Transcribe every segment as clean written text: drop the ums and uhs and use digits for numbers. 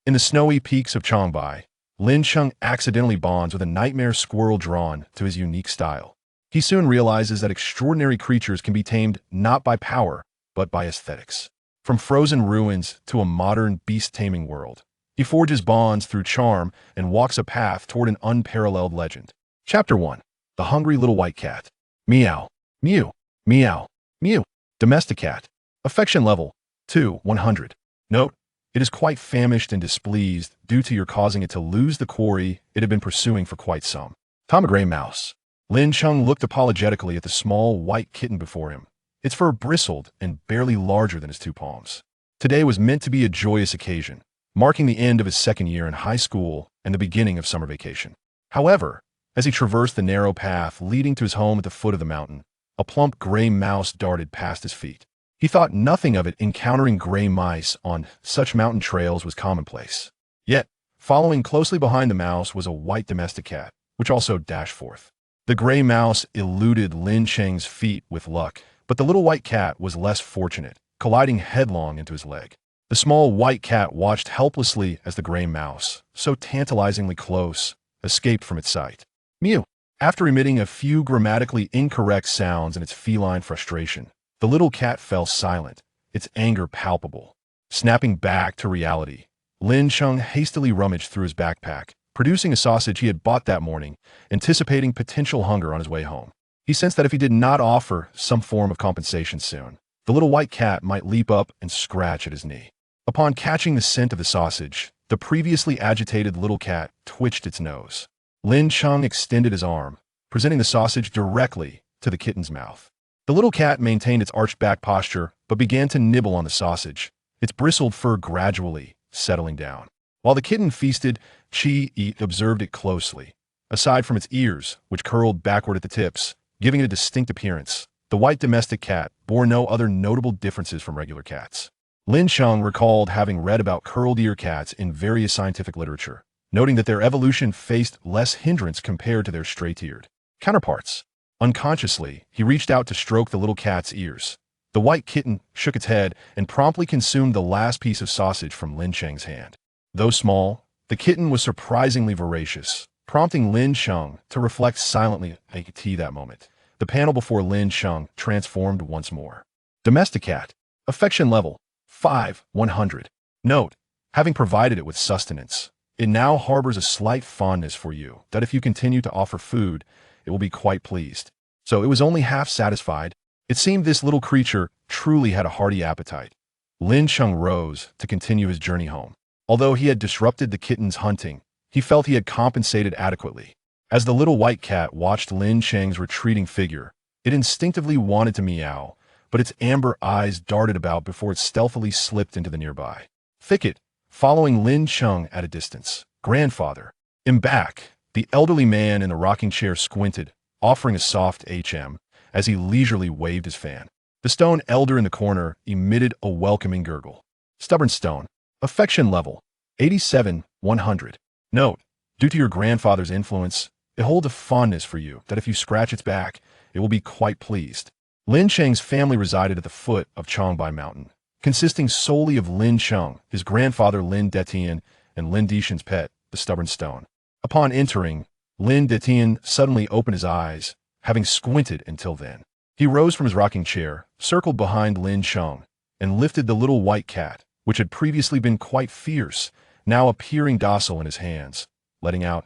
In the snowy peaks of Changbai, Lin Cheng accidentally bonds with a nightmare squirrel drawn to his unique style. He soon realizes that extraordinary creatures can be tamed not by power, but by aesthetics. From frozen ruins to a modern beast taming world, he forges bonds through charm and walks a path toward an unparalleled legend. Chapter 1. The Hungry Little White Cat. Meow. Mew. Meow. Mew. Domestic cat. Affection level 2, 100. Note: it is quite famished and displeased due to your causing it to lose the quarry it had been pursuing for quite some time. A gray mouse. Lin Cheng looked apologetically at the small white kitten before him. Its fur bristled and barely larger than his two palms. Today was meant to be a joyous occasion, marking the end of his second year in high school and the beginning of summer vacation. However, as he traversed the narrow path leading to his home at the foot of the mountain, a plump gray mouse darted past his feet. He thought nothing of it. Encountering gray mice on such mountain trails was commonplace. Yet, following closely behind the mouse was a white domestic cat, which also dashed forth. The gray mouse eluded Lin Cheng's feet with luck, but the little white cat was less fortunate, colliding headlong into his leg. The small white cat watched helplessly as the gray mouse, so tantalizingly close, escaped from its sight. Mew. After emitting a few grammatically incorrect sounds in its feline frustration, the little cat fell silent, its anger palpable. Snapping back to reality, Lin Cheng hastily rummaged through his backpack, producing a sausage he had bought that morning, anticipating potential hunger on his way home. He sensed that if he did not offer some form of compensation soon, the little white cat might leap up and scratch at his knee. Upon catching the scent of the sausage, the previously agitated little cat twitched its nose. Lin Cheng extended his arm, presenting the sausage directly to the kitten's mouth. The little cat maintained its arched back posture, but began to nibble on the sausage, its bristled fur gradually settling down. While the kitten feasted, Chi observed it closely. Aside from its ears, which curled backward at the tips, giving it a distinct appearance, the white domestic cat bore no other notable differences from regular cats. Lin Cheng recalled having read about curled ear cats in various scientific literature, noting that their evolution faced less hindrance compared to their straight-eared counterparts. Unconsciously, he reached out to stroke the little cat's ears. The white kitten shook its head and promptly consumed the last piece of sausage from Lin Cheng's hand. Though small, the kitten was surprisingly voracious, prompting Lin Cheng to reflect silently at that moment. The panel before Lin Cheng transformed once more. Domestic cat. Affection level 5, 100. Note: having provided it with sustenance, it now harbors a slight fondness for you that if you continue to offer food, it will be quite pleased. So it was only half satisfied. It seemed this little creature truly had a hearty appetite. Lin Cheng rose to continue his journey home. Although he had disrupted the kitten's hunting, he felt he had compensated adequately. As the little white cat watched Lin Cheng's retreating figure, it instinctively wanted to meow, but its amber eyes darted about before it stealthily slipped into the nearby thicket, following Lin Cheng at a distance. Grandfather. Back, the elderly man in the rocking chair squinted, offering a soft HM as he leisurely waved his fan. The stone elder in the corner emitted a welcoming gurgle. Stubborn stone. Affection level 87, 100. Note: due to your grandfather's influence, it holds a fondness for you that if you scratch its back, it will be quite pleased. Lin Cheng's family resided at the foot of Changbai Mountain, consisting solely of Lin Cheng, his grandfather Lin Detian, and Lin Dishan's pet, the stubborn stone. Upon entering, Lin Detian suddenly opened his eyes, having squinted until then. He rose from his rocking chair, circled behind Lin Cheng, and lifted the little white cat, which had previously been quite fierce, now appearing docile in his hands, letting out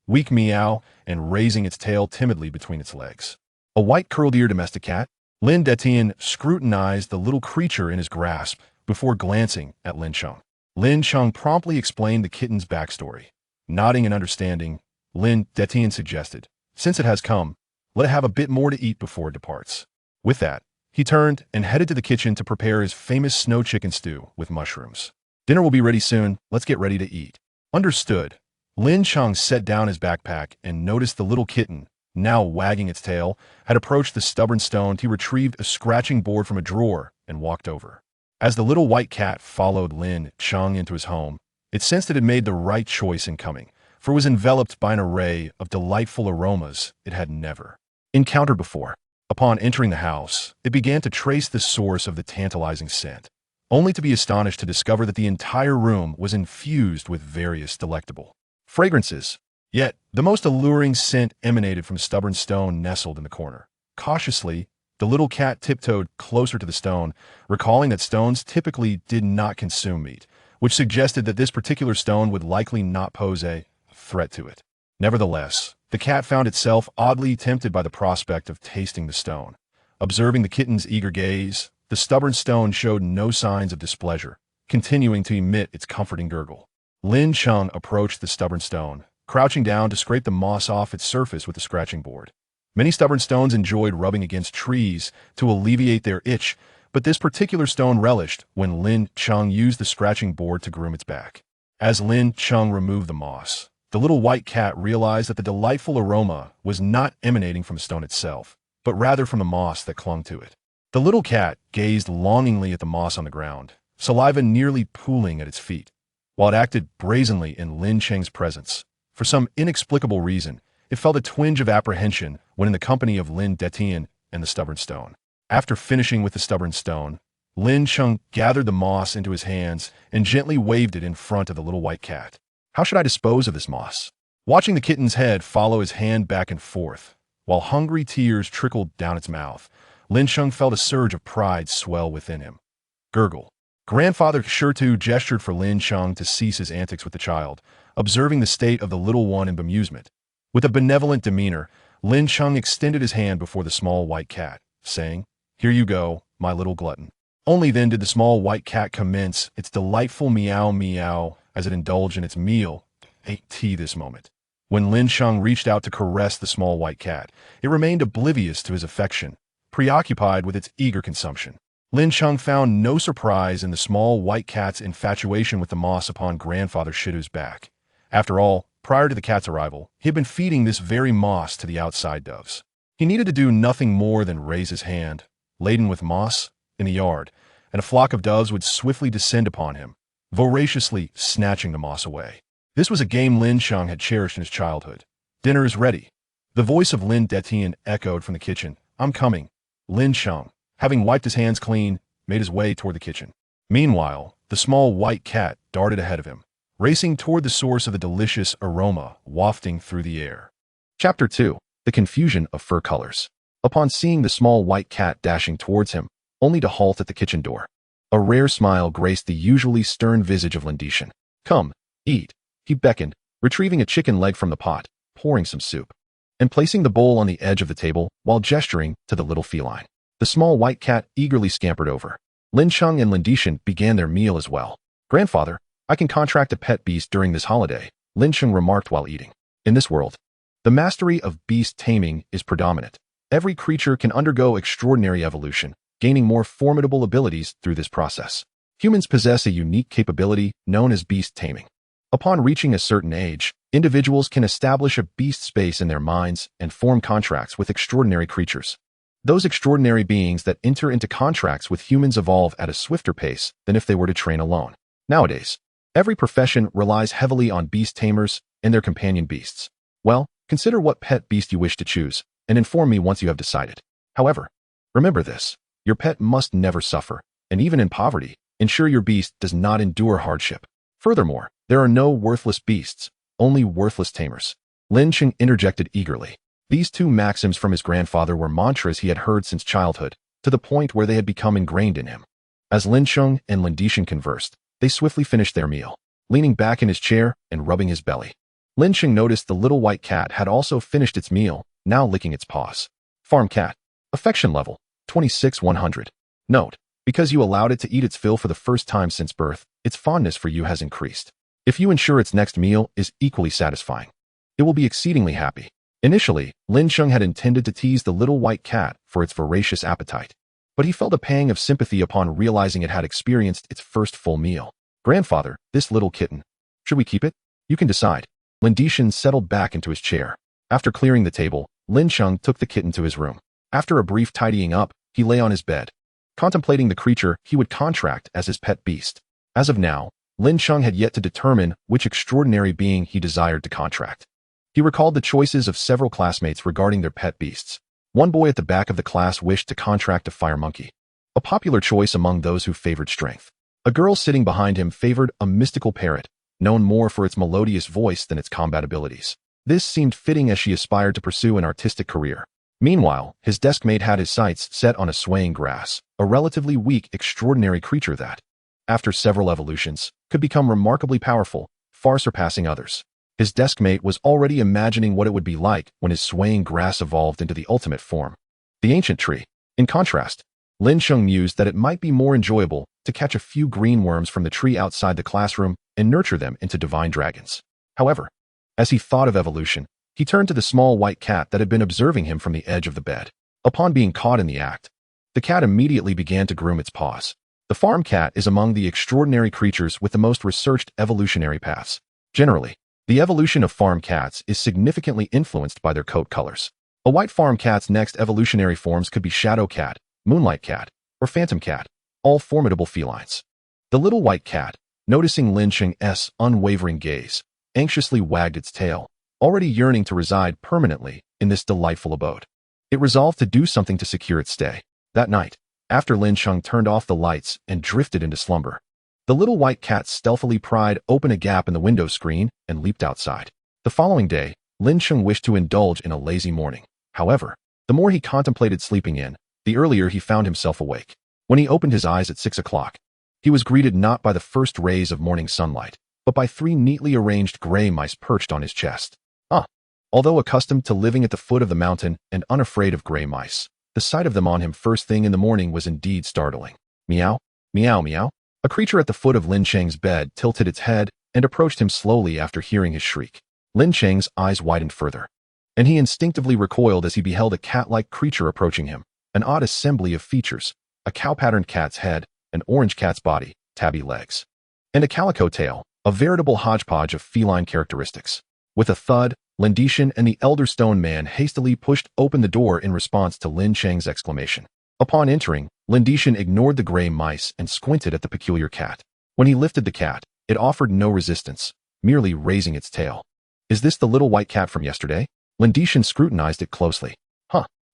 weak meow and raising its tail timidly between its legs. A white curled-ear domestic cat. Lin Detian scrutinized the little creature in his grasp before glancing at Lin Cheng. Lin Cheng promptly explained the kitten's backstory. Nodding in understanding, Lin Detian suggested, "Since it has come, let it have a bit more to eat before it departs." With that, he turned and headed to the kitchen to prepare his famous snow chicken stew with mushrooms. "Dinner will be ready soon. Let's get ready to eat." Understood. Lin Cheng set down his backpack and noticed the little kitten, now wagging its tail, had approached the stubborn stone. He retrieved a scratching board from a drawer and walked over. As the little white cat followed Lin Cheng into his home, it sensed it had made the right choice in coming, for it was enveloped by an array of delightful aromas it had never encountered before. Upon entering the house, it began to trace the source of the tantalizing scent. only to be astonished to discover that the entire room was infused with various delectable fragrances. Yet, the most alluring scent emanated from a stubborn stone nestled in the corner. Cautiously, the little cat tiptoed closer to the stone, recalling that stones typically did not consume meat, which suggested that this particular stone would likely not pose a threat to it. Nevertheless, the cat found itself oddly tempted by the prospect of tasting the stone. Observing the kitten's eager gaze, the stubborn stone showed no signs of displeasure, continuing to emit its comforting gurgle. Lin Cheng approached the stubborn stone, crouching down to scrape the moss off its surface with the scratching board. Many stubborn stones enjoyed rubbing against trees to alleviate their itch, but this particular stone relished when Lin Cheng used the scratching board to groom its back. As Lin Cheng removed the moss, the little white cat realized that the delightful aroma was not emanating from the stone itself, but rather from the moss that clung to it. The little cat gazed longingly at the moss on the ground, saliva nearly pooling at its feet, while it acted brazenly in Lin Cheng's presence. For some inexplicable reason, it felt a twinge of apprehension when in the company of Lin Cheng and the stubborn stone. After finishing with the stubborn stone, Lin Cheng gathered the moss into his hands and gently waved it in front of the little white cat. How should I dispose of this moss? Watching the kitten's head follow his hand back and forth, while hungry tears trickled down its mouth, Lin Cheng felt a surge of pride swell within him. Gurgle. Grandfather Shirtu gestured for Lin Cheng to cease his antics with the child, observing the state of the little one in bemusement. With a benevolent demeanor, Lin Cheng extended his hand before the small white cat, saying, "Here you go, my little glutton." Only then did the small white cat commence its delightful meow meow as it indulged in its meal, ate tea this moment. When Lin Cheng reached out to caress the small white cat, it remained oblivious to his affection, preoccupied with its eager consumption. Lin Cheng found no surprise in the small white cat's infatuation with the moss upon Grandfather Shitu's back. After all, prior to the cat's arrival, he had been feeding this very moss to the outside doves. He needed to do nothing more than raise his hand, laden with moss, in the yard, and a flock of doves would swiftly descend upon him, voraciously snatching the moss away. This was a game Lin Cheng had cherished in his childhood. "Dinner is ready." The voice of Lin Cheng echoed from the kitchen. "I'm coming." Lin Cheng, having wiped his hands clean, made his way toward the kitchen. Meanwhile, the small white cat darted ahead of him, racing toward the source of the delicious aroma wafting through the air. Chapter 2. The Confusion of Fur Colors. Upon seeing the small white cat dashing towards him, only to halt at the kitchen door, a rare smile graced the usually stern visage of Lin Cheng. "Come, eat," he beckoned, retrieving a chicken leg from the pot, pouring some soup, and placing the bowl on the edge of the table while gesturing to the little feline. The small white cat eagerly scampered over. Lin Cheng and Lin Cheng began their meal as well. "Grandfather, I can contract a pet beast during this holiday," Lin Cheng remarked while eating. In this world, the mastery of beast taming is predominant. Every creature can undergo extraordinary evolution, gaining more formidable abilities through this process. Humans possess a unique capability known as beast taming. Upon reaching a certain age, individuals can establish a beast space in their minds and form contracts with extraordinary creatures. Those extraordinary beings that enter into contracts with humans evolve at a swifter pace than if they were to train alone. Nowadays, every profession relies heavily on beast tamers and their companion beasts. Well, consider what pet beast you wish to choose, and inform me once you have decided. However, remember this: your pet must never suffer, and even in poverty, ensure your beast does not endure hardship. Furthermore, there are no worthless beasts, only worthless tamers. Lin Cheng interjected eagerly. These two maxims from his grandfather were mantras he had heard since childhood, to the point where they had become ingrained in him. As Lin Cheng and Lin Cheng conversed, they swiftly finished their meal, leaning back in his chair and rubbing his belly. Lin Cheng noticed the little white cat had also finished its meal, now licking its paws. Farm cat. Affection level, 26-100. Note: because you allowed it to eat its fill for the first time since birth, its fondness for you has increased. If you ensure its next meal is equally satisfying, it will be exceedingly happy. Initially, Lin Cheng had intended to tease the little white cat for its voracious appetite, but he felt a pang of sympathy upon realizing it had experienced its first full meal. "Grandfather, this little kitten, should we keep it? You can decide." Lin Cheng settled back into his chair. After clearing the table, Lin Cheng took the kitten to his room. After a brief tidying up, he lay on his bed, contemplating the creature he would contract as his pet beast. As of now, Lin Cheng had yet to determine which extraordinary being he desired to contract. He recalled the choices of several classmates regarding their pet beasts. One boy at the back of the class wished to contract a fire monkey, a popular choice among those who favored strength. A girl sitting behind him favored a mystical parrot, known more for its melodious voice than its combat abilities. This seemed fitting as she aspired to pursue an artistic career. Meanwhile, his deskmate had his sights set on a swaying grass, a relatively weak, extraordinary creature that, after several evolutions, could become remarkably powerful, far surpassing others. His deskmate was already imagining what it would be like when his swaying grass evolved into the ultimate form, the ancient tree. In contrast, Lin Cheng mused that it might be more enjoyable to catch a few green worms from the tree outside the classroom and nurture them into divine dragons. However, as he thought of evolution, he turned to the small white cat that had been observing him from the edge of the bed. Upon being caught in the act, the cat immediately began to groom its paws. The farm cat is among the extraordinary creatures with the most researched evolutionary paths. Generally, the evolution of farm cats is significantly influenced by their coat colors. A white farm cat's next evolutionary forms could be shadow cat, moonlight cat, or phantom cat, all formidable felines. The little white cat, noticing Lin Cheng's unwavering gaze, anxiously wagged its tail, already yearning to reside permanently in this delightful abode. It resolved to do something to secure its stay. That night, after Lin Cheng turned off the lights and drifted into slumber, the little white cat stealthily pried open a gap in the window screen and leaped outside. The following day, Lin Cheng wished to indulge in a lazy morning. However, the more he contemplated sleeping in, the earlier he found himself awake. When he opened his eyes at 6 o'clock, he was greeted not by the first rays of morning sunlight, but by 3 neatly arranged gray mice perched on his chest. Although accustomed to living at the foot of the mountain and unafraid of gray mice, the sight of them on him first thing in the morning was indeed startling. Meow, meow, meow. A creature at the foot of Lin Cheng's bed tilted its head and approached him slowly after hearing his shriek. Lin Cheng's eyes widened further, and he instinctively recoiled as he beheld a cat-like creature approaching him, an odd assembly of features, a cow-patterned cat's head, an orange cat's body, tabby legs, and a calico tail, a veritable hodgepodge of feline characteristics. With a thud, Lin Cheng and the elder stone man hastily pushed open the door in response to Lin Cheng's exclamation. Upon entering, Lin Cheng ignored the gray mice and squinted at the peculiar cat. When he lifted the cat, it offered no resistance, merely raising its tail. Is this the little white cat from yesterday? Lin Cheng scrutinized it closely.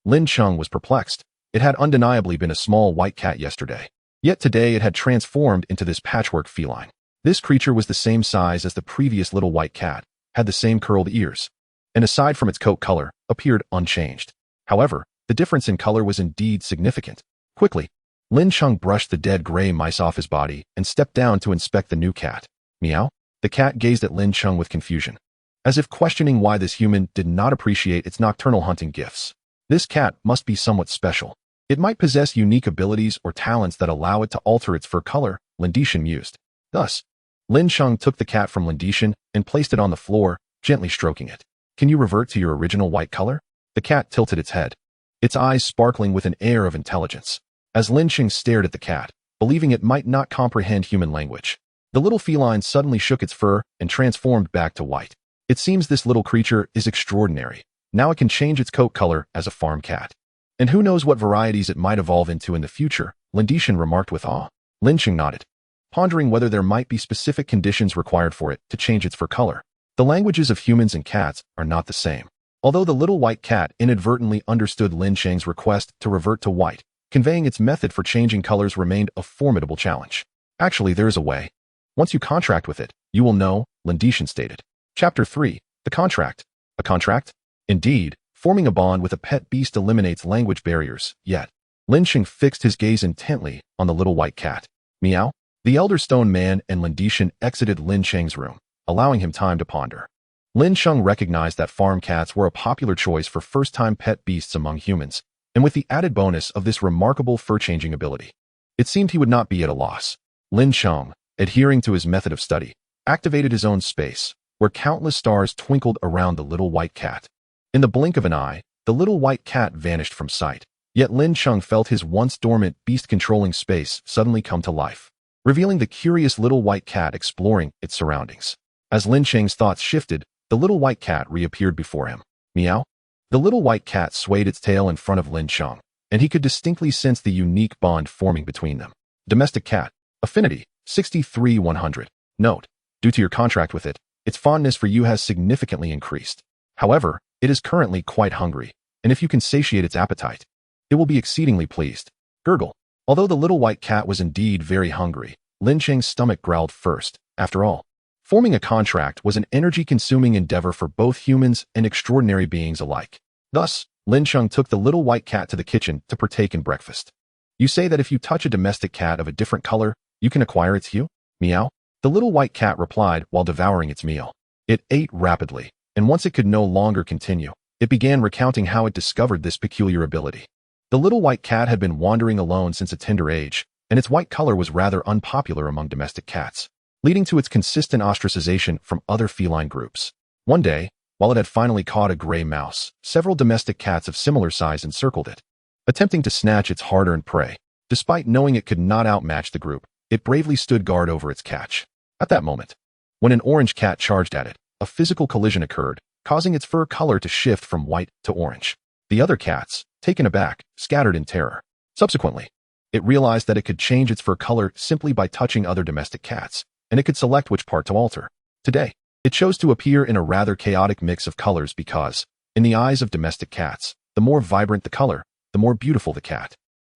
Lin Cheng was perplexed. It had undeniably been a small white cat yesterday. Yet today it had transformed into this patchwork feline. This creature was the same size as the previous little white cat, had the same curled ears, and aside from its coat color, appeared unchanged. However, the difference in color was indeed significant. Quickly, Lin Cheng brushed the dead gray mice off his body and stepped down to inspect the new cat. Meow? The cat gazed at Lin Cheng with confusion, as if questioning why this human did not appreciate its nocturnal hunting gifts. This cat must be somewhat special. It might possess unique abilities or talents that allow it to alter its fur color, Lin Cheng mused. Thus, Lin Cheng took the cat from Lin Cheng and placed it on the floor, gently stroking it. Can you revert to your original white color? The cat tilted its head, its eyes sparkling with an air of intelligence. As Lin Cheng stared at the cat, believing it might not comprehend human language, the little feline suddenly shook its fur and transformed back to white. It seems this little creature is extraordinary. Now it can change its coat color as a farm cat. And who knows what varieties it might evolve into in the future, Lin Cheng remarked with awe. Lin Cheng nodded, pondering whether there might be specific conditions required for it to change its fur color. The languages of humans and cats are not the same. Although the little white cat inadvertently understood Lin Cheng's request to revert to white, conveying its method for changing colors remained a formidable challenge. Actually, there is a way. Once you contract with it, you will know, Lin Cheng stated. Chapter 3. The Contract. A contract? Indeed, forming a bond with a pet beast eliminates language barriers, yet. Lin Cheng fixed his gaze intently on the little white cat. Meow? The elder stone man and Lin Cheng exited Lin Cheng's room, allowing him time to ponder. Lin Cheng recognized that farm cats were a popular choice for first-time pet beasts among humans, and with the added bonus of this remarkable fur-changing ability, it seemed he would not be at a loss. Lin Cheng, adhering to his method of study, activated his own space, where countless stars twinkled around the little white cat. In the blink of an eye, the little white cat vanished from sight, yet Lin Cheng felt his once dormant beast-controlling space suddenly come to life, revealing the curious little white cat exploring its surroundings. As Lin Cheng's thoughts shifted, the little white cat reappeared before him. Meow? The little white cat swayed its tail in front of Lin Cheng, and he could distinctly sense the unique bond forming between them. Domestic cat. Affinity. 63-100. Note: due to your contract with it, its fondness for you has significantly increased. However, it is currently quite hungry, and if you can satiate its appetite, it will be exceedingly pleased. Gurgle. Although the little white cat was indeed very hungry, Lin Cheng's stomach growled first. After all, forming a contract was an energy-consuming endeavor for both humans and extraordinary beings alike. Thus, Lin Cheng took the little white cat to the kitchen to partake in breakfast. You say that if you touch a domestic cat of a different color, you can acquire its hue? Meow. The little white cat replied while devouring its meal. It ate rapidly, and once it could no longer continue, it began recounting how it discovered this peculiar ability. The little white cat had been wandering alone since a tender age, and its white color was rather unpopular among domestic cats, leading to its consistent ostracization from other feline groups. One day, while it had finally caught a gray mouse, several domestic cats of similar size encircled it, attempting to snatch its hard-earned prey. Despite knowing it could not outmatch the group, it bravely stood guard over its catch. At that moment, when an orange cat charged at it, a physical collision occurred, causing its fur color to shift from white to orange. The other cats, taken aback, scattered in terror. Subsequently, it realized that it could change its fur color simply by touching other domestic cats, and it could select which part to alter. Today, it chose to appear in a rather chaotic mix of colors because, in the eyes of domestic cats, the more vibrant the color, the more beautiful the cat.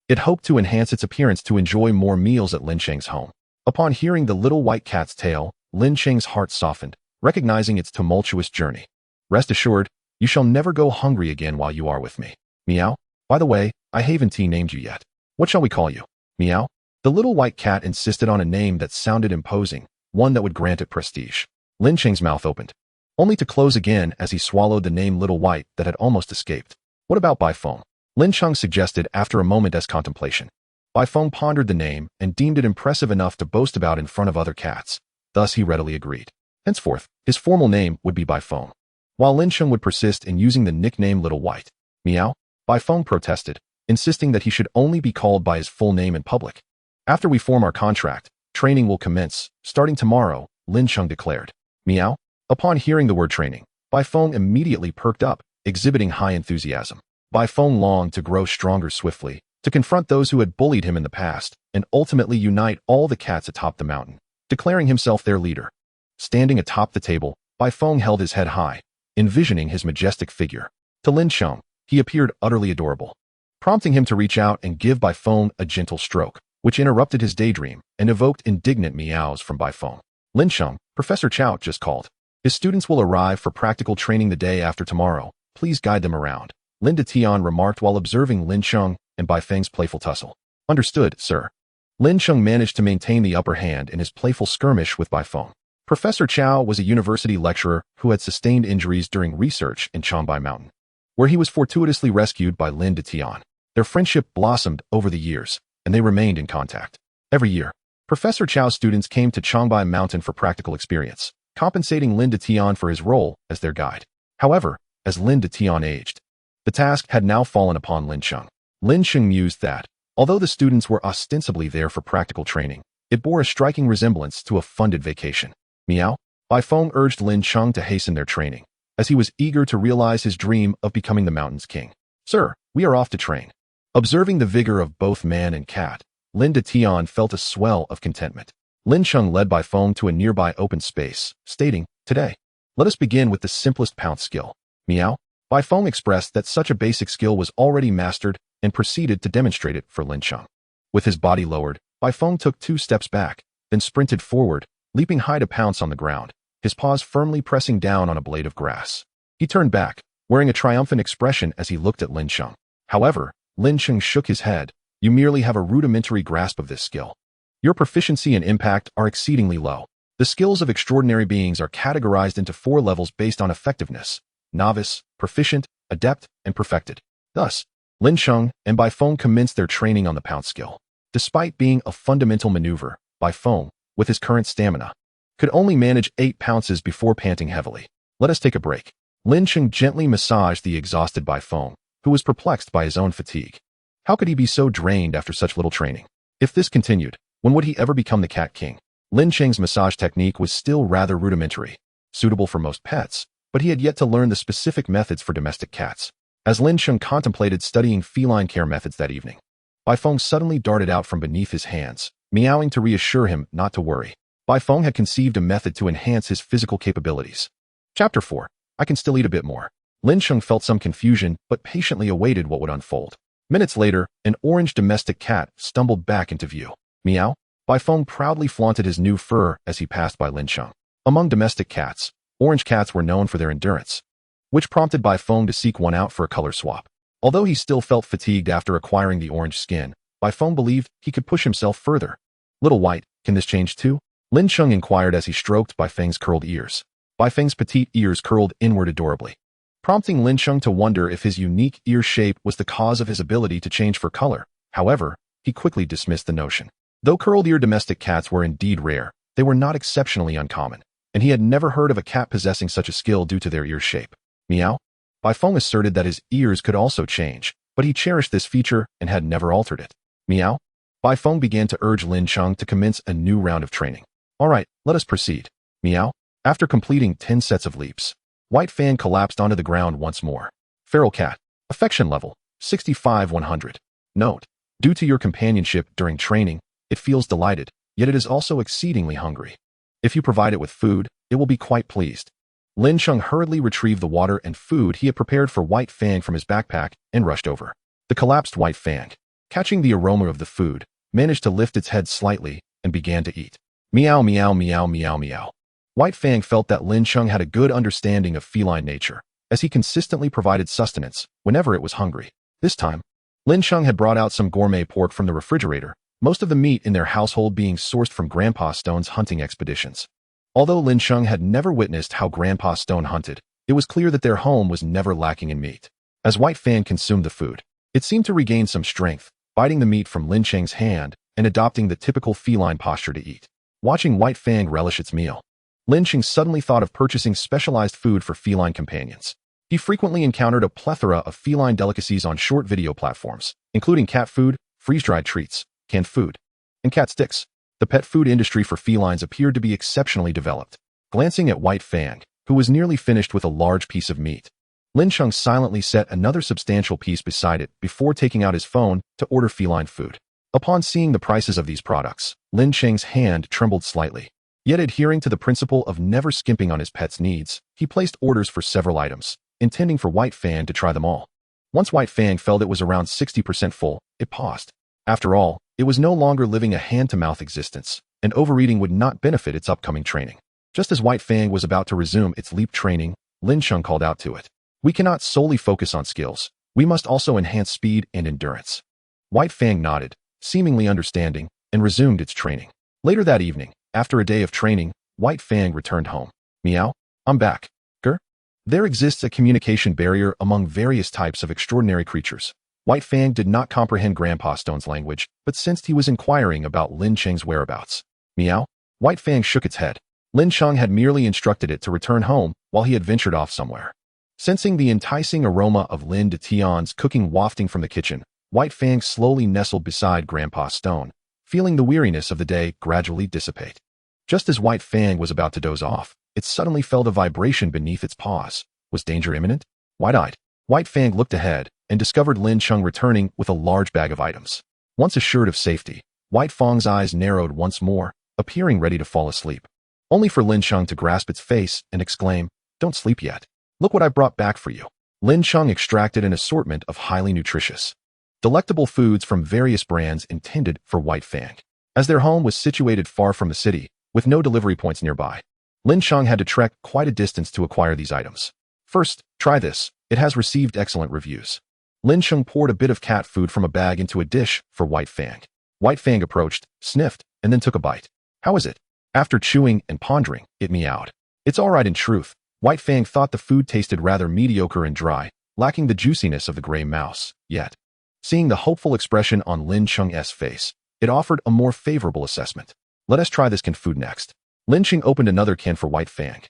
It hoped to enhance its appearance to enjoy more meals at Lin Cheng's home. Upon hearing the little white cat's tale, Lin Cheng's heart softened, recognizing its tumultuous journey. Rest assured, you shall never go hungry again while you are with me. Meow. By the way, I haven't named you yet. What shall we call you? Meow. The little white cat insisted on a name that sounded imposing, one that would grant it prestige. Lin Cheng's mouth opened, only to close again as he swallowed the name Little White that had almost escaped. What about Bai Feng? Lin Cheng suggested after a moment's contemplation. Bai Feng pondered the name and deemed it impressive enough to boast about in front of other cats. Thus he readily agreed. Henceforth, his formal name would be Bai Feng, while Lin Cheng would persist in using the nickname Little White. Meow. Bai Feng protested, insisting that he should only be called by his full name in public. After we form our contract, training will commence, starting tomorrow, Lin Cheng declared. Meow. Upon hearing the word training, Bai Feng immediately perked up, exhibiting high enthusiasm. Bai Feng longed to grow stronger swiftly, to confront those who had bullied him in the past, and ultimately unite all the cats atop the mountain, declaring himself their leader. Standing atop the table, Bai Feng held his head high, envisioning his majestic figure. To Lin Cheng, he appeared utterly adorable, prompting him to reach out and give Bai Feng a gentle stroke, which interrupted his daydream and evoked indignant meows from Bai Feng. Lin Cheng, Professor Chow just called. His students will arrive for practical training the day after tomorrow. Please guide them around. Lin Tian remarked while observing Lin Cheng and Bai Feng's playful tussle. Understood, sir. Lin Cheng managed to maintain the upper hand in his playful skirmish with Bai Feng. Professor Chow was a university lecturer who had sustained injuries during research in Changbai Mountain, where he was fortuitously rescued by Lin Tian. Their friendship blossomed over the years, and they remained in contact. Every year, Professor Chow's students came to Changbai Mountain for practical experience, compensating Lin Tian for his role as their guide. However, as Lin Tian aged, the task had now fallen upon Lin Cheng. Lin Cheng mused that, although the students were ostensibly there for practical training, it bore a striking resemblance to a funded vacation. Meow. Bai Feng urged Lin Cheng to hasten their training, as he was eager to realize his dream of becoming the mountain's king. Sir, we are off to train. Observing the vigor of both man and cat, Lin Tian felt a swell of contentment. Lin Cheng led Bai Feng to a nearby open space, stating, Today, let us begin with the simplest pounce skill. Meow. Bai Feng expressed that such a basic skill was already mastered and proceeded to demonstrate it for Lin Cheng. With his body lowered, Bai Feng took 2 steps back, then sprinted forward, leaping high to pounce on the ground, his paws firmly pressing down on a blade of grass. He turned back, wearing a triumphant expression as he looked at Lin Cheng. However, Lin Cheng shook his head. You merely have a rudimentary grasp of this skill. Your proficiency and impact are exceedingly low. The skills of extraordinary beings are categorized into 4 levels based on effectiveness: novice, proficient, adept, and perfected. Thus, Lin Cheng and Bai Feng commenced their training on the pounce skill. Despite being a fundamental maneuver, Bai Feng, with his current stamina, could only manage 8 pounces before panting heavily. Let us take a break. Lin Cheng gently massaged the exhausted Bai Feng, who was perplexed by his own fatigue. How could he be so drained after such little training? If this continued, when would he ever become the Cat King? Lin Cheng's massage technique was still rather rudimentary, suitable for most pets, but he had yet to learn the specific methods for domestic cats. As Lin Cheng contemplated studying feline care methods that evening, Bai Feng suddenly darted out from beneath his hands, meowing to reassure him not to worry. Bai Feng had conceived a method to enhance his physical capabilities. Chapter 4. I can still eat a bit more. Lin Cheng felt some confusion, but patiently awaited what would unfold. Minutes later, an orange domestic cat stumbled back into view. Meow. Bai Feng proudly flaunted his new fur as he passed by Lin Cheng. Among domestic cats, orange cats were known for their endurance, which prompted Bai Feng to seek one out for a color swap. Although he still felt fatigued after acquiring the orange skin, Bai Feng believed he could push himself further. Little White, can this change too? Lin Cheng inquired as he stroked Bai Feng's curled ears. Bai Feng's petite ears curled inward adorably, prompting Lin Cheng to wonder if his unique ear shape was the cause of his ability to change for color. However, he quickly dismissed the notion. Though curled-ear domestic cats were indeed rare, they were not exceptionally uncommon, and he had never heard of a cat possessing such a skill due to their ear shape. Meow? Bai Feng asserted that his ears could also change, but he cherished this feature and had never altered it. Meow? Bai Feng began to urge Lin Cheng to commence a new round of training. Alright, let us proceed. Meow? After completing 10 sets of leaps, White Fang collapsed onto the ground once more. Feral cat. Affection level, 65-100. Note: due to your companionship during training, it feels delighted, yet it is also exceedingly hungry. If you provide it with food, it will be quite pleased. Lin Cheng hurriedly retrieved the water and food he had prepared for White Fang from his backpack and rushed over. The collapsed White Fang, catching the aroma of the food, managed to lift its head slightly and began to eat. Meow meow meow meow meow. White Fang felt that Lin Cheng had a good understanding of feline nature, as he consistently provided sustenance whenever it was hungry. This time, Lin Cheng had brought out some gourmet pork from the refrigerator, most of the meat in their household being sourced from Grandpa Stone's hunting expeditions. Although Lin Cheng had never witnessed how Grandpa Stone hunted, it was clear that their home was never lacking in meat. As White Fang consumed the food, it seemed to regain some strength, biting the meat from Lin Cheng's hand and adopting the typical feline posture to eat. Watching White Fang relish its meal, Lin Cheng suddenly thought of purchasing specialized food for feline companions. He frequently encountered a plethora of feline delicacies on short video platforms, including cat food, freeze-dried treats, canned food, and cat sticks. The pet food industry for felines appeared to be exceptionally developed. Glancing at White Fang, who was nearly finished with a large piece of meat, Lin Cheng silently set another substantial piece beside it before taking out his phone to order feline food. Upon seeing the prices of these products, Lin Cheng's hand trembled slightly. Yet adhering to the principle of never skimping on his pet's needs, he placed orders for several items, intending for White Fang to try them all. Once White Fang felt it was around 60% full, it paused. After all, it was no longer living a hand-to-mouth existence, and overeating would not benefit its upcoming training. Just as White Fang was about to resume its leap training, Lin Cheng called out to it. We cannot solely focus on skills. We must also enhance speed and endurance. White Fang nodded, seemingly understanding, and resumed its training. Later that evening, after a day of training, White Fang returned home. Meow? I'm back. Grr? There exists a communication barrier among various types of extraordinary creatures. White Fang did not comprehend Grandpa Stone's language, but sensed he was inquiring about Lin Cheng's whereabouts. Meow? White Fang shook its head. Lin Cheng had merely instructed it to return home while he had ventured off somewhere. Sensing the enticing aroma of Lin de Tion's cooking wafting from the kitchen, White Fang slowly nestled beside Grandpa Stone, feeling the weariness of the day gradually dissipate. Just as White Fang was about to doze off, it suddenly felt a vibration beneath its paws. Was danger imminent? Wide-eyed, White Fang looked ahead and discovered Lin Cheng returning with a large bag of items. Once assured of safety, White Fang's eyes narrowed once more, appearing ready to fall asleep. Only for Lin Cheng to grasp its face and exclaim, "Don't sleep yet. Look what I brought back for you." Lin Cheng extracted an assortment of highly nutritious, delectable foods from various brands intended for White Fang. As their home was situated far from the city, with no delivery points nearby, Lin Cheng had to trek quite a distance to acquire these items. First, try this. It has received excellent reviews. Lin Cheng poured a bit of cat food from a bag into a dish for White Fang. White Fang approached, sniffed, and then took a bite. How is it? After chewing and pondering, it meowed. It's all right in truth. White Fang thought the food tasted rather mediocre and dry, lacking the juiciness of the gray mouse. Yet, seeing the hopeful expression on Lin Cheng's face, it offered a more favorable assessment. Let us try this canned food next. Lin Cheng opened another can for White Fang.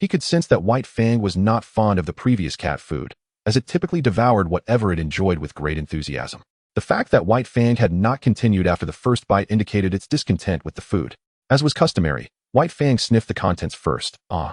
He could sense that White Fang was not fond of the previous cat food, as it typically devoured whatever it enjoyed with great enthusiasm. The fact that White Fang had not continued after the first bite indicated its discontent with the food. As was customary, White Fang sniffed the contents first. A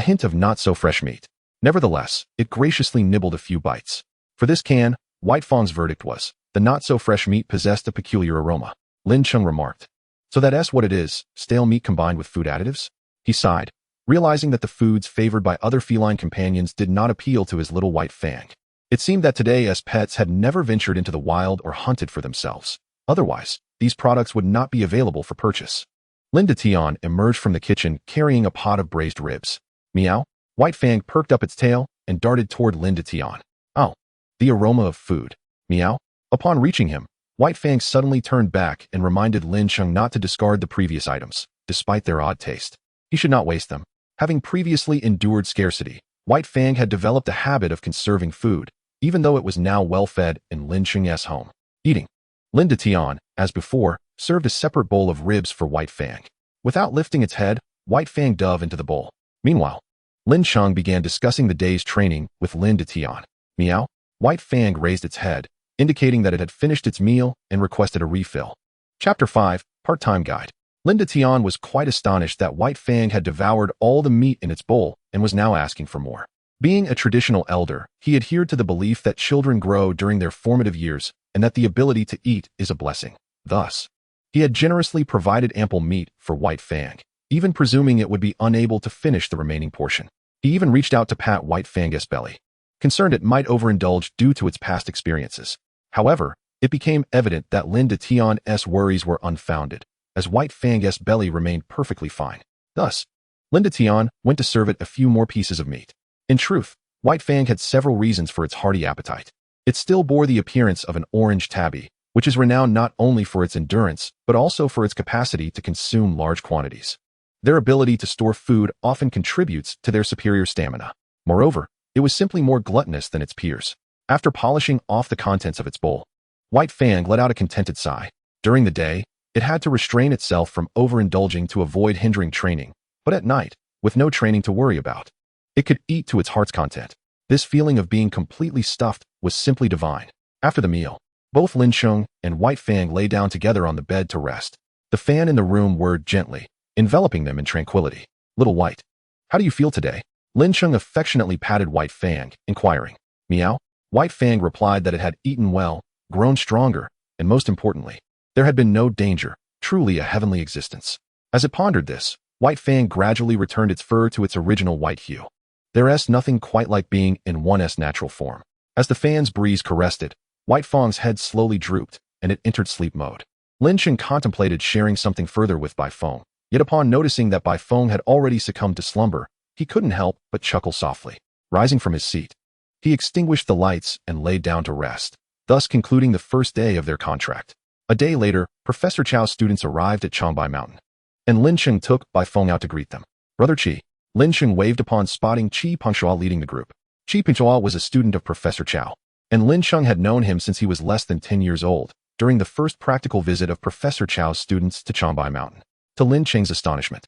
hint of not-so-fresh meat. Nevertheless, it graciously nibbled a few bites. For this can, White Fang's verdict was, the not-so-fresh meat possessed a peculiar aroma. Lin Cheng remarked. So that's what it is, stale meat combined with food additives? He sighed, realizing that the foods favored by other feline companions did not appeal to his little White Fang. It seemed that today as pets had never ventured into the wild or hunted for themselves. Otherwise, these products would not be available for purchase. Lin Cheng emerged from the kitchen carrying a pot of braised ribs. Meow. White Fang perked up its tail and darted toward Lin Cheng. Oh, the aroma of food. Meow. Upon reaching him, White Fang suddenly turned back and reminded Lin Cheng not to discard the previous items, despite their odd taste. He should not waste them. Having previously endured scarcity, White Fang had developed a habit of conserving food, even though it was now well-fed in Lin Cheng's home. Eating. Lin Cheng, as before, served a separate bowl of ribs for White Fang. Without lifting its head, White Fang dove into the bowl. Meanwhile, Lin Cheng began discussing the day's training with Lin Cheng. Meow. White Fang raised its head, indicating that it had finished its meal and requested a refill. Chapter 5, Part-Time Guide. Lin Cheng was quite astonished that White Fang had devoured all the meat in its bowl and was now asking for more. Being a traditional elder, he adhered to the belief that children grow during their formative years and that the ability to eat is a blessing. Thus, he had generously provided ample meat for White Fang, even presuming it would be unable to finish the remaining portion. He even reached out to pat White Fang's belly, concerned it might overindulge due to its past experiences. However, it became evident that Lin Cheng's worries were unfounded, as White Fang's belly remained perfectly fine. Thus, Lin Cheng went to serve it a few more pieces of meat. In truth, White Fang had several reasons for its hearty appetite. It still bore the appearance of an orange tabby, which is renowned not only for its endurance, but also for its capacity to consume large quantities. Their ability to store food often contributes to their superior stamina. Moreover, it was simply more gluttonous than its peers. After polishing off the contents of its bowl, White Fang let out a contented sigh. During the day, it had to restrain itself from overindulging to avoid hindering training, but at night, with no training to worry about, it could eat to its heart's content. This feeling of being completely stuffed was simply divine. After the meal, both Lin Cheng and White Fang lay down together on the bed to rest. The fan in the room whirred gently, enveloping them in tranquility. Little White, how do you feel today? Lin Cheng affectionately patted White Fang, inquiring. Meow. White Fang replied that it had eaten well, grown stronger, and most importantly, there had been no danger, truly a heavenly existence. As it pondered this, White Fang gradually returned its fur to its original white hue. There's nothing quite like being in one's natural form. As the fan's breeze caressed it, White Fang's head slowly drooped, and it entered sleep mode. Lin Cheng contemplated sharing something further with Bai Feng, yet upon noticing that Bai Feng had already succumbed to slumber, he couldn't help but chuckle softly. Rising from his seat, he extinguished the lights and laid down to rest, thus concluding the first day of their contract. A day later, Professor Chow's students arrived at Changbai Mountain, and Lin Cheng took Bai Feng out to greet them. Brother Qi. Lin Cheng waved upon spotting Qi Pengshua leading the group. Qi Pengshua was a student of Professor Chow, and Lin Cheng had known him since he was less than 10 years old, during the first practical visit of Professor Chow's students to Changbai Mountain. To Lin Cheng's astonishment,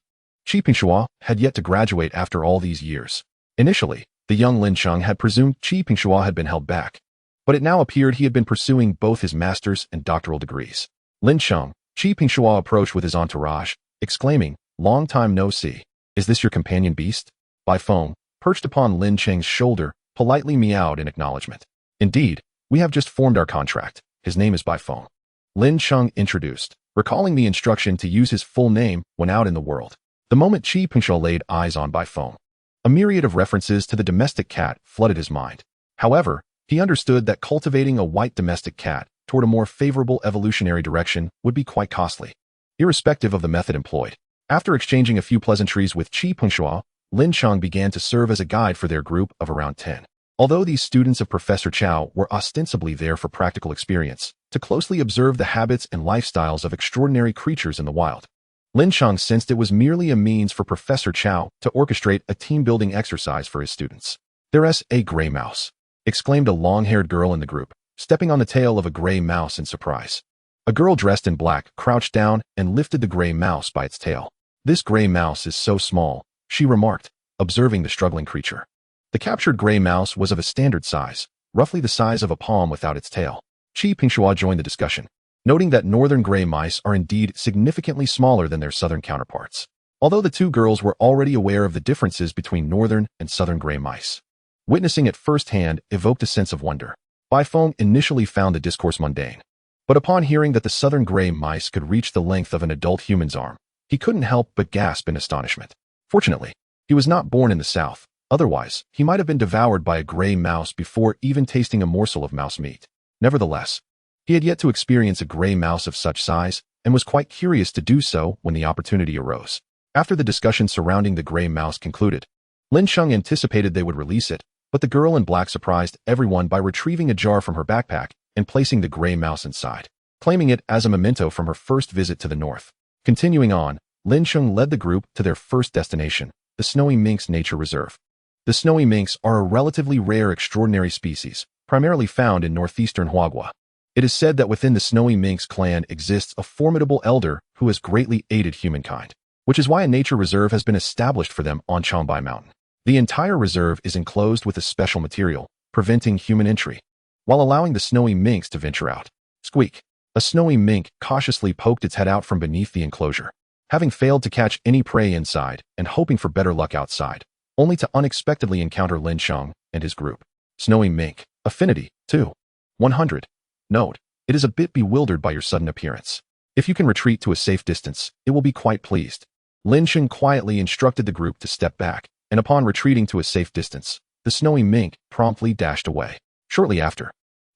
Qi Pengshua had yet to graduate after all these years. Initially, the young Lin Cheng had presumed Qi Pengshua had been held back, but it now appeared he had been pursuing both his master's and doctoral degrees. Lin Cheng, Qi Pengshua approached with his entourage, exclaiming, "Long time no see. Is this your companion Beast?" Bai Feng, perched upon Lin Cheng's shoulder, politely meowed in acknowledgement. "Indeed, we have just formed our contract. His name is Bai Feng." Lin Cheng introduced, recalling the instruction to use his full name when out in the world. The moment Qi Pengshua laid eyes on Bai Feng, a myriad of references to the domestic cat flooded his mind. However, he understood that cultivating a white domestic cat toward a more favorable evolutionary direction would be quite costly, irrespective of the method employed. After exchanging a few pleasantries with Qi Pengshua, Lin Cheng began to serve as a guide for their group of around 10. Although these students of Professor Chow were ostensibly there for practical experience, to closely observe the habits and lifestyles of extraordinary creatures in the wild, Lin Cheng sensed it was merely a means for Professor Chow to orchestrate a team-building exercise for his students. "There's a gray mouse," exclaimed a long-haired girl in the group, stepping on the tail of a gray mouse in surprise. A girl dressed in black crouched down and lifted the gray mouse by its tail. "This gray mouse is so small," she remarked, observing the struggling creature. The captured gray mouse was of a standard size, roughly the size of a palm without its tail. Qi Pengshua joined the discussion, noting that northern gray mice are indeed significantly smaller than their southern counterparts. Although the two girls were already aware of the differences between northern and southern gray mice, witnessing it firsthand evoked a sense of wonder. Bai Feng initially found the discourse mundane, but upon hearing that the southern gray mice could reach the length of an adult human's arm, he couldn't help but gasp in astonishment. Fortunately, he was not born in the south, otherwise he might have been devoured by a gray mouse before even tasting a morsel of mouse meat. Nevertheless, He had yet to experience a gray mouse of such size, and was quite curious to do so when the opportunity arose. After the discussion surrounding the gray mouse concluded, Lin Cheng anticipated they would release it, but the girl in black surprised everyone by retrieving a jar from her backpack and placing the gray mouse inside, claiming it as a memento from her first visit to the north. Continuing on, Lin Cheng led the group to their first destination, the Snowy Minx Nature Reserve. The snowy minx are a relatively rare extraordinary species, primarily found in northeastern Huagua. It is said that within the snowy minx clan exists a formidable elder who has greatly aided humankind, which is why a nature reserve has been established for them on Changbai Mountain. The entire reserve is enclosed with a special material, preventing human entry, while allowing the snowy minx to venture out. Squeak! A snowy mink cautiously poked its head out from beneath the enclosure, having failed to catch any prey inside and hoping for better luck outside, only to unexpectedly encounter Lin Cheng and his group. Snowy mink, Affinity, 2. 100. Note, it is a bit bewildered by your sudden appearance. If you can retreat to a safe distance, it will be quite pleased. Lin Cheng quietly instructed the group to step back, and upon retreating to a safe distance, the snowy mink promptly dashed away. Shortly after,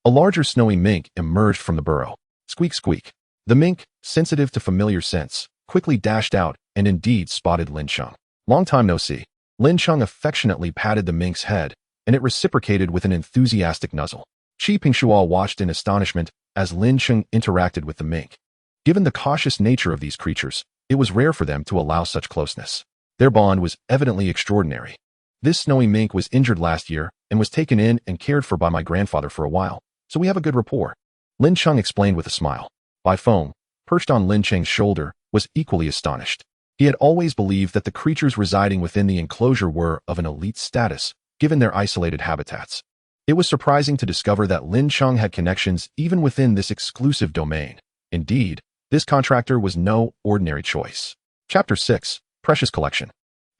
a larger snowy mink emerged from the burrow. Squeak squeak. The mink, sensitive to familiar scents, quickly dashed out and indeed spotted Lin Cheng. Long time no see. Lin Cheng affectionately patted the mink's head, and it reciprocated with an enthusiastic nuzzle. Qi Pingshua watched in astonishment as Lin Cheng interacted with the mink. Given the cautious nature of these creatures, it was rare for them to allow such closeness. Their bond was evidently extraordinary. This snowy mink was injured last year and was taken in and cared for by my grandfather for a while, so we have a good rapport. Lin Cheng explained with a smile. Bai Feng, perched on Lin Cheng's shoulder, was equally astonished. He had always believed that the creatures residing within the enclosure were of an elite status, given their isolated habitats. It was surprising to discover that Lin Cheng had connections even within this exclusive domain. Indeed, this contractor was no ordinary choice. Chapter 6, Precious Collection.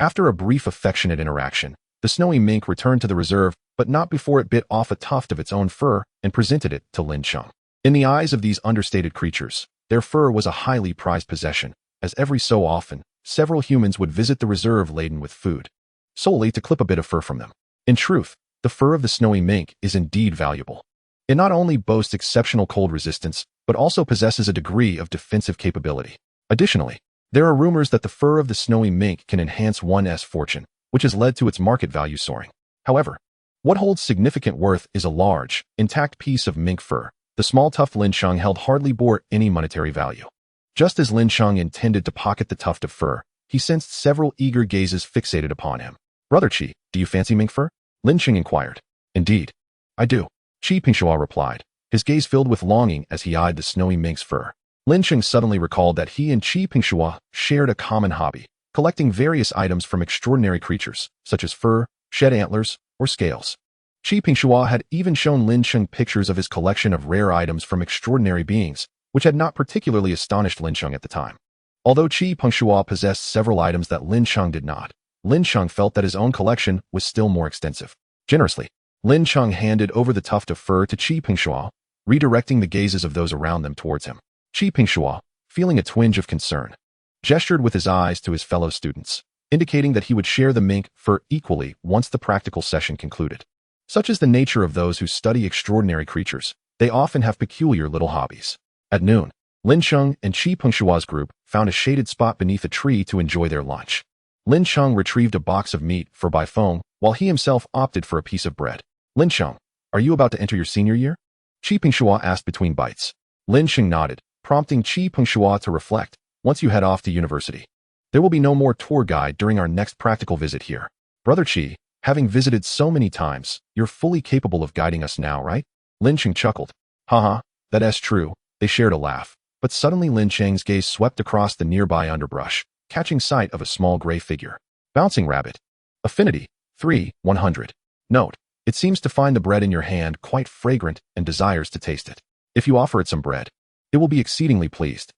After a brief affectionate interaction, the snowy mink returned to the reserve, but not before it bit off a tuft of its own fur and presented it to Lin Cheng. In the eyes of these understated creatures, their fur was a highly prized possession, as every so often, several humans would visit the reserve laden with food, solely to clip a bit of fur from them. In truth, the fur of the snowy mink is indeed valuable. It not only boasts exceptional cold resistance, but also possesses a degree of defensive capability. Additionally, there are rumors that the fur of the snowy mink can enhance one's fortune, which has led to its market value soaring. However, what holds significant worth is a large, intact piece of mink fur. The small tuft Lin Cheng held hardly bore any monetary value. Just as Lin Cheng intended to pocket the tuft of fur, he sensed several eager gazes fixated upon him. Brother Qi, do you fancy mink fur? Lin Cheng inquired. Indeed, I do. Qi Pingshua replied, his gaze filled with longing as he eyed the snowy mink's fur. Lin Cheng suddenly recalled that he and Qi Pingshua shared a common hobby, collecting various items from extraordinary creatures, such as fur, shed antlers, or scales. Qi Pingshua had even shown Lin Cheng pictures of his collection of rare items from extraordinary beings, which had not particularly astonished Lin Cheng at the time. Although Qi Pingshua possessed several items that Lin Cheng did not, Lin Cheng felt that his own collection was still more extensive. Generously, Lin Cheng handed over the tuft of fur to Qi Pingshua, redirecting the gazes of those around them towards him. Qi Pingshua, feeling a twinge of concern, gestured with his eyes to his fellow students, indicating that he would share the mink fur equally once the practical session concluded. Such is the nature of those who study extraordinary creatures. They often have peculiar little hobbies. At noon, Lin Cheng and Qi Pengshua's group found a shaded spot beneath a tree to enjoy their lunch. Lin Cheng retrieved a box of meat for Bai Feng, while he himself opted for a piece of bread. Lin Cheng, are you about to enter your senior year? Qi Pengshua asked between bites. Lin Cheng nodded, prompting Qi Pengshua to reflect. Once you head off to university, there will be no more tour guide during our next practical visit here. Brother Qi, having visited so many times, you're fully capable of guiding us now, right? Lin Cheng chuckled. Haha, that's true. They shared a laugh, but suddenly Lin Cheng's gaze swept across the nearby underbrush, catching sight of a small gray figure. Bouncing rabbit. Affinity, 3, 100. Note, it seems to find the bread in your hand quite fragrant and desires to taste it. If you offer it some bread, it will be exceedingly pleased.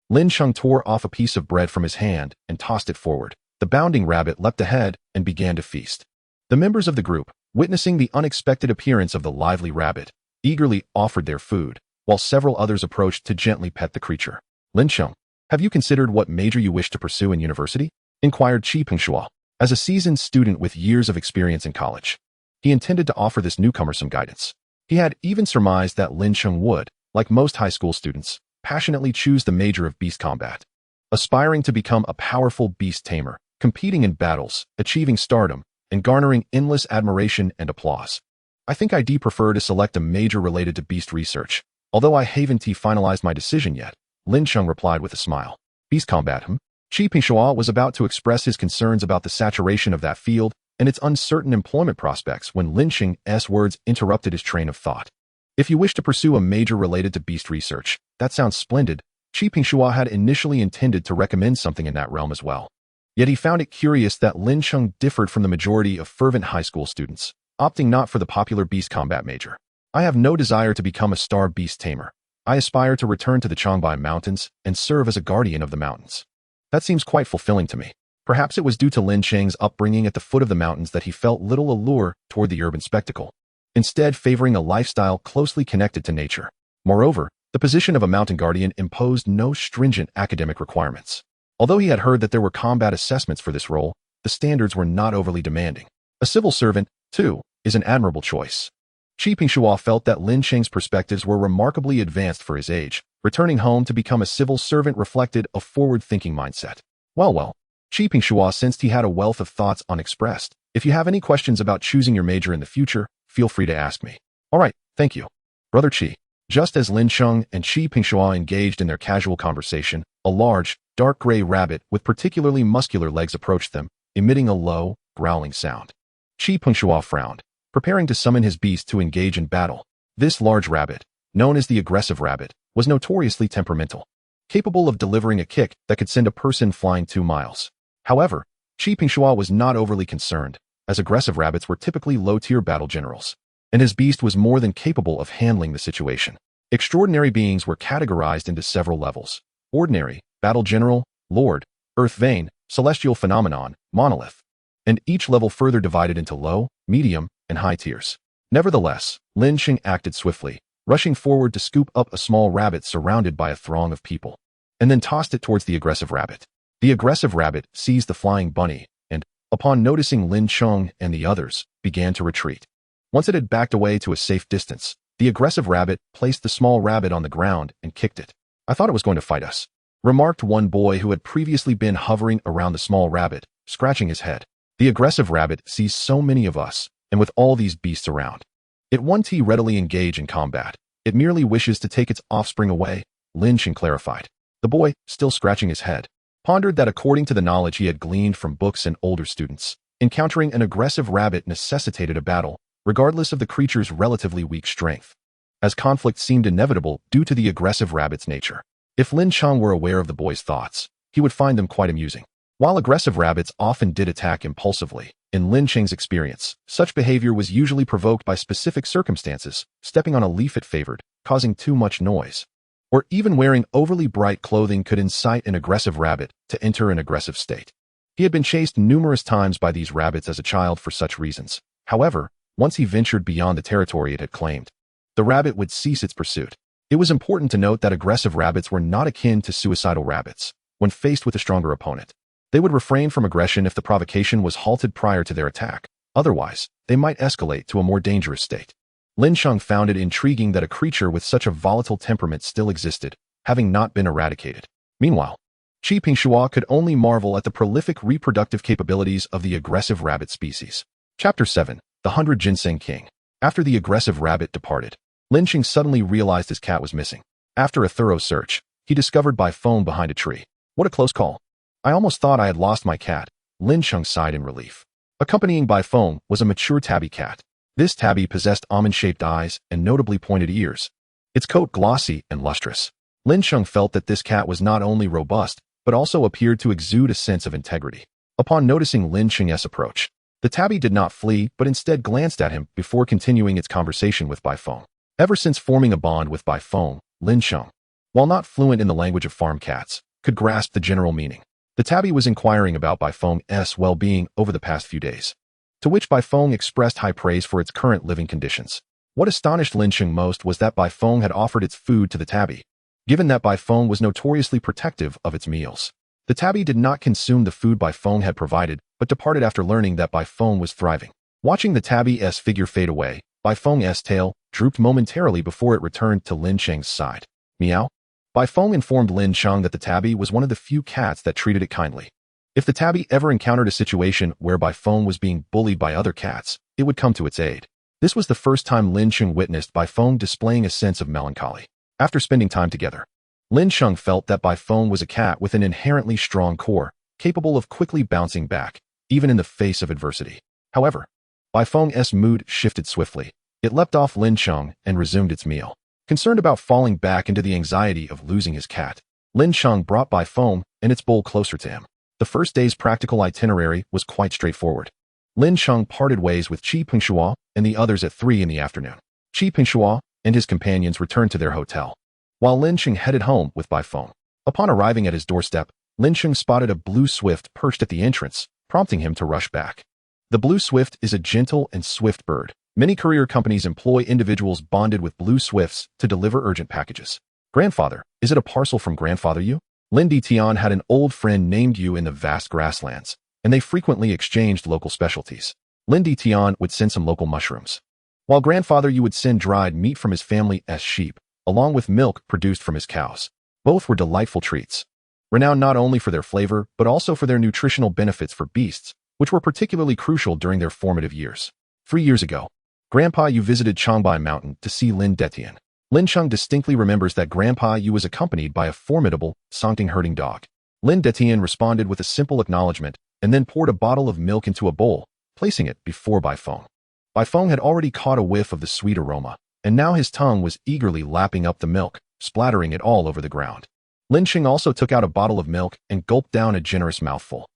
Lin Cheng tore off a piece of bread from his hand and tossed it forward. The bounding rabbit leapt ahead and began to feast. The members of the group, witnessing the unexpected appearance of the lively rabbit, eagerly offered their food, while several others approached to gently pet the creature. Lin Cheng, have you considered what major you wish to pursue in university? Inquired Qi Pengshua. As a seasoned student with years of experience in college, he intended to offer this newcomer some guidance. He had even surmised that Lin Cheng would, like most high school students, passionately choose the major of beast combat, aspiring to become a powerful beast tamer, competing in battles, achieving stardom, and garnering endless admiration and applause. I think I'd prefer to select a major related to beast research. Although I haven't finalized my decision yet, Lin Cheng replied with a smile. Beast combat, Qi Pingshuo was about to express his concerns about the saturation of that field and its uncertain employment prospects when Lin Cheng's words interrupted his train of thought. If you wish to pursue a major related to beast research, that sounds splendid. Qi Pingshuo had initially intended to recommend something in that realm as well. Yet he found it curious that Lin Cheng differed from the majority of fervent high school students, opting not for the popular beast combat major. I have no desire to become a star beast tamer. I aspire to return to the Changbai Mountains and serve as a guardian of the mountains. That seems quite fulfilling to me. Perhaps it was due to Lin Cheng's upbringing at the foot of the mountains that he felt little allure toward the urban spectacle, instead favoring a lifestyle closely connected to nature. Moreover, the position of a mountain guardian imposed no stringent academic requirements. Although he had heard that there were combat assessments for this role, the standards were not overly demanding. A civil servant, too, is an admirable choice. Qi Pingshuo felt that Lin Cheng's perspectives were remarkably advanced for his age. Returning home to become a civil servant reflected a forward-thinking mindset. Well, Qi Pingshuo sensed he had a wealth of thoughts unexpressed. If you have any questions about choosing your major in the future, feel free to ask me. All right, thank you. Brother Qi. Just as Lin Cheng and Qi Pingshuo engaged in their casual conversation, a large, dark gray rabbit with particularly muscular legs approached them, emitting a low, growling sound. Qi Pingshuo frowned, preparing to summon his beast to engage in battle. This large rabbit, known as the aggressive rabbit, was notoriously temperamental, capable of delivering a kick that could send a person flying 2 miles. However, Qi Pingshuo was not overly concerned, as aggressive rabbits were typically low-tier battle generals, and his beast was more than capable of handling the situation. Extraordinary beings were categorized into several levels: ordinary, battle general, lord, earth vein, celestial phenomenon, monolith, and each level further divided into low, medium, and high tiers. Nevertheless, Lin Cheng acted swiftly, rushing forward to scoop up a small rabbit surrounded by a throng of people, and then tossed it towards the aggressive rabbit. The aggressive rabbit seized the flying bunny, and, upon noticing Lin Cheng and the others, began to retreat. Once it had backed away to a safe distance, the aggressive rabbit placed the small rabbit on the ground and kicked it. "I thought it was going to fight us," remarked one boy who had previously been hovering around the small rabbit, scratching his head. "The aggressive rabbit sees so many of us, and with all these beasts around, it won't readily engage in combat. It merely wishes to take its offspring away," Lin Cheng clarified. The boy, still scratching his head, pondered that according to the knowledge he had gleaned from books and older students, encountering an aggressive rabbit necessitated a battle, regardless of the creature's relatively weak strength, as conflict seemed inevitable due to the aggressive rabbit's nature. If Lin Cheng were aware of the boy's thoughts, he would find them quite amusing. While aggressive rabbits often did attack impulsively, in Lin Cheng's experience, such behavior was usually provoked by specific circumstances, stepping on a leaf it favored, causing too much noise, or even wearing overly bright clothing could incite an aggressive rabbit to enter an aggressive state. He had been chased numerous times by these rabbits as a child for such reasons. However, once he ventured beyond the territory it had claimed, the rabbit would cease its pursuit. It was important to note that aggressive rabbits were not akin to suicidal rabbits. When faced with a stronger opponent, they would refrain from aggression if the provocation was halted prior to their attack. Otherwise, they might escalate to a more dangerous state. Lin Cheng found it intriguing that a creature with such a volatile temperament still existed, having not been eradicated. Meanwhile, Qi Pingshuo could only marvel at the prolific reproductive capabilities of the aggressive rabbit species. Chapter 7. The 100 Ginseng King. After the aggressive rabbit departed, Lin Cheng suddenly realized his cat was missing. After a thorough search, he discovered Bai Feng behind a tree. "What a close call. I almost thought I had lost my cat," Lin Cheng sighed in relief. Accompanying Bai Feng was a mature tabby cat. This tabby possessed almond-shaped eyes and notably pointed ears, its coat glossy and lustrous. Lin Cheng felt that this cat was not only robust, but also appeared to exude a sense of integrity. Upon noticing Lin Cheng's approach, the tabby did not flee, but instead glanced at him before continuing its conversation with Bai Feng. Ever since forming a bond with Bai Feng, Lin Cheng, while not fluent in the language of farm cats, could grasp the general meaning. The tabby was inquiring about Bai Feng's well-being over the past few days, to which Bai Feng expressed high praise for its current living conditions. What astonished Lin Cheng most was that Bai Feng had offered its food to the tabby, given that Bai Feng was notoriously protective of its meals. The tabby did not consume the food Bai Feng had provided, but departed after learning that Bai Feng was thriving. Watching the tabby's figure fade away, Bai Feng's tail, drooped momentarily before it returned to Lin Cheng's side. Meow. Bai Feng informed Lin Cheng that the tabby was one of the few cats that treated it kindly. If the tabby ever encountered a situation where Bai Feng was being bullied by other cats, it would come to its aid. This was the first time Lin Cheng witnessed Bai Feng displaying a sense of melancholy. After spending time together, Lin Cheng felt that Bai Feng was a cat with an inherently strong core, capable of quickly bouncing back, even in the face of adversity. However, Bai Feng's mood shifted swiftly. It leapt off Lin Cheng and resumed its meal. Concerned about falling back into the anxiety of losing his cat, Lin Cheng brought Bai Feng and its bowl closer to him. The first day's practical itinerary was quite straightforward. Lin Cheng parted ways with Qi Pengshua and the others at 3 in the afternoon. Qi Pengshua and his companions returned to their hotel, while Lin Cheng headed home with Bai Feng. Upon arriving at his doorstep, Lin Cheng spotted a blue swift perched at the entrance, prompting him to rush back. The blue swift is a gentle and swift bird. Many courier companies employ individuals bonded with blue swifts to deliver urgent packages. Grandfather, is it a parcel from grandfather Yu? Lin Tian had an old friend named Yu in the vast grasslands, and they frequently exchanged local specialties. Lin Tian would send some local mushrooms, while grandfather Yu would send dried meat from his family's sheep, along with milk produced from his cows. Both were delightful treats, renowned not only for their flavor, but also for their nutritional benefits for beasts, which were particularly crucial during their formative years. 3 years ago, Grandpa Yu visited Changbai Mountain to see Lin Tian. Lin Cheng distinctly remembers that Grandpa Yu was accompanied by a formidable, Songting herding dog. Lin Tian responded with a simple acknowledgement and then poured a bottle of milk into a bowl, placing it before Bai Feng. Bai Feng had already caught a whiff of the sweet aroma, and now his tongue was eagerly lapping up the milk, splattering it all over the ground. Lin Cheng also took out a bottle of milk and gulped down a generous mouthful.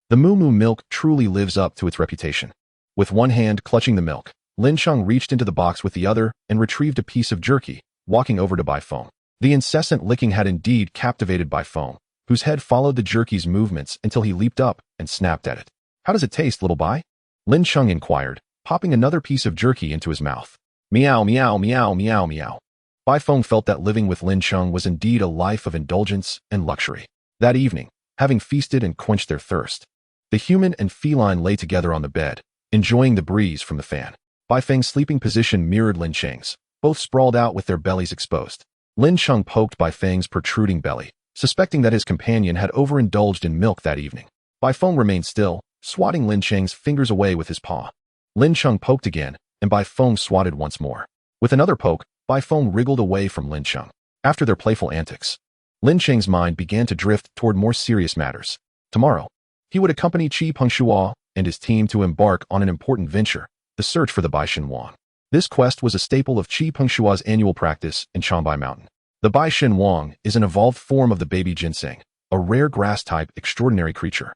The Moo Moo milk truly lives up to its reputation. With one hand clutching the milk, Lin Cheng reached into the box with the other and retrieved a piece of jerky, walking over to Bai Feng. The incessant licking had indeed captivated Bai Feng, whose head followed the jerky's movements until he leaped up and snapped at it. How does it taste, little Bai? Lin Cheng inquired, popping another piece of jerky into his mouth. Meow, meow, meow, meow, meow. Bai Feng felt that living with Lin Cheng was indeed a life of indulgence and luxury. That evening, having feasted and quenched their thirst, the human and feline lay together on the bed, enjoying the breeze from the fan. Bai Feng's sleeping position mirrored Lin Cheng's, both sprawled out with their bellies exposed. Lin Cheng poked Bai Feng's protruding belly, suspecting that his companion had overindulged in milk that evening. Bai Feng remained still, swatting Lin Cheng's fingers away with his paw. Lin Cheng poked again, and Bai Feng swatted once more. With another poke, Bai Feng wriggled away from Lin Cheng. After their playful antics, Lin Cheng's mind began to drift toward more serious matters. Tomorrow, he would accompany Qi Pengshua and his team to embark on an important venture, the search for the Bai Shen Wang. This quest was a staple of Qi Pengshua's annual practice in Changbai Mountain. The Bai Shen Wang is an evolved form of the baby ginseng, a rare grass-type extraordinary creature,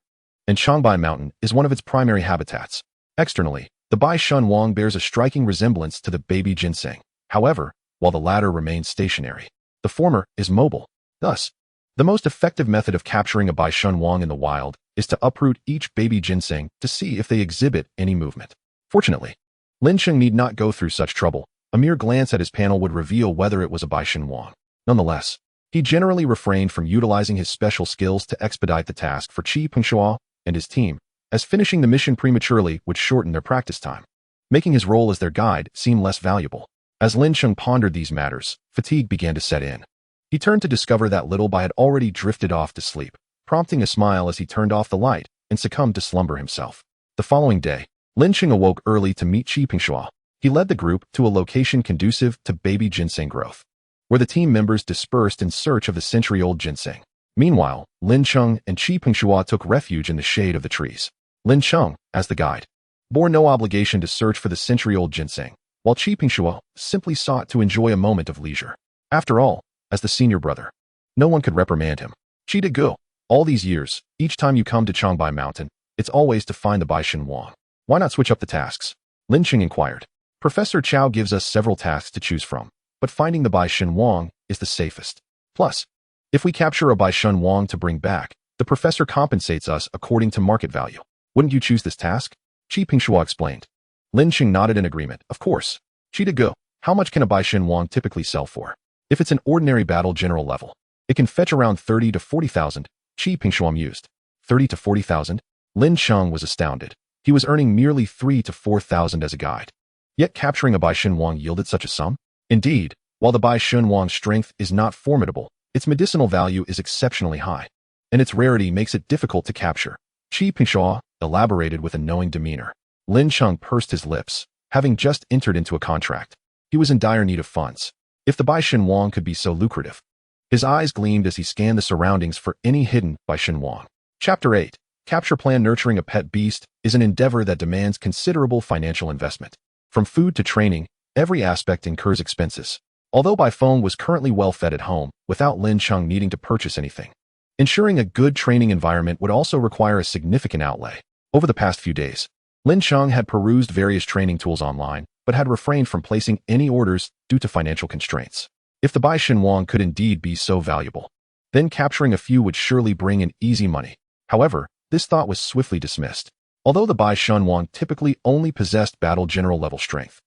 and Changbai Mountain is one of its primary habitats. Externally, the Bai Shen Wang bears a striking resemblance to the baby ginseng. However, while the latter remains stationary, the former is mobile. Thus, the most effective method of capturing a Bai Shen Wang in the wild is to uproot each baby ginseng to see if they exhibit any movement. Fortunately, Lin Cheng need not go through such trouble. A mere glance at his panel would reveal whether it was a Bai Shen Wang. Nonetheless, he generally refrained from utilizing his special skills to expedite the task for Qi Pengshua and his team, as finishing the mission prematurely would shorten their practice time, making his role as their guide seem less valuable. As Lin Cheng pondered these matters, fatigue began to set in. He turned to discover that Little Bai had already drifted off to sleep, prompting a smile as he turned off the light and succumbed to slumber himself. The following day, Lin Cheng awoke early to meet Qi Pengshua. He led the group to a location conducive to baby ginseng growth, where the team members dispersed in search of the century-old ginseng. Meanwhile, Lin Cheng and Qi Pengshua took refuge in the shade of the trees. Lin Cheng, as the guide, bore no obligation to search for the century-old ginseng, while Qi Pengshua simply sought to enjoy a moment of leisure. After all, as the senior brother, no one could reprimand him. Qi de Gu, all these years, each time you come to Changbai Mountain, it's always to find the Bai Shen Wang. Why not switch up the tasks? Lin Cheng inquired. Professor Chow gives us several tasks to choose from, but finding the Bai Shen Wang is the safest. Plus, if we capture a Bai Shen Wang to bring back, the professor compensates us according to market value. Wouldn't you choose this task? Qi Pengshua explained. Lin Cheng nodded in agreement. Of course. Qi de Gu, how much can a Bai Shen Wang typically sell for? If it's an ordinary battle general level, it can fetch around 30 to 40,000. Qi Pengshua mused. 30 to 40,000? Lin Cheng was astounded. He was earning merely 3 to 4,000 as a guide. Yet capturing a Bai Shenwang yielded such a sum? Indeed, while the Bai Shenwang's strength is not formidable, its medicinal value is exceptionally high, and its rarity makes it difficult to capture. Qi Pingshuo elaborated with a knowing demeanor. Lin Cheng pursed his lips, having just entered into a contract. He was in dire need of funds. If the Bai Shenwang could be so lucrative. His eyes gleamed as he scanned the surroundings for any hidden Bai Shenwang. Chapter 8. Capture Plan. Nurturing a pet beast is an endeavor that demands considerable financial investment. From food to training, every aspect incurs expenses. Although Bai Feng was currently well fed at home, without Lin Cheng needing to purchase anything. Ensuring a good training environment would also require a significant outlay. Over the past few days, Lin Cheng had perused various training tools online, but had refrained from placing any orders due to financial constraints. If the Bai Shenwang could indeed be so valuable, then capturing a few would surely bring in easy money. However, this thought was swiftly dismissed. Although the Bai Shenwang typically only possessed battle general level strength,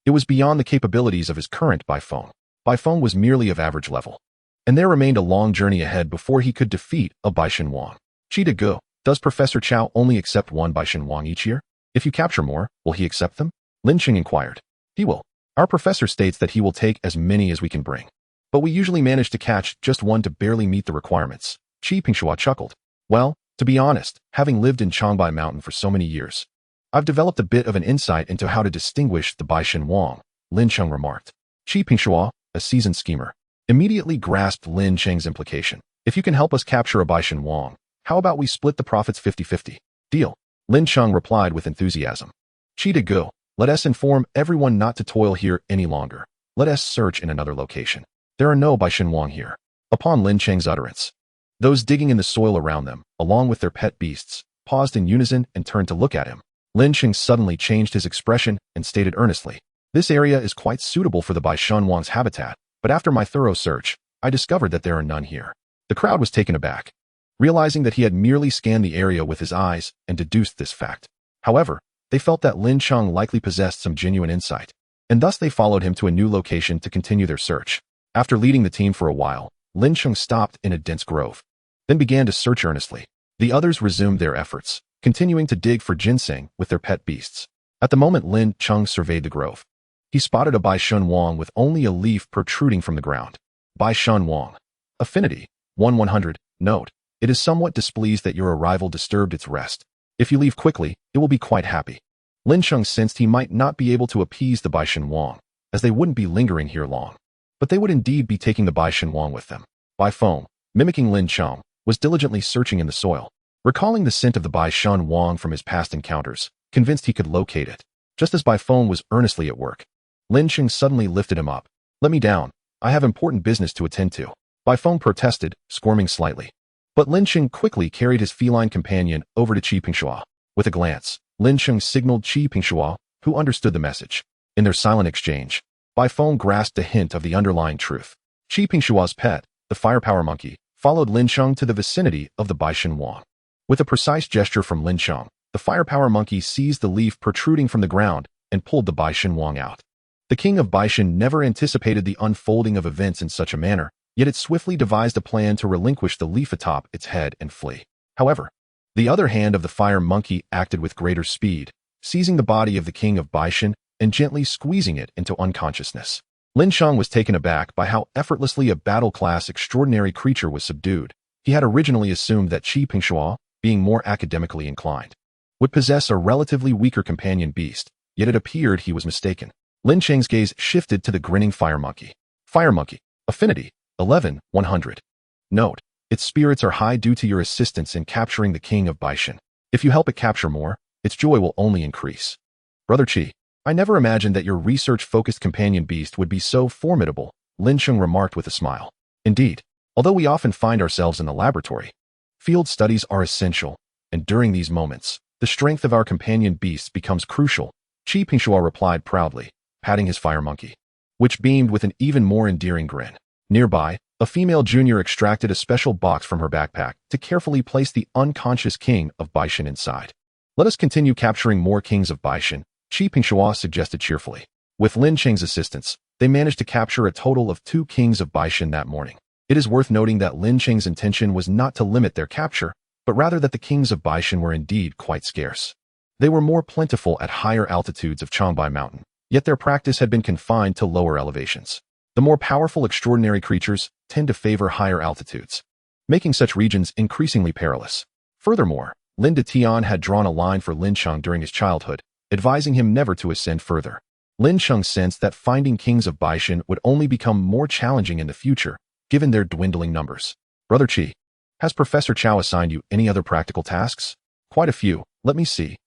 it was beyond the capabilities of his current Bai Feng. Bai Feng was merely of average level, and there remained a long journey ahead before he could defeat a Bai Shenwang. Cheetah Go, does Professor Chow only accept one Bai Shenwang each year? If you capture more, will he accept them? Lin Cheng inquired. He will. Our professor states that he will take as many as we can bring. But we usually manage to catch just one to barely meet the requirements. Qi Pingshuo chuckled. Well, to be honest, having lived in Changbai Mountain for so many years, I've developed a bit of an insight into how to distinguish the Bai Shenwang, Lin Cheng remarked. Qi Pingshuo, a seasoned schemer, immediately grasped Lin Cheng's implication. If you can help us capture a Bai Shenwang, how about we split the profits 50-50? Deal. Lin Cheng replied with enthusiasm. Cheetah Go, let us inform everyone not to toil here any longer. Let us search in another location. There are no Bai Shenwang here. Upon Lin Cheng's utterance, those digging in the soil around them, along with their pet beasts, paused in unison and turned to look at him. Lin Cheng suddenly changed his expression and stated earnestly, this area is quite suitable for the Bai Shenwang's habitat, but after my thorough search, I discovered that there are none here. The crowd was taken aback, realizing that he had merely scanned the area with his eyes and deduced this fact. However, they felt that Lin Cheng likely possessed some genuine insight, and thus they followed him to a new location to continue their search. After leading the team for a while, Lin Cheng stopped in a dense grove, then began to search earnestly. The others resumed their efforts, continuing to dig for ginseng with their pet beasts. At the moment Lin Cheng surveyed the grove, he spotted a Bai Shenwang with only a leaf protruding from the ground. Bai Shenwang. Affinity. 1-100. Note. It is somewhat displeased that your arrival disturbed its rest. If you leave quickly, it will be quite happy. Lin Cheng sensed he might not be able to appease the Bai Shenwang, as they wouldn't be lingering here long. But they would indeed be taking the Bai Shenwang with them. Bai Feng, mimicking Lin Cheng, was diligently searching in the soil, recalling the scent of the Bai Shenwang from his past encounters, convinced he could locate it. Just as Bai Feng was earnestly at work, Lin Cheng suddenly lifted him up. Let me down. I have important business to attend to. Bai Feng protested, squirming slightly. But Lin Cheng quickly carried his feline companion over to Qi Pingshuo. With a glance, Lin Cheng signaled Qi Pingshuo, who understood the message. In their silent exchange, Bai Feng grasped a hint of the underlying truth. Qi Pingshuo's pet, the firepower monkey, followed Lin Cheng to the vicinity of the Bai Shenwang. With a precise gesture from Lin Cheng, the firepower monkey seized the leaf protruding from the ground and pulled the Bai Shenwang out. The king of Baishan never anticipated the unfolding of events in such a manner, yet it swiftly devised a plan to relinquish the leaf atop its head and flee. However, the other hand of the fire monkey acted with greater speed, seizing the body of the king of Baishan and gently squeezing it into unconsciousness. Lin Cheng was taken aback by how effortlessly a battle-class extraordinary creature was subdued. He had originally assumed that Qi Pingshuo, being more academically inclined, would possess a relatively weaker companion beast, yet it appeared he was mistaken. Lin Cheng's gaze shifted to the grinning fire monkey. Fire monkey. Affinity. 11-100. Note. Its spirits are high due to your assistance in capturing the king of Baishan. If you help it capture more, its joy will only increase. Brother Qi, I never imagined that your research-focused companion beast would be so formidable, Lin Cheng remarked with a smile. Indeed, although we often find ourselves in the laboratory, field studies are essential, and during these moments, the strength of our companion beasts becomes crucial, Qi Pingshuo replied proudly, patting his fire monkey, which beamed with an even more endearing grin. Nearby, a female junior extracted a special box from her backpack to carefully place the unconscious king of Baishan inside. Let us continue capturing more kings of Baishan, Qi Pingshuo suggested cheerfully. With Lin Cheng's assistance, they managed to capture a total of 2 kings of Baishan that morning. It is worth noting that Lin Cheng's intention was not to limit their capture, but rather that the kings of Baishan were indeed quite scarce. They were more plentiful at higher altitudes of Changbai Mountain. yet their practice had been confined to lower elevations. The more powerful extraordinary creatures tend to favor higher altitudes, making such regions increasingly perilous. Furthermore, Lin Cheng had drawn a line for Lin Cheng during his childhood, advising him never to ascend further. Lin Cheng sensed that finding kings of Baishan would only become more challenging in the future, given their dwindling numbers. Brother Qi, has Professor Chow assigned you any other practical tasks? Quite a few, let me see.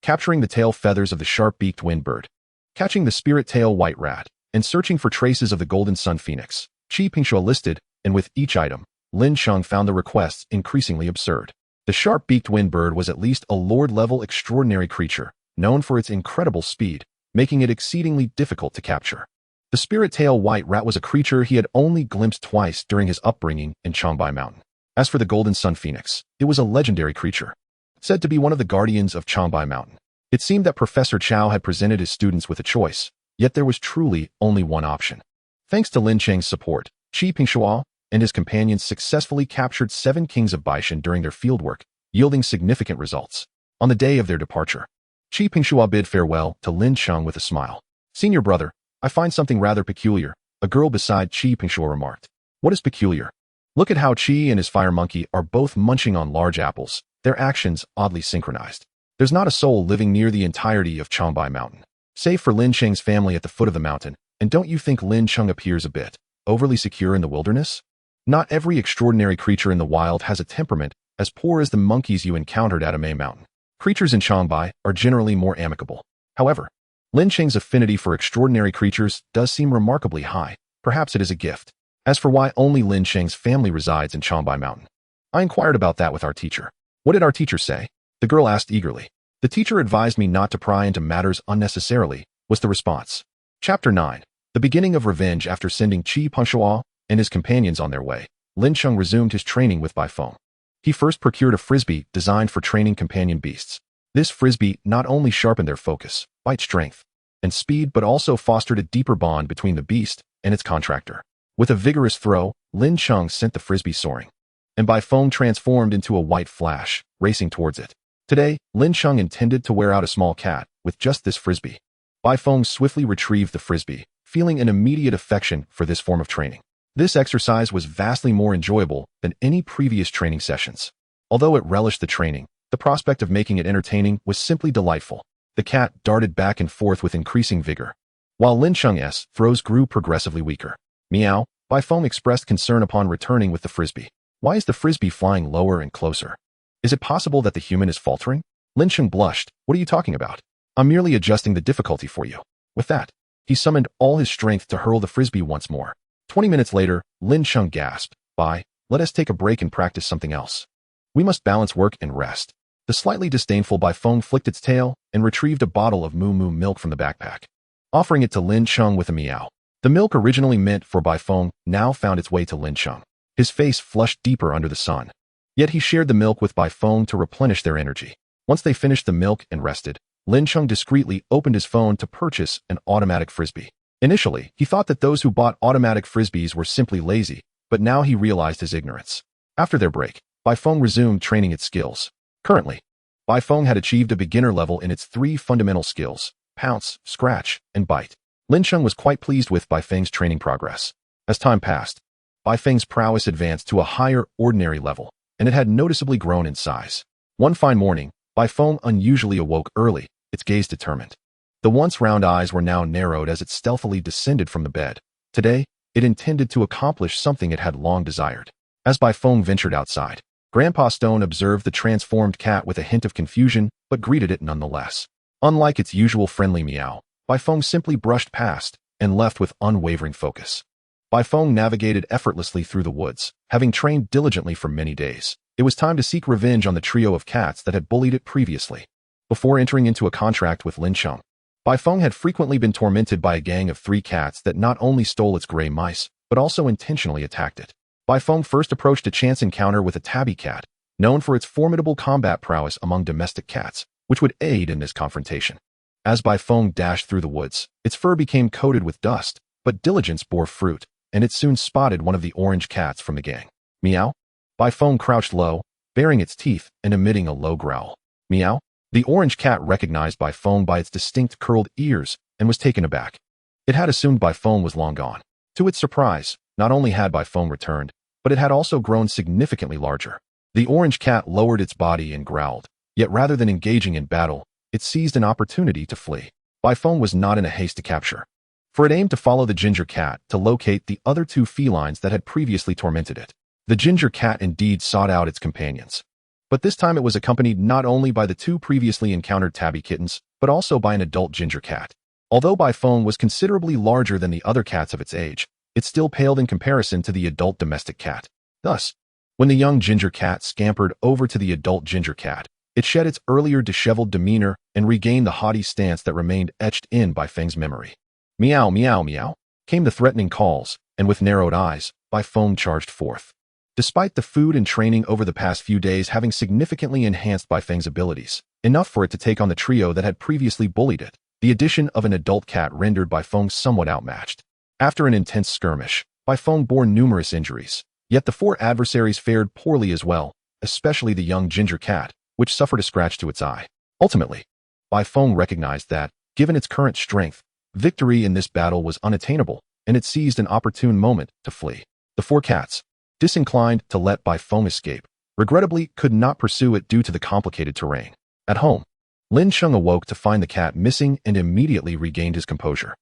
Capturing the tail feathers of the sharp-beaked wind bird, catching the spirit tail white rat, and searching for traces of the golden sun phoenix. Qi Pingshuo listed, and with each item, Lin Cheng found the requests increasingly absurd. The sharp-beaked wind bird was at least a lord-level extraordinary creature, known for its incredible speed, making it exceedingly difficult to capture. The spirit tail white rat was a creature he had only glimpsed twice during his upbringing in Changbai Mountain. As for the golden sun phoenix, it was a legendary creature, said to be one of the guardians of Changbai Mountain. It seemed that Professor Chow had presented his students with a choice, yet there was truly only one option. Thanks to Lin Cheng's support, Qi Pingshuo and his companions successfully captured 7 kings of Baishan during their fieldwork, yielding significant results. On the day of their departure, Qi Pingshuo bid farewell to Lin Cheng with a smile. Senior brother, I find something rather peculiar, a girl beside Qi Pingshuo remarked. What is peculiar? Look at how Qi and his fire monkey are both munching on large apples, their actions oddly synchronized. There's not a soul living near the entirety of Changbai Mountain, save for Lin Cheng's family at the foot of the mountain, and don't you think Lin Cheng appears a bit overly secure in the wilderness? Not every extraordinary creature in the wild has a temperament as poor as the monkeys you encountered at Amei Mountain. Creatures in Changbai are generally more amicable. However, Lin Cheng's affinity for extraordinary creatures does seem remarkably high. Perhaps it is a gift. As for why only Lin Cheng's family resides in Changbai Mountain, I inquired about that with our teacher. What did our teacher say? The girl asked eagerly. The teacher advised me not to pry into matters unnecessarily, was the response. Chapter 9. The beginning of revenge. After sending Qi Pingshuo and his companions on their way, Lin Cheng resumed his training with Bai Feng. He first procured a frisbee designed for training companion beasts. This frisbee not only sharpened their focus, bite strength, and speed but also fostered a deeper bond between the beast and its contractor. With a vigorous throw, Lin Cheng sent the frisbee soaring, and Bai Feng transformed into a white flash, racing towards it. Today, Lin Cheng intended to wear out a small cat with just this frisbee. Bai Feng swiftly retrieved the frisbee, feeling an immediate affection for this form of training. This exercise was vastly more enjoyable than any previous training sessions. Although it relished the training, the prospect of making it entertaining was simply delightful. The cat darted back and forth with increasing vigor, while Lin Cheng's throws grew progressively weaker. Meow, Bai Feng expressed concern upon returning with the frisbee. Why is the frisbee flying lower and closer? Is it possible that the human is faltering? Lin Cheng blushed. What are you talking about? I'm merely adjusting the difficulty for you. With that, he summoned all his strength to hurl the frisbee once more. 20 minutes later, Lin Cheng gasped. Bai, let us take a break and practice something else. We must balance work and rest. The slightly disdainful Bai Feng flicked its tail and retrieved a bottle of moo moo milk from the backpack, offering it to Lin Cheng with a meow. The milk originally meant for Bai Feng now found its way to Lin Cheng. His face flushed deeper under the sun. Yet he shared the milk with Bai Feng to replenish their energy. Once they finished the milk and rested, Lin Cheng discreetly opened his phone to purchase an automatic frisbee. Initially, he thought that those who bought automatic frisbees were simply lazy, but now he realized his ignorance. After their break, Bai Feng resumed training its skills. Currently, Bai Feng had achieved a beginner level in its 3 fundamental skills: pounce, scratch, and bite. Lin Cheng was quite pleased with Bai Feng's training progress. As time passed, Bai Feng's prowess advanced to a higher ordinary level, and it had noticeably grown in size. One fine morning, Bai Feng unusually awoke early, its gaze determined. The once round eyes were now narrowed as it stealthily descended from the bed. Today, it intended to accomplish something it had long desired. As Bai Feng ventured outside, Grandpa Stone observed the transformed cat with a hint of confusion, but greeted it nonetheless. Unlike its usual friendly meow, Bai Feng simply brushed past and left with unwavering focus. Bai Feng navigated effortlessly through the woods, having trained diligently for many days. It was time to seek revenge on the trio of cats that had bullied it previously. Before entering into a contract with Lin Cheng, Bai Feng had frequently been tormented by a gang of 3 cats that not only stole its gray mice, but also intentionally attacked it. Bai Feng first approached a chance encounter with a tabby cat, known for its formidable combat prowess among domestic cats, which would aid in this confrontation. As Bai Feng dashed through the woods, its fur became coated with dust, but diligence bore fruit, and it soon spotted one of the orange cats from the gang. Meow? Bai Feng crouched low, baring its teeth and emitting a low growl. Meow? The orange cat recognized Bai Feng by its distinct curled ears and was taken aback. It had assumed Bai Feng was long gone. To its surprise, not only had Bai Feng returned, but it had also grown significantly larger. The orange cat lowered its body and growled, yet rather than engaging in battle, it seized an opportunity to flee. Bai Feng was not in a haste to capture, for it aimed to follow the ginger cat to locate the other two felines that had previously tormented it. The ginger cat indeed sought out its companions. But this time it was accompanied not only by the two previously encountered tabby kittens, but also by an adult ginger cat. Although Bai Feng was considerably larger than the other cats of its age, it still paled in comparison to the adult domestic cat. Thus, when the young ginger cat scampered over to the adult ginger cat, it shed its earlier disheveled demeanor and regained the haughty stance that remained etched in Bai Feng's memory. Meow, meow, meow, came the threatening calls, and with narrowed eyes, Bai Feng charged forth. Despite the food and training over the past few days having significantly enhanced Bai Feng's abilities, enough for it to take on the trio that had previously bullied it, the addition of an adult cat rendered Bai Feng somewhat outmatched. After an intense skirmish, Bai Feng bore numerous injuries, yet the four adversaries fared poorly as well, especially the young ginger cat, which suffered a scratch to its eye. Ultimately, Bai Feng recognized that, given its current strength, victory in this battle was unattainable, and it seized an opportune moment to flee. The four cats, disinclined to let Bai Feng escape, regrettably could not pursue it due to the complicated terrain. At home, Lin Cheng awoke to find the cat missing and immediately regained his composure,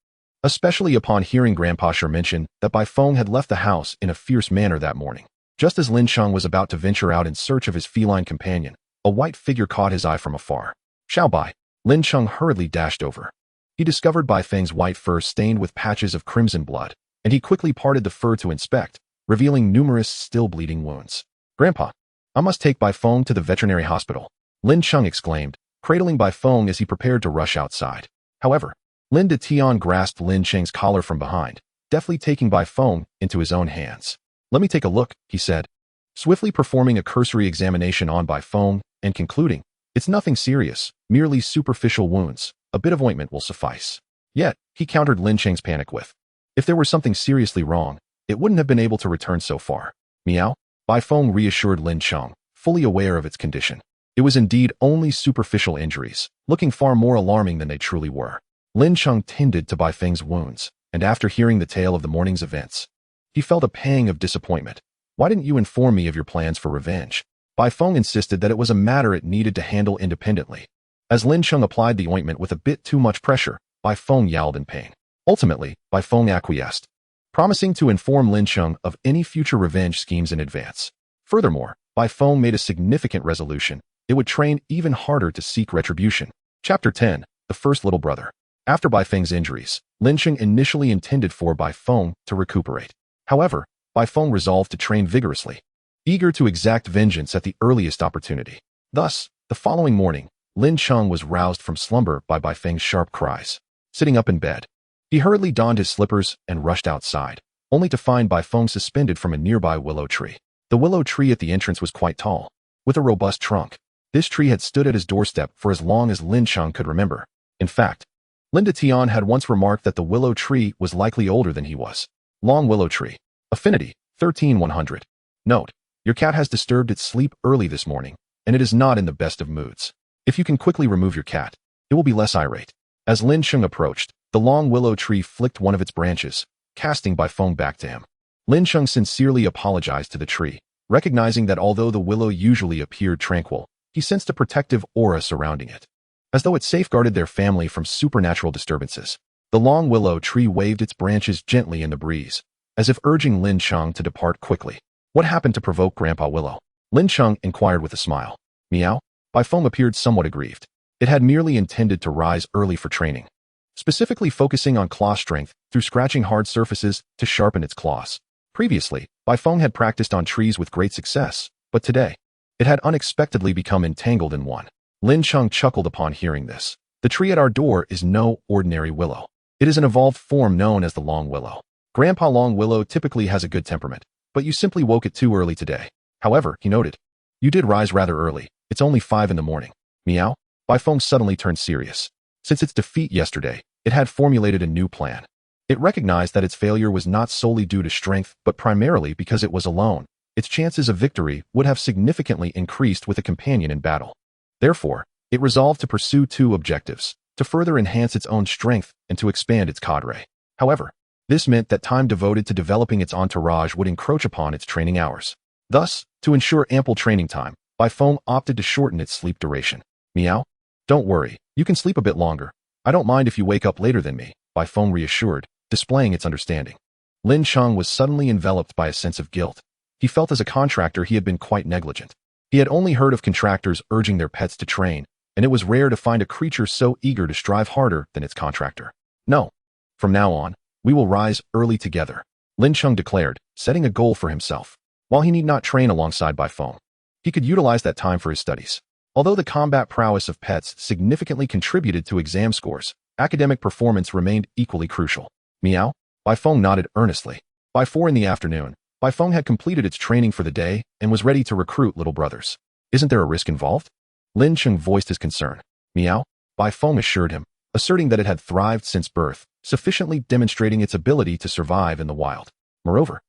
especially upon hearing Grandpa Sher mention that Bai Feng had left the house in a fierce manner that morning. Just as Lin Cheng was about to venture out in search of his feline companion, a white figure caught his eye from afar. Xiao Bai, Lin Cheng hurriedly dashed over. He discovered Bai Feng's white fur stained with patches of crimson blood, and he quickly parted the fur to inspect, revealing numerous still bleeding wounds. Grandpa, I must take Bai Feng to the veterinary hospital, Lin Cheng exclaimed, cradling Bai Feng as he prepared to rush outside. However, Lin De Tian grasped Lin Cheng's collar from behind, deftly taking Bai Feng into his own hands. Let me take a look, he said, swiftly performing a cursory examination on Bai Feng and concluding, it's nothing serious, merely superficial wounds, a bit of ointment will suffice. Yet, he countered Lin Cheng's panic with, if there were something seriously wrong, it wouldn't have been able to return so far. Meow, Bai Feng reassured Lin Cheng, fully aware of its condition. It was indeed only superficial injuries, looking far more alarming than they truly were. Lin Cheng tended to Bai Feng's wounds, and after hearing the tale of the morning's events, he felt a pang of disappointment. Why didn't you inform me of your plans for revenge? Bai Feng insisted that it was a matter it needed to handle independently. As Lin Cheng applied the ointment with a bit too much pressure, Bai Feng yowled in pain. Ultimately, Bai Feng acquiesced, promising to inform Lin Cheng of any future revenge schemes in advance. Furthermore, Bai Feng made a significant resolution. It would train even harder to seek retribution. Chapter 10, The First Little Brother. After Bai Feng's injuries, Lin Cheng initially intended for Bai Feng to recuperate. However, Bai Feng resolved to train vigorously, eager to exact vengeance at the earliest opportunity. Thus, the following morning, Lin Cheng was roused from slumber by Bai Feng's sharp cries. Sitting up in bed, he hurriedly donned his slippers and rushed outside, only to find Bai Feng suspended from a nearby willow tree. The willow tree at the entrance was quite tall, with a robust trunk. This tree had stood at his doorstep for as long as Lin Cheng could remember. In fact, Lin De Tian had once remarked that the willow tree was likely older than he was. Long willow tree. Affinity, 13100. Note, your cat has disturbed its sleep early this morning, and it is not in the best of moods. If you can quickly remove your cat, it will be less irate. As Lin Cheng approached, the long willow tree flicked one of its branches, casting Bai Feng back to him. Lin Cheng sincerely apologized to the tree, recognizing that although the willow usually appeared tranquil, he sensed a protective aura surrounding it, as though it safeguarded their family from supernatural disturbances. The long willow tree waved its branches gently in the breeze, as if urging Lin Cheng to depart quickly. What happened to provoke Grandpa Willow? Lin Cheng inquired with a smile. Meow? Bai Feng appeared somewhat aggrieved. It had merely intended to rise early for training, specifically focusing on claw strength through scratching hard surfaces to sharpen its claws. Previously, Bai Feng had practiced on trees with great success, but today, it had unexpectedly become entangled in one. Lin Cheng chuckled upon hearing this. The tree at our door is no ordinary willow. It is an evolved form known as the long willow. Grandpa Long Willow typically has a good temperament, but you simply woke it too early today. However, he noted, you did rise rather early. It's only 5 in the morning. Meow? Bai Feng suddenly turned serious. Since its defeat yesterday, it had formulated a new plan. It recognized that its failure was not solely due to strength, but primarily because it was alone. Its chances of victory would have significantly increased with a companion in battle. Therefore, it resolved to pursue 2 objectives. to further enhance its own strength and to expand its cadre. However, this meant that time devoted to developing its entourage would encroach upon its training hours. Thus, to ensure ample training time, Baifeng opted to shorten its sleep duration. Meow? Don't worry, you can sleep a bit longer. I don't mind if you wake up later than me, Baifeng reassured, displaying its understanding. Lin Cheng was suddenly enveloped by a sense of guilt. He felt as a contractor he had been quite negligent. He had only heard of contractors urging their pets to train, and it was rare to find a creature so eager to strive harder than its contractor. No. From now on, we will rise early together, Lin Cheng declared, setting a goal for himself. While he need not train alongside Baifeng, he could utilize that time for his studies. Although the combat prowess of pets significantly contributed to exam scores, academic performance remained equally crucial. Meow? Baifeng nodded earnestly. By 4 in the afternoon, Baifeng had completed its training for the day and was ready to recruit little brothers. Isn't there a risk involved? Lin Cheng voiced his concern. Meow? Baifeng assured him, asserting that it had thrived since birth, sufficiently demonstrating its ability to survive in the wild. Moreover,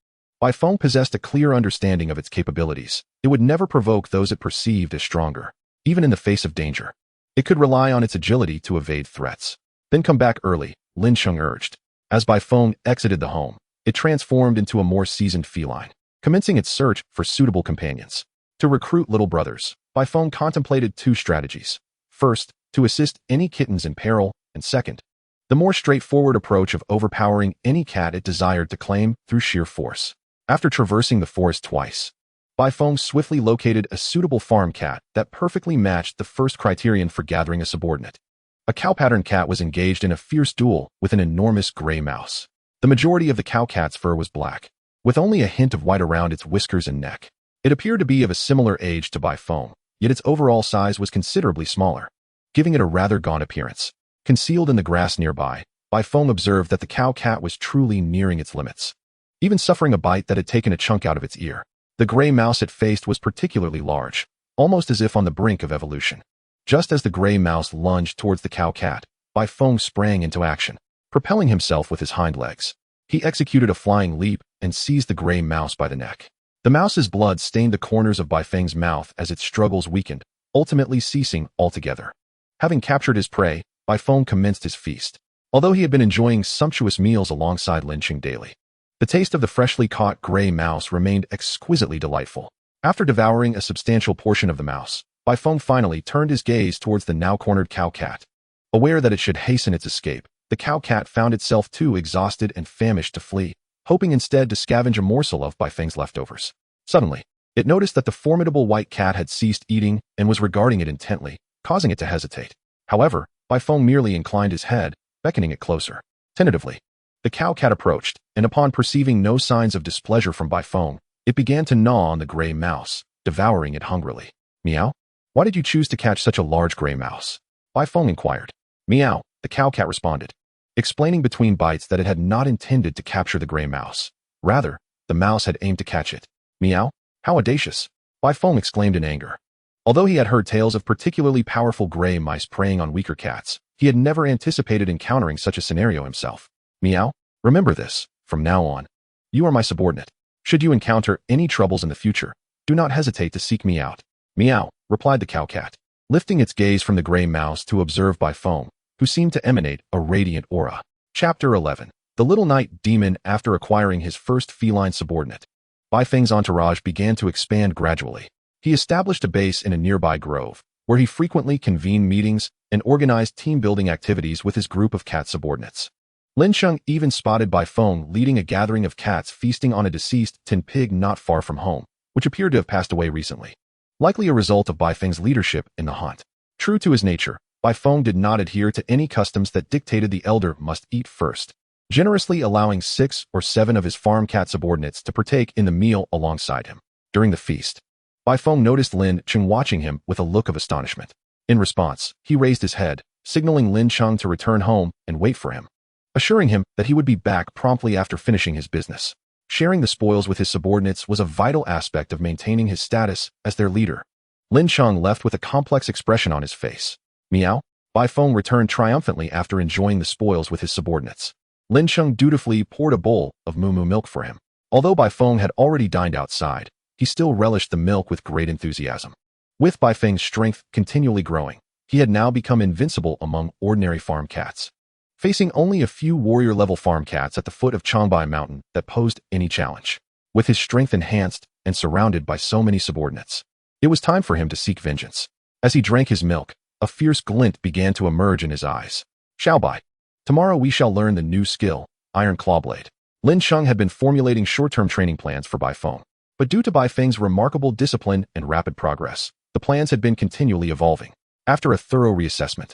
Baifeng possessed a clear understanding of its capabilities. It would never provoke those it perceived as stronger, even in the face of danger. It could rely on its agility to evade threats. Then come back early, Lin Cheng urged. As Baifeng exited the home, it transformed into a more seasoned feline, commencing its search for suitable companions. To recruit little brothers, Baifeng contemplated 2 strategies. First, to assist any kittens in peril, and second, the more straightforward approach of overpowering any cat it desired to claim through sheer force. After traversing the forest twice, Baifeng swiftly located a suitable farm cat that perfectly matched the first criterion for gathering a subordinate. A cow-pattern cat was engaged in a fierce duel with an enormous gray mouse. The majority of the cow cat's fur was black, with only a hint of white around its whiskers and neck. It appeared to be of a similar age to Baifeng, yet its overall size was considerably smaller, giving it a rather gaunt appearance. Concealed in the grass nearby, Baifeng observed that the cow cat was truly nearing its limits, even suffering a bite that had taken a chunk out of its ear. The gray mouse it faced was particularly large, almost as if on the brink of evolution. Just as the gray mouse lunged towards the cow cat, Baifeng sprang into action, propelling himself with his hind legs. He executed a flying leap and seized the gray mouse by the neck. The mouse's blood stained the corners of Baifeng's mouth as its struggles weakened, ultimately ceasing altogether. Having captured his prey, Baifeng commenced his feast. Although he had been enjoying sumptuous meals alongside Lin Cheng daily, the taste of the freshly caught gray mouse remained exquisitely delightful. After devouring a substantial portion of the mouse, Baifeng finally turned his gaze towards the now-cornered cow cat. Aware that it should hasten its escape, the cow cat found itself too exhausted and famished to flee, hoping instead to scavenge a morsel of Baifeng's leftovers. Suddenly, it noticed that the formidable white cat had ceased eating and was regarding it intently, causing it to hesitate. However, Baifeng merely inclined his head, beckoning it closer. Tentatively, the cow cat approached, and upon perceiving no signs of displeasure from Baifeng, it began to gnaw on the gray mouse, devouring it hungrily. Meow? Why did you choose to catch such a large gray mouse? Baifeng inquired. Meow, the cow cat responded, explaining between bites that it had not intended to capture the gray mouse. Rather, the mouse had aimed to catch it. Meow? How audacious! Baifeng exclaimed in anger. Although he had heard tales of particularly powerful gray mice preying on weaker cats, he had never anticipated encountering such a scenario himself. Meow? Remember this, from now on. You are my subordinate. Should you encounter any troubles in the future, do not hesitate to seek me out. Meow, replied the cow cat, lifting its gaze from the gray mouse to observe Baifeng, who seemed to emanate a radiant aura. Chapter 11. The Little Night Demon. After acquiring his first feline subordinate, Baifeng's entourage began to expand gradually. He established a base in a nearby grove, where he frequently convened meetings and organized team-building activities with his group of cat subordinates. Lin Cheng even spotted Baifeng leading a gathering of cats feasting on a deceased tin pig not far from home, which appeared to have passed away recently, likely a result of Baifeng's leadership in the hunt. True to his nature, Baifeng did not adhere to any customs that dictated the elder must eat first, generously allowing 6 or 7 of his farm cat subordinates to partake in the meal alongside him. During the feast, Baifeng noticed Lin Cheng watching him with a look of astonishment. In response, he raised his head, signaling Lin Cheng to return home and wait for him, assuring him that he would be back promptly after finishing his business. Sharing the spoils with his subordinates was a vital aspect of maintaining his status as their leader. Lin Cheng left with a complex expression on his face. Meow? Baifeng returned triumphantly after enjoying the spoils with his subordinates. Lin Cheng dutifully poured a bowl of moo milk for him. Although Baifeng had already dined outside, he still relished the milk with great enthusiasm. With Baifeng's strength continually growing, He had now become invincible among ordinary farm cats, facing only a few warrior-level farm cats at the foot of Changbai Mountain that posed any challenge. With his strength enhanced and surrounded by so many subordinates, it was time for him to seek vengeance. As he drank his milk, a fierce glint began to emerge in his eyes. Changbai, tomorrow we shall learn the new skill, Iron Clawblade. Lin Cheng had been formulating short-term training plans for Bai Feng, but due to Bai Feng's remarkable discipline and rapid progress, the plans had been continually evolving. After a thorough reassessment,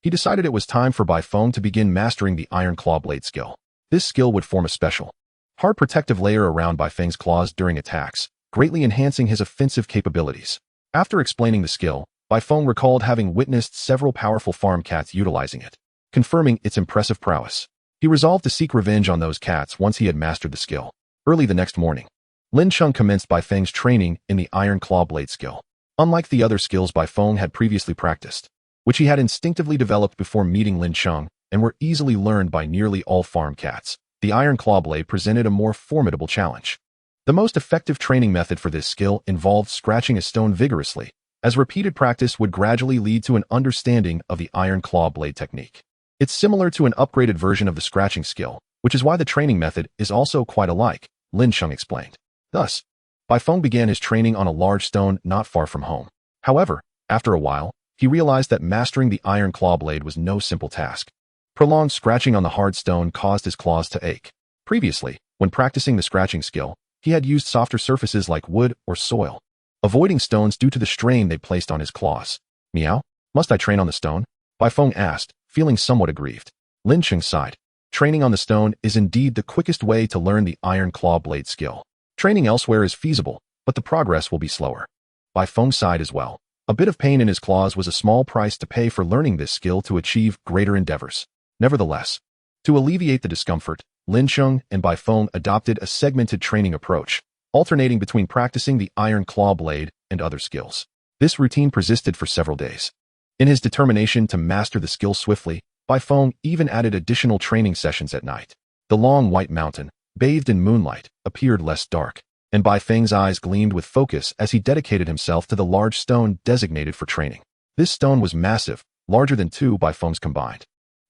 he decided it was time for Bai Feng to begin mastering the Iron Clawblade skill. This skill would form a special, hard protective layer around Bai Feng's claws during attacks, greatly enhancing his offensive capabilities. After explaining the skill, Bai Feng recalled having witnessed several powerful farm cats utilizing it, confirming its impressive prowess. He resolved to seek revenge on those cats once he had mastered the skill. Early the next morning, Lin Cheng commenced Bai Feng's training in the Iron Clawblade skill. Unlike the other skills Bai Feng had previously practiced, which he had instinctively developed before meeting Lin Cheng and were easily learned by nearly all farm cats, the Iron Clawblade presented a more formidable challenge. The most effective training method for this skill involved scratching a stone vigorously, as repeated practice would gradually lead to an understanding of the Iron Clawblade technique. It's similar to an upgraded version of the scratching skill, which is why the training method is also quite alike, Lin Cheng explained. Thus, Bai Feng began his training on a large stone not far from home. However, after a while, he realized that mastering the Iron Clawblade was no simple task. Prolonged scratching on the hard stone caused his claws to ache. Previously, when practicing the scratching skill, he had used softer surfaces like wood or soil, avoiding stones due to the strain they placed on his claws. Meow? Must I train on the stone? Bai Feng asked, feeling somewhat aggrieved. Lin Cheng sighed. Training on the stone is indeed the quickest way to learn the Iron Clawblade skill. Training elsewhere is feasible, but the progress will be slower. Bai Feng sighed as well. A bit of pain in his claws was a small price to pay for learning this skill to achieve greater endeavors. Nevertheless, to alleviate the discomfort, Lin Cheng and Bai Feng adopted a segmented training approach, alternating between practicing the Iron Clawblade and other skills. This routine persisted for several days. In his determination to master the skill swiftly, Bai Feng even added additional training sessions at night. The long white mountain, bathed in moonlight, appeared less dark, and Bai Feng's eyes gleamed with focus as he dedicated himself to the large stone designated for training. This stone was massive, larger than two Bai Feng's combined.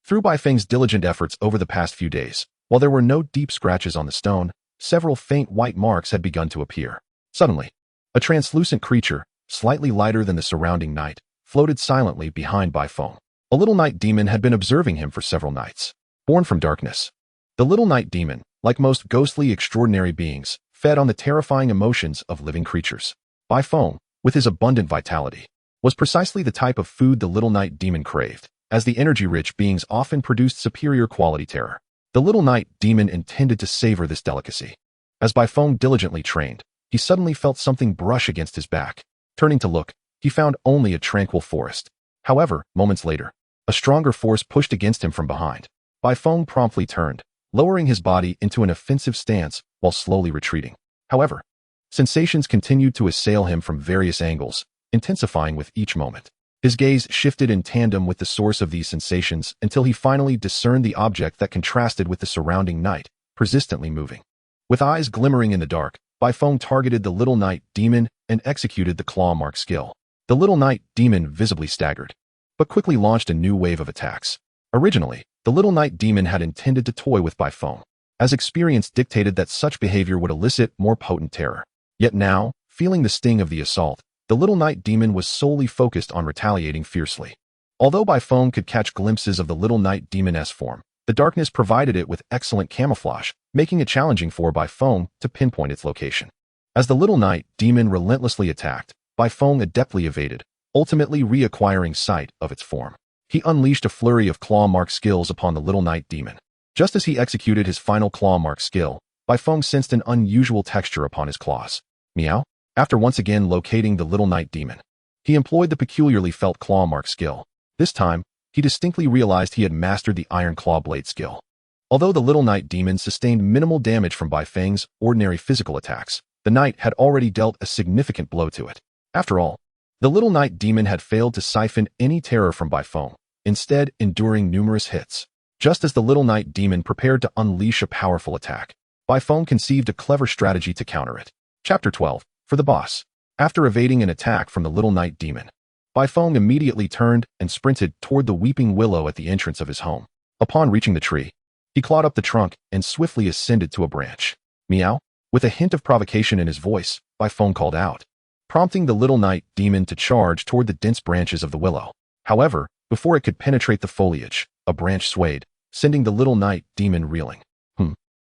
Through Bai Feng's diligent efforts over the past few days, while there were no deep scratches on the stone, several faint white marks had begun to appear. Suddenly, a translucent creature, slightly lighter than the surrounding night, floated silently behind Bai Feng. A little night demon had been observing him for several nights. Born from darkness, the little night demon, like most ghostly extraordinary beings, fed on the terrifying emotions of living creatures. Bai Feng, with his abundant vitality, was precisely the type of food the little night demon craved, as the energy-rich beings often produced superior quality terror. The little night demon intended to savor this delicacy. As Bai Feng diligently trained, he suddenly felt something brush against his back. Turning to look, he found only a tranquil forest. However, moments later, a stronger force pushed against him from behind. Bai Feng promptly turned, lowering his body into an offensive stance while slowly retreating. However, sensations continued to assail him from various angles, intensifying with each moment. His gaze shifted in tandem with the source of these sensations until he finally discerned the object that contrasted with the surrounding night, persistently moving. With eyes glimmering in the dark, Bai Feng targeted the little night demon and executed the claw mark skill. The little night demon visibly staggered, but quickly launched a new wave of attacks. Originally, the little night demon had intended to toy with Bai Feng, as experience dictated that such behavior would elicit more potent terror. Yet now, feeling the sting of the assault, the little night demon was solely focused on retaliating fiercely. Although Bai Feng could catch glimpses of the little night demoness form, the darkness provided it with excellent camouflage, making it challenging for Bai Feng to pinpoint its location. As the little night demon relentlessly attacked, Bai Feng adeptly evaded, ultimately reacquiring sight of its form. He unleashed a flurry of claw mark skills upon the little night demon. Just as he executed his final claw mark skill, Bai Feng sensed an unusual texture upon his claws. Meow? After once again locating the little night demon, he employed the peculiarly felt claw mark skill. This time, he distinctly realized he had mastered the Iron Clawblade skill. Although the little night demon sustained minimal damage from Bai Feng's ordinary physical attacks, the knight had already dealt a significant blow to it. After all, the little night demon had failed to siphon any terror from Bai Feng, instead enduring numerous hits. Just as the little night demon prepared to unleash a powerful attack, Bai Feng conceived a clever strategy to counter it. Chapter 12. For the boss. After evading an attack from the little night demon, Bai Feng immediately turned and sprinted toward the weeping willow at the entrance of his home. Upon reaching the tree, he clawed up the trunk and swiftly ascended to a branch. Meow? With a hint of provocation in his voice, Bai Feng called out, prompting the little night demon to charge toward the dense branches of the willow. However, before it could penetrate the foliage, a branch swayed, sending the little night demon reeling.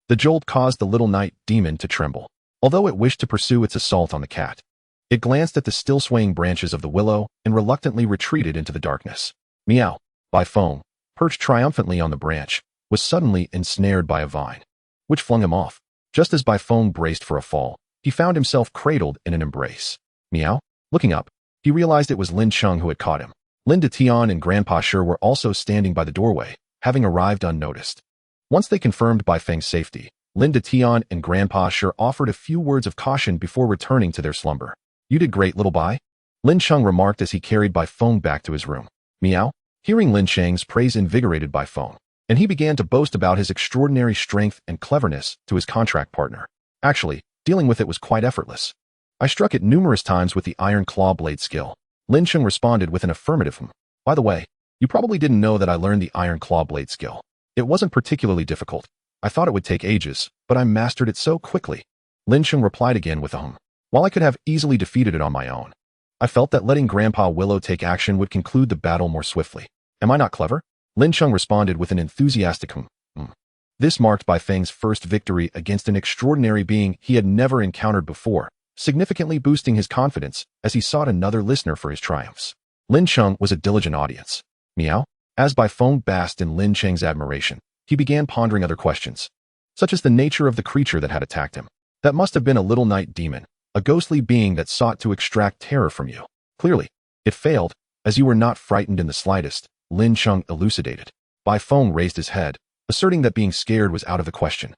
The jolt caused the little night demon to tremble. Although it wished to pursue its assault on the cat, it glanced at the still swaying branches of the willow and reluctantly retreated into the darkness. Meow. Bai Feng, perched triumphantly on the branch, was suddenly ensnared by a vine, which flung him off. Just as Bai Feng braced for a fall, he found himself cradled in an embrace. Meow. Looking up, he realized it was Lin Cheng who had caught him. Lin Tian and Grandpa Shi were also standing by the doorway, having arrived unnoticed. Once they confirmed Bai Feng's safety, Lin Tian and Grandpa Shi offered a few words of caution before returning to their slumber. You did great, little Bai, Lin Cheng remarked as he carried Bai Feng back to his room. Meow. Hearing Lin Cheng's praise invigorated Bai Feng, and he began to boast about his extraordinary strength and cleverness to his contract partner. Actually, dealing with it was quite effortless. I struck it numerous times with the iron claw blade skill. Lin Cheng responded with an affirmative. By the way, you probably didn't know that I learned the iron claw blade skill. It wasn't particularly difficult. I thought it would take ages, but I mastered it so quickly. Lin Cheng replied again with a hum. While I could have easily defeated it on my own, I felt that letting Grandpa Willow take action would conclude the battle more swiftly. Am I not clever? Lin Cheng responded with an enthusiastic hum. This marked Bai Feng's first victory against an extraordinary being he had never encountered before, significantly boosting his confidence as he sought another listener for his triumphs. Lin Cheng was a diligent audience. Meow. As Bai Feng basked in Lin Cheng's admiration, he began pondering other questions, such as the nature of the creature that had attacked him. That must have been a little night demon, a ghostly being that sought to extract terror from you. Clearly, it failed, as you were not frightened in the slightest, Lin Cheng elucidated. Bai Feng raised his head, asserting that being scared was out of the question.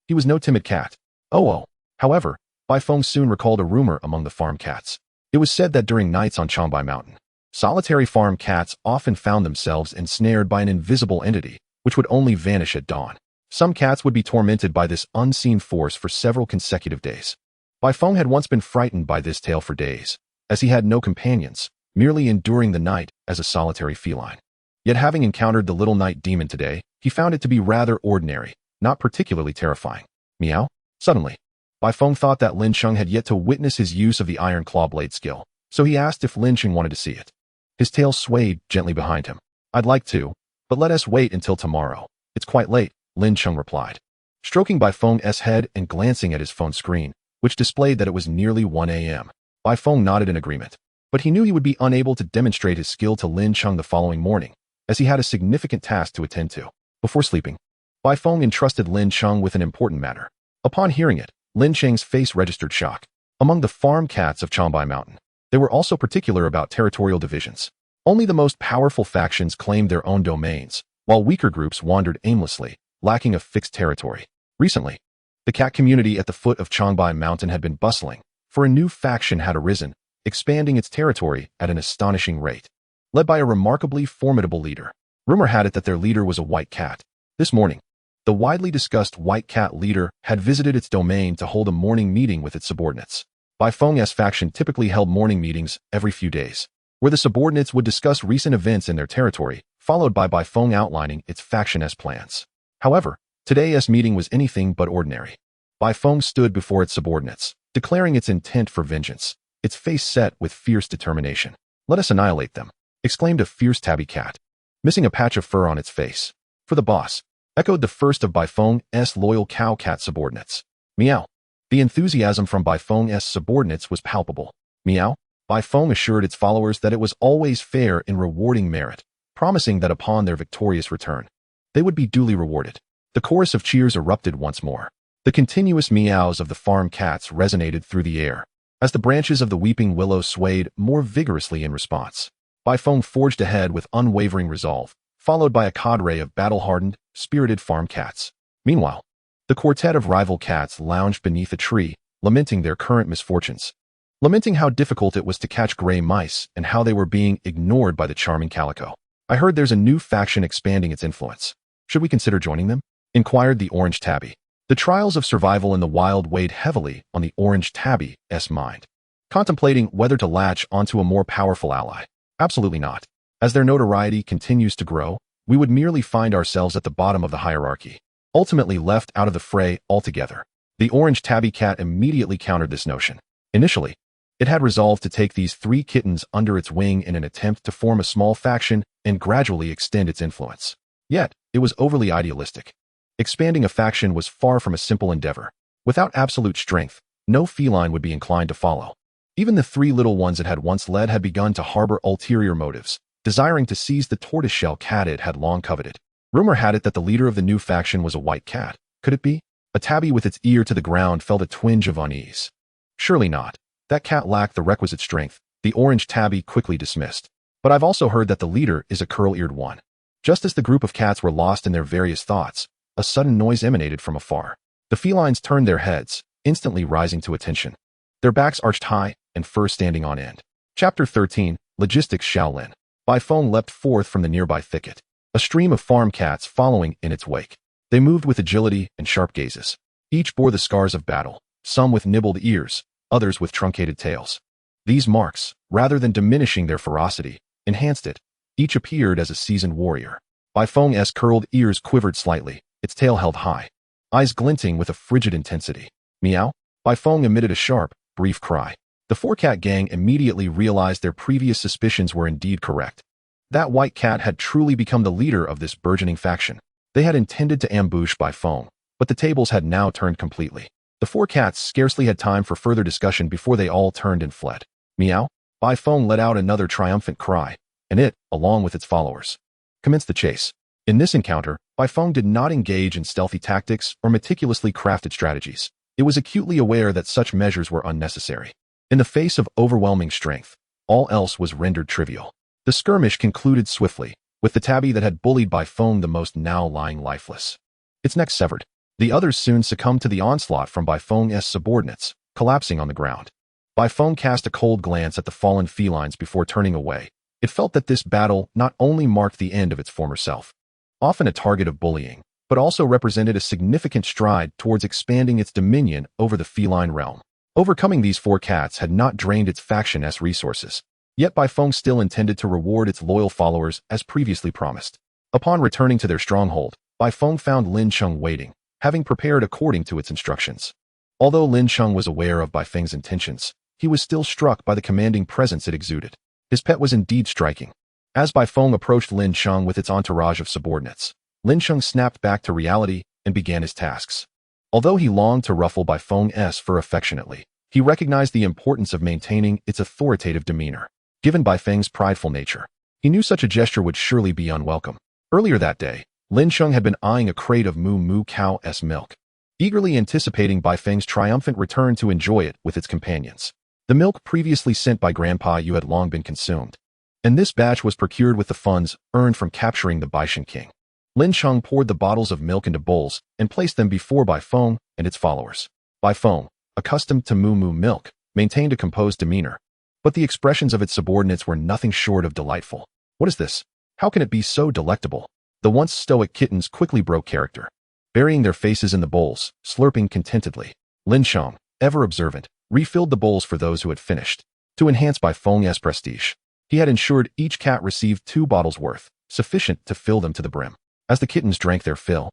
He was no timid cat. However, Bai Feng soon recalled a rumor among the farm cats. It was said that during nights on Changbai Mountain, solitary farm cats often found themselves ensnared by an invisible entity, which would only vanish at dawn. Some cats would be tormented by this unseen force for several consecutive days. Bai Feng had once been frightened by this tale for days, as he had no companions, merely enduring the night as a solitary feline. Yet having encountered the little night demon today, he found it to be rather ordinary, not particularly terrifying. Meow. Suddenly, Bai Feng thought that Lin Cheng had yet to witness his use of the iron claw blade skill, so he asked if Lin Cheng wanted to see it. His tail swayed gently behind him. I'd like to, but let us wait until tomorrow. It's quite late, Lin Cheng replied. Stroking Bai Feng's head and glancing at his phone screen, which displayed that it was nearly 1 a.m., Bai Feng nodded in agreement. But he knew he would be unable to demonstrate his skill to Lin Cheng the following morning, as he had a significant task to attend to. Before sleeping, Bai Feng entrusted Lin Cheng with an important matter. Upon hearing it, Lin Cheng's face registered shock. Among the farm cats of Changbai Mountain, they were also particular about territorial divisions. Only the most powerful factions claimed their own domains, while weaker groups wandered aimlessly, lacking a fixed territory. Recently, the cat community at the foot of Changbai Mountain had been bustling, for a new faction had arisen, expanding its territory at an astonishing rate. Led by a remarkably formidable leader. Rumor had it that their leader was a white cat. This morning, the widely discussed white cat leader had visited its domain to hold a morning meeting with its subordinates. Bai Feng's faction typically held morning meetings every few days, where the subordinates would discuss recent events in their territory, followed by Bai Feng outlining its faction's plans. However, today's meeting was anything but ordinary. Bai Feng stood before its subordinates, declaring its intent for vengeance, its face set with fierce determination. Let us annihilate them, exclaimed a fierce tabby cat, missing a patch of fur on its face. For the boss, echoed the first of Bai Feng's loyal cow cat subordinates. Meow. The enthusiasm from Bai Feng's subordinates was palpable. Meow. Bai Feng assured its followers that it was always fair in rewarding merit, promising that upon their victorious return, they would be duly rewarded. The chorus of cheers erupted once more. The continuous meows of the farm cats resonated through the air, as the branches of the weeping willow swayed more vigorously in response. Bai Feng forged ahead with unwavering resolve, followed by a cadre of battle-hardened, spirited farm cats. Meanwhile, the quartet of rival cats lounged beneath a tree, lamenting their current misfortunes, lamenting how difficult it was to catch gray mice and how they were being ignored by the charming calico. I heard there's a new faction expanding its influence. Should we consider joining them? Inquired the orange tabby. The trials of survival in the wild weighed heavily on the orange tabby's mind, contemplating whether to latch onto a more powerful ally. Absolutely not. As their notoriety continues to grow, we would merely find ourselves at the bottom of the hierarchy, ultimately left out of the fray altogether. The orange tabby cat immediately countered this notion. Initially, it had resolved to take these 3 kittens under its wing in an attempt to form a small faction and gradually extend its influence. Yet, it was overly idealistic. Expanding a faction was far from a simple endeavor. Without absolute strength, no feline would be inclined to follow. Even the 3 little ones it had once led had begun to harbor ulterior motives, desiring to seize the tortoiseshell cat it had long coveted. Rumor had it that the leader of the new faction was a white cat. Could it be? A tabby with its ear to the ground felt a twinge of unease. Surely not. That cat lacked the requisite strength, the orange tabby quickly dismissed. But I've also heard that the leader is a curl-eared one. Just as the group of cats were lost in their various thoughts, a sudden noise emanated from afar. The felines turned their heads, instantly rising to attention. Their backs arched high and fur standing on end. Chapter 13, Logistics Shaolin. Bifeng leapt forth from the nearby thicket, a stream of farm cats following in its wake. They moved with agility and sharp gazes. Each bore the scars of battle, some with nibbled ears, others with truncated tails. These marks, rather than diminishing their ferocity, enhanced it. Each appeared as a seasoned warrior. Bifeng's curled ears quivered slightly, its tail held high, eyes glinting with a frigid intensity. Meow! Bifeng emitted a sharp, brief cry. The 4-cat gang immediately realized their previous suspicions were indeed correct. That white cat had truly become the leader of this burgeoning faction. They had intended to ambush Bifeng, but the tables had now turned completely. The 4 cats scarcely had time for further discussion before they all turned and fled. Meow! Bifeng let out another triumphant cry, and it, along with its followers, commenced the chase. In this encounter, Bifeng did not engage in stealthy tactics or meticulously crafted strategies. It was acutely aware that such measures were unnecessary. In the face of overwhelming strength, all else was rendered trivial. The skirmish concluded swiftly, with the tabby that had bullied Bifeng the most now lying lifeless, its neck severed. The others soon succumbed to the onslaught from Bifeng's subordinates, collapsing on the ground. Bifeng cast a cold glance at the fallen felines before turning away. It felt that this battle not only marked the end of its former self, often a target of bullying, but also represented a significant stride towards expanding its dominion over the feline realm. Overcoming these 4 cats had not drained its faction's resources, yet Bifeng still intended to reward its loyal followers as previously promised. Upon returning to their stronghold, Bifeng found Lin Cheng waiting, having prepared according to its instructions. Although Lin Cheng was aware of Bifeng's intentions, he was still struck by the commanding presence it exuded. His pet was indeed striking. As Bifeng approached Lin Cheng with its entourage of subordinates, Lin Cheng snapped back to reality and began his tasks. Although he longed to ruffle Bifeng's fur affectionately, he recognized the importance of maintaining its authoritative demeanor. Given Bifeng's prideful nature, he knew such a gesture would surely be unwelcome. Earlier that day, Lin Cheng had been eyeing a crate of moo moo cow's milk, eagerly anticipating Bifeng's triumphant return to enjoy it with its companions. The milk previously sent by Grandpa Yu had long been consumed, and this batch was procured with the funds earned from capturing the Bison King. Lin Cheng poured the bottles of milk into bowls and placed them before Bifeng and its followers. Bifeng, accustomed to moo moo milk, maintained a composed demeanor, but the expressions of its subordinates were nothing short of delightful. What is this? How can it be so delectable? The once stoic kittens quickly broke character, burying their faces in the bowls, slurping contentedly. Lin Cheng, ever observant, refilled the bowls for those who had finished. To enhance Bifeng's prestige, he had ensured each cat received 2 bottles worth, sufficient to fill them to the brim. As the kittens drank their fill,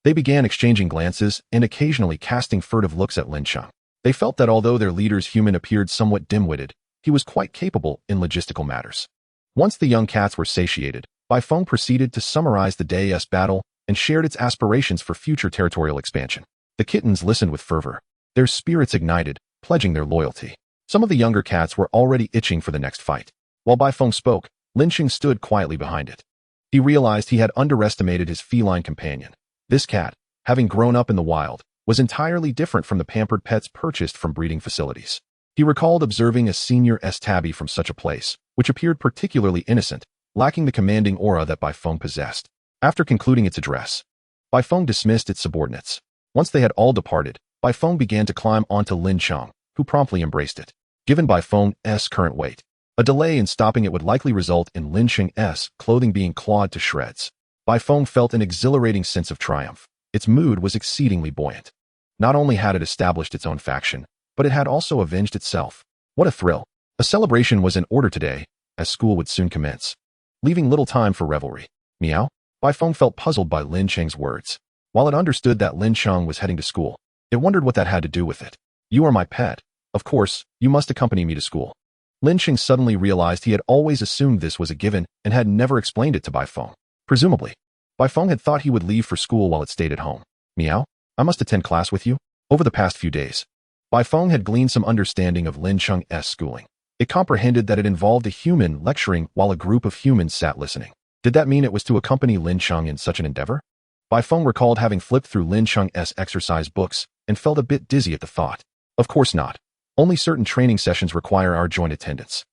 they began exchanging glances and occasionally casting furtive looks at Lin Cheng. They felt that although their leader's human appeared somewhat dim-witted, he was quite capable in logistical matters. Once the young cats were satiated, Bifeng proceeded to summarize the day's battle and shared its aspirations for future territorial expansion. The kittens listened with fervor, their spirits ignited, pledging their loyalty. Some of the younger cats were already itching for the next fight. While Bifeng spoke, Lin Cheng stood quietly behind it. He realized he had underestimated his feline companion. This cat, having grown up in the wild, was entirely different from the pampered pets purchased from breeding facilities. He recalled observing a senior tabby from such a place, which appeared particularly innocent, lacking the commanding aura that Bifeng possessed. After concluding its address, Bifeng dismissed its subordinates. Once they had all departed, Bifeng began to climb onto Lin Cheng, who promptly embraced it. Given Bifeng's current weight, a delay in stopping it would likely result in Lin Cheng's clothing being clawed to shreds. Bifeng felt an exhilarating sense of triumph. Its mood was exceedingly buoyant. Not only had it established its own faction, but it had also avenged itself. What a thrill! A celebration was in order today, as school would soon commence, leaving little time for revelry. Meow? Bai Feng felt puzzled by Lin Cheng's words. While it understood that Lin Cheng was heading to school, it wondered what that had to do with it. You are my pet. Of course, you must accompany me to school. Lin Cheng suddenly realized he had always assumed this was a given and had never explained it to Bai Feng. Presumably, Bai Feng had thought he would leave for school while it stayed at home. Meow? I must attend class with you? Over the past few days, Bai Feng had gleaned some understanding of Lin Cheng's schooling. It comprehended that it involved a human lecturing while a group of humans sat listening. Did that mean it was to accompany Lin Cheng in such an endeavor? Bai Feng recalled having flipped through Lin Cheng's exercise books and felt a bit dizzy at the thought. Of course not. Only certain training sessions require our joint attendance.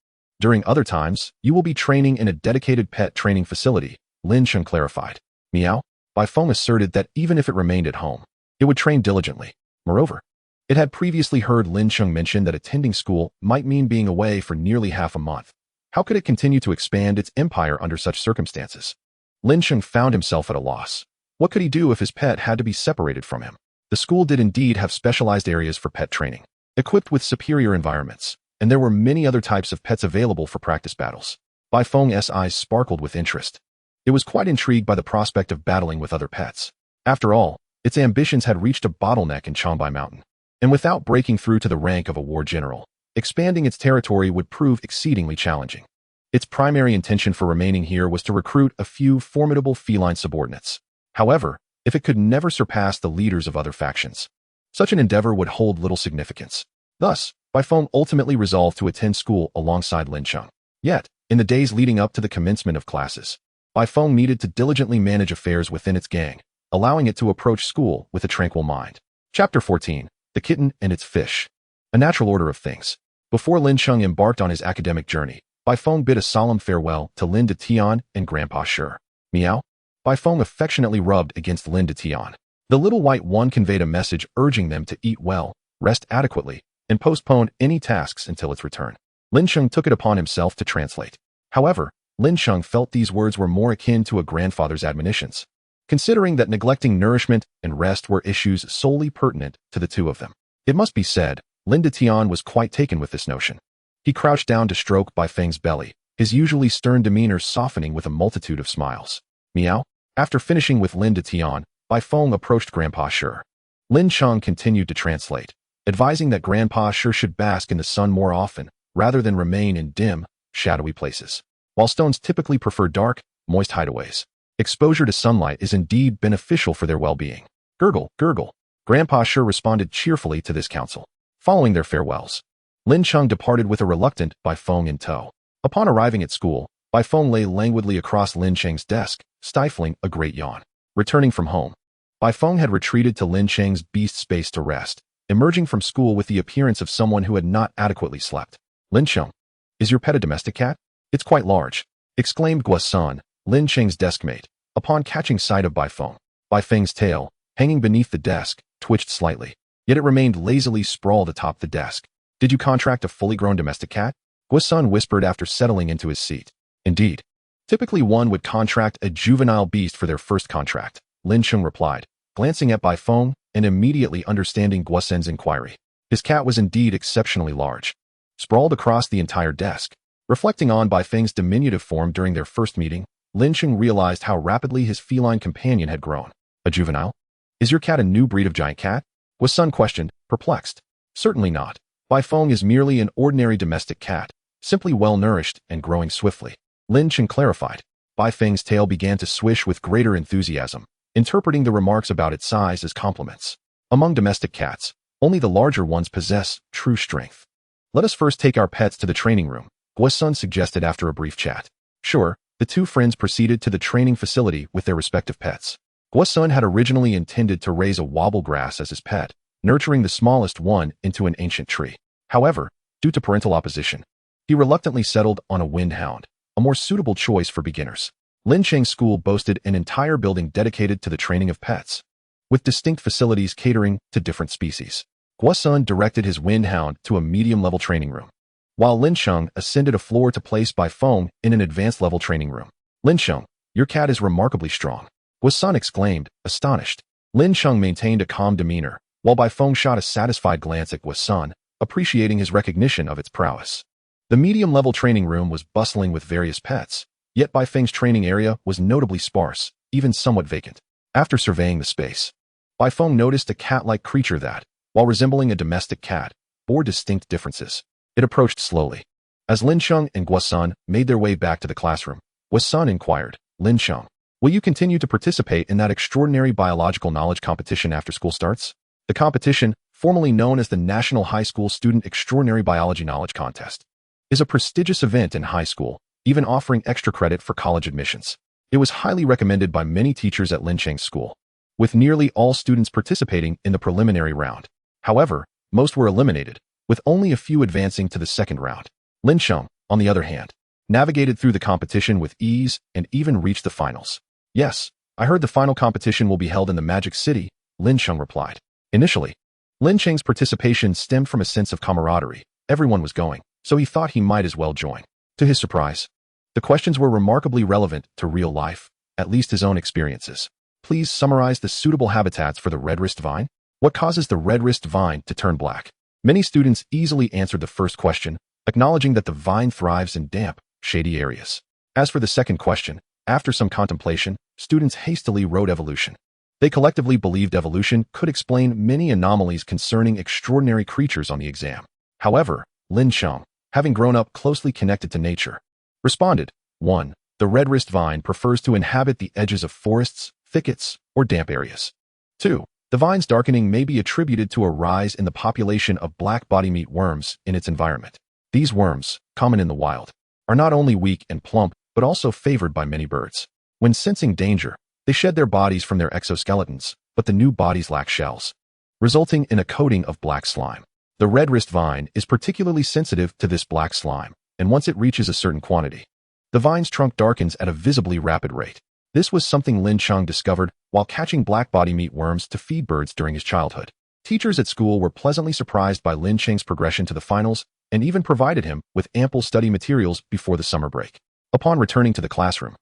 During other times, you will be training in a dedicated pet training facility, Lin Cheng clarified. Meow? Bai Feng asserted that even if it remained at home, it would train diligently. Moreover, it had previously heard Lin Cheng mention that attending school might mean being away for nearly half a month. How could it continue to expand its empire under such circumstances? Lin Cheng found himself at a loss. What could he do if his pet had to be separated from him? The school did indeed have specialized areas for pet training, equipped with superior environments, and there were many other types of pets available for practice battles. Bai Feng's eyes sparkled with interest. It was quite intrigued by the prospect of battling with other pets. After all, its ambitions had reached a bottleneck in Changbai Mountain, and without breaking through to the rank of a war general, expanding its territory would prove exceedingly challenging. Its primary intention for remaining here was to recruit a few formidable feline subordinates. However, if it could never surpass the leaders of other factions, such an endeavor would hold little significance. Thus, Bai Feng ultimately resolved to attend school alongside Lin Cheng. Yet, in the days leading up to the commencement of classes, Bai Feng needed to diligently manage affairs within its gang, allowing it to approach school with a tranquil mind. Chapter 14. The Kitten and Its Fish. A natural order of things. Before Lin Cheng embarked on his academic journey, Bai Feng bid a solemn farewell to Lin de Tian and Grandpa Sure. Meow? Bai Feng affectionately rubbed against Lin de Tian. The little white one conveyed a message urging them to eat well, rest adequately, and postpone any tasks until its return. Lin Cheng took it upon himself to translate. However, Lin Cheng felt these words were more akin to a grandfather's admonitions, considering that neglecting nourishment and rest were issues solely pertinent to the two of them. It must be said, Lin de Tian was quite taken with this notion. He crouched down to stroke Bai Feng's belly, his usually stern demeanor softening with a multitude of smiles. Meow? After finishing with Lin de Tian, Bai Feng approached Grandpa Sure. Lin Cheng continued to translate, advising that Grandpa Sure should bask in the sun more often, rather than remain in dim, shadowy places. While stones typically prefer dark, moist hideaways, exposure to sunlight is indeed beneficial for their well-being. Gurgle, gurgle. Grandpa Sure responded cheerfully to this counsel. Following their farewells, Lin Cheng departed with a reluctant Bai Feng in tow. Upon arriving at school, Bai Feng lay languidly across Lin Cheng's desk, stifling a great yawn. Returning from home, Bai Feng had retreated to Lin Cheng's beast space to rest, emerging from school with the appearance of someone who had not adequately slept. Lin Cheng, is your pet a domestic cat? It's quite large, exclaimed Guo-san, Lin Cheng's deskmate, upon catching sight of Bai Feng. Bai Feng's tail, hanging beneath the desk, twitched slightly, yet it remained lazily sprawled atop the desk. Did you contract a fully grown domestic cat? Guo-san whispered after settling into his seat. Indeed. Typically one would contract a juvenile beast for their first contract, Lin Cheng replied, glancing at Bai Feng and immediately understanding Guo-san's inquiry. His cat was indeed exceptionally large, sprawled across the entire desk. Reflecting on Bai Feng's diminutive form during their first meeting, Lin Cheng realized how rapidly his feline companion had grown. A juvenile? Is your cat a new breed of giant cat? Guo-san questioned, perplexed. Certainly not. Bai Feng is merely an ordinary domestic cat, simply well-nourished and growing swiftly. Lin Cheng clarified. Bai Feng's tail began to swish with greater enthusiasm, interpreting the remarks about its size as compliments. Among domestic cats, only the larger ones possess true strength. Let us first take our pets to the training room, Guo-san suggested after a brief chat. Sure, the two friends proceeded to the training facility with their respective pets. Guo-san had originally intended to raise a wobblegrass as his pet, nurturing the smallest one into an ancient tree. However, due to parental opposition, he reluctantly settled on a windhound, a more suitable choice for beginners. Lin Cheng's school boasted an entire building dedicated to the training of pets, with distinct facilities catering to different species. Guo-san directed his windhound to a medium-level training room, while Lin Cheng ascended a floor to place Bai Feng in an advanced-level training room. Lin Cheng, your cat is remarkably strong, Guo-san exclaimed, astonished. Lin Cheng maintained a calm demeanor, while Bai Feng shot a satisfied glance at Guo-san, appreciating his recognition of its prowess. The medium-level training room was bustling with various pets, yet Bai Feng's training area was notably sparse, even somewhat vacant. After surveying the space, Bai Feng noticed a cat-like creature that, while resembling a domestic cat, bore distinct differences. It approached slowly. As Lin Cheng and Guosan made their way back to the classroom, Guosan inquired, "Lin Cheng, will you continue to participate in that extraordinary biological knowledge competition after school starts?" The competition, formerly known as the National High School Student Extraordinary Biology Knowledge Contest, is a prestigious event in high school, even offering extra credit for college admissions. It was highly recommended by many teachers at Lin Cheng's school, with nearly all students participating in the preliminary round. However, most were eliminated, with only a few advancing to the second round. Lin Cheng, on the other hand, navigated through the competition with ease and even reached the finals. "Yes, I heard the final competition will be held in the Magic City," Lin Cheng replied. Initially, Lin Cheng's participation stemmed from a sense of camaraderie. Everyone was going, so he thought he might as well join. To his surprise, the questions were remarkably relevant to real life, at least his own experiences. "Please summarize the suitable habitats for the red wrist vine. What causes the red wrist vine to turn black?" Many students easily answered the first question, acknowledging that the vine thrives in damp, shady areas. As for the second question, after some contemplation, students hastily wrote evolution. They collectively believed evolution could explain many anomalies concerning extraordinary creatures on the exam. However, Lin Cheng, having grown up closely connected to nature, responded, 1. The red wrist vine prefers to inhabit the edges of forests, thickets, or damp areas. 2. The vine's darkening may be attributed to a rise in the population of black body-meat worms in its environment. These worms, common in the wild, are not only weak and plump, but also favored by many birds. When sensing danger, they shed their bodies from their exoskeletons, but the new bodies lack shells, resulting in a coating of black slime. The red wrist vine is particularly sensitive to this black slime, and once it reaches a certain quantity, the vine's trunk darkens at a visibly rapid rate. This was something Lin Cheng discovered while catching black body meat worms to feed birds during his childhood. Teachers at school were pleasantly surprised by Lin Cheng's progression to the finals and even provided him with ample study materials before the summer break. Upon returning to the classroom,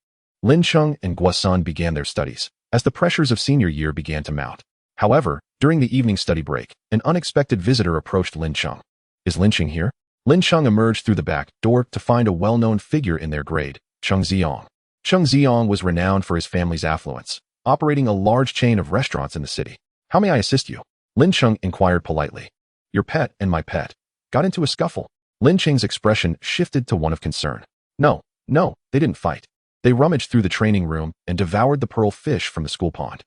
Lin Cheng and Guosan began their studies, as the pressures of senior year began to mount. However, during the evening study break, an unexpected visitor approached Lin Cheng. "Is Lin Cheng here?" Lin Cheng emerged through the back door to find a well-known figure in their grade, Cheng Ziong. Cheng Ziong was renowned for his family's affluence, operating a large chain of restaurants in the city. "How may I assist you?" Lin Cheng inquired politely. "Your pet and my pet got into a scuffle." Lin Cheng's expression shifted to one of concern. No, they didn't fight. They rummaged through the training room and devoured the pearl fish from the school pond.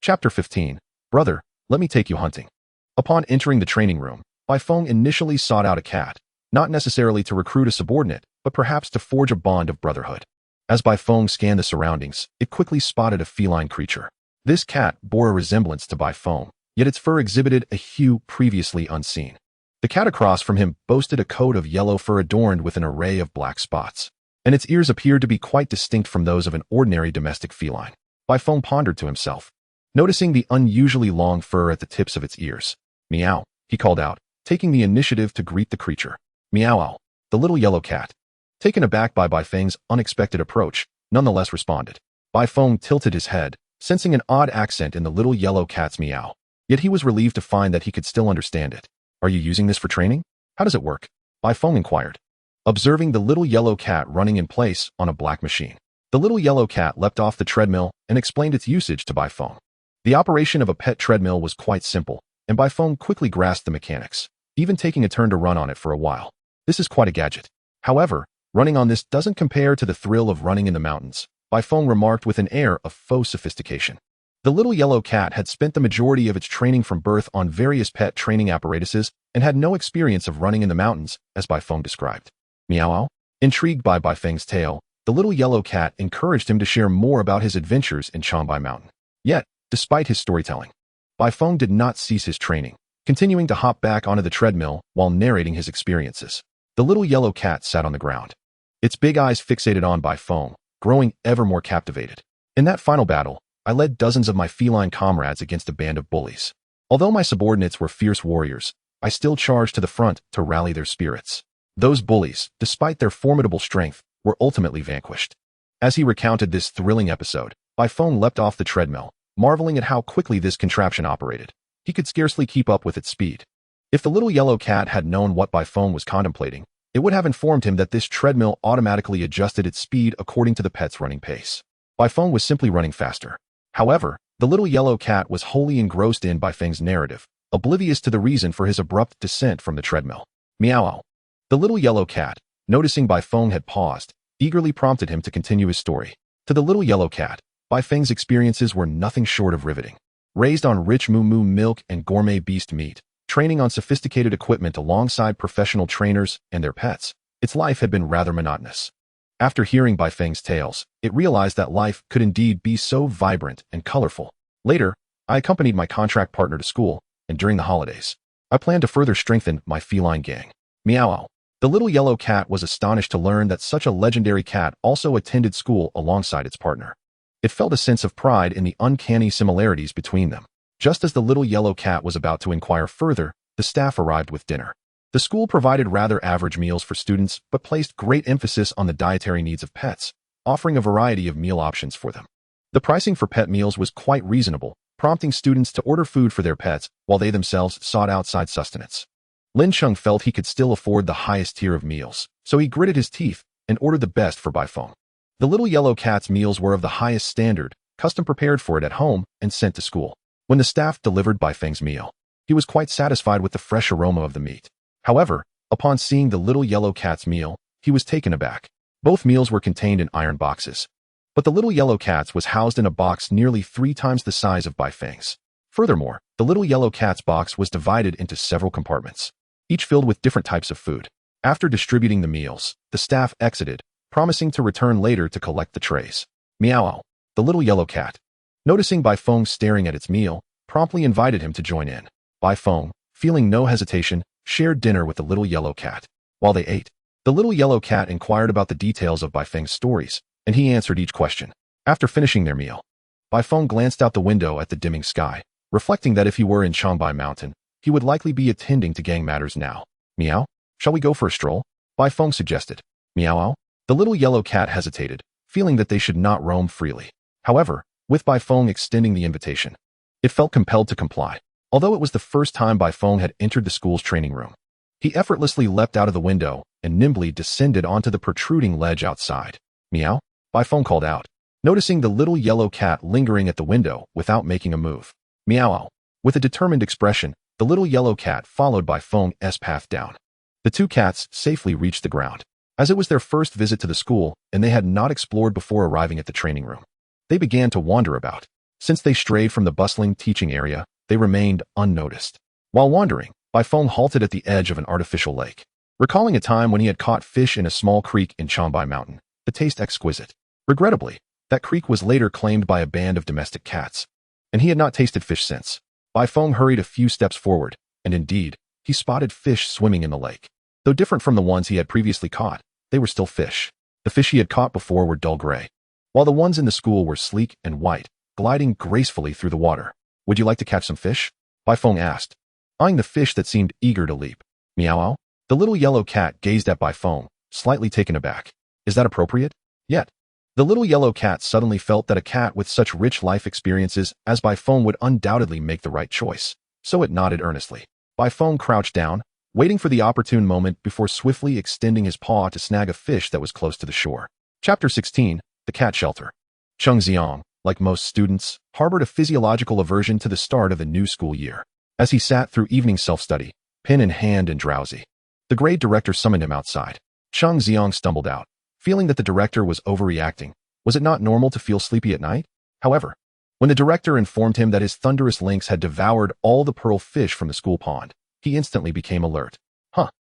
Chapter 15. Brother, let me take you hunting. Upon entering the training room, Bai Feng initially sought out a cat, not necessarily to recruit a subordinate, but perhaps to forge a bond of brotherhood. As Bai Feng scanned the surroundings, it quickly spotted a feline creature. This cat bore a resemblance to Bai Feng, yet its fur exhibited a hue previously unseen. The cat across from him boasted a coat of yellow fur adorned with an array of black spots, and its ears appeared to be quite distinct from those of an ordinary domestic feline. Bai Feng pondered to himself, noticing the unusually long fur at the tips of its ears. "Meow," he called out, taking the initiative to greet the creature. "Meow." The little yellow cat, taken aback by Bai Feng's unexpected approach, nonetheless responded. Bai Feng tilted his head, sensing an odd accent in the little yellow cat's meow. Yet he was relieved to find that he could still understand it. "Are you using this for training? How does it work?" Bai Feng inquired, observing the little yellow cat running in place on a black machine. The little yellow cat leapt off the treadmill and explained its usage to Bai Feng. The operation of a pet treadmill was quite simple, and Bai Feng quickly grasped the mechanics, even taking a turn to run on it for a while. This is quite a gadget. However, running on this doesn't compare to the thrill of running in the mountains, Bai Feng remarked with an air of faux sophistication. The little yellow cat had spent the majority of its training from birth on various pet training apparatuses and had no experience of running in the mountains, as Bai Feng described. Meow. Intrigued by Bai Feng's tale, the little yellow cat encouraged him to share more about his adventures in Changbai Mountain. Yet, despite his storytelling, Bai Feng did not cease his training, continuing to hop back onto the treadmill while narrating his experiences. The little yellow cat sat on the ground, its big eyes fixated on Bai Feng, growing ever more captivated. "In that final battle, I led dozens of my feline comrades against a band of bullies. Although my subordinates were fierce warriors, I still charged to the front to rally their spirits. Those bullies, despite their formidable strength, were ultimately vanquished." As he recounted this thrilling episode, Bai Feng leapt off the treadmill, marveling at how quickly this contraption operated. He could scarcely keep up with its speed. If the little yellow cat had known what Bai Feng was contemplating, It would have informed him that this treadmill automatically adjusted its speed according to the pet's running pace. Bai Feng was simply running faster. However, the little yellow cat was wholly engrossed in Bai Feng's narrative, oblivious to the reason for his abrupt descent from the treadmill. Meow. The little yellow cat, noticing Bai Feng had paused, eagerly prompted him to continue his story. To the little yellow cat, Bai Feng's experiences were nothing short of riveting. Raised on rich moo milk and gourmet beast meat, training on sophisticated equipment alongside professional trainers and their pets, its life had been rather monotonous. After hearing Bai Feng's tales, it realized that life could indeed be so vibrant and colorful. Later, I accompanied my contract partner to school, and during the holidays, I planned to further strengthen my feline gang. Meow. The little yellow cat was astonished to learn that such a legendary cat also attended school alongside its partner. It felt a sense of pride in the uncanny similarities between them. Just as the little yellow cat was about to inquire further, the staff arrived with dinner. The school provided rather average meals for students, but placed great emphasis on the dietary needs of pets, offering a variety of meal options for them. The pricing for pet meals was quite reasonable, prompting students to order food for their pets while they themselves sought outside sustenance. Lin Cheng felt he could still afford the highest tier of meals, so he gritted his teeth and ordered the best for Bai Feng. The little yellow cat's meals were of the highest standard, custom prepared for it at home and sent to school. When the staff delivered Bai Feng's meal, he was quite satisfied with the fresh aroma of the meat. However, upon seeing the little yellow cat's meal, he was taken aback. Both meals were contained in iron boxes, but the little yellow cat's was housed in a box nearly 3 times the size of Bai Feng's. Furthermore, the little yellow cat's box was divided into several compartments, each filled with different types of food. After distributing the meals, the staff exited, promising to return later to collect the trays. Meow. The little yellow cat, noticing Bai Feng staring at its meal, promptly invited him to join in. Bai Feng, feeling no hesitation, shared dinner with the little yellow cat. While they ate, the little yellow cat inquired about the details of Bai Feng's stories, and he answered each question. After finishing their meal, Bai Feng glanced out the window at the dimming sky, reflecting that if he were in Changbai Mountain, he would likely be attending to gang matters now. Meow? Shall we go for a stroll? Bai Feng suggested. Meow? The little yellow cat hesitated, feeling that they should not roam freely. However, with Bai Feng extending the invitation, it felt compelled to comply. Although it was the first time Bai Feng had entered the school's training room, he effortlessly leapt out of the window and nimbly descended onto the protruding ledge outside. Meow? Bai Feng called out, noticing the little yellow cat lingering at the window without making a move. Meow. With a determined expression, the little yellow cat followed Bai Feng's path down. The two cats safely reached the ground. As it was their first visit to the school and they had not explored before arriving at the training room, they began to wander about. Since they strayed from the bustling teaching area, they remained unnoticed. While wandering, Bai Feng halted at the edge of an artificial lake. Recalling a time when he had caught fish in a small creek in Changbai Mountain, the taste exquisite. Regrettably, that creek was later claimed by a band of domestic cats, and he had not tasted fish since. Bai Feng hurried a few steps forward, and indeed, he spotted fish swimming in the lake. Though different from the ones he had previously caught, they were still fish. The fish he had caught before were dull gray, while the ones in the school were sleek and white, gliding gracefully through the water. Would you like to catch some fish? Bai Feng asked, eyeing the fish that seemed eager to leap. Meow. The little yellow cat gazed at Bai Feng, slightly taken aback. Is that appropriate? Yet, the little yellow cat suddenly felt that a cat with such rich life experiences as Bai Feng would undoubtedly make the right choice, so it nodded earnestly. Bai Feng crouched down, waiting for the opportune moment before swiftly extending his paw to snag a fish that was close to the shore. Chapter 16, The Cat Shelter. Cheng Xiang, like most students, harbored a physiological aversion to the start of the new school year. As he sat through evening self-study, pen in hand and drowsy, the grade director summoned him outside. Cheng Xiang stumbled out, feeling that the director was overreacting. Was it not normal to feel sleepy at night? However, when the director informed him that his thunderous lynx had devoured all the pearl fish from the school pond, he instantly became alert.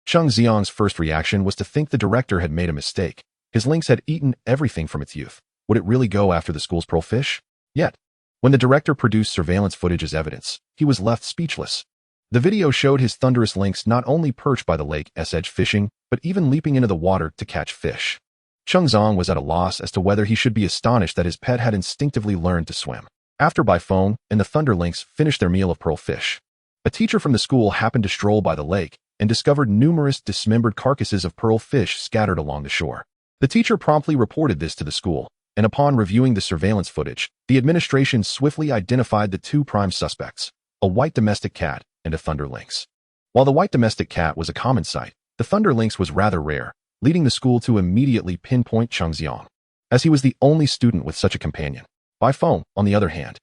Cheng Xiang's first reaction was to think the director had made a mistake. His lynx had eaten everything from its youth. Would it really go after the school's pearl fish? Yet, when the director produced surveillance footage as evidence, he was left speechless. The video showed his thunderous lynx not only perched by the lake's edge fishing, but even leaping into the water to catch fish. Cheng Xiang was at a loss as to whether he should be astonished that his pet had instinctively learned to swim. After Bai Feng and the thunder lynx finished their meal of pearl fish, a teacher from the school happened to stroll by the lake and discovered numerous dismembered carcasses of pearl fish scattered along the shore. The teacher promptly reported this to the school, and upon reviewing the surveillance footage, the administration swiftly identified the two prime suspects, a white domestic cat and a thunder lynx. While the white domestic cat was a common sight, The Thunder Lynx was rather rare, leading the school to immediately pinpoint Cheng Xiang, as he was the only student with such a companion. Bai Feng, on the other hand,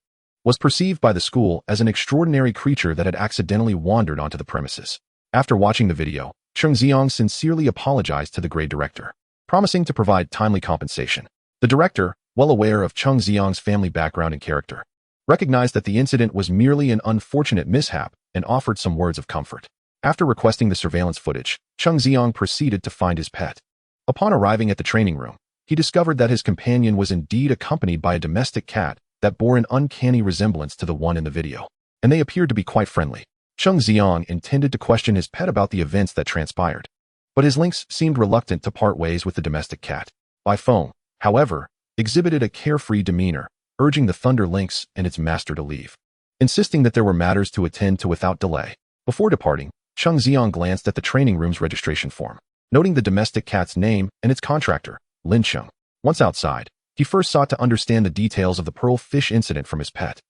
was perceived by the school as an extraordinary creature that had accidentally wandered onto the premises. After watching the video, Cheng Xiang sincerely apologized to the grade director, promising to provide timely compensation. The director, well aware of Cheng Xiang's family background and character, recognized that the incident was merely an unfortunate mishap and offered some words of comfort. After requesting the surveillance footage, Cheng Xiang proceeded to find his pet. Upon arriving at the training room, he discovered that his companion was indeed accompanied by a domestic cat that bore an uncanny resemblance to the one in the video, and they appeared to be quite friendly. Cheng Xiang intended to question his pet about the events that transpired, but his lynx seemed reluctant to part ways with the domestic cat. Bai Feng, however, exhibited a carefree demeanor, urging the Thunder Lynx and its master to leave, insisting that there were matters to attend to without delay. Before departing, Cheng Xiang glanced at the training room's registration form, noting the domestic cat's name and its contractor, Lin Cheng. Once outside, he first sought to understand the details of the pearl fish incident from his pet.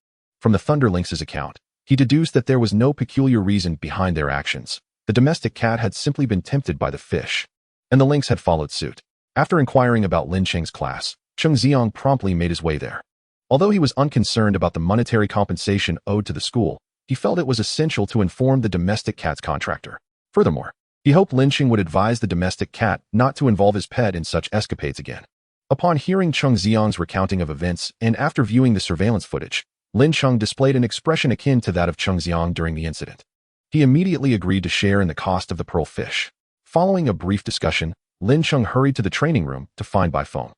From the Thunder Lynx's account, he deduced that there was no peculiar reason behind their actions. The domestic cat had simply been tempted by the fish, and the lynx had followed suit. After inquiring about Lin Cheng's class, Cheng Xiang promptly made his way there. Although he was unconcerned about the monetary compensation owed to the school, he felt it was essential to inform the domestic cat's contractor. Furthermore, he hoped Lin Cheng would advise the domestic cat not to involve his pet in such escapades again. Upon hearing Cheng Xiang's recounting of events and after viewing the surveillance footage, Lin Cheng displayed an expression akin to that of Cheng Xiang during the incident. He immediately agreed to share in the cost of the pearl fish. Following a brief discussion, Lin Cheng hurried to the training room to find Bai Feng.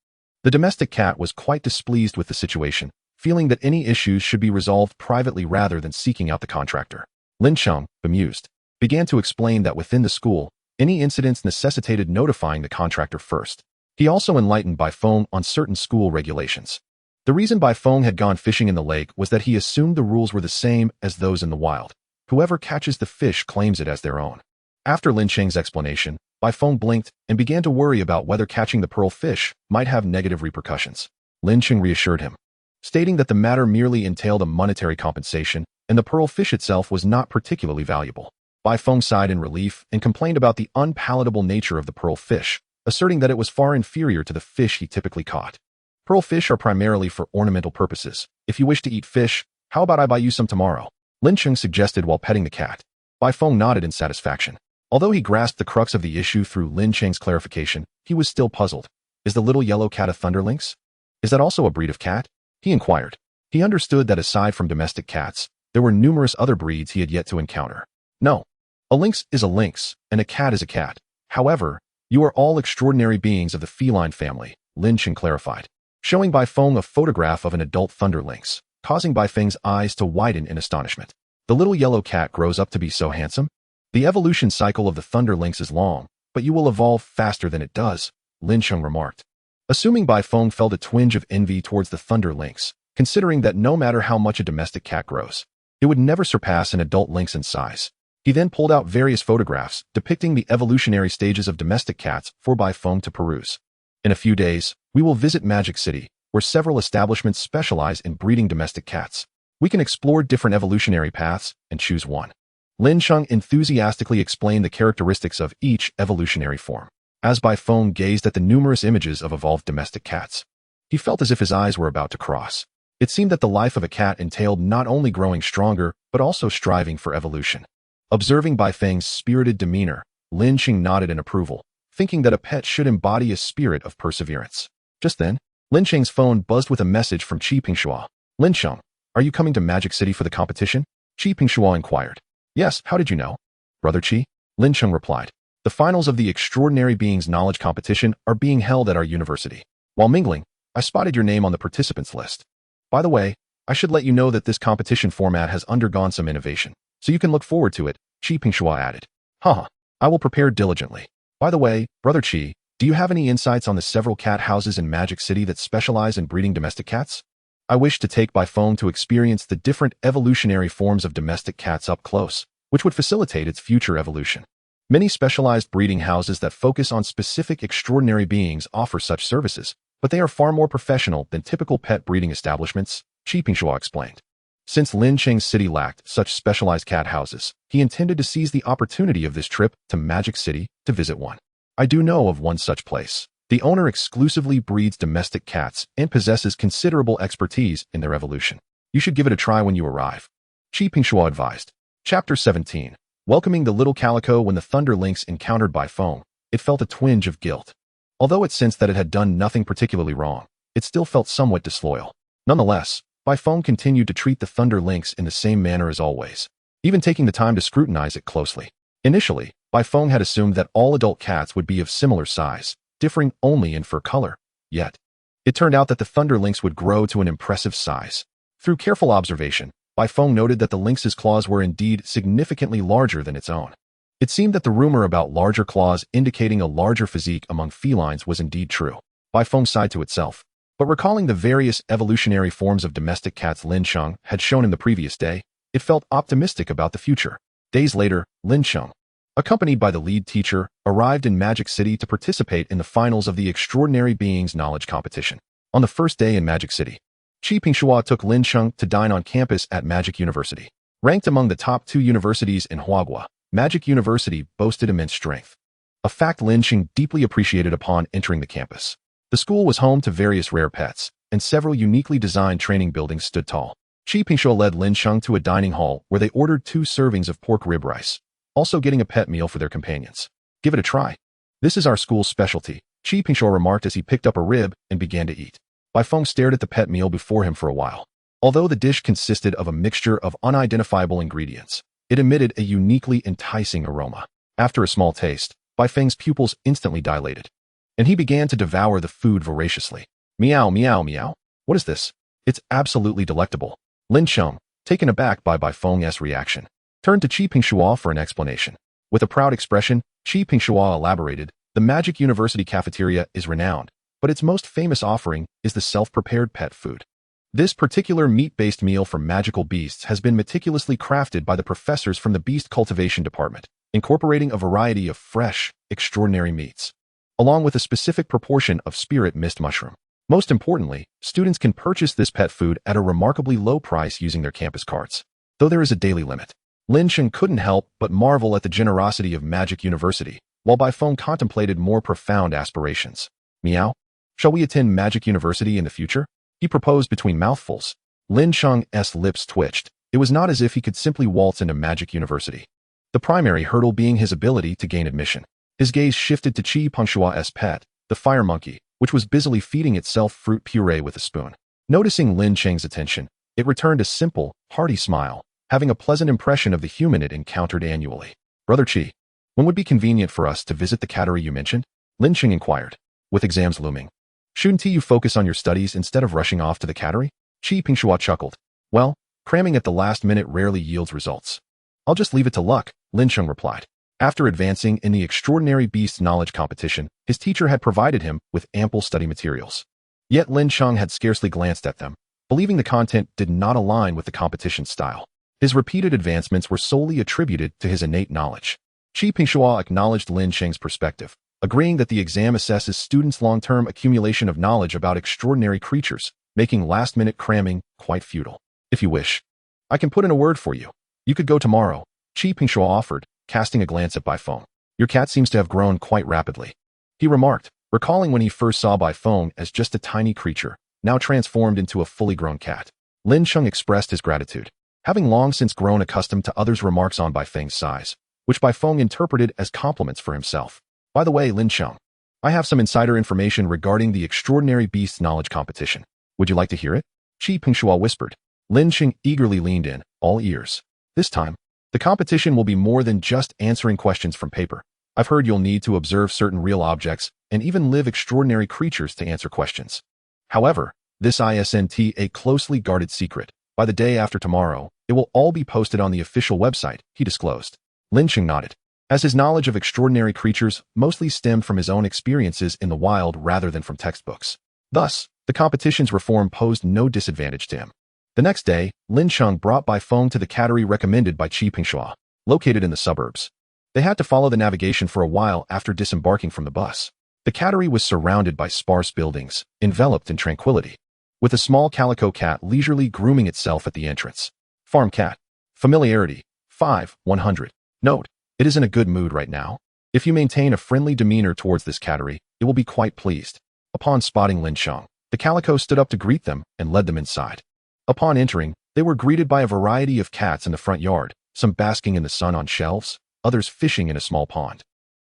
The domestic cat was quite displeased with the situation, feeling that any issues should be resolved privately rather than seeking out the contractor. Lin Cheng, bemused, began to explain that within the school, any incidents necessitated notifying the contractor first. He also enlightened Bai Feng on certain school regulations. The reason Bai Feng had gone fishing in the lake was that he assumed the rules were the same as those in the wild. Whoever catches the fish claims it as their own. After Lin Cheng's explanation, Bai Feng blinked and began to worry about whether catching the pearl fish might have negative repercussions. Lin Cheng reassured him, stating that the matter merely entailed a monetary compensation and the pearl fish itself was not particularly valuable. Bai Feng sighed in relief and complained about the unpalatable nature of the pearl fish, asserting that it was far inferior to the fish he typically caught. Pearl fish are primarily for ornamental purposes. If you wish to eat fish, how about I buy you some tomorrow? Lin Cheng suggested while petting the cat. Bai Feng nodded in satisfaction. Although he grasped the crux of the issue through Lin Cheng's clarification, he was still puzzled. Is the little yellow cat a Thunder Lynx? Is that also a breed of cat? He inquired. He understood that aside from domestic cats, there were numerous other breeds he had yet to encounter. No. A lynx is a lynx, and a cat is a cat. However, you are all extraordinary beings of the feline family, Lin Cheng clarified, showing Bai Feng a photograph of an adult Thunder Lynx, causing Bai Feng's eyes to widen in astonishment. The little yellow cat grows up to be so handsome? The evolution cycle of the Thunder Lynx is long, but you will evolve faster than it does, Lin Cheng remarked. Assuming Bai Feng felt a twinge of envy towards the Thunder Lynx, considering that no matter how much a domestic cat grows, it would never surpass an adult lynx in size. He then pulled out various photographs depicting the evolutionary stages of domestic cats for Bai Feng to peruse. In a few days, we will visit Magic City, where several establishments specialize in breeding domestic cats. We can explore different evolutionary paths and choose one. Lin Cheng enthusiastically explained the characteristics of each evolutionary form. As Bai Feng gazed at the numerous images of evolved domestic cats, he felt as if his eyes were about to cross. It seemed that the life of a cat entailed not only growing stronger, but also striving for evolution. Observing Bai Feng's spirited demeanor, Lin Cheng nodded in approval, thinking that a pet should embody a spirit of perseverance. Just then, Lin Cheng's phone buzzed with a message from Qi Pingshua. Lin Cheng, are you coming to Magic City for the competition? Qi Pingshua inquired. Yes, how did you know? Brother Qi, Lin Cheng replied. The finals of the Extraordinary Beings Knowledge Competition are being held at our university. While mingling, I spotted your name on the participants list. By the way, I should let you know that this competition format has undergone some innovation, so you can look forward to it, Qi Pingshua added. Haha, I will prepare diligently. By the way, Brother Qi, do you have any insights on the several cat houses in Magic City that specialize in breeding domestic cats? I wish to take Bai Feng to experience the different evolutionary forms of domestic cats up close, which would facilitate its future evolution. Many specialized breeding houses that focus on specific extraordinary beings offer such services, but they are far more professional than typical pet breeding establishments, Qi Pingshua explained. Since Lin Cheng's city lacked such specialized cat houses, he intended to seize the opportunity of this trip to Magic City to visit one. I do know of one such place. The owner exclusively breeds domestic cats and possesses considerable expertise in their evolution. You should give it a try when you arrive. Qi Pingshuo advised. Chapter 17. Welcoming the little calico when the Thunder Lynx encountered Bai Feng, it felt a twinge of guilt. Although it sensed that it had done nothing particularly wrong, it still felt somewhat disloyal. Nonetheless, Bai Feng continued to treat the Thunder Lynx in the same manner as always, even taking the time to scrutinize it closely. Initially, Bai Feng had assumed that all adult cats would be of similar size, differing only in fur color. Yet, it turned out that the Thunder Lynx would grow to an impressive size. Through careful observation, Bai Feng noted that the lynx's claws were indeed significantly larger than its own. It seemed that the rumor about larger claws indicating a larger physique among felines was indeed true. Bai Feng sighed to itself. But recalling the various evolutionary forms of domestic cats Lin Cheng had shown him the previous day, it felt optimistic about the future. Days later, Lin Cheng, accompanied by the lead teacher, arrived in Magic City to participate in the finals of the Extraordinary Beings Knowledge Competition. On the first day in Magic City, Qi Pingshuo took Lin Cheng to dine on campus at Magic University. Ranked among the top 2 universities in Huagua, Magic University boasted immense strength, a fact Lin Cheng deeply appreciated upon entering the campus. The school was home to various rare pets, and several uniquely designed training buildings stood tall. Qi Pingshuo led Lin Cheng to a dining hall where they ordered 2 servings of pork rib rice, also getting a pet meal for their companions. Give it a try. This is our school's specialty, Qi Pingshuo remarked as he picked up a rib and began to eat. Bai Feng stared at the pet meal before him for a while. Although the dish consisted of a mixture of unidentifiable ingredients, it emitted a uniquely enticing aroma. After a small taste, Bai Feng's pupils instantly dilated, and he began to devour the food voraciously. Meow, meow, meow. What is this? It's absolutely delectable. Lin Cheng, taken aback by Bai Feng's reaction, turned to Qi Pingshuo for an explanation. With a proud expression, Qi Pingshuo elaborated, the Magic University cafeteria is renowned, but its most famous offering is the self-prepared pet food. This particular meat-based meal for magical beasts has been meticulously crafted by the professors from the Beast Cultivation Department, incorporating a variety of fresh, extraordinary meats, along with a specific proportion of spirit mist mushroom. Most importantly, students can purchase this pet food at a remarkably low price using their campus cards, though there is a daily limit. Lin Cheng couldn't help but marvel at the generosity of Magic University, while Bai Feng contemplated more profound aspirations. Meow? Shall we attend Magic University in the future? He proposed between mouthfuls. Lin Cheng's lips twitched. It was not as if he could simply waltz into Magic University, the primary hurdle being his ability to gain admission. His gaze shifted to Qi Pingshuo's pet, the fire monkey, which was busily feeding itself fruit puree with a spoon. Noticing Lin Cheng's attention, it returned a simple, hearty smile, having a pleasant impression of the human it encountered annually. Brother Qi, when would be convenient for us to visit the cattery you mentioned? Lin Cheng inquired, with exams looming. Shouldn't you focus on your studies instead of rushing off to the cattery? Qi Pingshuo chuckled. Well, cramming at the last minute rarely yields results. I'll just leave it to luck, Lin Cheng replied. After advancing in the Extraordinary Beast Knowledge Competition, his teacher had provided him with ample study materials. Yet Lin Cheng had scarcely glanced at them, believing the content did not align with the competition style. His repeated advancements were solely attributed to his innate knowledge. Qi Pingshuo acknowledged Lin Cheng's perspective, agreeing that the exam assesses students' long-term accumulation of knowledge about extraordinary creatures, making last-minute cramming quite futile. If you wish, I can put in a word for you. You could go tomorrow, Qi Pingshuo offered, casting a glance at Bai Feng. Your cat seems to have grown quite rapidly, he remarked, recalling when he first saw Bai Feng as just a tiny creature, now transformed into a fully grown cat. Lin Cheng expressed his gratitude, having long since grown accustomed to others' remarks on Bai Feng's size, which Bai Feng interpreted as compliments for himself. By the way, Lin Cheng, I have some insider information regarding the Extraordinary Beast Knowledge Competition. Would you like to hear it? Qi Pingshuo whispered. Lin Cheng eagerly leaned in, all ears. This time, the competition will be more than just answering questions from paper. I've heard you'll need to observe certain real objects and even live extraordinary creatures to answer questions. However, this isn't a closely guarded secret. By the day after tomorrow, it will all be posted on the official website, he disclosed. Lin Cheng nodded, as his knowledge of extraordinary creatures mostly stemmed from his own experiences in the wild rather than from textbooks. Thus, the competition's reform posed no disadvantage to him. The next day, Lin Cheng brought Bai Feng to the cattery recommended by Qi Pingshuo, located in the suburbs. They had to follow the navigation for a while after disembarking from the bus. The cattery was surrounded by sparse buildings, enveloped in tranquility. with a small calico cat leisurely grooming itself at the entrance. Farm cat. Familiarity. 5, 100. Note, it is in a good mood right now. If you maintain a friendly demeanor towards this cattery, it will be quite pleased. Upon spotting Lin Cheng, the calico stood up to greet them and led them inside. Upon entering, they were greeted by a variety of cats in the front yard, some basking in the sun on shelves, others fishing in a small pond,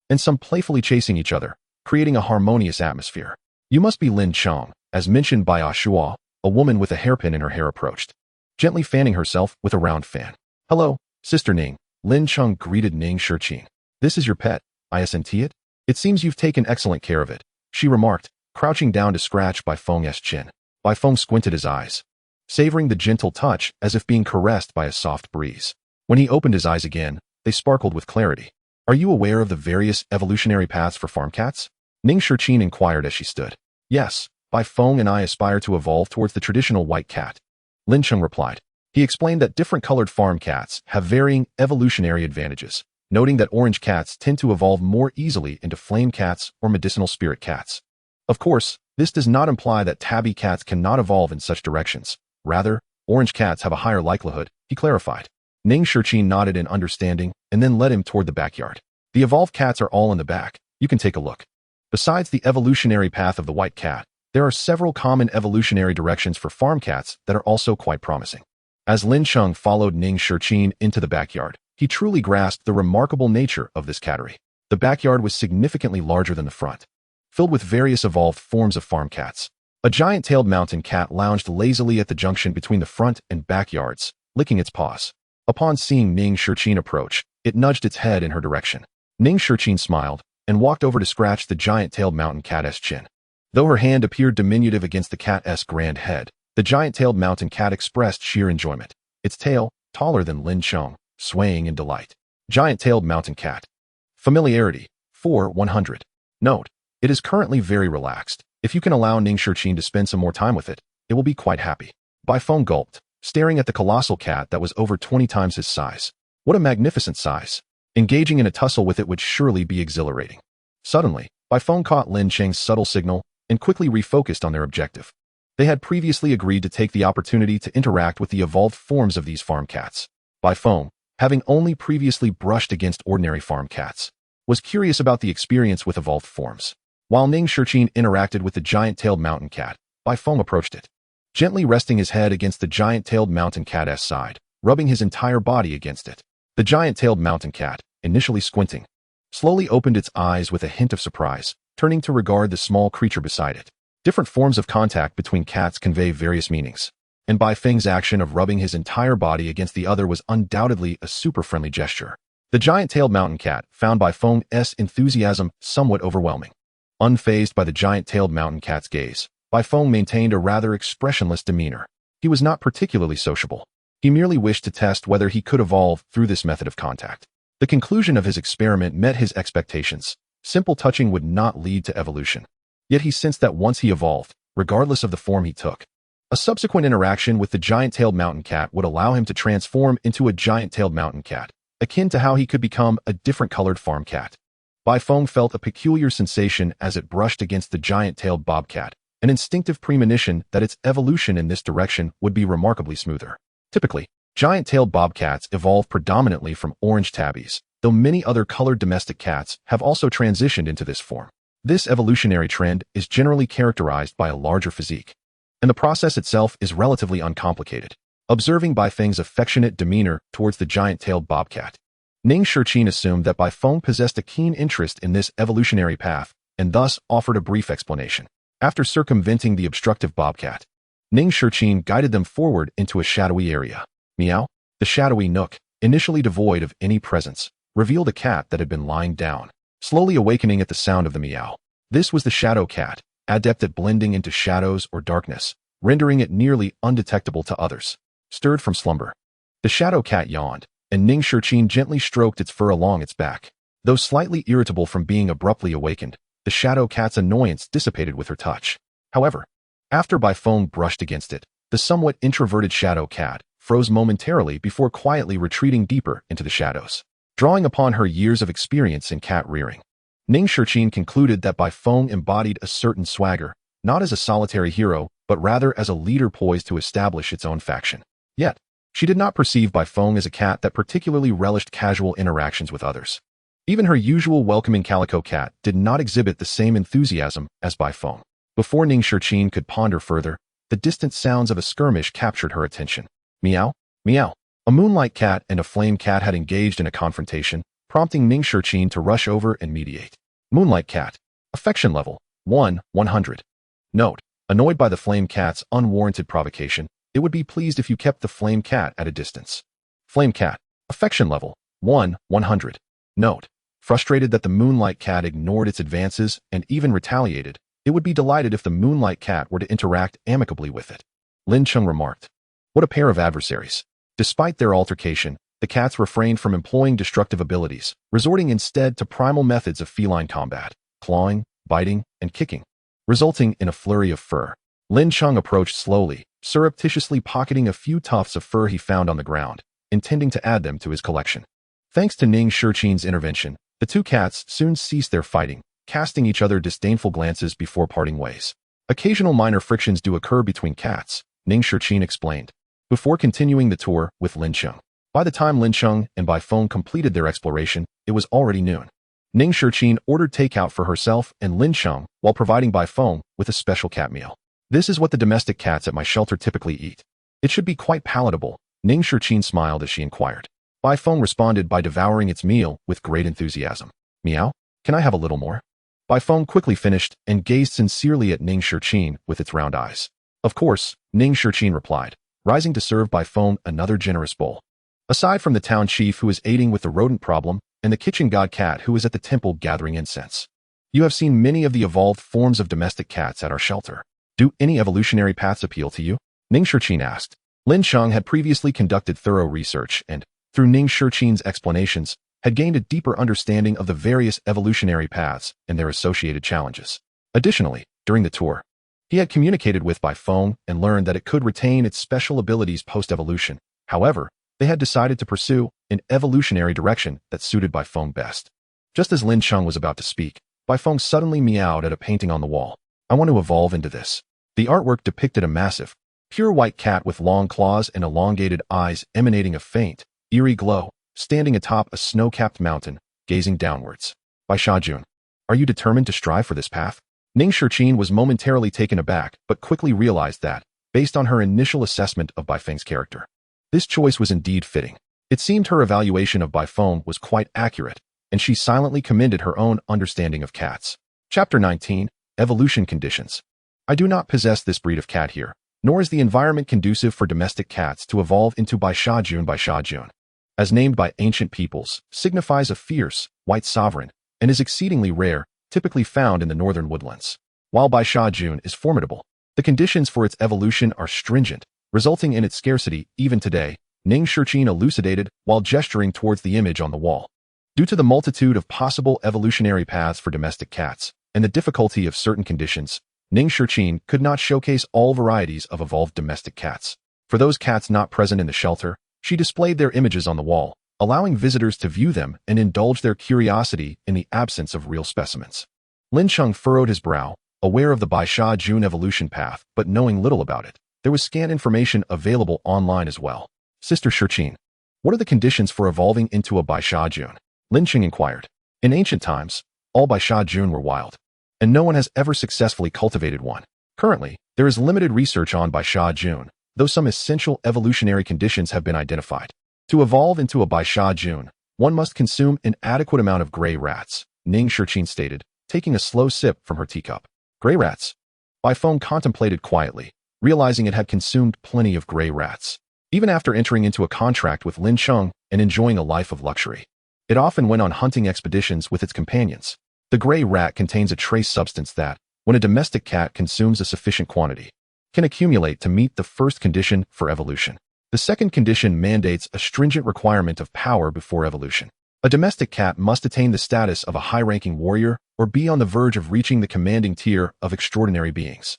and some playfully chasing each other, creating a harmonious atmosphere. You must be Lin Cheng, as mentioned by Ashua, a woman with a hairpin in her hair approached, gently fanning herself with a round fan. Hello, Sister Ning, Lin Cheng greeted Ning Shichin. This is your pet, isn't it? It seems you've taken excellent care of it, she remarked, crouching down to scratch Bai Feng's chin. Bai Feng squinted his eyes, savoring the gentle touch as if being caressed by a soft breeze. When he opened his eyes again, they sparkled with clarity. Are you aware of the various evolutionary paths for farm cats? Ning Shichin inquired as she stood. Yes, Bai Feng and I aspire to evolve towards the traditional white cat. Lin Cheng replied. He explained that different colored farm cats have varying evolutionary advantages, noting that orange cats tend to evolve more easily into flame cats or medicinal spirit cats. Of course, this does not imply that tabby cats cannot evolve in such directions. Rather, orange cats have a higher likelihood, he clarified. Ning Shichin nodded in understanding and then led him toward the backyard. The evolved cats are all in the back. You can take a look. Besides the evolutionary path of the white cat, there are several common evolutionary directions for farm cats that are also quite promising. As Lin Cheng followed Ning Shichin into the backyard, he truly grasped the remarkable nature of this cattery. The backyard was significantly larger than the front, filled with various evolved forms of farm cats. A giant-tailed mountain cat lounged lazily at the junction between the front and backyards, licking its paws. Upon seeing Ning Shichin approach, it nudged its head in her direction. Ning Shichin smiled and walked over to scratch the giant-tailed mountain cat's chin. Though her hand appeared diminutive against the cat's grand head, the giant-tailed mountain cat expressed sheer enjoyment, its tail, taller than Lin Cheng, swaying in delight. Giant-tailed mountain cat. Familiarity. 4, 100. Note, it is currently very relaxed. If you can allow Ning Shichin to spend some more time with it, it will be quite happy. Bai Feng gulped, staring at the colossal cat that was over 20 times his size. What a magnificent size. Engaging in a tussle with it would surely be exhilarating. Suddenly, Bai Feng caught Lin Cheng's subtle signal and quickly refocused on their objective. They had previously agreed to take the opportunity to interact with the evolved forms of these farm cats. Bai Feng, having only previously brushed against ordinary farm cats, was curious about the experience with evolved forms. While Ning Shichin interacted with the giant-tailed mountain cat, Bai Feng approached it, gently resting his head against the giant-tailed mountain cat's side, rubbing his entire body against it. The giant-tailed mountain cat, initially squinting, slowly opened its eyes with a hint of surprise, turning to regard the small creature beside it. Different forms of contact between cats convey various meanings, and Bai Feng's action of rubbing his entire body against the other was undoubtedly a super friendly gesture. The giant-tailed mountain cat found Bai Feng's enthusiasm somewhat overwhelming. Unfazed by the giant-tailed mountain cat's gaze, Bai Feng maintained a rather expressionless demeanor. He was not particularly sociable. He merely wished to test whether he could evolve through this method of contact. The conclusion of his experiment met his expectations. Simple touching would not lead to evolution. Yet he sensed that once he evolved, regardless of the form he took, a subsequent interaction with the giant-tailed mountain cat would allow him to transform into a giant-tailed mountain cat, akin to how he could become a different-colored farm cat. Bai Feng felt a peculiar sensation as it brushed against the giant-tailed bobcat, an instinctive premonition that its evolution in this direction would be remarkably smoother. Typically, giant-tailed bobcats evolve predominantly from orange tabbies, though many other colored domestic cats have also transitioned into this form. This evolutionary trend is generally characterized by a larger physique, and the process itself is relatively uncomplicated. Observing Bai Feng's affectionate demeanor towards the giant-tailed bobcat, Ning Shichin assumed that Bai Feng possessed a keen interest in this evolutionary path and thus offered a brief explanation. After circumventing the obstructive bobcat, Ning Shichin guided them forward into a shadowy area. Meow. The shadowy nook, initially devoid of any presence, revealed a cat that had been lying down, slowly awakening at the sound of the meow. This was the shadow cat, adept at blending into shadows or darkness, rendering it nearly undetectable to others. Stirred from slumber, the shadow cat yawned, and Ning Shichin gently stroked its fur along its back. Though slightly irritable from being abruptly awakened, the shadow cat's annoyance dissipated with her touch. However, after Bai Feng brushed against it, the somewhat introverted shadow cat froze momentarily before quietly retreating deeper into the shadows. Drawing upon her years of experience in cat rearing, Ning Shichin concluded that Bai Feng embodied a certain swagger, not as a solitary hero, but rather as a leader poised to establish its own faction. Yet, she did not perceive Bai Feng as a cat that particularly relished casual interactions with others. Even her usual welcoming calico cat did not exhibit the same enthusiasm as Bai Feng. Before Ning Shiqin could ponder further, the distant sounds of a skirmish captured her attention. Meow, meow. A moonlight cat and a flame cat had engaged in a confrontation, prompting Ning Shiqin to rush over and mediate. Moonlight cat. Affection level 100. Note: annoyed by the flame cat's unwarranted provocation, it would be pleased if you kept the flame cat at a distance. Flame cat. Affection level 100. Note: frustrated that the moonlight cat ignored its advances and even retaliated, it would be delighted if the moonlight cat were to interact amicably with it. Lin Cheng remarked. What a pair of adversaries. Despite their altercation, the cats refrained from employing destructive abilities, resorting instead to primal methods of feline combat, clawing, biting, and kicking, resulting in a flurry of fur. Lin Cheng approached slowly, surreptitiously pocketing a few tufts of fur he found on the ground, intending to add them to his collection. Thanks to Ning Shiqin's intervention, the two cats soon ceased their fighting, casting each other disdainful glances before parting ways. Occasional minor frictions do occur between cats, Ning Shiqin explained, before continuing the tour with Lin Cheng. By the time Lin Cheng and Bai Feng completed their exploration, it was already noon. Ning Shiqin ordered takeout for herself and Lin Cheng while providing Bai Feng with a special cat meal. This is what the domestic cats at my shelter typically eat. It should be quite palatable, Ning Shiqin smiled as she inquired. Bai Feng responded by devouring its meal with great enthusiasm. Meow, can I have a little more? Bai Feng quickly finished and gazed sincerely at Ning Shiqin with its round eyes. Of course, Ning Shiqin replied, rising to serve Bai Feng another generous bowl. Aside from the town chief who is aiding with the rodent problem, and the kitchen god cat who is at the temple gathering incense, you have seen many of the evolved forms of domestic cats at our shelter. Do any evolutionary paths appeal to you? Ning Shiqin asked. Lin Cheng had previously conducted thorough research and, through Ning Shiqin's explanations, had gained a deeper understanding of the various evolutionary paths and their associated challenges. Additionally, during the tour, he had communicated with Bai Feng and learned that it could retain its special abilities post-evolution. However, they had decided to pursue an evolutionary direction that suited Bai Feng best. Just as Lin Cheng was about to speak, Bai Feng suddenly meowed at a painting on the wall. I want to evolve into this. The artwork depicted a massive, pure white cat with long claws and elongated eyes emanating a faint, eerie glow, standing atop a snow-capped mountain, gazing downwards. Bai Shajun, are you determined to strive for this path? Ning Shiqin was momentarily taken aback but quickly realized that, based on her initial assessment of Bai Feng's character, this choice was indeed fitting. It seemed her evaluation of Bai Feng was quite accurate, and she silently commended her own understanding of cats. Chapter 19, Evolution Conditions. I do not possess this breed of cat here, nor is the environment conducive for domestic cats to evolve into Bai Shajun. Bai Shajun, as named by ancient peoples, signifies a fierce, white sovereign, and is exceedingly rare, typically found in the northern woodlands. While Bai Shajun is formidable, the conditions for its evolution are stringent, resulting in its scarcity even today, Ning Shiqin elucidated while gesturing towards the image on the wall. Due to the multitude of possible evolutionary paths for domestic cats, and the difficulty of certain conditions, Ning Shiqin could not showcase all varieties of evolved domestic cats. For those cats not present in the shelter, she displayed their images on the wall, allowing visitors to view them and indulge their curiosity in the absence of real specimens. Lin Cheng furrowed his brow, aware of the Bai Shajun evolution path, but knowing little about it. There was scant information available online as well. Sister Shiqin, what are the conditions for evolving into a Bai Shajun? Lin Cheng inquired. In ancient times, all Bai Shajun were wild, and no one has ever successfully cultivated one. Currently, there is limited research on Bai Shajun, though some essential evolutionary conditions have been identified. To evolve into a Bai Shajun, one must consume an adequate amount of gray rats, Ning Shiqin stated, taking a slow sip from her teacup. Gray rats? Bai Feng contemplated quietly, realizing it had consumed plenty of gray rats. Even after entering into a contract with Lin Cheng and enjoying a life of luxury, it often went on hunting expeditions with its companions. The gray rat contains a trace substance that, when a domestic cat consumes a sufficient quantity, can accumulate to meet the first condition for evolution. The second condition mandates a stringent requirement of power before evolution. A domestic cat must attain the status of a high-ranking warrior or be on the verge of reaching the commanding tier of extraordinary beings.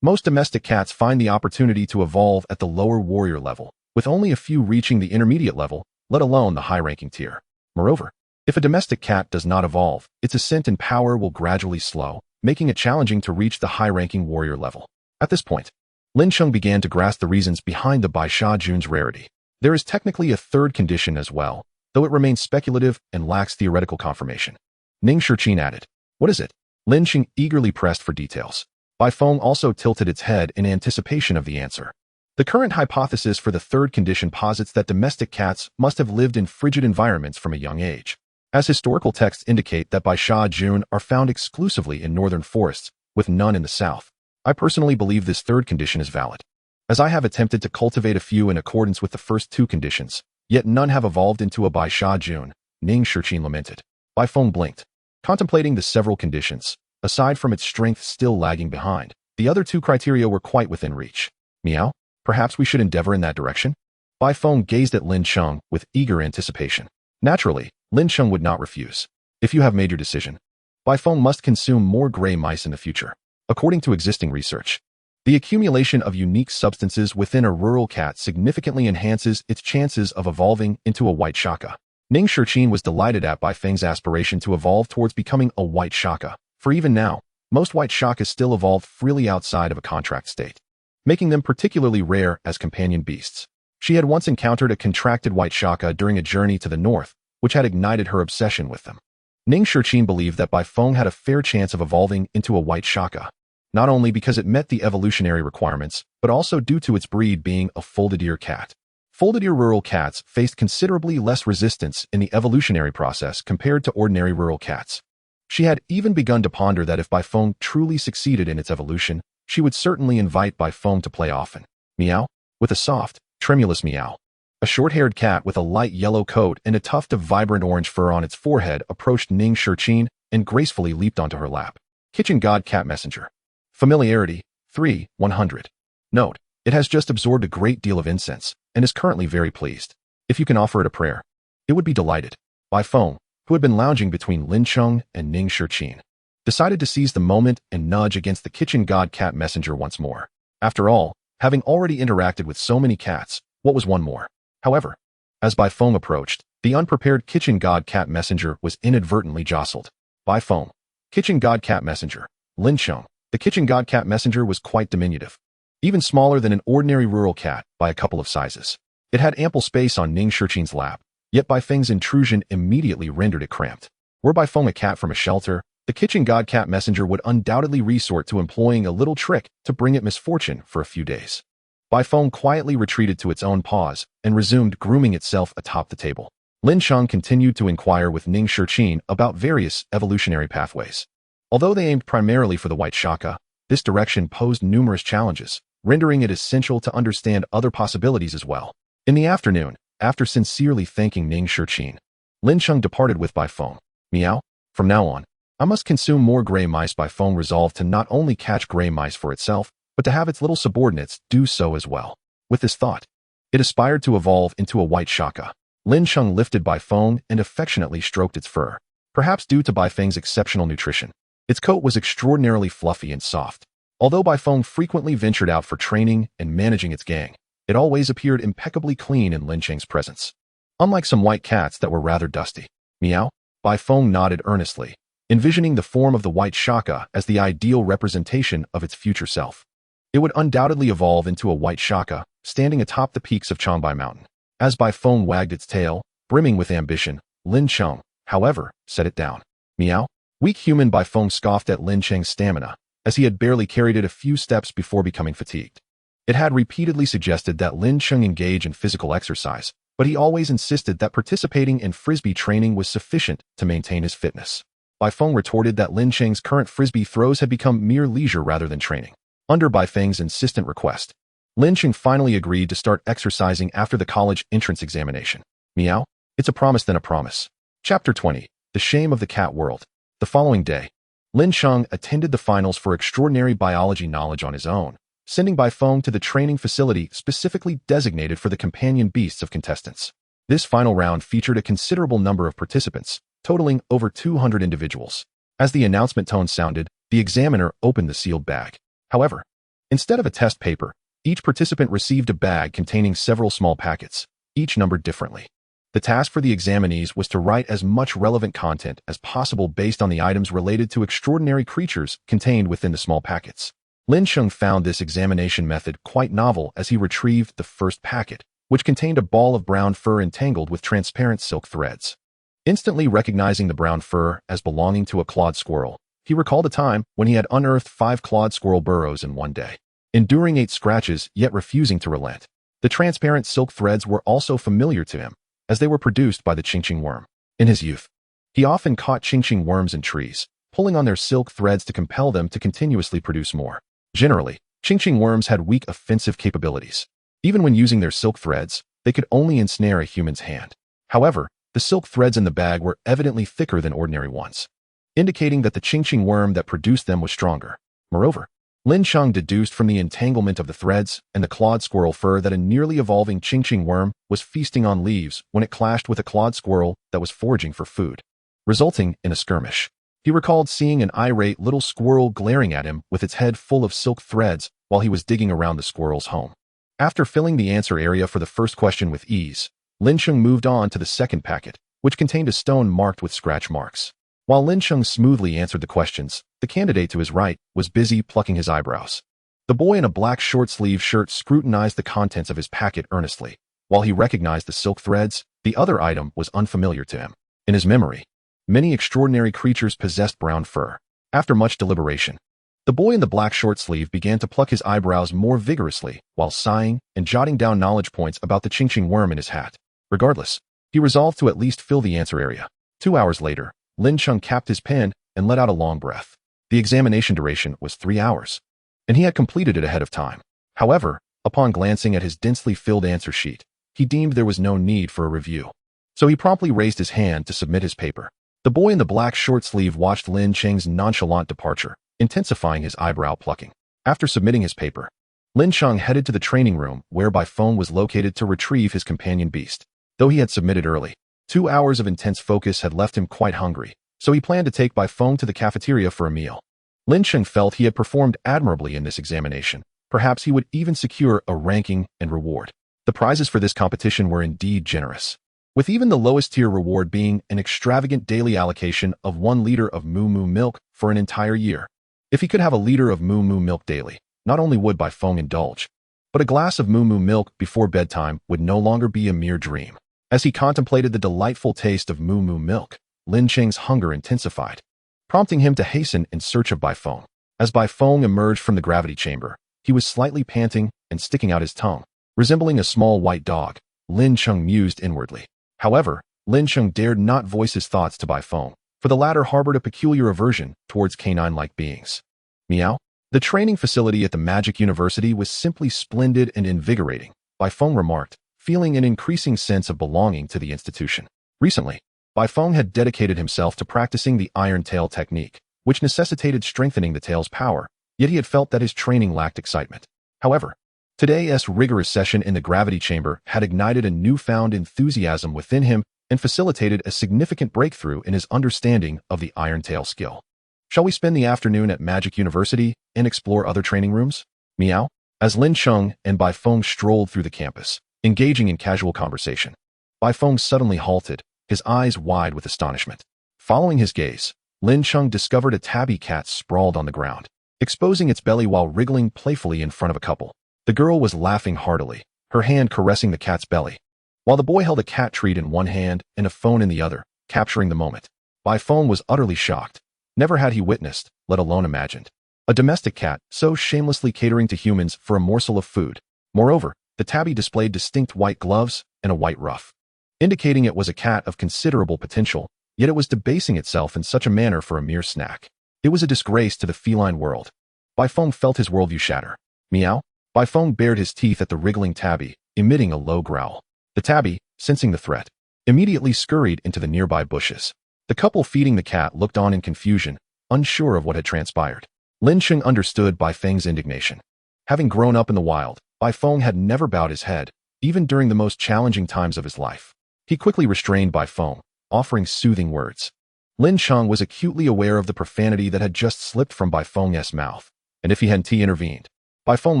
Most domestic cats find the opportunity to evolve at the lower warrior level, with only a few reaching the intermediate level, let alone the high-ranking tier. Moreover, if a domestic cat does not evolve, its ascent in power will gradually slow, making it challenging to reach the high-ranking warrior level. At this point, Lin Cheng began to grasp the reasons behind the Bai Sha Jun's rarity. There is technically a third condition as well, though it remains speculative and lacks theoretical confirmation. Ning Shiqin added, "What is it?" Lin Cheng eagerly pressed for details. Bai Feng also tilted its head in anticipation of the answer. The current hypothesis for the third condition posits that domestic cats must have lived in frigid environments from a young age, as historical texts indicate that Bai Sha Jun are found exclusively in northern forests, with none in the south. I personally believe this third condition is valid, as I have attempted to cultivate a few in accordance with the first two conditions, yet none have evolved into a Bai Sha Jun, Ning Shiqin lamented. Bai Feng blinked, contemplating the several conditions. Aside from its strength still lagging behind, the other two criteria were quite within reach. Meow? Perhaps we should endeavor in that direction? Bai Feng gazed at Lin Cheng with eager anticipation. Naturally, Lin Cheng would not refuse. If you have made your decision, Bai Feng must consume more gray mice in the future. According to existing research, the accumulation of unique substances within a rural cat significantly enhances its chances of evolving into a white shaka. Ning Shiqin was delighted at Bai Feng's aspiration to evolve towards becoming a white shaka. For even now, most white shakas still evolve freely outside of a contract state, making them particularly rare as companion beasts. She had once encountered a contracted white shaka during a journey to the north, which had ignited her obsession with them. Ning Shiqin believed that Bai Feng had a fair chance of evolving into a white shaka, not only because it met the evolutionary requirements, but also due to its breed being a folded ear cat. Folded ear rural cats faced considerably less resistance in the evolutionary process compared to ordinary rural cats. She had even begun to ponder that if Bai Feng truly succeeded in its evolution, she would certainly invite Bai Feng to play often. Meow? With a soft, tremulous meow. A short-haired cat with a light yellow coat and a tuft of vibrant orange fur on its forehead approached Ning Shiqin and gracefully leaped onto her lap. Kitchen God Cat Messenger. Familiarity, 3/100. Note, it has just absorbed a great deal of incense and is currently very pleased. If you can offer it a prayer, it would be delighted. Bai Feng, who had been lounging between Lin Cheng and Ning Shiqin, decided to seize the moment and nudge against the kitchen god cat messenger once more. After all, having already interacted with so many cats, what was one more? However, as Bai Feng approached, the unprepared kitchen god cat messenger was inadvertently jostled. Bai Feng, kitchen god cat messenger, Lin Cheng. The kitchen god cat messenger was quite diminutive, even smaller than an ordinary rural cat by a couple of sizes. It had ample space on Ning Shiqin's lap, yet Bai Feng's intrusion immediately rendered it cramped. Were Bai Feng a cat from a shelter, the kitchen god cat messenger would undoubtedly resort to employing a little trick to bring it misfortune for a few days. Bai Feng quietly retreated to its own paws and resumed grooming itself atop the table. Lin Cheng continued to inquire with Ning Shiqin about various evolutionary pathways. Although they aimed primarily for the white shaka, this direction posed numerous challenges, rendering it essential to understand other possibilities as well. In the afternoon, after sincerely thanking Ning Shiqin, Lin Cheng departed with Bai Feng. Meow? From now on, I must consume more gray mice. Bai Feng resolved to not only catch gray mice for itself, but to have its little subordinates do so as well. With this thought, it aspired to evolve into a white shaka. Lin Cheng lifted Bai Feng and affectionately stroked its fur. Perhaps due to Bai Feng's exceptional nutrition, its coat was extraordinarily fluffy and soft. Although Bai Feng frequently ventured out for training and managing its gang, it always appeared impeccably clean in Lin Cheng's presence. Unlike some white cats that were rather dusty. Meow? Bai Feng nodded earnestly, envisioning the form of the white shaka as the ideal representation of its future self. It would undoubtedly evolve into a white shaka, standing atop the peaks of Changbai Mountain. As Bai Feng wagged its tail, brimming with ambition, Lin Cheng, however, set it down. Meow? Weak human. Bai Feng scoffed at Lin Cheng's stamina, as he had barely carried it a few steps before becoming fatigued. It had repeatedly suggested that Lin Cheng engage in physical exercise, but he always insisted that participating in frisbee training was sufficient to maintain his fitness. Bai Feng retorted that Lin Cheng's current frisbee throws had become mere leisure rather than training. Under Bai Feng's insistent request, Lin Cheng finally agreed to start exercising after the college entrance examination. Meow? It's a promise then a promise. Chapter 20. The Shame of the Cat World. The following day, Lin Cheng attended the finals for extraordinary biology knowledge on his own, sending Bai Feng to the training facility specifically designated for the companion beasts of contestants. This final round featured a considerable number of participants, totaling over 200 individuals. As the announcement tone sounded, the examiner opened the sealed bag. However, instead of a test paper, each participant received a bag containing several small packets, each numbered differently. The task for the examinees was to write as much relevant content as possible based on the items related to extraordinary creatures contained within the small packets. Lin Cheng found this examination method quite novel as he retrieved the first packet, which contained a ball of brown fur entangled with transparent silk threads. Instantly recognizing the brown fur as belonging to a clawed squirrel, he recalled a time when he had unearthed 5 clawed squirrel burrows in one day, enduring 8 scratches yet refusing to relent. The transparent silk threads were also familiar to him, as they were produced by the Ching worm. In his youth, he often caught Ching worms in trees, pulling on their silk threads to compel them to continuously produce more. Generally, Ching worms had weak offensive capabilities. Even when using their silk threads, they could only ensnare a human's hand. However, the silk threads in the bag were evidently thicker than ordinary ones, indicating that the Ching worm that produced them was stronger. Moreover, Lin Cheng deduced from the entanglement of the threads and the clawed squirrel fur that a nearly evolving Ching worm was feasting on leaves when it clashed with a clawed squirrel that was foraging for food, resulting in a skirmish. He recalled seeing an irate little squirrel glaring at him with its head full of silk threads while he was digging around the squirrel's home. After filling the answer area for the first question with ease, Lin Cheng moved on to the second packet, which contained a stone marked with scratch marks. While Lin Cheng smoothly answered the questions, the candidate to his right was busy plucking his eyebrows. The boy in a black short-sleeved shirt scrutinized the contents of his packet earnestly. While he recognized the silk threads, the other item was unfamiliar to him. In his memory, many extraordinary creatures possessed brown fur. After much deliberation, the boy in the black short sleeve began to pluck his eyebrows more vigorously while sighing and jotting down knowledge points about the Ching worm in his hat. Regardless, he resolved to at least fill the answer area. 2 hours later, Lin Cheng capped his pen and let out a long breath. The examination duration was 3 hours, and he had completed it ahead of time. However, upon glancing at his densely filled answer sheet, he deemed there was no need for a review. So he promptly raised his hand to submit his paper. The boy in the black short sleeve watched Lin Cheng's nonchalant departure, intensifying his eyebrow plucking. After submitting his paper, Lin Cheng headed to the training room where Bai Feng was located to retrieve his companion beast. Though he had submitted early, 2 hours of intense focus had left him quite hungry, so he planned to take Bai Feng to the cafeteria for a meal. Lin Cheng felt he had performed admirably in this examination. Perhaps he would even secure a ranking and reward. The prizes for this competition were indeed generous, with even the lowest tier reward being an extravagant daily allocation of 1 liter of moo milk for an entire year. If he could have a liter of moo milk daily, not only would Bai Feng indulge, but a glass of moo milk before bedtime would no longer be a mere dream. As he contemplated the delightful taste of moo milk, Lin Cheng's hunger intensified, prompting him to hasten in search of Bai Feng. As Bai Feng emerged from the gravity chamber, he was slightly panting and sticking out his tongue. Resembling a small white dog, Lin Cheng mused inwardly. However, Lin Cheng dared not voice his thoughts to Bai Feng, for the latter harbored a peculiar aversion towards canine-like beings. Meow? The training facility at the Magic University was simply splendid and invigorating, Bai Feng remarked, feeling an increasing sense of belonging to the institution. Recently, Bai Feng had dedicated himself to practicing the Iron Tail technique, which necessitated strengthening the tail's power, yet he had felt that his training lacked excitement. However, today's rigorous session in the gravity chamber had ignited a newfound enthusiasm within him and facilitated a significant breakthrough in his understanding of the Iron Tail skill. Shall we spend the afternoon at Magic University and explore other training rooms? Meow? As Lin Cheng and Bai Feng strolled through the campus, engaging in casual conversation, Bai Feng suddenly halted, his eyes wide with astonishment. Following his gaze, Lin Cheng discovered a tabby cat sprawled on the ground, exposing its belly while wriggling playfully in front of a couple. The girl was laughing heartily, her hand caressing the cat's belly, while the boy held a cat treat in one hand and a phone in the other, capturing the moment. Bai Feng was utterly shocked. Never had he witnessed, let alone imagined, a domestic cat so shamelessly catering to humans for a morsel of food. Moreover, the tabby displayed distinct white gloves and a white ruff, indicating it was a cat of considerable potential, yet it was debasing itself in such a manner for a mere snack. It was a disgrace to the feline world. Bai Feng felt his worldview shatter. Meow? Bai Feng bared his teeth at the wriggling tabby, emitting a low growl. The tabby, sensing the threat, immediately scurried into the nearby bushes. The couple feeding the cat looked on in confusion, unsure of what had transpired. Lin Cheng understood Bai Feng's indignation. Having grown up in the wild, Bai Feng had never bowed his head, even during the most challenging times of his life. He quickly restrained Bai Feng, offering soothing words. Lin Cheng was acutely aware of the profanity that had just slipped from Bai Feng's mouth, and if he hadn't intervened, Bai Feng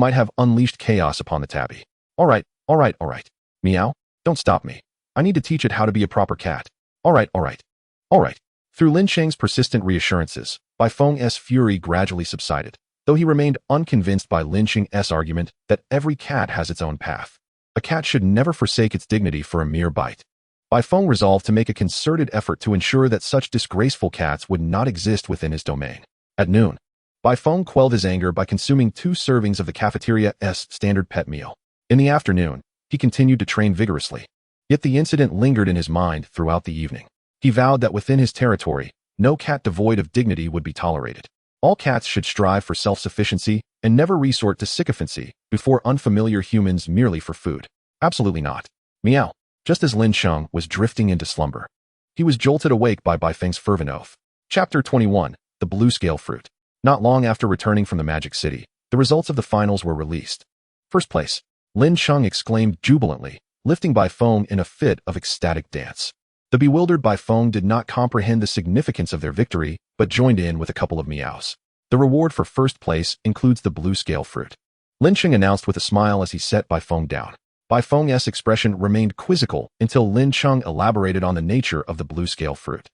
might have unleashed chaos upon the tabby. All right. Meow? Don't stop me. I need to teach it how to be a proper cat. All right. Through Lin Cheng's persistent reassurances, Bai Feng's fury gradually subsided. though he remained unconvinced by Lin Cheng's argument that every cat has its own path. A cat should never forsake its dignity for a mere bite. Bai Feng resolved to make a concerted effort to ensure that such disgraceful cats would not exist within his domain. At noon, Bai Feng quelled his anger by consuming 2 servings of the cafeteria's standard pet meal. In the afternoon, he continued to train vigorously. Yet the incident lingered in his mind throughout the evening. He vowed that within his territory, no cat devoid of dignity would be tolerated. All cats should strive for self-sufficiency and never resort to sycophancy before unfamiliar humans merely for food. Absolutely not. Meow. Just as Lin Cheng was drifting into slumber, he was jolted awake by Bai Feng's fervent oath. Chapter 21. The Blue Scale Fruit. Not long after returning from the Magic City, the results of the finals were released. First place, Lin Cheng exclaimed jubilantly, lifting Bai Feng in a fit of ecstatic dance. The bewildered Bai Feng did not comprehend the significance of their victory, but joined in with a couple of meows. The reward for first place includes the Blue Scale Fruit, Lin Cheng announced with a smile as he set Bai Feng down. Bai Feng's expression remained quizzical until Lin Cheng elaborated on the nature of the blue scale fruit,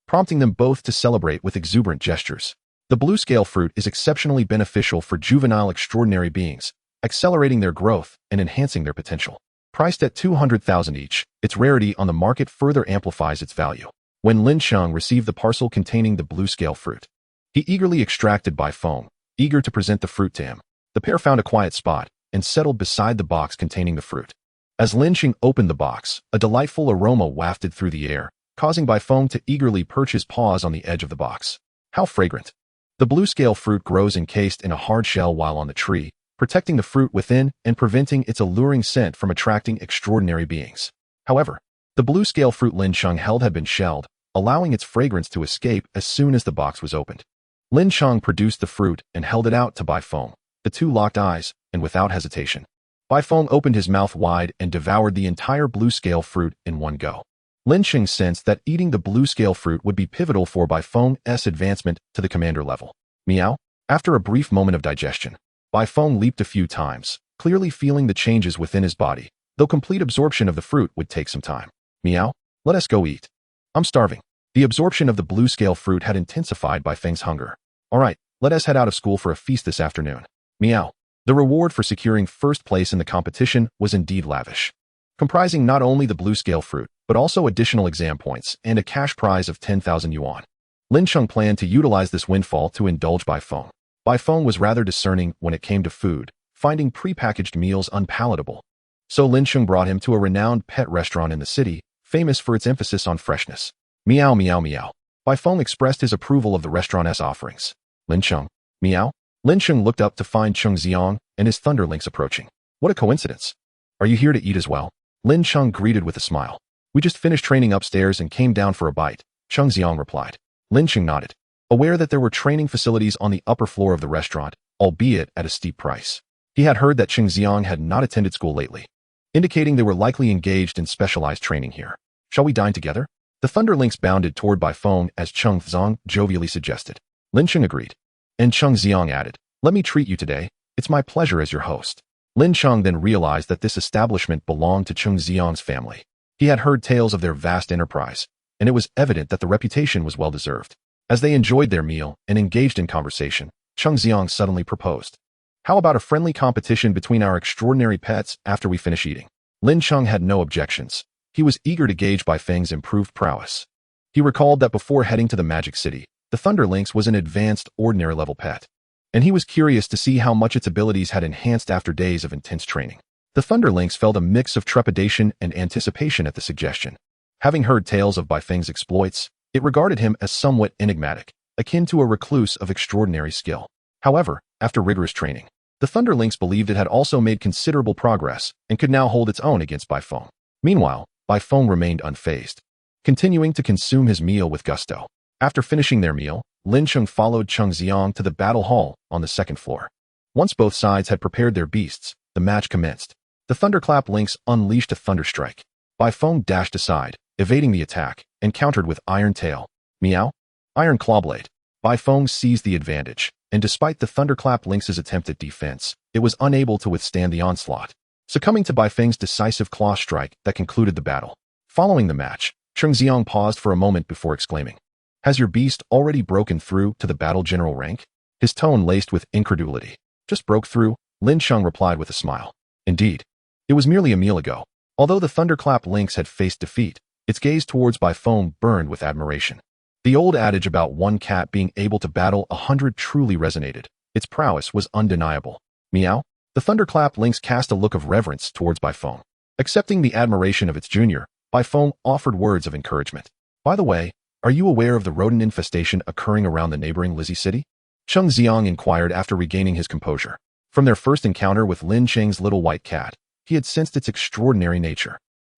prompting them both to celebrate with exuberant gestures. The blue scale fruit is exceptionally beneficial for juvenile extraordinary beings, accelerating their growth and enhancing their potential. Priced at 200,000 each, its rarity on the market further amplifies its value. When Lin Cheng received the parcel containing the blue scale fruit, he eagerly extracted Bai Feng, eager to present the fruit to him. The pair found a quiet spot and settled beside the box containing the fruit. As Lin Cheng opened the box, a delightful aroma wafted through the air, causing Bai Feng to eagerly perch his paws on the edge of the box. How fragrant! The blue scale fruit grows encased in a hard shell while on the tree, protecting the fruit within and preventing its alluring scent from attracting extraordinary beings. However, the blue scale fruit Lin Cheng held had been shelled, allowing its fragrance to escape as soon as the box was opened. Lin Cheng produced the fruit and held it out to Bai Feng. The two locked eyes, and without hesitation, Bai Feng opened his mouth wide and devoured the entire blue scale fruit in one go. Lin Cheng sensed that eating the blue scale fruit would be pivotal for Bai Feng's advancement to the commander level. Meow. After a brief moment of digestion, Bai Feng leaped a few times, clearly feeling the changes within his body, though complete absorption of the fruit would take some time. Meow. Let us go eat. I'm starving. The absorption of the blue scale fruit had intensified Bai Feng's hunger. All right, let us head out of school for a feast this afternoon. Meow. The reward for securing first place in the competition was indeed lavish, comprising not only the blue scale fruit, but also additional exam points and a cash prize of 10,000 yuan. Lin Cheng planned to utilize this windfall to indulge Bai Feng. Bai Feng was rather discerning when it came to food, finding prepackaged meals unpalatable. So Lin Cheng brought him to a renowned pet restaurant in the city, famous for its emphasis on freshness. Meow meow meow. Bai Feng expressed his approval of the restaurant's offerings. Lin Cheng. Meow. Lin Cheng looked up to find Cheng Xiang and his thunderlings approaching. What a coincidence. Are you here to eat as well? Lin Cheng greeted with a smile. We just finished training upstairs and came down for a bite, Cheng Xiang replied. Lin Cheng nodded, aware that there were training facilities on the upper floor of the restaurant, albeit at a steep price. He had heard that Cheng Xiang had not attended school lately, indicating they were likely engaged in specialized training here. Shall we dine together? The thunderlings bounded toward Bai Feng as Cheng Xiang jovially suggested. Lin Cheng agreed. And Cheng Xiang added, let me treat you today. It's my pleasure as your host. Lin Cheng then realized that this establishment belonged to Cheng Xiang's family. He had heard tales of their vast enterprise, and it was evident that the reputation was well-deserved. As they enjoyed their meal and engaged in conversation, Cheng Xiang suddenly proposed. How about a friendly competition between our extraordinary pets after we finish eating? Lin Cheng had no objections. He was eager to gauge Bai Feng's improved prowess. He recalled that before heading to the Magic City, the Thunderlynx was an advanced, ordinary-level pet, and he was curious to see how much its abilities had enhanced after days of intense training. The Thunderlynx felt a mix of trepidation and anticipation at the suggestion. Having heard tales of Bai Feng's exploits, it regarded him as somewhat enigmatic, akin to a recluse of extraordinary skill. However, after rigorous training, the Thunderlynx believed it had also made considerable progress and could now hold its own against Bai Feng. Meanwhile, Bai Feng remained unfazed, continuing to consume his meal with gusto. After finishing their meal, Lin Cheng followed Cheng Xiang to the battle hall on the second floor. Once both sides had prepared their beasts, the match commenced. The Thunderclap Lynx unleashed a thunderstrike. Bai Feng dashed aside, evading the attack, and countered with Iron Tail. Meow. Iron Clawblade. Bai Feng seized the advantage, and despite the Thunderclap Lynx's attempt at defense, it was unable to withstand the onslaught, succumbing to Bai Feng's decisive claw strike that concluded the battle. Following the match, Cheng Xiang paused for a moment before exclaiming, has your beast already broken through to the battle general rank? his tone laced with incredulity. Just broke through, Lin Cheng replied with a smile. Indeed. It was merely a meal ago. Although the thunderclap lynx had faced defeat, its gaze towards Baifeng burned with admiration. The old adage about one cat being able to battle 100 truly resonated. Its prowess was undeniable. Meow? The thunderclap lynx cast a look of reverence towards Baifeng. Accepting the admiration of its junior, Baifeng offered words of encouragement. By the way, are you aware of the rodent infestation occurring around the neighboring Lizzie city? Cheng Xiang inquired after regaining his composure. From their first encounter with Lin Cheng's little white cat, he had sensed its extraordinary nature.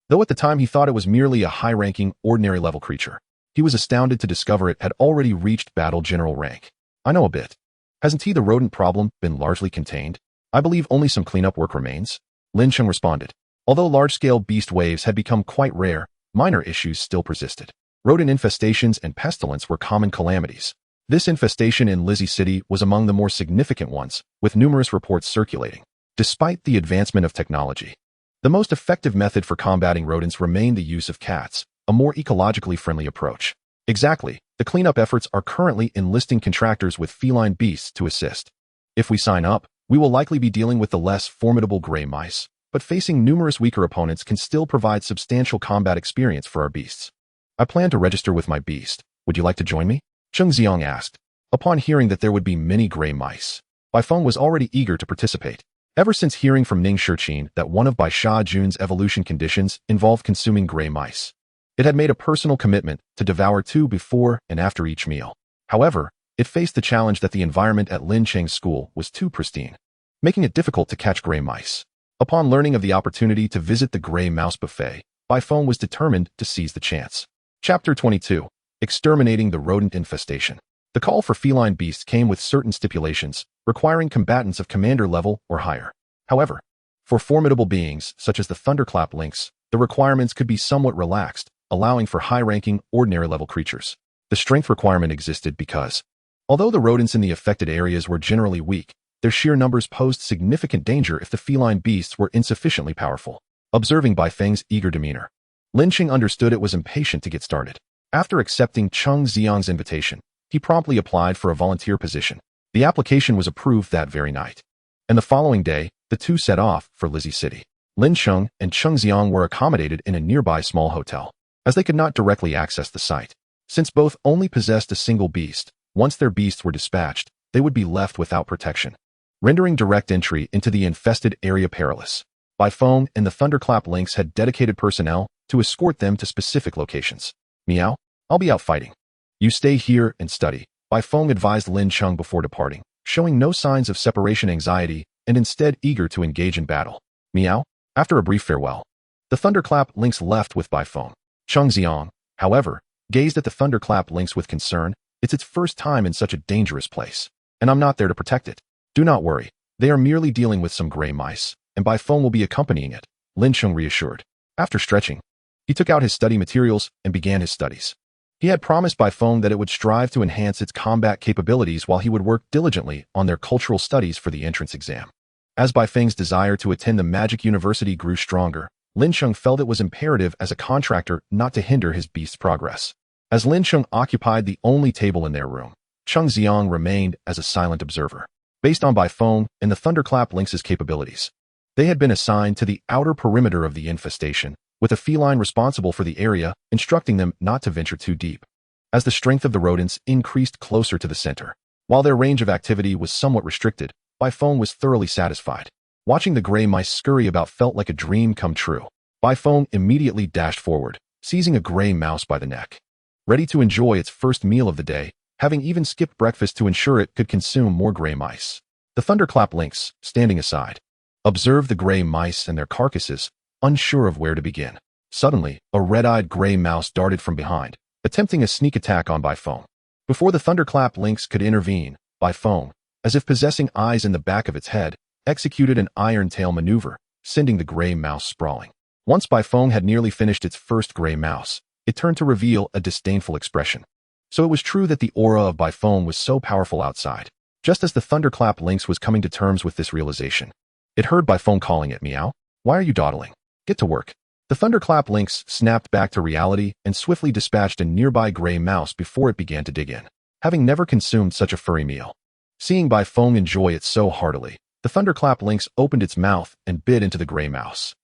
Though at the time he thought it was merely a high-ranking, ordinary-level creature, he was astounded to discover it had already reached battle general rank. I know a bit. Hasn't the rodent problem been largely contained? I believe only some cleanup work remains. Lin Cheng responded. Although large-scale beast waves had become quite rare, minor issues still persisted. Rodent infestations and pestilence were common calamities. This infestation in Lizzie City was among the more significant ones, with numerous reports circulating. Despite the advancement of technology, the most effective method for combating rodents remained the use of cats, a more ecologically friendly approach. Exactly, the cleanup efforts are currently enlisting contractors with feline beasts to assist. If we sign up, we will likely be dealing with the less formidable gray mice, but facing numerous weaker opponents can still provide substantial combat experience for our beasts. I plan to register with my beast. Would you like to join me? Cheng Xiang asked. Upon hearing that there would be many gray mice, Baifeng was already eager to participate. Ever since hearing from Ning Shiqin that one of Bai Sha Jun's evolution conditions involved consuming gray mice, it had made a personal commitment to devour 2 before and after each meal. However, it faced the challenge that the environment at Lin Cheng's school was too pristine, making it difficult to catch gray mice. Upon learning of the opportunity to visit the gray mouse buffet, Baifeng was determined to seize the chance. Chapter 22. Exterminating the rodent infestation. The call for feline beasts came with certain stipulations, requiring combatants of commander level or higher. However, for formidable beings such as the thunderclap lynx, the requirements could be somewhat relaxed, allowing for high-ranking, ordinary-level creatures. The strength requirement existed because, although the rodents in the affected areas were generally weak, their sheer numbers posed significant danger if the feline beasts were insufficiently powerful. Observing Baifeng's eager demeanor, Lin Cheng understood it was impatient to get started. After accepting Cheng Xiang's invitation, he promptly applied for a volunteer position. The application was approved that very night. And the following day, the two set off for Lizzie City. Lin Cheng and Cheng Xiang were accommodated in a nearby small hotel, as they could not directly access the site. Since both only possessed a single beast, once their beasts were dispatched, they would be left without protection, rendering direct entry into the infested area perilous. Baifeng and the thunderclap lynx had dedicated personnel to escort them to specific locations. Meow, I'll be out fighting. You stay here and study, Baifeng advised Lin Cheng before departing, showing no signs of separation anxiety and instead eager to engage in battle. Meow. After a brief farewell, the thunderclap lynx left with Baifeng. Cheng Xiang, however, gazed at the thunderclap lynx with concern. It's its first time in such a dangerous place, and I'm not there to protect it. Do not worry, they are merely dealing with some gray mice, and Baifeng will be accompanying it, Lin Cheng reassured. After stretching, he took out his study materials and began his studies. He had promised Baifeng that it would strive to enhance its combat capabilities while he would work diligently on their cultural studies for the entrance exam. As Baifeng's desire to attend the Magic University grew stronger, Lin Cheng felt it was imperative as a contractor not to hinder his beast's progress. As Lin Cheng occupied the only table in their room, Cheng Xiang remained as a silent observer. Based on Baifeng and the thunderclap lynx's capabilities, they had been assigned to the outer perimeter of the infestation, with a feline responsible for the area, instructing them not to venture too deep. As the strength of the rodents increased closer to the center, while their range of activity was somewhat restricted, Baifeng was thoroughly satisfied. Watching the gray mice scurry about felt like a dream come true. Baifeng immediately dashed forward, seizing a gray mouse by the neck. Ready to enjoy its first meal of the day, having even skipped breakfast to ensure it could consume more gray mice. The thunderclap lynx, standing aside, observed the gray mice and their carcasses, unsure of where to begin. Suddenly, a red-eyed gray mouse darted from behind, attempting a sneak attack on Baifeng. Before the thunderclap lynx could intervene, Baifeng, as if possessing eyes in the back of its head, executed an iron tail maneuver, sending the gray mouse sprawling. Once Baifeng had nearly finished its first gray mouse, it turned to reveal a disdainful expression. So it was true that the aura of Baifeng was so powerful outside. Just as the thunderclap lynx was coming to terms with this realization, it heard Baifeng calling it. Meow. Why are you dawdling? Get to work. The thunderclap lynx snapped back to reality and swiftly dispatched a nearby gray mouse before it began to dig in. Having never consumed such a furry meal, Seeing Bai Feng enjoy it so heartily, the thunderclap lynx opened its mouth and bit into the gray mouse.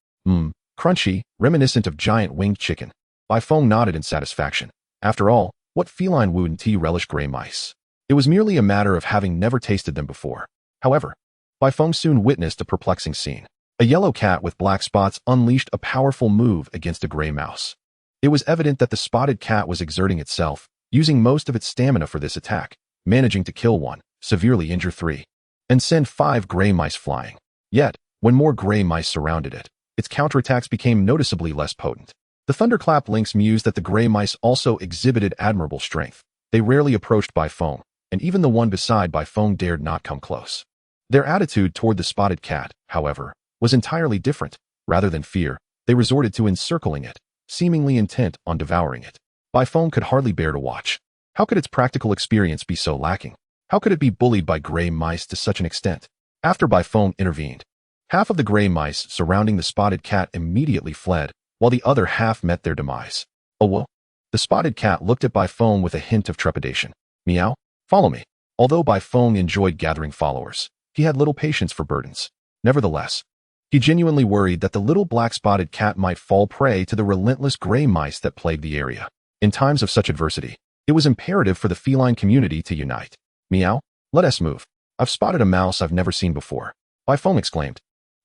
Crunchy, reminiscent of giant winged chicken. Bai Feng nodded in satisfaction. After all, what feline wouldn't relish gray mice? It was merely a matter of having never tasted them before. However, Bai Feng soon witnessed a perplexing scene. A yellow cat with black spots unleashed a powerful move against a gray mouse. It was evident that the spotted cat was exerting itself, using most of its stamina for this attack, managing to kill one, severely injure three, and send 5 gray mice flying. Yet, when more gray mice surrounded it, its counterattacks became noticeably less potent. The thunderclap lynx mused that the gray mice also exhibited admirable strength. They rarely approached Bai Feng, and even the one beside Bai Feng dared not come close. Their attitude toward the spotted cat, however, was entirely different. Rather than fear, they resorted to encircling it, seemingly intent on devouring it. Bai Feng could hardly bear to watch. How could its practical experience be so lacking? How could it be bullied by gray mice to such an extent? After Bai Feng intervened, half of the gray mice surrounding the spotted cat immediately fled, while the other half met their demise. Oh well. The spotted cat looked at Bai Feng with a hint of trepidation. Meow? Follow me. Although Bai Feng enjoyed gathering followers, he had little patience for burdens. Nevertheless, he genuinely worried that the little black-spotted cat might fall prey to the relentless gray mice that plagued the area. In times of such adversity, it was imperative for the feline community to unite. Meow, let us move. I've spotted a mouse I've never seen before, Bai Feng exclaimed,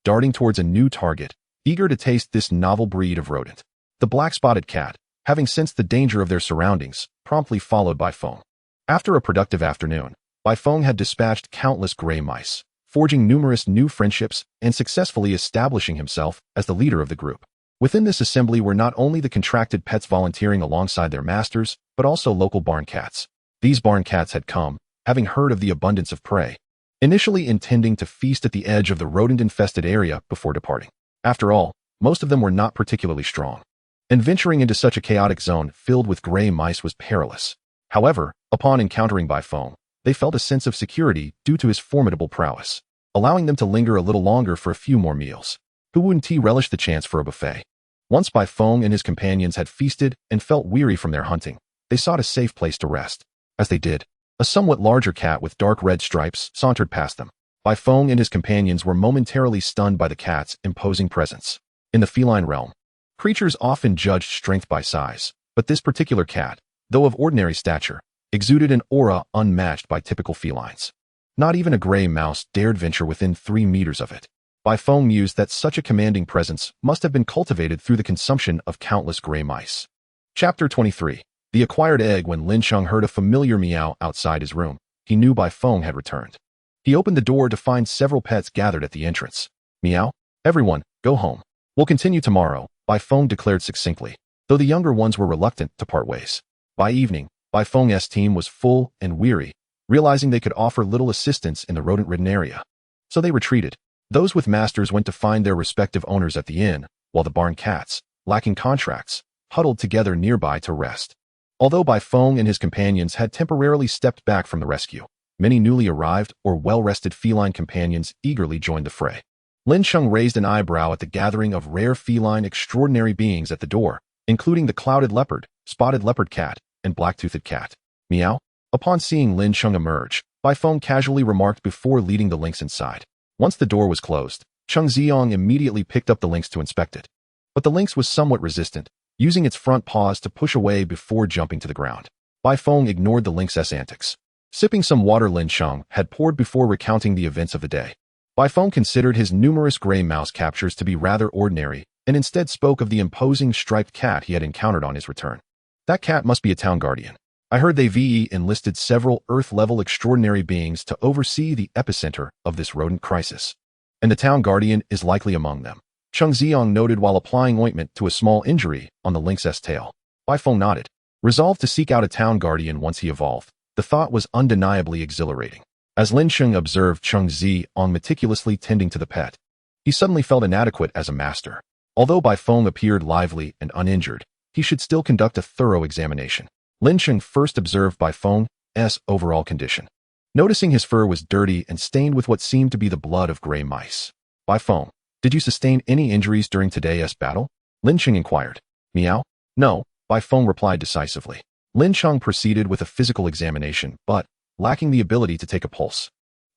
darting towards a new target, eager to taste this novel breed of rodent. The black-spotted cat, having sensed the danger of their surroundings, promptly followed Bai Feng. After a productive afternoon, Bai Feng had dispatched countless gray mice, forging numerous new friendships and successfully establishing himself as the leader of the group. Within this assembly were not only the contracted pets volunteering alongside their masters, but also local barn cats. These barn cats had come, having heard of the abundance of prey, initially intending to feast at the edge of the rodent-infested area before departing. After all, most of them were not particularly strong, and venturing into such a chaotic zone filled with gray mice was perilous. However, upon encountering Bai Feng, they felt a sense of security due to his formidable prowess, allowing them to linger a little longer for a few more meals. Who wouldn't relish the chance for a buffet? Once Bai Feng and his companions had feasted and felt weary from their hunting, they sought a safe place to rest. As they did, a somewhat larger cat with dark red stripes sauntered past them. Bai Feng and his companions were momentarily stunned by the cat's imposing presence. In the feline realm, creatures often judged strength by size, but this particular cat, though of ordinary stature, exuded an aura unmatched by typical felines. Not even a gray mouse dared venture within 3 meters of it. Bai Feng mused that such a commanding presence must have been cultivated through the consumption of countless gray mice. Chapter 23. The acquired egg. When Lin Cheng heard a familiar meow outside his room, he knew Bai Feng had returned. He opened the door to find several pets gathered at the entrance. Meow, everyone, go home. We'll continue tomorrow, Bai Feng declared succinctly, though the younger ones were reluctant to part ways. By evening, Bai Feng's team was full and weary, realizing they could offer little assistance in the rodent-ridden area. So they retreated. Those with masters went to find their respective owners at the inn, while the barn cats, lacking contracts, huddled together nearby to rest. Although Bai Feng and his companions had temporarily stepped back from the rescue, many newly arrived or well-rested feline companions eagerly joined the fray. Lin Cheng raised an eyebrow at the gathering of rare feline extraordinary beings at the door, including the clouded leopard, spotted leopard cat, and black-toothed cat. Meow. Upon seeing Lin Cheng emerge, Bai Feng casually remarked before leading the lynx inside. Once the door was closed, Cheng Xiong immediately picked up the lynx to inspect it. But the lynx was somewhat resistant, using its front paws to push away before jumping to the ground. Bai Feng ignored the lynx's antics. Sipping some water, Lin Cheng had poured before recounting the events of the day. Bai Feng considered his numerous gray mouse captures to be rather ordinary, and instead spoke of the imposing striped cat he had encountered on his return. That cat must be a town guardian. I heard they enlisted several Earth-level extraordinary beings to oversee the epicenter of this rodent crisis. And the town guardian is likely among them, Cheng Xiong noted while applying ointment to a small injury on the lynx's tail. Bai Feng nodded, resolved to seek out a town guardian once he evolved. The thought was undeniably exhilarating. As Lin Cheng observed Cheng Xiong meticulously tending to the pet, he suddenly felt inadequate as a master. Although Bai Feng appeared lively and uninjured, he should still conduct a thorough examination. Lin Cheng first observed Bai Feng's overall condition, noticing his fur was dirty and stained with what seemed to be the blood of gray mice. Bai Feng, did you sustain any injuries during today's battle? Lin Cheng inquired. Meow. No, Bai Feng replied decisively. Lin Cheng proceeded with a physical examination, but, lacking the ability to take a pulse,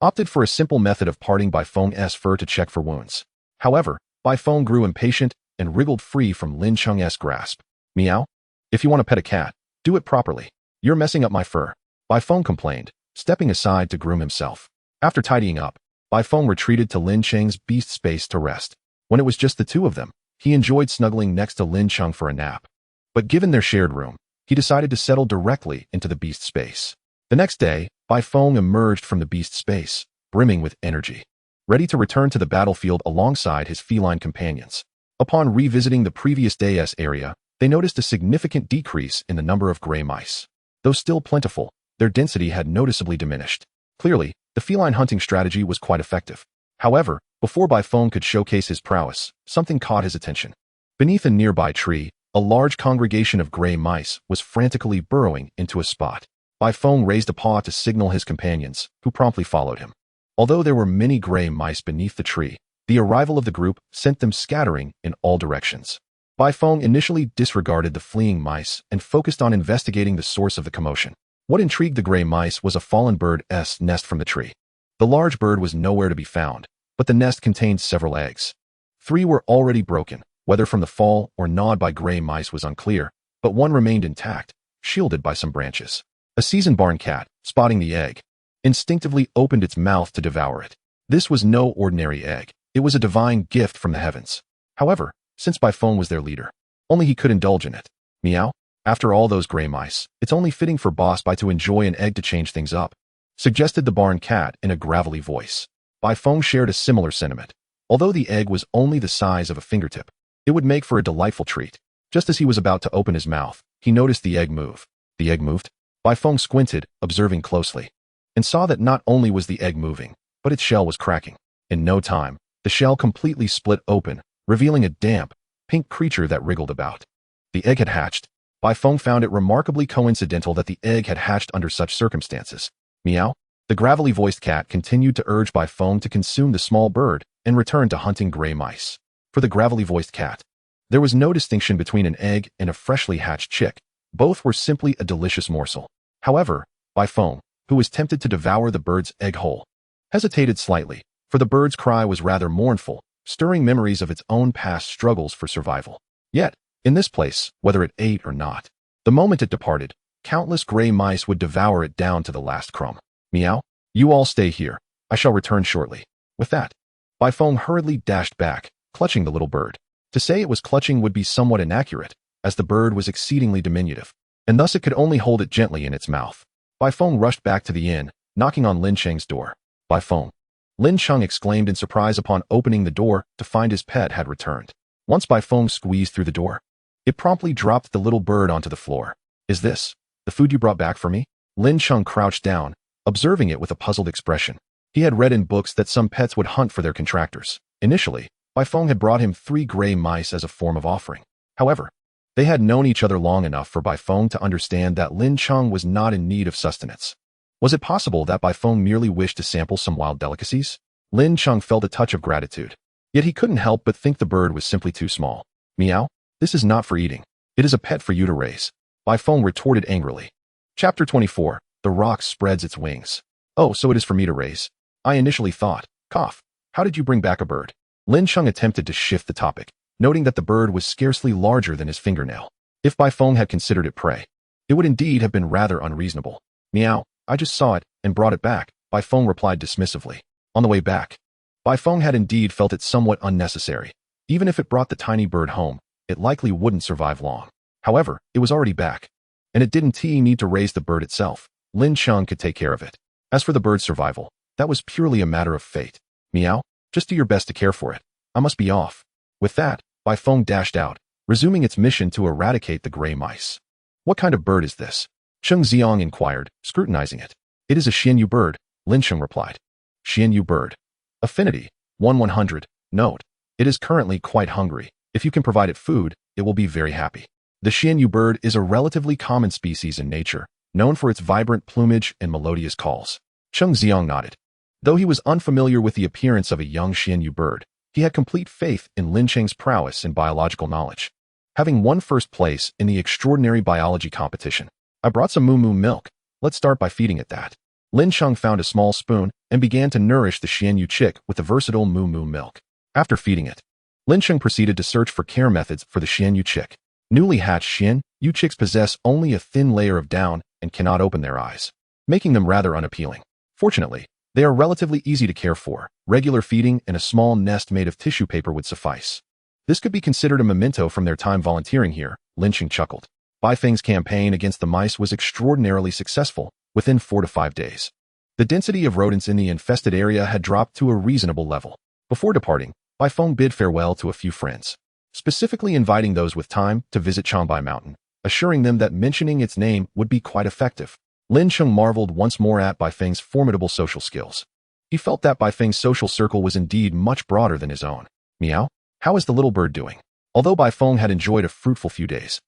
opted for a simple method of parting Bai Feng's fur to check for wounds. However, Bai Feng grew impatient and wriggled free from Lin Cheng's grasp. Meow? If you want to pet a cat, do it properly. You're messing up my fur. Bai Feng complained, stepping aside to groom himself. After tidying up, Bai Feng retreated to Lin Cheng's beast space to rest. When it was just the two of them, he enjoyed snuggling next to Lin Cheng for a nap. But given their shared room, he decided to settle directly into the beast space. The next day, Bai Feng emerged from the beast space, brimming with energy, ready to return to the battlefield alongside his feline companions. Upon revisiting the previous day's area, they noticed a significant decrease in the number of gray mice. Though still plentiful, their density had noticeably diminished. Clearly, the feline hunting strategy was quite effective. However, before Bai Feng could showcase his prowess, something caught his attention. Beneath a nearby tree, a large congregation of gray mice was frantically burrowing into a spot. Bai Feng raised a paw to signal his companions, who promptly followed him. Although there were many gray mice beneath the tree, the arrival of the group sent them scattering in all directions. Bai Feng initially disregarded the fleeing mice and focused on investigating the source of the commotion. What intrigued the gray mice was a fallen bird's nest from the tree. The large bird was nowhere to be found, but the nest contained several eggs. 3 were already broken, whether from the fall or gnawed by gray mice was unclear, but one remained intact, shielded by some branches. A seasoned barn cat, spotting the egg, instinctively opened its mouth to devour it. This was no ordinary egg. It was a divine gift from the heavens. However, since Bai Feng was their leader, only he could indulge in it. Meow? After all those gray mice, it's only fitting for Boss Bai to enjoy an egg to change things up, suggested the barn cat in a gravelly voice. Bai Feng shared a similar sentiment. Although the egg was only the size of a fingertip, it would make for a delightful treat. Just as he was about to open his mouth, he noticed the egg move. The egg moved? Bai Feng squinted, observing closely, and saw that not only was the egg moving, but its shell was cracking. In no time, the shell completely split open, revealing a damp, pink creature that wriggled about. The egg had hatched. Bai Feng found it remarkably coincidental that the egg had hatched under such circumstances. Meow? The gravelly-voiced cat continued to urge Bai Feng to consume the small bird and return to hunting gray mice. For the gravelly-voiced cat, there was no distinction between an egg and a freshly hatched chick. Both were simply a delicious morsel. However, Bai Feng, who was tempted to devour the bird's egg whole, hesitated slightly, for the bird's cry was rather mournful, stirring memories of its own past struggles for survival. Yet, in this place, whether it ate or not, the moment it departed, countless gray mice would devour it down to the last crumb. Meow? You all stay here. I shall return shortly. With that, Bai Feng hurriedly dashed back, clutching the little bird. To say it was clutching would be somewhat inaccurate, as the bird was exceedingly diminutive, and thus it could only hold it gently in its mouth. Bai Feng rushed back to the inn, knocking on Lin Cheng's door. Bai Feng. Lin Cheng exclaimed in surprise upon opening the door to find his pet had returned. Once Bai Feng squeezed through the door, it promptly dropped the little bird onto the floor. Is this the food you brought back for me? Lin Cheng crouched down, observing it with a puzzled expression. He had read in books that some pets would hunt for their contractors. Initially, Bai Feng had brought him 3 gray mice as a form of offering. However, they had known each other long enough for Bai Feng to understand that Lin Cheng was not in need of sustenance. Was it possible that Bai Feng merely wished to sample some wild delicacies? Lin Cheng felt a touch of gratitude. Yet he couldn't help but think the bird was simply too small. Meow? This is not for eating. It is a pet for you to raise. Bai Feng retorted angrily. Chapter 24. The rock spreads its wings. Oh, so it is for me to raise. I initially thought, cough. How did you bring back a bird? Lin Cheng attempted to shift the topic, noting that the bird was scarcely larger than his fingernail. If Bai Feng had considered it prey, it would indeed have been rather unreasonable. Meow, I just saw it and brought it back, Bai Feng replied dismissively. On the way back, Bai Feng had indeed felt it somewhat unnecessary. Even if it brought the tiny bird home, it likely wouldn't survive long. However, it was already back, and it didn't need to raise the bird itself. Lin Cheng could take care of it. As for the bird's survival, that was purely a matter of fate. Meow, just do your best to care for it. I must be off. With that, Bai Feng dashed out, resuming its mission to eradicate the gray mice. What kind of bird is this? Cheng Xiang inquired, scrutinizing it. It is a Xianyu bird, Lin Cheng replied. Xianyu bird. Affinity, 1-100. Note, it is currently quite hungry. If you can provide it food, it will be very happy. The Xianyu bird is a relatively common species in nature, known for its vibrant plumage and melodious calls. Cheng Xiang nodded. Though he was unfamiliar with the appearance of a young Xianyu bird, he had complete faith in Lin Cheng's prowess and biological knowledge. Having won first place in the extraordinary biology competition, I brought some moo milk. Let's start by feeding it that. Lin Cheng found a small spoon and began to nourish the Xianyu chick with the versatile Moo Moo milk. After feeding it, Lin Cheng proceeded to search for care methods for the Xianyu chick. Newly hatched Xianyu chicks possess only a thin layer of down and cannot open their eyes, making them rather unappealing. Fortunately, they are relatively easy to care for. Regular feeding and a small nest made of tissue paper would suffice. This could be considered a memento from their time volunteering here, Lin Cheng chuckled. Baifeng's campaign against the mice was extraordinarily successful within 4 to 5 days. The density of rodents in the infested area had dropped to a reasonable level. Before departing, Baifeng bid farewell to a few friends, specifically inviting those with time to visit Changbai Mountain, assuring them that mentioning its name would be quite effective. Lin Cheng marveled once more at Baifeng's formidable social skills. He felt that Baifeng's social circle was indeed much broader than his own. Meow? How is the little bird doing? Although Baifeng had enjoyed a fruitful few days,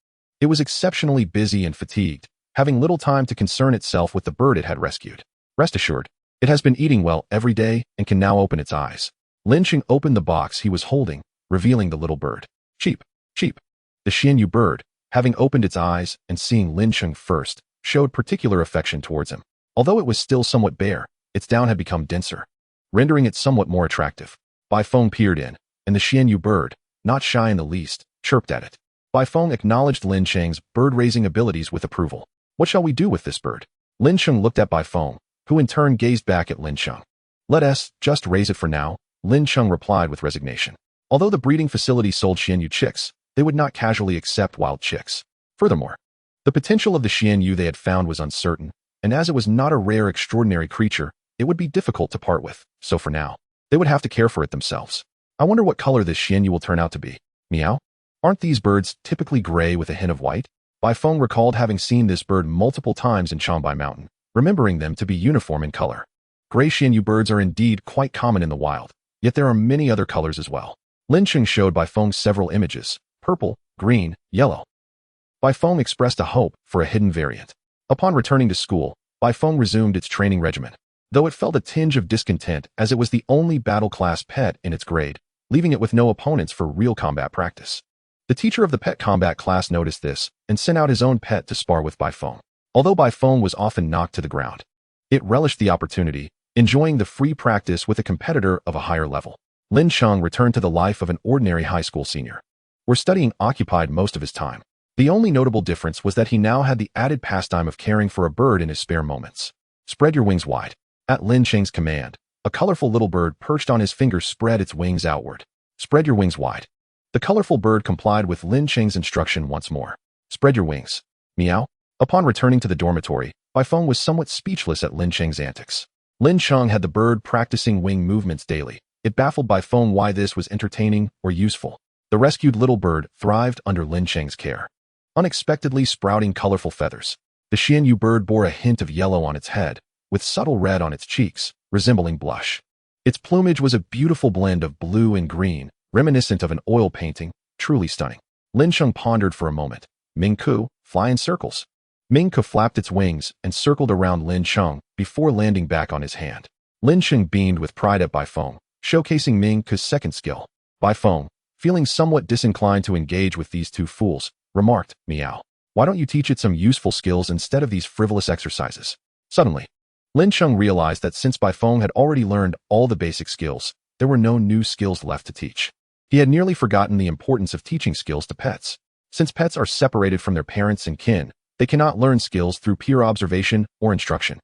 it was exceptionally busy and fatigued, having little time to concern itself with the bird it had rescued. Rest assured, it has been eating well every day and can now open its eyes. Lin Cheng opened the box he was holding, revealing the little bird. Cheep, cheep. The Xianyu bird, having opened its eyes and seeing Lin Cheng first, showed particular affection towards him. Although it was still somewhat bare, its down had become denser, rendering it somewhat more attractive. Baifeng peered in, and the Xianyu bird, not shy in the least, chirped at it. Baifeng acknowledged Lin Cheng's bird-raising abilities with approval. What shall we do with this bird? Lin Cheng looked at Baifeng, who in turn gazed back at Lin Cheng. Let us just raise it for now, Lin Cheng replied with resignation. Although the breeding facility sold Xianyu chicks, they would not casually accept wild chicks. Furthermore, the potential of the Xianyu they had found was uncertain, and as it was not a rare extraordinary creature, it would be difficult to part with, so for now, they would have to care for it themselves. I wonder what color this Xianyu will turn out to be. Meow? Aren't these birds typically gray with a hint of white? Baifeng recalled having seen this bird multiple times in Changbai Mountain, remembering them to be uniform in color. Gray Xianyu birds are indeed quite common in the wild, yet there are many other colors as well. Lin Cheng showed Baifeng several images: purple, green, yellow. Baifeng expressed a hope for a hidden variant. Upon returning to school, Baifeng resumed its training regimen, though it felt a tinge of discontent as it was the only battle class pet in its grade, leaving it with no opponents for real combat practice. The teacher of the pet combat class noticed this and sent out his own pet to spar with Baifeng. Although Baifeng was often knocked to the ground, it relished the opportunity, enjoying the free practice with a competitor of a higher level. Lin Cheng returned to the life of an ordinary high school senior, where studying occupied most of his time. The only notable difference was that he now had the added pastime of caring for a bird in his spare moments. Spread your wings wide. At Lin Cheng's command, a colorful little bird perched on his finger spread its wings outward. Spread your wings wide. The colorful bird complied with Lin Cheng's instruction once more. Spread your wings. Meow. Upon returning to the dormitory, Baifeng was somewhat speechless at Lin Cheng's antics. Lin Cheng had the bird practicing wing movements daily. It baffled Baifeng why this was entertaining or useful. The rescued little bird thrived under Lin Cheng's care, unexpectedly sprouting colorful feathers. The Xianyu bird bore a hint of yellow on its head, with subtle red on its cheeks, resembling blush. Its plumage was a beautiful blend of blue and green, reminiscent of an oil painting, truly stunning. Lin Cheng pondered for a moment. Mingku, fly in circles. Mingku flapped its wings and circled around Lin Cheng before landing back on his hand. Lin Cheng beamed with pride at Baifeng, showcasing Mingku's second skill. Baifeng, feeling somewhat disinclined to engage with these two fools, remarked, Meow. Why don't you teach it some useful skills instead of these frivolous exercises? Suddenly, Lin Cheng realized that since Baifeng had already learned all the basic skills, there were no new skills left to teach. He had nearly forgotten the importance of teaching skills to pets. Since pets are separated from their parents and kin, they cannot learn skills through peer observation or instruction,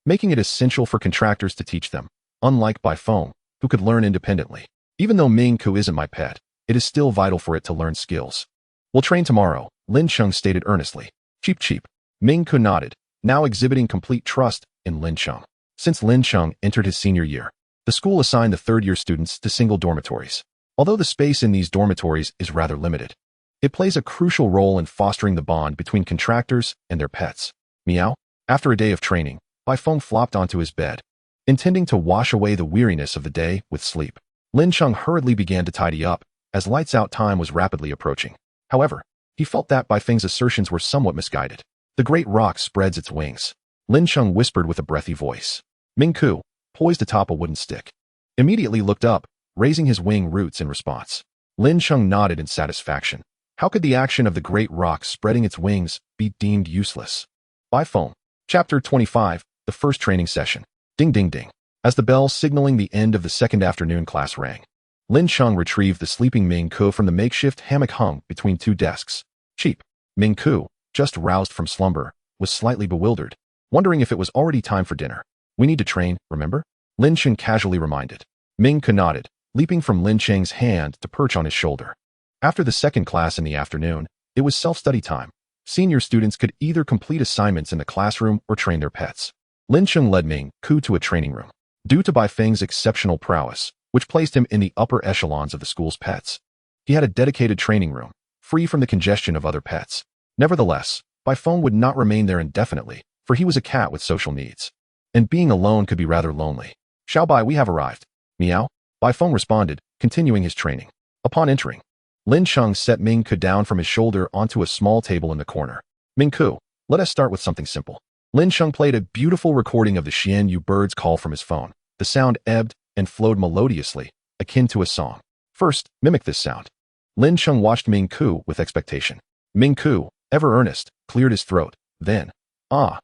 making it essential for contractors to teach them, unlike Baifeng, who could learn independently. Even though Mingku isn't my pet, it is still vital for it to learn skills. We'll train tomorrow, Lin Cheng stated earnestly. Cheep cheep. Mingku nodded, now exhibiting complete trust in Lin Cheng. Since Lin Cheng entered his senior year, the school assigned the third-year students to single dormitories. Although the space in these dormitories is rather limited, it plays a crucial role in fostering the bond between contractors and their pets. Meow. After a day of training, Baifeng flopped onto his bed, intending to wash away the weariness of the day with sleep. Lin Cheng hurriedly began to tidy up, as lights-out time was rapidly approaching. However, he felt that Baifeng's assertions were somewhat misguided. The great rock spreads its wings. Lin Cheng whispered with a breathy voice. Mingku, poised atop a wooden stick, immediately looked up, raising his wing roots in response. Lin Cheng nodded in satisfaction. How could the action of the great rock spreading its wings be deemed useless? Baifeng. Chapter 25, the first training session. Ding ding ding. As the bell signaling the end of the second afternoon class rang, Lin Cheng retrieved the sleeping Ming Ku from the makeshift hammock hung between two desks. Cheap. Ming Ku, just roused from slumber, was slightly bewildered, wondering if it was already time for dinner. We need to train, remember? Lin Cheng casually reminded. Ming Ku nodded, leaping from Lin Cheng's hand to perch on his shoulder. After the second class in the afternoon, it was self-study time. Senior students could either complete assignments in the classroom or train their pets. Lin Cheng led Ming Ku to a training room. Due to Baifeng's exceptional prowess, which placed him in the upper echelons of the school's pets, he had a dedicated training room, free from the congestion of other pets. Nevertheless, Baifeng would not remain there indefinitely, for he was a cat with social needs. And being alone could be rather lonely. Xiaobai, we have arrived. Meow. Baifeng responded, continuing his training. Upon entering, Lin Cheng set Ming Ku down from his shoulder onto a small table in the corner. Ming Ku, let us start with something simple. Lin Cheng played a beautiful recording of the Xian Yu bird's call from his phone. The sound ebbed and flowed melodiously, akin to a song. First, mimic this sound. Lin Cheng watched Ming Ku with expectation. Ming Ku, ever earnest, cleared his throat. Then,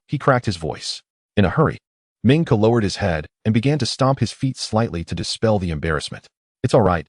he cracked his voice. In a hurry, Ming Ku lowered his head and began to stomp his feet slightly to dispel the embarrassment. It's all right,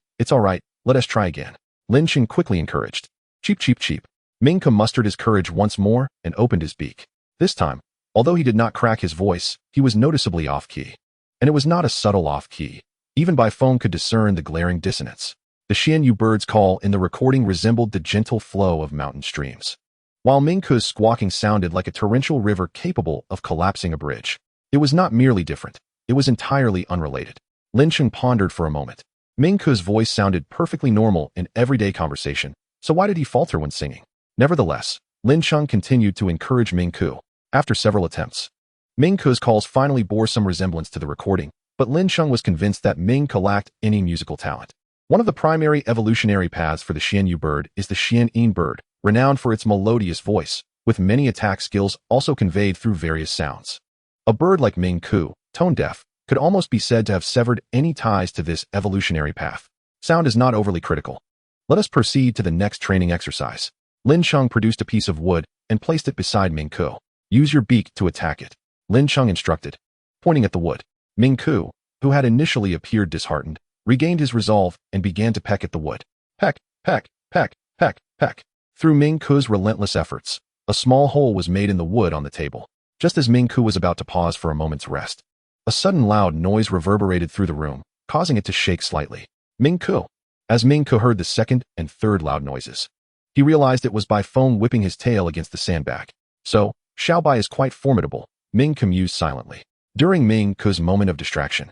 let us try again. Lin Cheng quickly encouraged. Cheep, cheep, cheep. Ming Ku mustered his courage once more and opened his beak. This time, although he did not crack his voice, he was noticeably off-key. And it was not a subtle off-key. Even Baifeng could discern the glaring dissonance. The Xian Yu bird's call in the recording resembled the gentle flow of mountain streams, while Ming Ku's squawking sounded like a torrential river capable of collapsing a bridge. It was not merely different. It was entirely unrelated. Lin Cheng pondered for a moment. Ming Ku's voice sounded perfectly normal in everyday conversation, so why did he falter when singing? Nevertheless, Lin Cheng continued to encourage Ming Ku. After several attempts, Ming Ku's calls finally bore some resemblance to the recording, but Lin Cheng was convinced that Ming Ku lacked any musical talent. One of the primary evolutionary paths for the Xian Yu bird is the Xian Yin bird, renowned for its melodious voice, with many attack skills also conveyed through various sounds. A bird like Ming Ku, tone-deaf, could almost be said to have severed any ties to this evolutionary path. Sound is not overly critical. Let us proceed to the next training exercise. Lin Cheng produced a piece of wood and placed it beside Ming Ku. Use your beak to attack it, Lin Cheng instructed, pointing at the wood. Ming Ku, who had initially appeared disheartened, regained his resolve and began to peck at the wood. Peck, peck, peck, peck, peck. Through Ming Ku's relentless efforts, a small hole was made in the wood on the table. Just as Ming Ku was about to pause for a moment's rest, a sudden loud noise reverberated through the room, causing it to shake slightly. Ming Ku. As Ming Ku heard the second and third loud noises, he realized it was Baifeng whipping his tail against the sandbag. So, Xiaobai is quite formidable, Ming Ku mused silently. During Ming Ku's moment of distraction,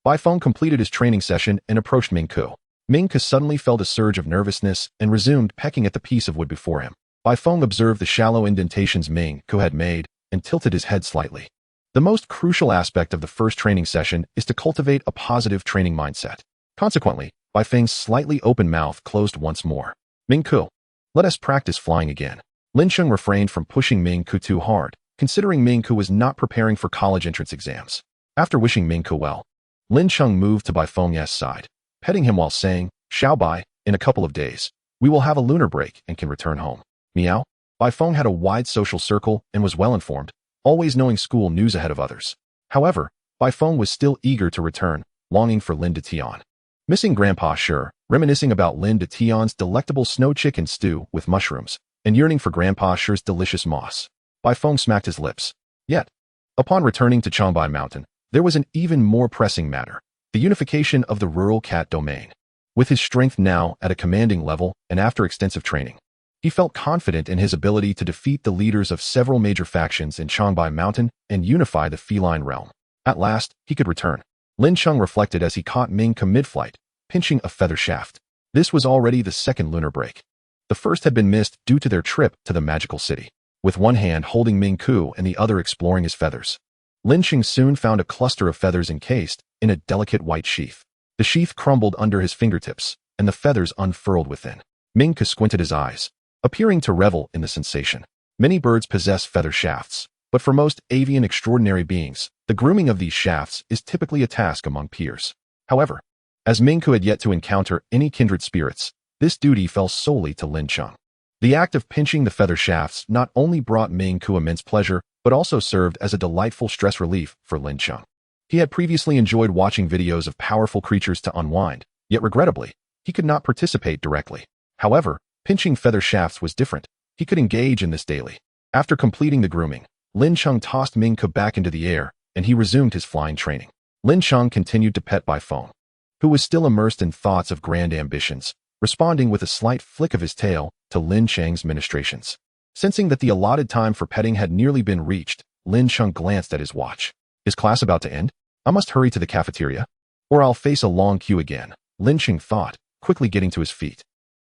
Baifeng completed his training session and approached Ming Ku. Ming Ku suddenly felt a surge of nervousness and resumed pecking at the piece of wood before him. Baifeng observed the shallow indentations Ming Ku had made and tilted his head slightly. The most crucial aspect of the first training session is to cultivate a positive training mindset. Consequently, Baifeng's slightly open mouth closed once more. Ming Ku, let us practice flying again. Lin Cheng refrained from pushing Ming Ku too hard, considering Ming Ku was not preparing for college entrance exams. After wishing Ming Ku well, Lin Cheng moved to Baifeng's side, petting him while saying, Xiaobai, in a couple of days, we will have a lunar break and can return home. Meow. Baifeng had a wide social circle and was well informed, always knowing school news ahead of others. However, Baifeng was still eager to return, longing for Lin de Tian. Missing Grandpa Sure, reminiscing about Lin de Tian's delectable snow chicken stew with mushrooms, and yearning for Grandpa Sure's delicious moss. Baifeng smacked his lips. Yet, upon returning to Changbai Mountain, there was an even more pressing matter, the unification of the rural cat domain. With his strength now at a commanding level and after extensive training, he felt confident in his ability to defeat the leaders of several major factions in Changbai Mountain and unify the feline realm. At last, he could return. Lin Cheng reflected as he caught Ming Ku mid-flight, pinching a feather shaft. This was already the second lunar break. The first had been missed due to their trip to the magical city. With one hand holding Ming Ku and the other exploring his feathers, Lin Cheng soon found a cluster of feathers encased in a delicate white sheath. The sheath crumbled under his fingertips, and the feathers unfurled within. Ming Ku squinted his eyes, appearing to revel in the sensation. Many birds possess feather shafts, but for most avian extraordinary beings, the grooming of these shafts is typically a task among peers. However, as Ming Ku had yet to encounter any kindred spirits, this duty fell solely to Lin Cheng. The act of pinching the feather shafts not only brought Ming Ku immense pleasure, but also served as a delightful stress relief for Lin Cheng. He had previously enjoyed watching videos of powerful creatures to unwind, yet regrettably, he could not participate directly. However, pinching feather shafts was different. He could engage in this daily. After completing the grooming, Lin Cheng tossed Ming Ke back into the air, and he resumed his flying training. Lin Cheng continued to pet Bai Feng, who was still immersed in thoughts of grand ambitions, responding with a slight flick of his tail to Lin Cheng's ministrations. Sensing that the allotted time for petting had nearly been reached, Lin Cheng glanced at his watch. Is class about to end? I must hurry to the cafeteria, or I'll face a long queue again, Lin Cheng thought, quickly getting to his feet.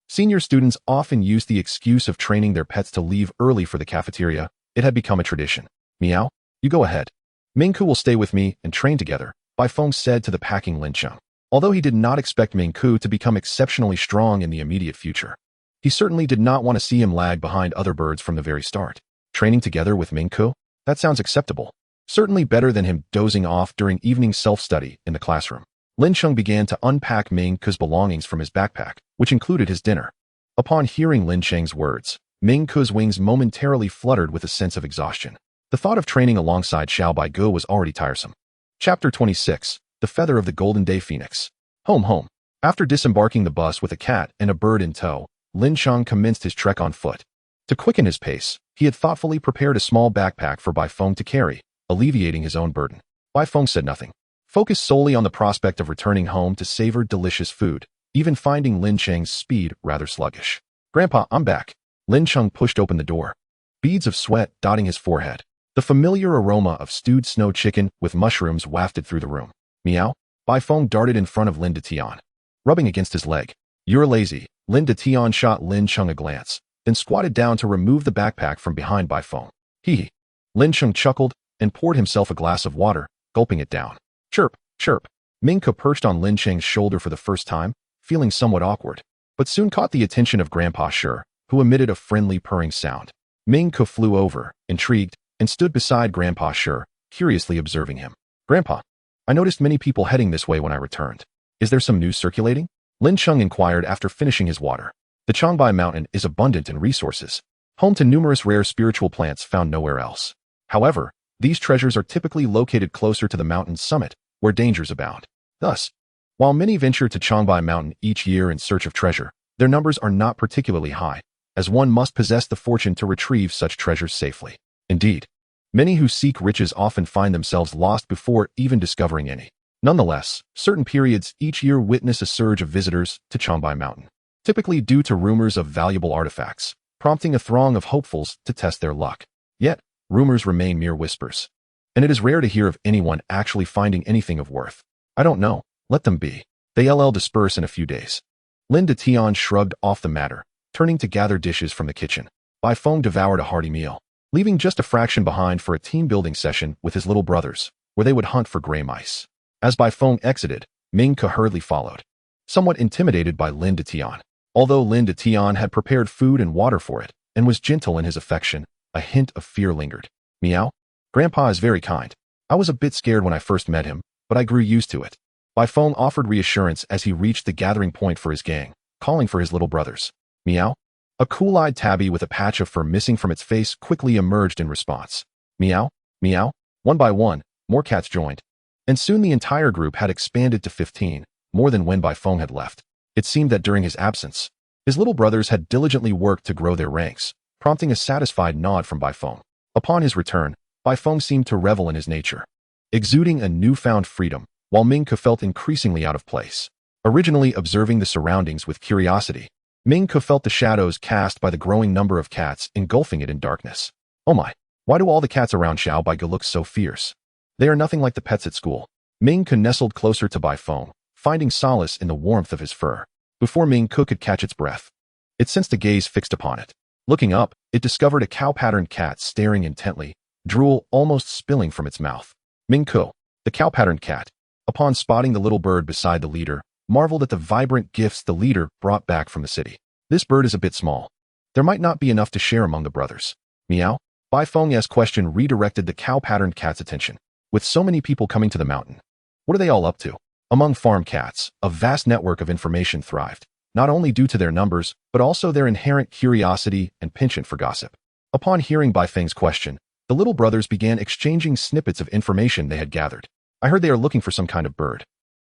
Senior students often used the excuse of training their pets to leave early for the cafeteria. It had become a tradition. Meow, you go ahead. Ming Ke will stay with me and train together, Bai Feng said to the packing Lin Cheng. Although he did not expect Ming Ke to become exceptionally strong in the immediate future, he certainly did not want to see him lag behind other birds from the very start. Training together with Ming Ke? That sounds acceptable. Certainly better than him dozing off during evening self-study in the classroom. Lin Cheng began to unpack Ming Ke's belongings from his backpack, which included his dinner. Upon hearing Lin Cheng's words, Ming Ke's wings momentarily fluttered with a sense of exhaustion. The thought of training alongside Xiao Baigu was already tiresome. Chapter 26, The Feather of the Golden Day Phoenix. Home. After disembarking the bus with a cat and a bird in tow, Lin Cheng commenced his trek on foot. To quicken his pace, he had thoughtfully prepared a small backpack for Bai Feng to carry, alleviating his own burden. Bai Feng said nothing, focused solely on the prospect of returning home to savor delicious food, even finding Lin Cheng's speed rather sluggish. Grandpa, I'm back. Lin Cheng pushed open the door, beads of sweat dotting his forehead. The familiar aroma of stewed snow chicken with mushrooms wafted through the room. Meow. Bai Feng darted in front of Lin Tian, rubbing against his leg. You're lazy. Lin Tian shot Lin Cheng a glance, then squatted down to remove the backpack from behind Bai Feng. Hee. Lin Cheng chuckled and poured himself a glass of water, gulping it down. Chirp, chirp. Ming Ke perched on Lin Cheng's shoulder for the first time, feeling somewhat awkward, but soon caught the attention of Grandpa Sure, who emitted a friendly purring sound. Ming Ke flew over, intrigued, and stood beside Grandpa Sure, curiously observing him. Grandpa, I noticed many people heading this way when I returned. Is there some news circulating? Lin Cheng inquired after finishing his water. The Changbai Mountain is abundant in resources, home to numerous rare spiritual plants found nowhere else. However, these treasures are typically located closer to the mountain's summit, where dangers abound. Thus, while many venture to Changbai Mountain each year in search of treasure, their numbers are not particularly high, as one must possess the fortune to retrieve such treasures safely. Indeed, many who seek riches often find themselves lost before even discovering any. Nonetheless, certain periods each year witness a surge of visitors to Changbai Mountain, typically due to rumors of valuable artifacts, prompting a throng of hopefuls to test their luck. Yet, rumors remain mere whispers, and it is rare to hear of anyone actually finding anything of worth. I don't know, let them be. They'll disperse in a few days. Lin Tian shrugged off the matter, turning to gather dishes from the kitchen. Bai Feng devoured a hearty meal, leaving just a fraction behind for a team-building session with his little brothers, where they would hunt for gray mice. As Bai Feng exited, Ming Ke hurriedly followed, somewhat intimidated by Lin Tian. Although Lin Tian had prepared food and water for it, and was gentle in his affection, a hint of fear lingered. Meow? Grandpa is very kind. I was a bit scared when I first met him, but I grew used to it. Bai Feng offered reassurance as he reached the gathering point for his gang, calling for his little brothers. Meow? A cool-eyed tabby with a patch of fur missing from its face quickly emerged in response. Meow? Meow? One by one, more cats joined, and soon the entire group had expanded to 15, more than when Bai Feng had left. It seemed that during his absence, his little brothers had diligently worked to grow their ranks, prompting a satisfied nod from Bai Feng. Upon his return, Bai Feng seemed to revel in his nature, exuding a newfound freedom, while Ming Ke felt increasingly out of place. Originally observing the surroundings with curiosity, Ming Ke felt the shadows cast by the growing number of cats engulfing it in darkness. Oh my, why do all the cats around Xiao Baigu look so fierce? They are nothing like the pets at school. Ming Ke nestled closer to Bai Feng, finding solace in the warmth of his fur. Before Ming Ke could catch its breath, it sensed a gaze fixed upon it. Looking up, it discovered a cow-patterned cat staring intently, drool almost spilling from its mouth. Ming Ke, the cow-patterned cat, upon spotting the little bird beside the leader, marveled at the vibrant gifts the leader brought back from the city. This bird is a bit small. There might not be enough to share among the brothers. Meow? Bai Feng's question redirected the cow-patterned cat's attention. With so many people coming to the mountain, what are they all up to? Among farm cats, a vast network of information thrived, not only due to their numbers, but also their inherent curiosity and penchant for gossip. Upon hearing Bai Feng's question, the little brothers began exchanging snippets of information they had gathered. I heard they are looking for some kind of bird.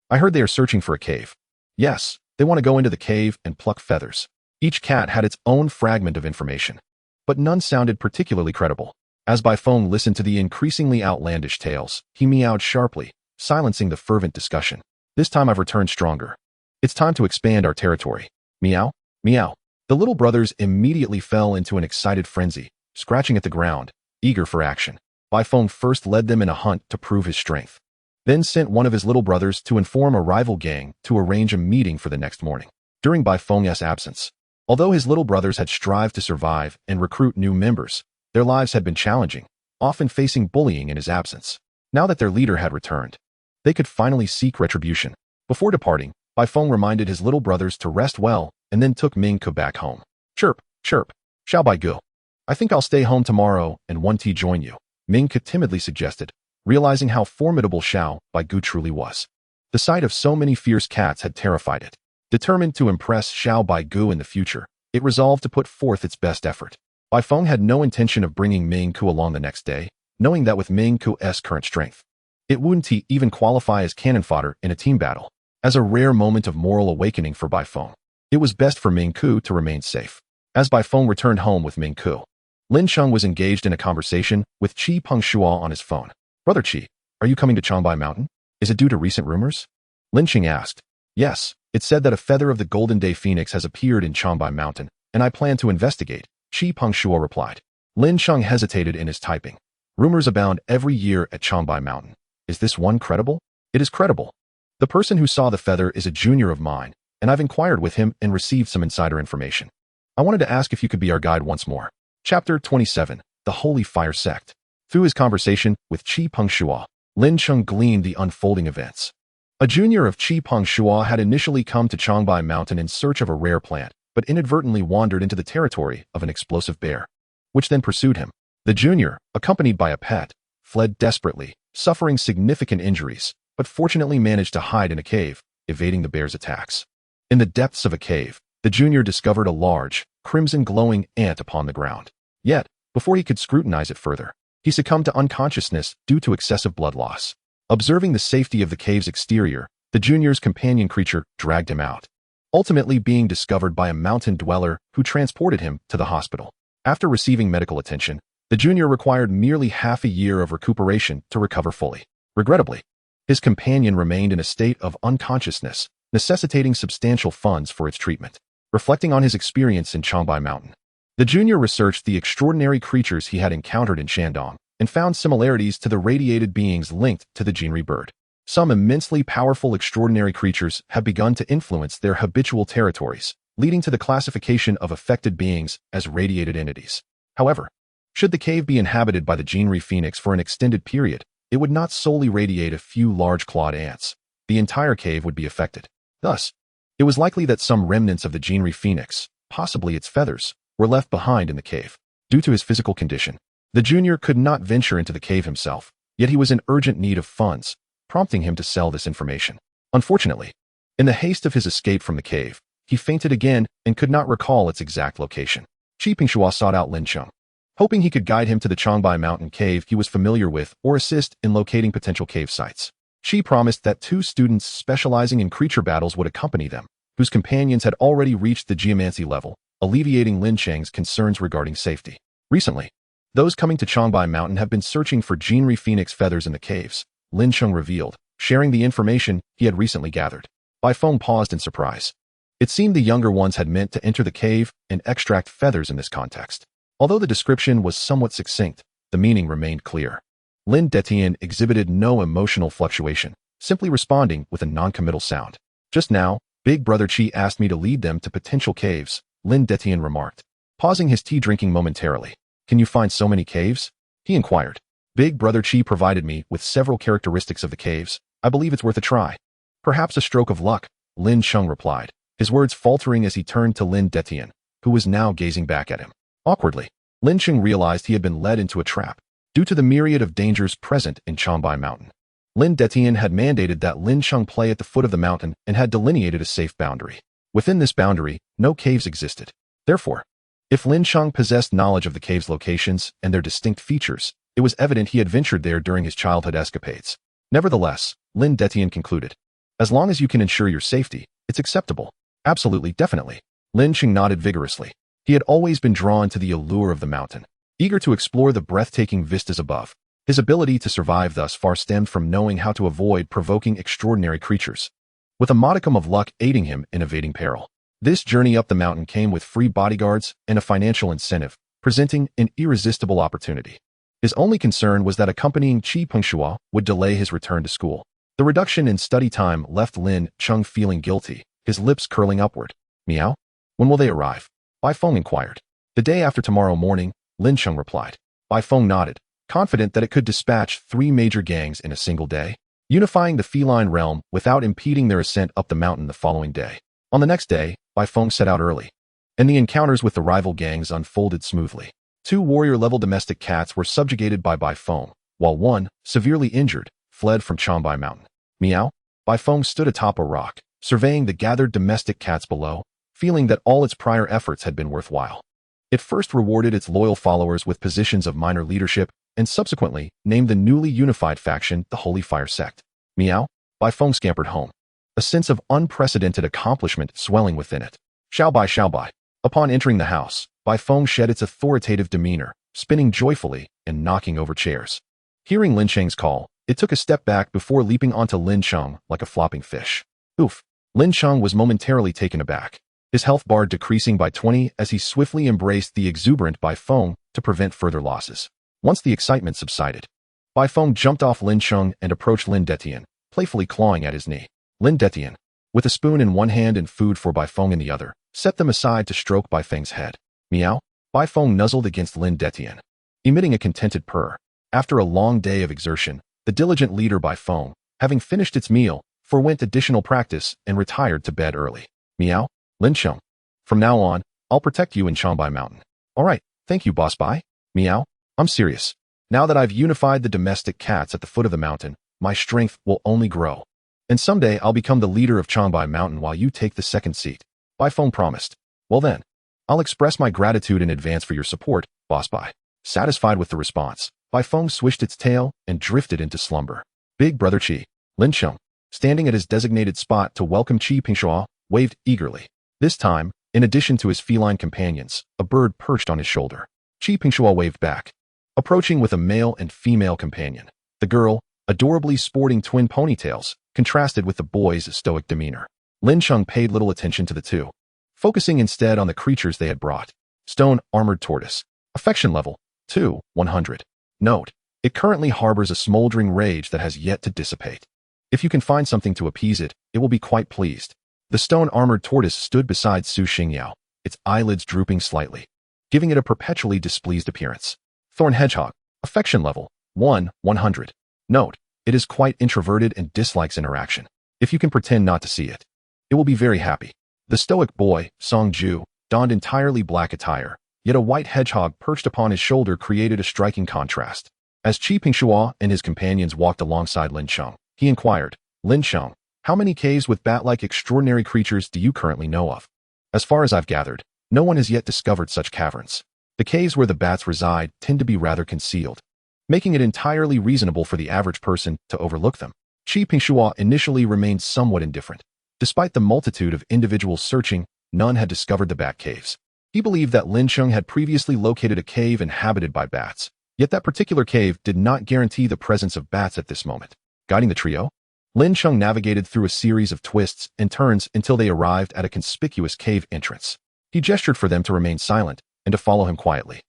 I heard they are searching for a cave. Yes, they want to go into the cave and pluck feathers. Each cat had its own fragment of information, but none sounded particularly credible. As Baifeng listened to the increasingly outlandish tales, he meowed sharply, silencing the fervent discussion. This time I've returned stronger. It's time to expand our territory. Meow, meow. The little brothers immediately fell into an excited frenzy, scratching at the ground, eager for action. Baifeng first led them in a hunt to prove his strength, then sent one of his little brothers to inform a rival gang to arrange a meeting for the next morning. During Baifeng's absence, although his little brothers had strived to survive and recruit new members, their lives had been challenging, often facing bullying in his absence. Now that their leader had returned, they could finally seek retribution. Before departing, Baifeng reminded his little brothers to rest well and then took Ming-Ku back home. Chirp, chirp, Xiaobaigu. I think I'll stay home tomorrow and 1T join you, Ming-Ku timidly suggested, realizing how formidable Xiaobaigu truly was. The sight of so many fierce cats had terrified it. Determined to impress Xiaobaigu in the future, it resolved to put forth its best effort. Baifeng had no intention of bringing Ming-Ku along the next day, knowing that with Ming-Ku's current strength, it wouldn't even qualify as cannon fodder in a team battle. As a rare moment of moral awakening for Baifeng, it was best for Ming-Ku to remain safe. As Baifeng returned home with Ming-Ku, Lin Cheng was engaged in a conversation with Qi Pengshua on his phone. Brother Qi, are you coming to Changbai Mountain? Is it due to recent rumors? Lin Cheng asked. Yes, it said that a feather of the Golden Day Phoenix has appeared in Changbai Mountain, and I plan to investigate, Qi Pengshua replied. Lin Cheng hesitated in his typing. Rumors abound every year at Changbai Mountain. Is this one credible? It is credible. The person who saw the feather is a junior of mine, and I've inquired with him and received some insider information. I wanted to ask if you could be our guide once more. Chapter 27, The Holy Fire Sect. Through his conversation with Qi Pengshua, Lin Cheng gleaned the unfolding events. A junior of Qi Pengshua had initially come to Changbai Mountain in search of a rare plant, but inadvertently wandered into the territory of an explosive bear, which then pursued him. The junior, accompanied by a pet, fled desperately, suffering significant injuries, but fortunately managed to hide in a cave, evading the bear's attacks. In the depths of a cave, the junior discovered a large, crimson glowing ant upon the ground. Yet, before he could scrutinize it further, he succumbed to unconsciousness due to excessive blood loss. Observing the safety of the cave's exterior, the junior's companion creature dragged him out, ultimately being discovered by a mountain dweller who transported him to the hospital. After receiving medical attention, the junior required merely half a year of recuperation to recover fully. Regrettably, his companion remained in a state of unconsciousness, necessitating substantial funds for its treatment. Reflecting on his experience in Changbai Mountain, the junior researched the extraordinary creatures he had encountered in Shandong and found similarities to the radiated beings linked to the Jinri bird. Some immensely powerful extraordinary creatures have begun to influence their habitual territories, leading to the classification of affected beings as radiated entities. However, should the cave be inhabited by the Jinri phoenix for an extended period, it would not solely radiate a few large clawed ants. The entire cave would be affected. Thus, it was likely that some remnants of the Jinri phoenix, possibly its feathers, were left behind in the cave. Due to his physical condition, the junior could not venture into the cave himself, yet he was in urgent need of funds, prompting him to sell this information. Unfortunately, in the haste of his escape from the cave, he fainted again and could not recall its exact location. Qi Pengshua sought out Lin Cheng, hoping he could guide him to the Changbai Mountain cave he was familiar with or assist in locating potential cave sites. Qi promised that 2 students specializing in creature battles would accompany them, whose companions had already reached the geomancy level, alleviating Lin Cheng's concerns regarding safety. Recently, those coming to Changbai Mountain have been searching for Jinri phoenix feathers in the caves, Lin Cheng revealed, sharing the information he had recently gathered. Baifeng paused in surprise. It seemed the younger ones had meant to enter the cave and extract feathers in this context. Although the description was somewhat succinct, the meaning remained clear. Lin Detian exhibited no emotional fluctuation, simply responding with a non-committal sound. Just now, Big Brother Qi asked me to lead them to potential caves, Lin Detian remarked, pausing his tea drinking momentarily. Can you find so many caves? He inquired. Big Brother Qi provided me with several characteristics of the caves. I believe it's worth a try. Perhaps a stroke of luck, Lin Cheng replied, his words faltering as he turned to Lin Detian, who was now gazing back at him. Awkwardly, Lin Cheng realized he had been led into a trap. Due to the myriad of dangers present in Changbai Mountain, Lin Detian had mandated that Lin Cheng play at the foot of the mountain and had delineated a safe boundary. Within this boundary, no caves existed. Therefore, if Lin Cheng possessed knowledge of the cave's locations and their distinct features, it was evident he had ventured there during his childhood escapades. Nevertheless, Lin Cheng concluded, as long as you can ensure your safety, it's acceptable. Absolutely, definitely. Lin Cheng nodded vigorously. He had always been drawn to the allure of the mountain, eager to explore the breathtaking vistas above. His ability to survive thus far stemmed from knowing how to avoid provoking extraordinary creatures, with a modicum of luck aiding him in evading peril. This journey up the mountain came with free bodyguards and a financial incentive, presenting an irresistible opportunity. His only concern was that accompanying Qi Pengshua would delay his return to school. The reduction in study time left Lin Cheng feeling guilty, his lips curling upward. Meow? When will they arrive? Bai Feng inquired. The day after tomorrow morning, Lin Cheng replied. Bai Feng nodded, confident that it could dispatch 3 major gangs in a single day, unifying the feline realm without impeding their ascent up the mountain the following day. On the next day, Bai Feng set out early, and the encounters with the rival gangs unfolded smoothly. 2 warrior-level domestic cats were subjugated by Bai Feng, while one, severely injured, fled from Changbai Mountain. Meow? Bai Feng stood atop a rock, surveying the gathered domestic cats below, feeling that all its prior efforts had been worthwhile. It first rewarded its loyal followers with positions of minor leadership, and subsequently named the newly unified faction the Holy Fire Sect. Meow? Bai Feng scampered home, a sense of unprecedented accomplishment swelling within it. Xiaobai, Xiaobai. Upon entering the house, Bai Feng shed its authoritative demeanor, spinning joyfully and knocking over chairs. Hearing Lin Cheng's call, it took a step back before leaping onto Lin Cheng like a flopping fish. Oof. Lin Cheng was momentarily taken aback, his health bar decreasing by 20 as he swiftly embraced the exuberant Bai Feng to prevent further losses. Once the excitement subsided, Bai Feng jumped off Lin Cheng and approached Lin Cheng, playfully clawing at his knee. Lin Cheng, with a spoon in one hand and food for Bai Feng in the other, set them aside to stroke Bai Feng's head. Meow? Bai Feng nuzzled against Lin Cheng, emitting a contented purr. After a long day of exertion, the diligent leader Bai Feng, having finished its meal, forwent additional practice and retired to bed early. Meow? Lin Cheng. From now on, I'll protect you in Changbai Mountain. All right, thank you, Boss Bai. Meow? I'm serious. Now that I've unified the domestic cats at the foot of the mountain, my strength will only grow. And someday I'll become the leader of Changbai Mountain while you take the second seat. Bai Feng promised. Well then, I'll express my gratitude in advance for your support, Boss Bai. Satisfied with the response, Bai Feng swished its tail and drifted into slumber. Big Brother Qi, Lin Cheng, standing at his designated spot to welcome Qi Pengshua, waved eagerly. This time, in addition to his feline companions, a bird perched on his shoulder. Qi Pengshua waved back, approaching with a male and female companion. The girl, adorably sporting twin ponytails, contrasted with the boy's stoic demeanor. Lin Cheng paid little attention to the two, focusing instead on the creatures they had brought. Stone Armored Tortoise. Affection level, 2, 100. Note, it currently harbors a smoldering rage that has yet to dissipate. If you can find something to appease it, it will be quite pleased. The Stone Armored Tortoise stood beside Su Xingyao, its eyelids drooping slightly, giving it a perpetually displeased appearance. Thorn Hedgehog. Affection level, 1, 100. Note, it is quite introverted and dislikes interaction. If you can pretend not to see it, it will be very happy. The stoic boy, Song Ju, donned entirely black attire, yet a white hedgehog perched upon his shoulder created a striking contrast. As Qi Pengshua and his companions walked alongside Lin Cheng, he inquired, Lin Cheng, how many caves with bat-like extraordinary creatures do you currently know of? As far as I've gathered, no one has yet discovered such caverns. The caves where the bats reside tend to be rather concealed, making it entirely reasonable for the average person to overlook them. Qi Pengshua initially remained somewhat indifferent. Despite the multitude of individuals searching, none had discovered the bat caves. He believed that Lin Cheng had previously located a cave inhabited by bats, yet that particular cave did not guarantee the presence of bats at this moment. Guiding the trio, Lin Cheng navigated through a series of twists and turns until they arrived at a conspicuous cave entrance. He gestured for them to remain silent and to follow him quietly.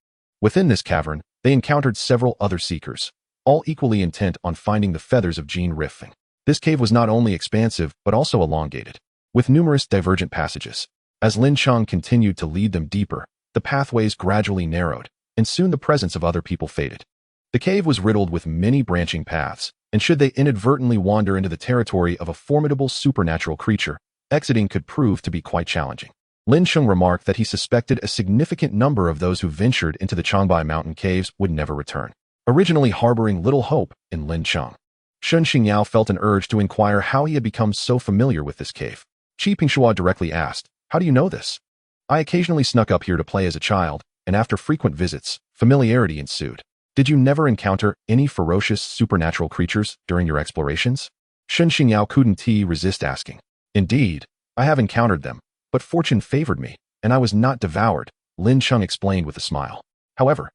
Within this cavern, they encountered several other seekers, all equally intent on finding the feathers of Jean Riffing. This cave was not only expansive but also elongated, with numerous divergent passages. As Lin Cheng continued to lead them deeper, the pathways gradually narrowed, and soon the presence of other people faded. The cave was riddled with many branching paths, and should they inadvertently wander into the territory of a formidable supernatural creature, exiting could prove to be quite challenging. Lin Cheng remarked that he suspected a significant number of those who ventured into the Changbai Mountain caves would never return, originally harboring little hope in Lin Cheng. Shun Xingyao felt an urge to inquire how he had become so familiar with this cave. Qi Pengshua directly asked, how do you know this? I occasionally snuck up here to play as a child, and after frequent visits, familiarity ensued. Did you never encounter any ferocious supernatural creatures during your explorations? Shen Xingyao couldn't resist asking. Indeed, I have encountered them, but fortune favored me, and I was not devoured, Lin Cheng explained with a smile. However,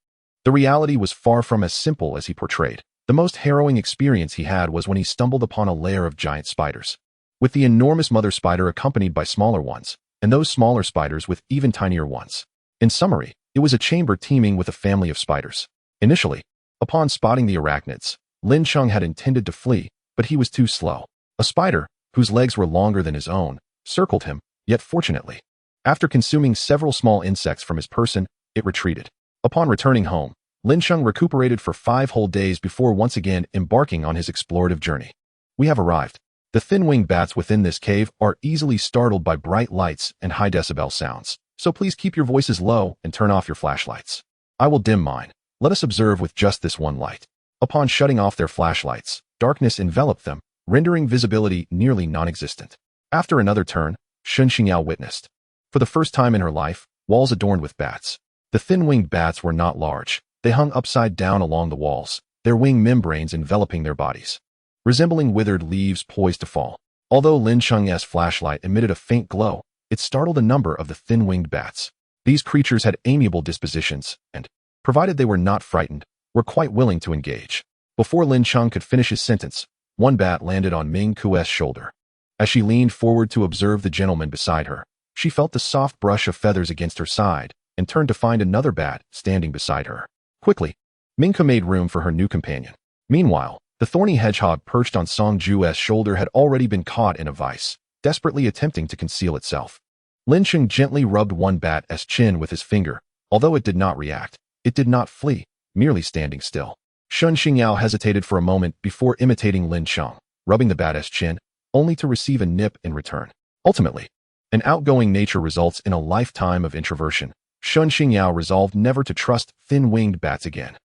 the reality was far from as simple as he portrayed. The most harrowing experience he had was when he stumbled upon a lair of giant spiders, with the enormous mother spider accompanied by smaller ones, and those smaller spiders with even tinier ones. In summary, it was a chamber teeming with a family of spiders. Initially, upon spotting the arachnids, Lin Cheng had intended to flee, but he was too slow. A spider, whose legs were longer than his own, circled him, yet fortunately, after consuming several small insects from his person, it retreated. Upon returning home, Lin Cheng recuperated for 5 whole days before once again embarking on his explorative journey. We have arrived. The thin-winged bats within this cave are easily startled by bright lights and high decibel sounds, so please keep your voices low and turn off your flashlights. I will dim mine. Let us observe with just this one light. Upon shutting off their flashlights, darkness enveloped them, rendering visibility nearly non-existent. After another turn, Shen Xingyao witnessed, for the first time in her life, walls adorned with bats. The thin-winged bats were not large. They hung upside down along the walls, their wing membranes enveloping their bodies, resembling withered leaves poised to fall. Although Lin Cheng's flashlight emitted a faint glow, it startled a number of the thin-winged bats. These creatures had amiable dispositions and, provided they were not frightened, were quite willing to engage. Before Lin Cheng could finish his sentence, one bat landed on Ming Ku's shoulder. As she leaned forward to observe the gentleman beside her, she felt the soft brush of feathers against her side and turned to find another bat standing beside her. Quickly, Ming Ku made room for her new companion. Meanwhile, the thorny hedgehog perched on Song Ju's shoulder had already been caught in a vice, desperately attempting to conceal itself. Lin Cheng gently rubbed one bat's chin with his finger. Although it did not react, it did not flee, merely standing still. Shen Xingyao hesitated for a moment before imitating Lin Cheng, rubbing the bat's chin, only to receive a nip in return. Ultimately, an outgoing nature results in a lifetime of introversion. Shen Xingyao resolved never to trust thin-winged bats again.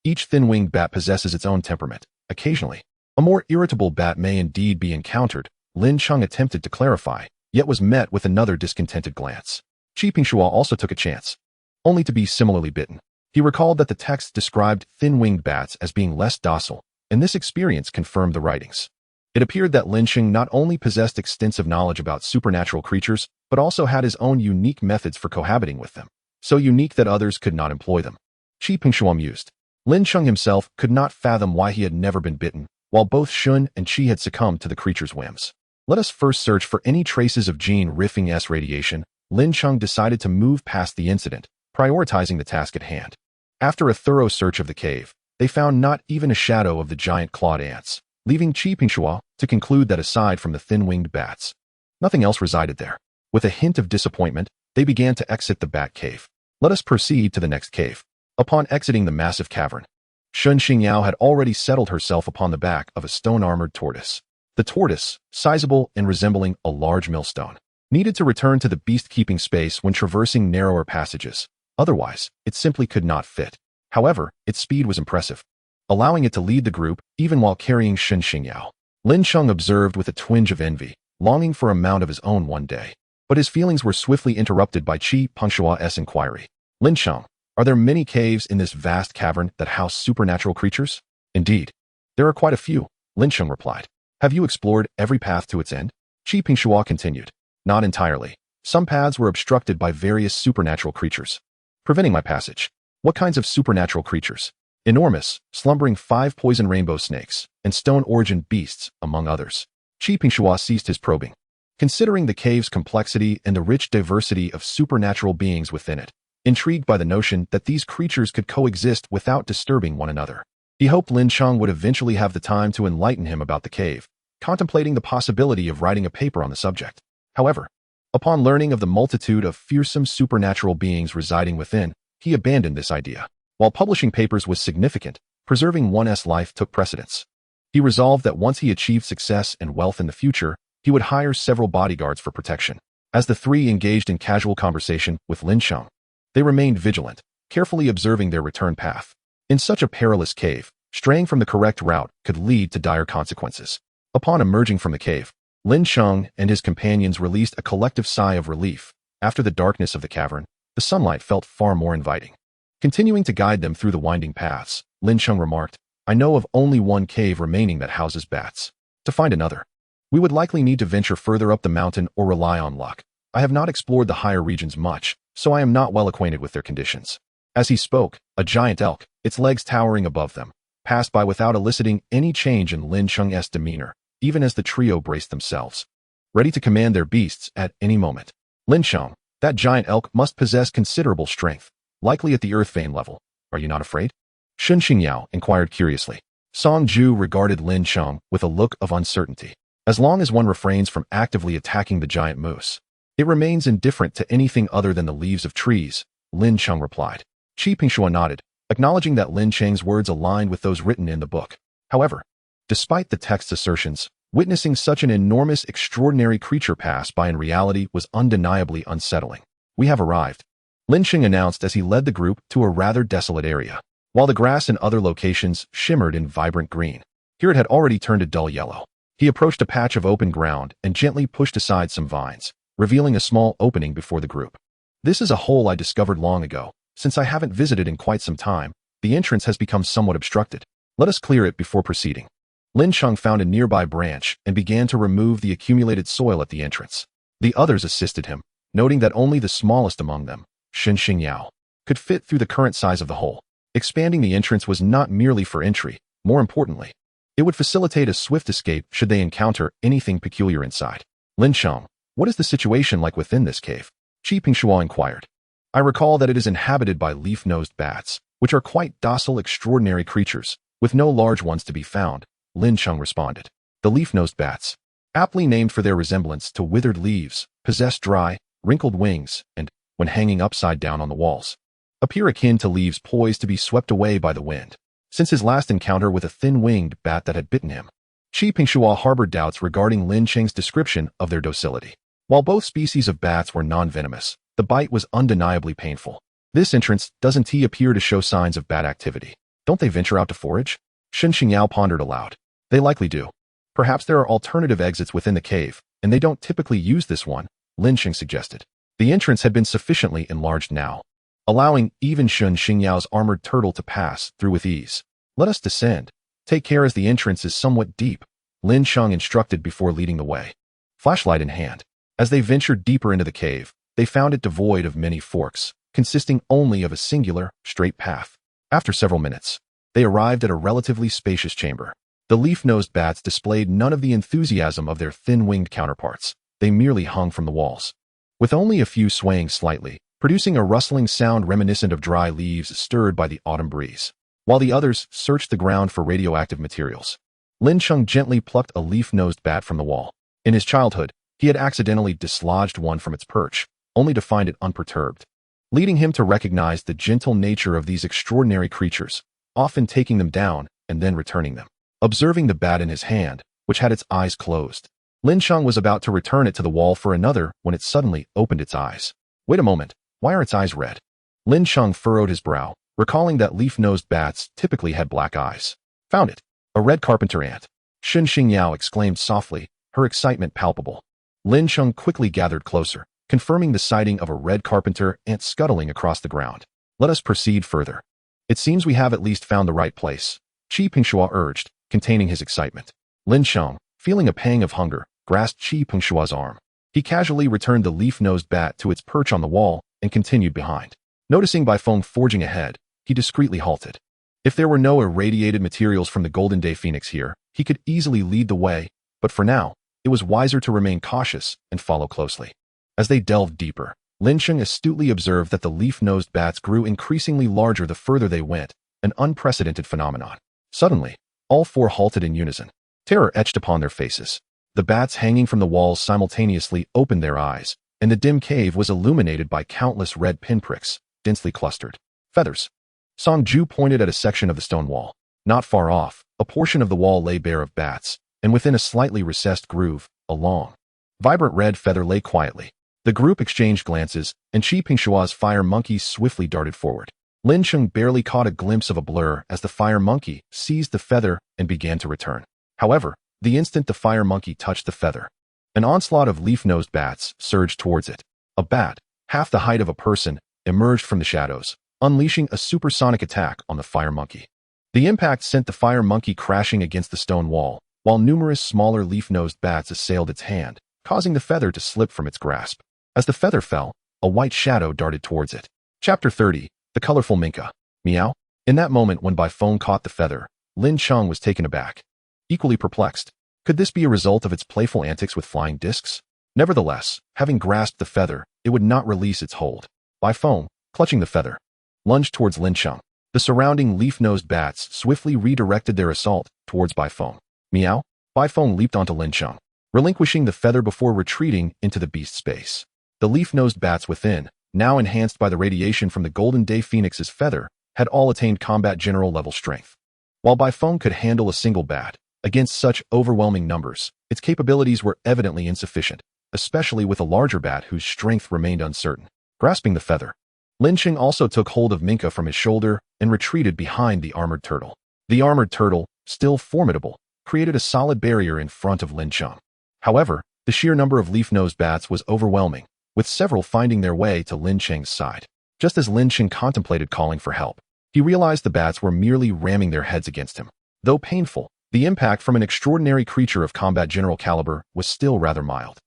Each thin-winged bat possesses its own temperament. Occasionally, a more irritable bat may indeed be encountered, Lin Cheng attempted to clarify, yet was met with another discontented glance. Qi Pingshua also took a chance, only to be similarly bitten. He recalled that the text described thin-winged bats as being less docile, and this experience confirmed the writings. It appeared that Lin Cheng not only possessed extensive knowledge about supernatural creatures, but also had his own unique methods for cohabiting with them, so unique that others could not employ them. Qi Pingshua mused. Lin Cheng himself could not fathom why he had never been bitten, while both Shun and Qi had succumbed to the creature's whims. Let us first search for any traces of gene riffing radiation. Lin Cheng decided to move past the incident, prioritizing the task at hand. After a thorough search of the cave, they found not even a shadow of the giant clawed ants, leaving Qi Pingshua to conclude that aside from the thin-winged bats, nothing else resided there. With a hint of disappointment, they began to exit the bat cave. Let us proceed to the next cave. Upon exiting the massive cavern, Shen Xingyao had already settled herself upon the back of a stone-armored tortoise. The tortoise, sizable and resembling a large millstone, needed to return to the beast-keeping space when traversing narrower passages. Otherwise, it simply could not fit. However, its speed was impressive, allowing it to lead the group even while carrying Shen Xingyao. Lin Cheng observed with a twinge of envy, longing for a mount of his own one day. But his feelings were swiftly interrupted by Qi Pingshua's inquiry. Lin Cheng, are there many caves in this vast cavern that house supernatural creatures? Indeed, there are quite a few, Lin Cheng replied. Have you explored every path to its end? Qi Pingshua continued. Not entirely. Some paths were obstructed by various supernatural creatures, preventing my passage. What kinds of supernatural creatures? Enormous, slumbering 5 poison rainbow snakes, and stone-origin beasts, among others. Qi Pingshua ceased his probing. Considering the cave's complexity and the rich diversity of supernatural beings within it, intrigued by the notion that these creatures could coexist without disturbing one another, he hoped Lin Cheng would eventually have the time to enlighten him about the cave, contemplating the possibility of writing a paper on the subject. However, upon learning of the multitude of fearsome supernatural beings residing within, he abandoned this idea. While publishing papers was significant, preserving one's life took precedence. He resolved that once he achieved success and wealth in the future, he would hire several bodyguards for protection. As the three engaged in casual conversation with Lin Cheng, they remained vigilant, carefully observing their return path. In such a perilous cave, straying from the correct route could lead to dire consequences. Upon emerging from the cave, Lin Cheng and his companions released a collective sigh of relief. After the darkness of the cavern, the sunlight felt far more inviting. Continuing to guide them through the winding paths, Lin Cheng remarked, I know of only one cave remaining that houses bats. To find another, we would likely need to venture further up the mountain or rely on luck. I have not explored the higher regions much, so I am not well acquainted with their conditions. As he spoke, a giant elk, its legs towering above them, passed by without eliciting any change in Lin Cheng's demeanor, even as the trio braced themselves, ready to command their beasts at any moment. Lin Cheng, that giant elk must possess considerable strength, likely at the earth vein level. Are you not afraid? Shun Xingyao inquired curiously. Song Ju regarded Lin Cheng with a look of uncertainty. As long as one refrains from actively attacking the giant moose, it remains indifferent to anything other than the leaves of trees, Lin Cheng replied. Qi Pingxuan nodded, acknowledging that Lin Cheng's words aligned with those written in the book. However, despite the text's assertions, witnessing such an enormous, extraordinary creature pass by in reality was undeniably unsettling. We have arrived, Lin Cheng announced as he led the group to a rather desolate area. While the grass in other locations shimmered in vibrant green, here it had already turned a dull yellow. He approached a patch of open ground and gently pushed aside some vines, revealing a small opening before the group. This is a hole I discovered long ago. Since I haven't visited in quite some time, the entrance has become somewhat obstructed. Let us clear it before proceeding. Lin Cheng found a nearby branch and began to remove the accumulated soil at the entrance. The others assisted him, noting that only the smallest among them, Shen Xingyao, could fit through the current size of the hole. Expanding the entrance was not merely for entry, more importantly, it would facilitate a swift escape should they encounter anything peculiar inside. Lin Cheng, what is the situation like within this cave? Qi Pingxuan inquired. I recall that it is inhabited by leaf-nosed bats, which are quite docile, extraordinary creatures, with no large ones to be found, Lin Cheng responded. The leaf-nosed bats, aptly named for their resemblance to withered leaves, possess dry, wrinkled wings, and, when hanging upside down on the walls, appear akin to leaves poised to be swept away by the wind. Since his last encounter with a thin-winged bat that had bitten him, Qi Pingxuan harbored doubts regarding Lin Cheng's description of their docility. While both species of bats were non-venomous, the bite was undeniably painful. This entrance doesn't appear to show signs of bat activity. Don't they venture out to forage? Shen Xingyao pondered aloud. They likely do. Perhaps there are alternative exits within the cave, and they don't typically use this one, Lin Cheng suggested. The entrance had been sufficiently enlarged now, allowing even Shen Xingyao's armored turtle to pass through with ease. Let us descend. Take care as the entrance is somewhat deep, Lin Cheng instructed before leading the way. Flashlight in hand. As they ventured deeper into the cave, they found it devoid of many forks, consisting only of a singular, straight path. After several minutes, they arrived at a relatively spacious chamber. The leaf-nosed bats displayed none of the enthusiasm of their thin-winged counterparts. They merely hung from the walls, with only a few swaying slightly, producing a rustling sound reminiscent of dry leaves stirred by the autumn breeze. While the others searched the ground for radioactive materials, Lin Cheng gently plucked a leaf-nosed bat from the wall. In his childhood, he had accidentally dislodged one from its perch, only to find it unperturbed, leading him to recognize the gentle nature of these extraordinary creatures, often taking them down and then returning them. Observing the bat in his hand, which had its eyes closed, Lin Cheng was about to return it to the wall for another when it suddenly opened its eyes. Wait a moment, why are its eyes red? Lin Cheng furrowed his brow, recalling that leaf-nosed bats typically had black eyes. Found it. A red carpenter ant. Shen Xingyao exclaimed softly, her excitement palpable. Lin Cheng quickly gathered closer, confirming the sighting of a red carpenter ant scuttling across the ground. Let us proceed further. It seems we have at least found the right place, Qi Pingxuan urged, containing his excitement. Lin Cheng, feeling a pang of hunger, grasped Qi Pingxuan's arm. He casually returned the leaf-nosed bat to its perch on the wall and continued behind. Noticing Bai Feng forging ahead, he discreetly halted. If there were no irradiated materials from the Golden Day Phoenix here, he could easily lead the way, but for now, it was wiser to remain cautious and follow closely. As they delved deeper, Lin Cheng astutely observed that the leaf-nosed bats grew increasingly larger the further they went, an unprecedented phenomenon. Suddenly, all four halted in unison. Terror etched upon their faces. The bats hanging from the walls simultaneously opened their eyes, and the dim cave was illuminated by countless red pinpricks, densely clustered. Feathers. Song Ju pointed at a section of the stone wall. Not far off, a portion of the wall lay bare of bats, and within a slightly recessed groove, a long, vibrant red feather lay quietly. The group exchanged glances, and Qi Pingxua's fire monkey swiftly darted forward. Lin Cheng barely caught a glimpse of a blur as the fire monkey seized the feather and began to return. However, the instant the fire monkey touched the feather, an onslaught of leaf-nosed bats surged towards it. A bat, half the height of a person, emerged from the shadows, unleashing a supersonic attack on the fire monkey. The impact sent the fire monkey crashing against the stone wall, while numerous smaller leaf-nosed bats assailed its hand, causing the feather to slip from its grasp. As the feather fell, a white shadow darted towards it. Chapter 30. The Colorful Minka. Meow. In that moment when Bifone caught the feather, Lin Cheng was taken aback. Equally perplexed. Could this be a result of its playful antics with flying discs? Nevertheless, having grasped the feather, it would not release its hold. Bifone, clutching the feather, lunged towards Lin Cheng. The surrounding leaf-nosed bats swiftly redirected their assault towards Bifone. Meow. Bifone leaped onto Lin Cheng, relinquishing the feather before retreating into the beast space. The leaf-nosed bats within, now enhanced by the radiation from the Golden Day Phoenix's feather, had all attained combat general level strength. While Bifone could handle a single bat, against such overwhelming numbers, its capabilities were evidently insufficient, especially with a larger bat whose strength remained uncertain. Grasping the feather, Lin Cheng also took hold of Minka from his shoulder and retreated behind the armored turtle. The armored turtle, still formidable, created a solid barrier in front of Lin Cheng. However, the sheer number of leaf-nosed bats was overwhelming, with several finding their way to Lin Cheng's side. Just as Lin Cheng contemplated calling for help, he realized the bats were merely ramming their heads against him. Though painful, the impact from an extraordinary creature of combat general caliber was still rather mild.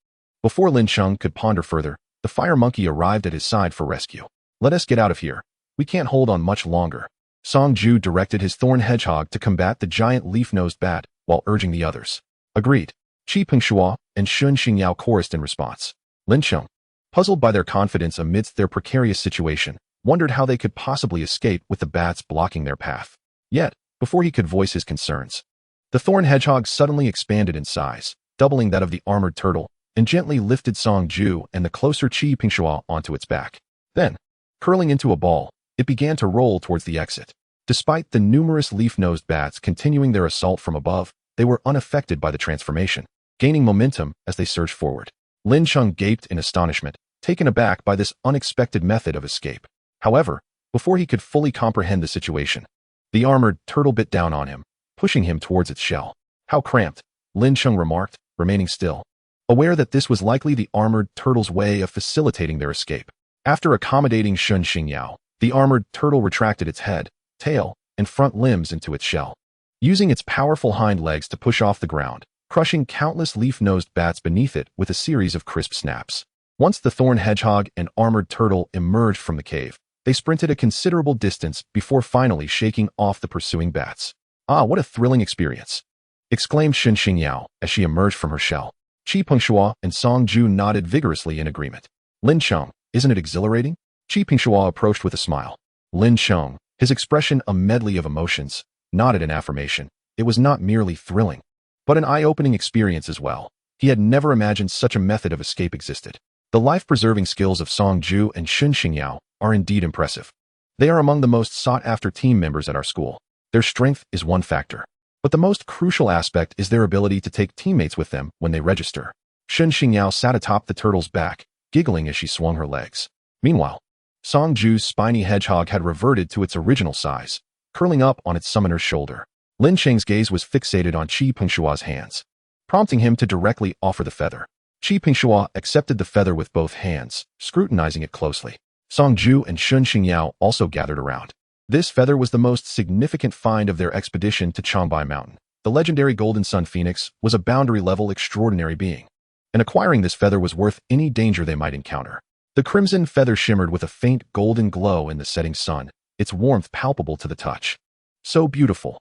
Before Lin Cheng could ponder further, the fire monkey arrived at his side for rescue. Let us get out of here. We can't hold on much longer. Song Ju directed his thorn hedgehog to combat the giant leaf-nosed bat while urging the others. Agreed. Qi Pengshua and Shun Xingyao chorused in response. Lin Cheng, puzzled by their confidence amidst their precarious situation, wondered how they could possibly escape with the bats blocking their path. Yet, before he could voice his concerns, the thorn hedgehog suddenly expanded in size, doubling that of the armored turtle, and gently lifted Song Ju and the closer Qi Pengshua onto its back. Then, curling into a ball, it began to roll towards the exit. Despite the numerous leaf-nosed bats continuing their assault from above, they were unaffected by the transformation, gaining momentum as they surged forward. Lin Cheng gaped in astonishment, taken aback by this unexpected method of escape. However, before he could fully comprehend the situation, the armored turtle bit down on him, pushing him towards its shell. How cramped, Lin Cheng remarked, remaining still, aware that this was likely the armored turtle's way of facilitating their escape. After accommodating Shun Xingyao, the armored turtle retracted its head, tail, and front limbs into its shell, using its powerful hind legs to push off the ground, crushing countless leaf-nosed bats beneath it with a series of crisp snaps. Once the thorn hedgehog and armored turtle emerged from the cave, they sprinted a considerable distance before finally shaking off the pursuing bats. Ah, what a thrilling experience! Exclaimed Shun Xingyao as she emerged from her shell. Qi Pengshua and Song Ju nodded vigorously in agreement. Lin Cheng, isn't it exhilarating? Qi Pengshua approached with a smile. Lin Cheng, his expression a medley of emotions, nodded in affirmation. It was not merely thrilling, but an eye-opening experience as well. He had never imagined such a method of escape existed. The life-preserving skills of Song Ju and Shun Xingyao are indeed impressive. They are among the most sought-after team members at our school. Their strength is one factor, but the most crucial aspect is their ability to take teammates with them when they register. Shun Xingyao sat atop the turtle's back, giggling as she swung her legs. Meanwhile, Song Ju's spiny hedgehog had reverted to its original size, curling up on its summoner's shoulder. Lin Cheng's gaze was fixated on Qi Pengshua's hands, prompting him to directly offer the feather. Qi Pengshua accepted the feather with both hands, scrutinizing it closely. Song Ju and Shun Xingyao also gathered around. This feather was the most significant find of their expedition to Changbai Mountain. The legendary Golden Sun Phoenix was a boundary-level extraordinary being, and acquiring this feather was worth any danger they might encounter. The crimson feather shimmered with a faint golden glow in the setting sun, its warmth palpable to the touch. So beautiful,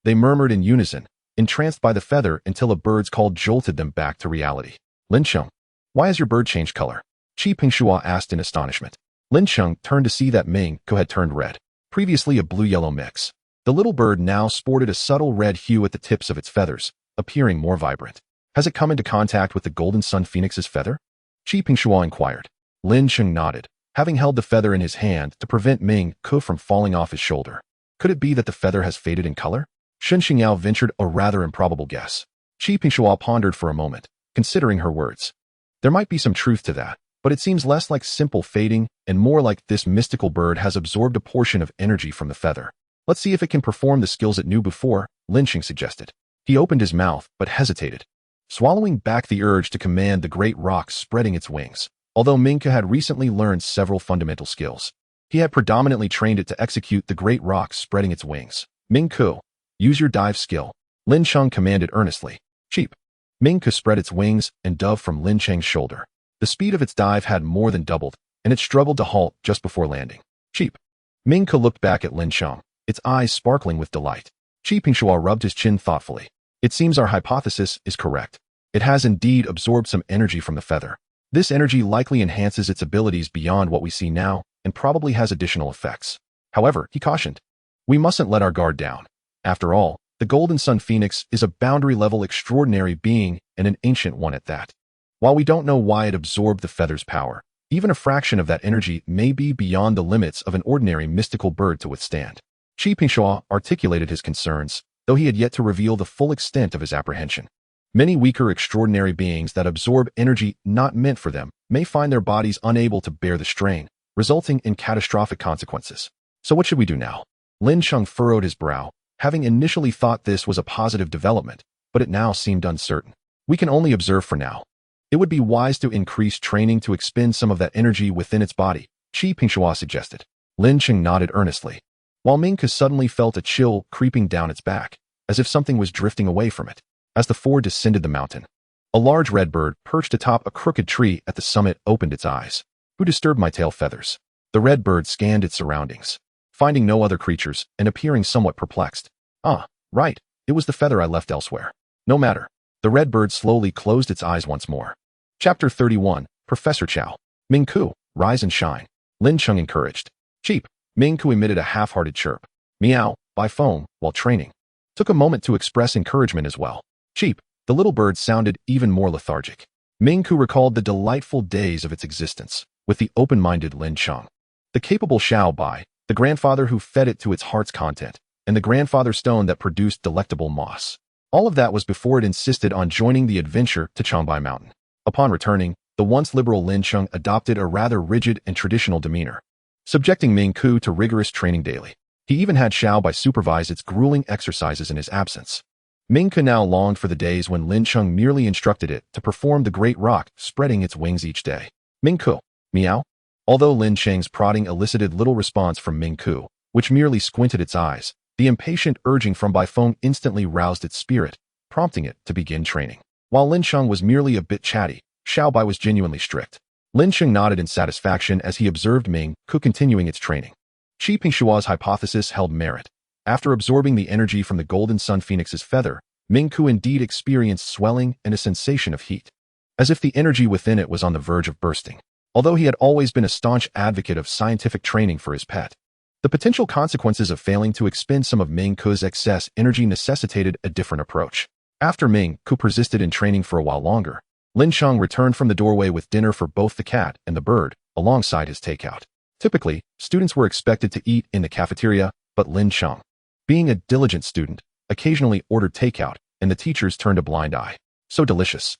they murmured in unison, entranced by the feather until a bird's call jolted them back to reality. Lin Cheng, why has your bird changed color? Qi Pengshua asked in astonishment. Lin Cheng turned to see that Ming Ko had turned red, previously a blue-yellow mix. The little bird now sported a subtle red hue at the tips of its feathers, appearing more vibrant. Has it come into contact with the Golden Sun Phoenix's feather? Qi Pengshua inquired. Lin Cheng nodded, having held the feather in his hand to prevent Ming Ko from falling off his shoulder. Could it be that the feather has faded in color? Shun Xingyao ventured a rather improbable guess. Qi Pengshua pondered for a moment, considering her words. There might be some truth to that, but it seems less like simple fading and more like this mystical bird has absorbed a portion of energy from the feather. Let's see if it can perform the skills it knew before, Lin Cheng suggested. He opened his mouth, but hesitated, swallowing back the urge to command the great rock spreading its wings. Although Minka had recently learned several fundamental skills, He had predominantly trained it to execute the great rock spreading its wings. Ming-Ku, use your dive skill, Lin Cheng commanded earnestly. Cheap. Ming-Ku spread its wings and dove from Lin Cheng's shoulder. The speed of its dive had more than doubled, and it struggled to halt just before landing. Cheap. Ming-Ku looked back at Lin Cheng, its eyes sparkling with delight. Qi Pingshuo rubbed his chin thoughtfully. It seems our hypothesis is correct. It has indeed absorbed some energy from the feather. This energy likely enhances its abilities beyond what we see now, and probably has additional effects. However, he cautioned, we mustn't let our guard down. After all, the Golden Sun Phoenix is a boundary-level extraordinary being and an ancient one at that. While we don't know why it absorbed the feather's power, even a fraction of that energy may be beyond the limits of an ordinary mystical bird to withstand. Qi Pingshuo articulated his concerns, though he had yet to reveal the full extent of his apprehension. Many weaker extraordinary beings that absorb energy not meant for them may find their bodies unable to bear the strain, resulting in catastrophic consequences. So what should we do now? Lin Cheng furrowed his brow, having initially thought this was a positive development, but it now seemed uncertain. We can only observe for now. It would be wise to increase training to expend some of that energy within its body, Qi Pingshuo suggested. Lin Cheng nodded earnestly, while Ming-Ku suddenly felt a chill creeping down its back, as if something was drifting away from it. As the four descended the mountain, a large red bird perched atop a crooked tree at the summit opened its eyes. Who disturbed my tail feathers? The red bird scanned its surroundings, finding no other creatures and appearing somewhat perplexed. Ah, right, it was the feather I left elsewhere. No matter. The red bird slowly closed its eyes once more. Chapter 31, Professor Chow. Ming-Ku, rise and shine. Lin Cheng encouraged. Cheap. Ming-Ku emitted a half-hearted chirp. Meow, by phone, while training. Took a moment to express encouragement as well. Cheap. The little bird sounded even more lethargic. Ming-Ku recalled the delightful days of its existence, with the open-minded Lin Cheng. The capable Xiao Bai, the grandfather who fed it to its heart's content, and the grandfather stone that produced delectable moss. All of that was before it insisted on joining the adventure to Changbai Mountain. Upon returning, the once liberal Lin Cheng adopted a rather rigid and traditional demeanor, subjecting Ming-Ku to rigorous training daily. He even had Xiao Bai supervise its grueling exercises in his absence. Ming-Ku now longed for the days when Lin Cheng merely instructed it to perform the great rock, spreading its wings each day. Ming-Ku, meow. Although Lin Cheng's prodding elicited little response from Ming-Ku, which merely squinted its eyes, the impatient urging from Bai Feng instantly roused its spirit, prompting it to begin training. While Lin Cheng was merely a bit chatty, Xiao Bai was genuinely strict. Lin Cheng nodded in satisfaction as he observed Ming-Ku continuing its training. Qi Pingshuo's hypothesis held merit. After absorbing the energy from the Golden Sun Phoenix's feather, Ming-Ku indeed experienced swelling and a sensation of heat, as if the energy within it was on the verge of bursting. Although he had always been a staunch advocate of scientific training for his pet, the potential consequences of failing to expend some of Ming-Ku's excess energy necessitated a different approach. After Ming-Ku persisted in training for a while longer, Lin Cheng returned from the doorway with dinner for both the cat and the bird, alongside his takeout. Typically, students were expected to eat in the cafeteria, but Lin Cheng, being a diligent student, occasionally ordered takeout, and the teachers turned a blind eye. So delicious,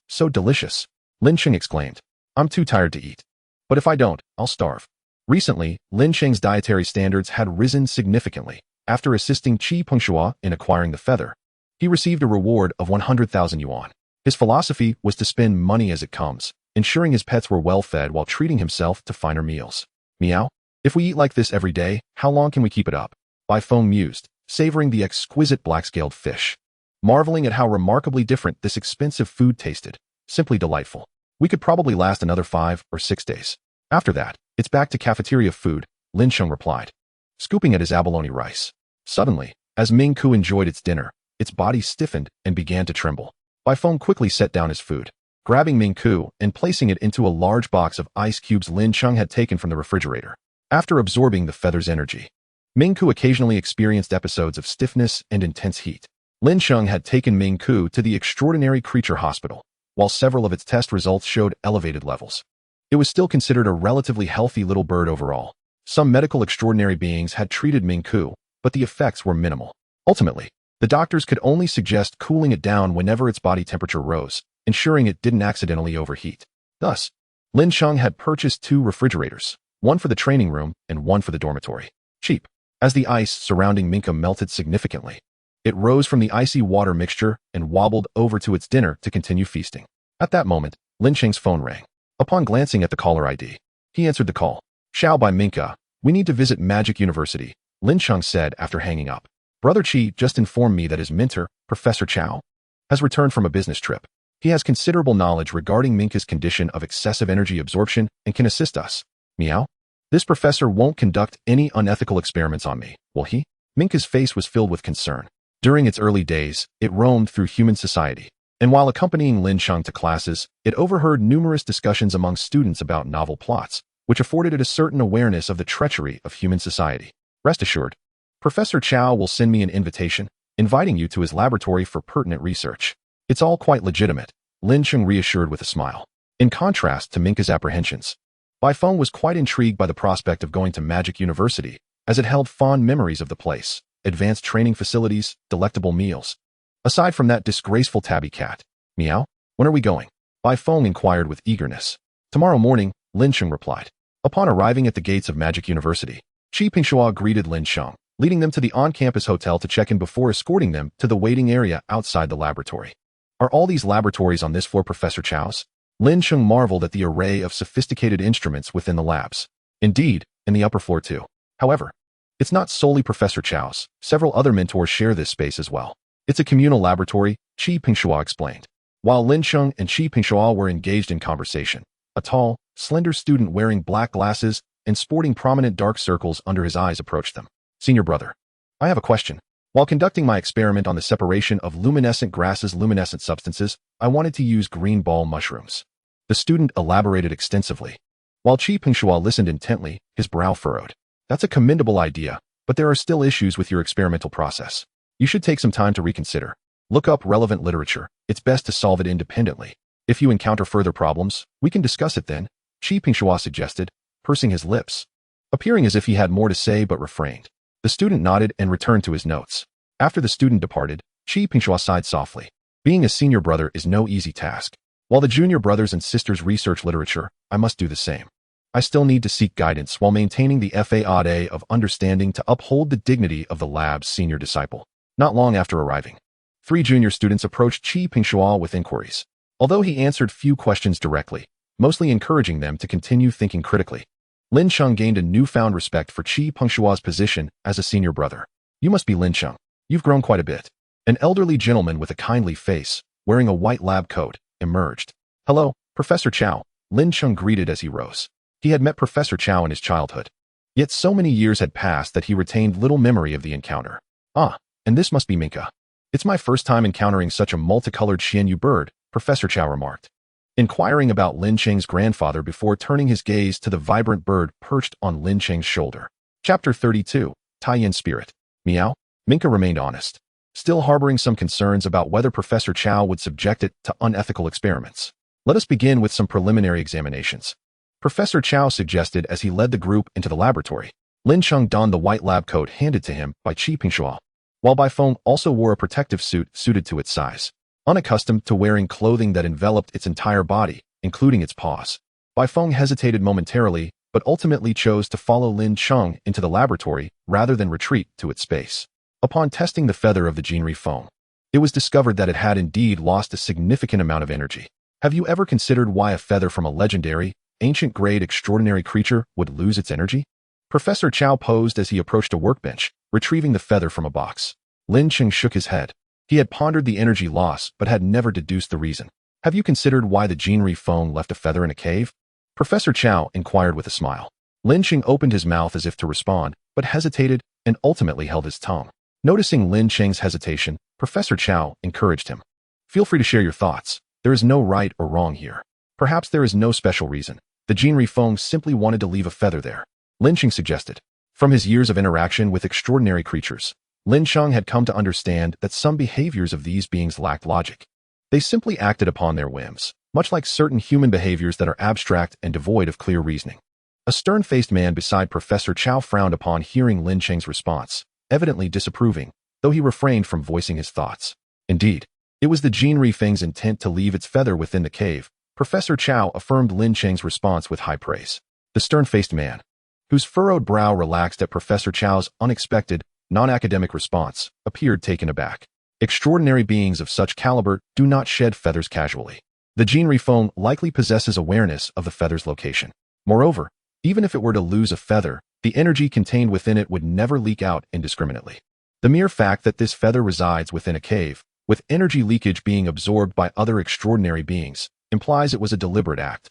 Lin Cheng exclaimed. I'm too tired to eat. But if I don't, I'll starve. Recently, Lin Cheng's dietary standards had risen significantly. After assisting Qi Pingshuo in acquiring the feather, he received a reward of 100,000 yuan. His philosophy was to spend money as it comes, ensuring his pets were well fed while treating himself to finer meals. Meow. If we eat like this every day, how long can we keep it up? Bai Feng mused, savoring the exquisite black-scaled fish, marveling at how remarkably different this expensive food tasted. Simply delightful. We could probably last another 5 or 6 days. After that, it's back to cafeteria food, Lin Cheng replied, scooping at his abalone rice. Suddenly, as Ming-Ku enjoyed its dinner, its body stiffened and began to tremble. Bai Feng quickly set down his food, grabbing Ming-Ku and placing it into a large box of ice cubes Lin Cheng had taken from the refrigerator. After absorbing the feather's energy, Ming-Ku occasionally experienced episodes of stiffness and intense heat. Lin Cheng had taken Ming-Ku to the Extraordinary Creature Hospital. While several of its test results showed elevated levels, it was still considered a relatively healthy little bird overall. Some medical extraordinary beings had treated Ming-Ku, but the effects were minimal. Ultimately, the doctors could only suggest cooling it down whenever its body temperature rose, ensuring it didn't accidentally overheat. Thus, Lin Cheng had purchased 2 refrigerators, one for the training room and one for the dormitory. Cheap. As the ice surrounding Ming-Ku melted significantly, it rose from the icy water mixture and wobbled over to its dinner to continue feasting. At that moment, Lin Cheng's phone rang. Upon glancing at the caller ID, he answered the call. Xiao Bai Ming-Ku, We need to visit Magic University, Lin Cheng said after hanging up. Brother Chi just informed me that his mentor, Professor Chow, has returned from a business trip. He has considerable knowledge regarding Minka's condition of excessive energy absorption and can assist us. Meow? This professor won't conduct any unethical experiments on me, will he? Minka's face was filled with concern. During its early days, it roamed through human society. And while accompanying Lin Cheng to classes, it overheard numerous discussions among students about novel plots, which afforded it a certain awareness of the treachery of human society. Rest assured, Professor Chow will send me an invitation, inviting you to his laboratory for pertinent research. It's all quite legitimate, Lin Cheng reassured with a smile. In contrast to Minka's apprehensions, Bai Feng was quite intrigued by the prospect of going to Magic University, as it held fond memories of the place, advanced training facilities, delectable meals. Aside from that disgraceful tabby cat. Meow? When are we going? Bai Feng inquired with eagerness. Tomorrow morning, Lin Cheng replied. Upon arriving at the gates of Magic University, Qi Pingshua greeted Lin Cheng, leading them to the on-campus hotel to check in before escorting them to the waiting area outside the laboratory. Are all these laboratories on this floor Professor Chow's? Lin Cheng marveled at the array of sophisticated instruments within the labs. Indeed, in the upper floor too. However, it's not solely Professor Chow's. Several other mentors share this space as well. It's a communal laboratory, Qi Pingshua explained. While Lin Cheng and Qi Pingshua were engaged in conversation, a tall, slender student wearing black glasses and sporting prominent dark circles under his eyes approached them. Senior brother, I have a question. While conducting my experiment on the separation of luminescent grasses' luminescent substances, I wanted to use green ball mushrooms. The student elaborated extensively. While Qi Pingshua listened intently, his brow furrowed. That's a commendable idea, but there are still issues with your experimental process. You should take some time to reconsider. Look up relevant literature. It's best to solve it independently. If you encounter further problems, we can discuss it then, Qi Pingshua suggested, pursing his lips, appearing as if he had more to say but refrained. The student nodded and returned to his notes. After the student departed, Qi Pingshua sighed softly. Being a senior brother is no easy task. While the junior brothers and sisters research literature, I must do the same. I still need to seek guidance while maintaining the faade of understanding to uphold the dignity of the lab's senior disciple. Not long after arriving, 3 junior students approached Qi Pingshua with inquiries. Although he answered few questions directly, mostly encouraging them to continue thinking critically, Lin Cheng gained a newfound respect for Qi Pingshua's position as a senior brother. You must be Lin Cheng. You've grown quite a bit. An elderly gentleman with a kindly face, wearing a white lab coat, emerged. Hello, Professor Chow, Lin Cheng greeted as he rose. He had met Professor Chow in his childhood. Yet so many years had passed that he retained little memory of the encounter. Ah, and this must be Minka. It's my first time encountering such a multicolored Xianyu bird, Professor Chow remarked, inquiring about Lin Cheng's grandfather before turning his gaze to the vibrant bird perched on Lin Cheng's shoulder. Chapter 32, Taiyin Spirit. Meow? Minka remained honest, still harboring some concerns about whether Professor Chow would subject it to unethical experiments. Let us begin with some preliminary examinations, Professor Chow suggested as he led the group into the laboratory. Lin Cheng donned the white lab coat handed to him by Qi Pingshua, while Bai Feng also wore a protective suit suited to its size. Unaccustomed to wearing clothing that enveloped its entire body, including its paws, Bai Feng hesitated momentarily but ultimately chose to follow Lin Cheng into the laboratory rather than retreat to its space. Upon testing the feather of the Jinri Feng, it was discovered that it had indeed lost a significant amount of energy. Have you ever considered why a feather from a legendary, ancient-grade extraordinary creature would lose its energy? Professor Chow posed as he approached a workbench, retrieving the feather from a box. Lin Cheng shook his head. He had pondered the energy loss but had never deduced the reason. Have you considered why the Jinri Feng left a feather in a cave? Professor Chow inquired with a smile. Lin Cheng opened his mouth as if to respond, but hesitated and ultimately held his tongue. Noticing Lin Cheng's hesitation, Professor Chow encouraged him. Feel free to share your thoughts. There is no right or wrong here. Perhaps there is no special reason. The Jinri Feng simply wanted to leave a feather there, Lin Cheng suggested. From his years of interaction with extraordinary creatures, Lin Cheng had come to understand that some behaviors of these beings lacked logic. They simply acted upon their whims, much like certain human behaviors that are abstract and devoid of clear reasoning. A stern-faced man beside Professor Chow frowned upon hearing Lin Cheng's response, evidently disapproving, though he refrained from voicing his thoughts. Indeed, it was the Jinri Feng's intent to leave its feather within the cave. Professor Chow affirmed Lin Cheng's response with high praise. The stern-faced man, whose furrowed brow relaxed at Professor Chow's unexpected, non-academic response, appeared taken aback. Extraordinary beings of such caliber do not shed feathers casually. The Jinri Feng likely possesses awareness of the feather's location. Moreover, even if it were to lose a feather, the energy contained within it would never leak out indiscriminately. The mere fact that this feather resides within a cave, with energy leakage being absorbed by other extraordinary beings, implies it was a deliberate act.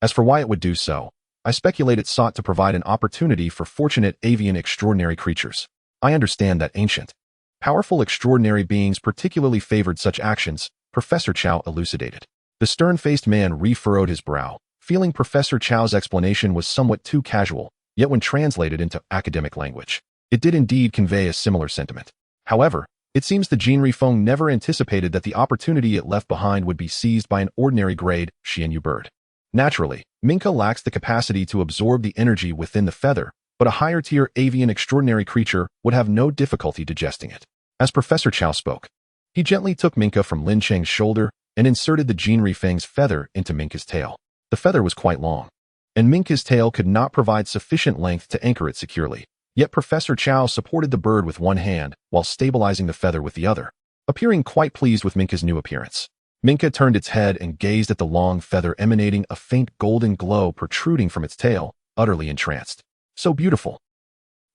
As for why it would do so, I speculate it sought to provide an opportunity for fortunate avian extraordinary creatures. I understand that ancient, powerful extraordinary beings particularly favored such actions, Professor Chow elucidated. The stern-faced man re-furrowed his brow, feeling Professor Chow's explanation was somewhat too casual, yet when translated into academic language, it did indeed convey a similar sentiment. However, it seems the Jinri Feng never anticipated that the opportunity it left behind would be seized by an ordinary grade Xianyu bird. Naturally, Minka lacks the capacity to absorb the energy within the feather, but a higher-tier avian extraordinary creature would have no difficulty digesting it. As Professor Chow spoke, he gently took Minka from Lin Cheng's shoulder and inserted the Jinri Feng's feather into Minka's tail. The feather was quite long, and Minka's tail could not provide sufficient length to anchor it securely. Yet Professor Chow supported the bird with one hand while stabilizing the feather with the other, appearing quite pleased with Minka's new appearance. Minka turned its head and gazed at the long feather emanating a faint golden glow protruding from its tail, utterly entranced. So beautiful.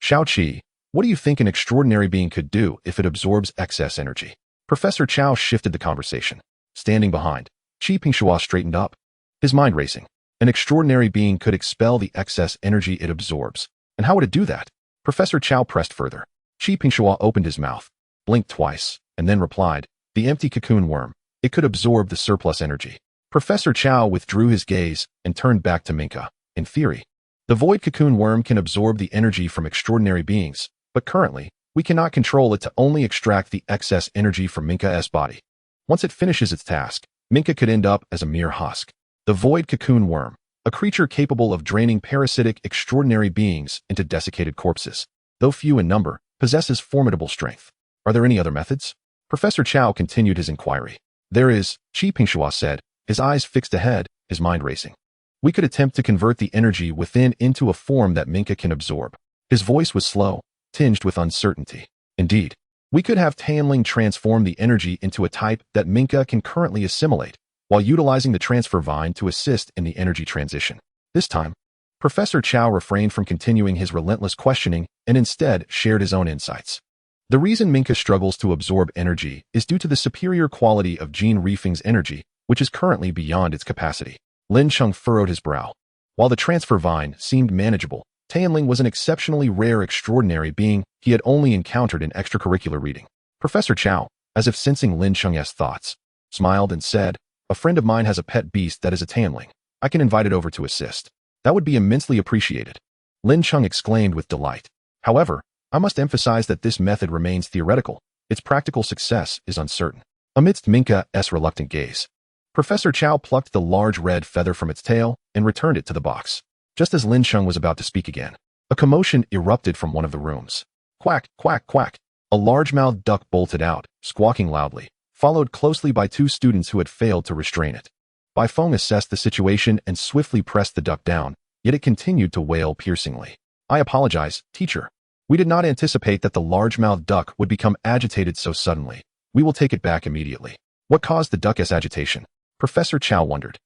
Xiao-Qi, what do you think an extraordinary being could do if it absorbs excess energy? Professor Chow shifted the conversation. Standing behind, Qi Pingshua straightened up, his mind racing. An extraordinary being could expel the excess energy it absorbs. And how would it do that? Professor Chow pressed further. Qi Pingshua opened his mouth, blinked twice, and then replied, the empty cocoon worm. It could absorb the surplus energy. Professor Chow withdrew his gaze and turned back to Minka. In theory, the void cocoon worm can absorb the energy from extraordinary beings, but currently, we cannot control it to only extract the excess energy from Minka's body. Once it finishes its task, Minka could end up as a mere husk. The void cocoon worm, a creature capable of draining parasitic extraordinary beings into desiccated corpses, though few in number, possesses formidable strength. Are there any other methods? Professor Chow continued his inquiry. There is, Qi Pingshua said, his eyes fixed ahead, his mind racing. We could attempt to convert the energy within into a form that Minka can absorb. His voice was slow, tinged with uncertainty. Indeed, we could have Tianling transform the energy into a type that Minka can currently assimilate, while utilizing the transfer vine to assist in the energy transition. This time, Professor Chow refrained from continuing his relentless questioning and instead shared his own insights. The reason Minka struggles to absorb energy is due to the superior quality of Jinri Feng's energy, which is currently beyond its capacity. Lin Cheng furrowed his brow. While the transfer vine seemed manageable, Tianling was an exceptionally rare extraordinary being he had only encountered in extracurricular reading. Professor Chow, as if sensing Lin Cheng's thoughts, smiled and said, a friend of mine has a pet beast that is a Tianling. I can invite it over to assist. That would be immensely appreciated. Lin Cheng exclaimed with delight. However, I must emphasize that this method remains theoretical. Its practical success is uncertain. Amidst Minka's reluctant gaze, Professor Chow plucked the large red feather from its tail and returned it to the box. Just as Lin Cheng was about to speak again, a commotion erupted from one of the rooms. Quack, quack, quack. A large-mouthed duck bolted out, squawking loudly, followed closely by two students who had failed to restrain it. Bai Feng assessed the situation and swiftly pressed the duck down, yet it continued to wail piercingly. I apologize, teacher. We did not anticipate that the large-mouthed duck would become agitated so suddenly. We will take it back immediately. What caused the duck's agitation? Professor Chow wondered.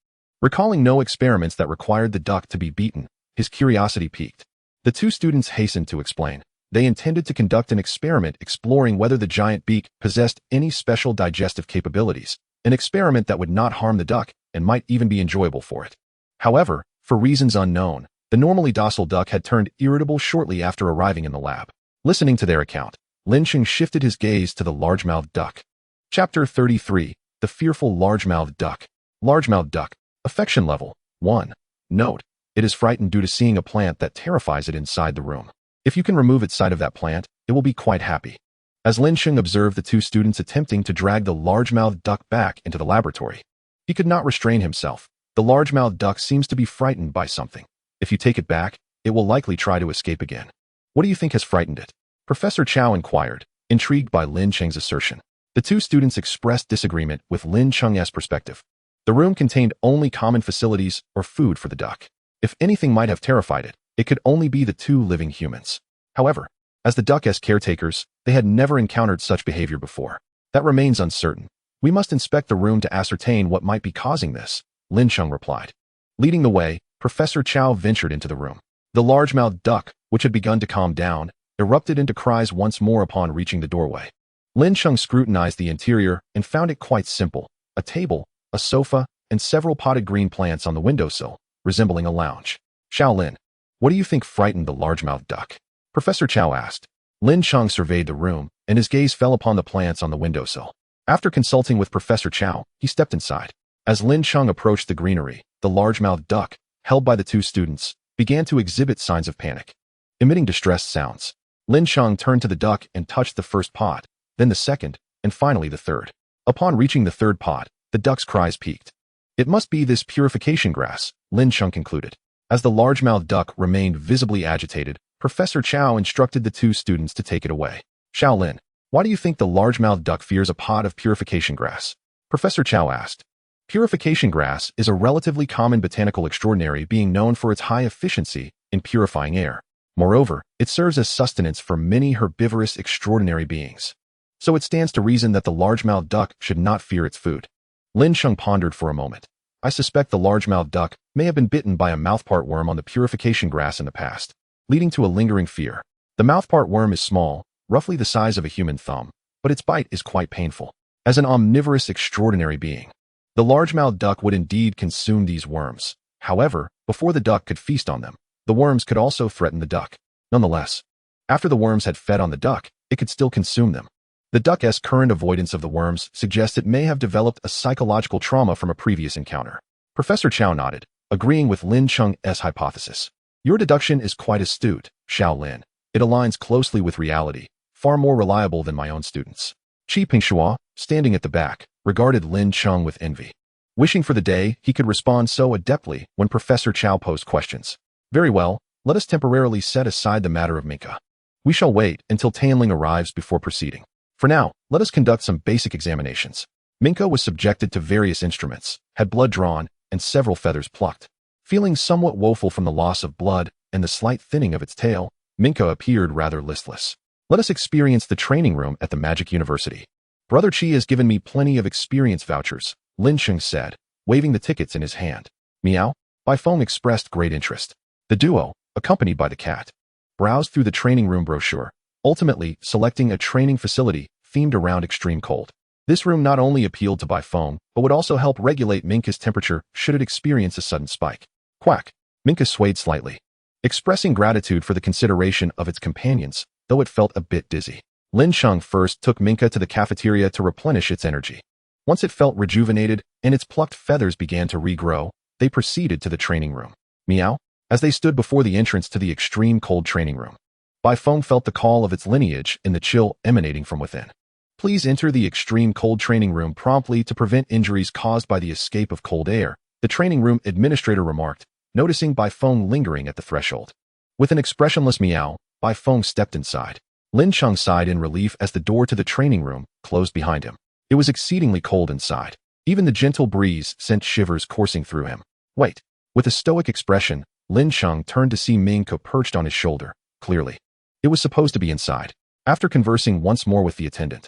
Recalling no experiments that required the duck to be beaten, his curiosity piqued. The two students hastened to explain. They intended to conduct an experiment exploring whether the giant beak possessed any special digestive capabilities, an experiment that would not harm the duck and might even be enjoyable for it. However, for reasons unknown, the normally docile duck had turned irritable shortly after arriving in the lab. Listening to their account, Lin Cheng shifted his gaze to the large-mouthed duck. Chapter 33, The Fearful Large-Mouthed Duck. Large-mouthed duck. Affection level, 1. Note, it is frightened due to seeing a plant that terrifies it inside the room. If you can remove its sight of that plant, it will be quite happy. As Lin Cheng observed the two students attempting to drag the large-mouthed duck back into the laboratory, he could not restrain himself. The large-mouthed duck seems to be frightened by something. If you take it back, it will likely try to escape again. What do you think has frightened it? Professor Chow inquired, intrigued by Lin Cheng's assertion. The two students expressed disagreement with Lin Cheng's perspective. The room contained only common facilities or food for the duck. If anything might have terrified it, it could only be the two living humans. However, as the duck's caretakers, they had never encountered such behavior before. That remains uncertain. We must inspect the room to ascertain what might be causing this, Lin Cheng replied. Leading the way, Professor Chow ventured into the room. The largemouth duck, which had begun to calm down, erupted into cries once more upon reaching the doorway. Lin Cheng scrutinized the interior and found it quite simple: a table, a sofa, and several potted green plants on the windowsill, resembling a lounge. Xiaolin, what do you think frightened the largemouth duck? Professor Chow asked. Lin Cheng surveyed the room, and his gaze fell upon the plants on the windowsill. After consulting with Professor Chow, he stepped inside. As Lin Cheng approached the greenery, the largemouth duck, held by the two students, began to exhibit signs of panic. Emitting distressed sounds, Lin Cheng turned to the duck and touched the first pot, then the second, and finally the third. Upon reaching the third pot, the duck's cries peaked. It must be this purification grass, Lin Cheng concluded. As the largemouth duck remained visibly agitated, Professor Chow instructed the two students to take it away. Xiaolin, why do you think the largemouth duck fears a pot of purification grass? Professor Chow asked. Purification grass is a relatively common botanical extraordinary being known for its high efficiency in purifying air. Moreover, it serves as sustenance for many herbivorous extraordinary beings. So it stands to reason that the largemouth duck should not fear its food. Lin Cheng pondered for a moment. I suspect the largemouth duck may have been bitten by a mouthpart worm on the purification grass in the past, leading to a lingering fear. The mouthpart worm is small, roughly the size of a human thumb, but its bite is quite painful. As an omnivorous extraordinary being, the largemouth duck would indeed consume these worms. However, before the duck could feast on them, the worms could also threaten the duck. Nonetheless, after the worms had fed on the duck, it could still consume them. The duck's current avoidance of the worms suggests it may have developed a psychological trauma from a previous encounter. Professor Chow nodded, agreeing with Lin Cheng's hypothesis. Your deduction is quite astute, Xiaolin. It aligns closely with reality, far more reliable than my own students. Qi Pingshua, standing at the back, regarded Lin Cheng with envy, wishing for the day he could respond so adeptly when Professor Chow posed questions. Very well, let us temporarily set aside the matter of Minka. We shall wait until Tianling arrives before proceeding. For now, let us conduct some basic examinations. Minka was subjected to various instruments, had blood drawn, and several feathers plucked. Feeling somewhat woeful from the loss of blood and the slight thinning of its tail, Minka appeared rather listless. Let us experience the training room at the Magic University. Brother Qi has given me plenty of experience vouchers, Lin Cheng said, waving the tickets in his hand. Meow? Bai Feng expressed great interest. The duo, accompanied by the cat, browsed through the training room brochure, ultimately selecting a training facility themed around extreme cold. This room not only appealed to Bai Feng, but would also help regulate Minka's temperature should it experience a sudden spike. Quack! Minka swayed slightly, expressing gratitude for the consideration of its companions, though it felt a bit dizzy. Lin Cheng first took Minka to the cafeteria to replenish its energy. Once it felt rejuvenated and its plucked feathers began to regrow, they proceeded to the training room. Meow? As they stood before the entrance to the extreme cold training room, Bai Feng felt the call of its lineage in the chill emanating from within. Please enter the extreme cold training room promptly to prevent injuries caused by the escape of cold air, the training room administrator remarked, noticing Bai Feng lingering at the threshold. With an expressionless meow, Bai Feng stepped inside. Lin Cheng sighed in relief as the door to the training room closed behind him. It was exceedingly cold inside. Even the gentle breeze sent shivers coursing through him. Wait. With a stoic expression, Lin Cheng turned to see Minka perched on his shoulder. Clearly, it was supposed to be inside. After conversing once more with the attendant,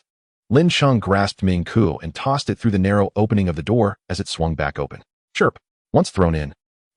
Lin Cheng grasped Mingku and tossed it through the narrow opening of the door as it swung back open. Chirp! Once thrown in,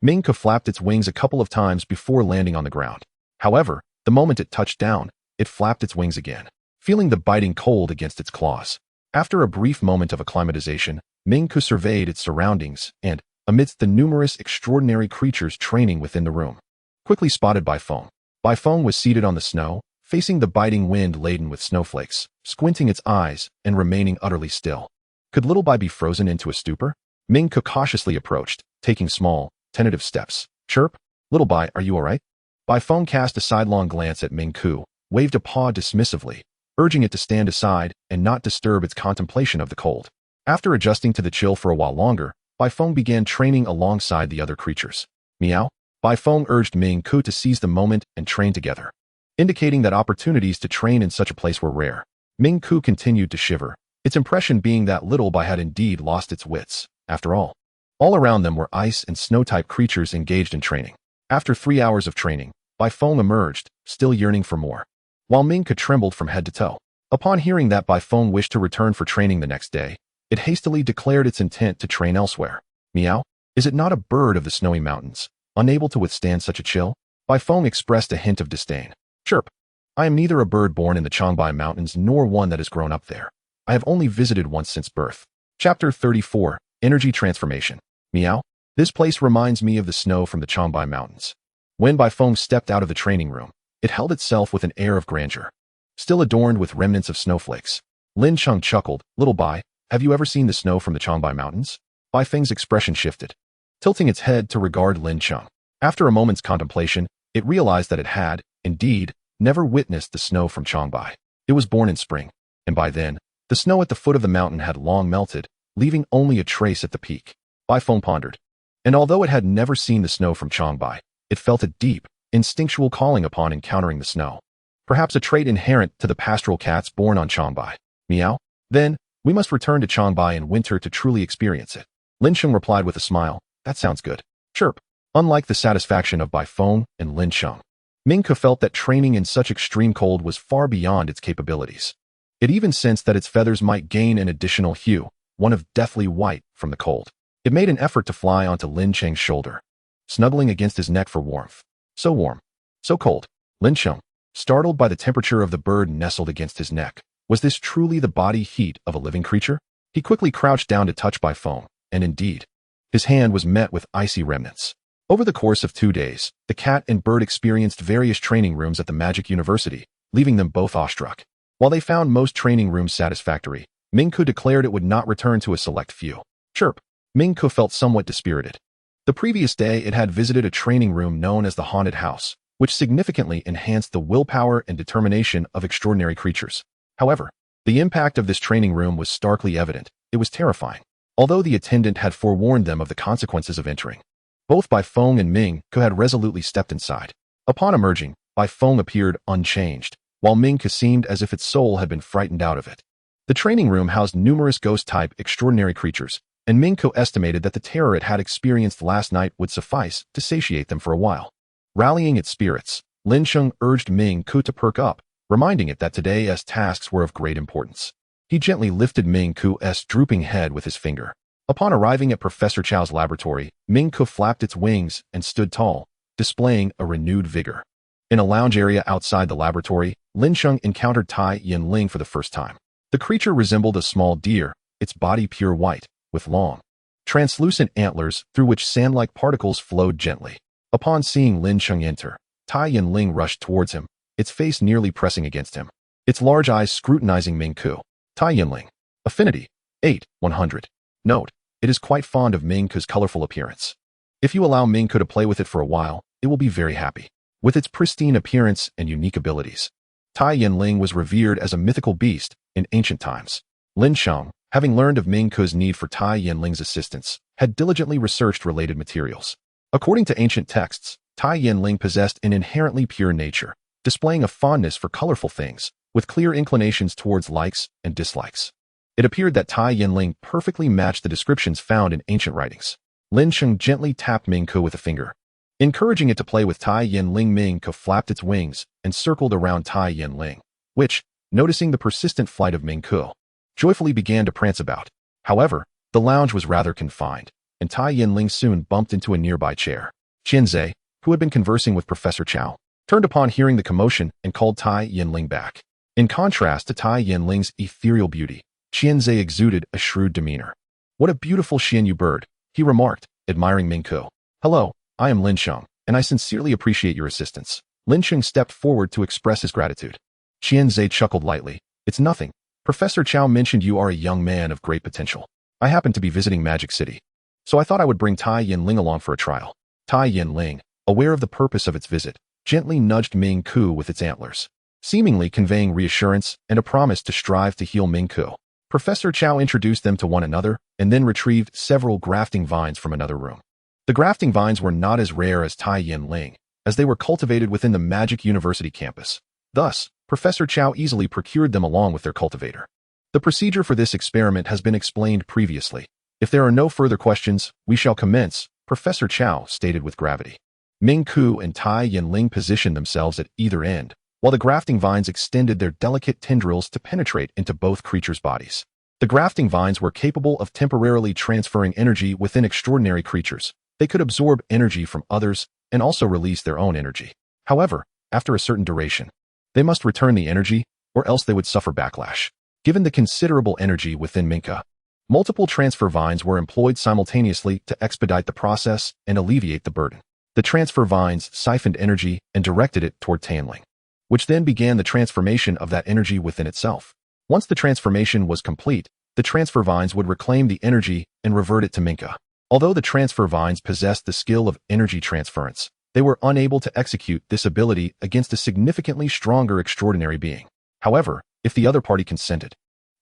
Mingku flapped its wings a couple of times before landing on the ground. However, the moment it touched down, it flapped its wings again, feeling the biting cold against its claws. After a brief moment of acclimatization, Mingku surveyed its surroundings and, amidst the numerous extraordinary creatures training within the room, quickly spotted Bai Feng. Bai Feng was seated on the snow, facing the biting wind laden with snowflakes, squinting its eyes and remaining utterly still. Could little Bai be frozen into a stupor? Mingku cautiously approached, taking small, tentative steps. Chirp! Little Bai, are you alright? Bai Feng cast a sidelong glance at Mingku, waved a paw dismissively, urging it to stand aside and not disturb its contemplation of the cold. After adjusting to the chill for a while longer, Bai Feng began training alongside the other creatures. Meow? Bai Feng urged Mingku to seize the moment and train together, indicating that opportunities to train in such a place were rare. Mingku continued to shiver, its impression being that little Bai had indeed lost its wits. After all around them were ice and snow-type creatures engaged in training. After 3 hours of training, Bai Feng emerged, still yearning for more, while Mingku trembled from head to toe. Upon hearing that Bai Feng wished to return for training the next day, it hastily declared its intent to train elsewhere. Meow? Is it not a bird of the snowy mountains, unable to withstand such a chill? Baifeng expressed a hint of disdain. Chirp. I am neither a bird born in the Changbai Mountains nor one that has grown up there. I have only visited once since birth. Chapter 34, Energy Transformation. Meow. This place reminds me of the snow from the Changbai Mountains. When Baifeng stepped out of the training room, it held itself with an air of grandeur, still adorned with remnants of snowflakes. Lin Cheng chuckled. Little Bai, have you ever seen the snow from the Changbai Mountains? Baifeng's expression shifted, tilting its head to regard Lin Cheng. After a moment's contemplation, it realized that it had, indeed, never witnessed the snow from Changbai. It was born in spring, and by then, the snow at the foot of the mountain had long melted, leaving only a trace at the peak. Baifeng pondered. And although it had never seen the snow from Changbai, it felt a deep, instinctual calling upon encountering the snow. Perhaps a trait inherent to the pastoral cats born on Changbai. Meow. Then, we must return to Changbai in winter to truly experience it. Lin Cheng replied with a smile. That sounds good. Chirp. Unlike the satisfaction of Baifeng and Lin Cheng, Mingke felt that training in such extreme cold was far beyond its capabilities. It even sensed that its feathers might gain an additional hue, one of deathly white, from the cold. It made an effort to fly onto Lin Cheng's shoulder, snuggling against his neck for warmth. So warm. So cold. Lin Cheng, startled by the temperature of the bird nestled against his neck. Was this truly the body heat of a living creature? He quickly crouched down to touch Baifeng, and indeed, his hand was met with icy remnants. Over the course of 2 days, the cat and bird experienced various training rooms at the Magic University, leaving them both awestruck. While they found most training rooms satisfactory, Mingke declared it would not return to a select few. Chirp. Mingke felt somewhat dispirited. The previous day it had visited a training room known as the Haunted House, which significantly enhanced the willpower and determination of extraordinary creatures. However, the impact of this training room was starkly evident. It was terrifying, although the attendant had forewarned them of the consequences of entering. Both Baifeng and Mingke had resolutely stepped inside. Upon emerging, Baifeng appeared unchanged, while Mingke seemed as if its soul had been frightened out of it. The training room housed numerous ghost-type extraordinary creatures, and Mingke estimated that the terror it had experienced last night would suffice to satiate them for a while. Rallying its spirits, Lin Cheng urged Mingke to perk up, reminding it that today's tasks were of great importance. He gently lifted Mingke's drooping head with his finger. Upon arriving at Professor Chow's laboratory, Mingke flapped its wings and stood tall, displaying a renewed vigor. In a lounge area outside the laboratory, Lin Cheng encountered Tai Yinling for the first time. The creature resembled a small deer, its body pure white, with long, translucent antlers through which sand-like particles flowed gently. Upon seeing Lin Cheng enter, Tai Yinling rushed towards him, its face nearly pressing against him, its large eyes scrutinizing Mingke. Tai Yinling. Affinity. 8-100. Note. It is quite fond of Mingke's colorful appearance. If you allow Mingke to play with it for a while, it will be very happy. With its pristine appearance and unique abilities, Tai Yinling was revered as a mythical beast in ancient times. Lin Cheng, having learned of Mingke's need for Tai Yinling's assistance, had diligently researched related materials. According to ancient texts, Tai Yinling possessed an inherently pure nature, displaying a fondness for colorful things, with clear inclinations towards likes and dislikes. It appeared that Tai Yinling perfectly matched the descriptions found in ancient writings. Lin Cheng gently tapped Mingke with a finger. Encouraging it to play with Tai Yinling, Mingke flapped its wings and circled around Tai Yinling, which, noticing the persistent flight of Mingke, joyfully began to prance about. However, the lounge was rather confined, and Tai Yinling soon bumped into a nearby chair. Qianzhe, who had been conversing with Professor Chow, turned upon hearing the commotion and called Tai Yinling back. In contrast to Tai Yinling's ethereal beauty, Qianzhe exuded a shrewd demeanor. What a beautiful Xianyu bird, he remarked, admiring Mingke. Hello, I am Lin Cheng, and I sincerely appreciate your assistance. Lin Cheng stepped forward to express his gratitude. Qianzhe chuckled lightly. It's nothing. Professor Chow mentioned you are a young man of great potential. I happen to be visiting Magic City, so I thought I would bring Tai Yinling along for a trial. Tai Yinling, aware of the purpose of its visit, gently nudged Mingke with its antlers, seemingly conveying reassurance and a promise to strive to heal Mingke. Professor Chow introduced them to one another and then retrieved several grafting vines from another room. The grafting vines were not as rare as Tai Yinling, as they were cultivated within the Magic University campus. Thus, Professor Chow easily procured them along with their cultivator. The procedure for this experiment has been explained previously. If there are no further questions, we shall commence, Professor Chow stated with gravity. Mingke and Tai Yinling positioned themselves at either end, while the grafting vines extended their delicate tendrils to penetrate into both creatures' bodies. The grafting vines were capable of temporarily transferring energy within extraordinary creatures. They could absorb energy from others and also release their own energy. However, after a certain duration, they must return the energy, or else they would suffer backlash. Given the considerable energy within Minka, multiple transfer vines were employed simultaneously to expedite the process and alleviate the burden. The transfer vines siphoned energy and directed it toward Tanling, which then began the transformation of that energy within itself. Once the transformation was complete, the transfer vines would reclaim the energy and revert it to Minka. Although the transfer vines possessed the skill of energy transference, they were unable to execute this ability against a significantly stronger extraordinary being. However, if the other party consented,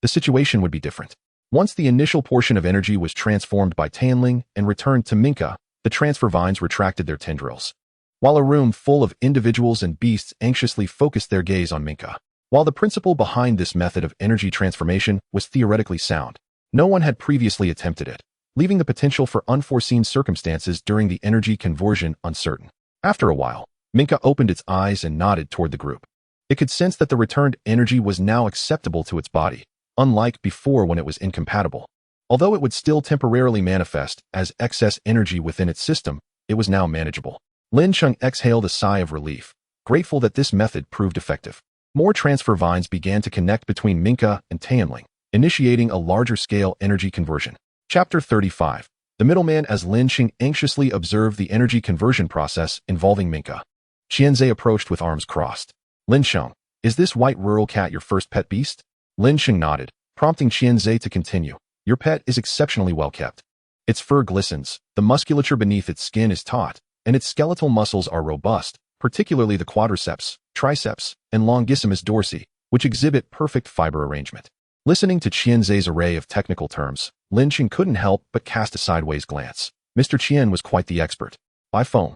the situation would be different. Once the initial portion of energy was transformed by Tanling and returned to Minka, the transfer vines retracted their tendrils. While a room full of individuals and beasts anxiously focused their gaze on Minka. While the principle behind this method of energy transformation was theoretically sound, no one had previously attempted it, leaving the potential for unforeseen circumstances during the energy conversion uncertain. After a while, Minka opened its eyes and nodded toward the group. It could sense that the returned energy was now acceptable to its body, unlike before when it was incompatible. Although it would still temporarily manifest as excess energy within its system, it was now manageable. Lin Cheng exhaled a sigh of relief, grateful that this method proved effective. More transfer vines began to connect between Minka and Tanling, initiating a larger-scale energy conversion. Chapter 35. The middleman. As Lin Cheng anxiously observed the energy conversion process involving Minka, Qianzhe approached with arms crossed. Lin Cheng, is this white rural cat your first pet beast? Lin Cheng nodded, prompting Qianzhe to continue. Your pet is exceptionally well kept. Its fur glistens, the musculature beneath its skin is taut, and its skeletal muscles are robust, particularly the quadriceps, triceps, and longissimus dorsi, which exhibit perfect fiber arrangement. Listening to Qianzhe's array of technical terms, Lin Cheng couldn't help but cast a sideways glance. Mr. Qian was quite the expert. Bai Feng,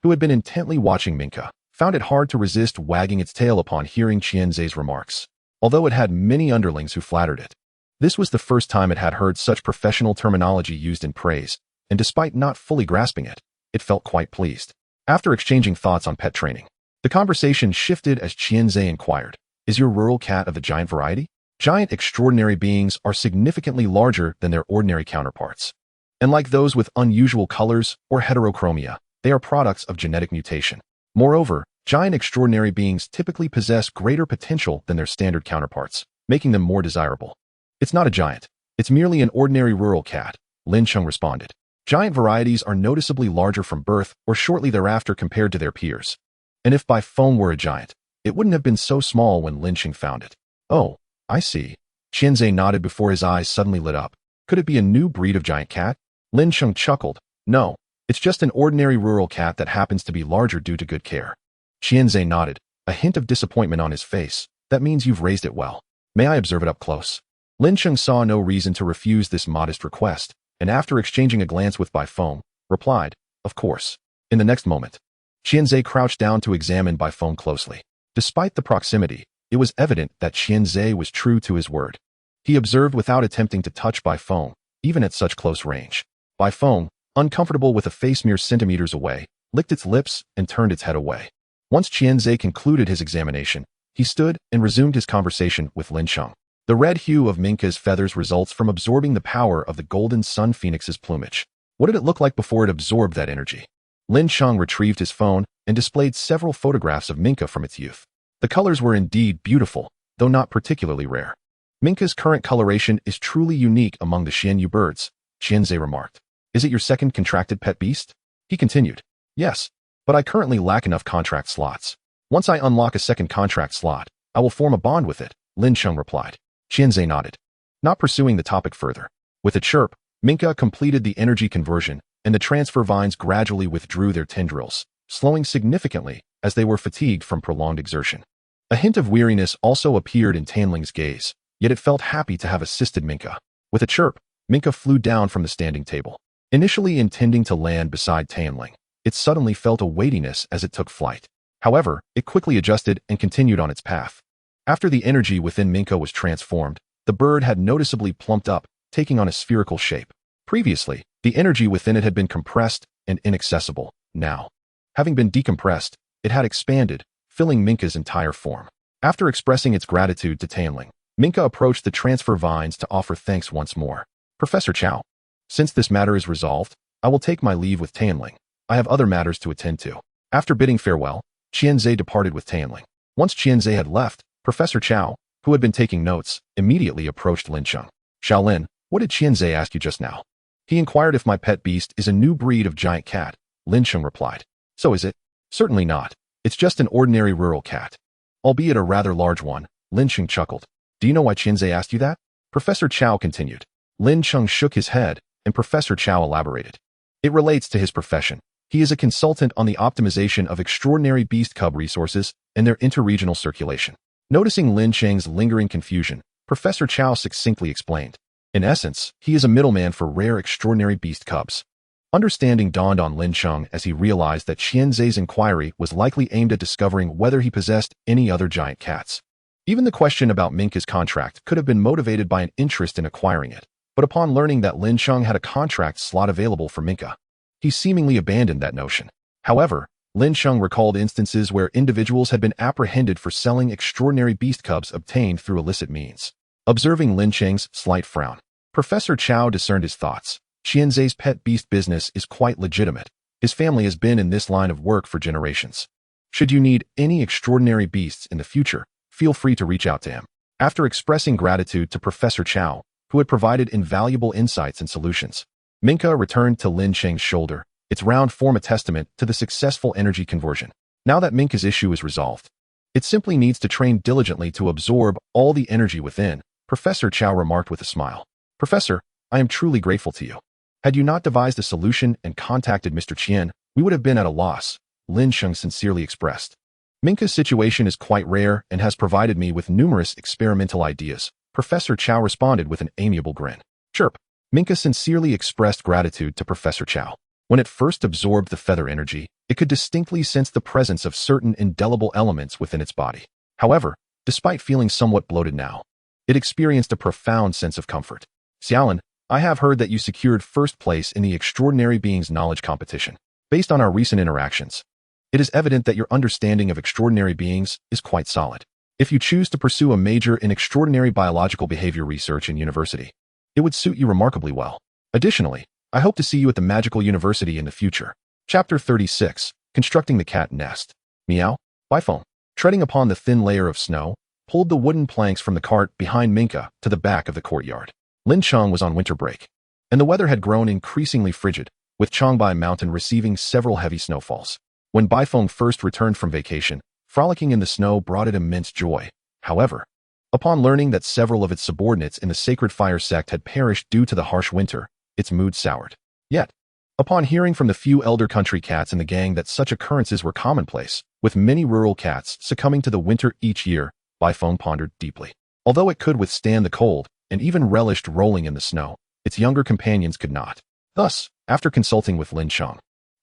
who had been intently watching Minka, found it hard to resist wagging its tail upon hearing Qianzhe's remarks. Although it had many underlings who flattered it, this was the first time it had heard such professional terminology used in praise, and despite not fully grasping it, it felt quite pleased. After exchanging thoughts on pet training, the conversation shifted as Qianzhe inquired, is your rural cat of the giant variety? Giant extraordinary beings are significantly larger than their ordinary counterparts. And like those with unusual colors or heterochromia, they are products of genetic mutation. Moreover, giant extraordinary beings typically possess greater potential than their standard counterparts, making them more desirable. It's not a giant. It's merely an ordinary rural cat, Lin Cheng responded. Giant varieties are noticeably larger from birth or shortly thereafter compared to their peers. And if Bai Feng were a giant, it wouldn't have been so small when Lin Cheng found it. Oh, I see. Qianzhe nodded before his eyes suddenly lit up. Could it be a new breed of giant cat? Lin Cheng chuckled. No, it's just an ordinary rural cat that happens to be larger due to good care. Qianzhe nodded, a hint of disappointment on his face. That means you've raised it well. May I observe it up close? Lin Cheng saw no reason to refuse this modest request, and after exchanging a glance with Bai Feng, replied, of course. In the next moment, Qianzhe crouched down to examine Bai Feng closely. Despite the proximity, it was evident that Qianzhe was true to his word. He observed without attempting to touch Bai Feng, even at such close range. Bai Feng, uncomfortable with a face mere centimeters away, licked its lips and turned its head away. Once Qianzhe concluded his examination, he stood and resumed his conversation with Lin Cheng. The red hue of Minka's feathers results from absorbing the power of the golden sun phoenix's plumage. What did it look like before it absorbed that energy? Lin Cheng retrieved his phone and displayed several photographs of Minka from its youth. The colors were indeed beautiful, though not particularly rare. Minka's current coloration is truly unique among the Xianyu birds, Qianzhe remarked. Is it your second contracted pet beast? He continued. Yes, but I currently lack enough contract slots. Once I unlock a second contract slot, I will form a bond with it, Lin Cheng replied. Qianzhe nodded, not pursuing the topic further. With a chirp, Minka completed the energy conversion, and the transfer vines gradually withdrew their tendrils, slowing significantly as they were fatigued from prolonged exertion. A hint of weariness also appeared in Tanling's gaze, yet it felt happy to have assisted Minka. With a chirp, Minka flew down from the standing table. Initially intending to land beside Tanling, it suddenly felt a weightiness as it took flight. However, it quickly adjusted and continued on its path. After the energy within Minka was transformed, the bird had noticeably plumped up, taking on a spherical shape. Previously, the energy within it had been compressed and inaccessible. Now, having been decompressed, it had expanded, filling Minka's entire form. After expressing its gratitude to Tanling, Minka approached the transfer vines to offer thanks once more. Professor Chow, since this matter is resolved, I will take my leave with Tanling. I have other matters to attend to. After bidding farewell, Qianzhe departed with Tianling. Once Qianzhe had left, Professor Chow, who had been taking notes, immediately approached Lin Cheng. Xiaolin, what did Qianzhe ask you just now? He inquired if my pet beast is a new breed of giant cat. Lin Cheng replied. So is it? Certainly not. It's just an ordinary rural cat. Albeit a rather large one, Lin Cheng chuckled. Do you know why Qianzhe asked you that? Professor Chow continued. Lin Cheng shook his head, and Professor Chow elaborated. It relates to his profession. He is a consultant on the optimization of extraordinary beast cub resources and their interregional circulation. Noticing Lin Cheng's lingering confusion, Professor Chow succinctly explained. In essence, he is a middleman for rare extraordinary beast cubs. Understanding dawned on Lin Cheng as he realized that Qianzhe's inquiry was likely aimed at discovering whether he possessed any other giant cats. Even the question about Minka's contract could have been motivated by an interest in acquiring it, but upon learning that Lin Cheng had a contract slot available for Minka, he seemingly abandoned that notion. However, Lin Cheng recalled instances where individuals had been apprehended for selling extraordinary beast cubs obtained through illicit means. Observing Lin Cheng's slight frown, Professor Chow discerned his thoughts. Qianzhe's pet beast business is quite legitimate. His family has been in this line of work for generations. Should you need any extraordinary beasts in the future, feel free to reach out to him. After expressing gratitude to Professor Chow, who had provided invaluable insights and solutions, Minka returned to Lin Cheng's shoulder. Its round form a testament to the successful energy conversion. Now that Minka's issue is resolved, it simply needs to train diligently to absorb all the energy within, Professor Chow remarked with a smile. Professor, I am truly grateful to you. Had you not devised a solution and contacted Mr. Qian, we would have been at a loss, Lin Cheng sincerely expressed. Minka's situation is quite rare and has provided me with numerous experimental ideas, Professor Chow responded with an amiable grin. Chirp. Minka sincerely expressed gratitude to Professor Chow. When it first absorbed the feather energy, it could distinctly sense the presence of certain indelible elements within its body. However, despite feeling somewhat bloated now, it experienced a profound sense of comfort. Xiaolin, I have heard that you secured first place in the Extraordinary Beings Knowledge Competition. Based on our recent interactions, it is evident that your understanding of extraordinary beings is quite solid. If you choose to pursue a major in extraordinary biological behavior research in university, it would suit you remarkably well. Additionally, I hope to see you at the Magical University in the future. Chapter 36, Constructing the Cat Nest. Meow. Bifone, treading upon the thin layer of snow, pulled the wooden planks from the cart behind Minka to the back of the courtyard. Lin Cheng was on winter break, and the weather had grown increasingly frigid, with Changbai Mountain receiving several heavy snowfalls. When Bifone first returned from vacation, frolicking in the snow brought it immense joy. However, upon learning that several of its subordinates in the Sacred Fire sect had perished due to the harsh winter, its mood soured. Yet, upon hearing from the few elder country cats in the gang that such occurrences were commonplace, with many rural cats succumbing to the winter each year, Bifone pondered deeply. Although it could withstand the cold, and even relished rolling in the snow, its younger companions could not. Thus, after consulting with Lin Cheng,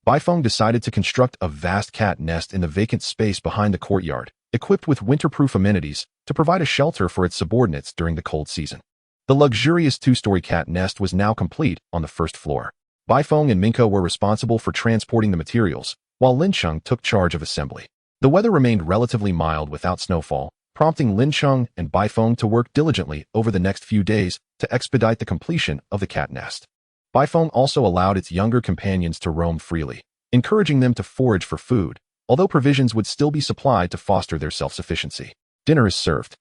Bifone decided to construct a vast cat nest in the vacant space behind the courtyard, equipped with winter-proof amenities to provide a shelter for its subordinates during the cold season. The luxurious two-story cat nest was now complete on the first floor. Bifone and Minka were responsible for transporting the materials, while Lin Cheng took charge of assembly. The weather remained relatively mild without snowfall, prompting Lin Cheng and Bifone to work diligently over the next few days to expedite the completion of the cat nest. Bifone also allowed its younger companions to roam freely, encouraging them to forage for food, although provisions would still be supplied to foster their self-sufficiency. Dinner is served.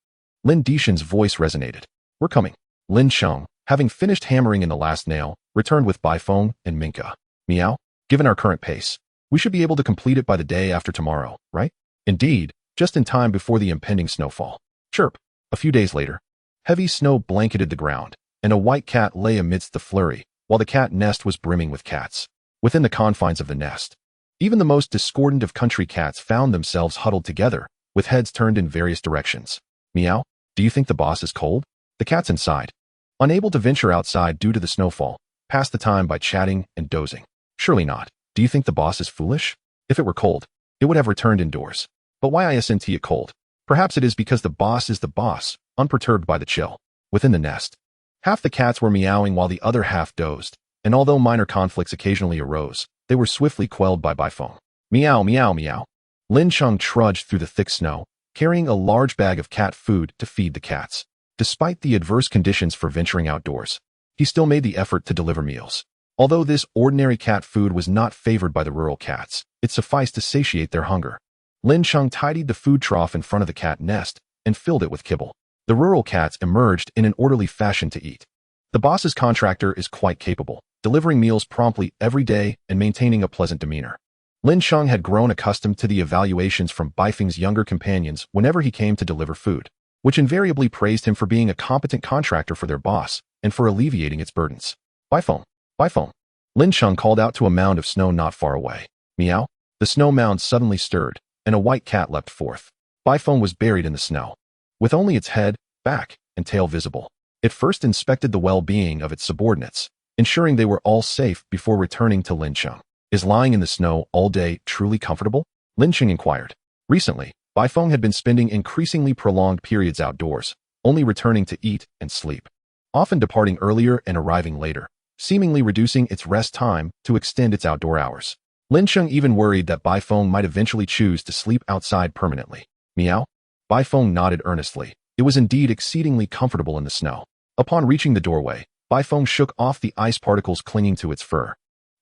Lin Dishan's voice resonated. We're coming. Lin Cheng, having finished hammering in the last nail, returned with Bifone and Minka. Meow, given our current pace, we should be able to complete it by the day after tomorrow, right? Indeed, just in time before the impending snowfall. Chirp. A few days later, heavy snow blanketed the ground, and a white cat lay amidst the flurry, while the cat nest was brimming with cats. Within the confines of the nest, even the most discordant of country cats found themselves huddled together, with heads turned in various directions. Meow, do you think the boss is cold? The cats inside, unable to venture outside due to the snowfall, passed the time by chatting and dozing. Surely not. Do you think the boss is foolish? If it were cold, it would have returned indoors. But why isn't it cold? Perhaps it is because the boss is the boss, unperturbed by the chill. Within the nest, half the cats were meowing while the other half dozed, and although minor conflicts occasionally arose, they were swiftly quelled by Bifone. Meow, meow, meow. Lin Cheng trudged through the thick snow, carrying a large bag of cat food to feed the cats. Despite the adverse conditions for venturing outdoors, he still made the effort to deliver meals. Although this ordinary cat food was not favored by the rural cats, it sufficed to satiate their hunger. Lin Cheng tidied the food trough in front of the cat nest and filled it with kibble. The rural cats emerged in an orderly fashion to eat. The boss's contractor is quite capable, delivering meals promptly every day and maintaining a pleasant demeanor. Lin Cheng had grown accustomed to the evaluations from Beifeng's younger companions whenever he came to deliver food, which invariably praised him for being a competent contractor for their boss and for alleviating its burdens. Beifeng, Beifeng. Lin Cheng called out to a mound of snow not far away. Meow. The snow mound suddenly stirred, and a white cat leapt forth. Beifeng was buried in the snow, with only its head, back, and tail visible. It first inspected the well-being of its subordinates, ensuring they were all safe before returning to Lin Cheng. Is lying in the snow all day truly comfortable? Lin Cheng inquired. Recently, Beifeng had been spending increasingly prolonged periods outdoors, only returning to eat and sleep, often departing earlier and arriving later, seemingly reducing its rest time to extend its outdoor hours. Lin Cheng even worried that Beifeng might eventually choose to sleep outside permanently. Meow. Beifeng nodded earnestly. It was indeed exceedingly comfortable in the snow. Upon reaching the doorway, Beifeng shook off the ice particles clinging to its fur.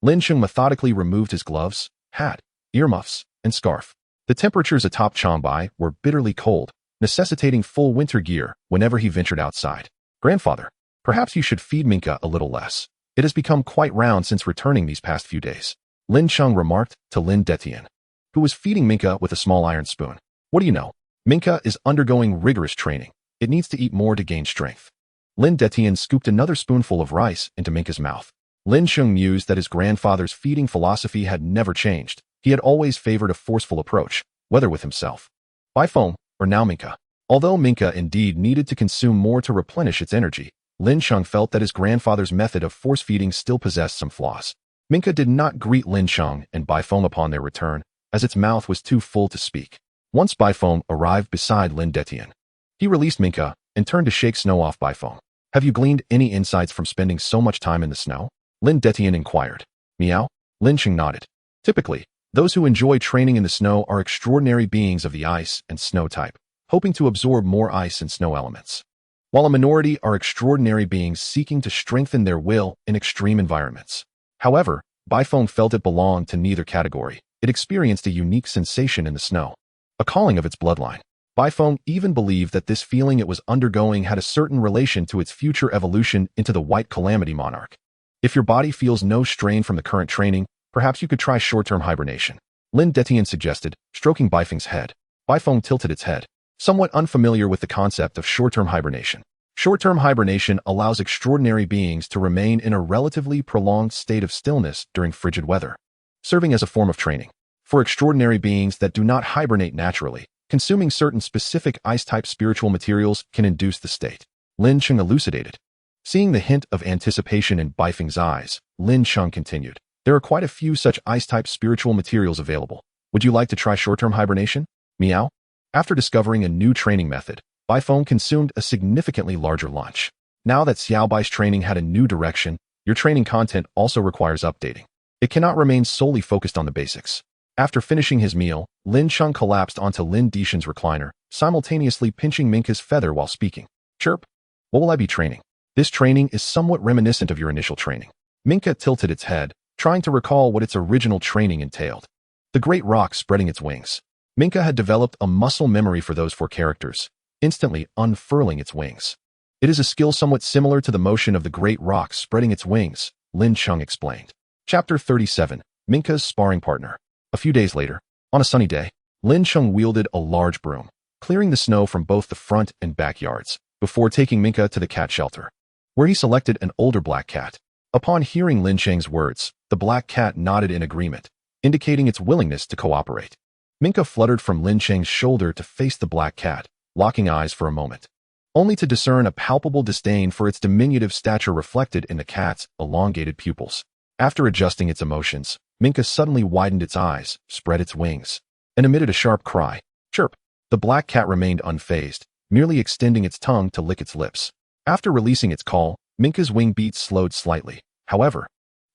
Lin Cheng methodically removed his gloves, hat, earmuffs, and scarf. The temperatures atop Changbai were bitterly cold, necessitating full winter gear whenever he ventured outside. Grandfather, perhaps you should feed Minka a little less. It has become quite round since returning these past few days. Lin Cheng remarked to Lin Cheng, who was feeding Minka with a small iron spoon. What do you know? Minka is undergoing rigorous training. It needs to eat more to gain strength. Lin Cheng scooped another spoonful of rice into Minka's mouth. Lin Cheng mused that his grandfather's feeding philosophy had never changed. He had always favored a forceful approach, whether with himself, Beifeng, or now Minka. Although Minka indeed needed to consume more to replenish its energy, Lin Cheng felt that his grandfather's method of force feeding still possessed some flaws. Minka did not greet Lin Cheng and Beifeng upon their return, as its mouth was too full to speak. Once Beifeng arrived beside Lin Cheng, he released Minka and turned to shake snow off Beifeng. Have you gleaned any insights from spending so much time in the snow? Lin Cheng inquired. Meow. Lin Cheng nodded. Typically, those who enjoy training in the snow are extraordinary beings of the ice and snow type, hoping to absorb more ice and snow elements, while a minority are extraordinary beings seeking to strengthen their will in extreme environments. However, Beifeng felt it belonged to neither category. It experienced a unique sensation in the snow, a calling of its bloodline. Beifeng even believed that this feeling it was undergoing had a certain relation to its future evolution into the White Calamity Monarch. If your body feels no strain from the current training, perhaps you could try short-term hibernation, Lin Cheng suggested, stroking Beifeng's head. Beifeng tilted its head, somewhat unfamiliar with the concept of short-term hibernation. Short-term hibernation allows extraordinary beings to remain in a relatively prolonged state of stillness during frigid weather, serving as a form of training. For extraordinary beings that do not hibernate naturally, consuming certain specific ice-type spiritual materials can induce the state. Lin Cheng elucidated. Seeing the hint of anticipation in Beifeng's eyes, Lin Cheng continued. There are quite a few such ice-type spiritual materials available. Would you like to try short-term hibernation? Meow. After discovering a new training method, Beifeng consumed a significantly larger lunch. Now that Xiaobai's training had a new direction, your training content also requires updating. It cannot remain solely focused on the basics. After finishing his meal, Lin Cheng collapsed onto Lin Cheng's recliner, simultaneously pinching Minka's feather while speaking. Chirp. What will I be training? This training is somewhat reminiscent of your initial training. Minka tilted its head, trying to recall what its original training entailed. The great rock spreading its wings. Minka had developed a muscle memory for those 4 characters, instantly unfurling its wings. It is a skill somewhat similar to the motion of the great rock spreading its wings, Lin Cheng explained. Chapter 37, Minka's Sparring Partner. A few days later, on a sunny day, Lin Cheng wielded a large broom, clearing the snow from both the front and backyards, before taking Minka to the cat shelter, where he selected an older black cat. Upon hearing Lin Cheng's words, the black cat nodded in agreement, indicating its willingness to cooperate. Minka fluttered from Lin Cheng's shoulder to face the black cat, locking eyes for a moment, only to discern a palpable disdain for its diminutive stature reflected in the cat's elongated pupils. After adjusting its emotions, Minka suddenly widened its eyes, spread its wings, and emitted a sharp cry. Chirp. The black cat remained unfazed, merely extending its tongue to lick its lips. After releasing its call, Minka's wing beats slowed slightly. However,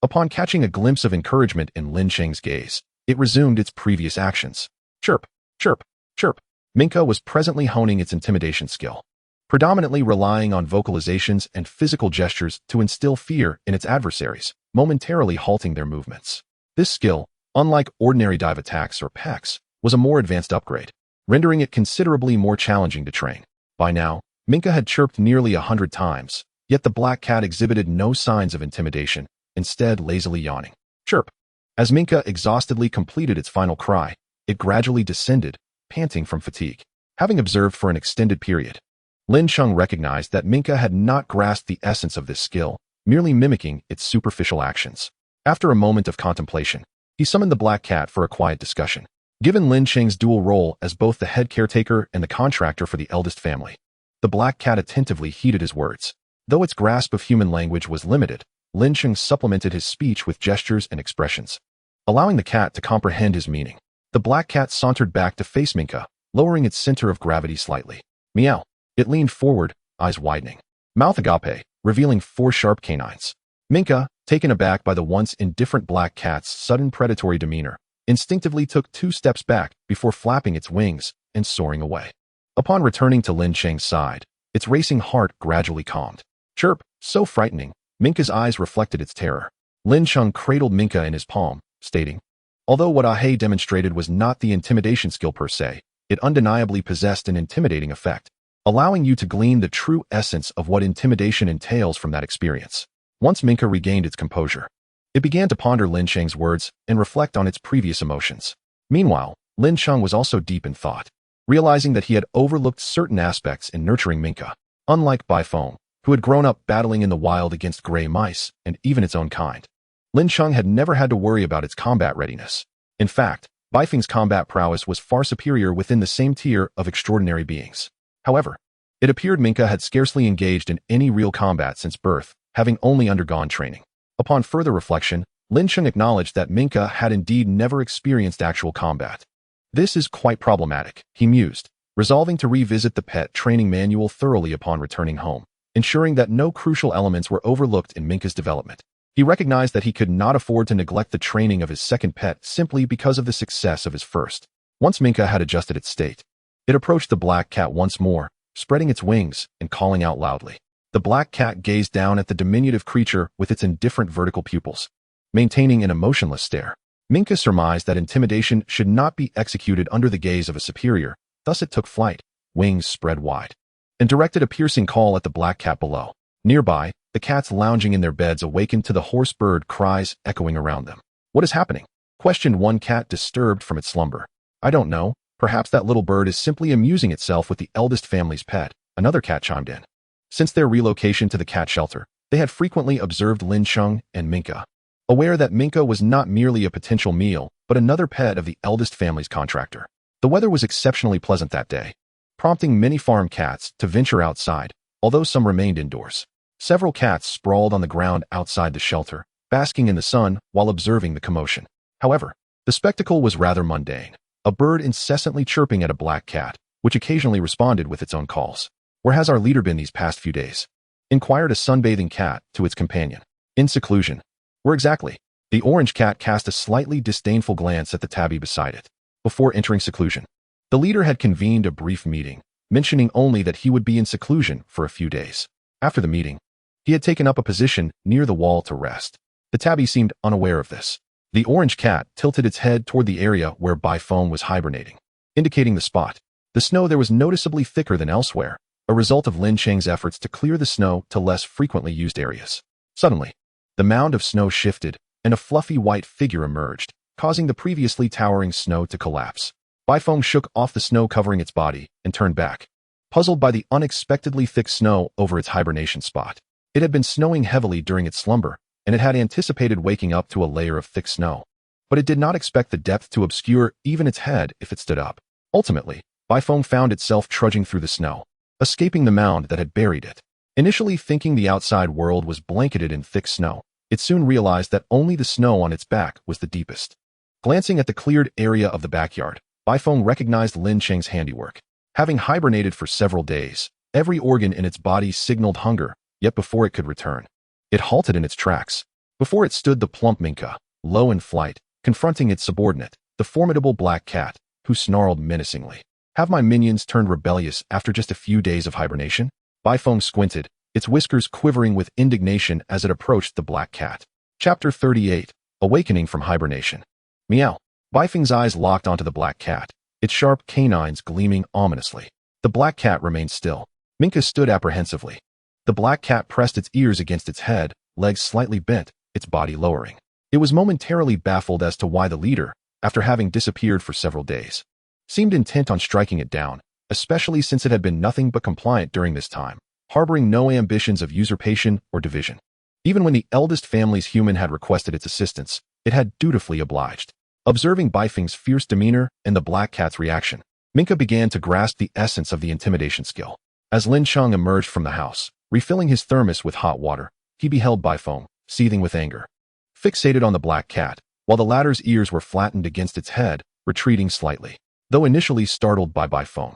upon catching a glimpse of encouragement in Lin Cheng's gaze, it resumed its previous actions. Chirp, chirp, chirp. Minka was presently honing its intimidation skill. predominantly relying on vocalizations and physical gestures to instill fear in its adversaries, momentarily halting their movements. This skill, unlike ordinary dive attacks or pecks, was a more advanced upgrade, rendering it considerably more challenging to train. By now, Minka had chirped nearly 100 times, yet the black cat exhibited no signs of intimidation, instead lazily yawning. Chirp. As Minka exhaustedly completed its final cry, it gradually descended, panting from fatigue. Having observed for an extended period, Lin Cheng recognized that Minka had not grasped the essence of this skill, merely mimicking its superficial actions. After a moment of contemplation, he summoned the black cat for a quiet discussion. Given Lin Cheng's dual role as both the head caretaker and the contractor for the eldest family, the black cat attentively heeded his words. Though its grasp of human language was limited, Lin Cheng supplemented his speech with gestures and expressions, allowing the cat to comprehend his meaning. The black cat sauntered back to face Minka, lowering its center of gravity slightly. Meow. It leaned forward, eyes widening. Mouth agape, revealing 4 sharp canines. Minka, taken aback by the once indifferent black cat's sudden predatory demeanor, instinctively took 2 steps back before flapping its wings and soaring away. Upon returning to Lin Cheng's side, its racing heart gradually calmed. Chirp, so frightening, Minka's eyes reflected its terror. Lin Cheng cradled Minka in his palm, stating, although what Ahei demonstrated was not the intimidation skill per se, it undeniably possessed an intimidating effect, allowing you to glean the true essence of what intimidation entails from that experience. Once Minka regained its composure, it began to ponder Lin Cheng's words and reflect on its previous emotions. Meanwhile, Lin Cheng was also deep in thought, realizing that he had overlooked certain aspects in nurturing Minka. Unlike Bai Feng, who had grown up battling in the wild against gray mice and even its own kind, Lin Cheng had never had to worry about its combat readiness. In fact, Bai Feng's combat prowess was far superior within the same tier of extraordinary beings. However, it appeared Minka had scarcely engaged in any real combat since birth, having only undergone training. Upon further reflection, Lin Cheng acknowledged that Minka had indeed never experienced actual combat. This is quite problematic, he mused, resolving to revisit the pet training manual thoroughly upon returning home, ensuring that no crucial elements were overlooked in Minka's development. He recognized that he could not afford to neglect the training of his second pet simply because of the success of his first. Once Minka had adjusted its state, it approached the black cat once more, spreading its wings and calling out loudly. The black cat gazed down at the diminutive creature with its indifferent vertical pupils, maintaining an emotionless stare. Minka surmised that intimidation should not be executed under the gaze of a superior, thus it took flight, wings spread wide, and directed a piercing call at the black cat below. Nearby, the cats lounging in their beds awakened to the hoarse bird cries echoing around them. What is happening? Questioned one cat disturbed from its slumber. I don't know, perhaps that little bird is simply amusing itself with the eldest family's pet, another cat chimed in. Since their relocation to the cat shelter, they had frequently observed Lin Cheng and Minka, aware that Minka was not merely a potential meal, but another pet of the eldest family's contractor. The weather was exceptionally pleasant that day, prompting many farm cats to venture outside, although some remained indoors. Several cats sprawled on the ground outside the shelter, basking in the sun while observing the commotion. However, the spectacle was rather mundane, a bird incessantly chirping at a black cat, which occasionally responded with its own calls. Where has our leader been these past few days? Inquired a sunbathing cat to its companion. In seclusion. Where exactly? The orange cat cast a slightly disdainful glance at the tabby beside it. Before entering seclusion, the leader had convened a brief meeting, mentioning only that he would be in seclusion for a few days. After the meeting, he had taken up a position near the wall to rest. The tabby seemed unaware of this. The orange cat tilted its head toward the area where Bai Feng was hibernating, indicating the spot. The snow there was noticeably thicker than elsewhere, a result of Lin Cheng's efforts to clear the snow to less frequently used areas. Suddenly, the mound of snow shifted, and a fluffy white figure emerged, causing the previously towering snow to collapse. Bai Feng shook off the snow covering its body and turned back, puzzled by the unexpectedly thick snow over its hibernation spot. It had been snowing heavily during its slumber, and it had anticipated waking up to a layer of thick snow. But it did not expect the depth to obscure even its head if it stood up. Ultimately, Bai Feng found itself trudging through the snow, escaping the mound that had buried it. Initially thinking the outside world was blanketed in thick snow, it soon realized that only the snow on its back was the deepest. Glancing at the cleared area of the backyard, Bai Feng recognized Lin Cheng's handiwork. Having hibernated for several days, every organ in its body signaled hunger, yet before it could return, it halted in its tracks. Before it stood the plump Minka, low in flight, confronting its subordinate, the formidable black cat, who snarled menacingly. Have my minions turned rebellious after just a few days of hibernation? Baifeng squinted, its whiskers quivering with indignation as it approached the black cat. Chapter 38. Awakening from Hibernation. Meow. Baifeng's eyes locked onto the black cat, its sharp canines gleaming ominously. The black cat remained still. Minka stood apprehensively. The black cat pressed its ears against its head, legs slightly bent, its body lowering. It was momentarily baffled as to why the leader, after having disappeared for several days, seemed intent on striking it down, especially since it had been nothing but compliant during this time, harboring no ambitions of usurpation or division. Even when the eldest family's human had requested its assistance, it had dutifully obliged. Observing Baifeng's fierce demeanor and the black cat's reaction, Minka began to grasp the essence of the intimidation skill. As Lin Cheng emerged from the house, refilling his thermos with hot water, he beheld Baifeng, seething with anger. Fixated on the black cat, while the latter's ears were flattened against its head, retreating slightly. Though initially startled by Baifeng,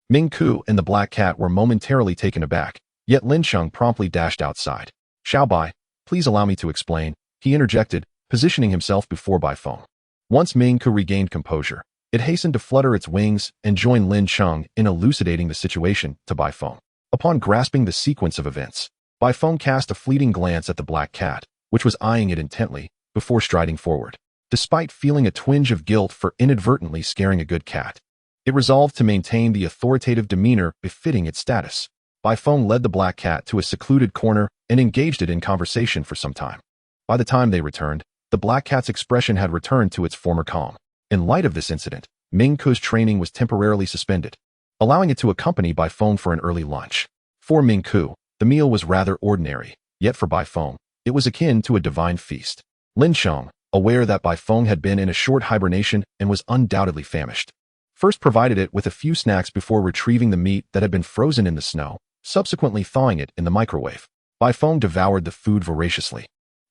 Ming Ku and the black cat were momentarily taken aback, yet Lin Cheng promptly dashed outside. Xiaobai, please allow me to explain, he interjected, positioning himself before Baifeng. Once Ming Ku regained composure, it hastened to flutter its wings and join Lin Cheng in elucidating the situation to Baifeng. Upon grasping the sequence of events, Baifeng cast a fleeting glance at the black cat, which was eyeing it intently, before striding forward. Despite feeling a twinge of guilt for inadvertently scaring a good cat, it resolved to maintain the authoritative demeanor befitting its status. Baifeng led the black cat to a secluded corner and engaged it in conversation for some time. By the time they returned, the black cat's expression had returned to its former calm. In light of this incident, Ming Ku's training was temporarily suspended, allowing it to accompany Baifeng for an early lunch. For Ming Ku, the meal was rather ordinary, yet for Baifeng, it was akin to a divine feast. Lin Cheng, aware that Baifeng had been in a short hibernation and was undoubtedly famished, first provided it with a few snacks before retrieving the meat that had been frozen in the snow, subsequently thawing it in the microwave. Baifeng devoured the food voraciously,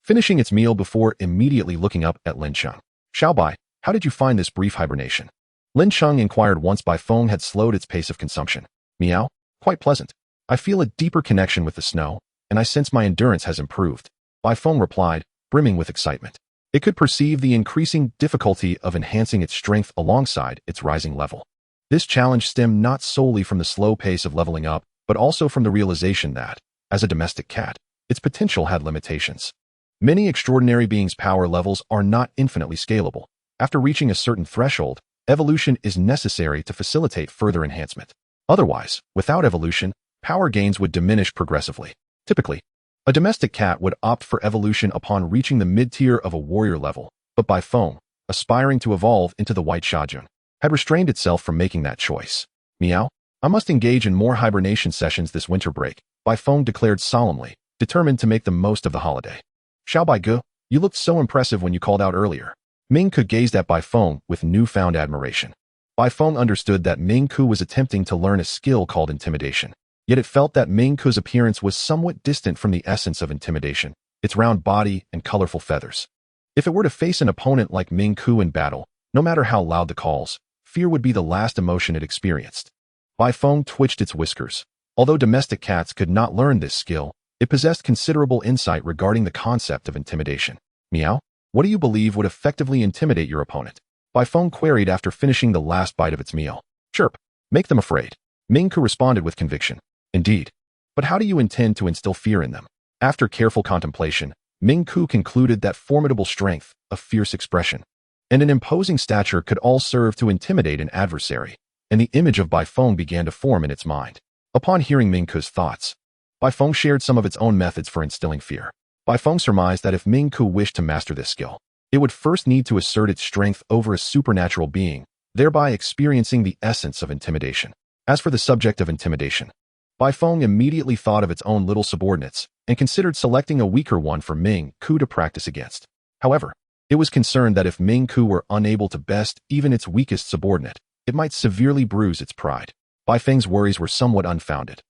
finishing its meal before immediately looking up at Lin Cheng. Xiaobai, how did you find this brief hibernation? Lin Cheng inquired once Baifeng had slowed its pace of consumption. Meow, quite pleasant. I feel a deeper connection with the snow, and I sense my endurance has improved. Baifeng replied, brimming with excitement. It could perceive the increasing difficulty of enhancing its strength alongside its rising level. This challenge stemmed not solely from the slow pace of leveling up, but also from the realization that, as a domestic cat, its potential had limitations. Many extraordinary beings' power levels are not infinitely scalable. After reaching a certain threshold, evolution is necessary to facilitate further enhancement. Otherwise, without evolution, power gains would diminish progressively. Typically, a domestic cat would opt for evolution upon reaching the mid-tier of a warrior level, but Baifeng, aspiring to evolve into the White Shajun, had restrained itself from making that choice. Meow, I must engage in more hibernation sessions this winter break, Baifeng declared solemnly, determined to make the most of the holiday. Xiaobai Ge, you looked so impressive when you called out earlier. Ming Ku gazed at Baifeng with newfound admiration. Baifeng understood that Ming Ku was attempting to learn a skill called intimidation. Yet it felt that Ming Ku's appearance was somewhat distant from the essence of intimidation, its round body and colorful feathers. If it were to face an opponent like Ming Ku in battle, no matter how loud the calls, fear would be the last emotion it experienced. Baifeng twitched its whiskers. Although domestic cats could not learn this skill, it possessed considerable insight regarding the concept of intimidation. Meow, what do you believe would effectively intimidate your opponent? Baifeng queried after finishing the last bite of its meal. Chirp, make them afraid. Ming Ku responded with conviction. Indeed. But how do you intend to instill fear in them? After careful contemplation, Ming Ku concluded that formidable strength, a fierce expression, and an imposing stature could all serve to intimidate an adversary, and the image of Baifeng began to form in its mind. Upon hearing Ming Ku's thoughts, Baifeng shared some of its own methods for instilling fear. Baifeng surmised that if Ming Ku wished to master this skill, it would first need to assert its strength over a supernatural being, thereby experiencing the essence of intimidation. As for the subject of intimidation, Baifeng immediately thought of its own little subordinates and considered selecting a weaker one for Ming Ku to practice against. However, it was concerned that if Ming Ku were unable to best even its weakest subordinate, it might severely bruise its pride. Baifeng's worries were somewhat unfounded.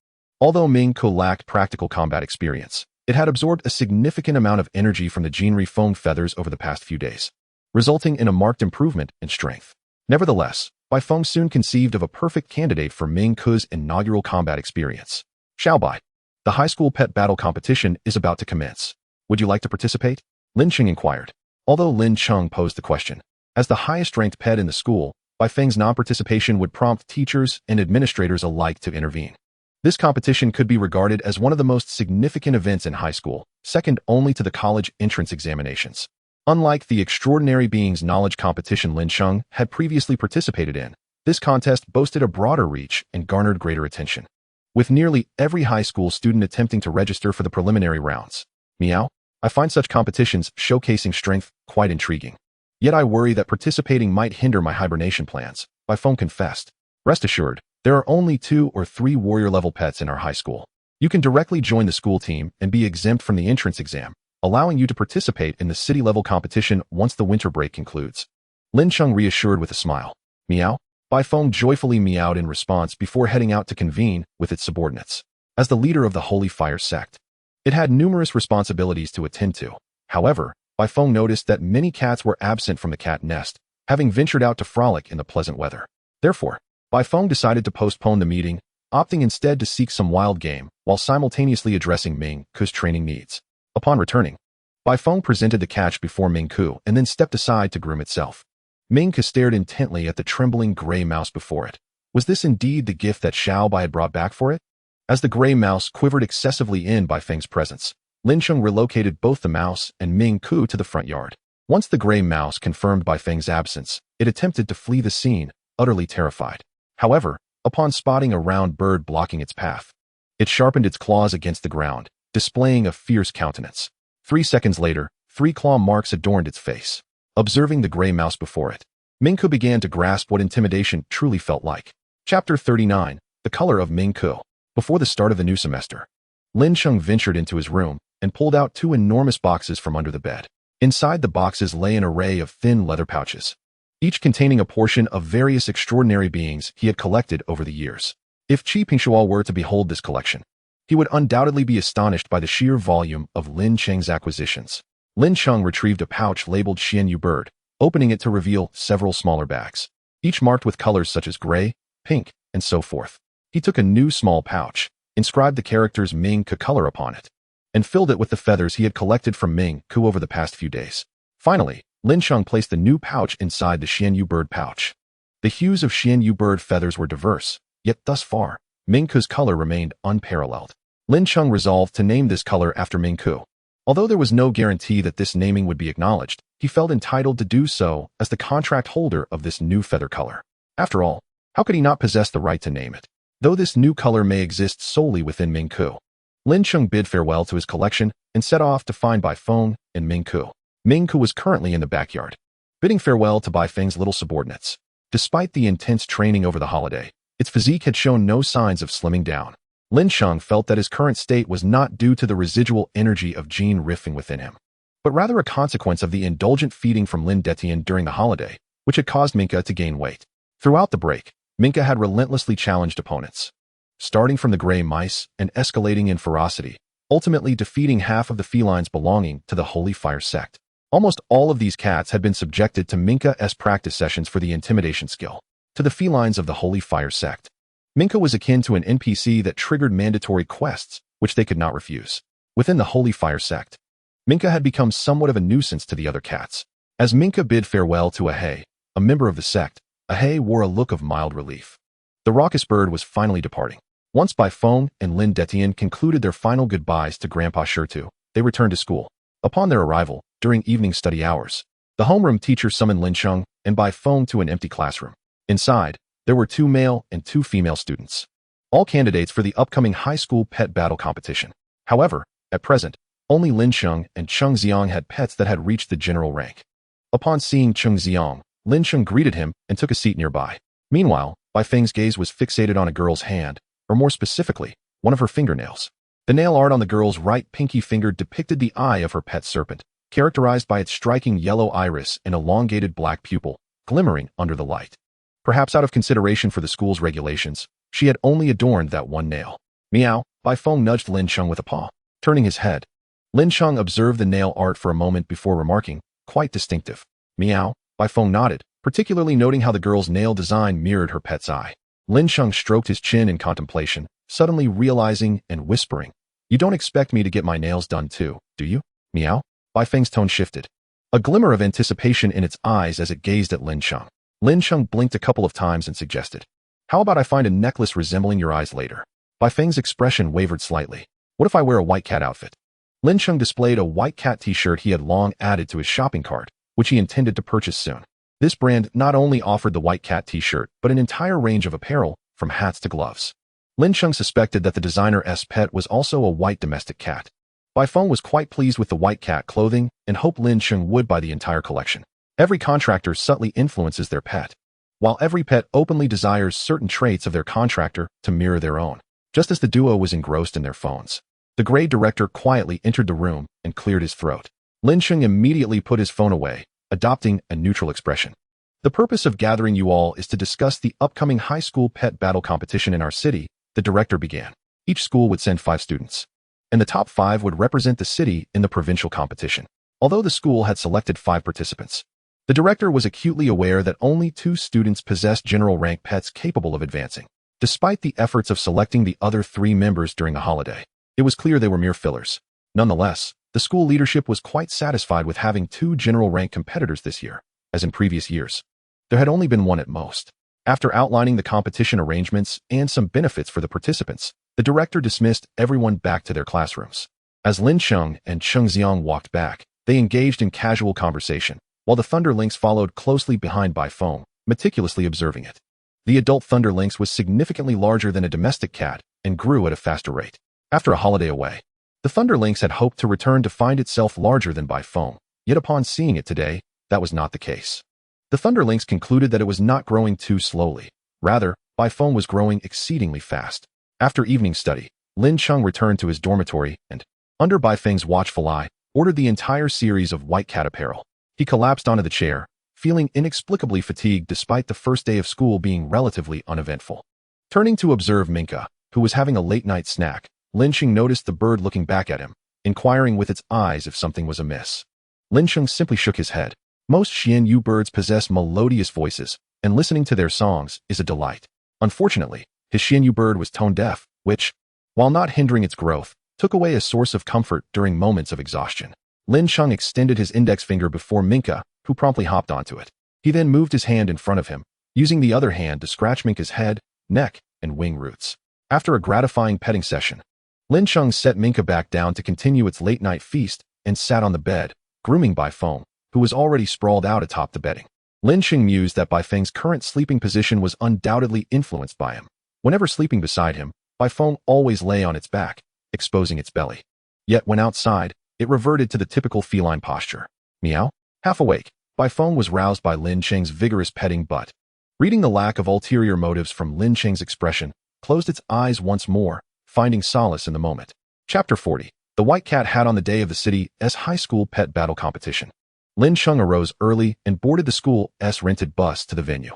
Although Ming Ku lacked practical combat experience, it had absorbed a significant amount of energy from the Jinri Feng feathers over the past few days, resulting in a marked improvement in strength. Nevertheless, Baifeng soon conceived of a perfect candidate for Ming Ku's inaugural combat experience. Xiaobai, the high school pet battle competition is about to commence. Would you like to participate? Lin Cheng inquired. Although Lin Cheng posed the question, as the highest-ranked pet in the school, Bai Feng's non-participation would prompt teachers and administrators alike to intervene. This competition could be regarded as one of the most significant events in high school, second only to the college entrance examinations. Unlike the extraordinary beings knowledge competition Lin Cheng had previously participated in, this contest boasted a broader reach and garnered greater attention, with nearly every high school student attempting to register for the preliminary rounds. Meow, I find such competitions showcasing strength quite intriguing. Yet I worry that participating might hinder my hibernation plans, Bai Feng confessed. Rest assured, there are only 2 or 3 warrior-level pets in our high school. You can directly join the school team and be exempt from the entrance exam, allowing you to participate in the city-level competition once the winter break concludes. Lin Cheng reassured with a smile. Meow. Bai Feng joyfully meowed in response before heading out to convene with its subordinates. As the leader of the Holy Fire sect, it had numerous responsibilities to attend to. However, Bai Feng noticed that many cats were absent from the cat nest, having ventured out to frolic in the pleasant weather. Therefore, Bai Feng decided to postpone the meeting, opting instead to seek some wild game while simultaneously addressing Ming Ku's training needs. Upon returning, Bai Feng presented the catch before Ming Ku and then stepped aside to groom itself. Ming Ku stared intently at the trembling gray mouse before it. Was this indeed the gift that Xiao Bai had brought back for it? As the gray mouse quivered excessively in Bai Feng's presence, Lin Cheng relocated both the mouse and Ming Ku to the front yard. Once the gray mouse confirmed Bai Feng's absence, it attempted to flee the scene, utterly terrified. However, upon spotting a round bird blocking its path, it sharpened its claws against the ground, displaying a fierce countenance. 3 seconds later, 3 claw marks adorned its face. Observing the gray mouse before it, Ming Ku began to grasp what intimidation truly felt like. Chapter 39, The Color of Ming Ku. Before the start of the new semester, Lin Cheng ventured into his room and pulled out 2 enormous boxes from under the bed. Inside the boxes lay an array of thin leather pouches, each containing a portion of various extraordinary beings he had collected over the years. If Qi Pingshuo were to behold this collection, he would undoubtedly be astonished by the sheer volume of Lin Cheng's acquisitions. Lin Cheng retrieved a pouch labeled Xian Yu Bird, opening it to reveal several smaller bags, each marked with colors such as gray, pink, and so forth. He took a new small pouch, inscribed the characters Ming Ku color upon it, and filled it with the feathers he had collected from Ming Ku over the past few days. Finally, Lin Cheng placed the new pouch inside the Xian Yu Bird pouch. The hues of Xian Yu Bird feathers were diverse, yet thus far, Ming Ku's color remained unparalleled. Lin Cheng resolved to name this color after Ming Ku. Although there was no guarantee that this naming would be acknowledged, he felt entitled to do so as the contract holder of this new feather color. After all, how could he not possess the right to name it? Though this new color may exist solely within Ming Ku. Lin Cheng bid farewell to his collection and set off to find Bai Feng and Ming Ku. Ming Ku was currently in the backyard, bidding farewell to Bai Feng's little subordinates. Despite the intense training over the holiday, its physique had shown no signs of slimming down. Lin Cheng felt that his current state was not due to the residual energy of gene riffing within him, but rather a consequence of the indulgent feeding from Lin Detian during the holiday, which had caused Minka to gain weight. Throughout the break, Minka had relentlessly challenged opponents, starting from the gray mice and escalating in ferocity, ultimately defeating half of the felines belonging to the Holy Fire sect. Almost all of these cats had been subjected to Minka's practice sessions for the intimidation skill. To the felines of the Holy Fire sect, Minka was akin to an NPC that triggered mandatory quests, which they could not refuse. Within the Holy Fire sect, Minka had become somewhat of a nuisance to the other cats. As Minka bid farewell to Ahei, a member of the sect, Ahei wore a look of mild relief. The raucous bird was finally departing. Once Bai Feng and Lin Detian concluded their final goodbyes to Grandpa Shirtu, they returned to school. Upon their arrival, during evening study hours, the homeroom teacher summoned Lin Cheng and Bai Feng to an empty classroom. Inside, there were 2 male and 2 female students, all candidates for the upcoming high school pet battle competition. However, at present, only Lin Cheng and Cheng Xiang had pets that had reached the general rank. Upon seeing Cheng Xiang, Lin Cheng greeted him and took a seat nearby. Meanwhile, Bai Feng's gaze was fixated on a girl's hand, or more specifically, one of her fingernails. The nail art on the girl's right pinky finger depicted the eye of her pet serpent, characterized by its striking yellow iris and elongated black pupil, glimmering under the light. Perhaps out of consideration for the school's regulations, she had only adorned that one nail. Meow, Bai Feng nudged Lin Cheng with a paw. Turning his head, Lin Cheng observed the nail art for a moment before remarking, quite distinctive. Meow, Bai Feng nodded, particularly noting how the girl's nail design mirrored her pet's eye. Lin Cheng stroked his chin in contemplation, suddenly realizing and whispering, "You don't expect me to get my nails done too, do you?" Meow. Bai Feng's tone shifted, a glimmer of anticipation in its eyes as it gazed at Lin Cheng. Lin Cheng blinked a couple of times and suggested, "How about I find a necklace resembling your eyes later?" Bai Feng's expression wavered slightly. "What if I wear a white cat outfit?" Lin Cheng displayed a white cat t-shirt he had long added to his shopping cart, which he intended to purchase soon. This brand not only offered the white cat t-shirt, but an entire range of apparel, from hats to gloves. Lin Cheng suspected that the designer's pet was also a white domestic cat. Bai Feng was quite pleased with the white cat clothing and hoped Lin Cheng would buy the entire collection. Every contractor subtly influences their pet, while every pet openly desires certain traits of their contractor to mirror their own. Just as the duo was engrossed in their phones, the gray director quietly entered the room and cleared his throat. Lin Cheng immediately put his phone away, adopting a neutral expression. "The purpose of gathering you all is to discuss the upcoming high school pet battle competition in our city," the director began. Each school would send 5 students, and the top 5 would represent the city in the provincial competition. Although the school had selected 5 participants, the director was acutely aware that only 2 students possessed general rank pets capable of advancing. Despite the efforts of selecting the other 3 members during the holiday, it was clear they were mere fillers. Nonetheless, the school leadership was quite satisfied with having 2 general rank competitors this year. As in previous years, there had only been 1 at most. After outlining the competition arrangements and some benefits for the participants, the director dismissed everyone back to their classrooms. As Lin Cheng and Cheng Xiang walked back, they engaged in casual conversation, while the Thunder Lynx followed closely behind Bai Feng, meticulously observing it. The adult Thunder Lynx was significantly larger than a domestic cat and grew at a faster rate. After a holiday away, the Thunder Lynx had hoped to return to find itself larger than Bai Feng, yet upon seeing it today, that was not the case. The Thunder Lynx concluded that it was not growing too slowly. Rather, Bai Feng was growing exceedingly fast. After evening study, Lin Cheng returned to his dormitory and, under Bai Feng's watchful eye, ordered the entire series of white cat apparel. He collapsed onto the chair, feeling inexplicably fatigued despite the first day of school being relatively uneventful. Turning to observe Minka, who was having a late-night snack, Lin Cheng noticed the bird looking back at him, inquiring with its eyes if something was amiss. Lin Cheng simply shook his head. Most Xian Yu birds possess melodious voices, and listening to their songs is a delight. Unfortunately, his Xian Yu bird was tone-deaf, which, while not hindering its growth, took away a source of comfort during moments of exhaustion. Lin Cheng extended his index finger before Minka, who promptly hopped onto it. He then moved his hand in front of him, using the other hand to scratch Minka's head, neck, and wing roots. After a gratifying petting session, Lin Cheng set Minka back down to continue its late-night feast and sat on the bed, grooming Bai Feng, who was already sprawled out atop the bedding. Lin Cheng mused that Bai Feng's current sleeping position was undoubtedly influenced by him. Whenever sleeping beside him, Bai Feng always lay on its back, exposing its belly. Yet when outside, it reverted to the typical feline posture. Meow. Half awake, Bai Feng was roused by Lin Cheng's vigorous petting butt. Reading the lack of ulterior motives from Lin Cheng's expression, closed its eyes once more, finding solace in the moment. Chapter 40. The white cat had on the day of the city's high school pet battle competition. Lin Cheng arose early and boarded the school's rented bus to the venue.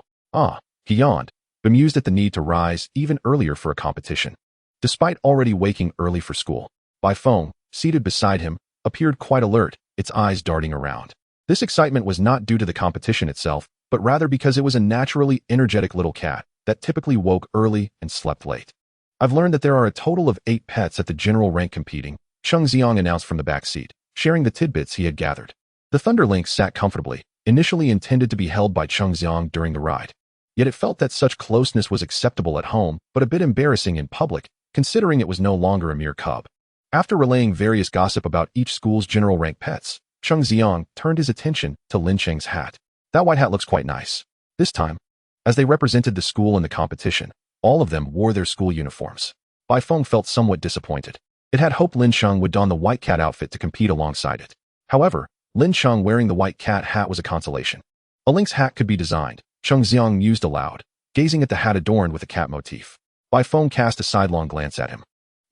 He yawned, bemused at the need to rise even earlier for a competition. Despite already waking early for school, Bai Feng, seated beside him, appeared quite alert, its eyes darting around. This excitement was not due to the competition itself, but rather because it was a naturally energetic little cat that typically woke early and slept late. "I've learned that there are a total of 8 pets at the general rank competing," Cheng Xiang announced from the back seat, sharing the tidbits he had gathered. The Thunder Lynx sat comfortably, initially intended to be held by Cheng Xiang during the ride. Yet it felt that such closeness was acceptable at home, but a bit embarrassing in public, considering it was no longer a mere cub. After relaying various gossip about each school's general rank pets, Cheng Xiang turned his attention to Lin Cheng's hat. "That white hat looks quite nice." This time, as they represented the school in the competition, all of them wore their school uniforms. Bai Feng felt somewhat disappointed. It had hoped Lin Cheng would don the white cat outfit to compete alongside it. However, Lin Cheng wearing the white cat hat was a consolation. A lynx hat could be designed, Cheng Xiang mused aloud, gazing at the hat adorned with a cat motif. Bai Feng cast a sidelong glance at him.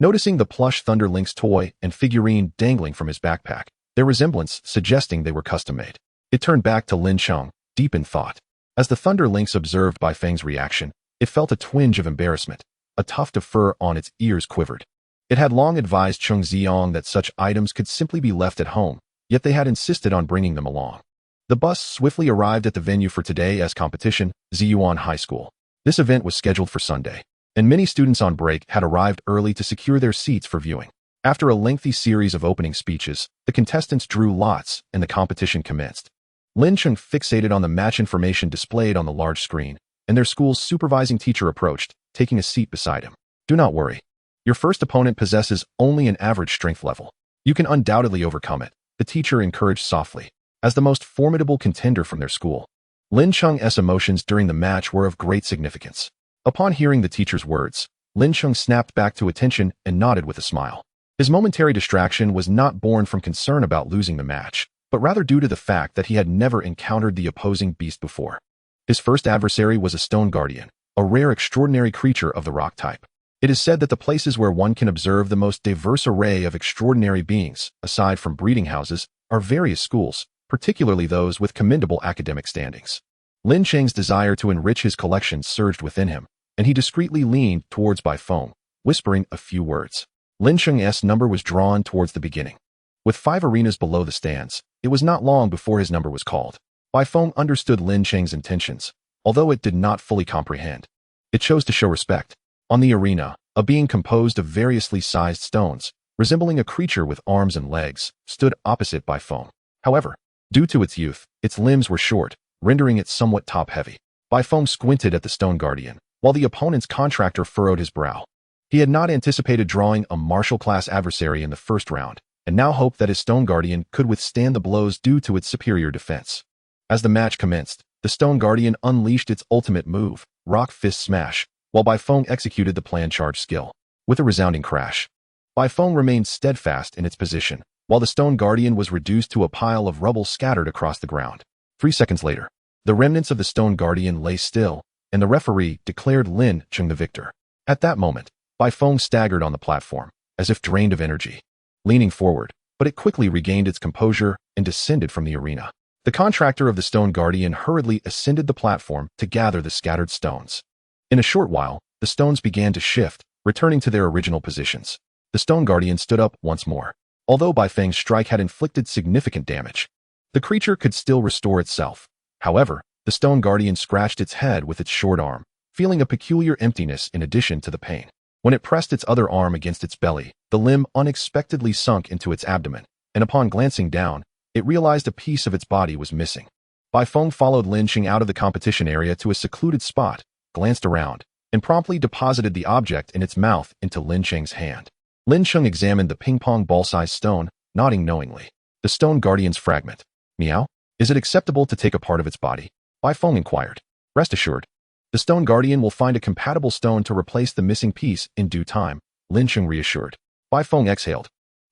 Noticing the plush Thunder Lynx toy and figurine dangling from his backpack, their resemblance suggesting they were custom-made. It turned back to Lin Cheng, deep in thought. As the Thunder Lynx observed Bai Feng's reaction, it felt a twinge of embarrassment. A tuft of fur on its ears quivered. It had long advised Cheng Xiang that such items could simply be left at home, yet they had insisted on bringing them along. The bus swiftly arrived at the venue for today's competition, Ziyuan High School. This event was scheduled for Sunday, and many students on break had arrived early to secure their seats for viewing. After a lengthy series of opening speeches, the contestants drew lots and the competition commenced. Lin Cheng fixated on the match information displayed on the large screen, and their school's supervising teacher approached, taking a seat beside him. Do not worry. Your first opponent possesses only an average strength level. You can undoubtedly overcome it, the teacher encouraged softly. As the most formidable contender from their school, Lin Cheng's emotions during the match were of great significance. Upon hearing the teacher's words, Lin Cheng snapped back to attention and nodded with a smile. His momentary distraction was not born from concern about losing the match, but rather due to the fact that he had never encountered the opposing beast before. His first adversary was a stone guardian, a rare extraordinary creature of the rock type. It is said that the places where one can observe the most diverse array of extraordinary beings, aside from breeding houses, are various schools, particularly those with commendable academic standings. Lin Cheng's desire to enrich his collection surged within him, and he discreetly leaned towards Bai Feng, whispering a few words. Lin Cheng's number was drawn towards the beginning. With 5 arenas below the stands, it was not long before his number was called. Bai Feng understood Lin Cheng's intentions, although it did not fully comprehend. It chose to show respect. On the arena, a being composed of variously sized stones, resembling a creature with arms and legs, stood opposite Bai Feng. However, due to its youth, its limbs were short, rendering it somewhat top-heavy. Bai Feng squinted at the stone guardian, while the opponent's contractor furrowed his brow. He had not anticipated drawing a martial-class adversary in the first round, and now hoped that his stone guardian could withstand the blows due to its superior defense. As the match commenced, the stone guardian unleashed its ultimate move, Rock Fist Smash, while Bai Feng executed the planned charge skill. With a resounding crash, Bai Feng remained steadfast in its position, while the stone guardian was reduced to a pile of rubble scattered across the ground. 3 seconds later, the remnants of the stone guardian lay still, and the referee declared Lin Cheng the victor. At that moment, Bai Feng staggered on the platform, as if drained of energy, leaning forward, but it quickly regained its composure and descended from the arena. The contractor of the stone guardian hurriedly ascended the platform to gather the scattered stones. In a short while, the stones began to shift, returning to their original positions. The stone guardian stood up once more. Although Bai Feng's strike had inflicted significant damage, the creature could still restore itself. However, the stone guardian scratched its head with its short arm, feeling a peculiar emptiness in addition to the pain. When it pressed its other arm against its belly, the limb unexpectedly sunk into its abdomen, and upon glancing down, it realized a piece of its body was missing. Bai Feng followed Lin Cheng out of the competition area to a secluded spot, glanced around, and promptly deposited the object in its mouth into Lin Cheng's hand. Lin Cheng examined the ping-pong ball-sized stone, nodding knowingly. The stone guardian's fragment. Meow? Is it acceptable to take a part of its body? Bai Feng inquired. Rest assured, the stone guardian will find a compatible stone to replace the missing piece in due time, Lin Cheng reassured. Bai Feng exhaled,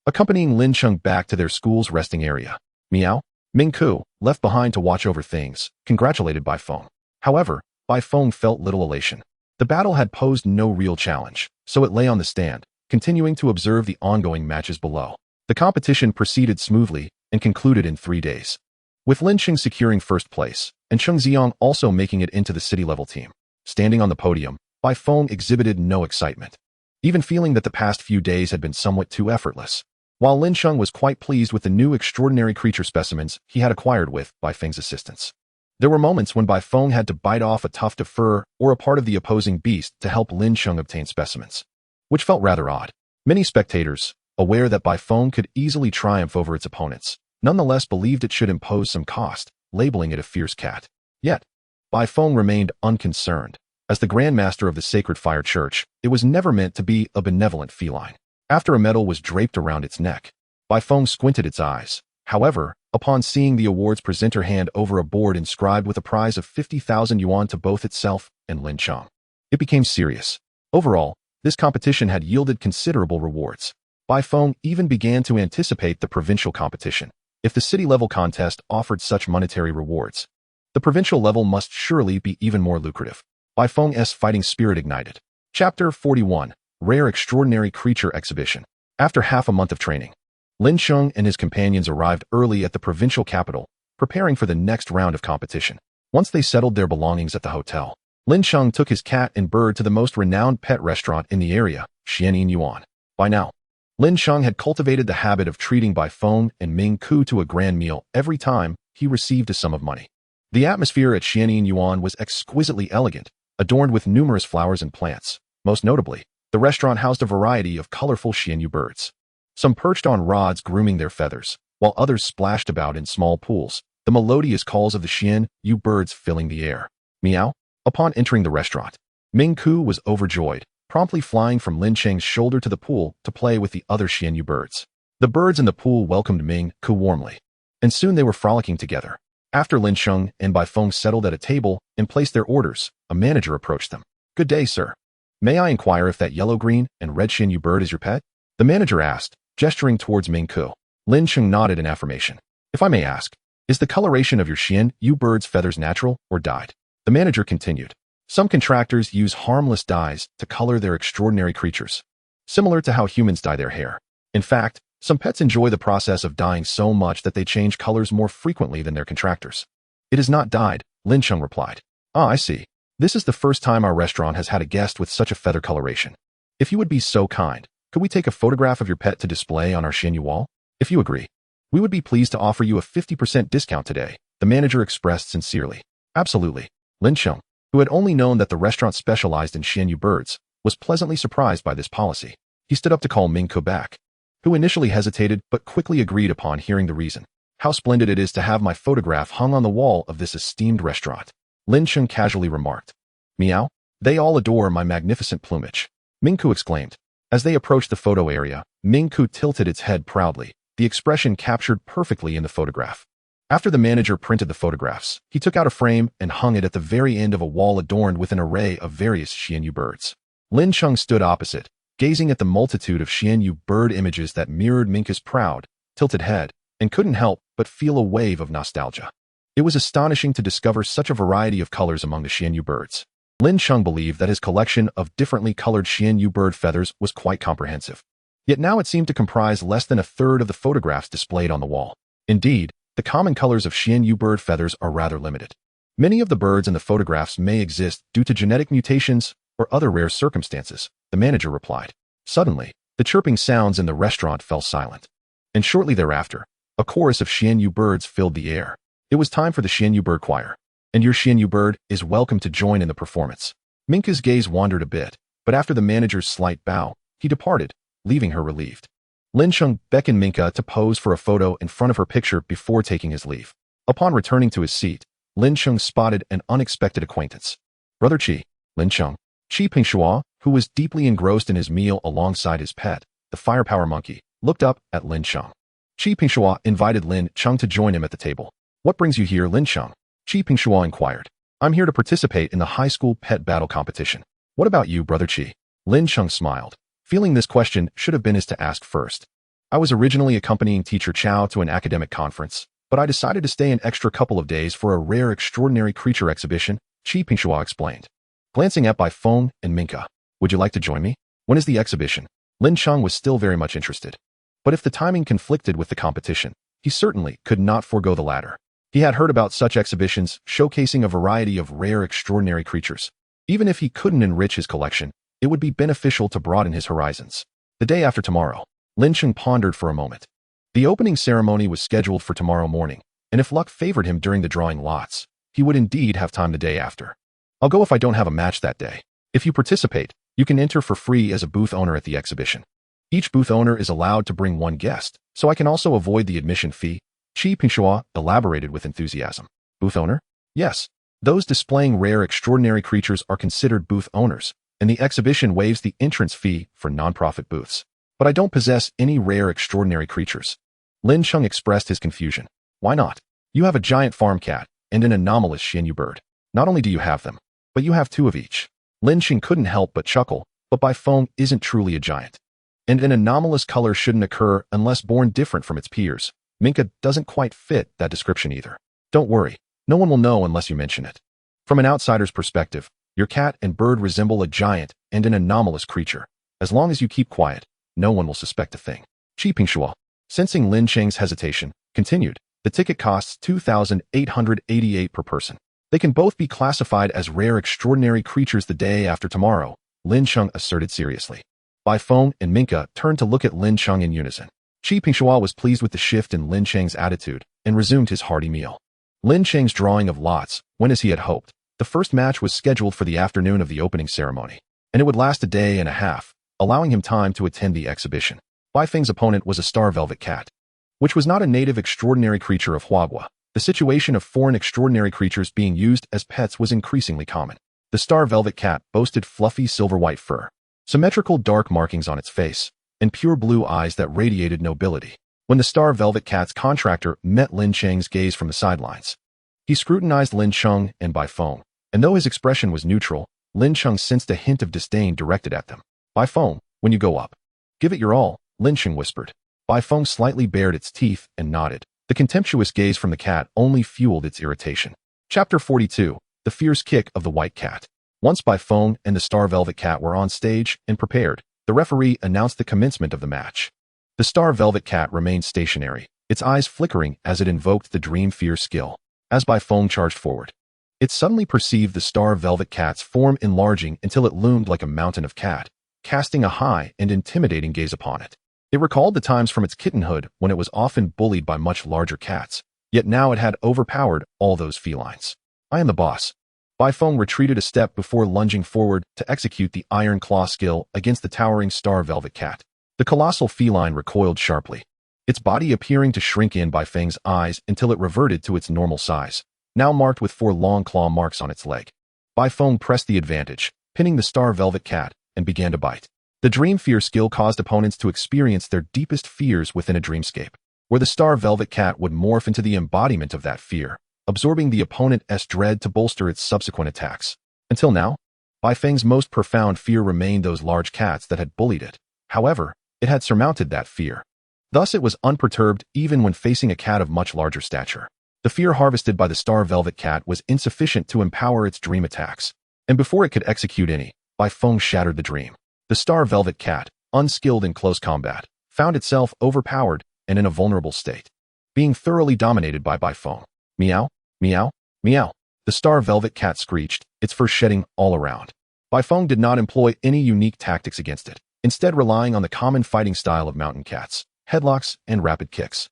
accompanying Lin Cheng back to their school's resting area. Meow? Ming Ku, left behind to watch over things, congratulated Bai Feng. However, Bai Feng felt little elation. The battle had posed no real challenge, so it lay on the stand, continuing to observe the ongoing matches below. The competition proceeded smoothly and concluded in 3 days, with Lin Cheng securing first place, and Cheng Xiang also making it into the city-level team. Standing on the podium, Bai Feng exhibited no excitement, even feeling that the past few days had been somewhat too effortless. While Lin Cheng was quite pleased with the new extraordinary creature specimens he had acquired with Bai Feng's assistance. There were moments when Bai Feng had to bite off a tuft of fur or a part of the opposing beast to help Lin Cheng obtain specimens, which felt rather odd. Many spectators, aware that Bai Feng could easily triumph over its opponents, nonetheless believed it should impose some cost, labeling it a fierce cat. Yet, Bai Feng remained unconcerned. As the Grand Master of the Sacred Fire Church, it was never meant to be a benevolent feline. After a medal was draped around its neck, Bai Feng squinted its eyes. However, upon seeing the awards presenter hand over a board inscribed with a prize of 50,000 yuan to both itself and Lin Cheng, it became serious. Overall, this competition had yielded considerable rewards. Bai Feng even began to anticipate the provincial competition. If the city-level contest offered such monetary rewards, the provincial level must surely be even more lucrative. Bai Feng's fighting spirit ignited. Chapter 41. Rare Extraordinary Creature Exhibition. After half a month of training, Lin Cheng and his companions arrived early at the provincial capital, preparing for the next round of competition. Once they settled their belongings at the hotel, Lin Cheng took his cat and bird to the most renowned pet restaurant in the area, Xianin Yuan. By now, Lin Cheng had cultivated the habit of treating Bai Feng and Ming Ku to a grand meal every time he received a sum of money. The atmosphere at Xianin Yuan was exquisitely elegant, adorned with numerous flowers and plants. Most notably, the restaurant housed a variety of colorful Xianyu birds. Some perched on rods grooming their feathers, while others splashed about in small pools. The the melodious calls of the Xian Yu birds filling the air. Meow. Upon entering the restaurant, Ming Ku was overjoyed, promptly flying from Lin Cheng's shoulder to the pool to play with the other Xian Yu birds. The birds in the pool welcomed Ming Ku warmly, and soon they were frolicking together. After Lin Cheng and Bai Feng settled at a table and placed their orders, a manager approached them. "Good day, sir. May I inquire if that yellow, green, and red Xian Yu bird is your pet?" The manager asked, gesturing towards Ming Ku. Lin Cheng nodded in affirmation. "If I may ask, is the coloration of your Xian Yu bird's feathers natural or dyed?" The manager continued. "Some contractors use harmless dyes to color their extraordinary creatures, similar to how humans dye their hair. In fact, some pets enjoy the process of dyeing so much that they change colors more frequently than their contractors." "It is not dyed," Lin Cheng replied. "Ah, I see. This is the first time our restaurant has had a guest with such a feather coloration. If you would be so kind, could we take a photograph of your pet to display on our Xian Yu wall? If you agree, we would be pleased to offer you a 50% discount today," the manager expressed sincerely. "Absolutely." Lin Cheng, who had only known that the restaurant specialized in Xian Yu birds, was pleasantly surprised by this policy. He stood up to call Ming Ku back, who initially hesitated but quickly agreed upon hearing the reason. "How splendid it is to have my photograph hung on the wall of this esteemed restaurant," Lin Cheng casually remarked. "Meow. They all adore my magnificent plumage," Ming Ku exclaimed. As they approached the photo area, Ming Ku tilted its head proudly, the expression captured perfectly in the photograph. After the manager printed the photographs, he took out a frame and hung it at the very end of a wall adorned with an array of various Xian Yu birds. Lin Cheng stood opposite, gazing at the multitude of Xian Yu bird images that mirrored Ming's proud, tilted head, and couldn't help but feel a wave of nostalgia. It was astonishing to discover such a variety of colors among the Xian Yu birds. Lin Cheng believed that his collection of differently colored Xian Yu bird feathers was quite comprehensive. Yet now it seemed to comprise less than a third of the photographs displayed on the wall. Indeed, the common colors of Xian Yu bird feathers are rather limited. Many of the birds in the photographs may exist due to genetic mutations or other rare circumstances, the manager replied. Suddenly, the chirping sounds in the restaurant fell silent. And shortly thereafter, a chorus of Xian Yu birds filled the air. It was time for the Xian Yu bird choir. "And your Xian Yu bird is welcome to join in the performance." Minka's gaze wandered a bit, but after the manager's slight bow, he departed, leaving her relieved. Lin Cheng beckoned Minka to pose for a photo in front of her picture before taking his leave. Upon returning to his seat, Lin Cheng spotted an unexpected acquaintance. "Brother Qi." Lin Cheng, Qi Pingshua, who was deeply engrossed in his meal alongside his pet, the firepower monkey, looked up at Lin Cheng. Qi Pingshua invited Lin Cheng to join him at the table. "What brings you here, Lin Cheng?" Qi Pingshua inquired. "I'm here to participate in the high school pet battle competition. What about you, Brother Qi?" Lin Cheng smiled, feeling this question should have been his to ask first. "I was originally accompanying Teacher Chao to an academic conference, but I decided to stay an extra couple of days for a rare extraordinary creature exhibition," Qi Pingshua explained. Glancing at Bai Feng and Minka, "Would you like to join me? When is the exhibition?" Lin Cheng was still very much interested. But if the timing conflicted with the competition, he certainly could not forego the latter. He had heard about such exhibitions showcasing a variety of rare extraordinary creatures. Even if he couldn't enrich his collection, it would be beneficial to broaden his horizons. The day after tomorrow, Lin Cheng pondered for a moment. The opening ceremony was scheduled for tomorrow morning, and if luck favored him during the drawing lots, he would indeed have time the day after. "I'll go if I don't have a match that day. If you participate, you can enter for free as a booth owner at the exhibition. Each booth owner is allowed to bring one guest, so I can also avoid the admission fee," Qi Pingshua elaborated with enthusiasm. "Booth owner?" "Yes. Those displaying rare extraordinary creatures are considered booth owners, and the exhibition waives the entrance fee for non-profit booths. But I don't possess any rare extraordinary creatures." Lin Cheng expressed his confusion. "Why not? You have a giant farm cat and an anomalous Xian Yu bird. Not only do you have them, but you have two of each." Lin Cheng couldn't help but chuckle, but Bai Feng isn't truly a giant. And an anomalous color shouldn't occur unless born different from its peers. Minka doesn't quite fit that description either. "Don't worry, no one will know unless you mention it. From an outsider's perspective, your cat and bird resemble a giant and an anomalous creature. As long as you keep quiet, no one will suspect a thing." Qi Pingshua, sensing Lin Cheng's hesitation, continued. "The ticket costs 2,888 per person. They can both be classified as rare extraordinary creatures the day after tomorrow," Lin Cheng asserted seriously. Bai Feng and Minka turned to look at Lin Cheng in unison. Qi Pingshua was pleased with the shift in Lin Cheng's attitude and resumed his hearty meal. Lin Cheng's drawing of lots went as he had hoped. The first match was scheduled for the afternoon of the opening ceremony, and it would last a day and a half, allowing him time to attend the exhibition. Bai Feng's opponent was a star velvet cat, which was not a native extraordinary creature of Huagua. The situation of foreign extraordinary creatures being used as pets was increasingly common. The star velvet cat boasted fluffy silver-white fur, symmetrical dark markings on its face, and pure blue eyes that radiated nobility. When the star velvet cat's contractor met Lin Cheng's gaze from the sidelines, he scrutinized Lin Cheng and Bai Feng, and though his expression was neutral, Lin Cheng sensed a hint of disdain directed at them. Bai Feng, when you go up, give it your all, Lin Cheng whispered. Bai Feng slightly bared its teeth and nodded. The contemptuous gaze from the cat only fueled its irritation. Chapter 42. The Fierce Kick of the White Cat. Once Bai Feng and the star velvet cat were on stage and prepared, the referee announced the commencement of the match. The star velvet cat remained stationary, its eyes flickering as it invoked the dream fear skill. As Bai Feng charged forward, it suddenly perceived the star velvet cat's form enlarging until it loomed like a mountain of cat, casting a high and intimidating gaze upon it. It recalled the times from its kittenhood when it was often bullied by much larger cats, yet now it had overpowered all those felines. I am the boss. Bai Feng retreated a step before lunging forward to execute the iron claw skill against the towering star velvet cat. The colossal feline recoiled sharply, its body appearing to shrink in Bai Feng's eyes until it reverted to its normal size, now marked with 4 long claw marks on its leg. Bai Feng pressed the advantage, pinning the star velvet cat, and began to bite. The dream fear skill caused opponents to experience their deepest fears within a dreamscape, where the star velvet cat would morph into the embodiment of that fear, absorbing the opponent's dread to bolster its subsequent attacks. Until now, Bai Feng's most profound fear remained those large cats that had bullied it. However, it had surmounted that fear. Thus it was unperturbed even when facing a cat of much larger stature. The fear harvested by the star velvet cat was insufficient to empower its dream attacks, and before it could execute any, Bai Feng shattered the dream. The star velvet cat, unskilled in close combat, found itself overpowered and in a vulnerable state, being thoroughly dominated by Bai Feng. Meow, meow, meow. The star velvet cat screeched, its fur shedding all around. Bai Feng did not employ any unique tactics against it, instead relying on the common fighting style of mountain cats, headlocks, and rapid kicks.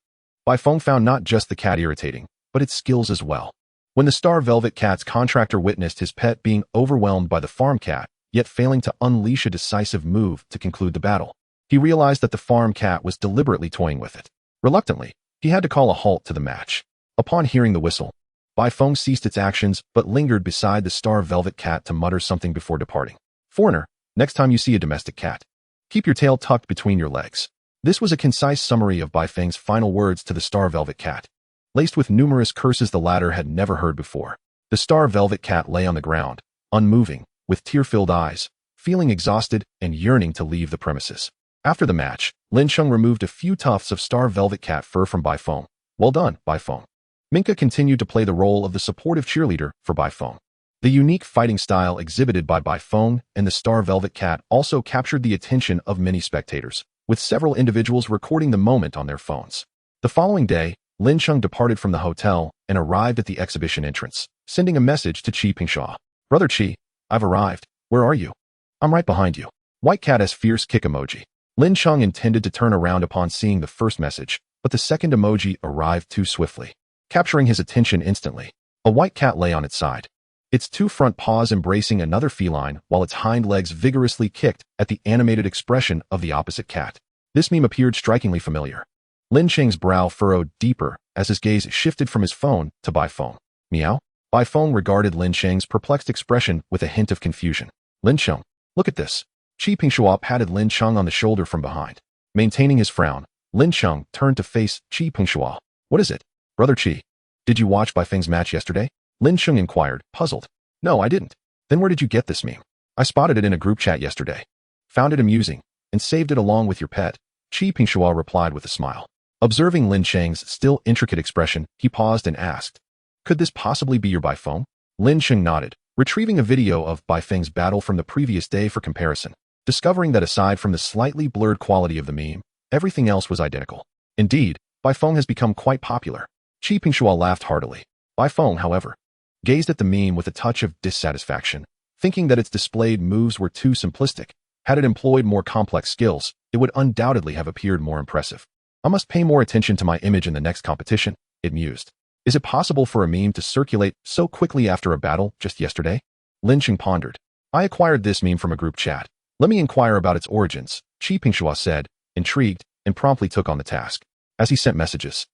Bai Feng found not just the cat irritating, but its skills as well. When the star velvet cat's contractor witnessed his pet being overwhelmed by the farm cat, yet failing to unleash a decisive move to conclude the battle, he realized that the farm cat was deliberately toying with it. Reluctantly, he had to call a halt to the match. Upon hearing the whistle, Bai Feng ceased its actions but lingered beside the star velvet cat to mutter something before departing. Foreigner, next time you see a domestic cat, keep your tail tucked between your legs. This was a concise summary of Bai Feng's final words to the star velvet cat, laced with numerous curses the latter had never heard before. The star velvet cat lay on the ground, unmoving, with tear-filled eyes, feeling exhausted and yearning to leave the premises. After the match, Lin Cheng removed a few tufts of star velvet cat fur from Bai Feng. Well done, Bai Feng. Minka continued to play the role of the supportive cheerleader for Bai Feng. The unique fighting style exhibited by Bai Feng and the star velvet cat also captured the attention of many spectators, with several individuals recording the moment on their phones. The following day, Lin Cheng departed from the hotel and arrived at the exhibition entrance, sending a message to Chi Pingshaw. Brother Chi, I've arrived. Where are you? I'm right behind you. White cat as fierce kick emoji. Lin Cheng intended to turn around upon seeing the first message, but the second emoji arrived too swiftly, capturing his attention instantly. A white cat lay on its side, its 2 front paws embracing another feline while its hind legs vigorously kicked at the animated expression of the opposite cat. This meme appeared strikingly familiar. Lin Cheng's brow furrowed deeper as his gaze shifted from his phone to Bai Feng. Meow? Bai Feng regarded Lin Cheng's perplexed expression with a hint of confusion. Lin Cheng, look at this. Chi Pingshaw patted Lin Cheng on the shoulder from behind. Maintaining his frown, Lin Cheng turned to face Chi Pingshaw. What is it? Brother Chi, did you watch Bai Feng's match yesterday? Lin Cheng inquired, puzzled. No, I didn't. Then where did you get this meme? I spotted it in a group chat yesterday. Found it amusing, and saved it along with your pet. Chi Pingshaw replied with a smile. Observing Lin Cheng's still intricate expression, he paused and asked, could this possibly be your Bai Feng? Lin Cheng nodded, retrieving a video of Bai Feng's battle from the previous day for comparison, discovering that aside from the slightly blurred quality of the meme, everything else was identical. Indeed, Bai Feng has become quite popular. Chi Pingshaw laughed heartily. Bai Feng, however, gazed at the meme with a touch of dissatisfaction, thinking that its displayed moves were too simplistic. Had it employed more complex skills, it would undoubtedly have appeared more impressive. I must pay more attention to my image in the next competition, it mused. Is it possible for a meme to circulate so quickly after a battle just yesterday? Lin Cheng pondered. I acquired this meme from a group chat. Let me inquire about its origins, Chi Pingshaw said, intrigued, and promptly took on the task. As he sent messages,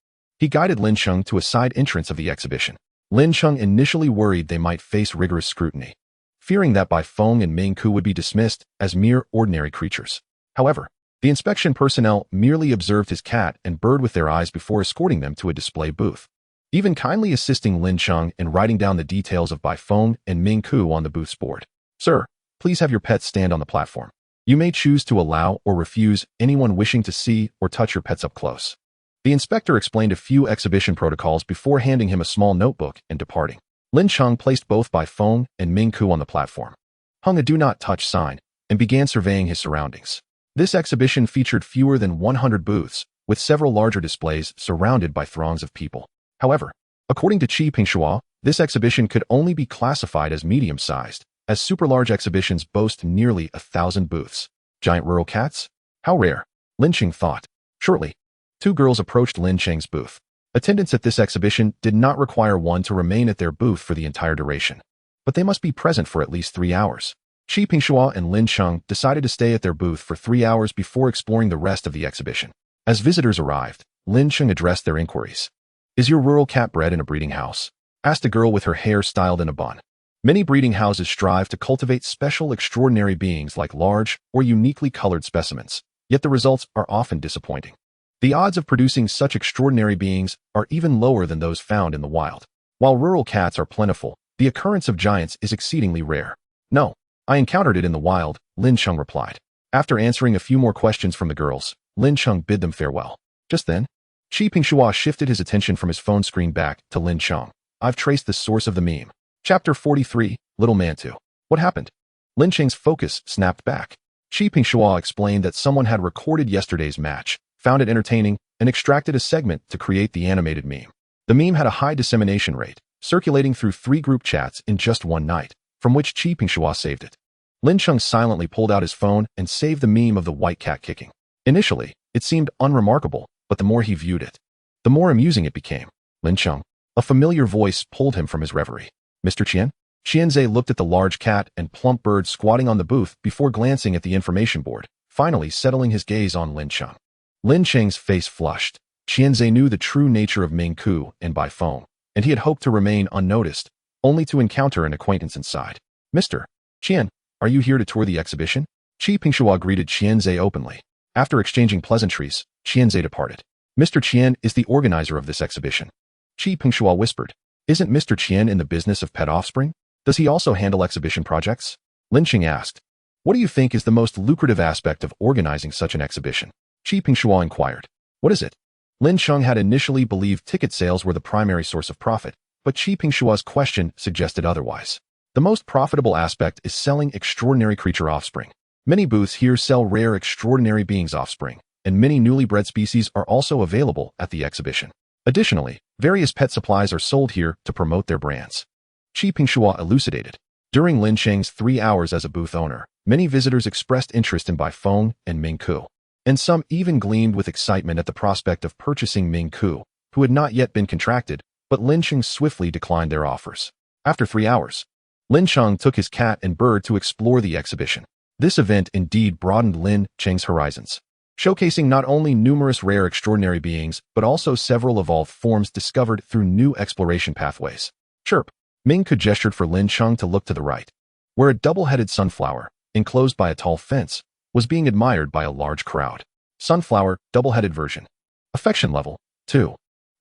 He guided Lin Cheng to a side entrance of the exhibition. Lin Cheng initially worried they might face rigorous scrutiny, fearing that Bai Feng and Ming Ku would be dismissed as mere ordinary creatures. However, the inspection personnel merely observed his cat and bird with their eyes before escorting them to a display booth, even kindly assisting Lin Cheng in writing down the details of Bai Feng and Ming Ku on the booth's board. Sir, please have your pets stand on the platform. You may choose to allow or refuse anyone wishing to see or touch your pets up close. The inspector explained a few exhibition protocols before handing him a small notebook and departing. Lin Cheng placed both Bai Feng and Ming Ku on the platform, hung a do not touch sign, and began surveying his surroundings. This exhibition featured fewer than 100 booths, with several larger displays surrounded by throngs of people. However, according to Qi Pingshua, this exhibition could only be classified as medium-sized, as super-large exhibitions boast nearly 1,000 booths. Giant rural cats? How rare, Lin Cheng thought. Shortly, two girls approached Lin Cheng's booth. Attendance at this exhibition did not require one to remain at their booth for the entire duration, but they must be present for at least 3 hours. Qi Pingshua and Lin Cheng decided to stay at their booth for 3 hours before exploring the rest of the exhibition. As visitors arrived, Lin Cheng addressed their inquiries. "Is your rural cat bred in a breeding house?" asked a girl with her hair styled in a bun. Many breeding houses strive to cultivate special extraordinary beings like large or uniquely colored specimens, yet the results are often disappointing. The odds of producing such extraordinary beings are even lower than those found in the wild. While rural cats are plentiful, the occurrence of giants is exceedingly rare. "No, I encountered it in the wild," Lin Cheng replied. After answering a few more questions from the girls, Lin Cheng bid them farewell. Just then, Qi Pingshua shifted his attention from his phone screen back to Lin Cheng. "I've traced the source of the meme." Chapter 43, Little Mantu. What happened? Lin Cheng's focus snapped back. Qi Pingshua explained that someone had recorded yesterday's match, found it entertaining, and extracted a segment to create the animated meme. The meme had a high dissemination rate, circulating through 3 group chats in just one night, from which Qi Pingshua saved it. Lin Cheng silently pulled out his phone and saved the meme of the white cat kicking. Initially, it seemed unremarkable, but the more he viewed it, the more amusing it became. "Lin Cheng." A familiar voice pulled him from his reverie. "Mr. Qian?" Qianzhe looked at the large cat and plump bird squatting on the booth before glancing at the information board, finally settling his gaze on Lin Cheng. Lin Cheng's face flushed. Qianzhe knew the true nature of Ming Ku and Bai Feng, and he had hoped to remain unnoticed, only to encounter an acquaintance inside. "Mr. Qian, are you here to tour the exhibition?" Qi Pingshua greeted Qianzhe openly. After exchanging pleasantries, Qianzhe departed. "Mr. Qian is the organizer of this exhibition," Qi Pingshua whispered. "Isn't Mr. Qian in the business of pet offspring? Does he also handle exhibition projects?" Lin Cheng asked. "What do you think is the most lucrative aspect of organizing such an exhibition?" Qi Pingshua inquired. "What is it?" Lin Cheng had initially believed ticket sales were the primary source of profit, but Qi Pingshua's question suggested otherwise. "The most profitable aspect is selling extraordinary creature offspring. Many booths here sell rare extraordinary beings offspring, and many newly bred species are also available at the exhibition. Additionally, various pet supplies are sold here to promote their brands." Qi Pingshua elucidated. During Lin Cheng's 3 hours as a booth owner, many visitors expressed interest in Bai Feng and Ming Ku, and some even gleamed with excitement at the prospect of purchasing Ming Ku, who had not yet been contracted, but Lin Cheng swiftly declined their offers. After 3 hours, Lin Cheng took his cat and bird to explore the exhibition. This event indeed broadened Lin Cheng's horizons, showcasing not only numerous rare extraordinary beings, but also several evolved forms discovered through new exploration pathways. Chirp. Ming Ku gestured for Lin Cheng to look to the right, where a double-headed sunflower, enclosed by a tall fence, was being admired by a large crowd. Sunflower, double-headed version. Affection level, 2.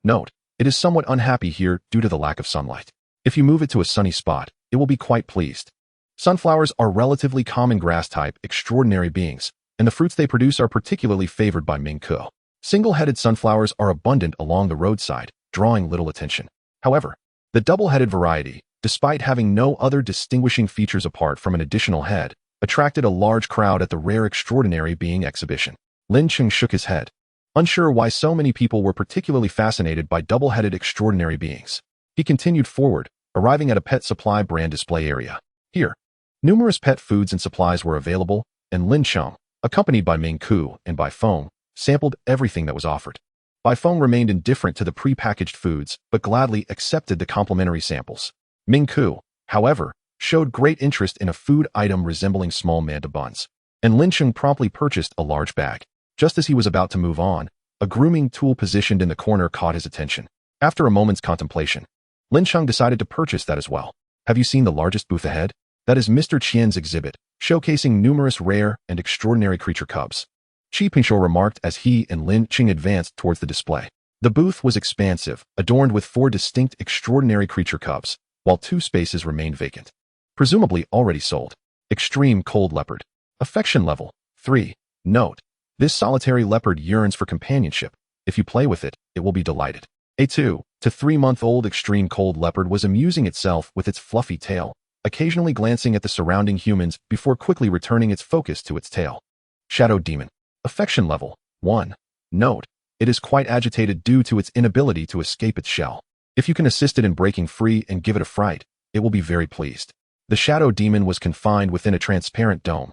Note, it is somewhat unhappy here due to the lack of sunlight. If you move it to a sunny spot, it will be quite pleased. Sunflowers are relatively common grass-type extraordinary beings, and the fruits they produce are particularly favored by Ming Ku. Single-headed sunflowers are abundant along the roadside, drawing little attention. However, the double-headed variety, despite having no other distinguishing features apart from an additional head, attracted a large crowd at the rare extraordinary being exhibition. Lin Cheng shook his head, unsure why so many people were particularly fascinated by double-headed extraordinary beings. He continued forward, arriving at a pet supply brand display area. Here, numerous pet foods and supplies were available, and Lin Cheng, accompanied by Ming Ku and Bai Feng, sampled everything that was offered. Bai Feng remained indifferent to the pre-packaged foods, but gladly accepted the complimentary samples. Ming Ku, however, showed great interest in a food item resembling small manta buns, and Lin Cheng promptly purchased a large bag. Just as he was about to move on, A grooming tool positioned in the corner caught his attention. After a moment's contemplation, Lin Cheng decided to purchase that as well. Have you seen the largest booth ahead? That is Mr. Qian's exhibit, showcasing numerous rare and extraordinary creature cubs. Qi Pingshuo remarked as he and Lin Cheng advanced towards the display. The booth was expansive, adorned with 4 distinct extraordinary creature cubs, while 2 spaces remained vacant. Presumably already sold. Extreme Cold Leopard. Affection level 3. Note: this solitary leopard yearns for companionship. If you play with it, it will be delighted. A 2 to 3-month-old Extreme Cold Leopard was amusing itself with its fluffy tail, occasionally glancing at the surrounding humans before quickly returning its focus to its tail. Shadow Demon. Affection level 1. Note: it is quite agitated due to its inability to escape its shell. If you can assist it in breaking free and give it a fright, it will be very pleased. The Shadow Demon was confined within a transparent dome,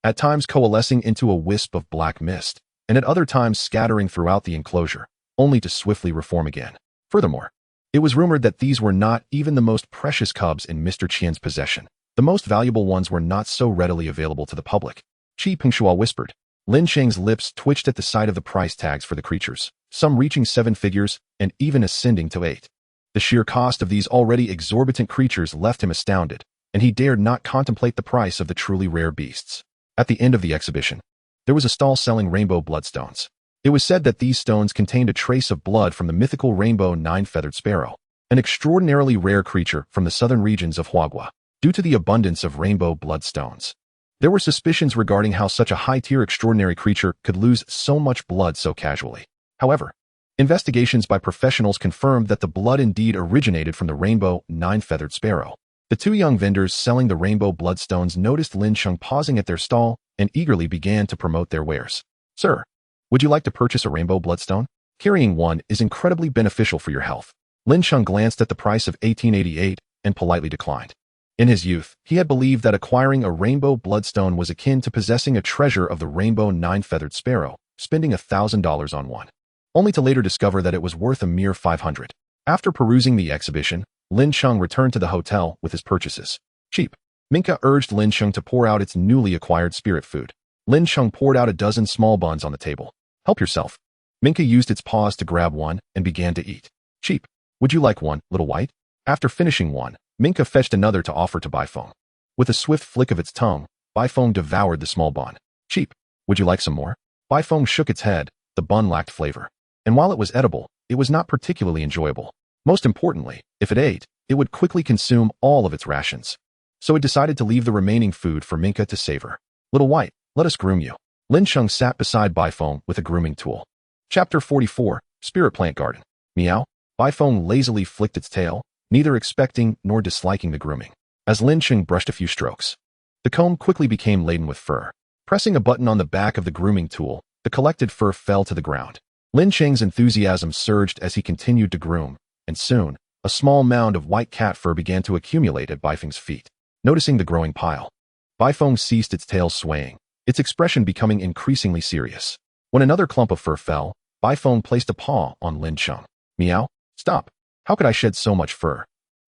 at times coalescing into a wisp of black mist, and at other times scattering throughout the enclosure, only to swiftly reform again. Furthermore, it was rumored that these were not even the most precious cubs in Mr. Qian's possession. The most valuable ones were not so readily available to the public. Qi Pingshuo whispered. Lin Cheng's lips twitched at the sight of the price tags for the creatures, some reaching 7 figures and even ascending to 8. The sheer cost of these already exorbitant creatures left him astounded, and he dared not contemplate the price of the truly rare beasts. At the end of the exhibition, there was a stall selling rainbow bloodstones. It was said that these stones contained a trace of blood from the mythical rainbow 9-feathered sparrow, an extraordinarily rare creature from the southern regions of Huagua. Due to the abundance of rainbow bloodstones, there were suspicions regarding how such a high-tier extraordinary creature could lose so much blood so casually. However, investigations by professionals confirmed that the blood indeed originated from the rainbow 9-feathered sparrow. The 2 young vendors selling the rainbow bloodstones noticed Lin Cheng pausing at their stall and eagerly began to promote their wares. Sir, would you like to purchase a rainbow bloodstone? Carrying one is incredibly beneficial for your health. Lin Cheng glanced at the price of 1888 and politely declined. In his youth, he had believed that acquiring a rainbow bloodstone was akin to possessing a treasure of the rainbow 9-feathered sparrow, spending $1,000 on one, only to later discover that it was worth a mere 500. After perusing the exhibition, Lin Cheng returned to the hotel with his purchases. Cheap. Minka urged Lin Cheng to pour out its newly acquired spirit food. Lin Cheng poured out a dozen small buns on the table. Help yourself. Minka used its paws to grab one and began to eat. Cheap. Would you like one, little white? After finishing one, Minka fetched another to offer to Baifeng. With a swift flick of its tongue, Baifeng devoured the small bun. Cheap. Would you like some more? Baifeng shook its head. The bun lacked flavor. And while it was edible, it was not particularly enjoyable. Most importantly, if it ate, it would quickly consume all of its rations. So it decided to leave the remaining food for Minka to savor. Little white, let us groom you. Lin Cheng sat beside Baifeng with a grooming tool. Chapter 44, Spirit Plant Garden. Meow. Baifeng lazily flicked its tail, neither expecting nor disliking the grooming. As Lin Cheng brushed a few strokes, the comb quickly became laden with fur. Pressing a button on the back of the grooming tool, the collected fur fell to the ground. Lin Cheng's enthusiasm surged as he continued to groom, and soon, a small mound of white cat fur began to accumulate at Baifeng's feet. Noticing the growing pile, Baifeng ceased its tail swaying, its expression becoming increasingly serious. When another clump of fur fell, Baifeng placed a paw on Lin Cheng. Meow. Stop. How could I shed so much fur?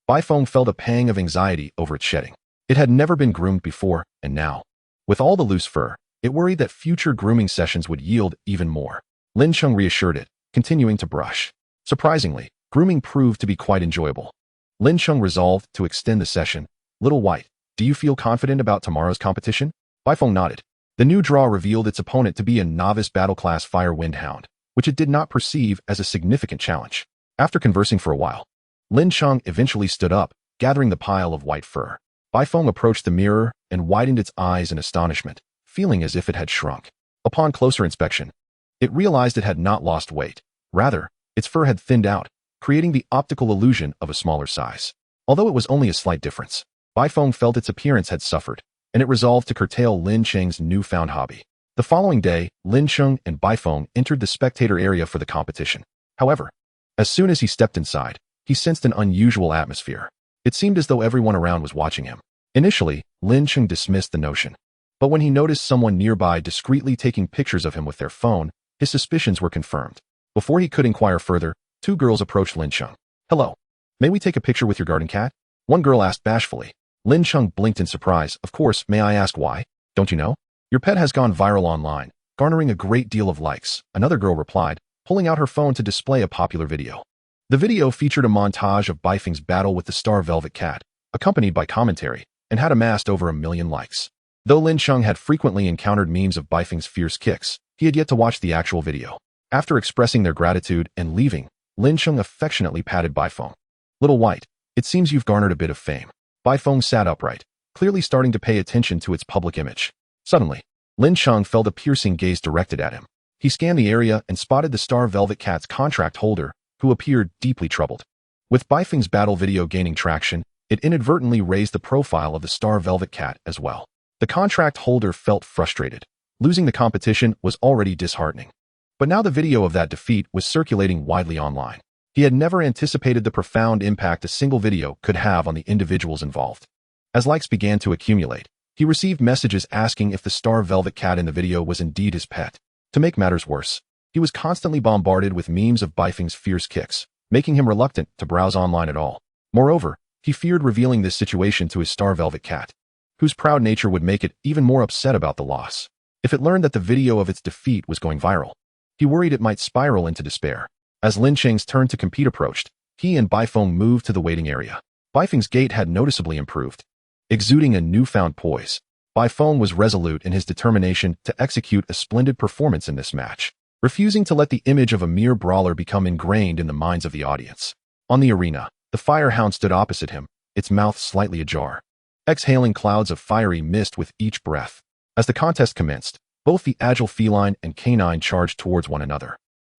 Baifeng felt a pang of anxiety over its shedding. It had never been groomed before, and now, with all the loose fur, it worried that future grooming sessions would yield even more. Lin Cheng reassured it, continuing to brush. Surprisingly, grooming proved to be quite enjoyable. Lin Cheng resolved to extend the session. Little white, do you feel confident about tomorrow's competition? Baifeng nodded. The new draw revealed its opponent to be a novice battle-class fire wind hound, which it did not perceive as a significant challenge. After conversing for a while, Lin Cheng eventually stood up, gathering the pile of white fur. Baifeng approached the mirror and widened its eyes in astonishment, feeling as if it had shrunk. Upon closer inspection, it realized it had not lost weight. Rather, its fur had thinned out, creating the optical illusion of a smaller size. Although it was only a slight difference, Baifeng felt its appearance had suffered, and it resolved to curtail Lin Cheng's newfound hobby. The following day, Lin Cheng and Baifeng entered the spectator area for the competition. However, as soon as he stepped inside, he sensed an unusual atmosphere. It seemed as though everyone around was watching him. Initially, Lin Cheng dismissed the notion, but when he noticed someone nearby discreetly taking pictures of him with their phone, his suspicions were confirmed. Before he could inquire further, two girls approached Lin Cheng. Hello. May we take a picture with your garden cat? One girl asked bashfully. Lin Cheng blinked in surprise. Of course, may I ask why? Don't you know? Your pet has gone viral online, garnering a great deal of likes, another girl replied, pulling out her phone to display a popular video. The video featured a montage of Bifeng's battle with the Star Velvet Cat, accompanied by commentary, and had amassed over 1 million likes. Though Lin Cheng had frequently encountered memes of Bifeng's fierce kicks, he had yet to watch the actual video. After expressing their gratitude and leaving, Lin Cheng affectionately patted Bifeng. "Little White, it seems you've garnered a bit of fame." Bifeng sat upright, clearly starting to pay attention to its public image. Suddenly, Lin Cheng felt a piercing gaze directed at him. He scanned the area and spotted the Star Velvet Cat's contract holder, who appeared deeply troubled. With Bifeng's battle video gaining traction, it inadvertently raised the profile of the Star Velvet Cat as well. The contract holder felt frustrated. Losing the competition was already disheartening. But now the video of that defeat was circulating widely online. He had never anticipated the profound impact a single video could have on the individuals involved. As likes began to accumulate, he received messages asking if the Star Velvet Cat in the video was indeed his pet. To make matters worse, he was constantly bombarded with memes of Bifeng's fierce kicks, making him reluctant to browse online at all. Moreover, he feared revealing this situation to his Star Velvet Cat, whose proud nature would make it even more upset about the loss. If it learned that the video of its defeat was going viral, he worried it might spiral into despair. As Lin Cheng's turn to compete approached, he and Bifeng moved to the waiting area. Bifeng's gait had noticeably improved. Exuding a newfound poise, Bifeng was resolute in his determination to execute a splendid performance in this match, refusing to let the image of a mere brawler become ingrained in the minds of the audience. On the arena, the firehound stood opposite him, its mouth slightly ajar, exhaling clouds of fiery mist with each breath. As the contest commenced, both the agile feline and canine charged towards one another.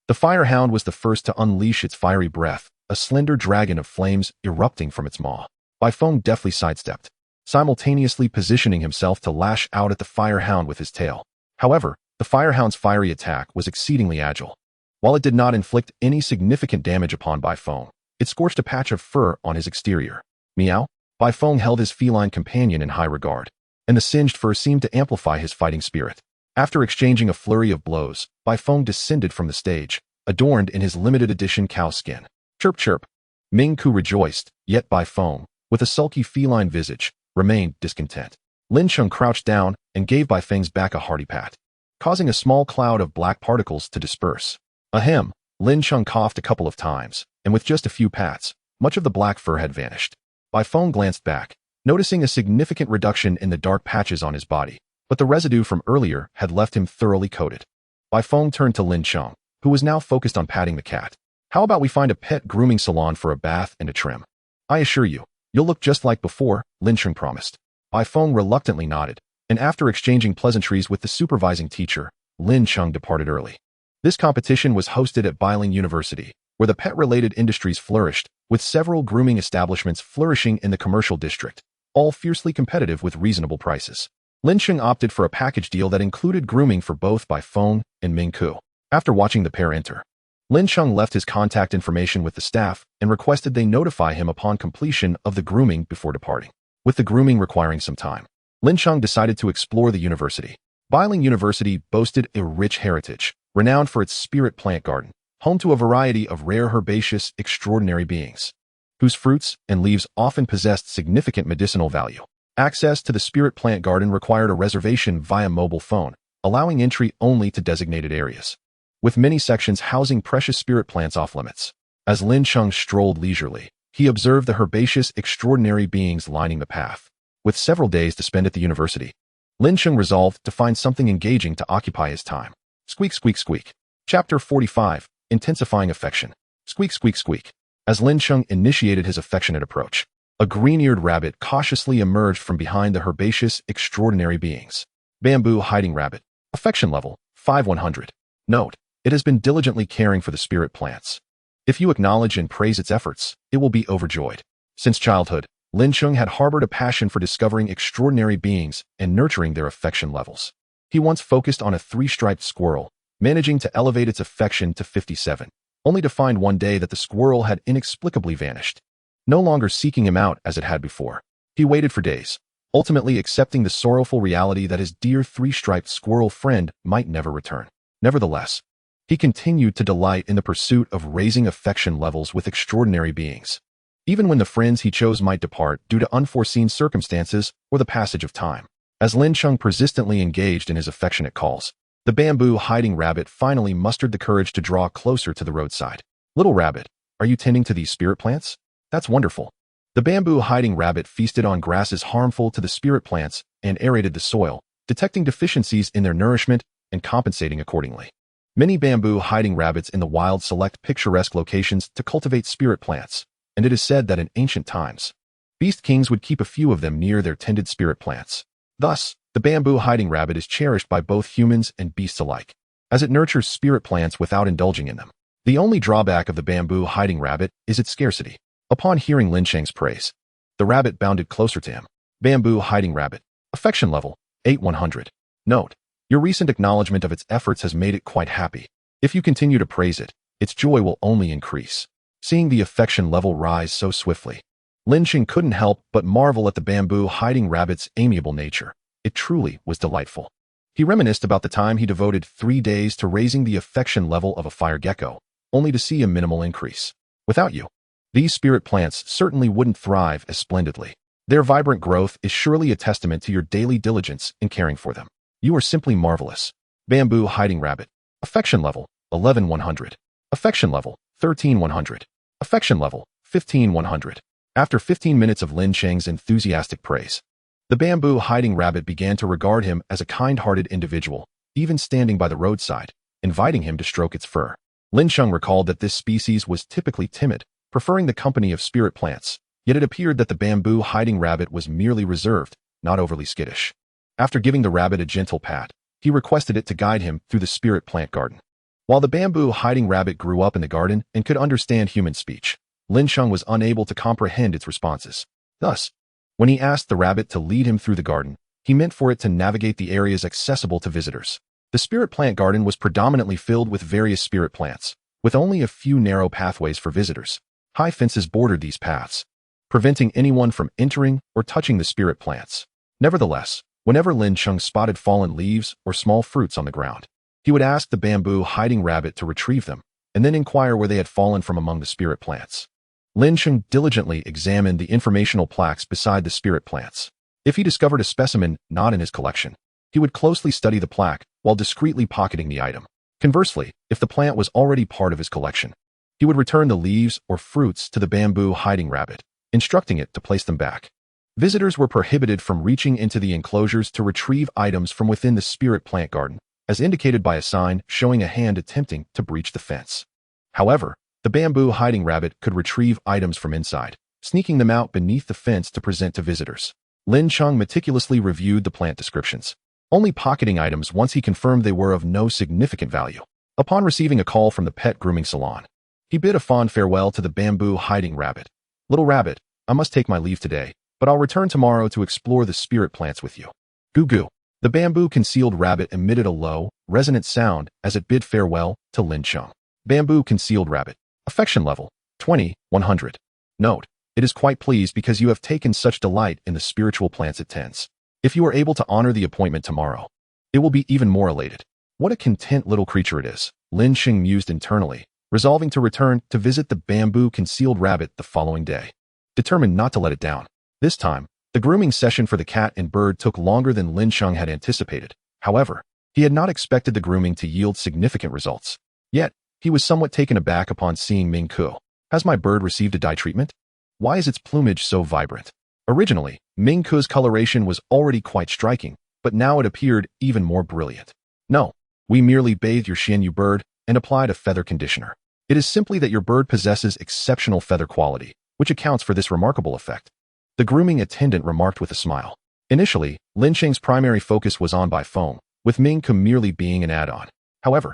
The firehound was the first to unleash its fiery breath, a slender dragon of flames erupting from its maw. Bifeng deftly sidestepped, simultaneously positioning himself to lash out at the firehound with his tail. However, the firehound's fiery attack was exceedingly agile. While it did not inflict any significant damage upon Bifeng, it scorched a patch of fur on his exterior. Meow. Bifeng held his feline companion in high regard, and the singed fur seemed to amplify his fighting spirit. After exchanging a flurry of blows, Bifeng descended from the stage, adorned in his limited edition cow skin. Chirp chirp. Ming Ku rejoiced, yet Bifeng, with a sulky feline visage, remained discontent. Lin Cheng crouched down and gave Bifeng's back a hearty pat, causing a small cloud of black particles to disperse. Ahem. Lin Cheng coughed a couple of times, and with just a few pats, much of the black fur had vanished. Bifeng glanced back, noticing a significant reduction in the dark patches on his body, but the residue from earlier had left him thoroughly coated. Bifeng turned to Lin Cheng, who was now focused on patting the cat. "How about we find a pet grooming salon for a bath and a trim? I assure you, you'll look just like before," Lin Cheng promised. Bifeng reluctantly nodded, and after exchanging pleasantries with the supervising teacher, Lin Cheng departed early. This competition was hosted at Beiling University, where the pet-related industries flourished, with several grooming establishments flourishing in the commercial district, all fiercely competitive with reasonable prices. Lin Cheng opted for a package deal that included grooming for both Bifeng and Ming Ku. After watching the pair enter, Lin Cheng left his contact information with the staff and requested they notify him upon completion of the grooming before departing. With the grooming requiring some time, Lin Cheng decided to explore the university. Beiling University boasted a rich heritage, renowned for its spirit plant garden, home to a variety of rare herbaceous extraordinary beings, whose fruits and leaves often possessed significant medicinal value. Access to the spirit plant garden required a reservation via mobile phone, allowing entry only to designated areas, with many sections housing precious spirit plants off limits. As Lin Cheng strolled leisurely, he observed the herbaceous extraordinary beings lining the path. With several days to spend at the university, Lin Cheng resolved to find something engaging to occupy his time. Squeak, squeak, squeak. Chapter 45, Intensifying Affection. Squeak, squeak, squeak. As Lin Cheng initiated his affectionate approach, a green-eared rabbit cautiously emerged from behind the herbaceous extraordinary beings. Bamboo hiding rabbit. Affection level, 5100. Note, it has been diligently caring for the spirit plants. If you acknowledge and praise its efforts, it will be overjoyed. Since childhood, Lin Cheng had harbored a passion for discovering extraordinary beings and nurturing their affection levels. He once focused on a 3-striped squirrel, managing to elevate its affection to 57, only to find one day that the squirrel had inexplicably vanished. No longer seeking him out as it had before, he waited for days, ultimately accepting the sorrowful reality that his dear 3-striped squirrel friend might never return. Nevertheless, he continued to delight in the pursuit of raising affection levels with extraordinary beings, even when the friends he chose might depart due to unforeseen circumstances or the passage of time. As Lin Cheng persistently engaged in his affectionate calls, The bamboo hiding rabbit finally mustered the courage to draw closer to the roadside. "Little rabbit, are you tending to these spirit plants? That's wonderful." The bamboo hiding rabbit feasted on grasses harmful to the spirit plants and aerated the soil, detecting deficiencies in their nourishment and compensating accordingly. Many bamboo hiding rabbits in the wild select picturesque locations to cultivate spirit plants, and it is said that in ancient times, beast kings would keep a few of them near their tended spirit plants. Thus, the bamboo hiding rabbit is cherished by both humans and beasts alike, as it nurtures spirit plants without indulging in them. The only drawback of the bamboo hiding rabbit is its scarcity. Upon hearing Lin Cheng's praise, the rabbit bounded closer to him. Bamboo hiding rabbit. Affection level, 8100. Note: your recent acknowledgement of its efforts has made it quite happy. If you continue to praise it, its joy will only increase. Seeing the affection level rise so swiftly, Lin Cheng couldn't help but marvel at the bamboo hiding rabbit's amiable nature. It truly was delightful. He reminisced about the time he devoted 3 days to raising the affection level of a fire gecko, only to see a minimal increase. Without you, these spirit plants certainly wouldn't thrive as splendidly. Their vibrant growth is surely a testament to your daily diligence in caring for them. You are simply marvelous. Bamboo hiding rabbit. Affection level, 11100. Affection level, 13100. Affection level, 15100. After 15 minutes of Lin Cheng's enthusiastic praise, the bamboo hiding rabbit began to regard him as a kind-hearted individual, even standing by the roadside, inviting him to stroke its fur. Lin Cheng recalled that this species was typically timid, preferring the company of spirit plants, yet it appeared that the bamboo hiding rabbit was merely reserved, not overly skittish. After giving the rabbit a gentle pat, he requested it to guide him through the spirit plant garden. While the bamboo hiding rabbit grew up in the garden and could understand human speech, Lin Cheng was unable to comprehend its responses. Thus, when he asked the rabbit to lead him through the garden, he meant for it to navigate the areas accessible to visitors. The spirit plant garden was predominantly filled with various spirit plants, with only a few narrow pathways for visitors. High fences bordered these paths, preventing anyone from entering or touching the spirit plants. Nevertheless, whenever Lin Cheng spotted fallen leaves or small fruits on the ground, he would ask the bamboo hiding rabbit to retrieve them, and then inquire where they had fallen from among the spirit plants. Lin Cheng diligently examined the informational plaques beside the spirit plants. If he discovered a specimen not in his collection, he would closely study the plaque while discreetly pocketing the item. Conversely, if the plant was already part of his collection, he would return the leaves or fruits to the bamboo hiding rabbit, instructing it to place them back. Visitors were prohibited from reaching into the enclosures to retrieve items from within the spirit plant garden, as indicated by a sign showing a hand attempting to breach the fence. However, the bamboo hiding rabbit could retrieve items from inside, sneaking them out beneath the fence to present to visitors. Lin Cheng meticulously reviewed the plant descriptions, only pocketing items once he confirmed they were of no significant value. Upon receiving a call from the pet grooming salon, he bid a fond farewell to the bamboo hiding rabbit. "Little rabbit, I must take my leave today, but I'll return tomorrow to explore the spirit plants with you." Goo goo. The bamboo-concealed rabbit emitted a low, resonant sound as it bid farewell to Lin Cheng. Bamboo-concealed rabbit. Affection level, 20-100. Note: it is quite pleased because you have taken such delight in the spiritual plants it tends. If you are able to honor the appointment tomorrow, it will be even more elated. What a content little creature it is, Lin Cheng mused internally, resolving to return to visit the bamboo-concealed rabbit the following day, determined not to let it down. This time, the grooming session for the cat and bird took longer than Lin Cheng had anticipated. However, he had not expected the grooming to yield significant results. Yet, he was somewhat taken aback upon seeing Ming Ku. "Has my bird received a dye treatment? Why is its plumage so vibrant?" Originally, Ming Ku's coloration was already quite striking, but now it appeared even more brilliant. "No, we merely bathed your Xianyu bird and applied a feather conditioner. It is simply that your bird possesses exceptional feather quality, which accounts for this remarkable effect," the grooming attendant remarked with a smile. Initially, Lin Cheng's primary focus was on Bifeng, with Ming Ku merely being an add-on. However,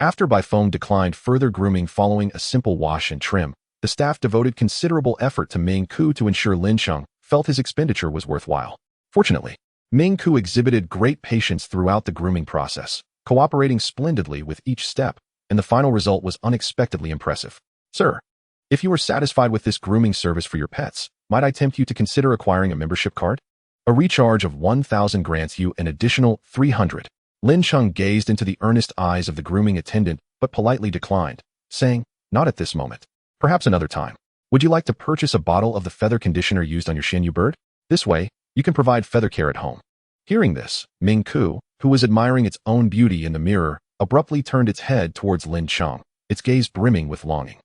after Bifeng declined further grooming following a simple wash and trim, the staff devoted considerable effort to Ming Ku to ensure Lin Cheng felt his expenditure was worthwhile. Fortunately, Ming Ku exhibited great patience throughout the grooming process, cooperating splendidly with each step, and the final result was unexpectedly impressive. "Sir, if you are satisfied with this grooming service for your pets, might I tempt you to consider acquiring a membership card? A recharge of 1,000 grants you an additional 300. Lin Cheng gazed into the earnest eyes of the grooming attendant, but politely declined, saying, "Not at this moment. Perhaps another time. Would you like to purchase a bottle of the feather conditioner used on your Xianyu bird? This way, you can provide feather care at home." Hearing this, Ming Ku, who was admiring its own beauty in the mirror, abruptly turned its head towards Lin Cheng, its gaze brimming with longing.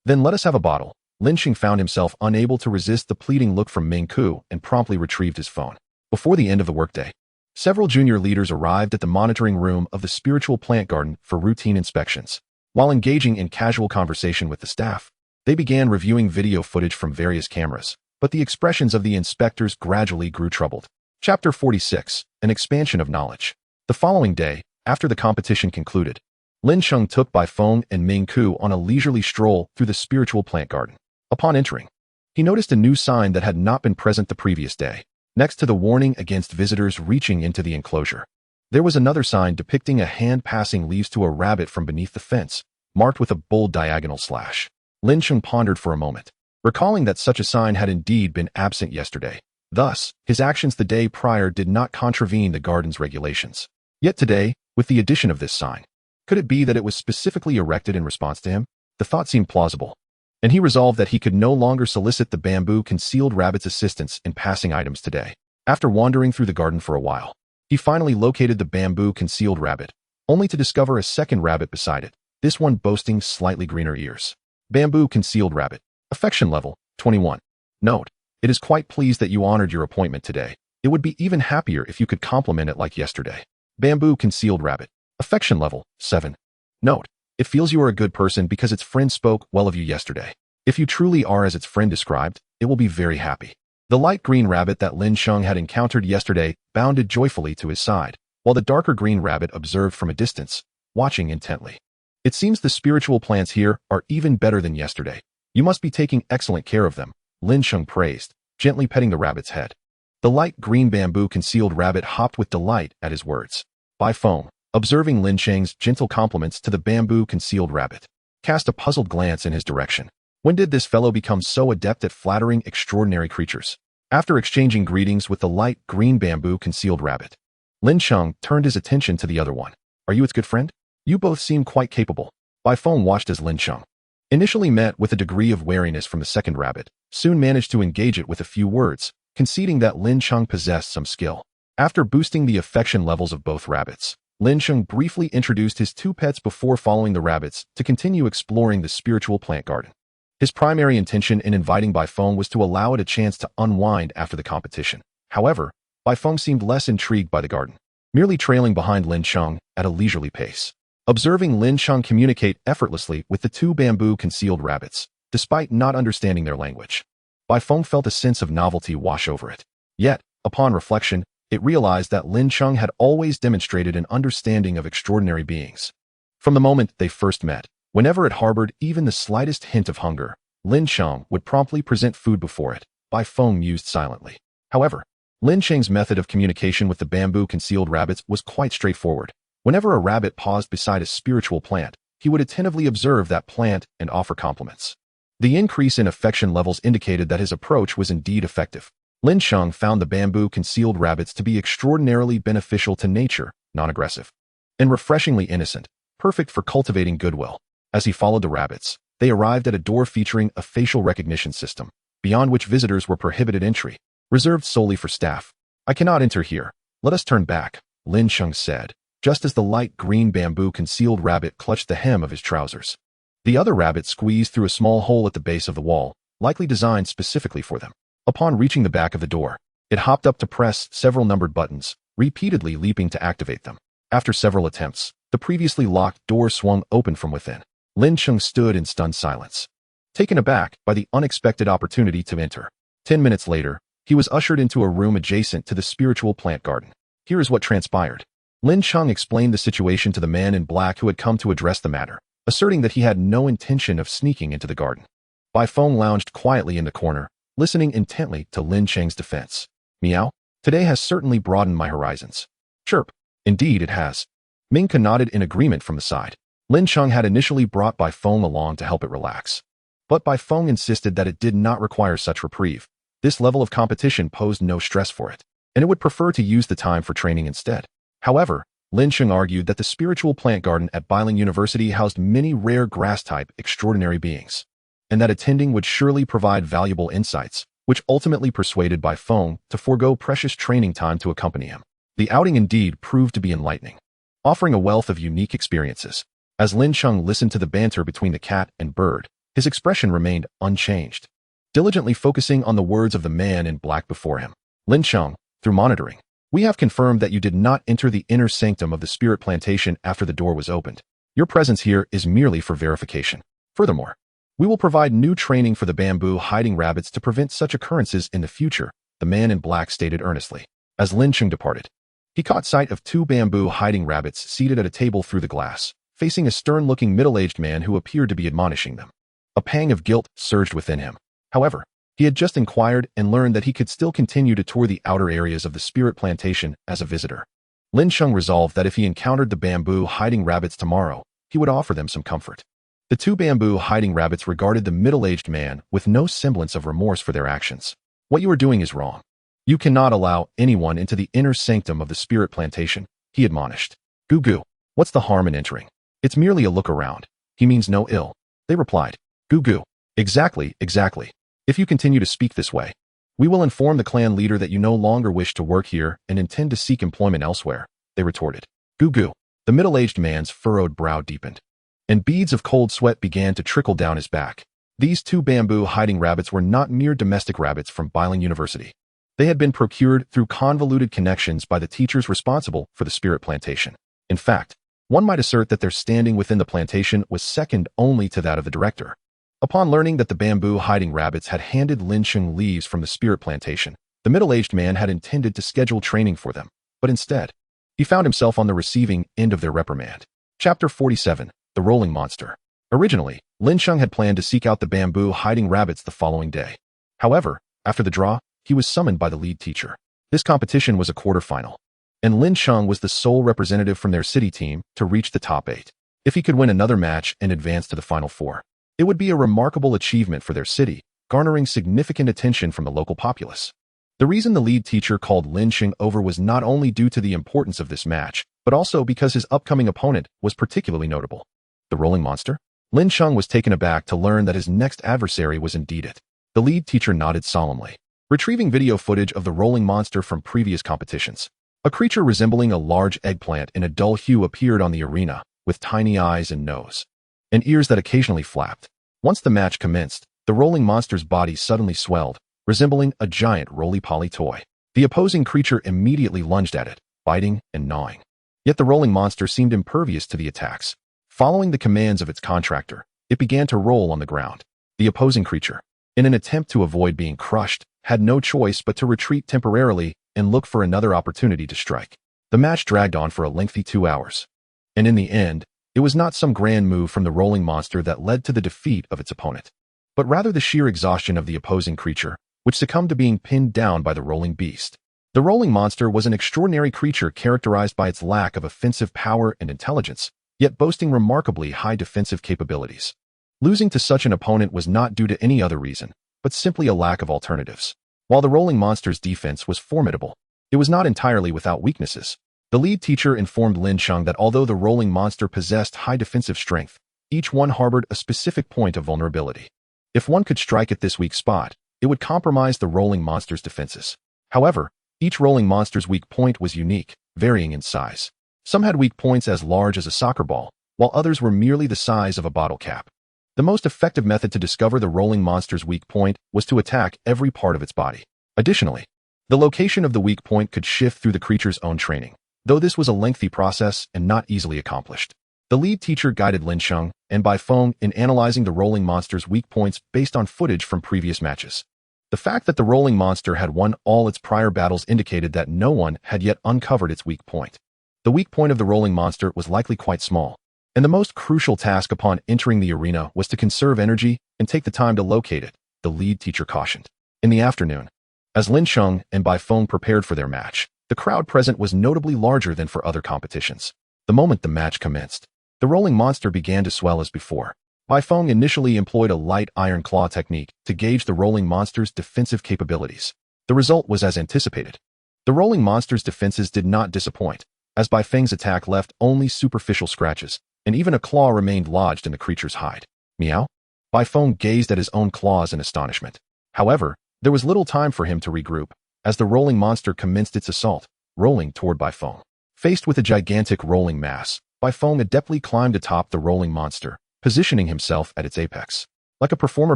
"Then let us have a bottle." Lin Cheng found himself unable to resist the pleading look from Ming Ku and promptly retrieved his phone. Before the end of the workday, several junior leaders arrived at the monitoring room of the spiritual plant garden for routine inspections. While engaging in casual conversation with the staff, they began reviewing video footage from various cameras, but the expressions of the inspectors gradually grew troubled. Chapter 46, An Expansion of Knowledge. The following day, after the competition concluded, Lin Cheng took Bai Feng and Ming Ku on a leisurely stroll through the spiritual plant garden. Upon entering, he noticed a new sign that had not been present the previous day. Next to the warning against visitors reaching into the enclosure, there was another sign depicting a hand passing leaves to a rabbit from beneath the fence, marked with a bold diagonal slash. Lin Cheng pondered for a moment, recalling that such a sign had indeed been absent yesterday. Thus, his actions the day prior did not contravene the garden's regulations. Yet today, with the addition of this sign, could it be that it was specifically erected in response to him? The thought seemed plausible, and he resolved that he could no longer solicit the bamboo-concealed rabbit's assistance in passing items today. After wandering through the garden for a while, he finally located the bamboo-concealed rabbit, only to discover a second rabbit beside it, this one boasting slightly greener ears. Bamboo-concealed rabbit. Affection level, 21. Note: it is quite pleased that you honored your appointment today. It would be even happier if you could compliment it like yesterday. Bamboo-concealed rabbit. Affection level, 7. Note: it feels you are a good person because its friend spoke well of you yesterday. If you truly are as its friend described, it will be very happy. The light green rabbit that Lin Cheng had encountered yesterday bounded joyfully to his side, while the darker green rabbit observed from a distance, watching intently. "It seems the spiritual plants here are even better than yesterday. You must be taking excellent care of them," Lin Cheng praised, gently petting the rabbit's head. The light green bamboo-concealed rabbit hopped with delight at his words. Bai Feng, observing Lin Cheng's gentle compliments to the bamboo-concealed rabbit, cast a puzzled glance in his direction. When did this fellow become so adept at flattering extraordinary creatures? After exchanging greetings with the light green bamboo-concealed rabbit, Lin Cheng turned his attention to the other one. "Are you its good friend? You both seem quite capable." Bai Feng watched as Lin Cheng, initially met with a degree of wariness from the second rabbit, soon managed to engage it with a few words, conceding that Lin Cheng possessed some skill. After boosting the affection levels of both rabbits, Lin Cheng briefly introduced his two pets before following the rabbits to continue exploring the spiritual plant garden. His primary intention in inviting Bai Feng was to allow it a chance to unwind after the competition. However, Bai Feng seemed less intrigued by the garden, merely trailing behind Lin Cheng at a leisurely pace. Observing Lin Cheng communicate effortlessly with the two bamboo-concealed rabbits, despite not understanding their language, Bai Feng felt a sense of novelty wash over it. Yet, upon reflection, it realized that Lin Cheng had always demonstrated an understanding of extraordinary beings. From the moment they first met, whenever it harbored even the slightest hint of hunger, Lin Cheng would promptly present food before it. Bai Feng mused silently. However, Lin Cheng's method of communication with the bamboo-concealed rabbits was quite straightforward. Whenever a rabbit paused beside a spiritual plant, he would attentively observe that plant and offer compliments. The increase in affection levels indicated that his approach was indeed effective. Lin Cheng found the bamboo-concealed rabbits to be extraordinarily beneficial to nature, non-aggressive, and refreshingly innocent, perfect for cultivating goodwill. As he followed the rabbits, they arrived at a door featuring a facial recognition system, beyond which visitors were prohibited entry, reserved solely for staff. "I cannot enter here. Let us turn back," Lin Cheng said, just as the light green bamboo-concealed rabbit clutched the hem of his trousers. The other rabbit squeezed through a small hole at the base of the wall, likely designed specifically for them. Upon reaching the back of the door, it hopped up to press several numbered buttons, repeatedly leaping to activate them. After several attempts, the previously locked door swung open from within. Lin Cheng stood in stunned silence, taken aback by the unexpected opportunity to enter. 10 minutes later, he was ushered into a room adjacent to the spiritual plant garden. Here is what transpired. Lin Cheng explained the situation to the man in black who had come to address the matter, asserting that he had no intention of sneaking into the garden. Bai Feng lounged quietly in the corner, listening intently to Lin Cheng's defense. "Meow. Today has certainly broadened my horizons." "Chirp. Indeed it has." Ming Ke nodded in agreement from the side. Lin Cheng had initially brought Bai Feng along to help it relax, but Bai Feng insisted that it did not require such reprieve. This level of competition posed no stress for it, and it would prefer to use the time for training instead. However, Lin Cheng argued that the spiritual plant garden at Bailing University housed many rare grass-type extraordinary beings, and that attending would surely provide valuable insights, which ultimately persuaded Bai Feng to forego precious training time to accompany him. The outing indeed proved to be enlightening, offering a wealth of unique experiences. As Lin Cheng listened to the banter between the cat and bird, his expression remained unchanged, diligently focusing on the words of the man in black before him. Lin Cheng, through monitoring, we have confirmed that you did not enter the inner sanctum of the spirit plantation after the door was opened. Your presence here is merely for verification. Furthermore, we will provide new training for the bamboo hiding rabbits to prevent such occurrences in the future, the man in black stated earnestly. As Lin Cheng departed, he caught sight of two bamboo hiding rabbits seated at a table through the glass, facing a stern-looking middle-aged man who appeared to be admonishing them. A pang of guilt surged within him. However, he had just inquired and learned that he could still continue to tour the outer areas of the spirit plantation as a visitor. Lin Cheng resolved that if he encountered the bamboo hiding rabbits tomorrow, he would offer them some comfort. The two bamboo hiding rabbits regarded the middle-aged man with no semblance of remorse for their actions. What you are doing is wrong. You cannot allow anyone into the inner sanctum of the spirit plantation, he admonished. Goo goo, what's the harm in entering? It's merely a look around. He means no ill. They replied. Goo goo. Exactly, exactly. If you continue to speak this way, we will inform the clan leader that you no longer wish to work here and intend to seek employment elsewhere, they retorted. Goo goo. The middle-aged man's furrowed brow deepened, and beads of cold sweat began to trickle down his back. These two bamboo hiding rabbits were not mere domestic rabbits from Biling University. They had been procured through convoluted connections by the teachers responsible for the spirit plantation. In fact, one might assert that their standing within the plantation was second only to that of the director. Upon learning that the bamboo hiding rabbits had handed Lin Cheng leaves from the spirit plantation, the middle-aged man had intended to schedule training for them, but instead, he found himself on the receiving end of their reprimand. Chapter 47, The Rolling Monster. Originally, Lin Cheng had planned to seek out the bamboo hiding rabbits the following day. However, after the draw, he was summoned by the lead teacher. This competition was a quarterfinal, and Lin Cheng was the sole representative from their city team to reach the top 8. If he could win another match and advance to the final 4, it would be a remarkable achievement for their city, garnering significant attention from the local populace. The reason the lead teacher called Lin Cheng over was not only due to the importance of this match, but also because his upcoming opponent was particularly notable. The Rolling Monster? Lin Cheng was taken aback to learn that his next adversary was indeed it. The lead teacher nodded solemnly, retrieving video footage of the Rolling Monster from previous competitions. A creature resembling a large eggplant in a dull hue appeared on the arena, with tiny eyes and nose, and ears that occasionally flapped. Once the match commenced, the Rolling Monster's body suddenly swelled, resembling a giant roly-poly toy. The opposing creature immediately lunged at it, biting and gnawing. Yet the Rolling Monster seemed impervious to the attacks. Following the commands of its contractor, it began to roll on the ground. The opposing creature, in an attempt to avoid being crushed, had no choice but to retreat temporarily and look for another opportunity to strike. The match dragged on for a lengthy 2 hours, and in the end, it was not some grand move from the Rolling Monster that led to the defeat of its opponent, but rather the sheer exhaustion of the opposing creature, which succumbed to being pinned down by the Rolling Beast. The Rolling Monster was an extraordinary creature characterized by its lack of offensive power and intelligence, yet boasting remarkably high defensive capabilities. Losing to such an opponent was not due to any other reason, but simply a lack of alternatives. While the Rolling Monster's defense was formidable, it was not entirely without weaknesses. The lead teacher informed Lin Cheng that although the Rolling Monster possessed high defensive strength, each one harbored a specific point of vulnerability. If one could strike at this weak spot, it would compromise the Rolling Monster's defenses. However, each Rolling Monster's weak point was unique, varying in size. Some had weak points as large as a soccer ball, while others were merely the size of a bottle cap. The most effective method to discover the Rolling Monster's weak point was to attack every part of its body. Additionally, the location of the weak point could shift through the creature's own training, though this was a lengthy process and not easily accomplished. The lead teacher guided Lin Cheng and Bai Feng in analyzing the Rolling Monster's weak points based on footage from previous matches. The fact that the Rolling Monster had won all its prior battles indicated that no one had yet uncovered its weak point. The weak point of the Rolling Monster was likely quite small, and the most crucial task upon entering the arena was to conserve energy and take the time to locate it, the lead teacher cautioned. In the afternoon, as Lin Cheng and Bai Feng prepared for their match, the crowd present was notably larger than for other competitions. The moment the match commenced, the Rolling Monster began to swell as before. Bai Feng initially employed a light iron claw technique to gauge the Rolling Monster's defensive capabilities. The result was as anticipated. The Rolling Monster's defenses did not disappoint, as Bai Feng's attack left only superficial scratches, and even a claw remained lodged in the creature's hide. Meow? Bai Feng gazed at his own claws in astonishment. However, there was little time for him to regroup, as the Rolling Monster commenced its assault. rolling toward Baifeng. Faced with a gigantic rolling mass, Baifeng adeptly climbed atop the rolling monster, positioning himself at its apex. Like a performer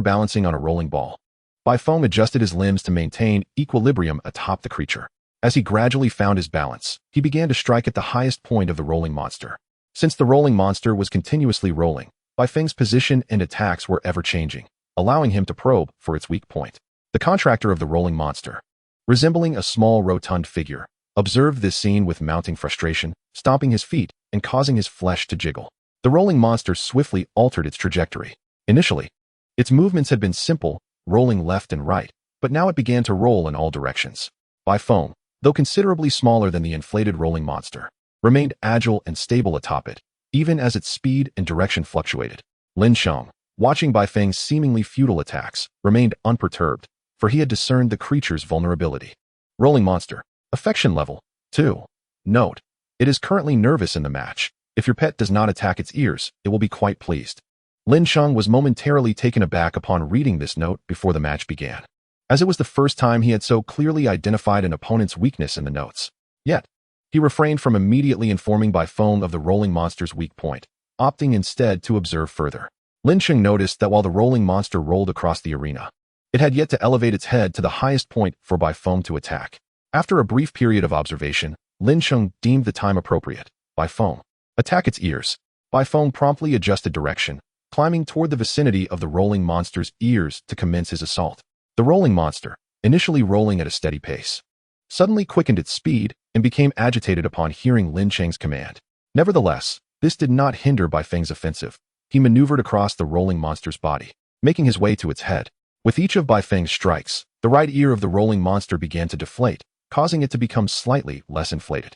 balancing on a rolling ball, Baifeng adjusted his limbs to maintain equilibrium atop the creature. As he gradually found his balance, he began to strike at the highest point of the rolling monster. Since the rolling monster was continuously rolling, Baifeng's position and attacks were ever-changing, allowing him to probe for its weak point. The contractor of the rolling monster, resembling a small rotund figure, observed this scene with mounting frustration, stomping his feet and causing his flesh to jiggle. The rolling monster swiftly altered its trajectory. Initially, its movements had been simple, rolling left and right, but now it began to roll in all directions. Baifeng, though considerably smaller than the inflated rolling monster, remained agile and stable atop it, even as its speed and direction fluctuated. Lin Cheng, watching Baifeng's seemingly futile attacks, remained unperturbed, for he had discerned the creature's vulnerability. Rolling monster. Affection level 2. Note: it is currently nervous in the match. If your pet does not attack its ears, it will be quite pleased. Lin Cheng was momentarily taken aback upon reading this note before the match began, as it was the first time he had so clearly identified an opponent's weakness in the notes. Yet, he refrained from immediately informing Baifeng of the rolling monster's weak point, opting instead to observe further. Lin Cheng noticed that while the rolling monster rolled across the arena, it had yet to elevate its head to the highest point for Baifeng to attack. After a brief period of observation, Lin Cheng deemed the time appropriate. Baifeng, attack its ears. Baifeng promptly adjusted direction, climbing toward the vicinity of the rolling monster's ears to commence his assault. The rolling monster, initially rolling at a steady pace, suddenly quickened its speed and became agitated upon hearing Lin Cheng's command. Nevertheless, this did not hinder Baifeng's offensive. He maneuvered across the rolling monster's body, making his way to its head. With each of Baifeng's strikes, the right ear of the rolling monster began to deflate, causing it to become slightly less inflated.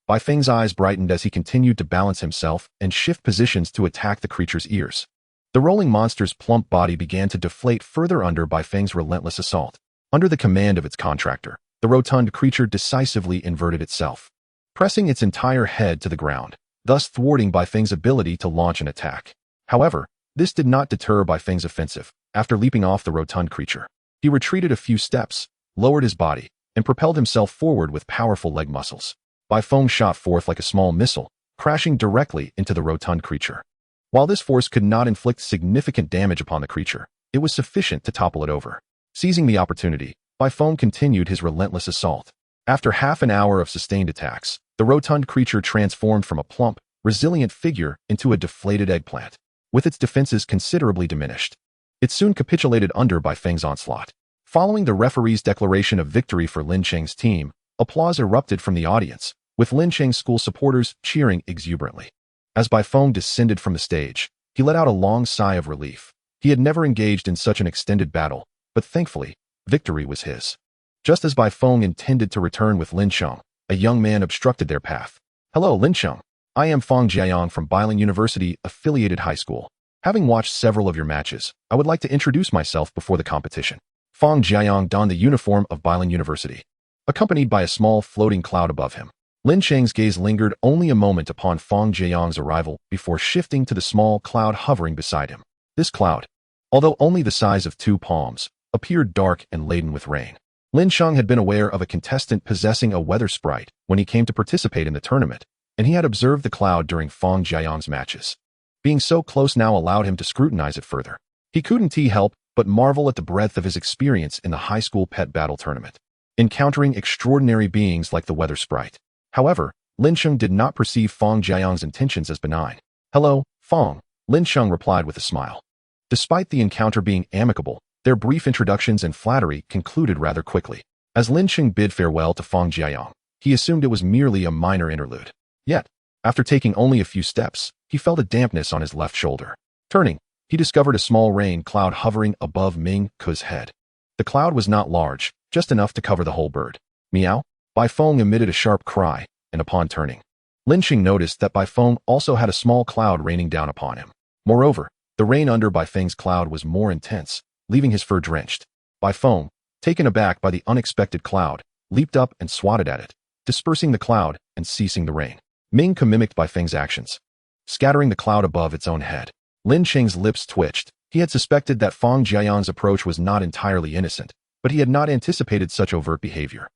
Baifeng's eyes brightened as he continued to balance himself and shift positions to attack the creature's ears. The rolling monster's plump body began to deflate further under Baifeng's relentless assault. Under the command of its contractor, the rotund creature decisively inverted itself, pressing its entire head to the ground, thus thwarting Baifeng's ability to launch an attack. However, this did not deter Baifeng's offensive. After leaping off the rotund creature, he retreated a few steps, lowered his body, and propelled himself forward with powerful leg muscles. Baifeng shot forth like a small missile, crashing directly into the rotund creature. While this force could not inflict significant damage upon the creature, it was sufficient to topple it over. Seizing the opportunity, Baifeng continued his relentless assault. After half an hour of sustained attacks, the rotund creature transformed from a plump, resilient figure into a deflated eggplant, with its defenses considerably diminished. It soon capitulated under Baifeng's onslaught. Following the referee's declaration of victory for Lin Cheng's team, applause erupted from the audience, with Lin Cheng's school supporters cheering exuberantly. As Baifeng descended from the stage, he let out a long sigh of relief. He had never engaged in such an extended battle, but thankfully, victory was his. Just as Baifeng intended to return with Lin Cheng, a young man obstructed their path. "Hello, Lin Cheng. I am Fang Jiayang from Bailing University Affiliated High School. Having watched several of your matches, I would like to introduce myself before the competition." Fang Jiayang donned the uniform of Bailing University, accompanied by a small floating cloud above him. Lin Cheng's gaze lingered only a moment upon Fang Jiayang's arrival before shifting to the small cloud hovering beside him. This cloud, although only the size of 2 palms, appeared dark and laden with rain. Lin Cheng had been aware of a contestant possessing a weather sprite when he came to participate in the tournament, and he had observed the cloud during Fang Jiayang's matches. Being so close now allowed him to scrutinize it further. He couldn't help but marvel at the breadth of his experience in the high school pet battle tournament, encountering extraordinary beings like the weather sprite. However, Lin Cheng did not perceive Fang Jiayang's intentions as benign. "Hello, Fang," Lin Cheng replied with a smile. Despite the encounter being amicable, their brief introductions and flattery concluded rather quickly. As Lin Cheng bid farewell to Fang Jiayang, he assumed it was merely a minor interlude. Yet, after taking only a few steps, he felt a dampness on his left shoulder. Turning, he discovered a small rain cloud hovering above Ming Ke's head. The cloud was not large, just enough to cover the whole bird. "Meow?" Baifeng emitted a sharp cry, and upon turning, Lin Cheng noticed that Baifeng also had a small cloud raining down upon him. Moreover, the rain under Baifeng's cloud was more intense, leaving his fur drenched. Baifeng, taken aback by the unexpected cloud, leaped up and swatted at it, dispersing the cloud and ceasing the rain. Ming Ke mimicked Baifeng's actions, scattering the cloud above its own head. Lin Cheng's lips twitched. He had suspected that Fang Jiayang's approach was not entirely innocent, but he had not anticipated such overt behavior.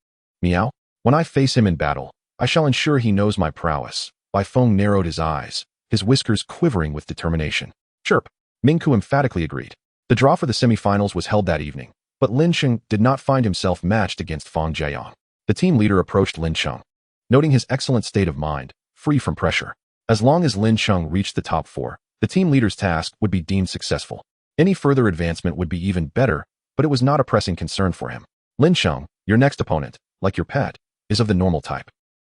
"Meow? When I face him in battle, I shall ensure he knows my prowess. Bai Feng narrowed his eyes, his whiskers quivering with determination. Chirp. Mingku emphatically agreed. The draw for the semifinals was held that evening, but Lin Cheng did not find himself matched against Fang Jiayang. The team leader approached Lin Cheng, noting his excellent state of mind, free from pressure. As long as Lin Cheng reached the top 4, the team leader's task would be deemed successful. Any further advancement would be even better, but it was not a pressing concern for him. Lin Cheng, your next opponent, like your pet, is of the normal type.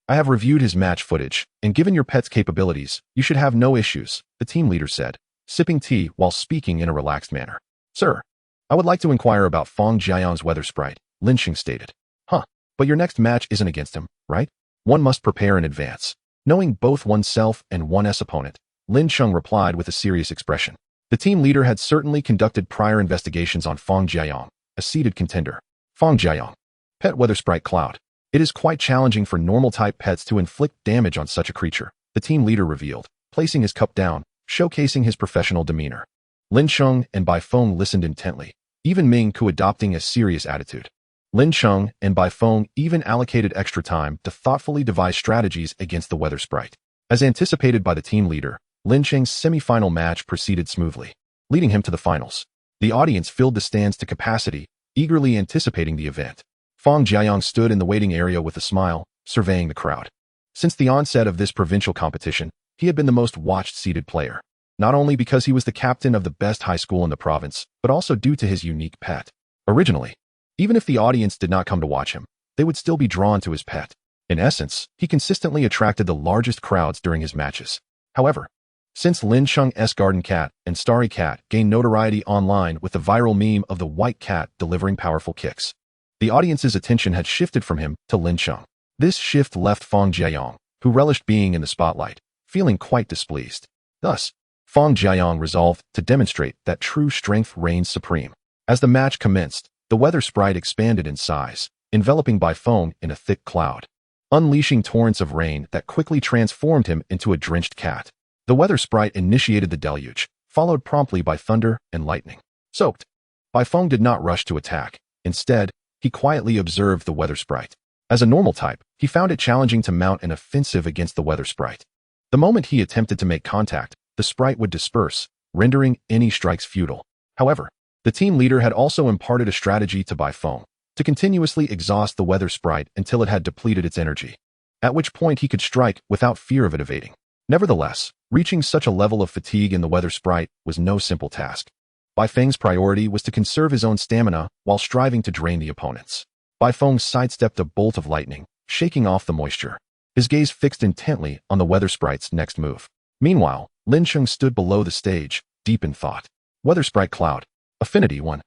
I have reviewed his match footage, and given your pet's capabilities, you should have no issues, the team leader said, sipping tea while speaking in a relaxed manner. Sir, I would like to inquire about Fang Jiayang's weather sprite, Lin Cheng stated. Huh, but your next match isn't against him, right? One must prepare in advance. Knowing both oneself and one's opponent, Lin Cheng replied with a serious expression. The team leader had certainly conducted prior investigations on Fang Jiayang, a seeded contender. Fang Jiayang. Pet weather sprite Cloud. It is quite challenging for normal-type pets to inflict damage on such a creature, the team leader revealed, placing his cup down, showcasing his professional demeanor. Lin Cheng and Bai Feng listened intently, even Mingku adopting a serious attitude. Lin Cheng and Bai Feng even allocated extra time to thoughtfully devise strategies against the weather sprite. As anticipated by the team leader, Lin Cheng's semi-final match proceeded smoothly, leading him to the finals. The audience filled the stands to capacity, eagerly anticipating the event. Fang Jiayang stood in the waiting area with a smile, surveying the crowd. Since the onset of this provincial competition, he had been the most watched seeded player, not only because he was the captain of the best high school in the province, but also due to his unique pet. Originally, even if the audience did not come to watch him, they would still be drawn to his pet. In essence, he consistently attracted the largest crowds during his matches. However, since Lin Cheng's Garden Cat and Starry Cat gained notoriety online with the viral meme of the white cat delivering powerful kicks, the audience's attention had shifted from him to Lin Cheng. This shift left Fang Jiayang, who relished being in the spotlight, feeling quite displeased. Thus, Fang Jiayang resolved to demonstrate that true strength reigns supreme. As the match commenced, the weather sprite expanded in size, enveloping Bai Feng in a thick cloud, unleashing torrents of rain that quickly transformed him into a drenched cat. The weather sprite initiated the deluge, followed promptly by thunder and lightning. Soaked, Bai Feng did not rush to attack. Instead, he quietly observed the weather sprite. As a normal type, he found it challenging to mount an offensive against the weather sprite. The moment he attempted to make contact, the sprite would disperse, rendering any strikes futile. However, the team leader had also imparted a strategy to Bai Feng, to continuously exhaust the weather sprite until it had depleted its energy, at which point he could strike without fear of it evading. Nevertheless, reaching such a level of fatigue in the weather sprite was no simple task. Bai Feng's priority was to conserve his own stamina while striving to drain the opponent's. Bai Feng sidestepped a bolt of lightning, shaking off the moisture, his gaze fixed intently on the weather sprite's next move. Meanwhile, Lin Cheng stood below the stage, deep in thought. Weather sprite Cloud. Affinity 1.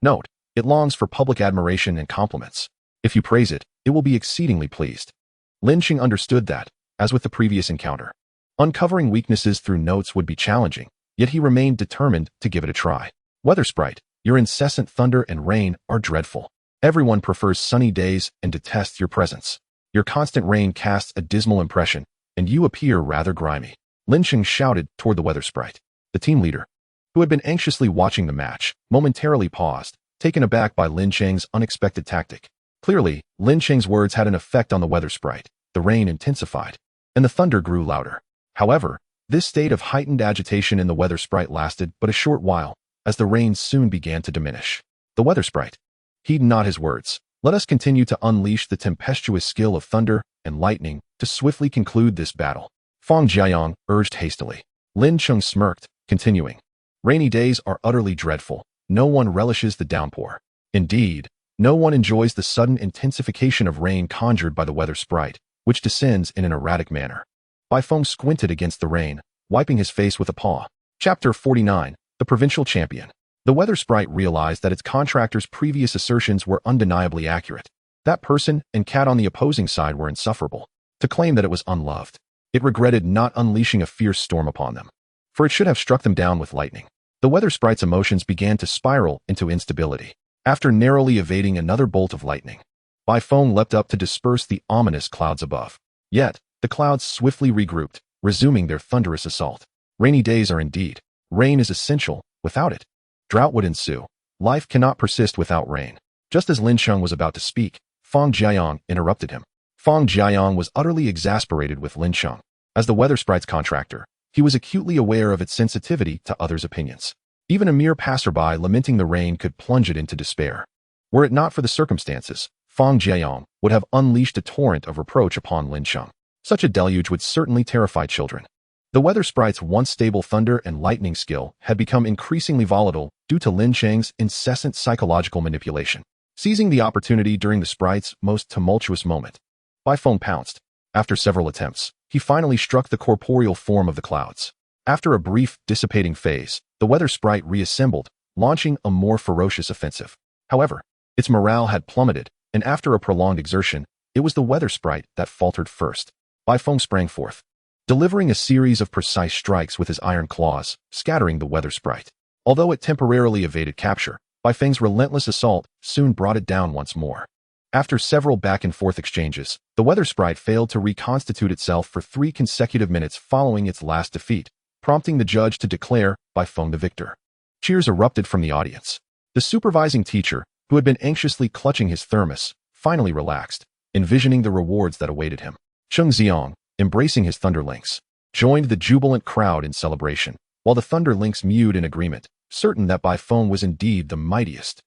Note, it longs for public admiration and compliments. If you praise it, it will be exceedingly pleased. Lin Cheng understood that, as with the previous encounter, uncovering weaknesses through notes would be challenging, yet he remained determined to give it a try. Weather sprite, your incessant thunder and rain are dreadful. Everyone prefers sunny days and detests your presence. Your constant rain casts a dismal impression, and you appear rather grimy. Lin Cheng shouted toward the weather sprite. The team leader, who had been anxiously watching the match, momentarily paused, taken aback by Lin Cheng's unexpected tactic. Clearly, Lin Cheng's words had an effect on the weather sprite. The rain intensified, and the thunder grew louder. However, this state of heightened agitation in the weather sprite lasted but a short while, as the rain soon began to diminish. The weather sprite. Heed not his words. Let us continue to unleash the tempestuous skill of thunder and lightning to swiftly conclude this battle. Fang Jiayang urged hastily. Lin Cheng smirked, continuing. Rainy days are utterly dreadful. No one relishes the downpour. Indeed, no one enjoys the sudden intensification of rain conjured by the weather sprite, which descends in an erratic manner. Bai Feng squinted against the rain, wiping his face with a paw. Chapter 49. The Provincial Champion. The weather sprite realized that its contractor's previous assertions were undeniably accurate. That person and cat on the opposing side were insufferable. To claim that it was unloved, it regretted not unleashing a fierce storm upon them, for it should have struck them down with lightning. The weather sprite's emotions began to spiral into instability. After narrowly evading another bolt of lightning, Bai Feng leapt up to disperse the ominous clouds above. Yet, the clouds swiftly regrouped, resuming their thunderous assault. Rainy days are indeed. Rain is essential. Without it, drought would ensue. Life cannot persist without rain. Just as Lin Cheng was about to speak, Fang Jiayang interrupted him. Fong Jiayong was utterly exasperated with Lin Cheng. As the weather sprite's contractor, he was acutely aware of its sensitivity to others' opinions. Even a mere passerby lamenting the rain could plunge it into despair. Were it not for the circumstances, Fong Jiayong would have unleashed a torrent of reproach upon Lin Cheng. Such a deluge would certainly terrify children. The weather sprite's once stable thunder and lightning skill had become increasingly volatile due to Lin Cheng's incessant psychological manipulation. Seizing the opportunity during the sprite's most tumultuous moment, Bai Feng pounced. After several attempts, he finally struck the corporeal form of the clouds. After a brief, dissipating phase, the weather sprite reassembled, launching a more ferocious offensive. However, its morale had plummeted, and after a prolonged exertion, it was the weather sprite that faltered first. Bai Feng sprang forth, delivering a series of precise strikes with his iron claws, scattering the weather sprite. Although it temporarily evaded capture, Bai Feng's relentless assault soon brought it down once more. After several back-and-forth exchanges, the weather sprite failed to reconstitute itself for 3 consecutive minutes following its last defeat, prompting the judge to declare Bai Feng the victor. Cheers erupted from the audience. The supervising teacher, who had been anxiously clutching his thermos, finally relaxed, envisioning the rewards that awaited him. Cheng Xiang, embracing his Thunderlings, joined the jubilant crowd in celebration, while the Thunderlings mewed in agreement, certain that Bai Feng was indeed the mightiest.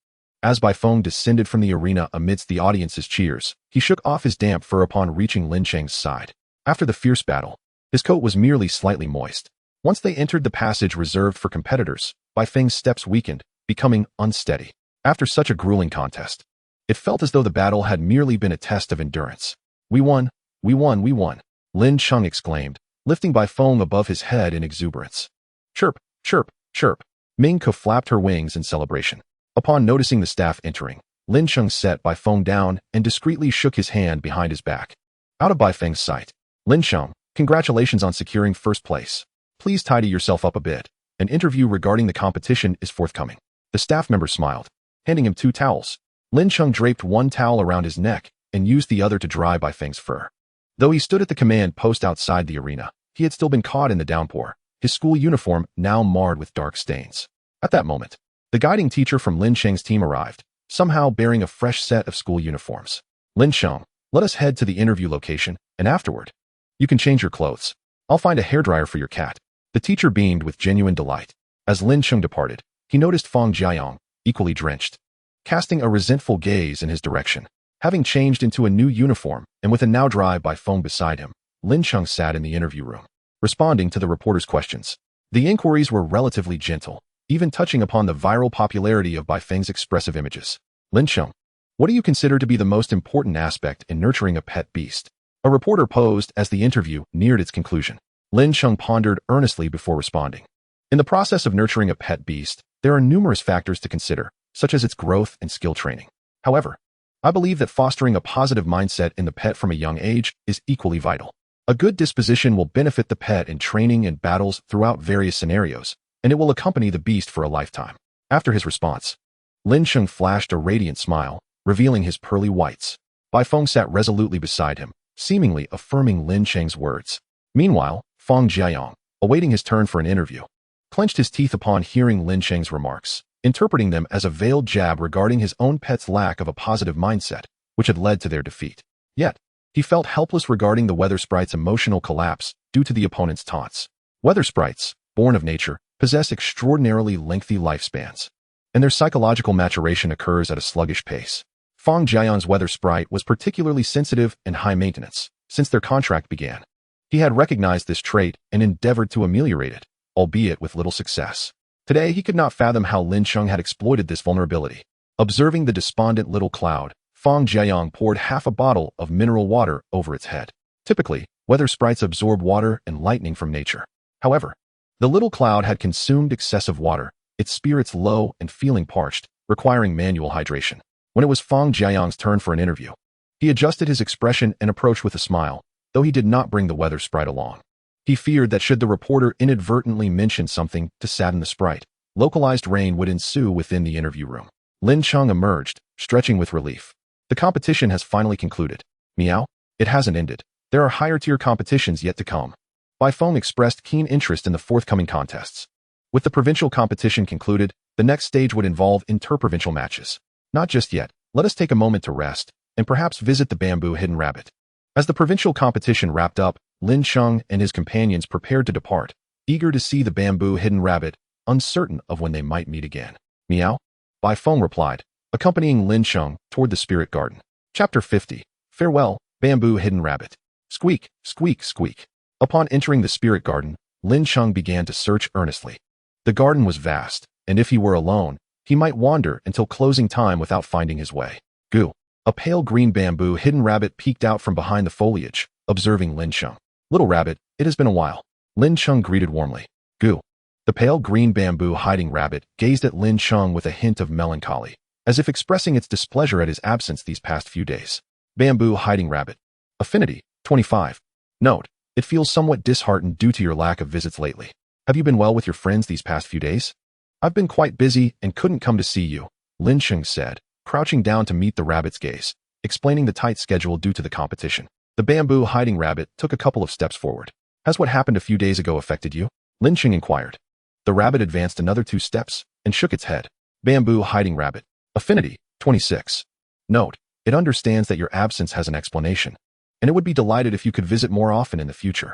As Bai Feng descended from the arena amidst the audience's cheers, he shook off his damp fur upon reaching Lin Cheng's side. After the fierce battle, his coat was merely slightly moist. Once they entered the passage reserved for competitors, Bai Feng's steps weakened, becoming unsteady. After such a grueling contest, it felt as though the battle had merely been a test of endurance. We won, we won, we won, Lin Cheng exclaimed, lifting Bai Feng above his head in exuberance. Chirp, chirp, chirp. Ming Ke flapped her wings in celebration. Upon noticing the staff entering, Lin Cheng set Bai Feng down and discreetly shook his hand behind his back. Out of Bai Feng's sight, Lin Cheng, congratulations on securing first place. Please tidy yourself up a bit. An interview regarding the competition is forthcoming. The staff member smiled, handing him 2 towels. Lin Cheng draped one towel around his neck and used the other to dry Bai Feng's fur. Though he stood at the command post outside the arena, he had still been caught in the downpour, his school uniform now marred with dark stains. At that moment, the guiding teacher from Lin Cheng's team arrived, somehow bearing a fresh set of school uniforms. Lin Cheng, let us head to the interview location, and afterward, you can change your clothes. I'll find a hairdryer for your cat. The teacher beamed with genuine delight. As Lin Cheng departed, he noticed Fong Jiayong, equally drenched, casting a resentful gaze in his direction. Having changed into a new uniform, and with a now dry Bai Feng beside him, Lin Cheng sat in the interview room, responding to the reporter's questions. The inquiries were relatively gentle, even touching upon the viral popularity of Bai Feng's expressive images. Lin Cheng, what do you consider to be the most important aspect in nurturing a pet beast? A reporter posed as the interview neared its conclusion. Lin Cheng pondered earnestly before responding. In the process of nurturing a pet beast, there are numerous factors to consider, such as its growth and skill training. However, I believe that fostering a positive mindset in the pet from a young age is equally vital. A good disposition will benefit the pet in training and battles throughout various scenarios, and it will accompany the beast for a lifetime. After his response, Lin Cheng flashed a radiant smile, revealing his pearly whites. Bai Feng sat resolutely beside him, seemingly affirming Lin Cheng's words. Meanwhile, Fong Jiayong, awaiting his turn for an interview, clenched his teeth upon hearing Lin Cheng's remarks, interpreting them as a veiled jab regarding his own pet's lack of a positive mindset, which had led to their defeat. Yet, he felt helpless regarding the weather sprite's emotional collapse due to the opponent's taunts. Weather sprites, born of nature, possess extraordinarily lengthy lifespans, and their psychological maturation occurs at a sluggish pace. Fong Jiayong's weather sprite was particularly sensitive and high maintenance since their contract began. He had recognized this trait and endeavored to ameliorate it, albeit with little success. Today, he could not fathom how Lin Cheng had exploited this vulnerability. Observing the despondent little cloud, Fong Jiayong poured half a bottle of mineral water over its head. Typically, weather sprites absorb water and lightning from nature. However, the little cloud had consumed excessive water, its spirits low and feeling parched, requiring manual hydration. When it was Fong Jiayong's turn for an interview, he adjusted his expression and approached with a smile, though he did not bring the weather sprite along. He feared that should the reporter inadvertently mention something to sadden the sprite, localized rain would ensue within the interview room. Lin Cheng emerged, stretching with relief. The competition has finally concluded. Meow? It hasn't ended. There are higher-tier competitions yet to come. Bai Feng expressed keen interest in the forthcoming contests. With the provincial competition concluded, the next stage would involve interprovincial matches. Not just yet. Let us take a moment to rest, and perhaps visit the bamboo hidden rabbit. As the provincial competition wrapped up, Lin Cheng and his companions prepared to depart, eager to see the bamboo hidden rabbit, uncertain of when they might meet again. Meow? Bai Feng replied, accompanying Lin Cheng toward the spirit garden. Chapter 50. Farewell, Bamboo Hidden Rabbit. Squeak, squeak, squeak. Upon entering the spirit garden, Lin Cheng began to search earnestly. The garden was vast, and if he were alone, he might wander until closing time without finding his way. Goo. A pale green bamboo hidden rabbit peeked out from behind the foliage, observing Lin Cheng. Little rabbit, it has been a while. Lin Cheng greeted warmly. Goo. The pale green bamboo hiding rabbit gazed at Lin Cheng with a hint of melancholy, as if expressing its displeasure at his absence these past few days. Bamboo hiding rabbit. Affinity, 25. Note, it feels somewhat disheartened due to your lack of visits lately. Have you been well with your friends these past few days? I've been quite busy and couldn't come to see you, Lin Cheng said, crouching down to meet the rabbit's gaze, explaining the tight schedule due to the competition. The bamboo hiding rabbit took a couple of steps forward. Has what happened a few days ago affected you? Lin Cheng inquired. The rabbit advanced another 2 steps and shook its head. Bamboo hiding rabbit. Affinity, 26. Note, it understands that your absence has an explanation, and it would be delighted if you could visit more often in the future.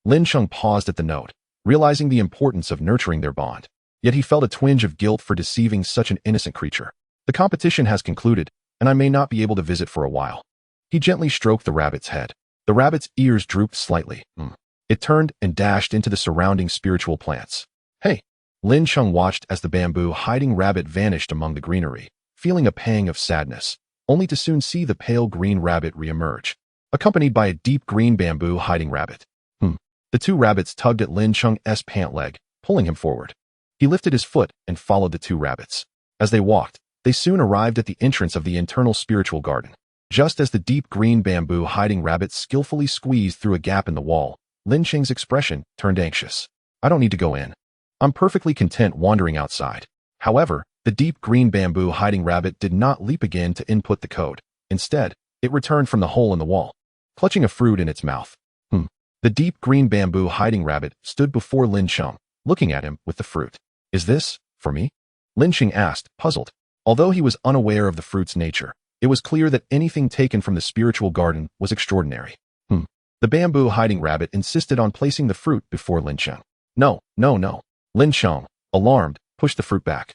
Lin Cheng paused at the note, realizing the importance of nurturing their bond. Yet he felt a twinge of guilt for deceiving such an innocent creature. The competition has concluded, and I may not be able to visit for a while. He gently stroked the rabbit's head. The rabbit's ears drooped slightly. It turned and dashed into the surrounding spiritual plants. Hey! Lin Cheng watched as the bamboo hiding rabbit vanished among the greenery, feeling a pang of sadness, only to soon see the pale green rabbit re-emerge, accompanied by a deep green bamboo hiding rabbit. The 2 rabbits tugged at Lin Cheng's pant leg, pulling him forward. He lifted his foot and followed the 2 rabbits. As they walked, they soon arrived at the entrance of the internal spiritual garden. Just as the deep green bamboo hiding rabbit skillfully squeezed through a gap in the wall, Lin Cheng's expression turned anxious. I don't need to go in. I'm perfectly content wandering outside. However, the deep green bamboo hiding rabbit did not leap again to input the code. Instead, it returned from the hole in the wall, clutching a fruit in its mouth. The deep green bamboo hiding rabbit stood before Lin Cheng, looking at him with the fruit. Is this for me? Lin Cheng asked, puzzled. Although he was unaware of the fruit's nature, it was clear that anything taken from the spiritual garden was extraordinary. The bamboo hiding rabbit insisted on placing the fruit before Lin Cheng. No, no, no. Lin Cheng, alarmed, pushed the fruit back.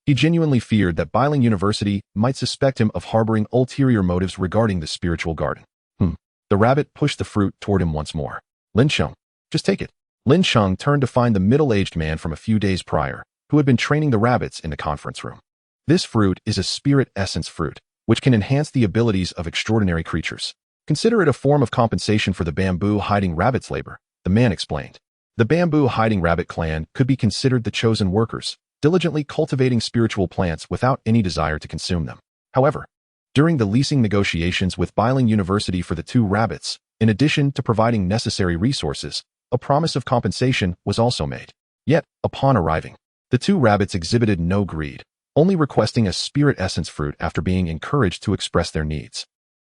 He genuinely feared that Bailing University might suspect him of harboring ulterior motives regarding the spiritual garden. The rabbit pushed the fruit toward him once more. Lin Cheng, just take it. Lin Cheng turned to find the middle-aged man from a few days prior, who had been training the rabbits in the conference room. This fruit is a spirit essence fruit, which can enhance the abilities of extraordinary creatures. Consider it a form of compensation for the bamboo hiding rabbit's labor, the man explained. The bamboo hiding rabbit clan could be considered the chosen workers, diligently cultivating spiritual plants without any desire to consume them. However, during the leasing negotiations with Bailing University for the 2 rabbits, in addition to providing necessary resources, a promise of compensation was also made. Yet, upon arriving, the 2 rabbits exhibited no greed, only requesting a spirit essence fruit after being encouraged to express their needs.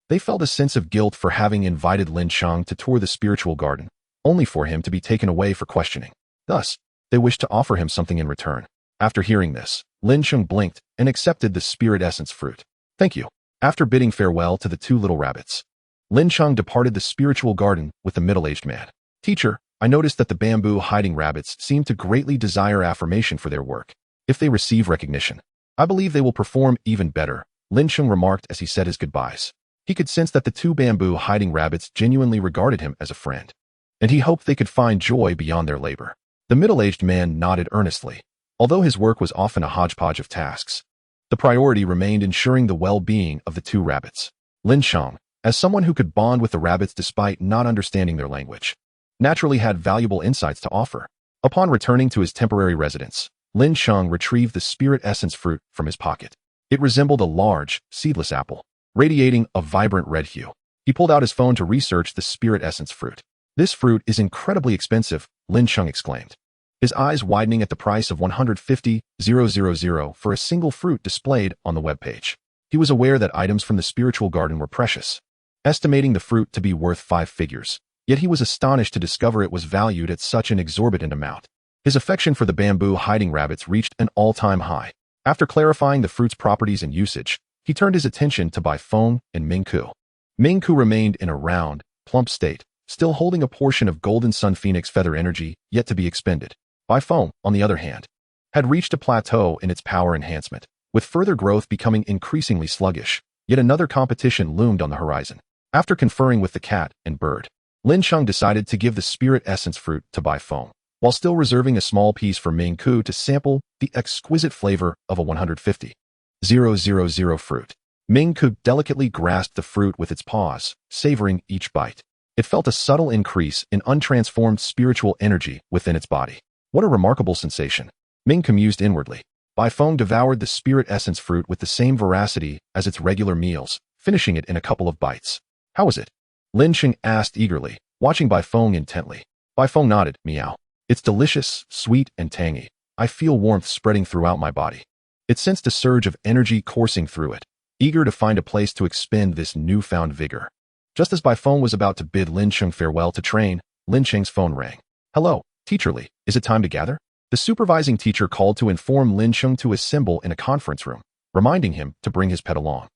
They felt a sense of guilt for having invited Lin Cheng to tour the spiritual garden, only for him to be taken away for questioning. Thus, they wished to offer him something in return. After hearing this, Lin Cheng blinked and accepted the spirit essence fruit. Thank you. After bidding farewell to the 2 little rabbits, Lin Cheng departed the spiritual garden with the middle-aged man. Teacher, I noticed that the bamboo hiding rabbits seem to greatly desire affirmation for their work. If they receive recognition, I believe they will perform even better, Lin Cheng remarked as he said his goodbyes. He could sense that the 2 bamboo hiding rabbits genuinely regarded him as a friend, and he hoped they could find joy beyond their labor. The middle-aged man nodded earnestly. Although his work was often a hodgepodge of tasks, the priority remained ensuring the well-being of the 2 rabbits. Lin Cheng, as someone who could bond with the rabbits despite not understanding their language, naturally had valuable insights to offer. Upon returning to his temporary residence, Lin Cheng retrieved the spirit essence fruit from his pocket. It resembled a large, seedless apple, radiating a vibrant red hue. He pulled out his phone to research the spirit essence fruit. This fruit is incredibly expensive, Lin Cheng exclaimed, his eyes widening at the price of 150,000 for a single fruit displayed on the webpage. He was aware that items from the spiritual garden were precious, estimating the fruit to be worth 5 figures, yet he was astonished to discover it was valued at such an exorbitant amount. His affection for the bamboo hiding rabbits reached an all-time high. After clarifying the fruit's properties and usage, he turned his attention to Bai Feng and Mingku. Mingku remained in a round, plump state, still holding a portion of Golden Sun Phoenix feather energy yet to be expended. Bai Feng, on the other hand, had reached a plateau in its power enhancement, with further growth becoming increasingly sluggish. Yet another competition loomed on the horizon. After conferring with the cat and bird, Lin Cheng decided to give the spirit essence fruit to Bai Feng, while still reserving a small piece for Ming Ku to sample the exquisite flavor of a 150,000 fruit. Ming Ku delicately grasped the fruit with its paws, savoring each bite. It felt a subtle increase in untransformed spiritual energy within its body. What a remarkable sensation. Ming mused inwardly. Bai Feng devoured the spirit essence fruit with the same voracity as its regular meals, finishing it in a couple of bites. How was it? Lin Cheng asked eagerly, watching Bai Feng intently. Bai Feng nodded, meow. It's delicious, sweet, and tangy. I feel warmth spreading throughout my body. It sensed a surge of energy coursing through it, eager to find a place to expend this newfound vigor. Just as Bai Feng was about to bid Lin Cheng farewell to train, Lin Cheng's phone rang. Hello, Teacher Li, is it time to gather? The supervising teacher called to inform Lin Cheng to assemble in a conference room, reminding him to bring his pet along.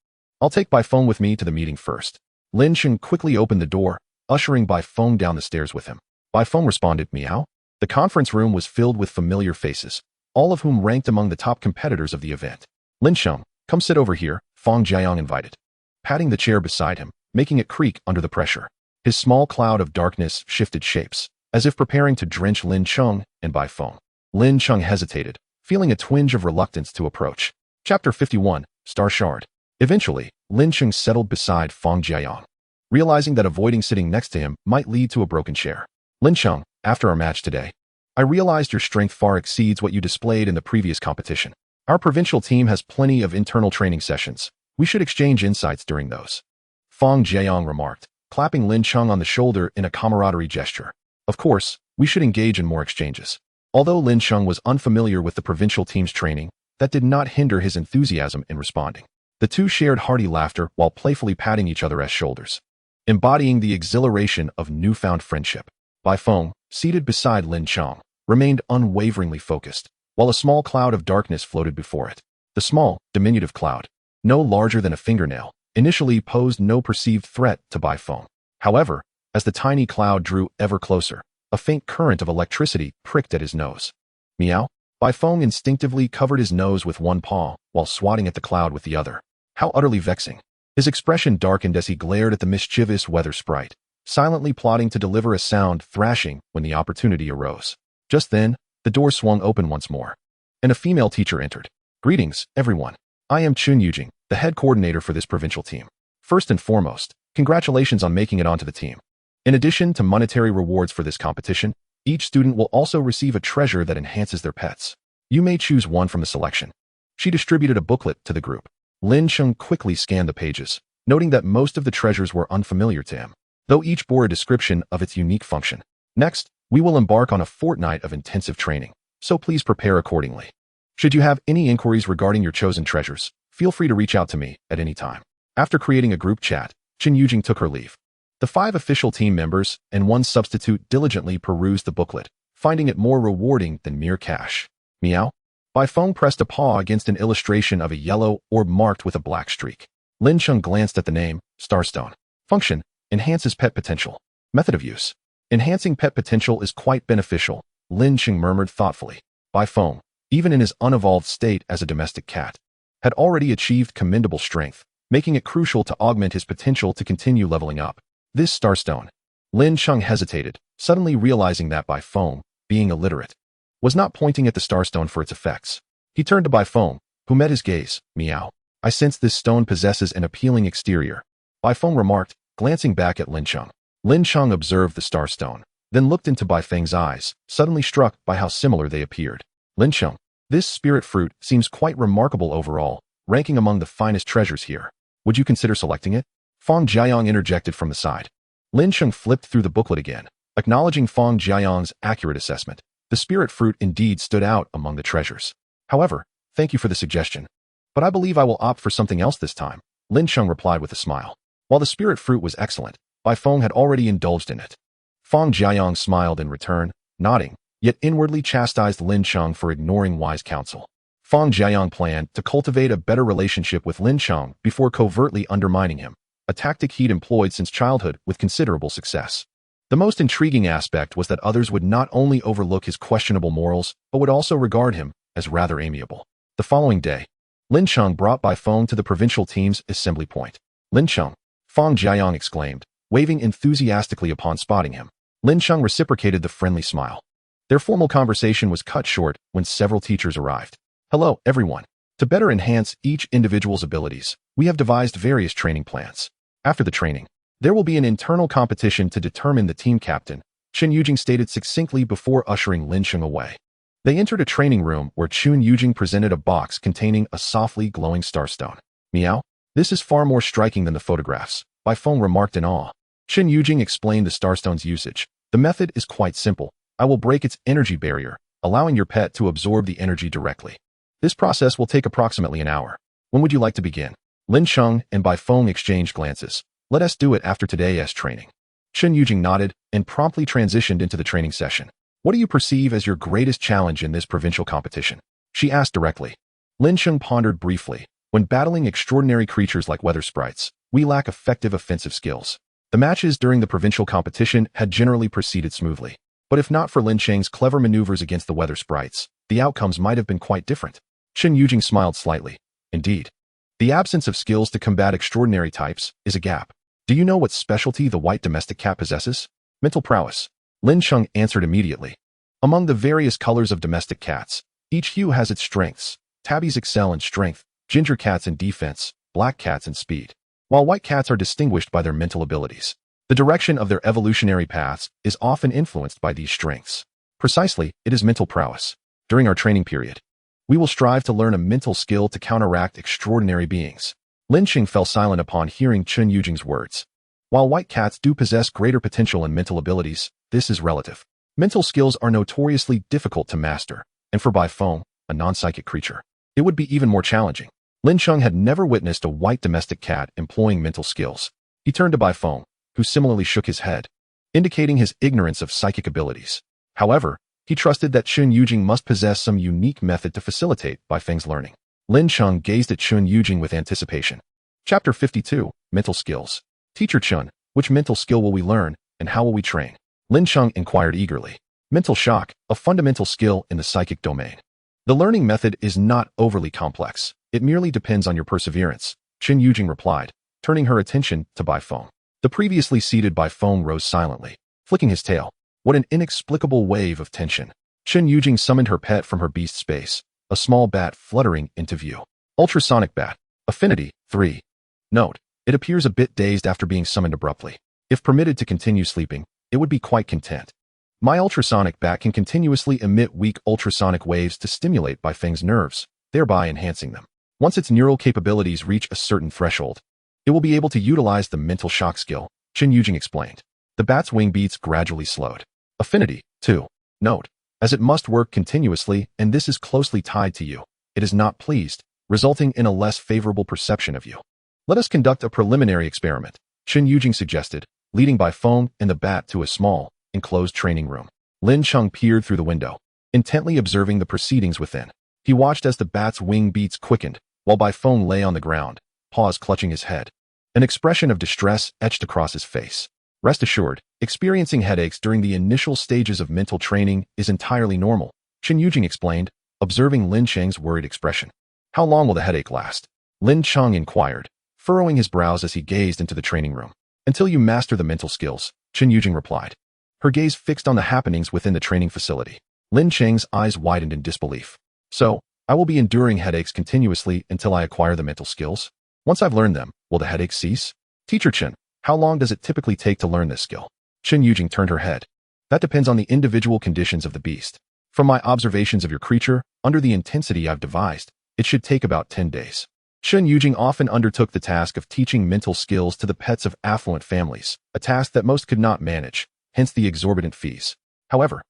I'll take Bai Feng with me to the meeting first. Lin Cheng quickly opened the door, ushering Bai Feng down the stairs with him. Bai Feng responded, meow. The conference room was filled with familiar faces, all of whom ranked among the top competitors of the event. Lin Cheng, come sit over here, Feng Jiayang invited, patting the chair beside him, making it creak under the pressure. His small cloud of darkness shifted shapes, as if preparing to drench Lin Cheng and Bai Feng. Lin Cheng hesitated, feeling a twinge of reluctance to approach. Chapter 51, Star Shard. Eventually, Lin Cheng settled beside Feng Jiayang, realizing that avoiding sitting next to him might lead to a broken chair. Lin Cheng, after our match today, I realized your strength far exceeds what you displayed in the previous competition. Our provincial team has plenty of internal training sessions. We should exchange insights during those. Feng Jiayang remarked, clapping Lin Cheng on the shoulder in a camaraderie gesture. Of course, we should engage in more exchanges. Although Lin Cheng was unfamiliar with the provincial team's training, that did not hinder his enthusiasm in responding. The two shared hearty laughter while playfully patting each other's shoulders, embodying the exhilaration of newfound friendship. Bai Feng, seated beside Lin Cheng, remained unwaveringly focused, while a small cloud of darkness floated before it. The small, diminutive cloud, no larger than a fingernail, initially posed no perceived threat to Bai Feng. However, as the tiny cloud drew ever closer, a faint current of electricity pricked at his nose. Meow. Bai Feng instinctively covered his nose with one paw, while swatting at the cloud with the other. How utterly vexing. His expression darkened as he glared at the mischievous weather sprite, silently plotting to deliver a sound thrashing when the opportunity arose. Just then, the door swung open once more, and a female teacher entered. Greetings, everyone. I am Chun Yujing, the head coordinator for this provincial team. First and foremost, congratulations on making it onto the team. In addition to monetary rewards for this competition, each student will also receive a treasure that enhances their pets. You may choose one from the selection. She distributed a booklet to the group. Lin Cheng quickly scanned the pages, noting that most of the treasures were unfamiliar to him, though each bore a description of its unique function. Next, we will embark on a fortnight of intensive training, so please prepare accordingly. Should you have any inquiries regarding your chosen treasures, feel free to reach out to me at any time. After creating a group chat, Chun Yujing took her leave. The 5 official team members and 1 substitute diligently perused the booklet, finding it more rewarding than mere cash. Meow. Bai Feng pressed a paw against an illustration of a yellow orb marked with a black streak. Lin Cheng glanced at the name, Starstone. Function, enhances pet potential. Method of use. Enhancing pet potential is quite beneficial, Lin Cheng murmured thoughtfully. Bai Feng, even in his unevolved state as a domestic cat, had already achieved commendable strength, making it crucial to augment his potential to continue leveling up. This Starstone. Lin Cheng hesitated, suddenly realizing that Bai Feng, being illiterate, was not pointing at the Starstone for its effects. He turned to Bai Feng, who met his gaze. Meow. I sense this stone possesses an appealing exterior, Bai Feng remarked, glancing back at Lin Cheng. Lin Cheng observed the Starstone, then looked into Bai Feng's eyes, suddenly struck by how similar they appeared. Lin Cheng, this spirit fruit seems quite remarkable overall, ranking among the finest treasures here. Would you consider selecting it? Feng Jiayang interjected from the side. Lin Cheng flipped through the booklet again, acknowledging Feng Jiayang's accurate assessment. The spirit fruit indeed stood out among the treasures. However, thank you for the suggestion, but I believe I will opt for something else this time, Lin Cheng replied with a smile. While the spirit fruit was excellent, Bai Feng had already indulged in it. Feng Jiayang smiled in return, nodding, yet inwardly chastised Lin Cheng for ignoring wise counsel. Feng Jiayang planned to cultivate a better relationship with Lin Cheng before covertly undermining him, a tactic he'd employed since childhood with considerable success. The most intriguing aspect was that others would not only overlook his questionable morals, but would also regard him as rather amiable. The following day, Lin Cheng brought Bai Feng to the provincial team's assembly point. Lin Cheng, Fang Jiayang exclaimed, waving enthusiastically upon spotting him. Lin Cheng reciprocated the friendly smile. Their formal conversation was cut short when several teachers arrived. Hello, everyone. To better enhance each individual's abilities, we have devised various training plans. After the training, there will be an internal competition to determine the team captain, Chen Yujing stated succinctly before ushering Lin Cheng away. They entered a training room where Chen Yujing presented a box containing a softly glowing starstone. Meow. This is far more striking than the photographs, Bai Feng remarked in awe. Chen Yujing explained the starstone's usage. The method is quite simple. I will break its energy barrier, allowing your pet to absorb the energy directly. This process will take approximately an hour. When would you like to begin? Lin Cheng and Bai Feng exchanged glances. Let us do it after today's training. Chen Yujing nodded and promptly transitioned into the training session. What do you perceive as your greatest challenge in this provincial competition? She asked directly. Lin Cheng pondered briefly. When battling extraordinary creatures like weather sprites, we lack effective offensive skills. The matches during the provincial competition had generally proceeded smoothly. But if not for Lin Cheng's clever maneuvers against the weather sprites, the outcomes might have been quite different. Chen Yujing smiled slightly. Indeed. The absence of skills to combat extraordinary types is a gap. Do you know what specialty the white domestic cat possesses? Mental prowess. Lin Cheng answered immediately. Among the various colors of domestic cats, each hue has its strengths. Tabbies excel in strength, ginger cats in defense, black cats in speed, while white cats are distinguished by their mental abilities. The direction of their evolutionary paths is often influenced by these strengths. Precisely, it is mental prowess. During our training period, we will strive to learn a mental skill to counteract extraordinary beings. Lin Cheng fell silent upon hearing Chen Yujing's words. While white cats do possess greater potential and mental abilities, this is relative. Mental skills are notoriously difficult to master, and for Bai Feng, a non-psychic creature, it would be even more challenging. Lin Cheng had never witnessed a white domestic cat employing mental skills. He turned to Bai Feng, who similarly shook his head, indicating his ignorance of psychic abilities. However, he trusted that Chen Yujing must possess some unique method to facilitate Bai Feng's learning. Lin Cheng gazed at Chen Yujing with anticipation. Chapter 52, Mental Skills. Teacher Chen, which mental skill will we learn, and how will we train? Lin Cheng inquired eagerly. Mental shock, a fundamental skill in the psychic domain. The learning method is not overly complex. It merely depends on your perseverance, Chen Yujing replied, turning her attention to Bai Feng. The previously seated Bai Feng rose silently, flicking his tail. What an inexplicable wave of tension. Chen Yujing summoned her pet from her beast space, a small bat fluttering into view. Ultrasonic bat. Affinity, 3. Note, it appears a bit dazed after being summoned abruptly. If permitted to continue sleeping, it would be quite content. My ultrasonic bat can continuously emit weak ultrasonic waves to stimulate Bai Feng's nerves, thereby enhancing them. Once its neural capabilities reach a certain threshold, it will be able to utilize the mental shock skill, Chen Yujing explained. The bat's wing beats gradually slowed. Affinity, 2. Note, as it must work continuously and this is closely tied to you, it is not pleased, resulting in a less favorable perception of you. Let us conduct a preliminary experiment, Chen Yujing suggested, leading Bai Feng and the bat to a small, enclosed training room. Lin Cheng peered through the window, intently observing the proceedings within. He watched as the bat's wing beats quickened, while Bai Feng lay on the ground, paws clutching his head. An expression of distress etched across his face. Rest assured, experiencing headaches during the initial stages of mental training is entirely normal, Chen Yujing explained, observing Lin Cheng's worried expression. How long will the headache last? Lin Cheng inquired, furrowing his brows as he gazed into the training room. Until you master the mental skills, Chen Yujing replied. Her gaze fixed on the happenings within the training facility. Lin Cheng's eyes widened in disbelief. So, I will be enduring headaches continuously until I acquire the mental skills? Once I've learned them, will the headaches cease? Teacher Chen, how long does it typically take to learn this skill? Chen Yujing turned her head. That depends on the individual conditions of the beast. From my observations of your creature, under the intensity I've devised, it should take about 10 days. Chen Yujing often undertook the task of teaching mental skills to the pets of affluent families, a task that most could not manage, hence the exorbitant fees. However,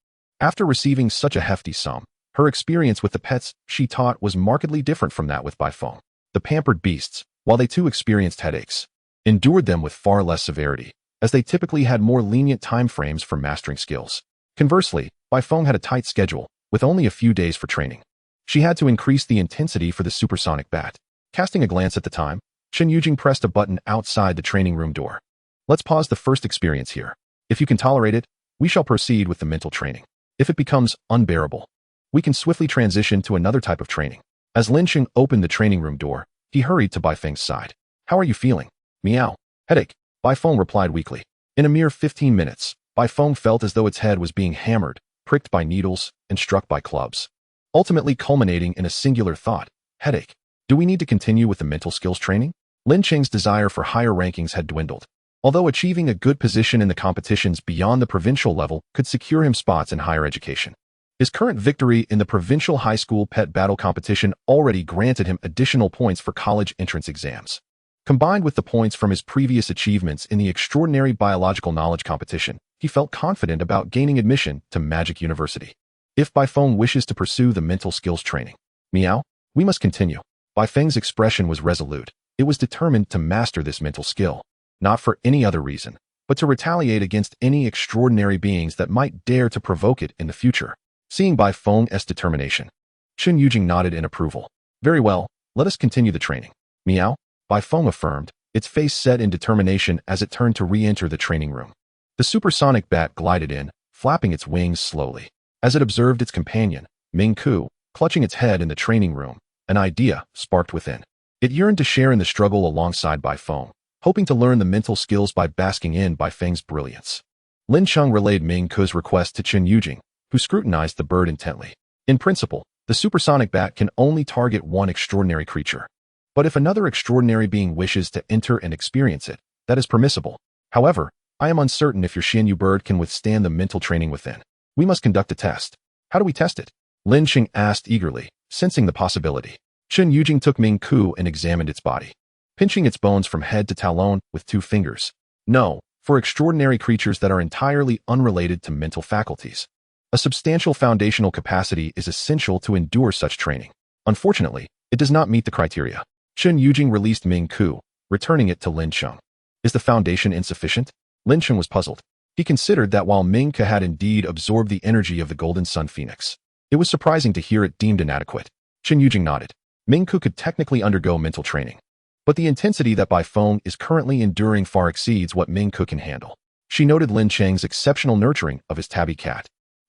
after receiving such a hefty sum, her experience with the pets she taught was markedly different from that with Bai Feng. The pampered beasts, while they too experienced headaches, endured them with far less severity, as they typically had more lenient time frames for mastering skills. Conversely, Bai Feng had a tight schedule, with only a few days for training. She had to increase the intensity for the supersonic bat. Casting a glance at the time, Chen Yujing pressed a button outside the training room door. Let's pause the first experience here. If you can tolerate it, we shall proceed with the mental training. If it becomes unbearable, we can swiftly transition to another type of training. As Lin Cheng opened the training room door, he hurried to Bai Feng's side. How are you feeling? Meow. Headache. Bai Feng replied weakly. In a mere 15 minutes, Bai Feng felt as though its head was being hammered, pricked by needles, and struck by clubs, ultimately culminating in a singular thought: headache. Do we need to continue with the mental skills training? Lin Cheng's desire for higher rankings had dwindled. Although achieving a good position in the competitions beyond the provincial level could secure him spots in higher education, his current victory in the provincial high school pet battle competition already granted him additional points for college entrance exams. Combined with the points from his previous achievements in the extraordinary biological knowledge competition, he felt confident about gaining admission to Magic University. If Bai Feng wishes to pursue the mental skills training, meow, we must continue. Bai Feng's expression was resolute. It was determined to master this mental skill, not for any other reason, but to retaliate against any extraordinary beings that might dare to provoke it in the future. Seeing Bai Feng's determination, Chen Yujing nodded in approval. Very well, let us continue the training. Meow, Bai Feng affirmed, its face set in determination as it turned to re-enter the training room. The supersonic bat glided in, flapping its wings slowly. As it observed its companion, Ming Ku, clutching its head in the training room, an idea sparked within. It yearned to share in the struggle alongside Bai Feng, hoping to learn the mental skills by basking in Bai Feng's brilliance. Lin Cheng relayed Ming Ku's request to Chen Yujing, who scrutinized the bird intently. In principle, the supersonic bat can only target one extraordinary creature. But if another extraordinary being wishes to enter and experience it, that is permissible. However, I am uncertain if your Xianyu bird can withstand the mental training within. We must conduct a test. How do we test it? Lin Cheng asked eagerly, sensing the possibility. Chen Yujing took Ming Ku and examined its body, pinching its bones from head to talon with 2 fingers. No, for extraordinary creatures that are entirely unrelated to mental faculties, a substantial foundational capacity is essential to endure such training. Unfortunately, it does not meet the criteria. Chen Yujing released Ming Ku, returning it to Lin Cheng. Is the foundation insufficient? Lin Cheng was puzzled. He considered that while Ming Ku had indeed absorbed the energy of the Golden Sun Phoenix, it was surprising to hear it deemed inadequate. Chen Yujing nodded. Ming Ku could technically undergo mental training, but the intensity that Bai Feng is currently enduring far exceeds what Ming Ku can handle. She noted Lin Cheng's exceptional nurturing of his tabby cat.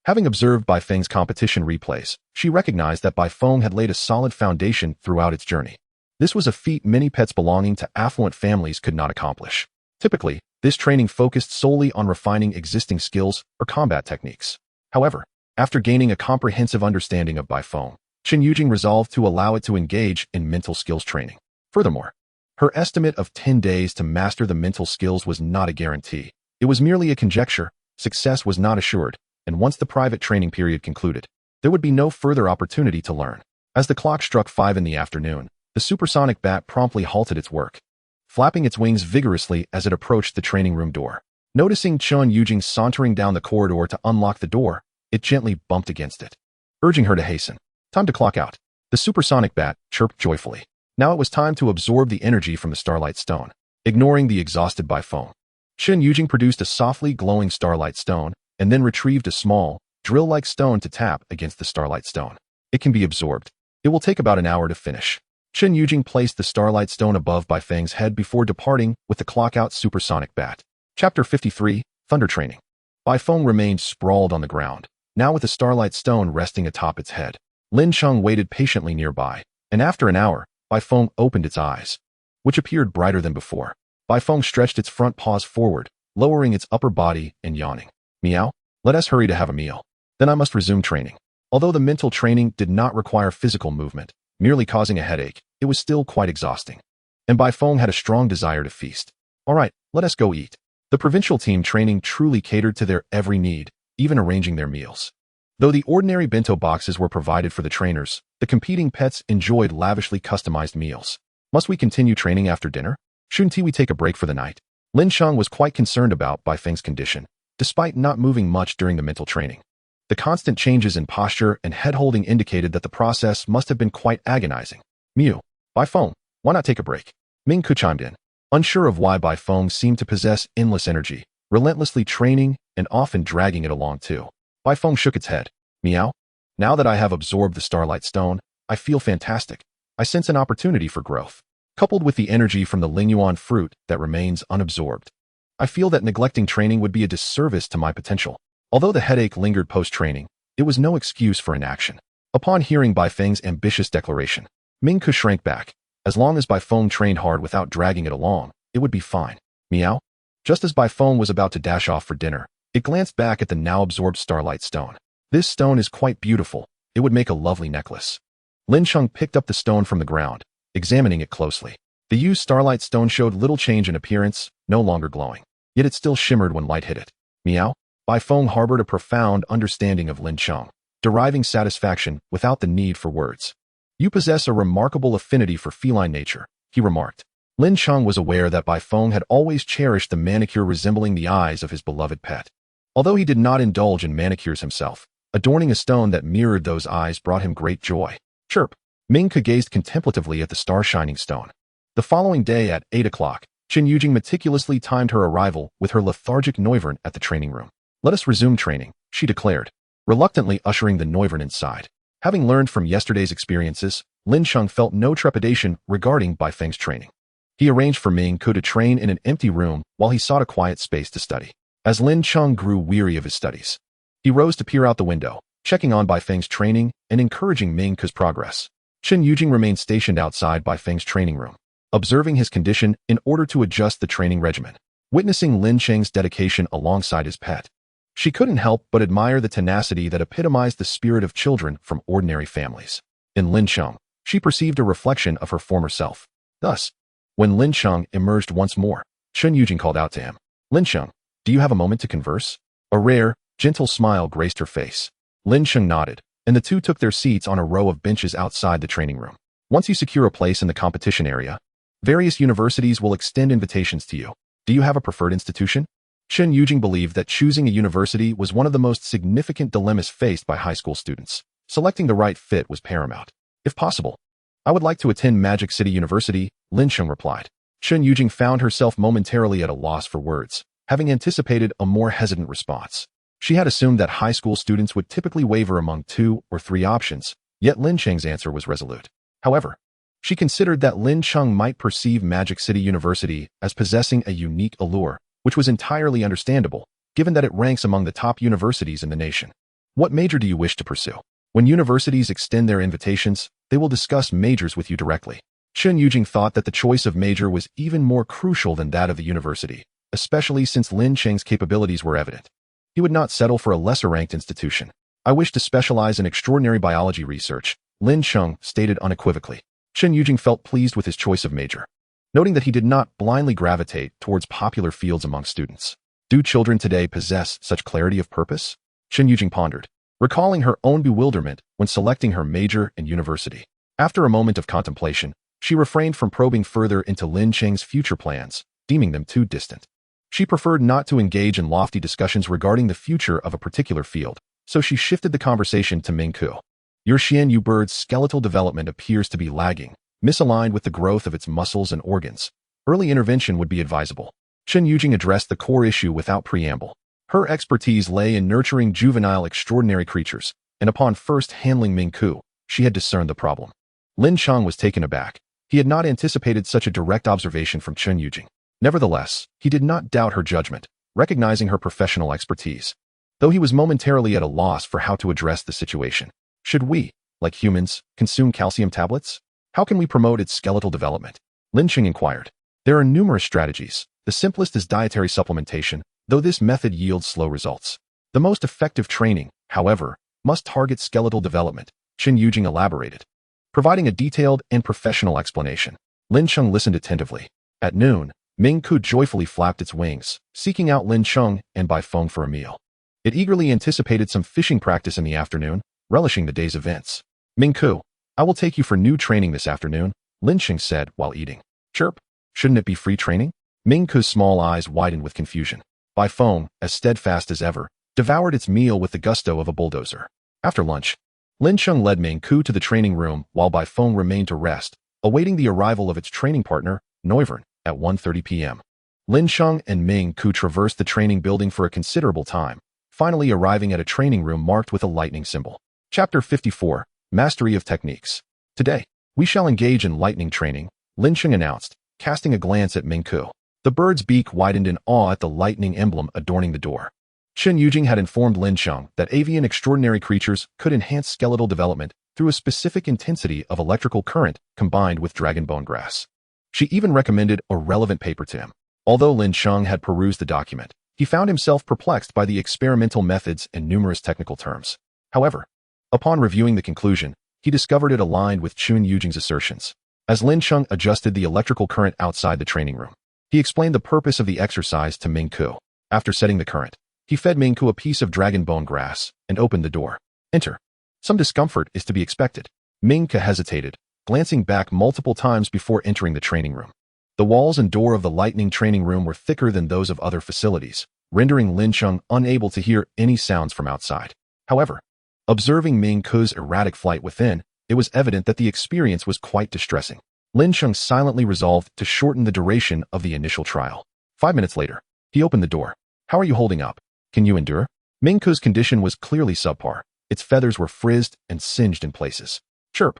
Having observed Bai Feng's competition replays, she recognized that Bai Feng had laid a solid foundation throughout its journey. This was a feat many pets belonging to affluent families could not accomplish. Typically, this training focused solely on refining existing skills or combat techniques. However, after gaining a comprehensive understanding of Bai Feng, Chen Yujing resolved to allow it to engage in mental skills training. Furthermore, her estimate of 10 days to master the mental skills was not a guarantee. It was merely a conjecture. Success was not assured, and once the private training period concluded, there would be no further opportunity to learn. As the clock struck 5 in the afternoon, the supersonic bat promptly halted its work, flapping its wings vigorously as it approached the training room door. Noticing Chen Yujing sauntering down the corridor to unlock the door, it gently bumped against it, urging her to hasten. Time to clock out. The supersonic bat chirped joyfully. Now it was time to absorb the energy from the Starlight Stone. Ignoring the exhausted Bai Feng, Chen Yujing produced a softly glowing Starlight Stone and then retrieved a small, drill-like stone to tap against the Starlight Stone. It can be absorbed. It will take about an hour to finish. Chen Yujing placed the Starlight Stone above Bai Feng's head before departing with the clock-out supersonic bat. Chapter 53, Thunder Training. Bai Feng remained sprawled on the ground, now with the Starlight Stone resting atop its head. Lin Cheng waited patiently nearby, and after an hour, Bai Feng opened its eyes, which appeared brighter than before. Bai Feng stretched its front paws forward, lowering its upper body and yawning. Meow, let us hurry to have a meal. Then I must resume training. Although the mental training did not require physical movement, merely causing a headache, it was still quite exhausting. And Bai Feng had a strong desire to feast. All right, let us go eat. The provincial team training truly catered to their every need, even arranging their meals. Though the ordinary bento boxes were provided for the trainers, the competing pets enjoyed lavishly customized meals. Must we continue training after dinner? Shouldn't we take a break for the night? Lin Cheng was quite concerned about Bai Feng's condition, despite not moving much during the mental training. The constant changes in posture and head holding indicated that the process must have been quite agonizing. Mew, Bai Feng, why not take a break? Ming Ku chimed in, unsure of why Bai Feng seemed to possess endless energy, relentlessly training and often dragging it along too. Bai Feng shook its head. Meow. Now that I have absorbed the Starlight Stone, I feel fantastic. I sense an opportunity for growth. coupled with the energy from the Lingyuan fruit that remains unabsorbed. I feel that neglecting training would be a disservice to my potential. Although the headache lingered post-training, it was no excuse for inaction. Upon hearing Bai Feng's ambitious declaration, Mingke shrank back. As long as Bai Feng trained hard without dragging it along, it would be fine. Meow? Just as Bai Feng was about to dash off for dinner, it glanced back at the now-absorbed starlight stone. This stone is quite beautiful. It would make a lovely necklace. Lin Cheng picked up the stone from the ground, examining it closely. The used starlight stone showed little change in appearance, no longer glowing. Yet it still shimmered when light hit it. Meow? Bai Feng harbored a profound understanding of Lin Cheng, deriving satisfaction without the need for words. You possess a remarkable affinity for feline nature, he remarked. Lin Cheng was aware that Bai Feng had always cherished the manicure resembling the eyes of his beloved pet. Although he did not indulge in manicures himself, adorning a stone that mirrored those eyes brought him great joy. Chirp! Mingke gazed contemplatively at the star-shining stone. The following day at 8 o'clock, Chen Yujing meticulously timed her arrival with her lethargic Noivern at the training room. Let us resume training, she declared, reluctantly ushering the Noivern inside. Having learned from yesterday's experiences, Lin Cheng felt no trepidation regarding Bai Feng's training. He arranged for Mingke to train in an empty room while he sought a quiet space to study. As Lin Cheng grew weary of his studies, he rose to peer out the window, checking on Bai Feng's training and encouraging Mingke's progress. Chen Yujing remained stationed outside Bai Feng's training room, observing his condition in order to adjust the training regimen. Witnessing Lin Cheng's dedication alongside his pet, she couldn't help but admire the tenacity that epitomized the spirit of children from ordinary families. In Lin Cheng, she perceived a reflection of her former self. Thus, when Lin Cheng emerged once more, Chen Yujing called out to him. Lin Cheng, do you have a moment to converse? A rare, gentle smile graced her face. Lin Cheng nodded, and the two took their seats on a row of benches outside the training room. Once you secure a place in the competition area, various universities will extend invitations to you. Do you have a preferred institution? Chen Yujing believed that choosing a university was one of the most significant dilemmas faced by high school students. Selecting the right fit was paramount. If possible, I would like to attend Magic City University, Lin Cheng replied. Chen Yujing found herself momentarily at a loss for words, having anticipated a more hesitant response. She had assumed that high school students would typically waver among 2 or 3 options, yet Lin Cheng's answer was resolute. However, she considered that Lin Cheng might perceive Magic City University as possessing a unique allure, which was entirely understandable, given that it ranks among the top universities in the nation. What major do you wish to pursue? When universities extend their invitations, they will discuss majors with you directly. Chen Yujing thought that the choice of major was even more crucial than that of the university, especially since Lin Cheng's capabilities were evident. He would not settle for a lesser-ranked institution. I wish to specialize in extraordinary biology research, Lin Cheng stated unequivocally. Chen Yujing felt pleased with his choice of major, noting that he did not blindly gravitate towards popular fields among students. Do children today possess such clarity of purpose? Chen Yujing pondered, recalling her own bewilderment when selecting her major and university. After a moment of contemplation, she refrained from probing further into Lin Cheng's future plans, deeming them too distant. She preferred not to engage in lofty discussions regarding the future of a particular field, so she shifted the conversation to Mingke. Your Xian Yu bird's skeletal development appears to be lagging, misaligned with the growth of its muscles and organs. Early intervention would be advisable. Chen Yujing addressed the core issue without preamble. Her expertise lay in nurturing juvenile extraordinary creatures, and upon first handling Mingke, she had discerned the problem. Lin Cheng was taken aback. He had not anticipated such a direct observation from Chen Yujing. Nevertheless, he did not doubt her judgment, recognizing her professional expertise. Though he was momentarily at a loss for how to address the situation. Should we, like humans, consume calcium tablets? How can we promote its skeletal development? Lin Cheng inquired. There are numerous strategies. The simplest is dietary supplementation, though this method yields slow results. The most effective training, however, must target skeletal development, Chen Yujing elaborated, providing a detailed and professional explanation. Lin Cheng listened attentively. At noon, Mingke joyfully flapped its wings, seeking out Lin Cheng and Bai Feng for a meal. It eagerly anticipated some fishing practice in the afternoon, relishing the day's events. Mingke, I will take you for new training this afternoon, Lin Cheng said while eating. Chirp, shouldn't it be free training? Mingke's small eyes widened with confusion. Bai Feng, as steadfast as ever, devoured its meal with the gusto of a bulldozer. After lunch, Lin Cheng led Mingke to the training room while Bai Feng remained to rest, awaiting the arrival of its training partner, Noivern, at 1:30 p.m. Lin Cheng and Mingke traversed the training building for a considerable time, finally arriving at a training room marked with a lightning symbol. Chapter 54, Mastery of Techniques. Today, we shall engage in lightning training, Lin Cheng announced, casting a glance at Mingku. The bird's beak widened in awe at the lightning emblem adorning the door. Chen Yujing had informed Lin Cheng that avian extraordinary creatures could enhance skeletal development through a specific intensity of electrical current combined with dragon bone grass. She even recommended a relevant paper to him. Although Lin Cheng had perused the document, he found himself perplexed by the experimental methods and numerous technical terms. However, upon reviewing the conclusion, he discovered it aligned with Chen Yujing's assertions. As Lin Cheng adjusted the electrical current outside the training room, he explained the purpose of the exercise to Mingku. After setting the current, he fed Mingku a piece of dragon bone grass and opened the door. Enter. Some discomfort is to be expected. Mingku hesitated, glancing back multiple times before entering the training room. The walls and door of the lightning training room were thicker than those of other facilities, rendering Lin Cheng unable to hear any sounds from outside. However, observing Mingku's erratic flight within, it was evident that the experience was quite distressing. Lin Cheng silently resolved to shorten the duration of the initial trial. 5 minutes later, he opened the door. How are you holding up? Can you endure? Mingku's condition was clearly subpar. Its feathers were frizzed and singed in places. Chirp.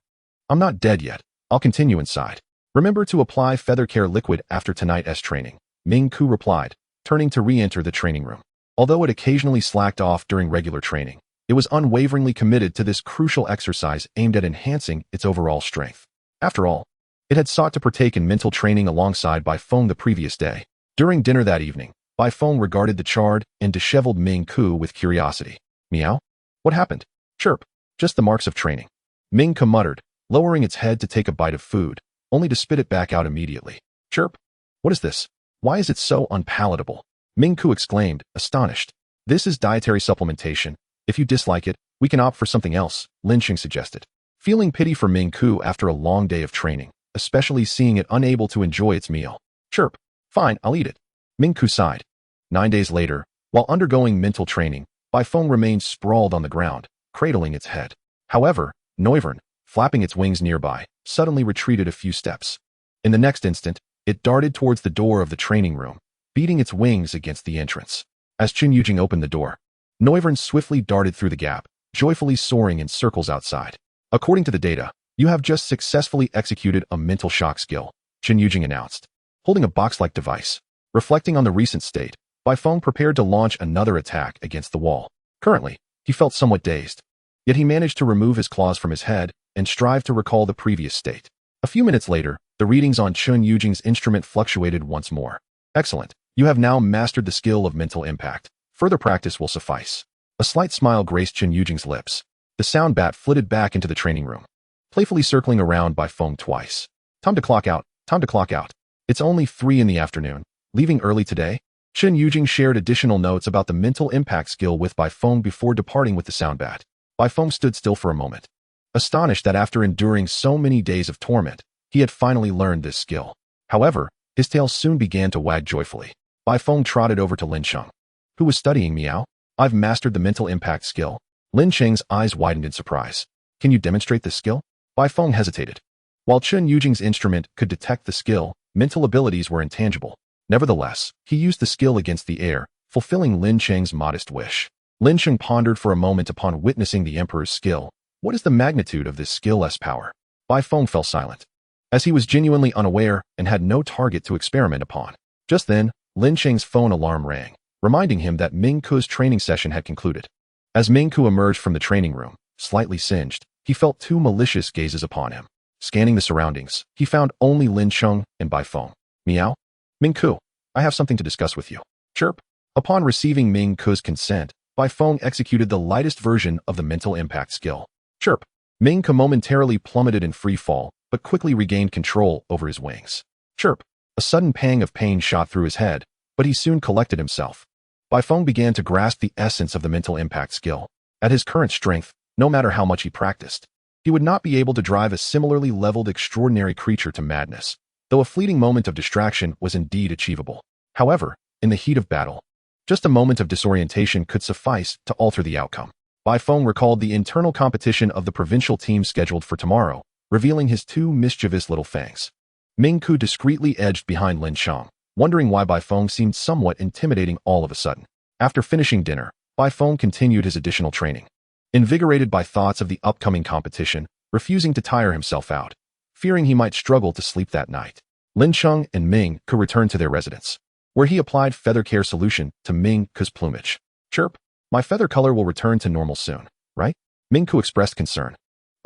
I'm not dead yet. I'll continue inside. Remember to apply feather care liquid after tonight's training, Mingku replied, turning to re-enter the training room. Although it occasionally slacked off during regular training, it was unwaveringly committed to this crucial exercise aimed at enhancing its overall strength. After all, it had sought to partake in mental training alongside Bai Feng the previous day. During dinner that evening, Bai Feng regarded the charred and disheveled Mingku with curiosity. Meow? What happened? Chirp. Just the marks of training. Mingku muttered, lowering its head to take a bite of food, only to spit it back out immediately. Chirp. What is this? Why is it so unpalatable? Mingku exclaimed, astonished. This is dietary supplementation. If you dislike it, we can opt for something else, Lin Cheng suggested. Feeling pity for Mingku after a long day of training, especially seeing it unable to enjoy its meal. Chirp. Fine, I'll eat it. Mingku sighed. 9 days later, while undergoing mental training, Bai Feng remained sprawled on the ground, cradling its head. However, Noivern, flapping its wings nearby, suddenly retreated a few steps. In the next instant, it darted towards the door of the training room, beating its wings against the entrance. As Chen Yujing opened the door, Noivern swiftly darted through the gap, joyfully soaring in circles outside. According to the data, you have just successfully executed a mental shock skill, Chen Yujing announced. Holding a box-like device, reflecting on the recent state, Bai Feng prepared to launch another attack against the wall. Currently, he felt somewhat dazed. Yet he managed to remove his claws from his head and strive to recall the previous state. A few minutes later, the readings on Chen Yujing's instrument fluctuated once more. Excellent. You have now mastered the skill of mental impact. Further practice will suffice. A slight smile graced Chen Yujing's lips. The sound bat flitted back into the training room, playfully circling around Bai Feng twice. Time to clock out. Time to clock out. It's only 3 in the afternoon. Leaving early today? Chen Yujing shared additional notes about the mental impact skill with Bai Feng before departing with the sound bat. Bai Feng stood still for a moment, astonished that after enduring so many days of torment, he had finally learned this skill. However, his tail soon began to wag joyfully. Bai Feng trotted over to Lin Cheng, who was studying Meow. I've mastered the mental impact skill. Lin Cheng's eyes widened in surprise. Can you demonstrate this skill? Bai Feng hesitated. While Chen Yujing's instrument could detect the skill, mental abilities were intangible. Nevertheless, he used the skill against the air, fulfilling Lin Cheng's modest wish. Lin Cheng pondered for a moment upon witnessing the Emperor's skill. What is the magnitude of this skill's power? Bai Feng fell silent, as he was genuinely unaware and had no target to experiment upon. Just then, Lin Cheng's phone alarm rang, reminding him that Mingku's training session had concluded. As Mingku emerged from the training room, slightly singed, he felt 2 malicious gazes upon him. Scanning the surroundings, he found only Lin Cheng and Bai Feng. Meow? Mingku, I have something to discuss with you. Chirp. Upon receiving Mingku's consent, Bai Feng executed the lightest version of the mental impact skill. Chirp. Mingku momentarily plummeted in free fall, but quickly regained control over his wings. Chirp. A sudden pang of pain shot through his head, but he soon collected himself. Bai Feng began to grasp the essence of the mental impact skill. At his current strength, no matter how much he practiced, he would not be able to drive a similarly leveled extraordinary creature to madness, though a fleeting moment of distraction was indeed achievable. However, in the heat of battle, just a moment of disorientation could suffice to alter the outcome. Bai Feng recalled the internal competition of the provincial team scheduled for tomorrow, revealing his 2 mischievous little fangs. Mingku discreetly edged behind Lin Cheng, wondering why Bai Feng seemed somewhat intimidating all of a sudden. After finishing dinner, Bai Feng continued his additional training. Invigorated by thoughts of the upcoming competition, refusing to tire himself out. fearing he might struggle to sleep that night. Lin Cheng and Ming could return to their residence, where he applied feather care solution to Ming Ke's plumage. Chirp, my feather color will return to normal soon, right? Ming Ke expressed concern,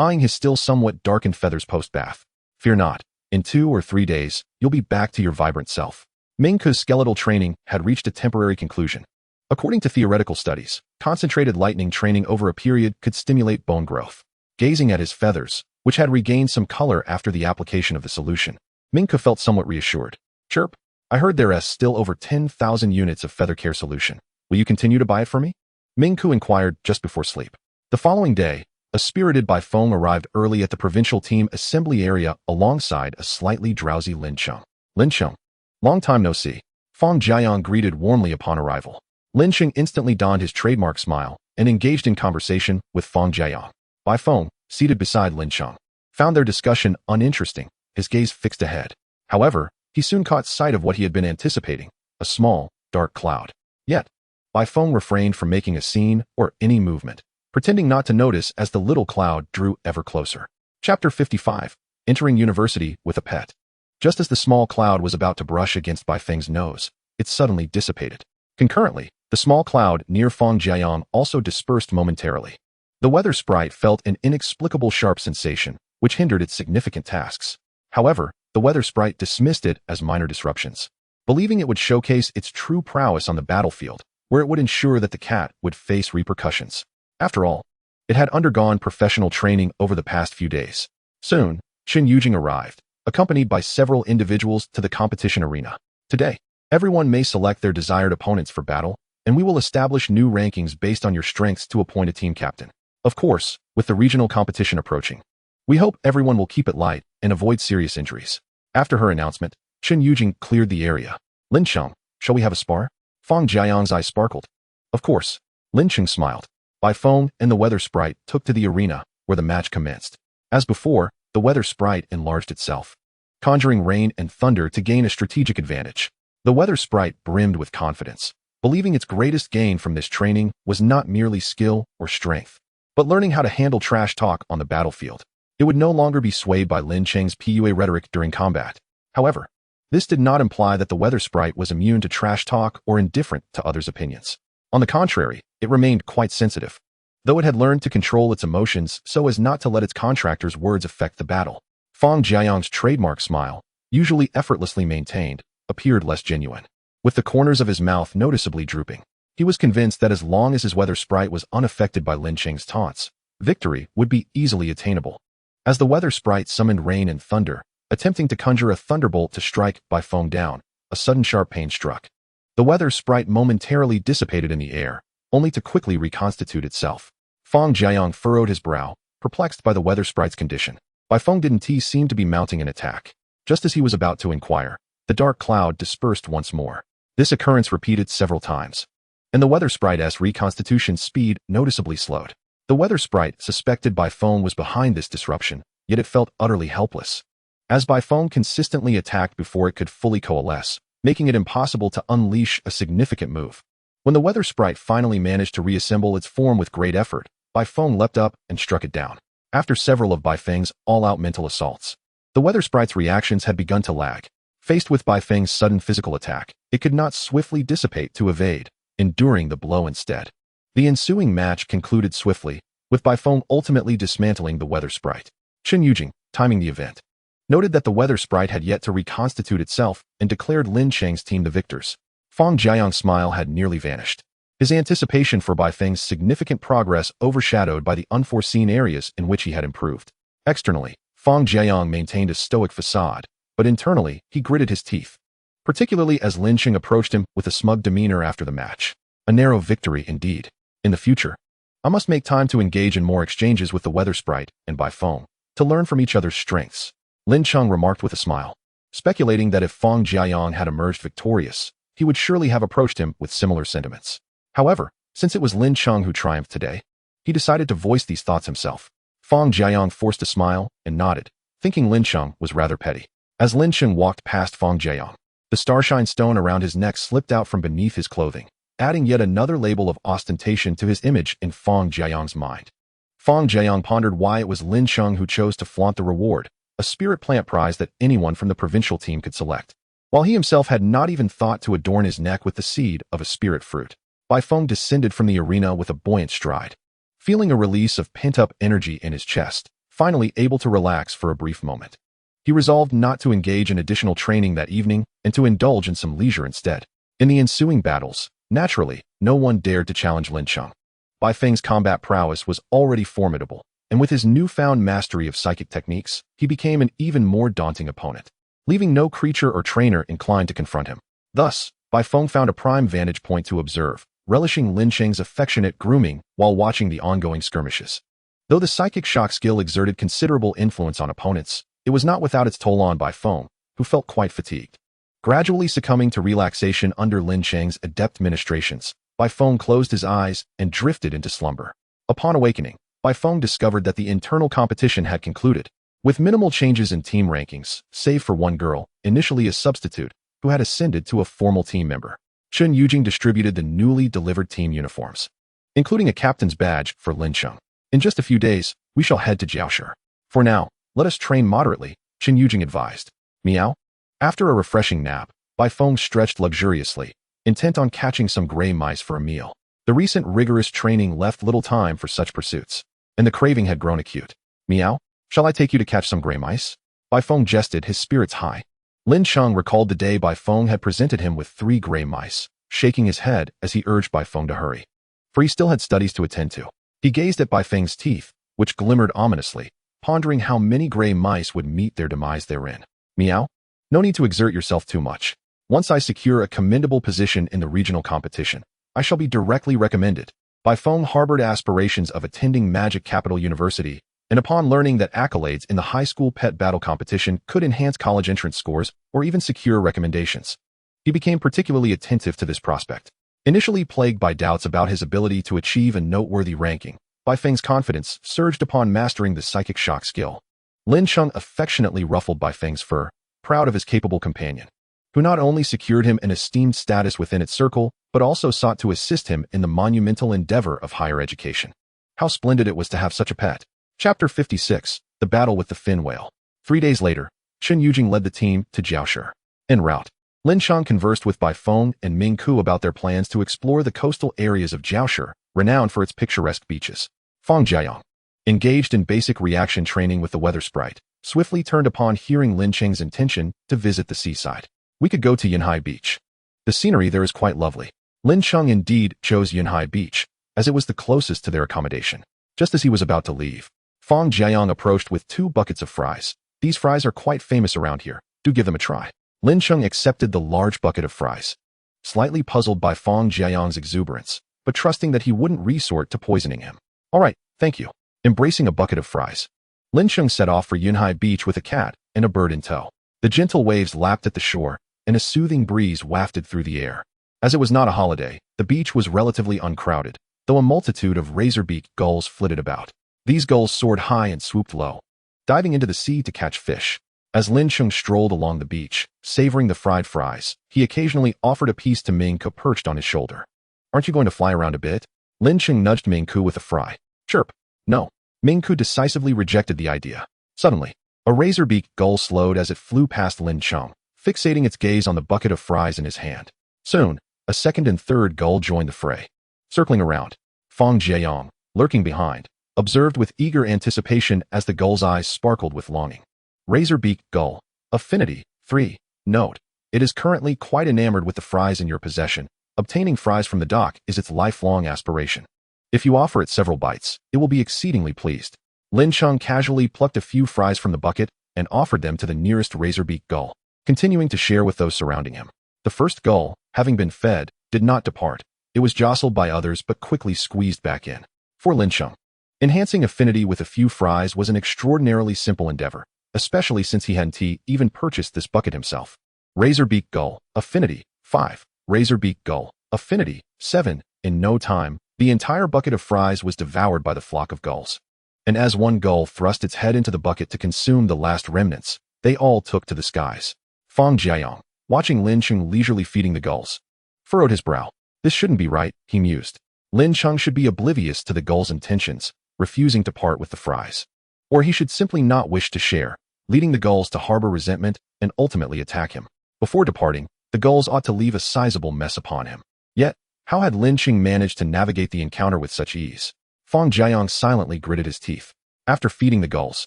eyeing his still somewhat darkened feathers post-bath. Fear not, in 2 or 3 days, you'll be back to your vibrant self. Ming Ke's skeletal training had reached a temporary conclusion. According to theoretical studies, concentrated lightning training over a period could stimulate bone growth. Gazing at his feathers, which had regained some color after the application of the solution, Ming Ke felt somewhat reassured. Chirp, I heard there is still over 10,000 units of feather care solution. Will you continue to buy it for me? Ming Ke inquired just before sleep. The following day, a spirited Baifeng arrived early at the provincial team assembly area alongside a slightly drowsy Lin Cheng. Lin Cheng, long time no see. Feng Jiayang greeted warmly upon arrival. Lin Cheng instantly donned his trademark smile and engaged in conversation with Feng Jiayang. Baifeng, seated beside Lin Cheng, found their discussion uninteresting, his gaze fixed ahead. However, he soon caught sight of what he had been anticipating, a small, dark cloud. Yet, Baifeng refrained from making a scene or any movement, pretending not to notice as the little cloud drew ever closer. Chapter 55. Entering University with a Pet. Just as the small cloud was about to brush against Baifeng's nose, it suddenly dissipated. Concurrently, the small cloud near Feng Jiayang also dispersed momentarily. The weather sprite felt an inexplicable sharp sensation, which hindered its significant tasks. However, the weather sprite dismissed it as minor disruptions, believing it would showcase its true prowess on the battlefield, where it would ensure that the cat would face repercussions. After all, it had undergone professional training over the past few days. Soon, Chen Yujing arrived, accompanied by several individuals to the competition arena. Today, everyone may select their desired opponents for battle, and we will establish new rankings based on your strengths to appoint a team captain. Of course, with the regional competition approaching, we hope everyone will keep it light and avoid serious injuries. After her announcement, Chen Yujing cleared the area. Lin Cheng, shall we have a spar? Feng Jiayang's eyes sparkled. Of course. Lin Cheng smiled. Baifeng and the weather sprite took to the arena, where the match commenced. As before, the weather sprite enlarged itself, conjuring rain and thunder to gain a strategic advantage. The weather sprite brimmed with confidence, believing its greatest gain from this training was not merely skill or strength, but learning how to handle trash talk on the battlefield. It would no longer be swayed by Lin Cheng's PUA rhetoric during combat. However, this did not imply that the weather sprite was immune to trash talk or indifferent to others' opinions. On the contrary, it remained quite sensitive, though it had learned to control its emotions so as not to let its contractors' words affect the battle. Feng Jiayang's trademark smile, usually effortlessly maintained, appeared less genuine, with the corners of his mouth noticeably drooping. He was convinced that as long as his weather sprite was unaffected by Lin Cheng's taunts, victory would be easily attainable. As the weather sprite summoned rain and thunder, attempting to conjure a thunderbolt to strike Baifeng down, a sudden sharp pain struck. The weather sprite momentarily dissipated in the air, only to quickly reconstitute itself. Feng Jiayang furrowed his brow, perplexed by the weather sprite's condition. Baifeng didn't seem to be mounting an attack. Just as he was about to inquire, the dark cloud dispersed once more. This occurrence repeated several times, and the weather sprite's reconstitution speed noticeably slowed. The weather sprite suspected Baifeng was behind this disruption, yet it felt utterly helpless, as Baifeng consistently attacked before it could fully coalesce, making it impossible to unleash a significant move. When the weather sprite finally managed to reassemble its form with great effort, Baifeng leapt up and struck it down. After several of Baifeng's all-out mental assaults, the weather sprite's reactions had begun to lag. Faced with Baifeng's sudden physical attack, it could not swiftly dissipate to evade, enduring the blow instead. The ensuing match concluded swiftly, with Baifeng ultimately dismantling the weather sprite. Chen Yujing, timing the event, noted that the weather sprite had yet to reconstitute itself and declared Lin Cheng's team the victors. Feng Jiayang's smile had nearly vanished, his anticipation for Baifeng's significant progress overshadowed by the unforeseen areas in which he had improved. Externally, Feng Jiayang maintained a stoic facade, but internally, he gritted his teeth, particularly as Lin Cheng approached him with a smug demeanor after the match. A narrow victory indeed. In the future, I must make time to engage in more exchanges with the weather sprite and Baifeng, to learn from each other's strengths, Lin Cheng remarked with a smile, speculating that if Feng Jiayang had emerged victorious, he would surely have approached him with similar sentiments. However, since it was Lin Cheng who triumphed today, he decided to voice these thoughts himself. Feng Jiayang forced a smile and nodded, thinking Lin Cheng was rather petty. As Lin Cheng walked past Feng Jiayang, the starshine stone around his neck slipped out from beneath his clothing, adding yet another label of ostentation to his image in Feng Jiayang's mind. Feng Jiayang pondered why it was Lin Cheng who chose to flaunt the reward, a spirit plant prize that anyone from the provincial team could select. While he himself had not even thought to adorn his neck with the seed of a spirit fruit, Bai Feng descended from the arena with a buoyant stride, feeling a release of pent-up energy in his chest, finally able to relax for a brief moment. He resolved not to engage in additional training that evening and to indulge in some leisure instead. In the ensuing battles, naturally, no one dared to challenge Lin Cheng. Bai Feng's combat prowess was already formidable, and with his newfound mastery of psychic techniques, he became an even more daunting opponent, leaving no creature or trainer inclined to confront him. Thus, Bai Feng found a prime vantage point to observe, relishing Lin Cheng's affectionate grooming while watching the ongoing skirmishes. Though the psychic shock skill exerted considerable influence on opponents, it was not without its toll on Bai Feng, who felt quite fatigued. Gradually succumbing to relaxation under Lin Cheng's adept ministrations, Bai Feng closed his eyes and drifted into slumber. Upon awakening, Bai Feng discovered that the internal competition had concluded, with minimal changes in team rankings, save for one girl, initially a substitute, who had ascended to a formal team member. Chen Yujing distributed the newly delivered team uniforms, including a captain's badge for Lin Cheng. In just a few days, we shall head to Jiaoshi. For now, let us train moderately, Chen Yujing advised. Meow? After a refreshing nap, Bai Feng stretched luxuriously, intent on catching some gray mice for a meal. The recent rigorous training left little time for such pursuits, and the craving had grown acute. Meow? Shall I take you to catch some gray mice? Bai Feng jested, his spirits high. Lin Cheng recalled the day Bai Feng had presented him with 3 gray mice, shaking his head as he urged Bai Feng to hurry, for he still had studies to attend to. He gazed at Bai Feng's teeth, which glimmered ominously, pondering how many gray mice would meet their demise therein. Meow? No need to exert yourself too much. Once I secure a commendable position in the regional competition, I shall be directly recommended. Bai Feng harbored aspirations of attending Magic Capital University, and upon learning that accolades in the high school pet battle competition could enhance college entrance scores or even secure recommendations, he became particularly attentive to this prospect. Initially plagued by doubts about his ability to achieve a noteworthy ranking, Bai Feng's confidence surged upon mastering the psychic shock skill. Lin Cheng affectionately ruffled Bai Feng's fur, proud of his capable companion, who not only secured him an esteemed status within its circle, but also sought to assist him in the monumental endeavor of higher education. How splendid it was to have such a pet. Chapter 56, The Battle with the Fin Whale. 3 days later, Chen Yujing led the team to Jiaoshi. En route, Lin Cheng conversed with Bai Feng and Ming Ku about their plans to explore the coastal areas of Jiaoshi, renowned for its picturesque beaches. Feng Jiayang, engaged in basic reaction training with the weather sprite, swiftly turned upon hearing Lin Cheng's intention to visit the seaside. We could go to Yunhai Beach. The scenery there is quite lovely. Lin Cheng indeed chose Yunhai Beach, as it was the closest to their accommodation. Just as he was about to leave, Feng Jiayang approached with 2 buckets of fries. These fries are quite famous around here. Do give them a try. Lin Cheng accepted the large bucket of fries, slightly puzzled by Feng Jiayang's exuberance, but trusting that he wouldn't resort to poisoning him. All right, thank you. Embracing a bucket of fries, Lin Cheng set off for Yunhai Beach with a cat and a bird in tow. The gentle waves lapped at the shore, and a soothing breeze wafted through the air. As it was not a holiday, the beach was relatively uncrowded, though a multitude of razor-beaked gulls flitted about. These gulls soared high and swooped low, diving into the sea to catch fish. As Lin Cheng strolled along the beach, savoring the fried fries, he occasionally offered a piece to Ming Ku perched on his shoulder. Aren't you going to fly around a bit? Lin Cheng nudged Ming Ku with a fry. Chirp. No. Ming Ku decisively rejected the idea. Suddenly, a razor-beaked gull slowed as it flew past Lin Cheng, fixating its gaze on the bucket of fries in his hand. Soon, a second and third gull joined the fray. Circling around, Feng Jiayang, lurking behind, observed with eager anticipation as the gull's eyes sparkled with longing. Razor-beaked gull. Affinity. 3. Note. It is currently quite enamored with the fries in your possession. Obtaining fries from the dock is its lifelong aspiration. If you offer it several bites, it will be exceedingly pleased. Lin Cheng casually plucked a few fries from the bucket and offered them to the nearest razor-beaked gull, continuing to share with those surrounding him. The first gull, having been fed, did not depart. It was jostled by others but quickly squeezed back in. For Lin Cheng, enhancing affinity with a few fries was an extraordinarily simple endeavor, especially since he hadn't even purchased this bucket himself. Razor-beaked gull. Affinity. 5. Razor-beaked gull. Affinity. 7. In no time, the entire bucket of fries was devoured by the flock of gulls. And as one gull thrust its head into the bucket to consume the last remnants, they all took to the skies. Feng Jiayang, watching Lin Cheng leisurely feeding the gulls, furrowed his brow. This shouldn't be right, he mused. Lin Cheng should be oblivious to the gull's intentions, refusing to part with the fries. Or he should simply not wish to share. leading the gulls to harbor resentment and ultimately attack him. Before departing, the gulls ought to leave a sizable mess upon him. Yet, how had Lin Cheng managed to navigate the encounter with such ease? Feng Jiayong silently gritted his teeth. After feeding the gulls,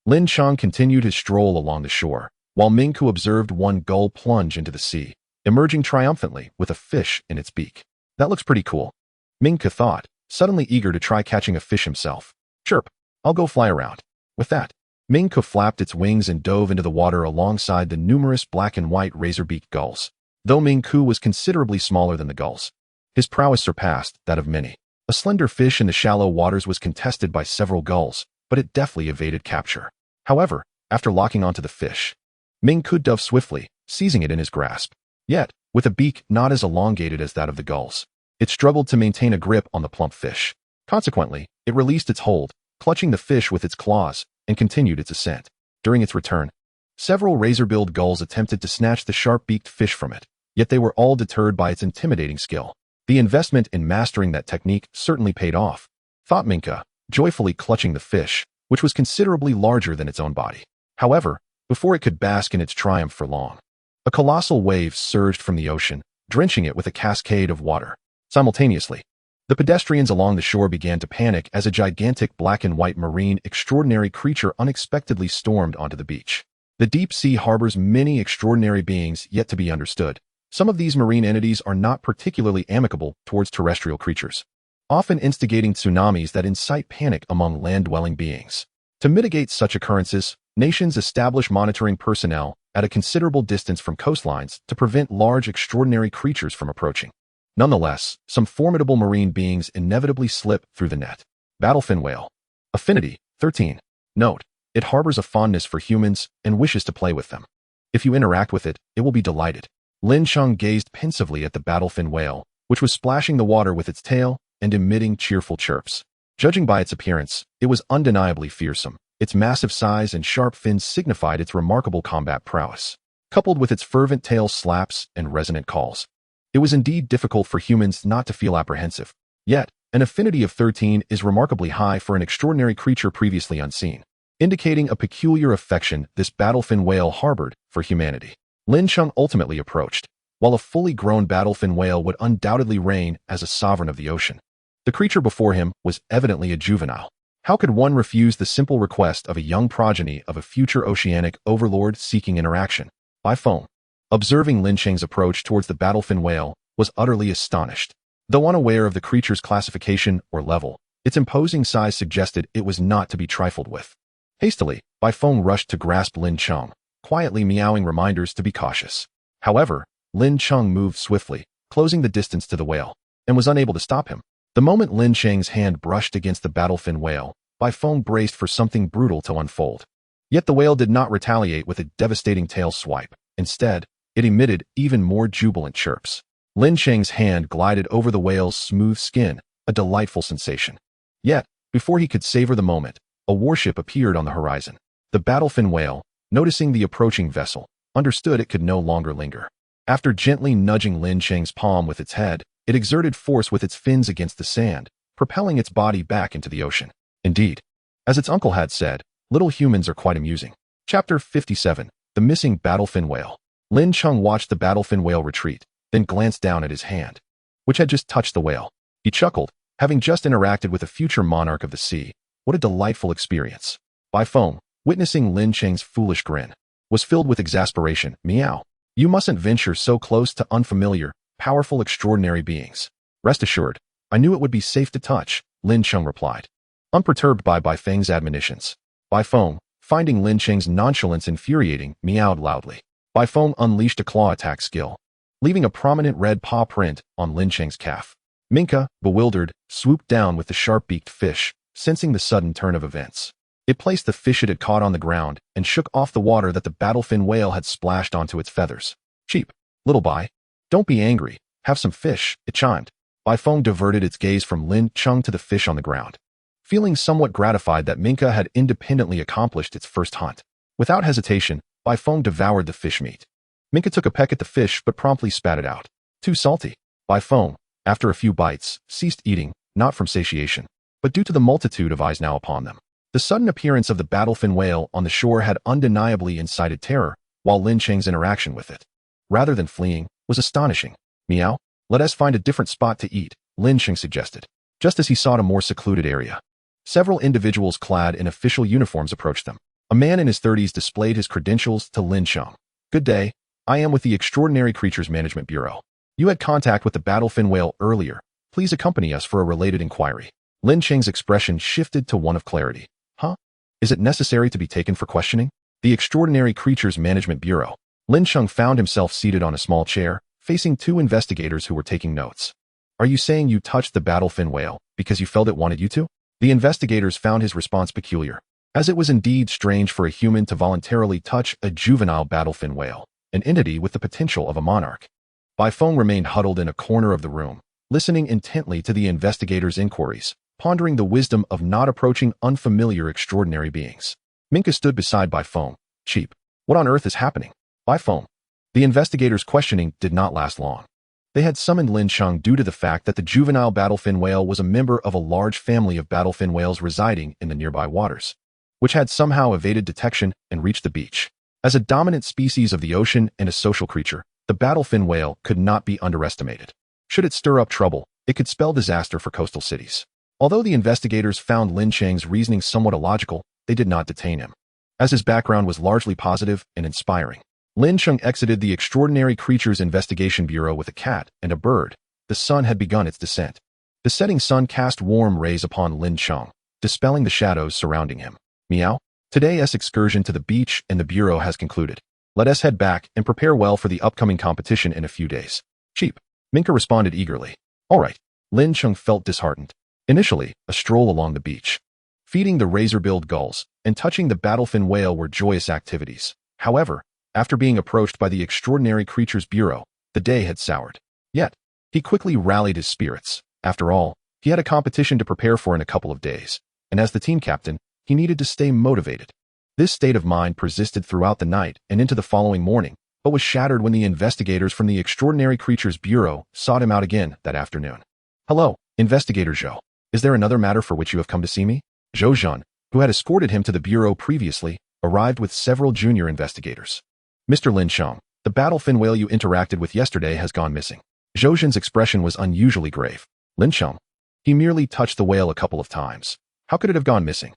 Lin Cheng continued his stroll along the shore, while Mingku observed one gull plunge into the sea, emerging triumphantly with a fish in its beak. That looks pretty cool, Mingku thought, suddenly eager to try catching a fish himself. Chirp, I'll go fly around. With that, Mingku flapped its wings and dove into the water alongside the numerous black and white razor-beaked gulls. Though Mingku was considerably smaller than the gulls, his prowess surpassed that of many. A slender fish in the shallow waters was contested by several gulls, but it deftly evaded capture. However, after locking onto the fish, Mingku dove swiftly, seizing it in his grasp. Yet, with a beak not as elongated as that of the gulls, it struggled to maintain a grip on the plump fish. Consequently, it released its hold, clutching the fish with its claws, and continued its ascent. During its return, several razor-billed gulls attempted to snatch the sharp-beaked fish from it, yet they were all deterred by its intimidating skill. The investment in mastering that technique certainly paid off, thought Minka, joyfully clutching the fish, which was considerably larger than its own body. However, before it could bask in its triumph for long, a colossal wave surged from the ocean, drenching it with a cascade of water. Simultaneously, the pedestrians along the shore began to panic as a gigantic black and white marine extraordinary creature unexpectedly stormed onto the beach. The deep sea harbors many extraordinary beings yet to be understood. Some of these marine entities are not particularly amicable towards terrestrial creatures, often instigating tsunamis that incite panic among land-dwelling beings. To mitigate such occurrences, nations establish monitoring personnel at a considerable distance from coastlines to prevent large extraordinary creatures from approaching. Nonetheless, some formidable marine beings inevitably slip through the net. Battlefin whale. Affinity, 13. Note, it harbors a fondness for humans and wishes to play with them. If you interact with it, it will be delighted. Lin Cheng gazed pensively at the battlefin whale, which was splashing the water with its tail and emitting cheerful chirps. Judging by its appearance, it was undeniably fearsome. Its massive size and sharp fins signified its remarkable combat prowess, coupled with its fervent tail slaps and resonant calls. It was indeed difficult for humans not to feel apprehensive. Yet, an affinity of 13 is remarkably high for an extraordinary creature previously unseen, indicating a peculiar affection this battlefin whale harbored for humanity. Lin Cheng ultimately approached, while a fully grown battlefin whale would undoubtedly reign as a sovereign of the ocean. The creature before him was evidently a juvenile. How could one refuse the simple request of a young progeny of a future oceanic overlord seeking interaction? By phone. Observing Lin Cheng's approach towards the battlefin whale was utterly astonished. Though unaware of the creature's classification or level, its imposing size suggested it was not to be trifled with. Hastily, Bai Feng rushed to grasp Lin Cheng, quietly meowing reminders to be cautious. However, Lin Cheng moved swiftly, closing the distance to the whale, and was unable to stop him. The moment Lin Cheng's hand brushed against the battlefin whale, Bai Feng braced for something brutal to unfold. Yet the whale did not retaliate with a devastating tail swipe. Instead, it emitted even more jubilant chirps. Lin Cheng's hand glided over the whale's smooth skin, a delightful sensation. Yet, before he could savor the moment, a warship appeared on the horizon. The battlefin whale, noticing the approaching vessel, understood it could no longer linger. After gently nudging Lin Cheng's palm with its head, it exerted force with its fins against the sand, propelling its body back into the ocean. Indeed, as its uncle had said, little humans are quite amusing. Chapter 57. The Missing Battlefin Whale. Lin Cheng watched the battlefin whale retreat, then glanced down at his hand, which had just touched the whale. He chuckled, having just interacted with a future monarch of the sea. What a delightful experience. Bai Feng, witnessing Lin Cheng's foolish grin, was filled with exasperation. Meow. You mustn't venture so close to unfamiliar, powerful, extraordinary beings. Rest assured, I knew it would be safe to touch, Lin Cheng replied, unperturbed by Bai Feng's admonitions. Bai Feng, finding Lin Cheng's nonchalance infuriating, meowed loudly. Bai Feng unleashed a claw attack skill, leaving a prominent red paw print on Lin Cheng's calf. Minka, bewildered, swooped down with the sharp-beaked fish, sensing the sudden turn of events. It placed the fish it had caught on the ground and shook off the water that the battlefin whale had splashed onto its feathers. Cheap, little Bai. Don't be angry. Have some fish, it chimed. Bai Feng diverted its gaze from Lin Cheng to the fish on the ground, feeling somewhat gratified that Minka had independently accomplished its first hunt. Without hesitation, Bai Feng devoured the fish meat. Minka took a peck at the fish but promptly spat it out. Too salty. Bai Feng, after a few bites, ceased eating, not from satiation, but due to the multitude of eyes now upon them. The sudden appearance of the battlefin whale on the shore had undeniably incited terror, while Lin Cheng's interaction with it, rather than fleeing, was astonishing. Meow, let us find a different spot to eat, Lin Cheng suggested, just as he sought a more secluded area. Several individuals clad in official uniforms approached them. A man in his 30s displayed his credentials to Lin Cheng. Good day, I am with the Extraordinary Creatures Management Bureau. You had contact with the battlefin whale earlier. Please accompany us for a related inquiry. Lin Cheng's expression shifted to one of clarity. Huh? Is it necessary to be taken for questioning? The Extraordinary Creatures Management Bureau. Lin Cheng found himself seated on a small chair, facing two investigators who were taking notes. Are you saying you touched the battlefin whale because you felt it wanted you to? The investigators found his response peculiar, as it was indeed strange for a human to voluntarily touch a juvenile battlefin whale, an entity with the potential of a monarch. Bai Feng remained huddled in a corner of the room, listening intently to the investigators' inquiries, pondering the wisdom of not approaching unfamiliar extraordinary beings. Minka stood beside Bai Feng. Cheap. What on earth is happening? Bai Feng. The investigators' questioning did not last long. They had summoned Lin Cheng due to the fact that the juvenile battlefin whale was a member of a large family of battlefin whales residing in the nearby waters, which had somehow evaded detection and reached the beach. As a dominant species of the ocean and a social creature, the battlefin whale could not be underestimated. Should it stir up trouble, it could spell disaster for coastal cities. Although the investigators found Lin Cheng's reasoning somewhat illogical, they did not detain him, as his background was largely positive and inspiring. Lin Cheng exited the Extraordinary Creatures Investigation Bureau with a cat and a bird. The sun had begun its descent. The setting sun cast warm rays upon Lin Cheng, dispelling the shadows surrounding him. Meow. Today's excursion to the beach and the bureau has concluded. Let us head back and prepare well for the upcoming competition in a few days. Cheap. Minka responded eagerly. All right. Lin Cheng felt disheartened. Initially, a stroll along the beach, feeding the razor-billed gulls, and touching the battlefin whale were joyous activities. However, after being approached by the Extraordinary Creatures Bureau, the day had soured. Yet, he quickly rallied his spirits. After all, he had a competition to prepare for in a couple of days, and as the team captain, he needed to stay motivated. This state of mind persisted throughout the night and into the following morning, but was shattered when the investigators from the Extraordinary Creatures Bureau sought him out again that afternoon. Hello, Investigator Zhou. Is there another matter for which you have come to see me? Zhou Zhan, who had escorted him to the bureau previously, arrived with several junior investigators. Mr. Lin Cheng, the battlefin whale you interacted with yesterday has gone missing. Zhou Zhan's expression was unusually grave. Lin Cheng. He merely touched the whale a couple of times. How could it have gone missing?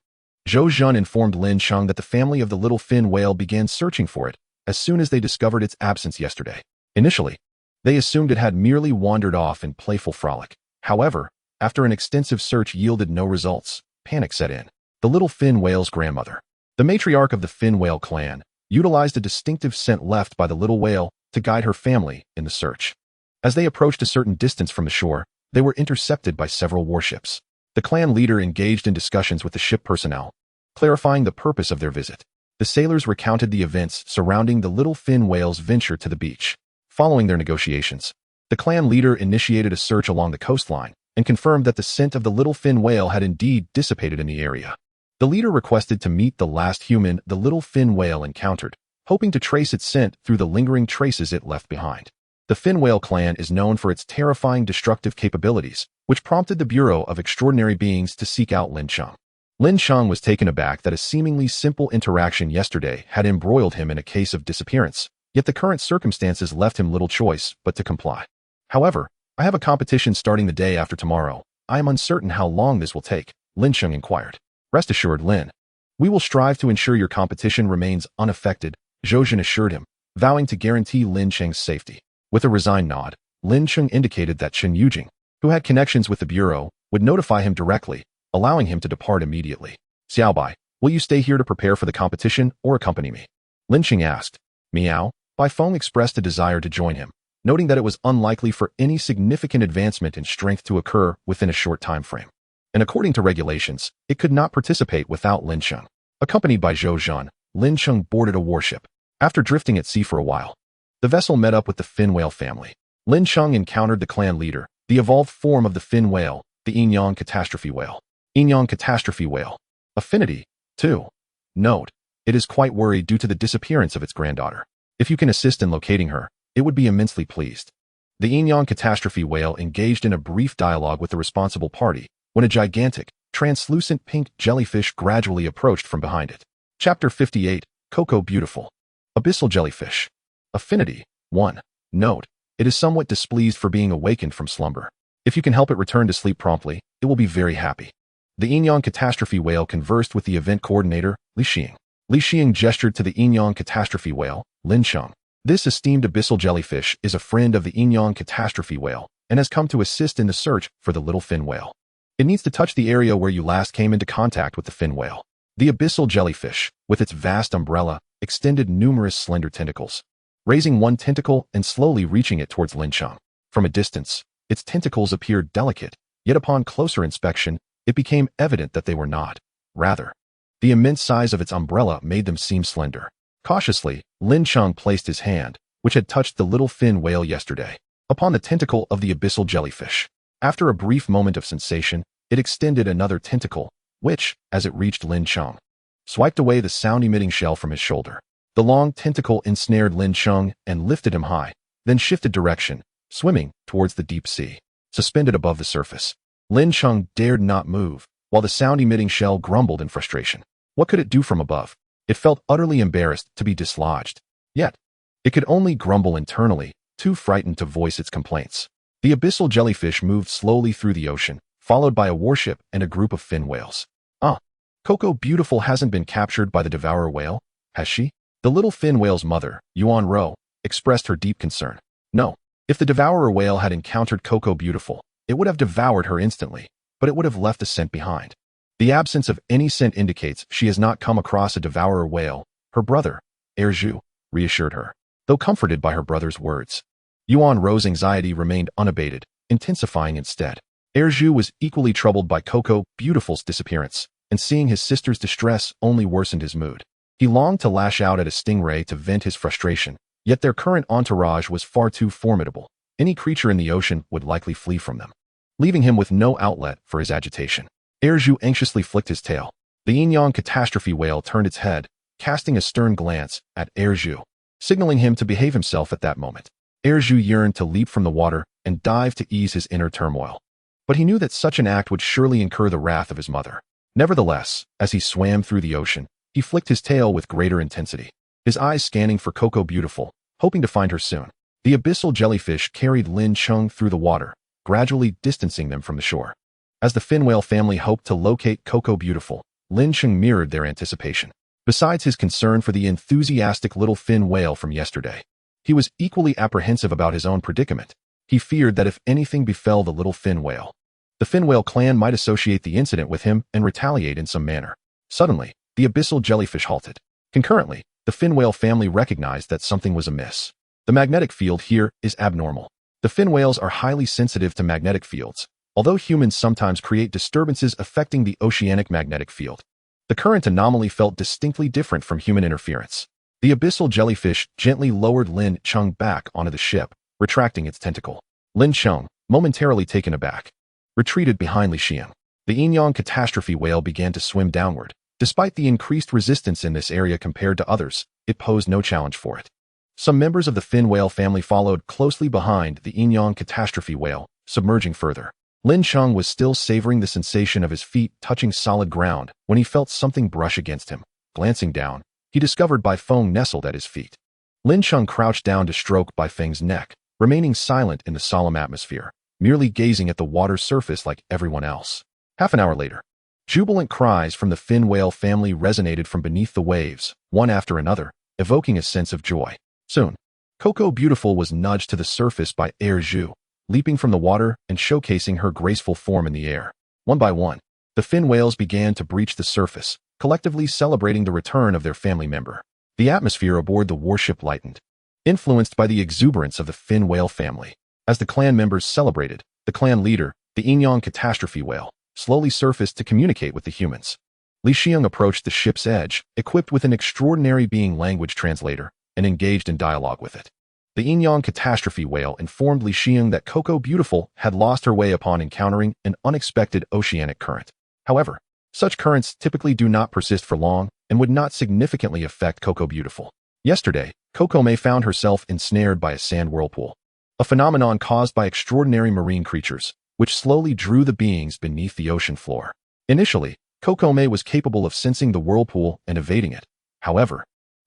Zhou Zhan informed Lin Cheng that the family of the little fin whale began searching for it as soon as they discovered its absence yesterday. Initially, they assumed it had merely wandered off in playful frolic. However, after an extensive search yielded no results, panic set in. The little fin whale's grandmother, the matriarch of the fin whale clan, utilized a distinctive scent left by the little whale to guide her family in the search. As they approached a certain distance from the shore, they were intercepted by several warships. The clan leader engaged in discussions with the ship personnel, clarifying the purpose of their visit. The sailors recounted the events surrounding the little fin whale's venture to the beach. Following their negotiations, the clan leader initiated a search along the coastline and confirmed that the scent of the little fin whale had indeed dissipated in the area. The leader requested to meet the last human the little fin whale encountered, hoping to trace its scent through the lingering traces it left behind. The fin whale clan is known for its terrifying destructive capabilities, which prompted the Bureau of Extraordinary Beings to seek out Lin Cheng. Lin Cheng was taken aback that a seemingly simple interaction yesterday had embroiled him in a case of disappearance, yet the current circumstances left him little choice but to comply. However, I have a competition starting the day after tomorrow. I am uncertain how long this will take, Lin Cheng inquired. Rest assured, Lin. We will strive to ensure your competition remains unaffected, Zhou Zhan assured him, vowing to guarantee Lin Cheng's safety. With a resigned nod, Lin Cheng indicated that Chen Yujing, who had connections with the Bureau, would notify him directly, allowing him to depart immediately. Xiaobai, will you stay here to prepare for the competition or accompany me? Lin Cheng asked. Meow. Bai Feng expressed a desire to join him, noting that it was unlikely for any significant advancement in strength to occur within a short time frame. And according to regulations, it could not participate without Lin Cheng. Accompanied by Zhou Zhan, Lin Cheng boarded a warship. After drifting at sea for a while, the vessel met up with the fin whale family. Lin Cheng encountered the clan leader, the evolved form of the fin whale, the Enyang catastrophe whale. Enyang catastrophe whale. Affinity, too. Note, it is quite worried due to the disappearance of its granddaughter. If you can assist in locating her, it would be immensely pleased. The Enyang catastrophe whale engaged in a brief dialogue with the responsible party when a gigantic, Translucent pink jellyfish gradually approached from behind it. Chapter 58, Coco Beautiful. Abyssal Jellyfish. Affinity. 1. Note: it is somewhat displeased for being awakened from slumber. If you can help it return to sleep promptly, it will be very happy. The Enyang Catastrophe Whale conversed with the event coordinator, Lin Cheng. Lin Cheng gestured to the Enyang Catastrophe Whale, Lin Cheng. This esteemed abyssal jellyfish is a friend of the Enyang Catastrophe Whale and has come to assist in the search for the little fin whale. It needs to touch the area where you last came into contact with the fin whale. The abyssal jellyfish, with its vast umbrella, extended numerous slender tentacles, raising one tentacle and slowly reaching it towards Lin Cheng. From a distance, its tentacles appeared delicate, yet upon closer inspection, it became evident that they were not. Rather, the immense size of its umbrella made them seem slender. Cautiously, Lin Cheng placed his hand, which had touched the little fin whale yesterday, upon the tentacle of the abyssal jellyfish. After a brief moment of sensation, it extended another tentacle, which, as it reached Lin Cheng, swiped away the sound-emitting shell from his shoulder. The long tentacle ensnared Lin Cheng and lifted him high, then shifted direction, swimming towards the deep sea. Suspended above the surface, Lin Cheng dared not move, while the sound-emitting shell grumbled in frustration. What could it do from above? It felt utterly embarrassed to be dislodged. Yet, it could only grumble internally, too frightened to voice its complaints. The abyssal jellyfish moved slowly through the ocean, followed by a warship and a group of fin whales. Coco Beautiful hasn't been captured by the devourer whale, has she? The little fin whale's mother, Yuan Ro, expressed her deep concern. No. If the devourer whale had encountered Coco Beautiful, it would have devoured her instantly, but it would have left a scent behind. The absence of any scent indicates she has not come across a devourer whale. Her brother, Erju, reassured her, though comforted by her brother's words. Yuan Ro's anxiety remained unabated, intensifying instead. Erju was equally troubled by Coco Beautiful's disappearance, and seeing his sister's distress only worsened his mood. He longed to lash out at a stingray to vent his frustration, yet their current entourage was far too formidable. Any creature in the ocean would likely flee from them, leaving him with no outlet for his agitation. Erju anxiously flicked his tail. The Enyang Catastrophe Whale turned its head, casting a stern glance at Erju, signaling him to behave himself at that moment. Erju yearned to leap from the water and dive to ease his inner turmoil, but he knew that such an act would surely incur the wrath of his mother. Nevertheless, as he swam through the ocean, he flicked his tail with greater intensity, his eyes scanning for Coco Beautiful, hoping to find her soon. The abyssal jellyfish carried Lin Cheng through the water, gradually distancing them from the shore. As the fin whale family hoped to locate Coco Beautiful, Lin Cheng mirrored their anticipation. Besides his concern for the enthusiastic little fin whale from yesterday, he was equally apprehensive about his own predicament. He feared that if anything befell the little fin whale, the fin whale clan might associate the incident with him and retaliate in some manner. Suddenly, the abyssal jellyfish halted. Concurrently, the fin whale family recognized that something was amiss. The magnetic field here is abnormal. The fin whales are highly sensitive to magnetic fields, although humans sometimes create disturbances affecting the oceanic magnetic field. The current anomaly felt distinctly different from human interference. The abyssal jellyfish gently lowered Lin Cheng back onto the ship, retracting its tentacle. Lin Cheng, momentarily taken aback, retreated behind Lin Cheng. The Enyang Catastrophe Whale began to swim downward. Despite the increased resistance in this area compared to others, it posed no challenge for it. Some members of the fin whale family followed closely behind the Enyang Catastrophe Whale, submerging further. Lin Cheng was still savoring the sensation of his feet touching solid ground when he felt something brush against him. Glancing down, he discovered Bai Feng nestled at his feet. Lin Cheng crouched down to stroke Bai Feng's neck, remaining silent in the solemn atmosphere, merely gazing at the water's surface like everyone else. Half an hour later, jubilant cries from the fin whale family resonated from beneath the waves, one after another, evoking a sense of joy. Soon, Coco Beautiful was nudged to the surface by Erju, leaping from the water and showcasing her graceful form in the air. One by one, the fin whales began to breach the surface, collectively celebrating the return of their family member. The atmosphere aboard the warship lightened, influenced by the exuberance of the fin whale family. As the clan members celebrated, the clan leader, the Enyang Catastrophe Whale, slowly surfaced to communicate with the humans. Lin Cheng approached the ship's edge, equipped with an extraordinary being language translator, and engaged in dialogue with it. The Enyang Catastrophe Whale informed Lin Cheng that Coco Beautiful had lost her way upon encountering an unexpected oceanic current. However, such currents typically do not persist for long and would not significantly affect Coco Beautiful. Yesterday, Coco May found herself ensnared by a sand whirlpool, a phenomenon caused by extraordinary marine creatures, which slowly drew the beings beneath the ocean floor. Initially, Kokome was capable of sensing the whirlpool and evading it. However,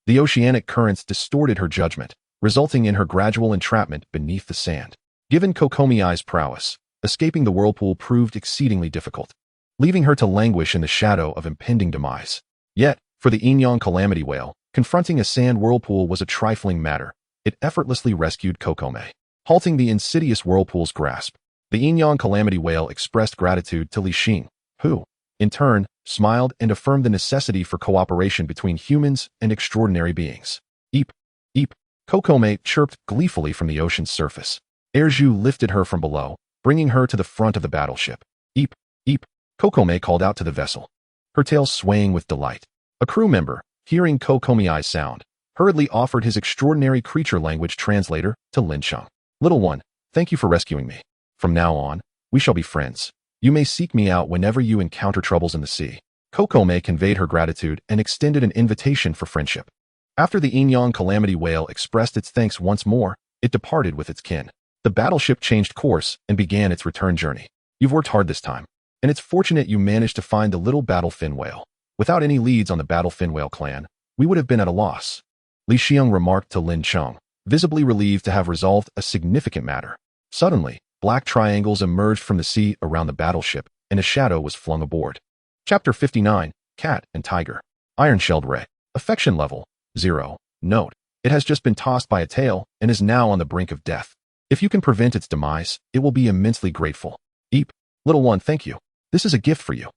the oceanic currents distorted her judgment, resulting in her gradual entrapment beneath the sand. Given Kokomei's prowess, escaping the whirlpool proved exceedingly difficult, leaving her to languish in the shadow of impending demise. Yet, for the Inyang calamity whale, confronting a sand whirlpool was a trifling matter. It effortlessly rescued Kokome, halting the insidious whirlpool's grasp. The Inyang calamity whale expressed gratitude to Lin Cheng, who, in turn, smiled and affirmed the necessity for cooperation between humans and extraordinary beings. Eep, eep, Kokome chirped gleefully from the ocean's surface. Erju lifted her from below, bringing her to the front of the battleship. Eep, eep, Kokome called out to the vessel, her tail swaying with delight. A crew member, hearing Kokomei's sound, hurriedly offered his extraordinary creature language translator to Lin Cheng. Little one, thank you for rescuing me. From now on, we shall be friends. You may seek me out whenever you encounter troubles in the sea. Kokome conveyed her gratitude and extended an invitation for friendship. After the Inyang calamity whale expressed its thanks once more, it departed with its kin. The battleship changed course and began its return journey. You've worked hard this time, and it's fortunate you managed to find the little battle fin whale. Without any leads on the battle fin whale clan, we would have been at a loss. Lin Cheng remarked to Lin Cheng, visibly relieved to have resolved a significant matter. Suddenly, black triangles emerged from the sea around the battleship, and a shadow was flung aboard. Chapter 59, Cat and Tiger. Iron-shelled ray. Affection level, 0. Note, it has just been tossed by a tail and is now on the brink of death. If you can prevent its demise, it will be immensely grateful. Eep, little one, thank you. This is a gift for you.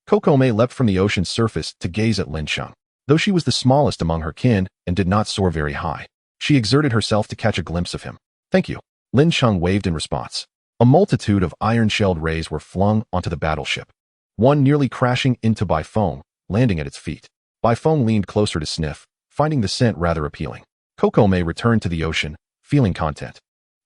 Kokome leapt from the ocean's surface to gaze at Lin Cheng. Though she was the smallest among her kin and did not soar very high, she exerted herself to catch a glimpse of him. Thank you. Lin Cheng waved in response. A multitude of iron-shelled rays were flung onto the battleship, one nearly crashing into Baifeng, landing at its feet. Baifeng leaned closer to sniff, finding the scent rather appealing. Kokome returned to the ocean, feeling content.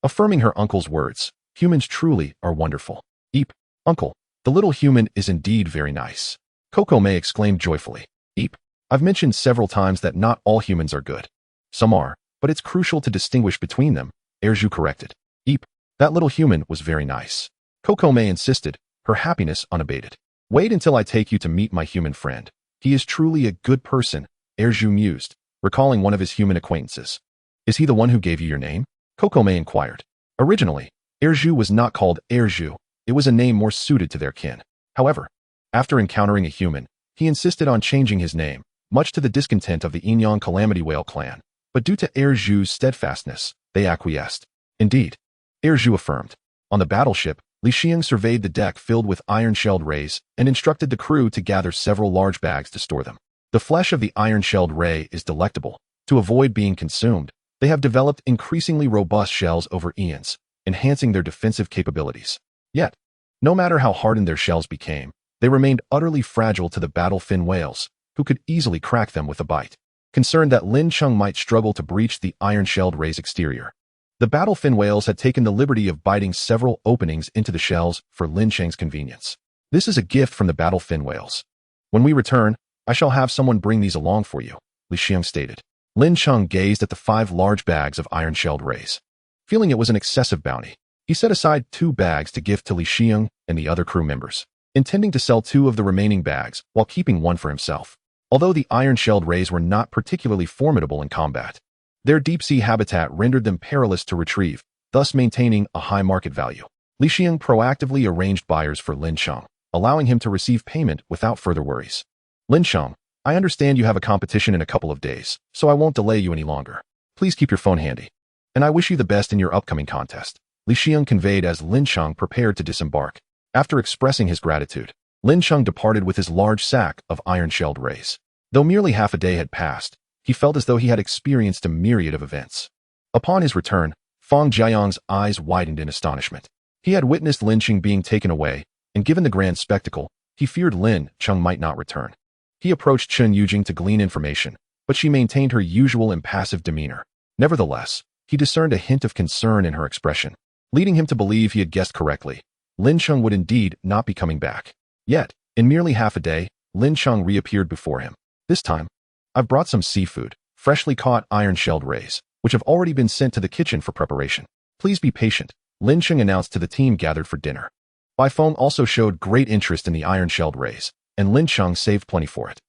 Affirming her uncle's words, humans truly are wonderful. Eep, uncle, the little human is indeed very nice. Kokome exclaimed joyfully. Eep, I've mentioned several times that not all humans are good. Some are, but it's crucial to distinguish between them, Erju corrected. Eep, that little human was very nice. Kokome insisted, her happiness unabated. Wait until I take you to meet my human friend. He is truly a good person, Erju mused, recalling one of his human acquaintances. Is he the one who gave you your name? Kokome inquired. Originally, Erju was not called Erju, it was a name more suited to their kin. However, after encountering a human, he insisted on changing his name, much to the discontent of the Inyang calamity whale clan. But due to Erju's steadfastness, they acquiesced. Indeed, Erju affirmed. On the battleship, Lin Cheng surveyed the deck filled with iron-shelled rays and instructed the crew to gather several large bags to store them. The flesh of the iron-shelled ray is delectable. To avoid being consumed, they have developed increasingly robust shells over eons, enhancing their defensive capabilities. Yet, no matter how hardened their shells became, they remained utterly fragile to the battle fin whales, who could easily crack them with a bite. Concerned that Lin Cheng might struggle to breach the iron-shelled ray's exterior, the battle fin whales had taken the liberty of biting several openings into the shells for Lin Cheng's convenience. This is a gift from the battle fin whales. When we return, I shall have someone bring these along for you, Lin Cheng stated. Lin Cheng gazed at the 5 large bags of iron-shelled rays. Feeling it was an excessive bounty, he set aside 2 bags to gift to Lin Cheng and the other crew members, intending to sell 2 of the remaining bags while keeping 1 for himself. Although the iron-shelled rays were not particularly formidable in combat, their deep-sea habitat rendered them perilous to retrieve, thus maintaining a high market value. Lin Cheng proactively arranged buyers for Lin Cheng, allowing him to receive payment without further worries. Lin Cheng, I understand you have a competition in a couple of days, so I won't delay you any longer. Please keep your phone handy. And I wish you the best in your upcoming contest, Lin Cheng conveyed as Lin Cheng prepared to disembark. After expressing his gratitude, Lin Cheng departed with his large sack of iron-shelled rays. Though merely half a day had passed, he felt as though he had experienced a myriad of events. Upon his return, Fang Jiayang's eyes widened in astonishment. He had witnessed Lin Cheng being taken away, and given the grand spectacle, he feared Lin Cheng might not return. He approached Chen Yujing to glean information, but she maintained her usual impassive demeanor. Nevertheless, he discerned a hint of concern in her expression, leading him to believe he had guessed correctly. Lin Cheng would indeed not be coming back. Yet, in merely half a day, Lin Cheng reappeared before him. This time, I've brought some seafood, freshly caught iron-shelled rays, which have already been sent to the kitchen for preparation. Please be patient, Lin Cheng announced to the team gathered for dinner. Bai Feng also showed great interest in the iron-shelled rays, and Lin Cheng saved plenty for it.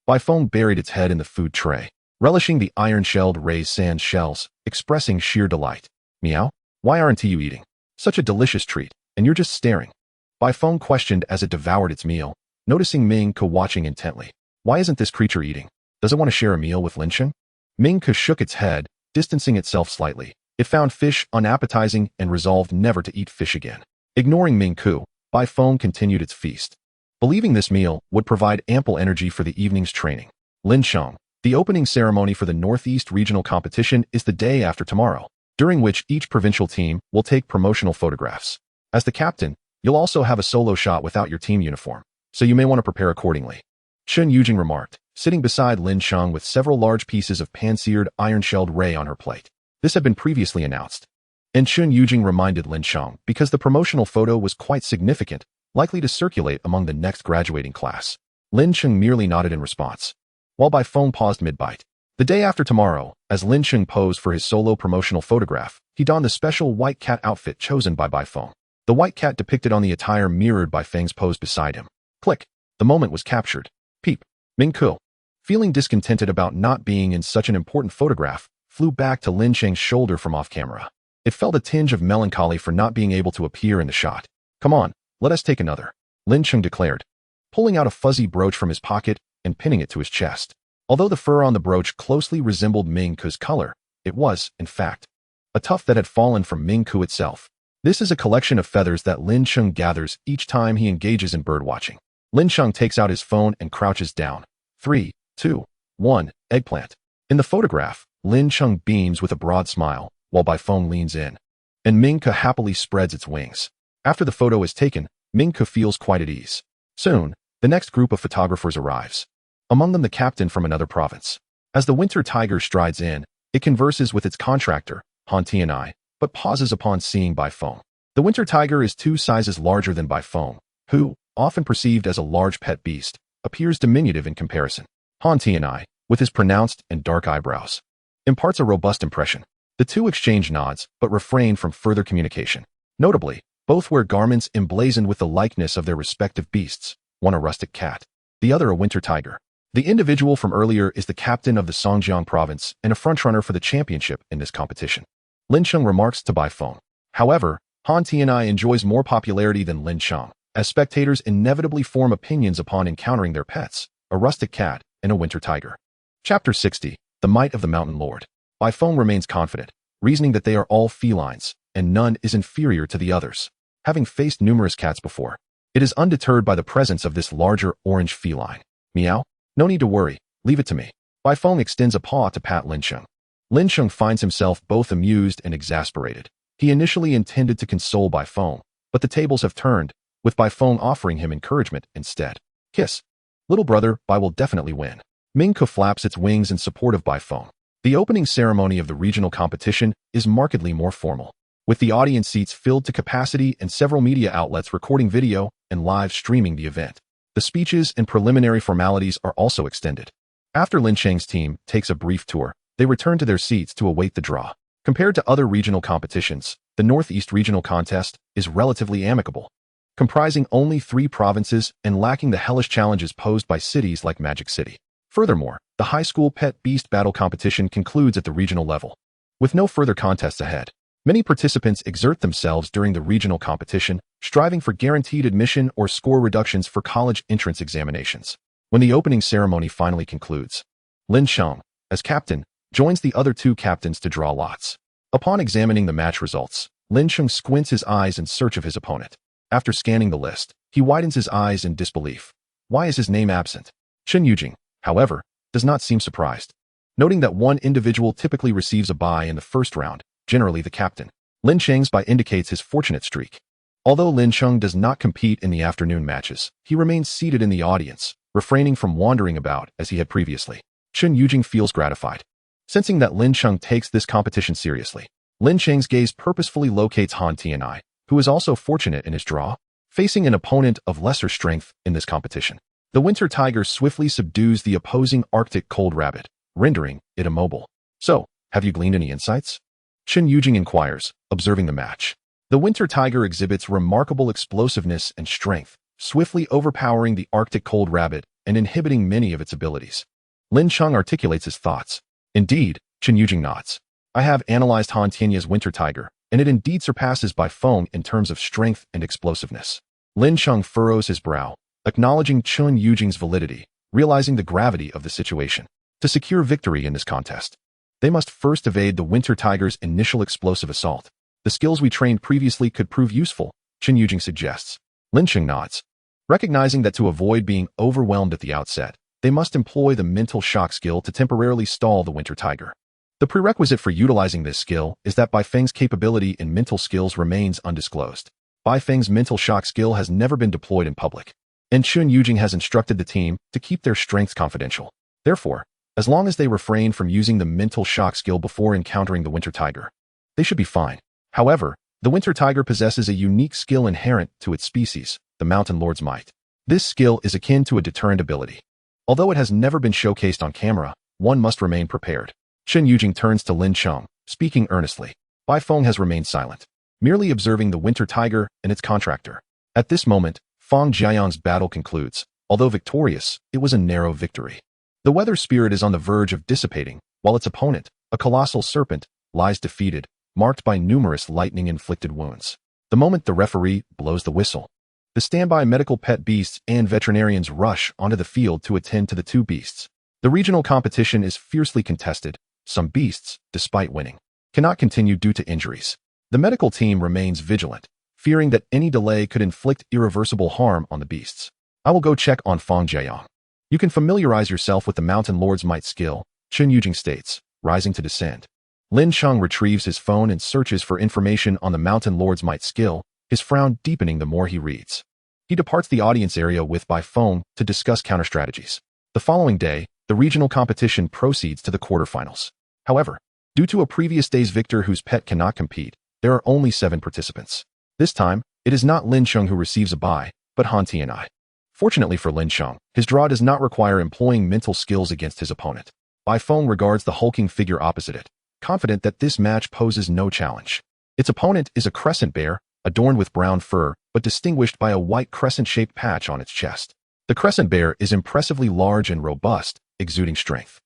Bai Feng buried its head in the food tray, relishing the iron-shelled rays sans shells, expressing sheer delight. Meow? Why aren't you eating? Such a delicious treat, and you're just staring. Bai Feng questioned as it devoured its meal, noticing Ming Ke watching intently. Why isn't this creature eating? Does it want to share a meal with Lin Cheng? Ming Ke shook its head, distancing itself slightly. It found fish unappetizing and resolved never to eat fish again. Ignoring Ming Ke, Bai Feng continued its feast, believing this meal would provide ample energy for the evening's training. Lin Cheng, the opening ceremony for the Northeast Regional Competition is the day after tomorrow, during which each provincial team will take promotional photographs. As the captain, you'll also have a solo shot without your team uniform, so you may want to prepare accordingly. Chun Yujing remarked, sitting beside Lin Cheng with several large pieces of pan-seared iron-shelled ray on her plate. This had been previously announced. And Chun Yujing reminded Lin Cheng because the promotional photo was quite significant, likely to circulate among the next graduating class. Lin Cheng merely nodded in response, while Bai Feng paused mid-bite. The day after tomorrow, as Lin Cheng posed for his solo promotional photograph, he donned the special white cat outfit chosen by Bai Feng. The white cat depicted on the attire mirrored Bai Feng's pose beside him. Click. The moment was captured. Peep. Ming Ke, feeling discontented about not being in such an important photograph, flew back to Lin Cheng's shoulder from off-camera. It felt a tinge of melancholy for not being able to appear in the shot. Come on, let us take another, Lin Cheng declared, pulling out a fuzzy brooch from his pocket and pinning it to his chest. Although the fur on the brooch closely resembled Ming Ke's color, it was, in fact, a tuft that had fallen from Ming Ke itself. This is a collection of feathers that Lin Cheng gathers each time he engages in birdwatching. Lin Cheng takes out his phone and crouches down. 3, 2, 1, eggplant. In the photograph, Lin Cheng beams with a broad smile, while Bai Feng leans in, and Ming Ke happily spreads its wings. After the photo is taken, Ming Ke feels quite at ease. Soon, the next group of photographers arrives, among them the captain from another province. As the winter tiger strides in, it converses with its contractor, Han Tianai, but pauses upon seeing Bai Feng. The winter tiger is 2 sizes larger than Bai Feng, who, often perceived as a large pet beast, appears diminutive in comparison. Han Tianai, with his pronounced and dark eyebrows, imparts a robust impression. The two exchange nods, but refrain from further communication. Notably, both wear garments emblazoned with the likeness of their respective beasts, one a rustic cat, the other a winter tiger. The individual from earlier is the captain of the Songjiang province and a frontrunner for the championship in this competition. Lin Cheng remarks to Bai Feng. However, Han Tianai enjoys more popularity than Lin Cheng, as spectators inevitably form opinions upon encountering their pets, a rustic cat and a winter tiger. Chapter 60, The Might of the Mountain Lord. Bai Feng remains confident, reasoning that they are all felines, and none is inferior to the others. Having faced numerous cats before, it is undeterred by the presence of this larger orange feline. Meow? No need to worry, leave it to me. Bai Feng extends a paw to pat Lin Cheng. Lin Cheng finds himself both amused and exasperated. He initially intended to console Bai Feng, but the tables have turned, with Bai Feng offering him encouragement instead. Kiss. Little brother, Bai will definitely win. Ming Ke flaps its wings in support of Bai Feng. The opening ceremony of the regional competition is markedly more formal, with the audience seats filled to capacity and several media outlets recording video and live streaming the event. The speeches and preliminary formalities are also extended. After Lin Cheng's team takes a brief tour, they return to their seats to await the draw. Compared to other regional competitions, the Northeast Regional Contest is relatively amicable, comprising only 3 provinces and lacking the hellish challenges posed by cities like Magic City. Furthermore, the high school pet beast battle competition concludes at the regional level, with no further contests ahead. Many participants exert themselves during the regional competition, striving for guaranteed admission or score reductions for college entrance examinations. When the opening ceremony finally concludes, Lin Cheng, as captain, joins the other 2 captains to draw lots. Upon examining the match results, Lin Cheng squints his eyes in search of his opponent. After scanning the list, he widens his eyes in disbelief. Why is his name absent? Chun Yujing, however, does not seem surprised, noting that one individual typically receives a bye in the first round, generally the captain. Lin Cheng's bye indicates his fortunate streak. Although Lin Cheng does not compete in the afternoon matches, he remains seated in the audience, refraining from wandering about as he had previously. Chun Yujing feels gratified, sensing that Lin Cheng takes this competition seriously. Lin Cheng's gaze purposefully locates Han Tianai, who is also fortunate in his draw, facing an opponent of lesser strength in this competition. The winter tiger swiftly subdues the opposing Arctic cold rabbit, rendering it immobile. So, have you gleaned any insights? Chun Yujing inquires, observing the match. The winter tiger exhibits remarkable explosiveness and strength, swiftly overpowering the Arctic cold rabbit and inhibiting many of its abilities. Lin Cheng articulates his thoughts. Indeed, Chen Yujing nods. I have analyzed Han Tianya's winter tiger, and it indeed surpasses Bai Feng in terms of strength and explosiveness. Lin Cheng furrows his brow, acknowledging Chen Yujing's validity, realizing the gravity of the situation. To secure victory in this contest, they must first evade the winter tiger's initial explosive assault. The skills we trained previously could prove useful, Chen Yujing suggests. Lin Cheng nods. Recognizing that to avoid being overwhelmed at the outset, they must employ the mental shock skill to temporarily stall the winter tiger. The prerequisite for utilizing this skill is that Bai Feng's capability in mental skills remains undisclosed. Bai Feng's mental shock skill has never been deployed in public, and Chen Yujing has instructed the team to keep their strengths confidential. Therefore, as long as they refrain from using the mental shock skill before encountering the winter tiger, they should be fine. However, the winter tiger possesses a unique skill inherent to its species, the Mountain Lord's Might. This skill is akin to a deterrent ability. Although it has never been showcased on camera, one must remain prepared. Chen Yujing turns to Lin Cheng, speaking earnestly. Bai Feng has remained silent, merely observing the winter tiger and its contractor. At this moment, Fang Jiayan's battle concludes. Although victorious, it was a narrow victory. The weather spirit is on the verge of dissipating, while its opponent, a colossal serpent, lies defeated, marked by numerous lightning-inflicted wounds. The moment the referee blows the whistle, the standby medical pet beasts and veterinarians rush onto the field to attend to the two beasts. The regional competition is fiercely contested. Some beasts, despite winning, cannot continue due to injuries. The medical team remains vigilant, fearing that any delay could inflict irreversible harm on the beasts. I will go check on Fang Jiayang. You can familiarize yourself with the Mountain Lord's Might skill, Chen Yujing states, rising to descend. Lin Cheng retrieves his phone and searches for information on the Mountain Lord's Might skill, his frown deepening the more he reads. He departs the audience area with Bai Feng to discuss counter-strategies. The following day, the regional competition proceeds to the quarterfinals. However, due to a previous day's victor whose pet cannot compete, there are only 7 participants. This time, it is not Lin Cheng who receives a bye, but Han Tianyi. Fortunately for Lin Cheng, his draw does not require employing mental skills against his opponent. Bai Feng regards the hulking figure opposite it, confident that this match poses no challenge. Its opponent is a crescent bear, adorned with brown fur, but distinguished by a white crescent-shaped patch on its chest. The crescent bear is impressively large and robust, exuding strength.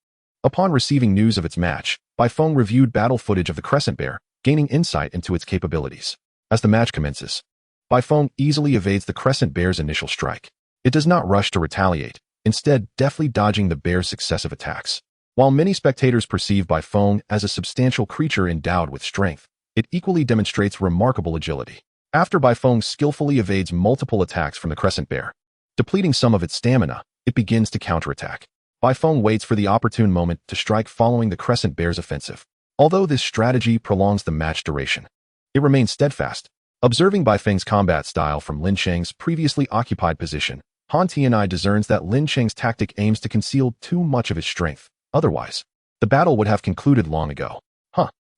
Upon receiving news of its match, Bai Feng reviewed battle footage of the crescent bear, gaining insight into its capabilities. As the match commences, Bai Feng easily evades the crescent bear's initial strike. It does not rush to retaliate, instead deftly dodging the bear's successive attacks. While many spectators perceive Bai Feng as a substantial creature endowed with strength, it equally demonstrates remarkable agility. After Bai Feng skillfully evades multiple attacks from the crescent bear, depleting some of its stamina, it begins to counterattack. Bai Feng waits for the opportune moment to strike following the crescent bear's offensive. Although this strategy prolongs the match duration, it remains steadfast. Observing Bai Feng's combat style from Lin Cheng's previously occupied position, Han Tianyi discerns that Lin Cheng's tactic aims to conceal too much of his strength. Otherwise, the battle would have concluded long ago.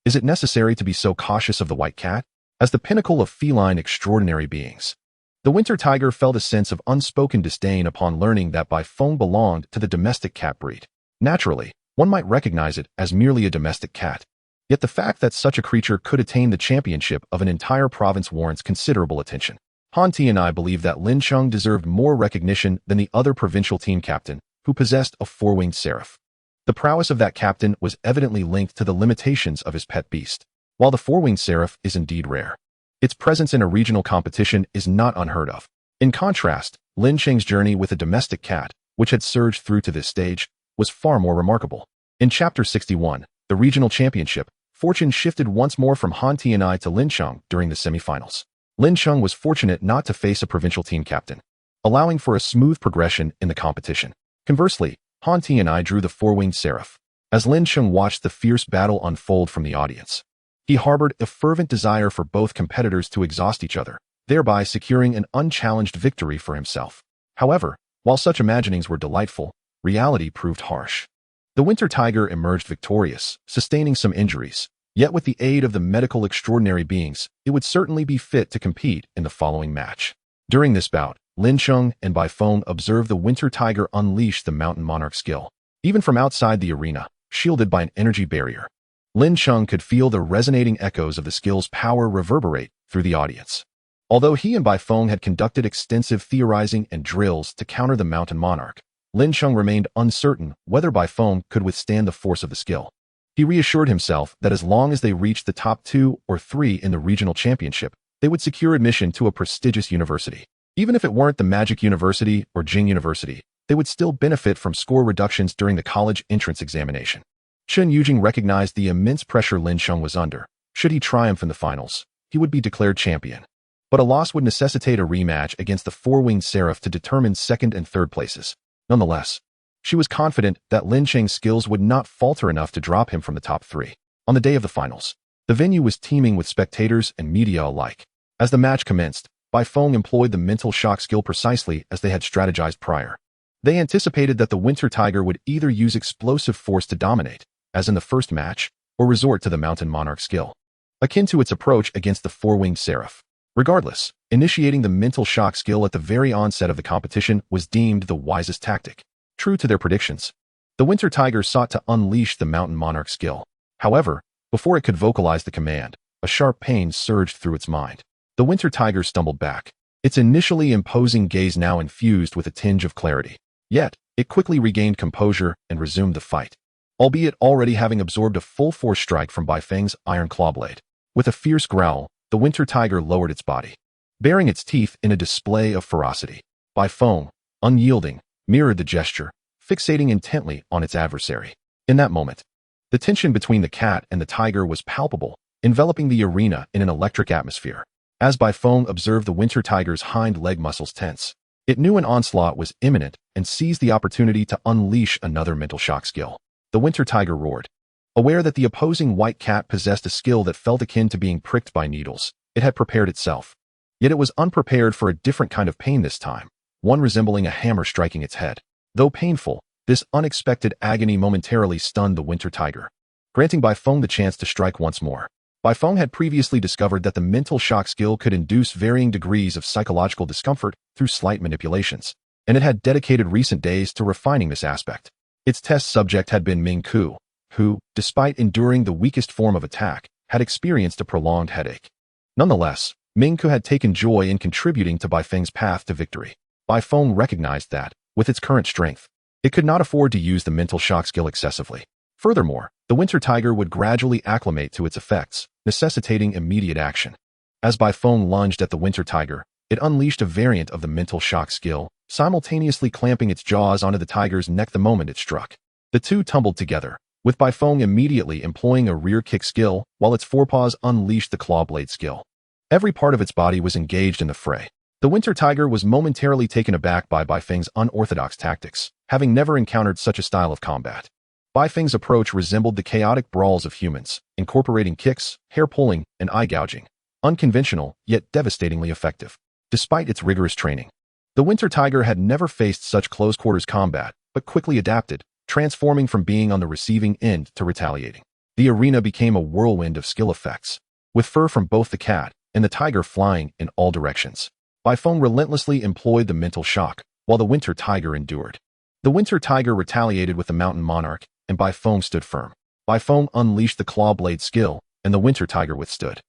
Is it necessary to be so cautious of the white cat? As the pinnacle of feline extraordinary beings, the winter tiger felt a sense of unspoken disdain upon learning that Bai Feng belonged to the domestic cat breed. Naturally, one might recognize it as merely a domestic cat. Yet the fact that such a creature could attain the championship of an entire province warrants considerable attention. Han Tianyi believed that Lin Cheng deserved more recognition than the other provincial team captain, who possessed a 4-winged seraph. The prowess of that captain was evidently linked to the limitations of his pet beast. While the 4-winged seraph is indeed rare, its presence in a regional competition is not unheard of. In contrast, Lin Cheng's journey with a domestic cat, which had surged through to this stage, was far more remarkable. In Chapter 61, the regional championship, fortune shifted once more from Han Tianyi to Lin Cheng during the semifinals. Lin Cheng was fortunate not to face a provincial team captain, allowing for a smooth progression in the competition. Conversely, Han Tianyi drew the 4-winged seraph. As Lin Cheng watched the fierce battle unfold from the audience, he harbored a fervent desire for both competitors to exhaust each other, thereby securing an unchallenged victory for himself. However, while such imaginings were delightful, reality proved harsh. The winter tiger emerged victorious, sustaining some injuries, yet with the aid of the medical extraordinary beings, it would certainly be fit to compete in the following match. During this bout, Lin Cheng and Bai Feng observed the winter tiger unleash the mountain monarch skill. Even from outside the arena, shielded by an energy barrier, Lin Cheng could feel the resonating echoes of the skill's power reverberate through the audience. Although he and Bai Feng had conducted extensive theorizing and drills to counter the mountain monarch, Lin Cheng remained uncertain whether Bai Feng could withstand the force of the skill. He reassured himself that as long as they reached the top 2 or 3 in the regional championship, they would secure admission to a prestigious university. Even if it weren't the Magic University or Jing University, they would still benefit from score reductions during the college entrance examination. Chen Yujing recognized the immense pressure Lin Cheng was under. Should he triumph in the finals, he would be declared champion. But a loss would necessitate a rematch against the four-winged Seraph to determine second and third places. Nonetheless, she was confident that Lin Cheng's skills would not falter enough to drop him from the top 3. On the day of the finals, the venue was teeming with spectators and media alike. As the match commenced, Bai Feng employed the mental shock skill precisely as they had strategized prior. They anticipated that the Winter Tiger would either use explosive force to dominate, as in the first match, or resort to the Mountain Monarch skill, akin to its approach against the four-winged Seraph. Regardless, initiating the mental shock skill at the very onset of the competition was deemed the wisest tactic. True to their predictions, the Winter Tiger sought to unleash the Mountain Monarch skill. However, before it could vocalize the command, a sharp pain surged through its mind. The Winter Tiger stumbled back, its initially imposing gaze now infused with a tinge of clarity. Yet, it quickly regained composure and resumed the fight, albeit already having absorbed a full-force strike from Bai Feng's iron claw blade. With a fierce growl, the Winter Tiger lowered its body, baring its teeth in a display of ferocity. Bai Feng, unyielding, mirrored the gesture, fixating intently on its adversary. In that moment, the tension between the cat and the tiger was palpable, enveloping the arena in an electric atmosphere. As Bai Feng observed the Winter Tiger's hind leg muscles tense, it knew an onslaught was imminent and seized the opportunity to unleash another mental shock skill. The Winter Tiger roared. Aware that the opposing white cat possessed a skill that felt akin to being pricked by needles, it had prepared itself. Yet it was unprepared for a different kind of pain this time, one resembling a hammer striking its head. Though painful, this unexpected agony momentarily stunned the Winter Tiger, granting Bai Feng the chance to strike once more. Bai Feng had previously discovered that the mental shock skill could induce varying degrees of psychological discomfort through slight manipulations, and it had dedicated recent days to refining this aspect. Its test subject had been Ming Ku, who, despite enduring the weakest form of attack, had experienced a prolonged headache. Nonetheless, Ming Ku had taken joy in contributing to Bai Feng's path to victory. Bai Feng recognized that, with its current strength, it could not afford to use the mental shock skill excessively. Furthermore, the Winter Tiger would gradually acclimate to its effects, necessitating immediate action. As Bai Feng lunged at the Winter Tiger, it unleashed a variant of the mental shock skill, simultaneously clamping its jaws onto the tiger's neck the moment it struck. The two tumbled together, with Bai Feng immediately employing a rear kick skill while its forepaws unleashed the claw blade skill. Every part of its body was engaged in the fray. The Winter Tiger was momentarily taken aback by Bai Feng's unorthodox tactics, having never encountered such a style of combat. Bai Feng's approach resembled the chaotic brawls of humans, incorporating kicks, hair-pulling, and eye-gouging. Unconventional, yet devastatingly effective. Despite its rigorous training, the Winter Tiger had never faced such close-quarters combat, but quickly adapted, transforming from being on the receiving end to retaliating. The arena became a whirlwind of skill effects, with fur from both the cat and the tiger flying in all directions. Bai Feng relentlessly employed the mental shock, while the Winter Tiger endured. The Winter Tiger retaliated with the Mountain Monarch, and Bai Feng stood firm. Bai Feng unleashed the claw blade skill, and the Winter Tiger withstood.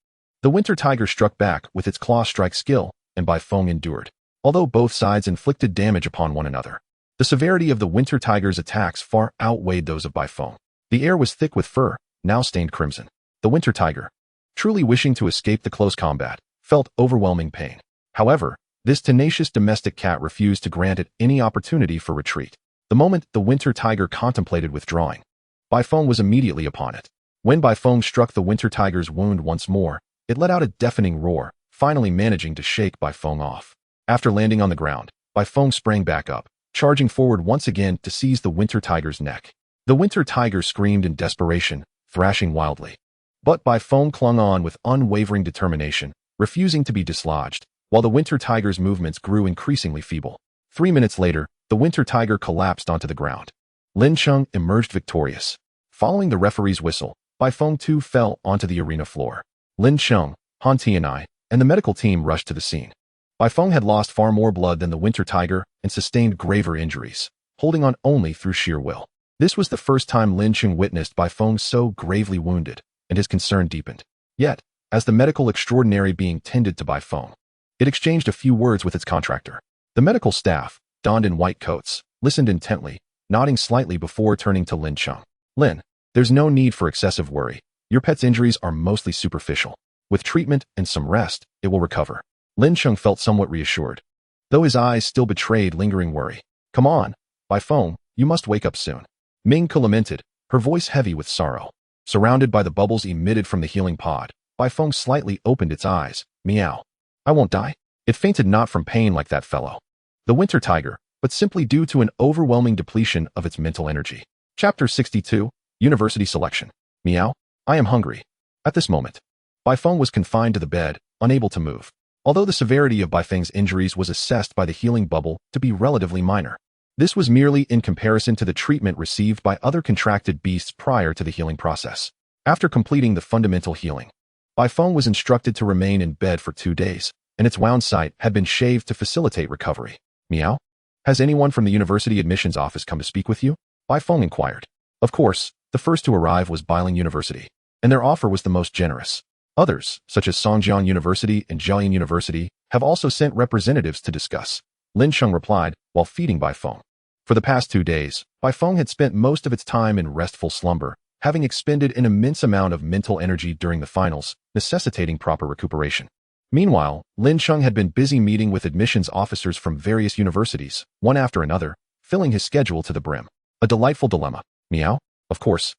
The Winter Tiger struck back with its claw strike skill, and Bai Feng endured, although both sides inflicted damage upon one another. The severity of the Winter Tiger's attacks far outweighed those of Bai Feng. The air was thick with fur, now stained crimson. The Winter Tiger, truly wishing to escape the close combat, felt overwhelming pain. However, this tenacious domestic cat refused to grant it any opportunity for retreat. The moment the Winter Tiger contemplated withdrawing, Bai Feng was immediately upon it. When Bai Feng struck the Winter Tiger's wound once more, it let out a deafening roar, finally managing to shake Bai Feng off. After landing on the ground, Bai Feng sprang back up, charging forward once again to seize the Winter Tiger's neck. The Winter Tiger screamed in desperation, thrashing wildly. But Bai Feng clung on with unwavering determination, refusing to be dislodged, while the Winter Tiger's movements grew increasingly feeble. 3 minutes later, the Winter Tiger collapsed onto the ground. Lin Cheng emerged victorious. Following the referee's whistle, Bai Feng too fell onto the arena floor. Lin Cheng, Han Tianai, and the medical team rushed to the scene. Bai Feng had lost far more blood than the Winter Tiger and sustained graver injuries, holding on only through sheer will. This was the first time Lin Cheng witnessed Bai Feng so gravely wounded, and his concern deepened. Yet, as the medical extraordinary being tended to by phone. It exchanged a few words with its contractor. The medical staff, donned in white coats, listened intently, nodding slightly before turning to Lin Cheng. Lin, there's no need for excessive worry. Your pet's injuries are mostly superficial. With treatment and some rest, it will recover. Lin Cheng felt somewhat reassured, though his eyes still betrayed lingering worry. Come on, by phone, you must wake up soon. Ming-Ku lamented, her voice heavy with sorrow. Surrounded by the bubbles emitted from the healing pod, Bai Feng slightly opened its eyes. Meow. I won't die. It fainted not from pain like that fellow, the winter tiger, but simply due to an overwhelming depletion of its mental energy. Chapter 62, University Selection. Meow. I am hungry. At this moment, Bai Feng was confined to the bed, unable to move. Although the severity of Bai Feng's injuries was assessed by the healing bubble to be relatively minor, this was merely in comparison to the treatment received by other contracted beasts prior to the healing process. After completing the fundamental healing, Bai Feng was instructed to remain in bed for 2 days, and its wound site had been shaved to facilitate recovery. Meow? Has anyone from the university admissions office come to speak with you? Bai Feng inquired. Of course, the first to arrive was Bailing University, and their offer was the most generous. Others, such as Songjiang University and Jiayin University, have also sent representatives to discuss. Lin Cheng replied, while feeding Bai Feng. For the past 2 days, Bai Feng had spent most of its time in restful slumber, having expended an immense amount of mental energy during the finals, necessitating proper recuperation. Meanwhile, Lin Cheng had been busy meeting with admissions officers from various universities, one after another, filling his schedule to the brim. A delightful dilemma. Meow? Of course.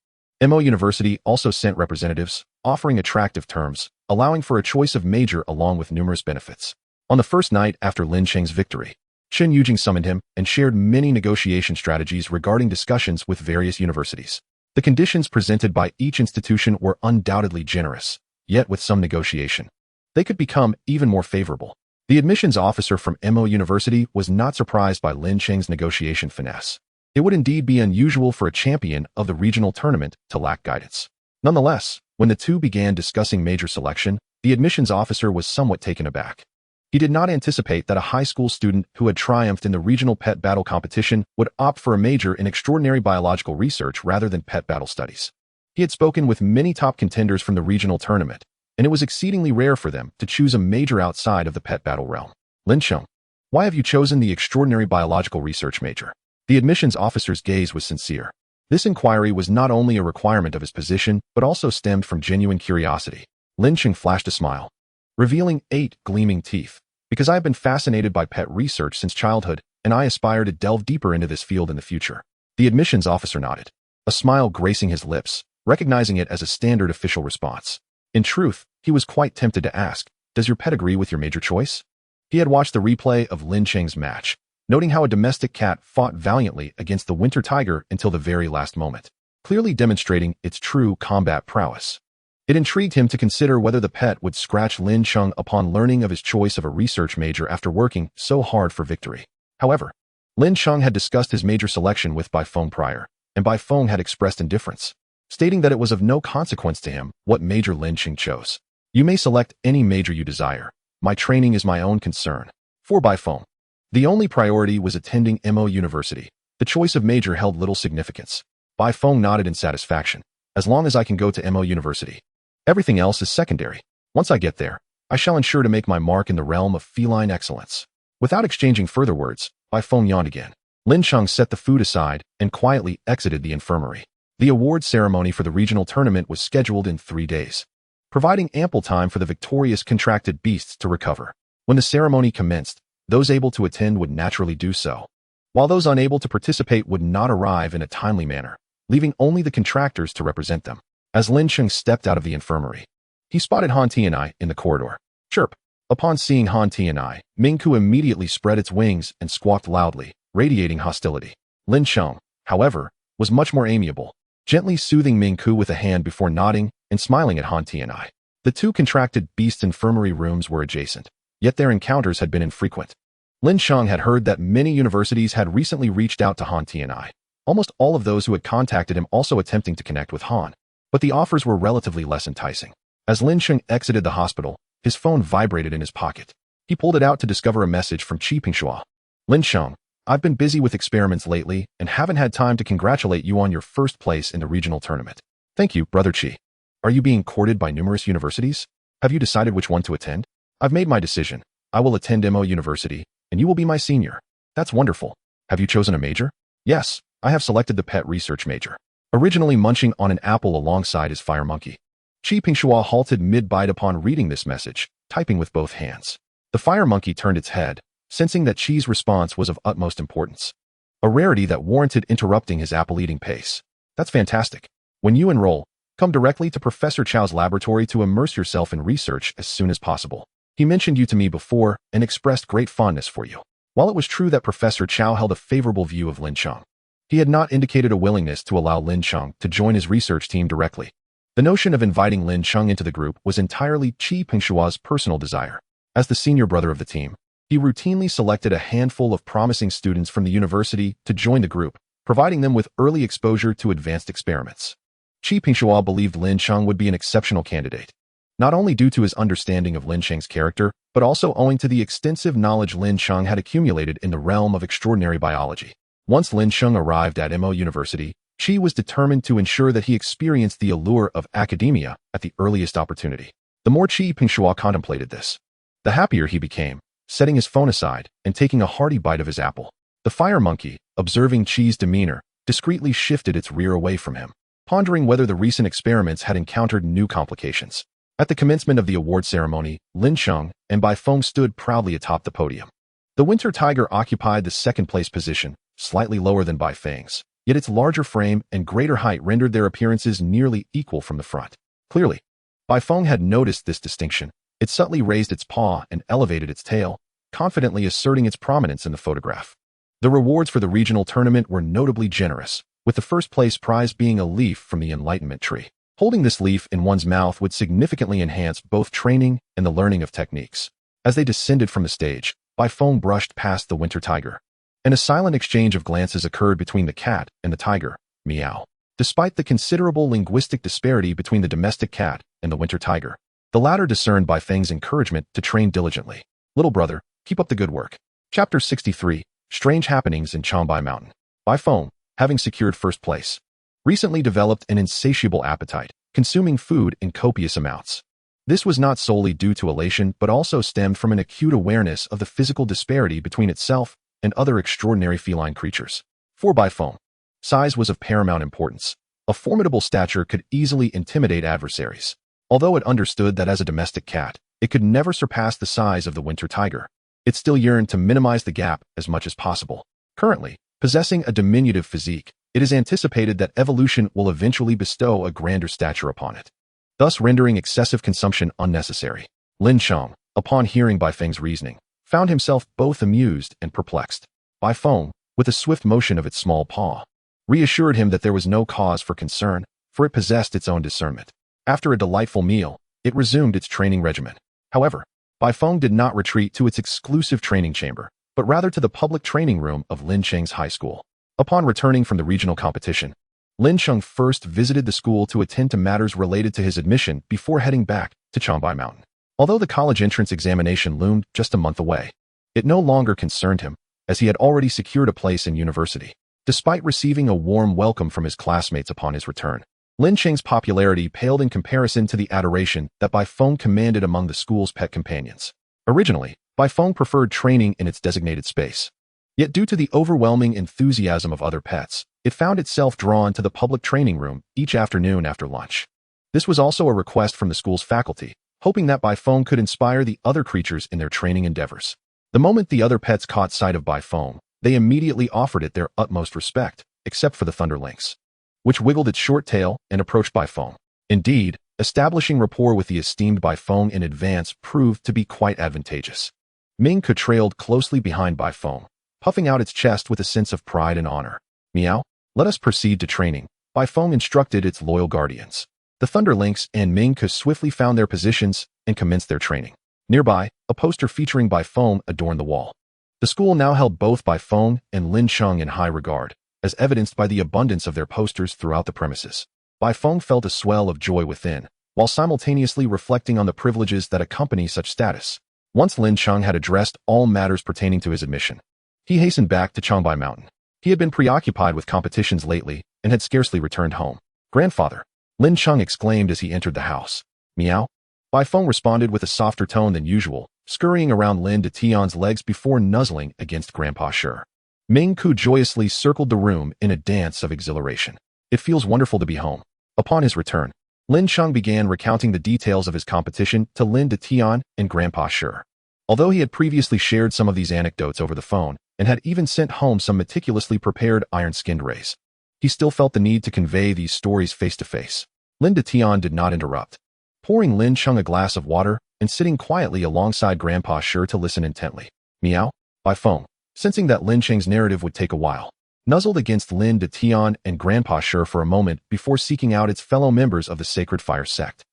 Mo University also sent representatives, offering attractive terms, allowing for a choice of major along with numerous benefits. On the first night after Lin Cheng's victory, Chen Yujing summoned him and shared many negotiation strategies regarding discussions with various universities. The conditions presented by each institution were undoubtedly generous, yet with some negotiation, they could become even more favorable. The admissions officer from Mo University was not surprised by Lin Cheng's negotiation finesse. It would indeed be unusual for a champion of the regional tournament to lack guidance. Nonetheless, when the two began discussing major selection, the admissions officer was somewhat taken aback. He did not anticipate that a high school student who had triumphed in the regional pet battle competition would opt for a major in extraordinary biological research rather than pet battle studies. He had spoken with many top contenders from the regional tournament, and it was exceedingly rare for them to choose a major outside of the pet battle realm. Lin Cheng, why have you chosen the extraordinary biological research major? The admissions officer's gaze was sincere. This inquiry was not only a requirement of his position, but also stemmed from genuine curiosity. Lin Cheng flashed a smile, revealing 8 gleaming teeth. Because I have been fascinated by pet research since childhood, and I aspire to delve deeper into this field in the future. The admissions officer nodded, a smile gracing his lips, recognizing it as a standard official response. In truth, he was quite tempted to ask, does your pet agree with your major choice? He had watched the replay of Lin Cheng's match, noting how a domestic cat fought valiantly against the winter tiger until the very last moment, clearly demonstrating its true combat prowess. It intrigued him to consider whether the pet would scratch Lin Cheng upon learning of his choice of a research major after working so hard for victory. However, Lin Cheng had discussed his major selection with Bai Feng prior, and Bai Feng had expressed indifference, stating that it was of no consequence to him what major Lin Cheng chose. You may select any major you desire. My training is my own concern. For Bai Feng, the only priority was attending Mo University. The choice of major held little significance. Bai Feng nodded in satisfaction. As long as I can go to Mo University, everything else is secondary. Once I get there, I shall ensure to make my mark in the realm of feline excellence. Without exchanging further words, Bai Feng yawned again. Lin Cheng set the food aside and quietly exited the infirmary. The award ceremony for the regional tournament was scheduled in 3 days, providing ample time for the victorious contracted beasts to recover. When the ceremony commenced, those able to attend would naturally do so, while those unable to participate would not arrive in a timely manner, leaving only the contractors to represent them. As Lin Cheng stepped out of the infirmary, he spotted Han Tianai in the corridor. Chirp! Upon seeing Han Tianai, Ming-Ku immediately spread its wings and squawked loudly, radiating hostility. Lin Cheng, however, was much more amiable, gently soothing Ming-Ku with a hand before nodding and smiling at Han Tianai. The two contracted beast infirmary rooms were adjacent, yet their encounters had been infrequent. Lin Cheng had heard that many universities had recently reached out to Han Tianai, almost all of those who had contacted him also attempting to connect with Han. But the offers were relatively less enticing. As Lin Cheng exited the hospital, his phone vibrated in his pocket. He pulled it out to discover a message from Qi Pingshua. Lin Cheng, I've been busy with experiments lately and haven't had time to congratulate you on your first place in the regional tournament. Thank you, Brother Qi. Are you being courted by numerous universities? Have you decided which one to attend? I've made my decision. I will attend MO University, and you will be my senior. That's wonderful. Have you chosen a major? Yes, I have selected the pet research major. Originally munching on an apple alongside his fire monkey. Qi Pingshua halted mid-bite upon reading this message, typing with both hands. The fire monkey turned its head, sensing that Qi's response was of utmost importance. A rarity that warranted interrupting his apple-eating pace. That's fantastic. When you enroll, come directly to Professor Chow's laboratory to immerse yourself in research as soon as possible. He mentioned you to me before and expressed great fondness for you. While it was true that Professor Chow held a favorable view of Lin Cheng, he had not indicated a willingness to allow Lin Cheng to join his research team directly. The notion of inviting Lin Cheng into the group was entirely Qi Pingshua's personal desire. As the senior brother of the team, he routinely selected a handful of promising students from the university to join the group, providing them with early exposure to advanced experiments. Qi Pingshua believed Lin Cheng would be an exceptional candidate, not only due to his understanding of Lin Cheng's character, but also owing to the extensive knowledge Lin Cheng had accumulated in the realm of extraordinary biology. Once Lin Cheng arrived at MO University, Qi was determined to ensure that he experienced the allure of academia at the earliest opportunity. The more Qi Pingshua contemplated this, the happier he became, setting his phone aside and taking a hearty bite of his apple. The fire monkey, observing Qi's demeanor, discreetly shifted its rear away from him, pondering whether the recent experiments had encountered new complications. At the commencement of the award ceremony, Lin Cheng and Bai Feng stood proudly atop the podium. The winter tiger occupied the second-place position, slightly lower than Bai Feng's, yet its larger frame and greater height rendered their appearances nearly equal from the front. Clearly, Bai Feng had noticed this distinction. It subtly raised its paw and elevated its tail, confidently asserting its prominence in the photograph. The rewards for the regional tournament were notably generous, with the first-place prize being a leaf from the Enlightenment tree. Holding this leaf in one's mouth would significantly enhance both training and the learning of techniques. As they descended from the stage, Bai Feng brushed past the winter tiger, and a silent exchange of glances occurred between the cat and the tiger. Meow. Despite the considerable linguistic disparity between the domestic cat and the winter tiger, the latter discerned Bai Feng's encouragement to train diligently. Little brother, keep up the good work. Chapter 63, Strange Happenings in Changbai Mountain. Bai Feng, having secured first place, recently developed an insatiable appetite, consuming food in copious amounts. This was not solely due to elation but also stemmed from an acute awareness of the physical disparity between itself and other extraordinary feline creatures. For Bai Feng, size was of paramount importance. A formidable stature could easily intimidate adversaries. Although it understood that as a domestic cat, it could never surpass the size of the winter tiger, it still yearned to minimize the gap as much as possible. Currently, possessing a diminutive physique, it is anticipated that evolution will eventually bestow a grander stature upon it, thus rendering excessive consumption unnecessary. Lin Cheng, upon hearing Bai Feng's reasoning, found himself both amused and perplexed. Bai Feng, with a swift motion of its small paw, reassured him that there was no cause for concern, for it possessed its own discernment. After a delightful meal, it resumed its training regimen. However, Bai Feng did not retreat to its exclusive training chamber, but rather to the public training room of Lin Cheng's high school. Upon returning from the regional competition, Lin Cheng first visited the school to attend to matters related to his admission before heading back to Changbai Mountain. Although the college entrance examination loomed just a month away, it no longer concerned him, as he had already secured a place in university. Despite receiving a warm welcome from his classmates upon his return, Lin Cheng's popularity paled in comparison to the adoration that Bai Feng commanded among the school's pet companions. Originally, Bai Feng preferred training in its designated space. Yet due to the overwhelming enthusiasm of other pets, it found itself drawn to the public training room each afternoon after lunch. This was also a request from the school's faculty, hoping that Bai Feng could inspire the other creatures in their training endeavors. The moment the other pets caught sight of Bai Feng, they immediately offered it their utmost respect, except for the Thunder Lynx, which wiggled its short tail and approached Bai Feng. Indeed, establishing rapport with the esteemed Bai Feng in advance proved to be quite advantageous. Ming trailed closely behind Bai Feng, puffing out its chest with a sense of pride and honor. Meow, let us proceed to training, Bai Feng instructed its loyal guardians. The Thunder Lynx and Ming swiftly found their positions and commenced their training. Nearby, a poster featuring Bai Feng adorned the wall. The school now held both Bai Feng and Lin Cheng in high regard, as evidenced by the abundance of their posters throughout the premises. Bai Feng felt a swell of joy within, while simultaneously reflecting on the privileges that accompany such status. Once Lin Cheng had addressed all matters pertaining to his admission, he hastened back to Changbai Mountain. He had been preoccupied with competitions lately and had scarcely returned home. Grandfather, Lin Cheng exclaimed as he entered the house. Meow. Bai Feng responded with a softer tone than usual, scurrying around Lin Tian's legs before nuzzling against Grandpa Sure. Ming Ku joyously circled the room in a dance of exhilaration. It feels wonderful to be home. Upon his return, Lin Cheng began recounting the details of his competition to Lin Tian and Grandpa Sure. Although he had previously shared some of these anecdotes over the phone and had even sent home some meticulously prepared iron-skinned rays, he still felt the need to convey these stories face-to-face. Lin Tian did not interrupt, pouring Lin Cheng a glass of water and sitting quietly alongside Grandpa Sure to listen intently. Meow. Bai Feng, sensing that Lin Cheng's narrative would take a while, nuzzled against Lin Tian and Grandpa Sure for a moment before seeking out its fellow members of the Sacred Fire sect.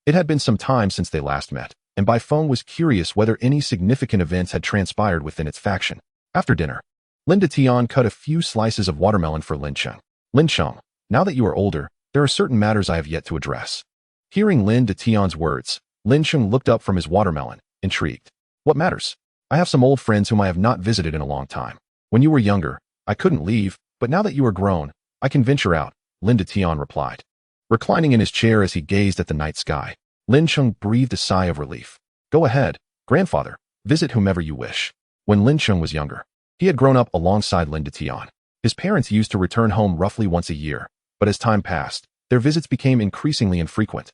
It had been some time since they last met, and Bai Feng was curious whether any significant events had transpired within its faction. After dinner, Lin Tian cut a few slices of watermelon for Lin Cheng. Lin Cheng, now that you are older, there are certain matters I have yet to address. Hearing Lin Tian's words, Lin Cheng looked up from his watermelon, intrigued. What matters? I have some old friends whom I have not visited in a long time. When you were younger, I couldn't leave, but now that you are grown, I can venture out, Lin Tian replied. Reclining in his chair as he gazed at the night sky, Lin Cheng breathed a sigh of relief. Go ahead, grandfather, visit whomever you wish. When Lin Cheng was younger, he had grown up alongside Lin Tian. His parents used to return home roughly once a year, but as time passed, their visits became increasingly infrequent,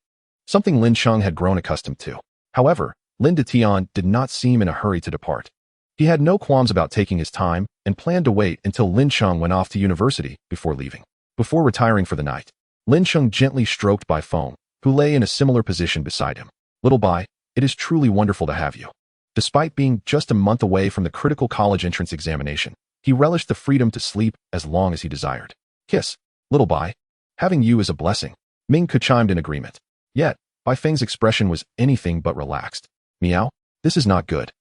something Lin Cheng had grown accustomed to. However, Lin Tian did not seem in a hurry to depart. He had no qualms about taking his time and planned to wait until Lin Cheng went off to university before leaving. Before retiring for the night, Lin Cheng gently stroked Bai Feng, who lay in a similar position beside him. Little Bai, it is truly wonderful to have you. Despite being just a month away from the critical college entrance examination, he relished the freedom to sleep as long as he desired. Kiss, little Bai. Having you is a blessing. Ming Ku chimed in agreement. Yet, Bai Feng's expression was anything but relaxed. Meow, this is not good.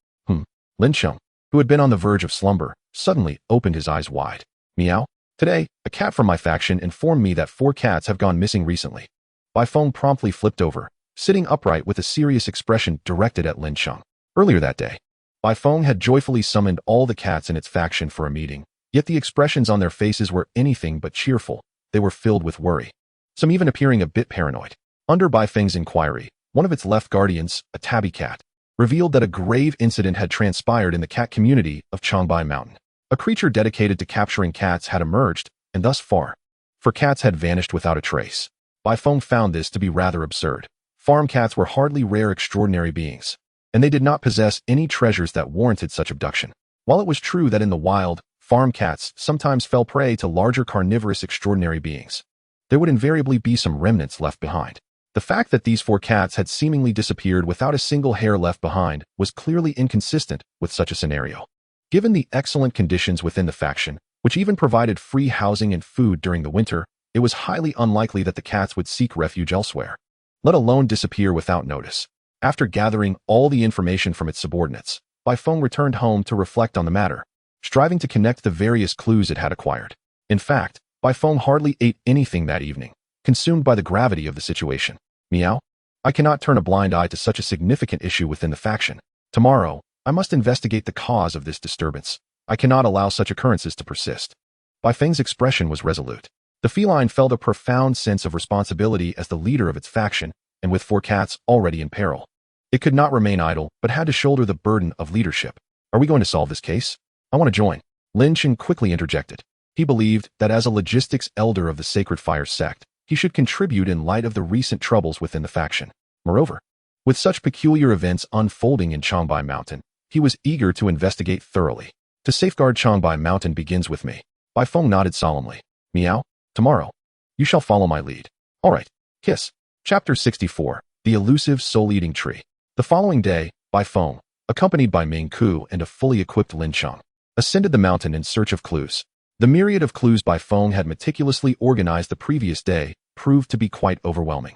Lin Cheng, who had been on the verge of slumber, suddenly opened his eyes wide. Meow. Today, a cat from my faction informed me that 4 cats have gone missing recently. Bai Feng promptly flipped over, sitting upright with a serious expression directed at Lin Cheng. Earlier that day, Bai Feng had joyfully summoned all the cats in its faction for a meeting, yet the expressions on their faces were anything but cheerful. They were filled with worry, some even appearing a bit paranoid. Under Bai Feng's inquiry, one of its left guardians, a tabby cat, revealed that a grave incident had transpired in the cat community of Changbai Mountain. A creature dedicated to capturing cats had emerged, and thus far, 4 cats had vanished without a trace. Bai Feng found this to be rather absurd. Farm cats were hardly rare extraordinary beings, and they did not possess any treasures that warranted such abduction. While it was true that in the wild, farm cats sometimes fell prey to larger carnivorous extraordinary beings, there would invariably be some remnants left behind. The fact that these 4 cats had seemingly disappeared without a single hair left behind was clearly inconsistent with such a scenario. Given the excellent conditions within the faction, which even provided free housing and food during the winter, it was highly unlikely that the cats would seek refuge elsewhere, let alone disappear without notice. After gathering all the information from its subordinates, Bai Feng returned home to reflect on the matter, striving to connect the various clues it had acquired. In fact, Bai Feng hardly ate anything that evening, consumed by the gravity of the situation. Meow. I cannot turn a blind eye to such a significant issue within the faction. Tomorrow, I must investigate the cause of this disturbance. I cannot allow such occurrences to persist. Bai Feng's expression was resolute. The feline felt a profound sense of responsibility as the leader of its faction, and with 4 cats already in peril, it could not remain idle but had to shoulder the burden of leadership. Are we going to solve this case? I want to join. Lin Cheng quickly interjected. He believed that as a logistics elder of the Sacred Fire sect, he should contribute in light of the recent troubles within the faction. Moreover, with such peculiar events unfolding in Changbai Mountain, he was eager to investigate thoroughly. To safeguard Changbai Mountain begins with me. Bai Feng nodded solemnly. Meow. Tomorrow, you shall follow my lead. All right. Kiss. Chapter 64. The Elusive Soul-Eating Tree. The following day, Bai Feng, accompanied by Ming Ku and a fully equipped Lin Cheng, ascended the mountain in search of clues. The myriad of clues Bai Feng had meticulously organized the previous day proved to be quite overwhelming,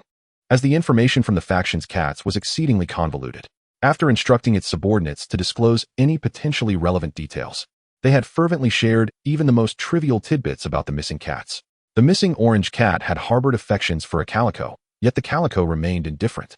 as the information from the faction's cats was exceedingly convoluted. After instructing its subordinates to disclose any potentially relevant details, they had fervently shared even the most trivial tidbits about the missing cats. The missing orange cat had harbored affections for a calico, yet the calico remained indifferent,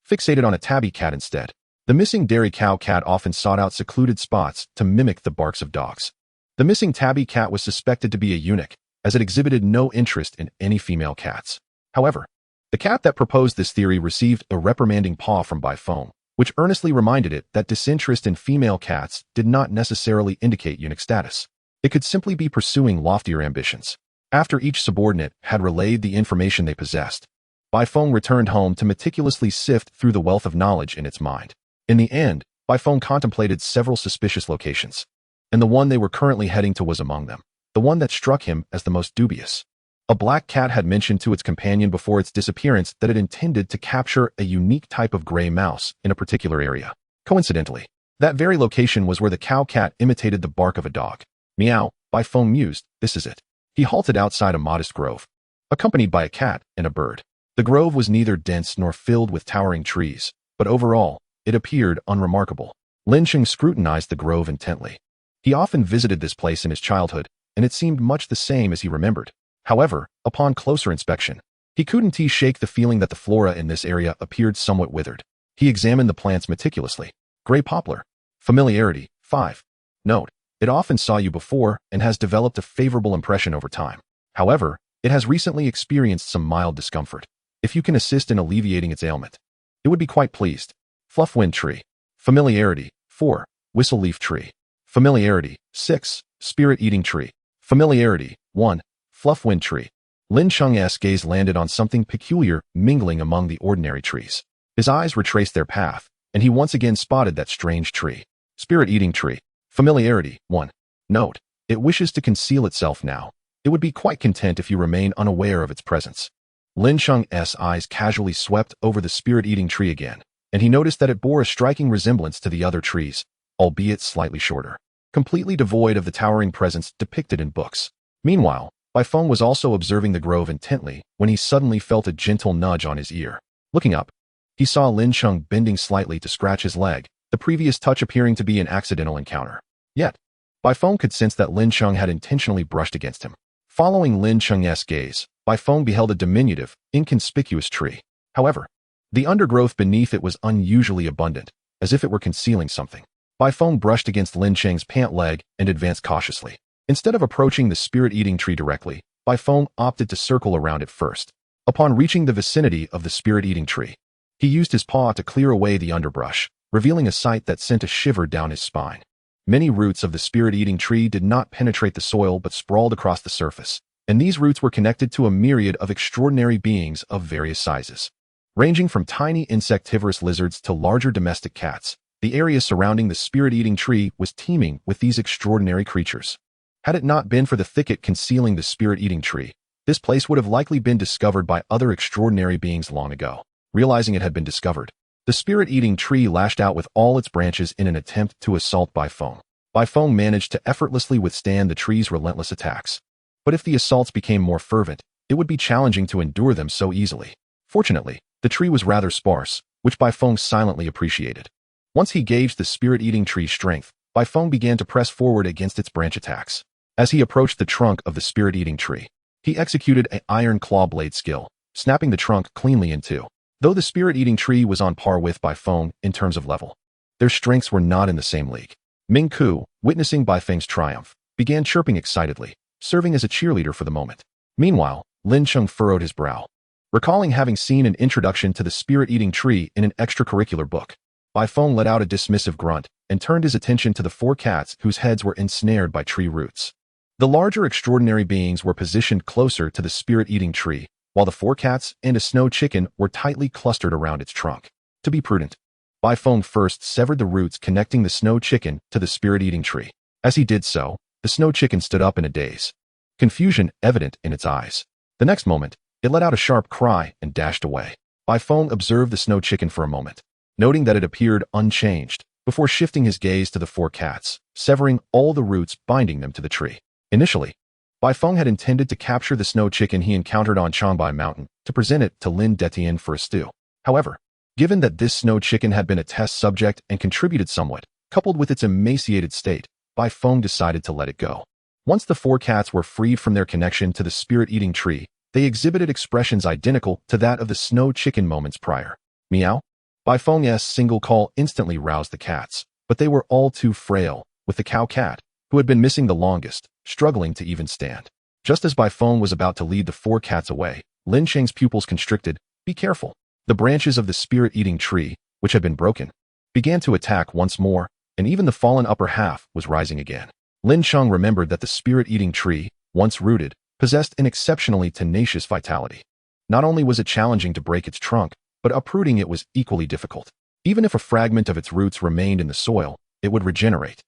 fixated on a tabby cat instead. The missing dairy cow cat often sought out secluded spots to mimic the barks of dogs. The missing tabby cat was suspected to be a eunuch, as it exhibited no interest in any female cats. However, The cat that proposed this theory received a reprimanding paw from Bai Feng, which earnestly reminded it that disinterest in female cats did not necessarily indicate eunuch status. It could simply be pursuing loftier ambitions. After each subordinate had relayed the information they possessed, Bai Feng returned home to meticulously sift through the wealth of knowledge in its mind. In the end, Bai Feng contemplated several suspicious locations, and the one they were currently heading to was among them, the one that struck him as the most dubious. A black cat had mentioned to its companion before its disappearance that it intended to capture a unique type of gray mouse in a particular area. Coincidentally, that very location was where the cow cat imitated the bark of a dog. Meow, Bai Feng mused, this is it. He halted outside a modest grove, accompanied by a cat and a bird. The grove was neither dense nor filled with towering trees, but overall, it appeared unremarkable. Lin Cheng scrutinized the grove intently. He often visited this place in his childhood, and it seemed much the same as he remembered. However, upon closer inspection, he couldn't shake the feeling that the flora in this area appeared somewhat withered. He examined the plants meticulously. Gray poplar. Familiarity. 5. Note. It often saw you before and has developed a favorable impression over time. However, it has recently experienced some mild discomfort. If you can assist in alleviating its ailment, it would be quite pleased. Fluffwind tree. Familiarity. 4. Whistle leaf tree. Familiarity. 6. Spirit-eating tree. Familiarity. 1. Fluffwind tree. Lin Cheng's gaze landed on something peculiar mingling among the ordinary trees. His eyes retraced their path, and he once again spotted that strange tree. Spirit-eating tree. Familiarity. 1. Note. It wishes to conceal itself now. It would be quite content if you remain unaware of its presence. Lin Cheng's eyes casually swept over the spirit-eating tree again, and he noticed that it bore a striking resemblance to the other trees, albeit slightly shorter, completely devoid of the towering presence depicted in books. Meanwhile, Bai Feng was also observing the grove intently when he suddenly felt a gentle nudge on his ear. Looking up, he saw Lin Cheng bending slightly to scratch his leg, the previous touch appearing to be an accidental encounter. Yet, Bai Feng could sense that Lin Cheng had intentionally brushed against him. Following Lin Cheng's gaze, Bai Feng beheld a diminutive, inconspicuous tree. However, the undergrowth beneath it was unusually abundant, as if it were concealing something. Bai Feng brushed against Lin Cheng's pant leg and advanced cautiously. Instead of approaching the spirit-eating tree directly, Bai Feng opted to circle around it first. Upon reaching the vicinity of the spirit-eating tree, he used his paw to clear away the underbrush, revealing a sight that sent a shiver down his spine. Many roots of the spirit-eating tree did not penetrate the soil but sprawled across the surface, and these roots were connected to a myriad of extraordinary beings of various sizes. Ranging from tiny insectivorous lizards to larger domestic cats, the area surrounding the spirit-eating tree was teeming with these extraordinary creatures. Had it not been for the thicket concealing the spirit-eating tree, this place would have likely been discovered by other extraordinary beings long ago. Realizing it had been discovered, the spirit-eating tree lashed out with all its branches in an attempt to assault Bai Feng. Bai Feng managed to effortlessly withstand the tree's relentless attacks. But if the assaults became more fervent, it would be challenging to endure them so easily. Fortunately, the tree was rather sparse, which Bai Feng silently appreciated. Once he gauged the spirit-eating tree's strength, Bai Feng began to press forward against its branch attacks. As he approached the trunk of the spirit-eating tree, he executed an iron claw blade skill, snapping the trunk cleanly in two. Though the spirit-eating tree was on par with Bai Feng in terms of level, their strengths were not in the same league. Ming Ku, witnessing Bai Feng's triumph, began chirping excitedly, serving as a cheerleader for the moment. Meanwhile, Lin Cheng furrowed his brow. Recalling having seen an introduction to the spirit-eating tree in an extracurricular book, Bai Feng let out a dismissive grunt and turned his attention to the 4 cats whose heads were ensnared by tree roots. The larger extraordinary beings were positioned closer to the spirit-eating tree, while the 4 cats and a snow chicken were tightly clustered around its trunk. To be prudent, Bai Feng first severed the roots connecting the snow chicken to the spirit-eating tree. As he did so, the snow chicken stood up in a daze, confusion evident in its eyes. The next moment, it let out a sharp cry and dashed away. Bai Feng observed the snow chicken for a moment, noting that it appeared unchanged, before shifting his gaze to the 4 cats, severing all the roots binding them to the tree. Initially, Bai Feng had intended to capture the snow chicken he encountered on Changbai Mountain to present it to Lin Cheng for a stew. However, given that this snow chicken had been a test subject and contributed somewhat, coupled with its emaciated state, Bai Feng decided to let it go. Once the 4 cats were freed from their connection to the spirit-eating tree, they exhibited expressions identical to that of the snow chicken moments prior. Meow? Bai Feng's single call instantly roused the cats, but they were all too frail, with the cow cat, who had been missing the longest, struggling to even stand. Just as Bai Feng was about to lead the 4 cats away, Lin Cheng's pupils constricted, Be careful. The branches of the spirit-eating tree, which had been broken, began to attack once more, and even the fallen upper half was rising again. Lin Cheng remembered that the spirit-eating tree, once rooted, possessed an exceptionally tenacious vitality. Not only was it challenging to break its trunk, but uprooting it was equally difficult. Even if a fragment of its roots remained in the soil, it would regenerate,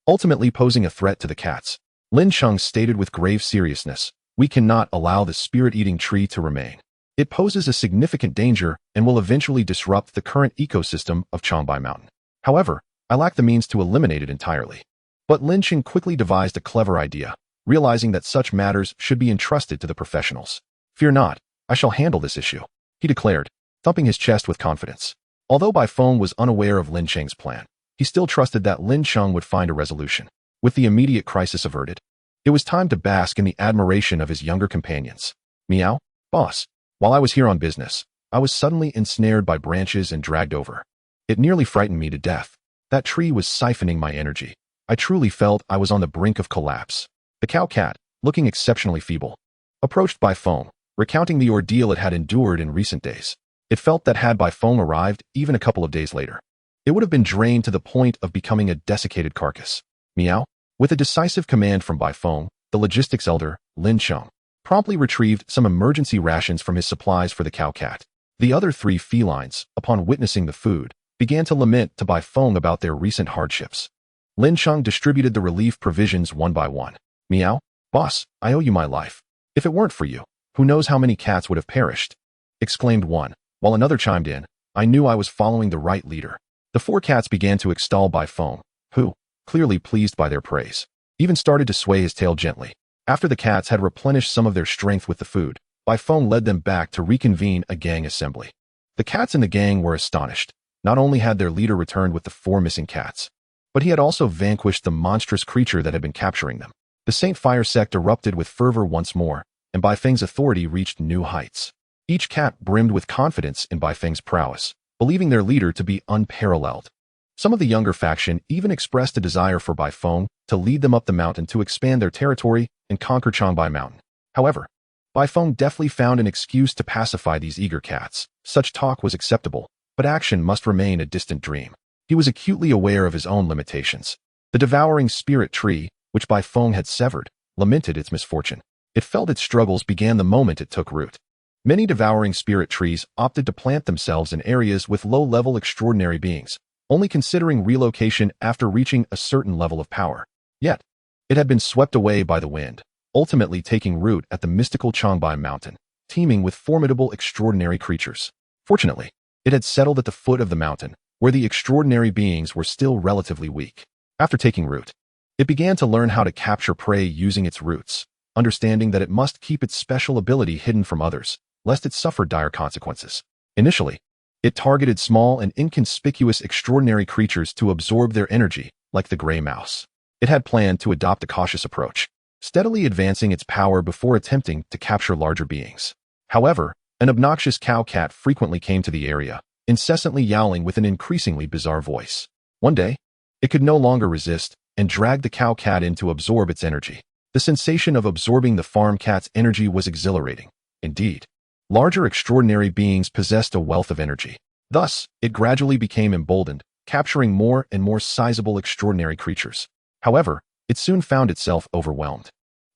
ultimately posing a threat to the cats. Lin Cheng stated with grave seriousness, "We cannot allow the spirit-eating tree to remain. It poses a significant danger and will eventually disrupt the current ecosystem of Changbai Mountain. However, I lack the means to eliminate it entirely." But Lin Cheng quickly devised a clever idea, realizing that such matters should be entrusted to the professionals. "Fear not, I shall handle this issue," he declared, thumping his chest with confidence. Although Bai Feng was unaware of Lin Cheng's plan, he still trusted that Lin Cheng would find a resolution. With the immediate crisis averted, it was time to bask in the admiration of his younger companions. "Meow, boss. While I was here on business, I was suddenly ensnared by branches and dragged over. It nearly frightened me to death. That tree was siphoning my energy. I truly felt I was on the brink of collapse." The cow cat, looking exceptionally feeble, approached Bai Feng, recounting the ordeal it had endured in recent days. It felt that had Bai Feng arrived even a couple of days later, it would have been drained to the point of becoming a desiccated carcass. "Meow." With a decisive command from Bai Feng, the logistics elder, Lin Cheng, promptly retrieved some emergency rations from his supplies for the cow cat. The other three felines, upon witnessing the food, began to lament to Bai Feng about their recent hardships. Lin Cheng distributed the relief provisions one by one. "Meow, boss, I owe you my life. If it weren't for you, who knows how many cats would have perished?" exclaimed one, while another chimed in, "I knew I was following the right leader." The four cats began to extol Bai Feng, who, clearly pleased by their praise, even started to sway his tail gently. After the cats had replenished some of their strength with the food, Bai Feng led them back to reconvene a gang assembly. The cats in the gang were astonished. Not only had their leader returned with the four missing cats, but he had also vanquished the monstrous creature that had been capturing them. The Saint Fire sect erupted with fervor once more, and Bai Feng's authority reached new heights. Each cat brimmed with confidence in Bai Feng's prowess, believing their leader to be unparalleled. Some of the younger faction even expressed a desire for Bai Feng to lead them up the mountain to expand their territory and conquer Changbai Mountain. However, Bai Feng deftly found an excuse to pacify these eager cats. Such talk was acceptable, but action must remain a distant dream. He was acutely aware of his own limitations. The devouring spirit tree, which Bai Feng had severed, lamented its misfortune. It felt its struggles began the moment it took root. Many devouring spirit trees opted to plant themselves in areas with low-level extraordinary beings, only considering relocation after reaching a certain level of power. Yet, it had been swept away by the wind, ultimately taking root at the mystical Changbai Mountain, teeming with formidable extraordinary creatures. Fortunately, it had settled at the foot of the mountain, where the extraordinary beings were still relatively weak. After taking root, it began to learn how to capture prey using its roots, understanding that it must keep its special ability hidden from others, lest it suffer dire consequences. Initially, it targeted small and inconspicuous extraordinary creatures to absorb their energy, like the gray mouse. It had planned to adopt a cautious approach, steadily advancing its power before attempting to capture larger beings. However, an obnoxious cow cat frequently came to the area, incessantly yowling with an increasingly bizarre voice. One day, it could no longer resist and dragged the cow cat in to absorb its energy. The sensation of absorbing the farm cat's energy was exhilarating. Indeed, larger extraordinary beings possessed a wealth of energy. Thus, it gradually became emboldened, capturing more and more sizable extraordinary creatures. However, it soon found itself overwhelmed.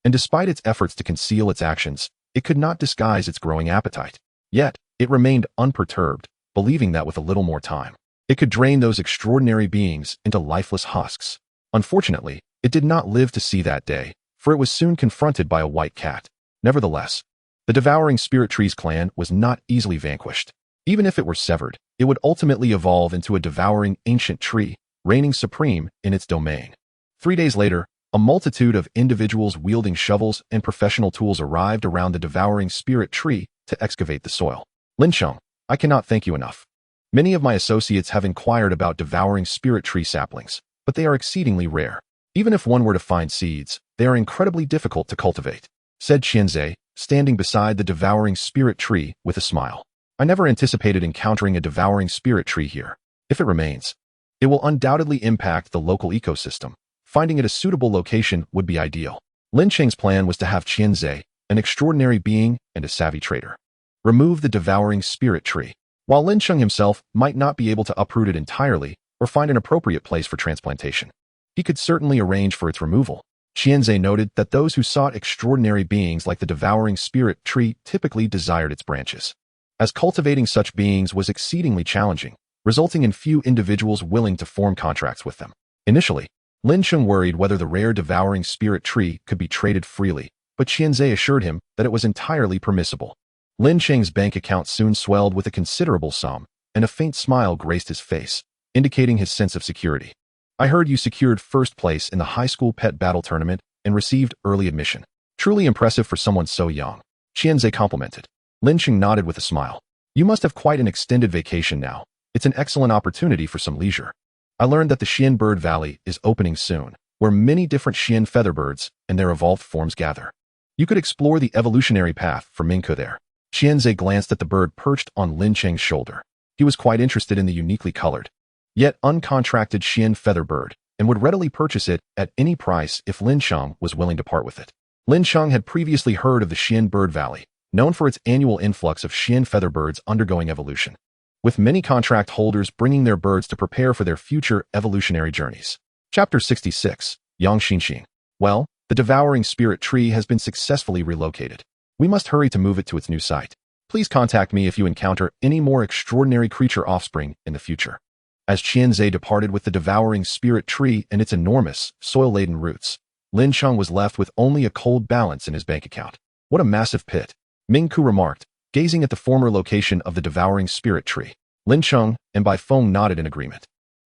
And despite its efforts to conceal its actions, it could not disguise its growing appetite. Yet, it remained unperturbed, believing that with a little more time, it could drain those extraordinary beings into lifeless husks. Unfortunately, it did not live to see that day, for it was soon confronted by a white cat. Nevertheless, the devouring spirit tree's clan was not easily vanquished. Even if it were severed, it would ultimately evolve into a devouring ancient tree, reigning supreme in its domain. 3 days later, a multitude of individuals wielding shovels and professional tools arrived around the devouring spirit tree to excavate the soil. Lin Cheng, I cannot thank you enough. Many of my associates have inquired about devouring spirit tree saplings, but they are exceedingly rare. Even if one were to find seeds, they are incredibly difficult to cultivate, said Qianzai, standing beside the devouring spirit tree with a smile. I never anticipated encountering a devouring spirit tree here. If it remains, it will undoubtedly impact the local ecosystem. Finding it a suitable location would be ideal. Lin Cheng's plan was to have Qianzai, an extraordinary being and a savvy trader, Remove the devouring spirit tree. While Lin Cheng himself might not be able to uproot it entirely or find an appropriate place for transplantation, he could certainly arrange for its removal. Qianzhe noted that those who sought extraordinary beings like the devouring spirit tree typically desired its branches, as cultivating such beings was exceedingly challenging, resulting in few individuals willing to form contracts with them. Initially, Lin Cheng worried whether the rare devouring spirit tree could be traded freely, but Qianzhe assured him that it was entirely permissible. Lin Cheng's bank account soon swelled with a considerable sum, and a faint smile graced his face, indicating his sense of security. I heard you secured first place in the high school pet battle tournament and received early admission. Truly impressive for someone so young, Qianzhe complimented. Lin Cheng nodded with a smile. You must have quite an extended vacation now. It's an excellent opportunity for some leisure. I learned that the Xian Bird Valley is opening soon, where many different Xian featherbirds and their evolved forms gather. You could explore the evolutionary path for Mingke there. Qianzhe glanced at the bird perched on Lin Cheng's shoulder. He was quite interested in the uniquely colored, yet uncontracted Xian feather bird, and would readily purchase it at any price if Lin Cheng was willing to part with it. Lin Cheng had previously heard of the Xian Bird Valley, known for its annual influx of Xian feather birds undergoing evolution, with many contract holders bringing their birds to prepare for their future evolutionary journeys. Chapter 66, Yang Xinxin. Well, the devouring spirit tree has been successfully relocated. We must hurry to move it to its new site. Please contact me if you encounter any more extraordinary creature offspring in the future. As Qianzhe departed with the devouring spirit tree and its enormous, soil-laden roots, Lin Cheng was left with only a cold balance in his bank account. What a massive pit, Mingke remarked, gazing at the former location of the devouring spirit tree. Lin Cheng and Bai Feng nodded in agreement.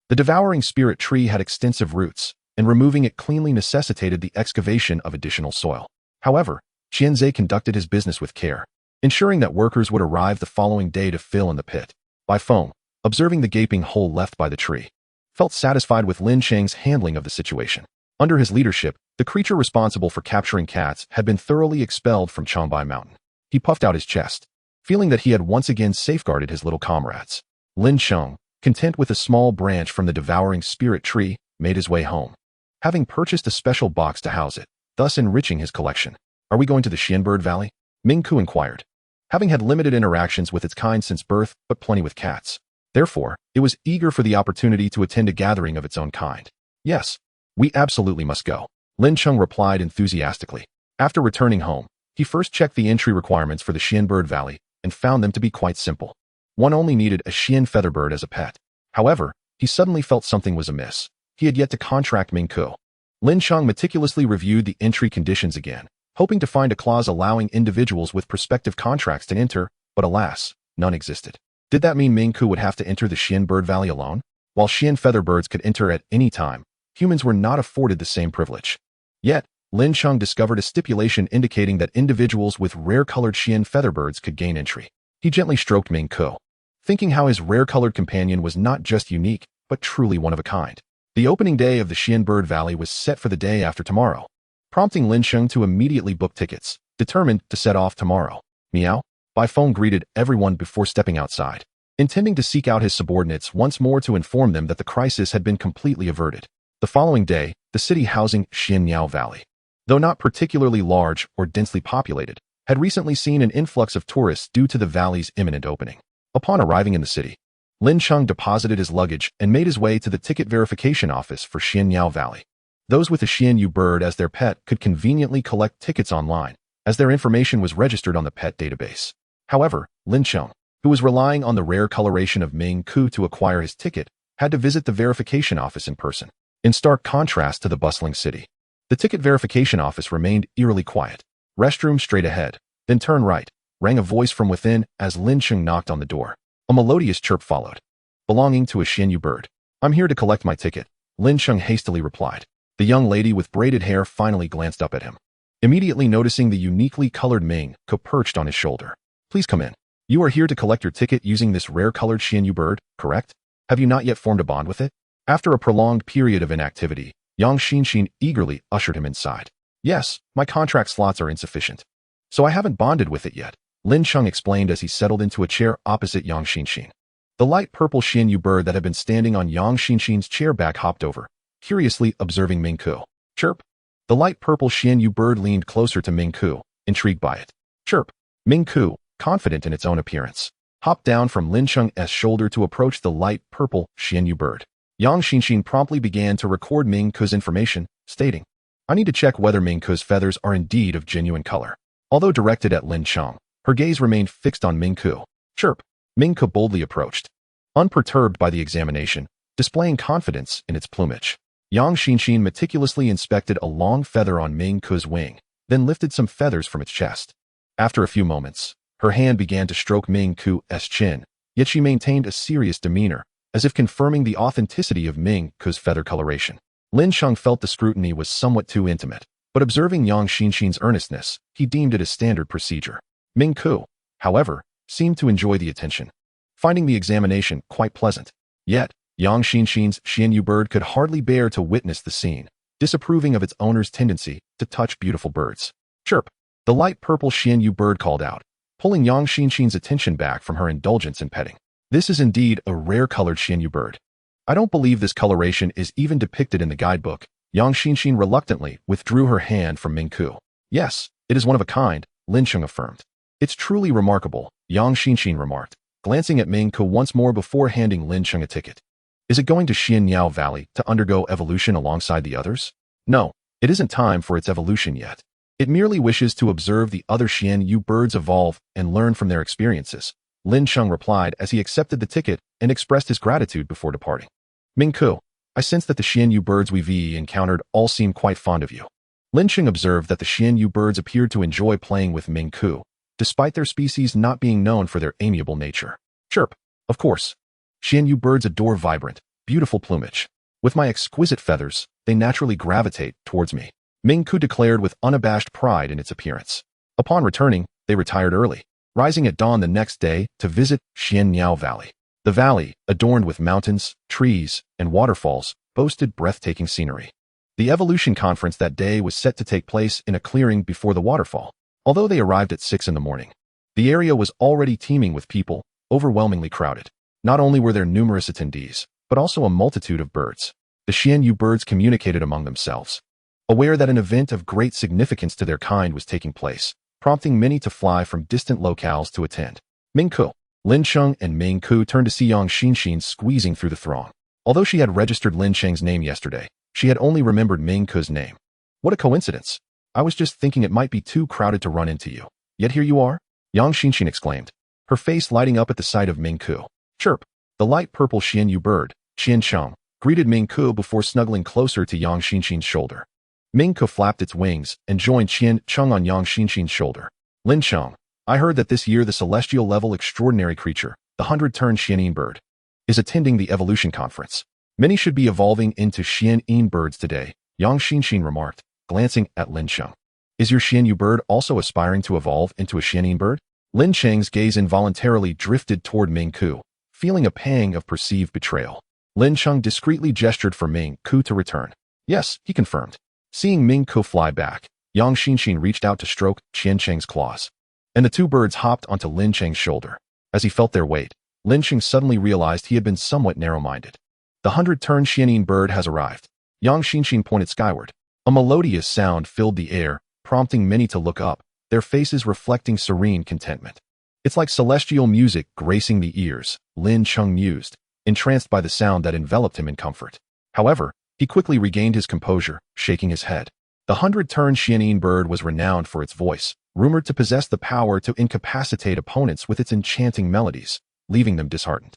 The devouring spirit tree had extensive roots, and removing it cleanly necessitated the excavation of additional soil. However, Qianzhe conducted his business with care, ensuring that workers would arrive the following day to fill in the pit. Bai Feng, observing the gaping hole left by the tree, felt satisfied with Lin Cheng's handling of the situation. Under his leadership, the creature responsible for capturing cats had been thoroughly expelled from Changbai Mountain. He puffed out his chest, feeling that he had once again safeguarded his little comrades. Lin Cheng, content with a small branch from the devouring spirit tree, made his way home, having purchased a special box to house it, thus enriching his collection. Are we going to the Xian Bird Valley? Mingke inquired. Having had limited interactions with its kind since birth, but plenty with cats. Therefore, it was eager for the opportunity to attend a gathering of its own kind. Yes, we absolutely must go, Lin Cheng replied enthusiastically. After returning home, he first checked the entry requirements for the Xian Bird Valley and found them to be quite simple. One only needed a Xian featherbird as a pet. However, he suddenly felt something was amiss. He had yet to contract Mingke. Lin Cheng meticulously reviewed the entry conditions again, hoping to find a clause allowing individuals with prospective contracts to enter, but alas, none existed. Did that mean Mingke would have to enter the Xian Bird Valley alone? While Xian featherbirds could enter at any time, humans were not afforded the same privilege. Yet, Lin Cheng discovered a stipulation indicating that individuals with rare-colored Xian featherbirds could gain entry. He gently stroked Mingke, thinking how his rare-colored companion was not just unique, but truly one of a kind. The opening day of the Xian Bird Valley was set for the day after tomorrow, prompting Lin Cheng to immediately book tickets, determined to set off tomorrow. Meow. Bai Feng greeted everyone before stepping outside, intending to seek out his subordinates once more to inform them that the crisis had been completely averted. The following day, the city housing Xianyao Valley, though not particularly large or densely populated, had recently seen an influx of tourists due to the valley's imminent opening. Upon arriving in the city, Lin Cheng deposited his luggage and made his way to the ticket verification office for Xianyao Valley. Those with a Xianyu bird as their pet could conveniently collect tickets online, as their information was registered on the pet database. However, Lin Cheng, who was relying on the rare coloration of Mingke to acquire his ticket, had to visit the verification office in person. In stark contrast to the bustling city, the ticket verification office remained eerily quiet. Restroom straight ahead, then turn right, rang a voice from within as Lin Cheng knocked on the door. A melodious chirp followed, belonging to a Xianyu bird. I'm here to collect my ticket, Lin Cheng hastily replied. The young lady with braided hair finally glanced up at him, immediately noticing the uniquely colored Mingke perched on his shoulder. Please come in. You are here to collect your ticket using this rare-colored Xianyu bird, correct? Have you not yet formed a bond with it? After a prolonged period of inactivity, Yang Xinxin eagerly ushered him inside. Yes, my contract slots are insufficient, so I haven't bonded with it yet, Lin Cheng explained as he settled into a chair opposite Yang Xinxin. The light purple Xianyu bird that had been standing on Yang Xinxin's chair back hopped over, curiously observing Mingke. Chirp. The light purple Xianyu bird leaned closer to Mingke, intrigued by it. Chirp. Mingke, confident in its own appearance, hopped down from Lin Cheng's shoulder to approach the light purple Xianyu bird. Yang Xinxin promptly began to record Ming Ke's information, stating, "I need to check whether Ming Ke's feathers are indeed of genuine color." Although directed at Lin Cheng, her gaze remained fixed on Ming Ke. "Chirp." Ming Ke boldly approached, unperturbed by the examination, displaying confidence in its plumage. Yang Xinxin meticulously inspected a long feather on Ming Ke's wing, then lifted some feathers from its chest. After a few moments, her hand began to stroke Ming Ke's chin, yet she maintained a serious demeanor, as if confirming the authenticity of Ming Ke's feather coloration. Lin Cheng felt the scrutiny was somewhat too intimate, but observing Yang Xinxin's earnestness, he deemed it a standard procedure. Ming Ke, however, seemed to enjoy the attention, finding the examination quite pleasant. Yet, Yang Xinxin's Xianyu bird could hardly bear to witness the scene, disapproving of its owner's tendency to touch beautiful birds. "Chirp." The light purple Xianyu bird called out, pulling Yang Xinxin's attention back from her indulgence in petting. "This is indeed a rare-colored Xianyu bird. I don't believe this coloration is even depicted in the guidebook." Yang Xinxin reluctantly withdrew her hand from Ming Ke. "Yes, it is one of a kind," Lin Cheng affirmed. "It's truly remarkable," Yang Xinxin remarked, glancing at Ming Ke once more before handing Lin Cheng a ticket. "Is it going to Xianyao Valley to undergo evolution alongside the others?" "No, it isn't time for its evolution yet. It merely wishes to observe the other Xianyu birds evolve and learn from their experiences," Lin Cheng replied as he accepted the ticket and expressed his gratitude before departing. "Ming Ke, I sense that the Xianyu birds we've encountered all seem quite fond of you." Lin Cheng observed that the Xianyu birds appeared to enjoy playing with Ming Ke, despite their species not being known for their amiable nature. "Chirp." "Of course. Xianyu birds adore vibrant, beautiful plumage. With my exquisite feathers, they naturally gravitate towards me," Ming Ke declared with unabashed pride in its appearance. Upon returning, they retired early, rising at dawn the next day to visit Xianyao Valley. The valley, adorned with mountains, trees, and waterfalls, boasted breathtaking scenery. The evolution conference that day was set to take place in a clearing before the waterfall. Although they arrived at 6 in the morning, the area was already teeming with people, overwhelmingly crowded. Not only were there numerous attendees, but also a multitude of birds. The Xianyu birds communicated among themselves, aware that an event of great significance to their kind was taking place, prompting many to fly from distant locales to attend. Ming Ke, Lin Cheng, and Ming Ke turned to see Yang Xinxin squeezing through the throng. Although she had registered Lin Cheng's name yesterday, she had only remembered Ming Ke's name. "What a coincidence. I was just thinking it might be too crowded to run into you. Yet here you are," Yang Xinxin exclaimed, her face lighting up at the sight of Ming Ke. "Chirp." The light purple Xianyu bird, Qian Cheng, greeted Ming Ke before snuggling closer to Yang Xinxin's shoulder. Ming Ke flapped its wings and joined Qian Cheng on Yang Xinxin's shoulder. "Lin Cheng, I heard that this year the celestial level extraordinary creature, the 100-turn Xianyin bird, is attending the evolution conference. Many should be evolving into Xianyin birds today," Yang Xinxin remarked, glancing at Lin Cheng. "Is your Xianyu bird also aspiring to evolve into a Xianyin bird?" Lin Cheng's gaze involuntarily drifted toward Ming Ke, feeling a pang of perceived betrayal. Lin Cheng discreetly gestured for Ming Ke to return. "Yes," he confirmed. Seeing Ming Ke fly back, Yang Xinxin reached out to stroke Qian Cheng's claws, and the two birds hopped onto Lin Cheng's shoulder. As he felt their weight, Lin Cheng suddenly realized he had been somewhat narrow-minded. "The 100-turn Xianyin bird has arrived." Yang Xinxin pointed skyward. A melodious sound filled the air, prompting many to look up, their faces reflecting serene contentment. "It's like celestial music gracing the ears," Lin Cheng mused, entranced by the sound that enveloped him in comfort. However, he quickly regained his composure, shaking his head. The 100-turn Xianyin bird was renowned for its voice, rumored to possess the power to incapacitate opponents with its enchanting melodies, leaving them disheartened.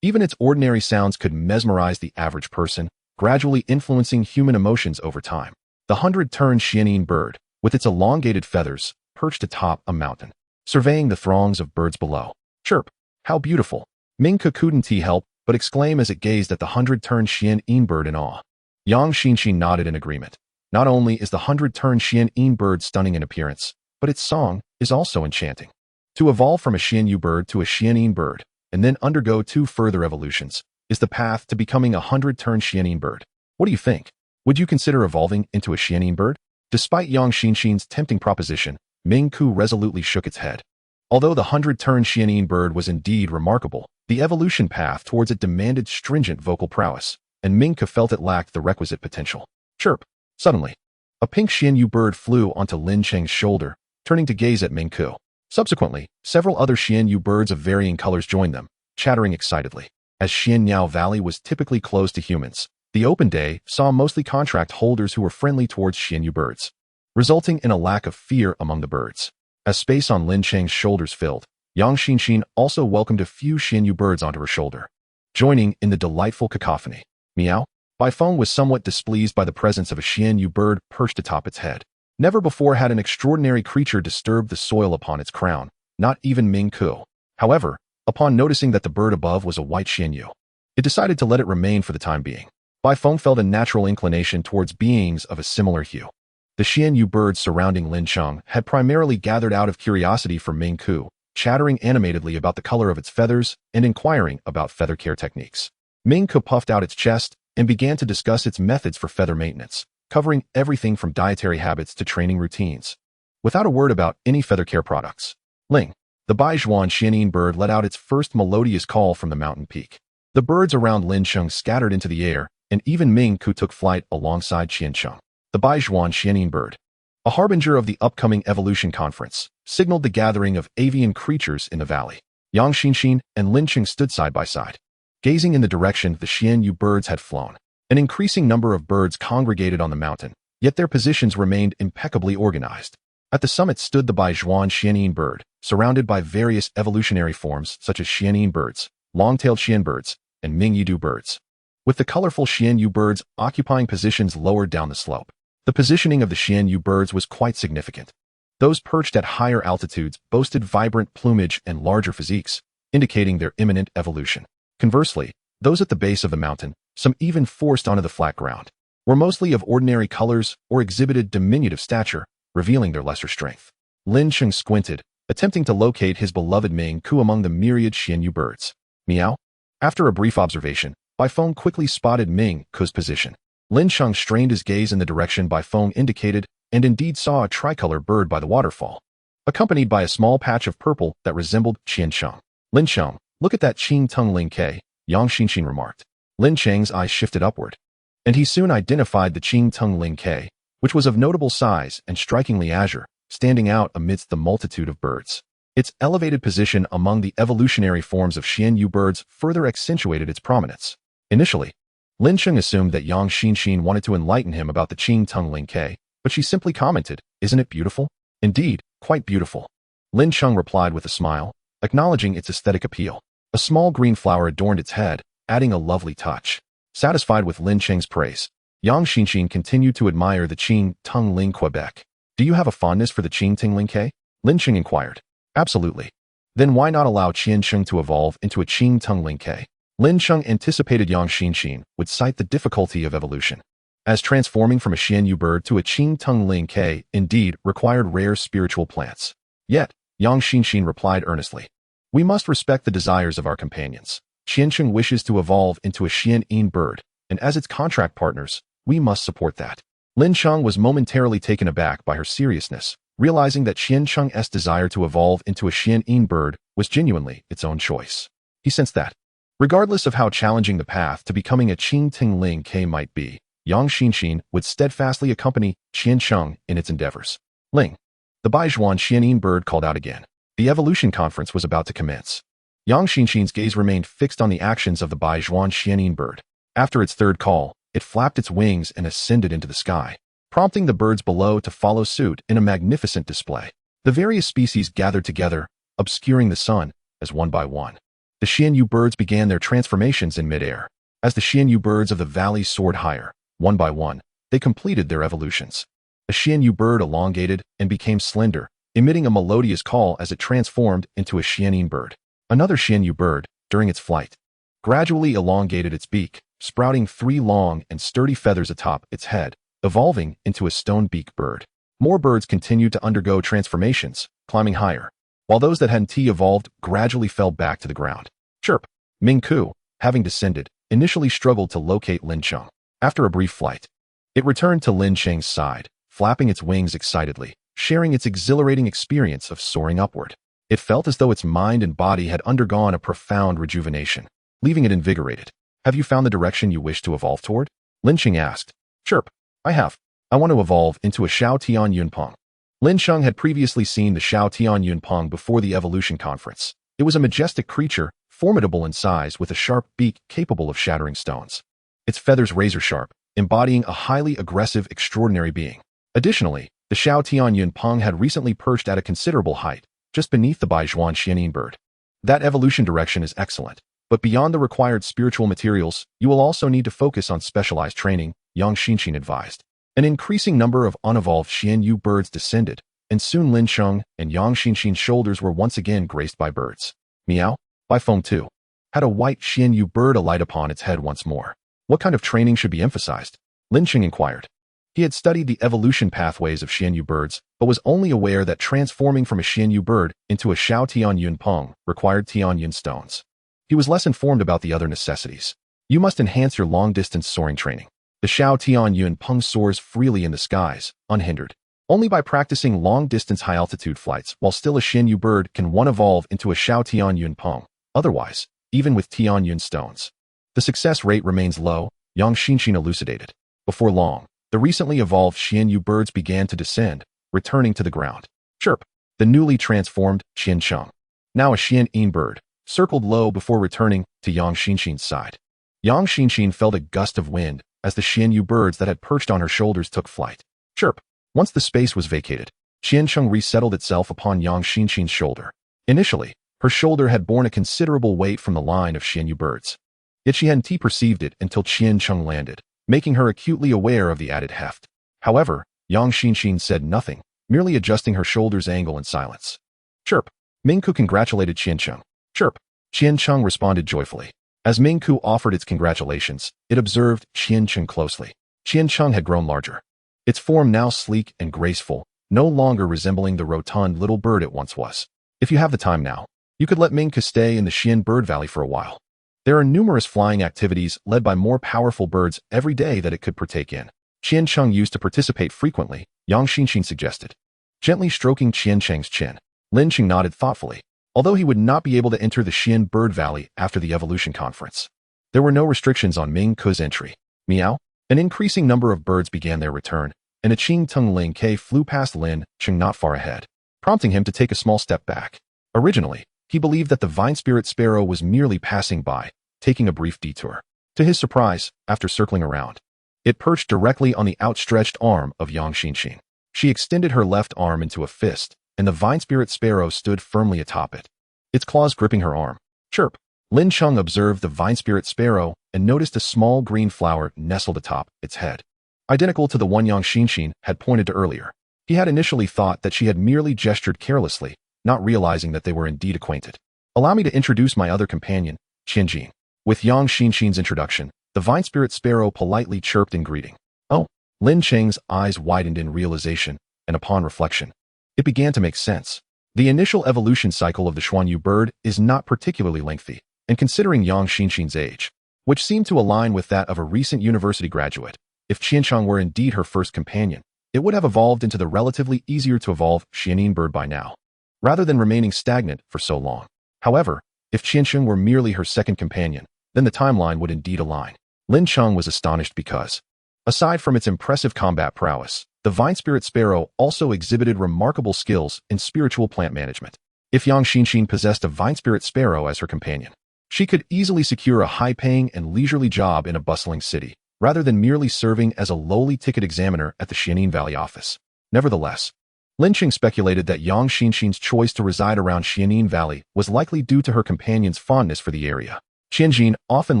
Even its ordinary sounds could mesmerize the average person, gradually influencing human emotions over time. The 100-turn Xianyin bird, with its elongated feathers, perched atop a mountain, surveying the throngs of birds below. "Chirp. How beautiful." Ming Ke couldn't help but exclaim as it gazed at the 100-turn Xianyin bird in awe. Yang Xinxin nodded in agreement. Not only is the 100-turn Xianyin bird stunning in appearance, but its song is also enchanting. To evolve from a Xianyu bird to a Xianyin bird, and then undergo 2 further evolutions, is the path to becoming a 100-turn Xianyin bird. What do you think? Would you consider evolving into a Xianyin bird? Despite Yang Xinxin's tempting proposition, Ming Ke resolutely shook its head. Although the 100-turn Xianyin bird was indeed remarkable, the evolution path towards it demanded stringent vocal prowess, and Ming Ke felt it lacked the requisite potential. "Chirp." Suddenly, a pink Xianyu bird flew onto Lin Cheng's shoulder, turning to gaze at Ming Ke. Subsequently, several other Xianyu birds of varying colors joined them, chattering excitedly. As Xianyao Valley was typically closed to humans, the open day saw mostly contract holders who were friendly towards Xianyu birds, resulting in a lack of fear among the birds. As space on Lin Cheng's shoulders filled, Yang Xinxin also welcomed a few Xianyu birds onto her shoulder, joining in the delightful cacophony. Meow. Baifeng was somewhat displeased by the presence of a Xianyu bird perched atop its head. Never before had an extraordinary creature disturbed the soil upon its crown, not even Ming Ku. However, upon noticing that the bird above was a white Xianyu, it decided to let it remain for the time being. Baifeng felt a natural inclination towards beings of a similar hue. The Xianyu birds surrounding Lin Cheng had primarily gathered out of curiosity for Ming Ku, chattering animatedly about the color of its feathers and inquiring about feather care techniques. Ming Ku puffed out its chest and began to discuss its methods for feather maintenance, covering everything from dietary habits to training routines. Without a word about any feather care products, Ling, the Baijuan Xianin bird, let out its first melodious call from the mountain peak. The birds around Lin Cheng scattered into the air, and even Ming Ku took flight alongside Qian Cheng. The Baijuan Xianin bird, a harbinger of the upcoming evolution conference, signaled the gathering of avian creatures in the valley. Yang Xinxin and Lin Cheng stood side by side, gazing in the direction the Xianyu birds had flown. An increasing number of birds congregated on the mountain, yet their positions remained impeccably organized. At the summit stood the Baijuan Xianin bird, surrounded by various evolutionary forms such as Xianin birds, long-tailed Xian birds, and Mingyidu birds, with the colorful Xianyu birds occupying positions lower down the slope. The positioning of the Xianyu birds was quite significant. Those perched at higher altitudes boasted vibrant plumage and larger physiques, indicating their imminent evolution. Conversely, those at the base of the mountain, some even forced onto the flat ground, were mostly of ordinary colors or exhibited diminutive stature, revealing their lesser strength. Lin Cheng squinted, attempting to locate his beloved Ming Ku among the myriad Xianyu birds. Meow. After a brief observation, Baifeng quickly spotted Ming Ku's position. Lin Cheng strained his gaze in the direction Baifeng indicated and indeed saw a tricolor bird by the waterfall, accompanied by a small patch of purple that resembled Qian Cheng. Lin Cheng, look at that Qing Tung Ling Ke, Yang Xinxin remarked. Lin Cheng's eyes shifted upward, and he soon identified the Qing Tung Ling Ke, which was of notable size and strikingly azure, standing out amidst the multitude of birds. Its elevated position among the evolutionary forms of Xianyu birds further accentuated its prominence. Initially, Lin Cheng assumed that Yang Xinxin wanted to enlighten him about the Qing Tung Ling Ke, but she simply commented, "Isn't it beautiful?" "Indeed, quite beautiful." Lin Cheng replied with a smile, acknowledging its aesthetic appeal. A small green flower adorned its head, adding a lovely touch. Satisfied with Lin Cheng's praise, Yang Xinxin continued to admire the Qing Tung Ling Quebec. "Do you have a fondness for the Qing Tung Ling Ke?" Lin Cheng inquired. "Absolutely." "Then why not allow Qian Cheng to evolve into a Qing Tung Ling Ke?" Lin Cheng anticipated Yang Xinxin would cite the difficulty of evolution, as transforming from a Xianyu bird to a Qing Tung Ling Ke indeed required rare spiritual plants. Yet, Yang Xinxin replied earnestly, "We must respect the desires of our companions. Qian Cheng wishes to evolve into a Xian bird, and as its contract partners, we must support that." Lin Cheng was momentarily taken aback by her seriousness, realizing that Qian Cheng's desire to evolve into a Xian bird was genuinely its own choice. He sensed that, regardless of how challenging the path to becoming a Qing Tung Ling Ke might be, Yang Xinxin would steadfastly accompany Qian Cheng in its endeavors. "Ling." The Baijuan Xianin bird called out again. The evolution conference was about to commence. Yang Xinxin's gaze remained fixed on the actions of the Baijuan Xianin bird. After its third call, it flapped its wings and ascended into the sky, prompting the birds below to follow suit in a magnificent display. The various species gathered together, obscuring the sun, as one by one, the Xianyu birds began their transformations in midair. As the Xianyu birds of the valley soared higher, one by one, they completed their evolutions. A Xianyu bird elongated and became slender, emitting a melodious call as it transformed into a Xianin bird. Another Xianyu bird, during its flight, gradually elongated its beak, sprouting 3 long and sturdy feathers atop its head, evolving into a stone-beak bird. More birds continued to undergo transformations, climbing higher, while those that hadn't evolved gradually fell back to the ground. Chirp. Ming Ku, having descended, initially struggled to locate Lin Cheng. After a brief flight, it returned to Lin Cheng's side, flapping its wings excitedly, sharing its exhilarating experience of soaring upward. It felt as though its mind and body had undergone a profound rejuvenation, leaving it invigorated. "Have you found the direction you wish to evolve toward?" Lin Cheng asked. "Chirp. I have. I want to evolve into a Shao Tian Yunpeng." Lin Cheng had previously seen the Shao Tian Yunpeng before the evolution conference. It was a majestic creature, formidable in size with a sharp beak capable of shattering stones. Its feathers razor-sharp, embodying a highly aggressive, extraordinary being. Additionally, the Shao Tian Yunpeng had recently perched at a considerable height, just beneath the Baijuan Xianin bird. That evolution direction is excellent, but beyond the required spiritual materials, you will also need to focus on specialized training, Yang Xinxin advised. An increasing number of unevolved Xianyu birds descended, and soon Lin Cheng and Yang Xinxin's shoulders were once again graced by birds. Meow, Bai Feng too had a white Xianyu bird alight upon its head once more. What kind of training should be emphasized? Lin Cheng inquired. He had studied the evolution pathways of Xianyu birds, but was only aware that transforming from a Xianyu bird into a Shao Tian Yunpeng required Tianyun stones. He was less informed about the other necessities. You must enhance your long-distance soaring training. The Shao Tian Yunpeng soars freely in the skies, unhindered. Only by practicing long-distance high-altitude flights while still a Xianyu bird can one evolve into a Shao Tian Yunpeng. Otherwise, even with Tianyun stones, the success rate remains low, Yang Xinxin elucidated. Before long, the recently evolved Xianyu birds began to descend, returning to the ground. Chirp! The newly transformed Qian Cheng, now a Xianyin bird, circled low before returning to Yang Xinxin's side. Yang Xinxin felt a gust of wind as the Xianyu birds that had perched on her shoulders took flight. Chirp! Once the space was vacated, Qian Cheng resettled itself upon Yang Xinxin's shoulder. Initially, her shoulder had borne a considerable weight from the line of Xianyu birds. Yet she hadn't perceived it until Qian Cheng landed, making her acutely aware of the added heft. However, Yang Xinxin said nothing, merely adjusting her shoulder's angle in silence. Chirp! Mingku congratulated Qian Cheng. Chirp! Qian Cheng responded joyfully. As Mingku offered its congratulations, it observed Qian Cheng closely. Qian Cheng had grown larger. Its form now sleek and graceful, no longer resembling the rotund little bird it once was. If you have the time now, you could let Mingku stay in the Xian Bird Valley for a while. There are numerous flying activities led by more powerful birds every day that it could partake in. Qian Cheng used to participate frequently, Yang Xinxin suggested. Gently stroking Qian Cheng's chin, Lin Cheng nodded thoughtfully. Although he would not be able to enter the Xian Bird Valley after the evolution conference, there were no restrictions on Mingku's entry. Meow! An increasing number of birds began their return, and a Qing Tung Ling Ke flew past Lin Cheng not far ahead, prompting him to take a small step back. Originally, he believed that the vine spirit sparrow was merely passing by, taking a brief detour. To his surprise, after circling around, it perched directly on the outstretched arm of Yang Xinxin. She extended her left arm into a fist, and the vine spirit sparrow stood firmly atop it, its claws gripping her arm. Chirp! Lin Cheng observed the vine spirit sparrow and noticed a small green flower nestled atop its head, identical to the one Yang Xinxin had pointed to earlier. He had initially thought that she had merely gestured carelessly, not realizing that they were indeed acquainted. Allow me to introduce my other companion, Qianjin. With Yang Xinxin's introduction, the vine spirit sparrow politely chirped in greeting. Oh! Lin Cheng's eyes widened in realization, and upon reflection, it began to make sense. The initial evolution cycle of the Xuanyu bird is not particularly lengthy, and considering Yang Xinxin's age, which seemed to align with that of a recent university graduate, if Qiancheng were indeed her first companion, it would have evolved into the relatively easier-to-evolve Xianin bird by now, rather than remaining stagnant for so long. However, if Qiancheng were merely her second companion, then the timeline would indeed align. Lin Cheng was astonished because, aside from its impressive combat prowess, the vine spirit sparrow also exhibited remarkable skills in spiritual plant management. If Yang Xinxin possessed a vine spirit sparrow as her companion, she could easily secure a high-paying and leisurely job in a bustling city, rather than merely serving as a lowly ticket examiner at the Xianin Valley office. Nevertheless, Lin Cheng speculated that Yang Xinxin's choice to reside around Xianin Valley was likely due to her companion's fondness for the area. Qianjin often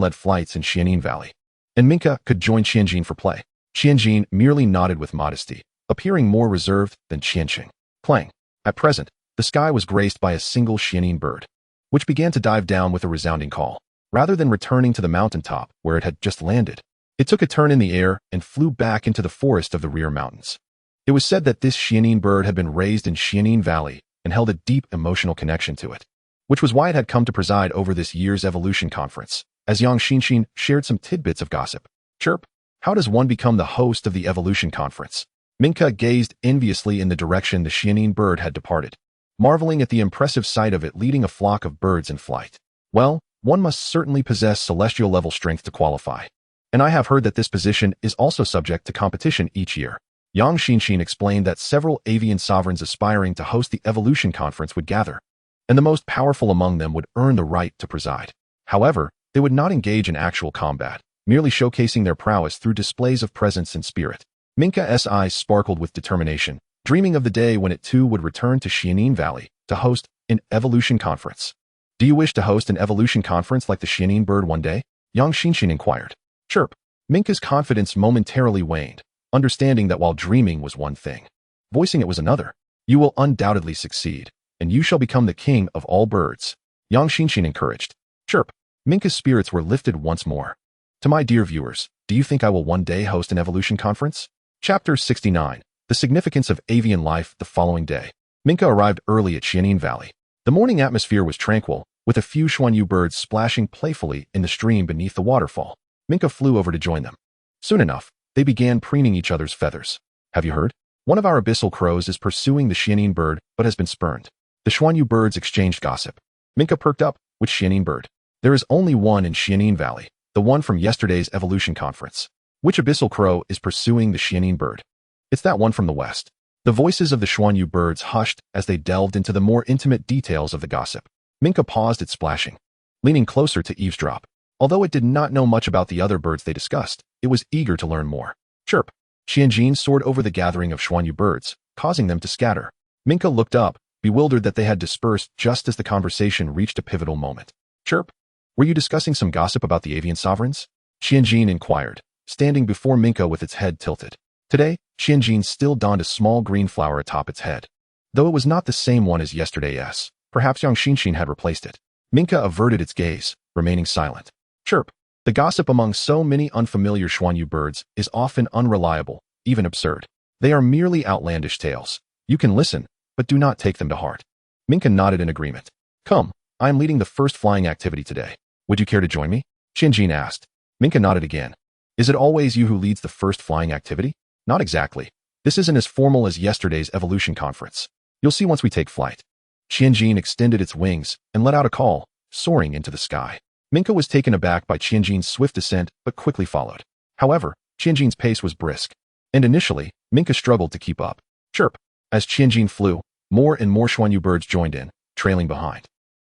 led flights in Xianin Valley, and Minka could join Qianjin for play. Qianjin merely nodded with modesty, appearing more reserved than Qiancheng. Clang. At present, the sky was graced by a single Xianin bird, which began to dive down with a resounding call. Rather than returning to the mountaintop where it had just landed, it took a turn in the air and flew back into the forest of the rear mountains. It was said that this Xianin bird had been raised in Xianin Valley and held a deep emotional connection to it, which was why it had come to preside over this year's evolution conference. As Yang Xinxin shared some tidbits of gossip. Chirp! How does one become the host of the evolution conference? Minka gazed enviously in the direction the Xianin bird had departed, marveling at the impressive sight of it leading a flock of birds in flight. Well, one must certainly possess celestial-level strength to qualify. And I have heard that this position is also subject to competition each year. Yang Xinxin explained that several avian sovereigns aspiring to host the Evolution Conference would gather, and the most powerful among them would earn the right to preside. However, they would not engage in actual combat, merely showcasing their prowess through displays of presence and spirit. Minka's eyes sparkled with determination, dreaming of the day when it too would return to Xianin Valley to host an Evolution Conference. Do you wish to host an Evolution Conference like the Xianin bird one day? Yang Xinxin inquired. Chirp. Minka's confidence momentarily waned, understanding that while dreaming was one thing, voicing it was another. You will undoubtedly succeed, and you shall become the king of all birds. Yang Xinxin encouraged. Chirp. Minka's spirits were lifted once more. To my dear viewers, do you think I will one day host an Evolution Conference? Chapter 69. The Significance of Avian Life. The following day, Minka arrived early at Xianin Valley. The morning atmosphere was tranquil, with a few Xuanyu birds splashing playfully in the stream beneath the waterfall. Minka flew over to join them. Soon enough, they began preening each other's feathers. Have you heard? One of our abyssal crows is pursuing the Xianin bird, but has been spurned. The Xuanyu birds exchanged gossip. Minka perked up. Which Xianin bird? There is only one in Xianin Valley, the one from yesterday's Evolution Conference. Which abyssal crow is pursuing the Xianin bird? It's that one from the west. The voices of the Xuanyu birds hushed as they delved into the more intimate details of the gossip. Minka paused at splashing, leaning closer to eavesdrop. Although it did not know much about the other birds they discussed, it was eager to learn more. Chirp. Xianjin soared over the gathering of Xuanyu birds, causing them to scatter. Minka looked up, bewildered that they had dispersed just as the conversation reached a pivotal moment. Chirp. Were you discussing some gossip about the avian sovereigns? Xianjin inquired, standing before Minka with its head tilted. Today, Xianjin still donned a small green flower atop its head. Though it was not the same one as yesterday's, perhaps Yang Xinxin had replaced it. Minka averted its gaze, remaining silent. Chirp. The gossip among so many unfamiliar Xuanyu birds is often unreliable, even absurd. They are merely outlandish tales. You can listen, but do not take them to heart. Minka nodded in agreement. Come, I am leading the first flying activity today. Would you care to join me? Xianjin asked. Minka nodded again. Is it always you who leads the first flying activity? Not exactly. This isn't as formal as yesterday's Evolution Conference. You'll see once we take flight. Xianjin extended its wings and let out a call, soaring into the sky. Minka was taken aback by Qianjin's swift descent, but quickly followed. However, Qianjin's pace was brisk, and initially, Minka struggled to keep up. Chirp. As Qianjin flew, more and more Xuanyu birds joined in, trailing behind.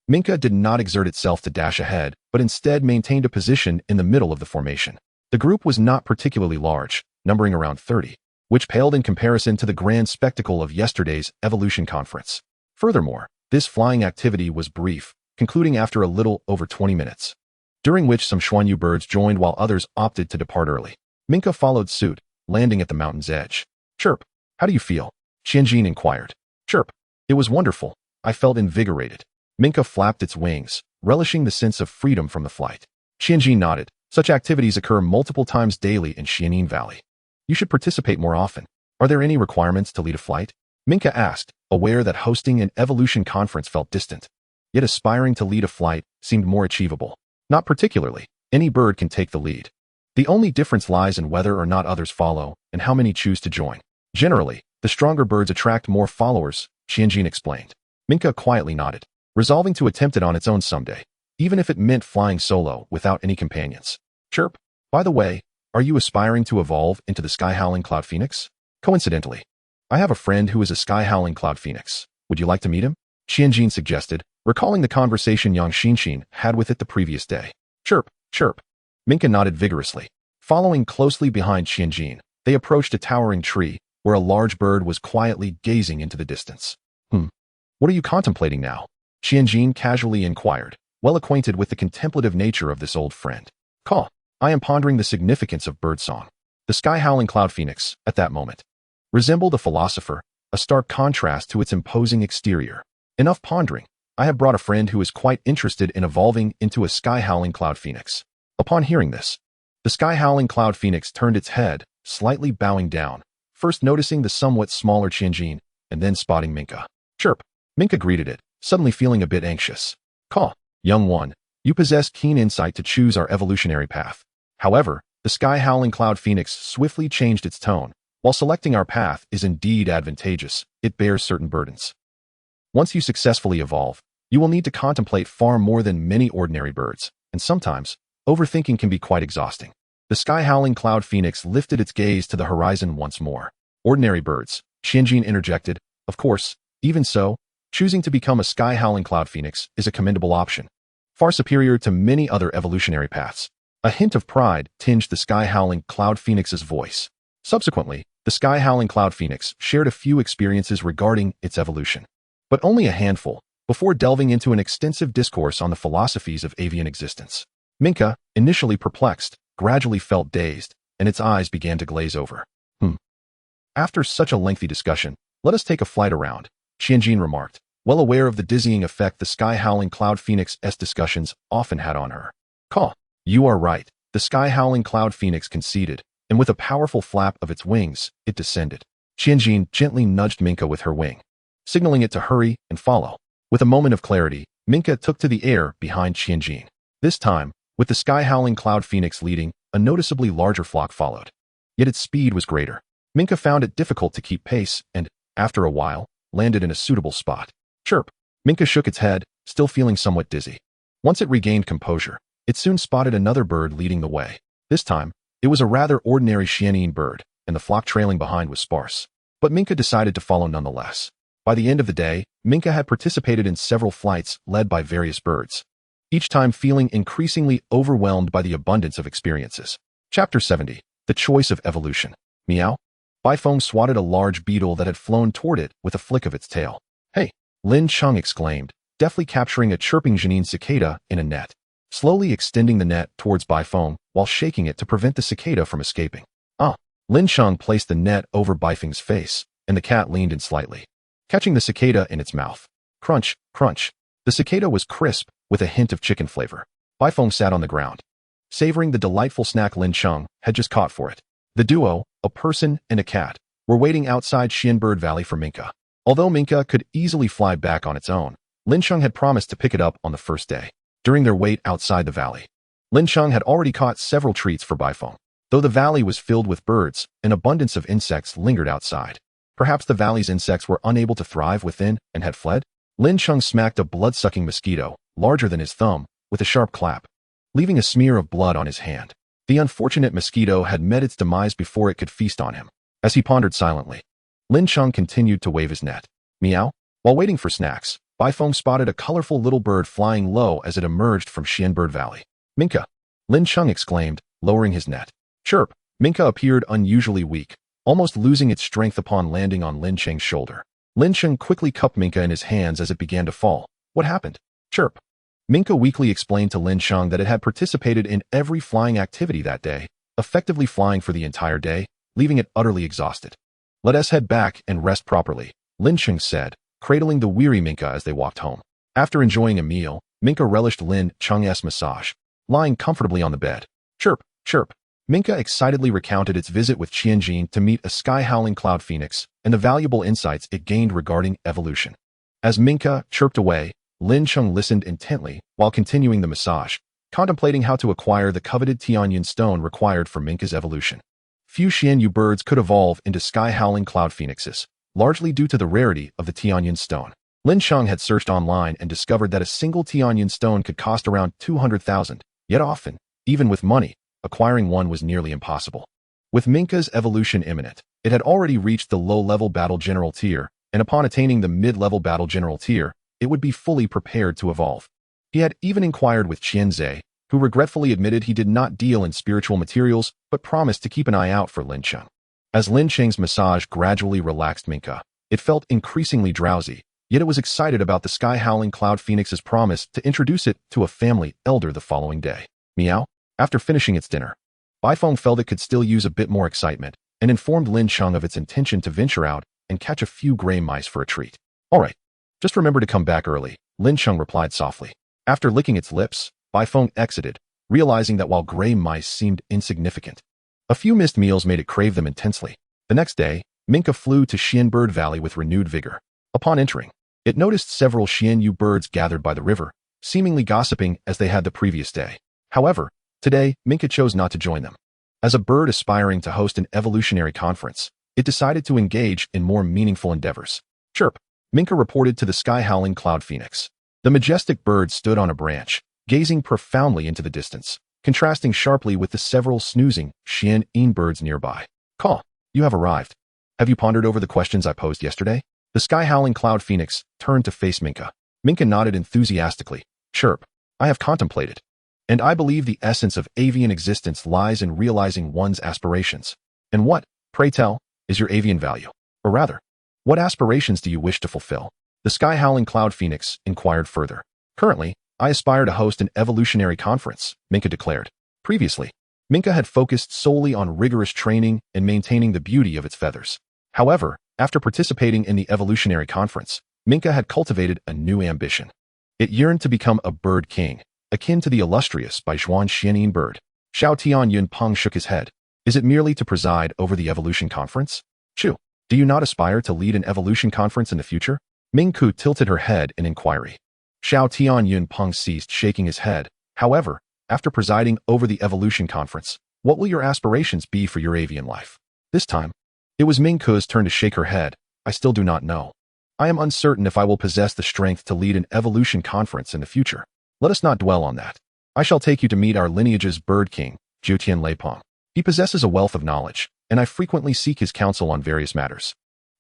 Minka did not exert itself to dash ahead, but instead maintained a position in the middle of the formation. The group was not particularly large, numbering around 30, which paled in comparison to the grand spectacle of yesterday's Evolution Conference. Furthermore, this flying activity was brief, concluding after a little over 20 minutes, during which some Xuanyu birds joined while others opted to depart early. Minka followed suit, landing at the mountain's edge. Chirp. How do you feel? Qianjin inquired. Chirp. It was wonderful. I felt invigorated. Minka flapped its wings, relishing the sense of freedom from the flight. Qianjin nodded. Such activities occur multiple times daily in Xianin Valley. You should participate more often. Are there any requirements to lead a flight? Minka asked, aware that hosting an Evolution Conference felt distant. Yet aspiring to lead a flight seemed more achievable. Not particularly. Any bird can take the lead. The only difference lies in whether or not others follow and how many choose to join. Generally, the stronger birds attract more followers, Qianjin explained. Minka quietly nodded, resolving to attempt it on its own someday, even if it meant flying solo without any companions. Chirp. By the way, are you aspiring to evolve into the sky-howling cloud phoenix? Coincidentally, I have a friend who is a sky-howling cloud phoenix. Would you like to meet him? Qianjin suggested, recalling the conversation Yang Xinxin had with it the previous day. Chirp, chirp. Minka nodded vigorously. Following closely behind Qianjin, they approached a towering tree where a large bird was quietly gazing into the distance. What are you contemplating now? Qianjin casually inquired, well acquainted with the contemplative nature of this old friend. Caw. I am pondering the significance of birdsong. The sky-howling cloud phoenix, at that moment, resembled a philosopher, a stark contrast to its imposing exterior. Enough pondering. I have brought a friend who is quite interested in evolving into a sky-howling cloud phoenix. Upon hearing this, the sky-howling cloud phoenix turned its head, slightly bowing down, first noticing the somewhat smaller Qianjin, and then spotting Minka. Chirp. Minka greeted it, suddenly feeling a bit anxious. Caw. Young one, you possess keen insight to choose our evolutionary path. However, the sky-howling cloud phoenix swiftly changed its tone. While selecting our path is indeed advantageous, it bears certain burdens. Once you successfully evolve, you will need to contemplate far more than many ordinary birds, and sometimes, overthinking can be quite exhausting. The sky-howling cloud phoenix lifted its gaze to the horizon once more. ordinary birds, Qianjin interjected. Of course, even so, choosing to become a sky-howling cloud phoenix is a commendable option, far superior to many other evolutionary paths. A hint of pride tinged the sky-howling cloud phoenix's voice. Subsequently, the sky-howling cloud phoenix shared a few experiences regarding its evolution, but only a handful, before delving into an extensive discourse on the philosophies of avian existence. Minka, initially perplexed, gradually felt dazed, and its eyes began to glaze over. After such a lengthy discussion, let us take a flight around, Qianjin remarked, well aware of the dizzying effect the sky-howling cloud phoenix's discussions often had on her. Caw, you are right, the sky-howling cloud phoenix conceded, and with a powerful flap of its wings, it descended. Qianjin gently nudged Minka with her wing, signaling it to hurry and follow. With a moment of clarity, Minka took to the air behind Qianjin. This time, with the sky-howling cloud phoenix leading, a noticeably larger flock followed. Yet its speed was greater. Minka found it difficult to keep pace and, after a while, landed in a suitable spot. Chirp! Minka shook its head, still feeling somewhat dizzy. Once it regained composure, it soon spotted another bird leading the way. This time, it was a rather ordinary Xianyin bird, and the flock trailing behind was sparse. But Minka decided to follow nonetheless. By the end of the day, Minka had participated in several flights led by various birds, each time feeling increasingly overwhelmed by the abundance of experiences. Chapter 70. The Choice of Evolution. Meow. Baifeng swatted a large beetle that had flown toward it with a flick of its tail. Hey! Lin Cheng exclaimed, deftly capturing a chirping Janine cicada in a net, slowly extending the net towards Baifeng while shaking it to prevent the cicada from escaping. Lin Cheng placed the net over Baifeng's face, and the cat leaned in slightly, catching the cicada in its mouth. Crunch, crunch. The cicada was crisp, with a hint of chicken flavor. Baifeng sat on the ground, savoring the delightful snack Lin Cheng had just caught for it. The duo, a person and a cat, were waiting outside Xianbird Valley for Minka. Although Minka could easily fly back on its own, Lin Cheng had promised to pick it up on the first day. During their wait outside the valley, Lin Cheng had already caught several treats for Baifeng. Though the valley was filled with birds, an abundance of insects lingered outside. Perhaps the valley's insects were unable to thrive within and had fled? Lin Cheng smacked a blood-sucking mosquito, larger than his thumb, with a sharp clap, leaving a smear of blood on his hand. The unfortunate mosquito had met its demise before it could feast on him. As he pondered silently, Lin Cheng continued to wave his net. Meow. While waiting for snacks, Baifeng spotted a colorful little bird flying low as it emerged from Xianbird Valley. Minka! Lin Cheng exclaimed, lowering his net. Chirp! Minka appeared unusually weak, almost losing its strength upon landing on Lin Cheng's shoulder. Lin Cheng quickly cupped Minka in his hands as it began to fall. What happened? Chirp! Minka weakly explained to Lin Cheng that it had participated in every flying activity that day, effectively flying for the entire day, leaving it utterly exhausted. Let us head back and rest properly, Lin Cheng said, cradling the weary Minka as they walked home. After enjoying a meal, Minka relished Lin Cheng's massage, lying comfortably on the bed. Chirp, chirp. Minka excitedly recounted its visit with Qianjin to meet a sky-howling cloud phoenix and the valuable insights it gained regarding evolution. As Minka chirped away, Lin Cheng listened intently while continuing the massage, contemplating how to acquire the coveted Tianyan stone required for Minka's evolution. Few Xianyu birds could evolve into sky-howling cloud phoenixes, largely due to the rarity of the Tianyan stone. Lin Cheng had searched online and discovered that a single Tianyan stone could cost around 200,000, yet often, even with money, acquiring one was nearly impossible. With Minka's evolution imminent, it had already reached the low-level battle general tier, and upon attaining the mid-level battle general tier, it would be fully prepared to evolve. He had even inquired with Qianzhe, who regretfully admitted he did not deal in spiritual materials, but promised to keep an eye out for Lin Cheng. As Lin Cheng's massage gradually relaxed Minka, it felt increasingly drowsy, yet it was excited about the sky-howling cloud phoenix's promise to introduce it to a family elder the following day. Meow. After finishing its dinner, Baifeng felt it could still use a bit more excitement, and informed Lin Cheng of its intention to venture out and catch a few gray mice for a treat. All right. Just remember to come back early, Lin Cheng replied softly. After licking its lips, Baifeng exited, realizing that while gray mice seemed insignificant, a few missed meals made it crave them intensely. The next day, Minka flew to Xianbird Valley with renewed vigor. Upon entering, it noticed several Xianyu birds gathered by the river, seemingly gossiping as they had the previous day. However, today, Minka chose not to join them. As a bird aspiring to host an evolutionary conference, it decided to engage in more meaningful endeavors. Chirp! Minka reported to the sky-howling cloud phoenix. The majestic bird stood on a branch, gazing profoundly into the distance, contrasting sharply with the several snoozing Xian birds nearby. Caw, you have arrived. Have you pondered over the questions I posed yesterday? The sky-howling cloud phoenix turned to face Minka. Minka nodded enthusiastically. Chirp. I have contemplated. And I believe the essence of avian existence lies in realizing one's aspirations. And what, pray tell, is your avian value? Or rather, what aspirations do you wish to fulfill? The sky-howling cloud phoenix inquired further. Currently, I aspire to host an evolutionary conference, Minka declared. Previously, Minka had focused solely on rigorous training and maintaining the beauty of its feathers. However, after participating in the evolutionary conference, Minka had cultivated a new ambition. It yearned to become a bird king, akin to the illustrious by Zhuan Xianyin bird. Xiao Tian Yunpeng shook his head. Is it merely to preside over the evolution conference? Chu, do you not aspire to lead an evolution conference in the future? Ming Ku tilted her head in inquiry. Xiao Tian Yunpeng ceased shaking his head. However, after presiding over the evolution conference, what will your aspirations be for your avian life? This time, it was Ming Ku's turn to shake her head. I still do not know. I am uncertain if I will possess the strength to lead an evolution conference in the future. Let us not dwell on that. I shall take you to meet our lineage's bird king, Jiutian Leipong. He possesses a wealth of knowledge, and I frequently seek his counsel on various matters.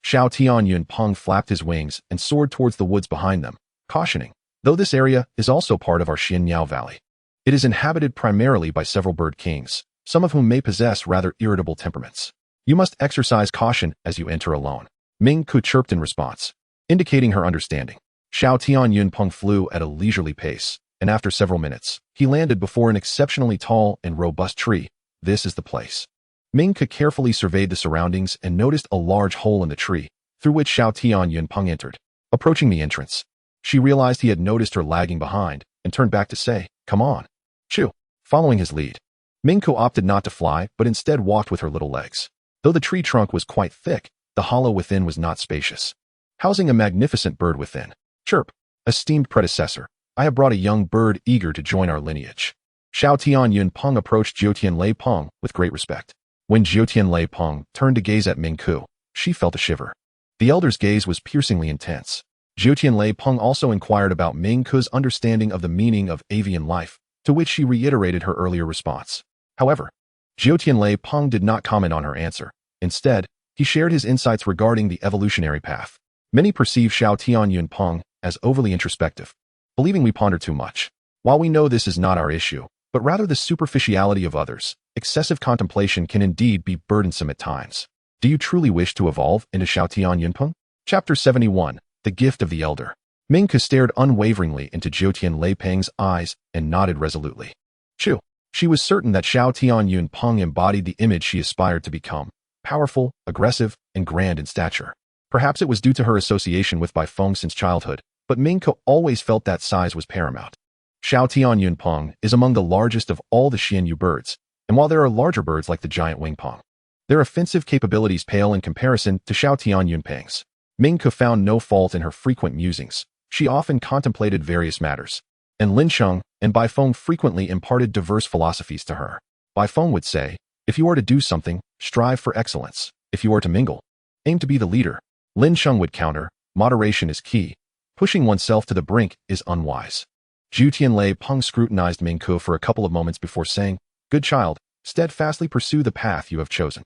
Xiao Tian Yunpeng flapped his wings and soared towards the woods behind them, cautioning, though this area is also part of our Xianyao Valley. It is inhabited primarily by several bird kings, some of whom may possess rather irritable temperaments. You must exercise caution as you enter alone. Ming Ku chirped in response, indicating her understanding. Xiao Tian Yunpeng flew at a leisurely pace, and after several minutes, he landed before an exceptionally tall and robust tree. This is the place. Ming Ku carefully surveyed the surroundings and noticed a large hole in the tree, through which Xiao Tian Yunpeng entered. Approaching the entrance, she realized he had noticed her lagging behind and turned back to say, "Come on." Chu. Following his lead, Ming Ku opted not to fly but instead walked with her little legs. Though the tree trunk was quite thick, the hollow within was not spacious, housing a magnificent bird within. Chirp. Esteemed predecessor, I have brought a young bird eager to join our lineage. Xiao Tian Yunpeng approached Jiutian Leipong with great respect. When Jiutian Leipong turned to gaze at Ming Ku, she felt a shiver. The elder's gaze was piercingly intense. Jiutian Leipong also inquired about Ming Ku's understanding of the meaning of avian life, to which she reiterated her earlier response. However, Jiutian Leipong did not comment on her answer. Instead, he shared his insights regarding the evolutionary path. Many perceive Xiao Tian Yunpeng as overly introspective, believing we ponder too much. While we know this is not our issue, but rather the superficiality of others, excessive contemplation can indeed be burdensome at times. Do you truly wish to evolve into Xiao Tian Yunpeng? Chapter 71, The Gift of the Elder. Ming Ku stared unwaveringly into Jiutian Leipeng's eyes and nodded resolutely. Chu. She was certain that Xiao Tian Yunpeng embodied the image she aspired to become, powerful, aggressive, and grand in stature. Perhaps it was due to her association with Bai Feng since childhood, but Ming Ku always felt that size was paramount. Xiao Tian Yunpeng is among the largest of all the Xianyu birds, and while there are larger birds like the giant wingpong, their offensive capabilities pale in comparison to Xiao Tian Yunpeng's. Ming Ku found no fault in her frequent musings. She often contemplated various matters, and Lin Cheng and Bai Feng frequently imparted diverse philosophies to her. Bai Feng would say, if you are to do something, strive for excellence. If you are to mingle, aim to be the leader. Lin Cheng would counter, moderation is key. Pushing oneself to the brink is unwise. Jiutian Leipeng scrutinized Ming Ku for a couple of moments before saying, good child, steadfastly pursue the path you have chosen.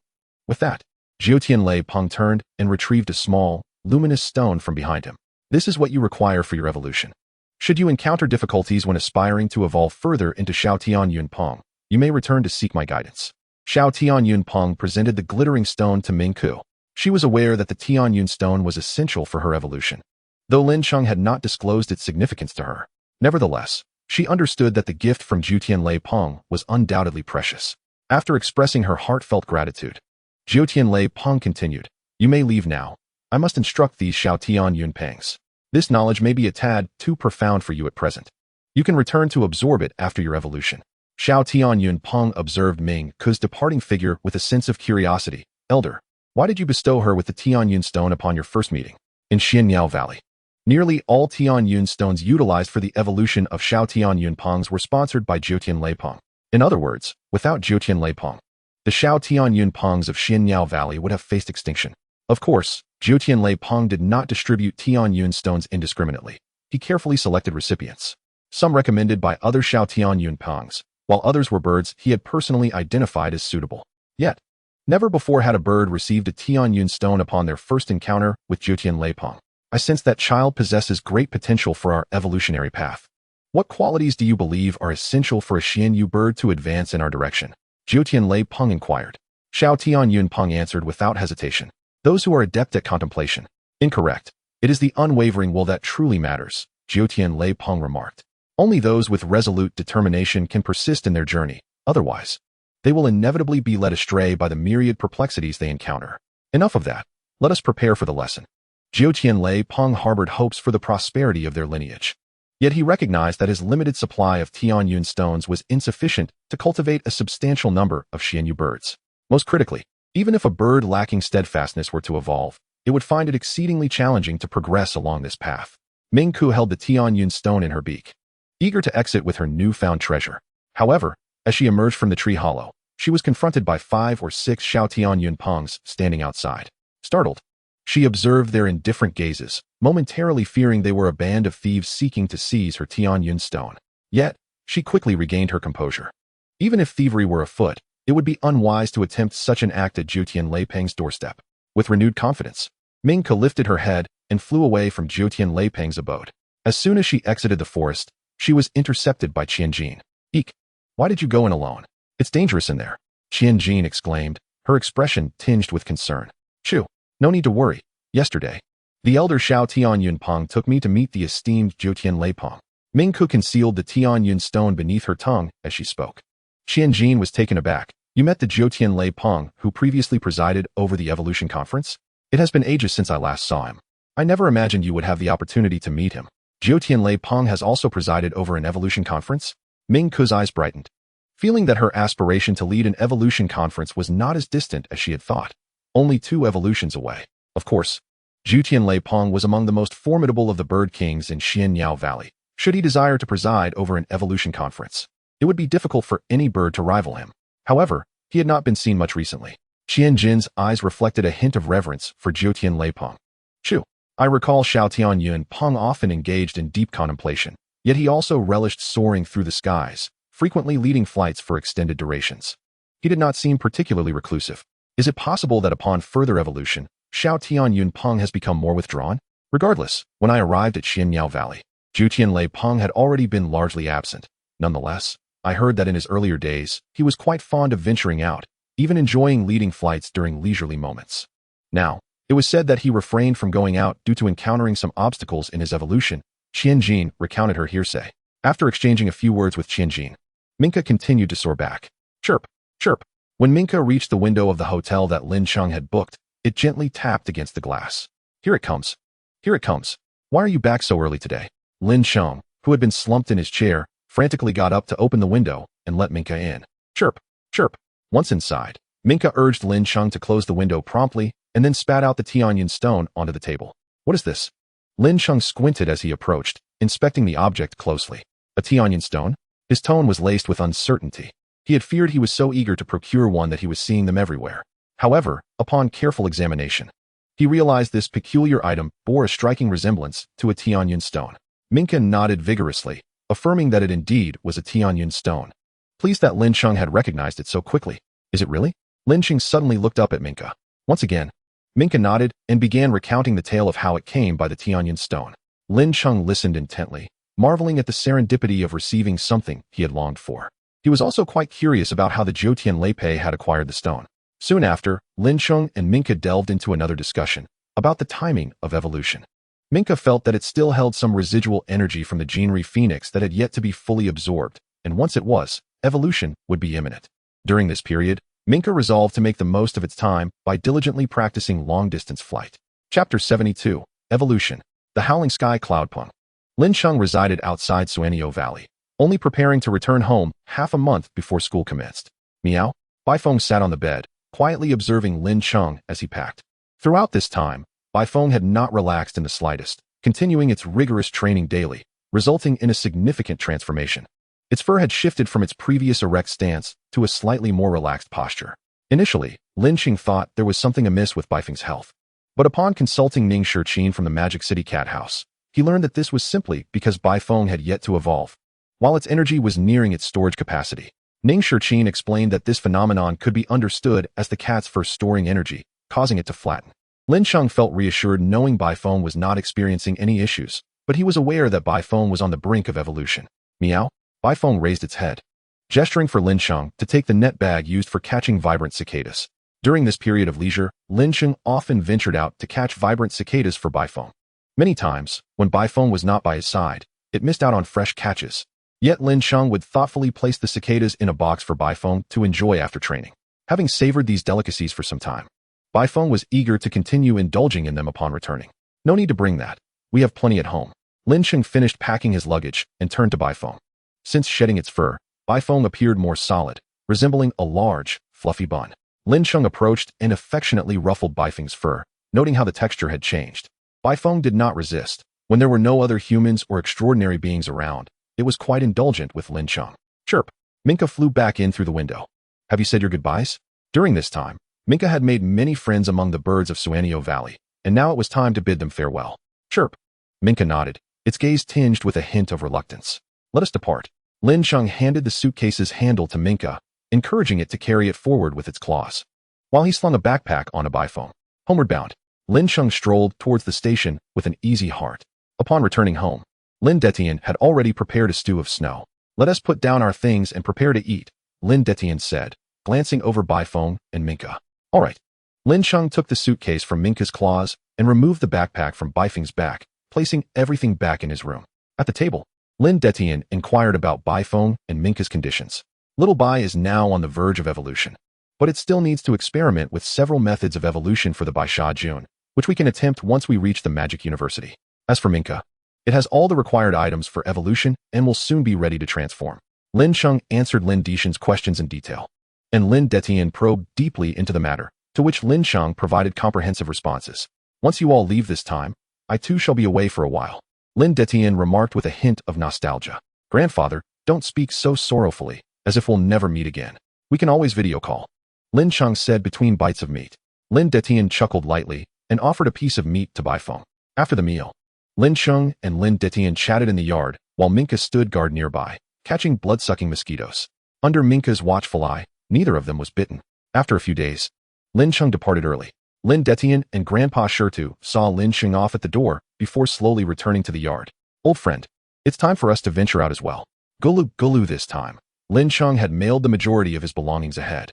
With that, Jiutian Leipeng turned and retrieved a small, luminous stone from behind him. This is what you require for your evolution. Should you encounter difficulties when aspiring to evolve further into Xiao Tian Yunpeng, you may return to seek my guidance. Xiao Tian Yunpeng presented the glittering stone to Ming Ku. She was aware that the Tian Yun stone was essential for her evolution, though Lin Cheng had not disclosed its significance to her. Nevertheless, she understood that the gift from Jiutian Leipeng was undoubtedly precious. After expressing her heartfelt gratitude, Jiutian Leipeng continued, you may leave now. I must instruct these Xiao Tian Yunpengs. This knowledge may be a tad too profound for you at present. You can return to absorb it after your evolution. Xiao Tian Yunpeng observed Ming Ku's departing figure with a sense of curiosity. Elder, why did you bestow her with the Tian Yun stone upon your first meeting? In Xianyao Valley, nearly all Tian Yun stones utilized for the evolution of Xiao Tian Yunpengs were sponsored by Jiutian Leipeng. In other words, without Jiutian Leipeng, the Xiao Tian Yunpengs of Xianyao Valley would have faced extinction. Of course, Jiutian Leipeng did not distribute Tian Yun stones indiscriminately. He carefully selected recipients, some recommended by other Xiao Tian Yunpengs, while others were birds he had personally identified as suitable. Yet, Never before had a bird received a Tianyun stone upon their first encounter with Jiutian Leipeng. I sense that child possesses great potential for our evolutionary path. What qualities do you believe are essential for a Xianyu bird to advance in our direction? Jiutian Leipeng inquired. Xiao Tianyun Peng answered without hesitation. Those who are adept at contemplation. Incorrect. It is the unwavering will that truly matters, Jiutian Leipeng remarked. Only those with resolute determination can persist in their journey. Otherwise, they will inevitably be led astray by the myriad perplexities they encounter. Enough of that. Let us prepare for the lesson. Jiutian Leipeng harbored hopes for the prosperity of their lineage. Yet he recognized that his limited supply of Tianyun stones was insufficient to cultivate a substantial number of Xianyu birds. Most critically, even if a bird lacking steadfastness were to evolve, it would find it exceedingly challenging to progress along this path. Mingku held the Tianyun stone in her beak, eager to exit with her newfound treasure. However, as she emerged from the tree hollow, she was confronted by 5 or 6 Xiao Tianyun Pengs standing outside. Startled, she observed their indifferent gazes, momentarily fearing they were a band of thieves seeking to seize her Tianyun stone. Yet, she quickly regained her composure. Even if thievery were afoot, it would be unwise to attempt such an act at Jiutian Leipeng's doorstep. With renewed confidence, Mingke lifted her head and flew away from Jiutian Leipeng's abode. As soon as she exited the forest, she was intercepted by Qianjin. Eek! Why did you go in alone? It's dangerous in there, Qianjin exclaimed, her expression tinged with concern. Shoo! No need to worry. Yesterday, the elder Xiao Tianyun Peng took me to meet the esteemed Jiutian Leipeng. Mingku concealed the Tianyun stone beneath her tongue as she spoke. Qianjin was taken aback. You met the Jiutian Leipeng who previously presided over the evolution conference? It has been ages since I last saw him. I never imagined you would have the opportunity to meet him. Jiutian Leipeng has also presided over an evolution conference? Mingku's eyes brightened, feeling that her aspiration to lead an evolution conference was not as distant as she had thought. Only 2 evolutions away. Of course, Jiutian Leipeng was among the most formidable of the bird kings in Xianyao Valley. Should he desire to preside over an evolution conference, it would be difficult for any bird to rival him. However, he had not been seen much recently. Qianjin's eyes reflected a hint of reverence for Jiutian Leipeng. Shoo! I recall Xiao Tianyun Peng often engaged in deep contemplation, yet he also relished soaring through the skies, frequently leading flights for extended durations. He did not seem particularly reclusive. Is it possible that upon further evolution, Xiao Tianyun Peng has become more withdrawn? Regardless, when I arrived at Xianyao Valley, Jiutian Leipeng had already been largely absent. Nonetheless, I heard that in his earlier days, he was quite fond of venturing out, even enjoying leading flights during leisurely moments. Now, it was said that he refrained from going out due to encountering some obstacles in his evolution. Qianjin recounted her hearsay. After exchanging a few words with Qianjin, Minka continued to soar back. Chirp, chirp. When Minka reached the window of the hotel that Lin Cheng had booked, it gently tapped against the glass. Here it comes. Here it comes. Why are you back so early today? Lin Cheng, who had been slumped in his chair, frantically got up to open the window and let Minka in. Chirp, chirp. Once inside, Minka urged Lin Cheng to close the window promptly and then spat out the Tianyun stone onto the table. What is this? Lin Cheng squinted as he approached, inspecting the object closely. A Tianyun stone? His tone was laced with uncertainty. He had feared he was so eager to procure one that he was seeing them everywhere. However, upon careful examination, he realized this peculiar item bore a striking resemblance to a Tianyun stone. Minka nodded vigorously, affirming that it indeed was a Tianyun stone. Pleased that Lin Cheng had recognized it so quickly. Is it really? Lin Cheng suddenly looked up at Minka. Once again, Minka nodded and began recounting the tale of how it came by the Tianyun stone. Lin Cheng listened intently, marveling at the serendipity of receiving something he had longed for. He was also quite curious about how the Jiutian Leipei had acquired the stone. Soon after, Lin Cheng and Minka delved into another discussion about the timing of evolution. Minka felt that it still held some residual energy from the Genri Phoenix that had yet to be fully absorbed, and once it was, evolution would be imminent. During this period, Minka resolved to make the most of its time by diligently practicing long-distance flight. Chapter 72, Evolution, the Howling Sky Cloudpung. Lin Cheng resided outside Suanio Valley, only preparing to return home half a month before school commenced. Meow. Baifeng sat on the bed, quietly observing Lin Cheng as he packed. Throughout this time, Baifeng had not relaxed in the slightest, continuing its rigorous training daily, resulting in a significant transformation. Its fur had shifted from its previous erect stance to a slightly more relaxed posture. Initially, Lin Cheng thought there was something amiss with Baifeng's health. But upon consulting Ning Shichin from the Magic City Cat House, he learned that this was simply because Baifeng had yet to evolve. While its energy was nearing its storage capacity, Ning Shichin explained that this phenomenon could be understood as the cat's first storing energy, causing it to flatten. Lin Cheng felt reassured knowing Baifeng was not experiencing any issues, but he was aware that Baifeng was on the brink of evolution. Meow? Baifeng raised its head, gesturing for Lin Cheng to take the net bag used for catching vibrant cicadas. During this period of leisure, Lin Cheng often ventured out to catch vibrant cicadas for Baifeng. Many times, when Baifeng was not by his side, it missed out on fresh catches. Yet Lin Cheng would thoughtfully place the cicadas in a box for Baifeng to enjoy after training. Having savored these delicacies for some time, Baifeng was eager to continue indulging in them upon returning. No need to bring that. We have plenty at home. Lin Cheng finished packing his luggage and turned to Baifeng. Since shedding its fur, Baifeng appeared more solid, resembling a large, fluffy bun. Lin Cheng approached and affectionately ruffled Baifeng's fur, noting how the texture had changed. Baifeng did not resist. When there were no other humans or extraordinary beings around, it was quite indulgent with Lin Cheng. Chirp! Minka flew back in through the window. Have you said your goodbyes? During this time, Minka had made many friends among the birds of Suanio Valley, and now it was time to bid them farewell. Chirp! Minka nodded, its gaze tinged with a hint of reluctance. Let us depart. Lin Cheng handed the suitcase's handle to Minka, encouraging it to carry it forward with its claws, while he slung a backpack on a Baifeng. Homeward bound, Lin Cheng strolled towards the station with an easy heart. Upon returning home, Lin Detian had already prepared a stew of snow. Let us put down our things and prepare to eat, Lin Detian said, glancing over Baifeng and Minka. All right. Lin Cheng took the suitcase from Minka's claws and removed the backpack from Baifeng's back, placing everything back in his room. At the table, Lin Detian inquired about Baifeng and Minka's conditions. Little Bai is now on the verge of evolution, but it still needs to experiment with several methods of evolution for the Baisha Jun, which we can attempt once we reach the Magic University. As for Minka, it has all the required items for evolution and will soon be ready to transform. Lin Cheng answered Lin Dishan's questions in detail, and Lin Detian probed deeply into the matter, to which Lin Cheng provided comprehensive responses. Once you all leave this time, I too shall be away for a while. Lin Detian remarked with a hint of nostalgia. Grandfather, don't speak so sorrowfully, as if we'll never meet again. We can always video call. Lin Cheng said between bites of meat. Lin Detian chuckled lightly and offered a piece of meat to Baifeng. After the meal, Lin Cheng and Lin Detian chatted in the yard while Minka stood guard nearby, catching blood-sucking mosquitoes. Under Minka's watchful eye, neither of them was bitten. After a few days, Lin Cheng departed early. Lin Detian and Grandpa Shirtu saw Lin Cheng off at the door before slowly returning to the yard. Old friend, it's time for us to venture out as well. Gulu this time. Lin Cheng had mailed the majority of his belongings ahead,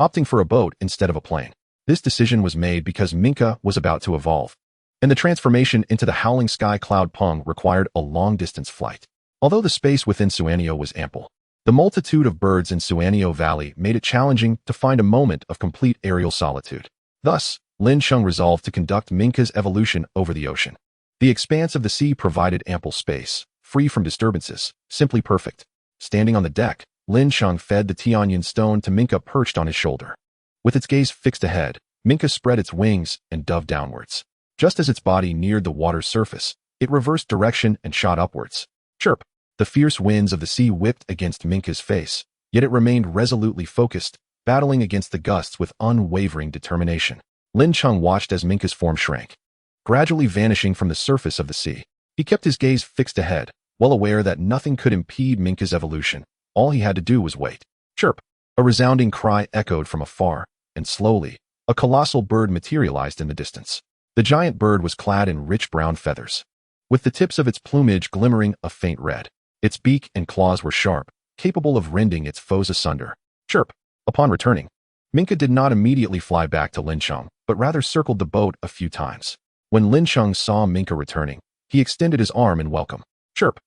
opting for a boat instead of a plane. This decision was made because Minka was about to evolve, and the transformation into the Howling Sky Cloud Pung required a long-distance flight. Although the space within Suanio was ample, the multitude of birds in Suanio Valley made it challenging to find a moment of complete aerial solitude. Thus, Lin Cheng resolved to conduct Minka's evolution over the ocean. The expanse of the sea provided ample space, free from disturbances, simply perfect. Standing on the deck, Lin Cheng fed the Tianyan stone to Minka perched on his shoulder. With its gaze fixed ahead, Minka spread its wings and dove downwards. Just as its body neared the water's surface, it reversed direction and shot upwards. Chirp! The fierce winds of the sea whipped against Minka's face, yet it remained resolutely focused, battling against the gusts with unwavering determination. Lin Cheng watched as Minka's form shrank, gradually vanishing from the surface of the sea. He kept his gaze fixed ahead, well aware that nothing could impede Minka's evolution. All he had to do was wait. Chirp! A resounding cry echoed from afar, and slowly, a colossal bird materialized in the distance. The giant bird was clad in rich brown feathers, with the tips of its plumage glimmering a faint red. Its beak and claws were sharp, capable of rending its foes asunder. Chirp! Upon returning, Minka did not immediately fly back to Lin Cheng, but rather circled the boat a few times. When Lin Cheng saw Minka returning, he extended his arm in welcome. Chirp!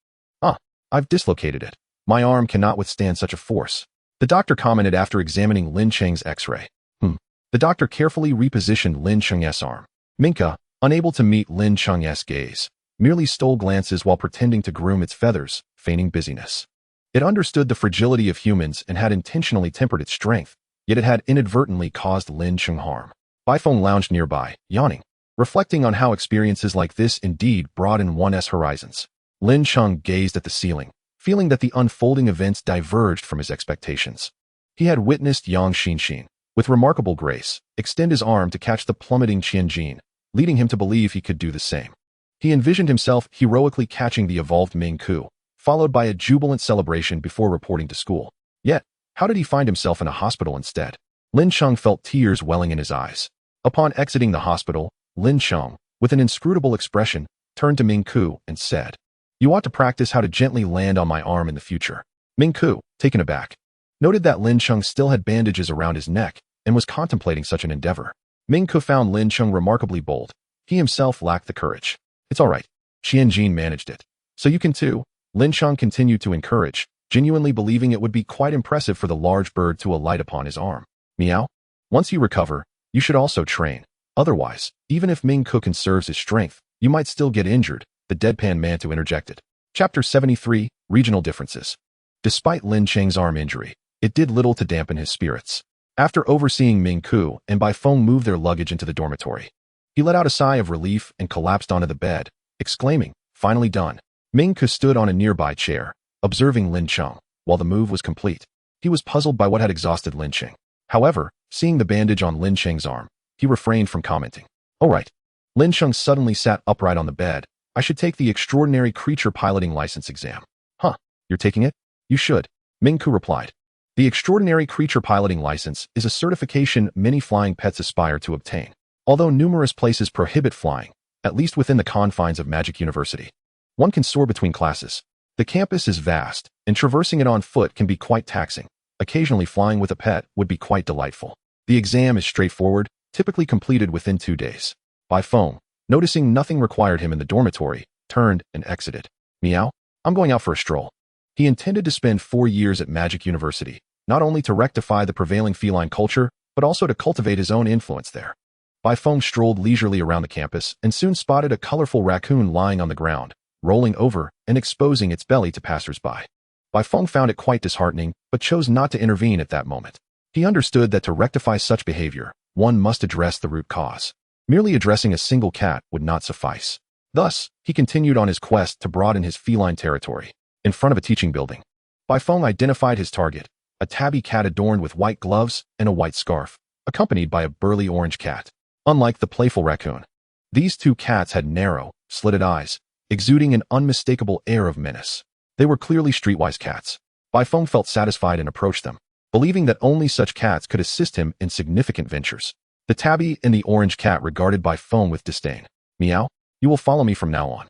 I've dislocated it. My arm cannot withstand such a force. The doctor commented after examining Lin Cheng's x-ray. The doctor carefully repositioned Lin Cheng's arm. Minka, unable to meet Lin Cheng's gaze, merely stole glances while pretending to groom its feathers, feigning busyness. It understood the fragility of humans and had intentionally tempered its strength, yet it had inadvertently caused Lin Cheng harm. Baifeng lounged nearby, yawning, reflecting on how experiences like this indeed broaden one's horizons. Lin Cheng gazed at the ceiling, feeling that the unfolding events diverged from his expectations. He had witnessed Yang Xinxin, with remarkable grace, extend his arm to catch the plummeting Qianjin, leading him to believe he could do the same. He envisioned himself heroically catching the evolved Ming Ku, followed by a jubilant celebration before reporting to school. Yet, How did he find himself in a hospital instead? Lin Cheng felt tears welling in his eyes. Upon exiting the hospital, Lin Cheng, with an inscrutable expression, turned to Ming Ku and said, "You ought to practice how to gently land on my arm in the future." Ming Ku, taken aback, noted that Lin Cheng still had bandages around his neck and was contemplating such an endeavor. Ming Ku found Lin Cheng remarkably bold. He himself lacked the courage. "It's all right. Qianjin managed it. So you can too." Lin Cheng continued to encourage, genuinely believing it would be quite impressive for the large bird to alight upon his arm. "Meow. Once you recover, you should also train. Otherwise, even if Ming Ku conserves his strength, you might still get injured," the deadpan Mantu interjected. Chapter 73, Regional Differences. Despite Lin Cheng's arm injury, it did little to dampen his spirits. After overseeing Ming Ku and Bai Feng move their luggage into the dormitory, he let out a sigh of relief and collapsed onto the bed, exclaiming, "Finally done." Ming Ku stood on a nearby chair, observing Lin Cheng, while the move was complete. He was puzzled by what had exhausted Lin Cheng. However, seeing the bandage on Lin Cheng's arm, he refrained from commenting. "All right." Lin Cheng suddenly sat upright on the bed. "I should take the Extraordinary Creature Piloting License exam." "Huh, you're taking it?" "You should," Ming Ku replied. The Extraordinary Creature Piloting License is a certification many flying pets aspire to obtain. Although numerous places prohibit flying, at least within the confines of Magic University, one can soar between classes. The campus is vast, and traversing it on foot can be quite taxing. Occasionally flying with a pet would be quite delightful. The exam is straightforward, typically completed within 2 days. Bai Feng, noticing nothing required him in the dormitory, turned and exited. "Meow, I'm going out for a stroll." He intended to spend 4 years at Magic University, not only to rectify the prevailing feline culture, but also to cultivate his own influence there. Bai Feng strolled leisurely around the campus and soon spotted a colorful raccoon lying on the ground, rolling over and exposing its belly to passers-by. Bai Feng found it quite disheartening, but chose not to intervene at that moment. He understood that to rectify such behavior, one must address the root cause. Merely addressing a single cat would not suffice. Thus, he continued on his quest to broaden his feline territory. In front of a teaching building, Bai Feng identified his target, a tabby cat adorned with white gloves and a white scarf, accompanied by a burly orange cat. Unlike the playful raccoon, these two cats had narrow, slitted eyes, exuding an unmistakable air of menace. They were clearly streetwise cats. Bai Feng felt satisfied and approached them, believing that only such cats could assist him in significant ventures. The tabby and the orange cat regarded Bai Feng with disdain. "Meow, you will follow me from now on."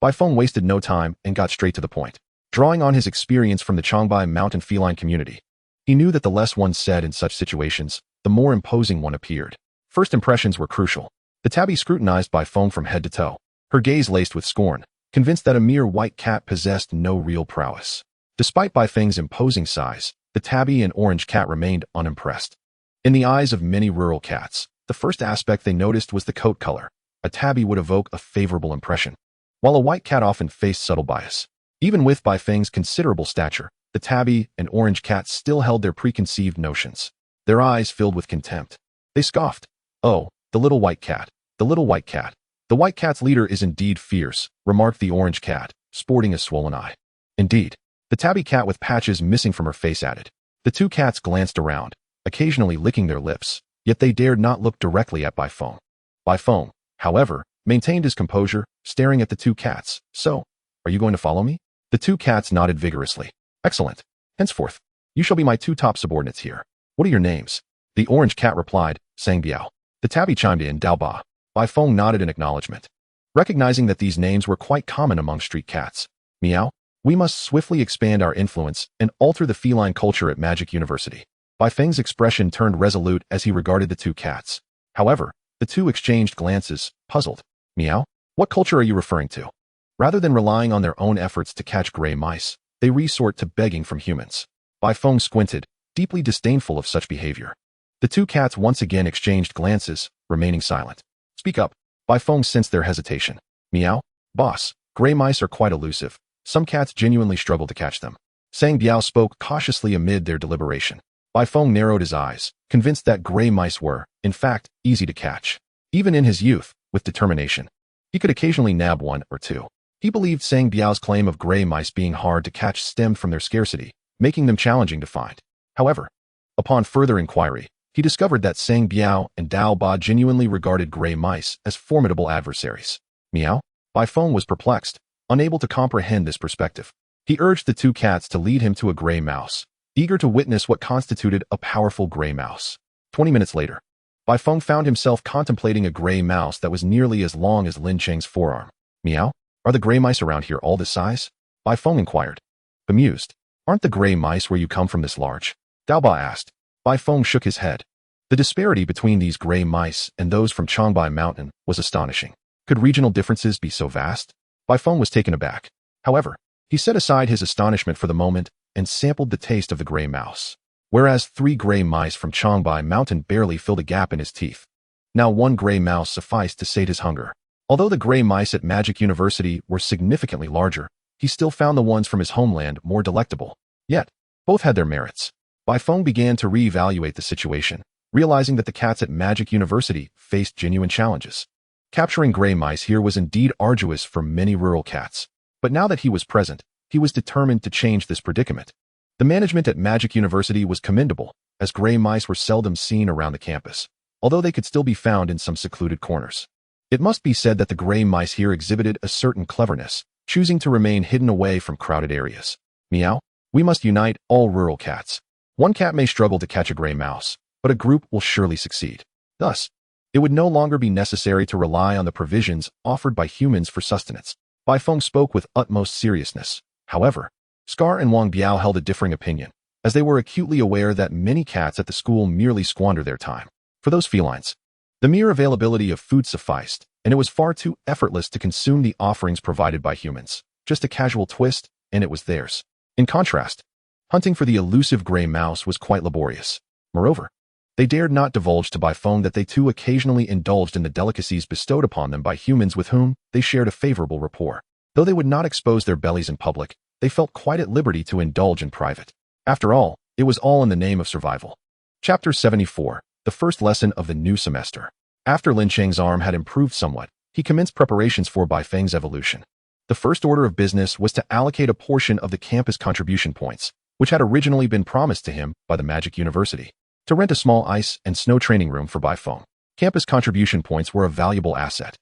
Bai Feng wasted no time and got straight to the point. Drawing on his experience from the Changbai Mountain feline community, he knew that the less one said in such situations, the more imposing one appeared. First impressions were crucial. The tabby scrutinized Bai Feng from head to toe, her gaze laced with scorn, convinced that a mere white cat possessed no real prowess. Despite Bai Feng's imposing size, the tabby and orange cat remained unimpressed. In the eyes of many rural cats, the first aspect they noticed was the coat color. A tabby would evoke a favorable impression, while a white cat often faced subtle bias. Even with Bai Feng's considerable stature, the tabby and orange cat still held their preconceived notions. Their eyes filled with contempt. They scoffed. "Oh, the little white cat, the little white cat. The white cat's leader is indeed fierce," remarked the orange cat, sporting a swollen eye. "Indeed," the tabby cat with patches missing from her face added. The two cats glanced around, occasionally licking their lips, yet they dared not look directly at Bai Feng. Bai Feng, however, maintained his composure, staring at the two cats. "So, are you going to follow me?" The two cats nodded vigorously. "Excellent. Henceforth, you shall be my two top subordinates here. What are your names?" The orange cat replied, "Sang Biao." The tabby chimed in, "Dao Ba." Bai Feng nodded in acknowledgement, recognizing that these names were quite common among street cats. "Meow, we must swiftly expand our influence and alter the feline culture at Magic University." Bai Feng's expression turned resolute as he regarded the two cats. However, the two exchanged glances, puzzled. "Meow, what culture are you referring to?" Rather than relying on their own efforts to catch gray mice, they resort to begging from humans. Bai Feng squinted, deeply disdainful of such behavior. The two cats once again exchanged glances, remaining silent. "Speak up." Bai Feng sensed their hesitation. "Meow, boss, gray mice are quite elusive. Some cats genuinely struggle to catch them." Sang Biao spoke cautiously amid their deliberation. Bai Feng narrowed his eyes, convinced that gray mice were, in fact, easy to catch. Even in his youth, with determination, he could occasionally nab one or two. He believed Sang Biao's claim of gray mice being hard to catch stemmed from their scarcity, making them challenging to find. However, upon further inquiry, he discovered that Sang Biao and Dao Ba genuinely regarded gray mice as formidable adversaries. "Meow?" Bai Feng was perplexed, unable to comprehend this perspective. He urged the two cats to lead him to a gray mouse, eager to witness what constituted a powerful gray mouse. 20 minutes later, Bai Feng found himself contemplating a gray mouse that was nearly as long as Lin Cheng's forearm. Meow? Are the gray mice around here all this size? Bai Feng inquired. Bemused. Aren't the gray mice where you come from this large? Daoba asked. Bai Feng shook his head. The disparity between these gray mice and those from Changbai Mountain was astonishing. Could regional differences be so vast? Bai Feng was taken aback. However, he set aside his astonishment for the moment and sampled the taste of the gray mouse. Whereas 3 gray mice from Changbai Mountain barely filled a gap in his teeth. Now 1 gray mouse sufficed to sate his hunger. Although the gray mice at Magic University were significantly larger, he still found the ones from his homeland more delectable. Yet, both had their merits. Bai Feng began to reevaluate the situation, realizing that the cats at Magic University faced genuine challenges. Capturing gray mice here was indeed arduous for many rural cats. But now that he was present, he was determined to change this predicament. The management at Magic University was commendable, as gray mice were seldom seen around the campus, although they could still be found in some secluded corners. It must be said that the gray mice here exhibited a certain cleverness, choosing to remain hidden away from crowded areas. Meow? We must unite all rural cats. One cat may struggle to catch a gray mouse, but a group will surely succeed. Thus, it would no longer be necessary to rely on the provisions offered by humans for sustenance. Bai Feng spoke with utmost seriousness. However, Scar and Wang Biao held a differing opinion, as they were acutely aware that many cats at the school merely squander their time. For those felines, the mere availability of food sufficed, and it was far too effortless to consume the offerings provided by humans. Just a casual twist, and it was theirs. In contrast, hunting for the elusive gray mouse was quite laborious. Moreover, they dared not divulge to Bai Feng that they too occasionally indulged in the delicacies bestowed upon them by humans with whom they shared a favorable rapport. Though they would not expose their bellies in public, they felt quite at liberty to indulge in private. After all, it was all in the name of survival. Chapter 74, the first lesson of the new semester. After Lin Cheng's arm had improved somewhat, he commenced preparations for Bai Feng's evolution. The first order of business was to allocate a portion of the campus contribution points, which had originally been promised to him by the Magic University, to rent a small ice and snow training room for Bai Feng. Campus contribution points were a valuable asset,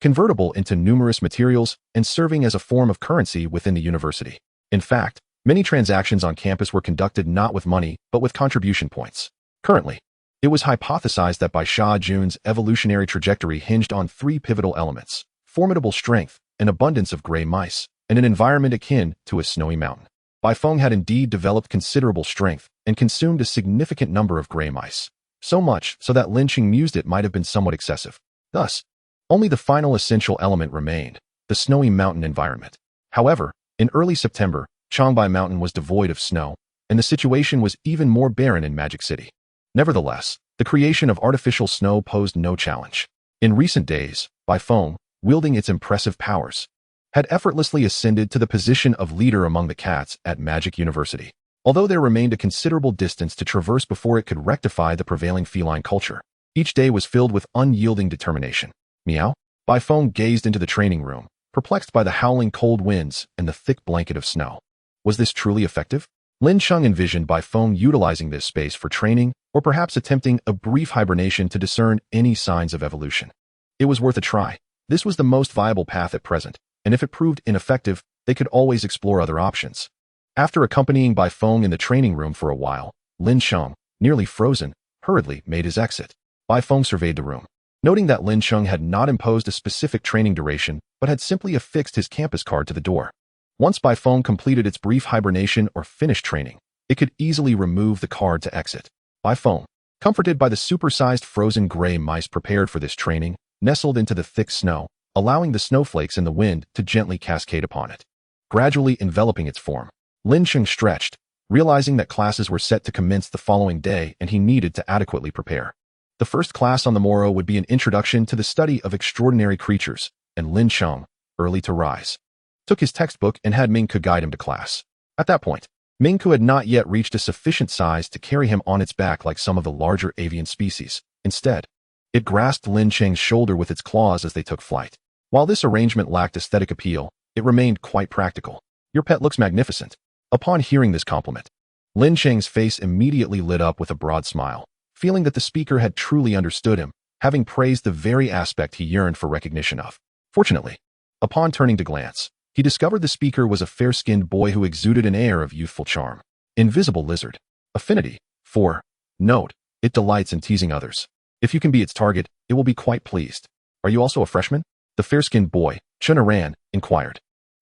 convertible into numerous materials and serving as a form of currency within the university. In fact, many transactions on campus were conducted not with money, but with contribution points. Currently, it was hypothesized that Bai Sha Jun's evolutionary trajectory hinged on 3 pivotal elements: formidable strength, an abundance of gray mice, and an environment akin to a snowy mountain. Bai Feng had indeed developed considerable strength and consumed a significant number of gray mice, so much so that Lin Cheng mused it might have been somewhat excessive. Thus, only the final essential element remained, the snowy mountain environment. However, in early September, Changbai Mountain was devoid of snow, and the situation was even more barren in Magic City. Nevertheless, the creation of artificial snow posed no challenge. In recent days, Bai Feng, wielding its impressive powers, had effortlessly ascended to the position of leader among the cats at Magic University. Although there remained a considerable distance to traverse before it could rectify the prevailing feline culture, each day was filled with unyielding determination. Meow? Bai Feng gazed into the training room, perplexed by the howling cold winds and the thick blanket of snow. Was this truly effective? Lin Cheng envisioned Bai Feng utilizing this space for training, or perhaps attempting a brief hibernation to discern any signs of evolution. It was worth a try. This was the most viable path at present, and if it proved ineffective, they could always explore other options. After accompanying Bai Feng in the training room for a while, Lin Cheng, nearly frozen, hurriedly made his exit. Bai Feng surveyed the room, noting that Lin Cheng had not imposed a specific training duration, but had simply affixed his campus card to the door. Once Bai Feng completed its brief hibernation or finished training, it could easily remove the card to exit. Bai Feng, comforted by the supersized frozen gray mice prepared for this training, nestled into the thick snow, allowing the snowflakes in the wind to gently cascade upon it. Gradually enveloping its form, Lin Cheng stretched, realizing that classes were set to commence the following day and he needed to adequately prepare. The first class on the morrow would be an introduction to the study of extraordinary creatures, and Lin Cheng, early to rise, took his textbook and had Mingke guide him to class. At that point, Mingke had not yet reached a sufficient size to carry him on its back like some of the larger avian species. Instead, it grasped Lin Cheng's shoulder with its claws as they took flight. While this arrangement lacked aesthetic appeal, it remained quite practical. Your pet looks magnificent. Upon hearing this compliment, Lin Cheng's face immediately lit up with a broad smile, feeling that the speaker had truly understood him, having praised the very aspect he yearned for recognition of. Fortunately, upon turning to glance, he discovered the speaker was a fair-skinned boy who exuded an air of youthful charm. Invisible lizard. Affinity. 4. Note, it delights in teasing others. If you can be its target, it will be quite pleased. Are you also a freshman? The fair-skinned boy, Chun Iran, inquired.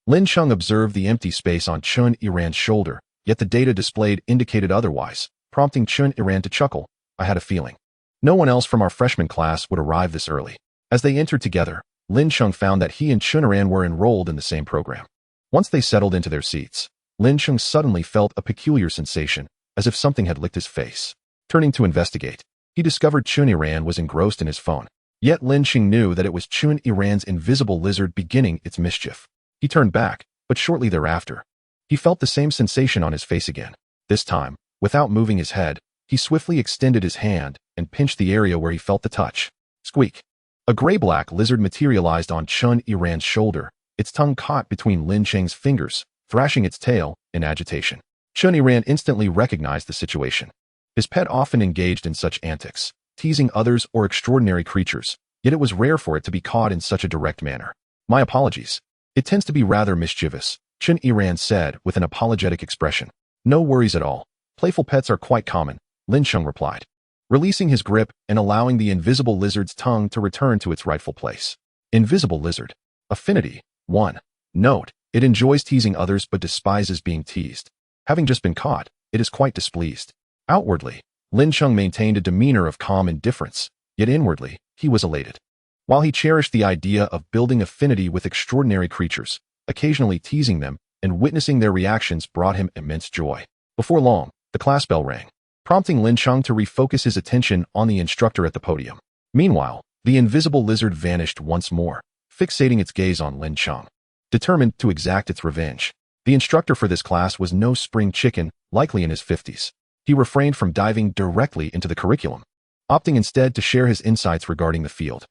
Lin Cheng observed the empty space on Chun Iran's shoulder, yet the data displayed indicated otherwise, prompting Chun Iran to chuckle. I had a feeling. No one else from our freshman class would arrive this early. As they entered together, Lin Cheng found that he and Chun Iran were enrolled in the same program. Once they settled into their seats, Lin Cheng suddenly felt a peculiar sensation, as if something had licked his face. Turning to investigate, he discovered Chun Iran was engrossed in his phone. Yet Lin Cheng knew that it was Chun Iran's invisible lizard beginning its mischief. He turned back, but shortly thereafter, he felt the same sensation on his face again. This time, without moving his head, he swiftly extended his hand and pinched the area where he felt the touch. Squeak. A gray-black lizard materialized on Chun Iran's shoulder, its tongue caught between Lin Cheng's fingers, thrashing its tail in agitation. Chun Iran instantly recognized the situation. His pet often engaged in such antics, teasing others or extraordinary creatures, yet it was rare for it to be caught in such a direct manner. My apologies. It tends to be rather mischievous, Chun Iran said with an apologetic expression. No worries at all. Playful pets are quite common, Lin Cheng replied, releasing his grip and allowing the invisible lizard's tongue to return to its rightful place. Invisible lizard. Affinity. 1. Note, it enjoys teasing others but despises being teased. Having just been caught, it is quite displeased. Outwardly, Lin Cheng maintained a demeanor of calm indifference, yet inwardly, he was elated. While he cherished the idea of building affinity with extraordinary creatures, occasionally teasing them and witnessing their reactions brought him immense joy. Before long, the class bell rang, prompting Lin Cheng to refocus his attention on the instructor at the podium. Meanwhile, the invisible lizard vanished once more, fixating its gaze on Lin Cheng. Determined to exact its revenge, the instructor for this class was no spring chicken, likely in his 50s. He refrained from diving directly into the curriculum, opting instead to share his insights regarding the field.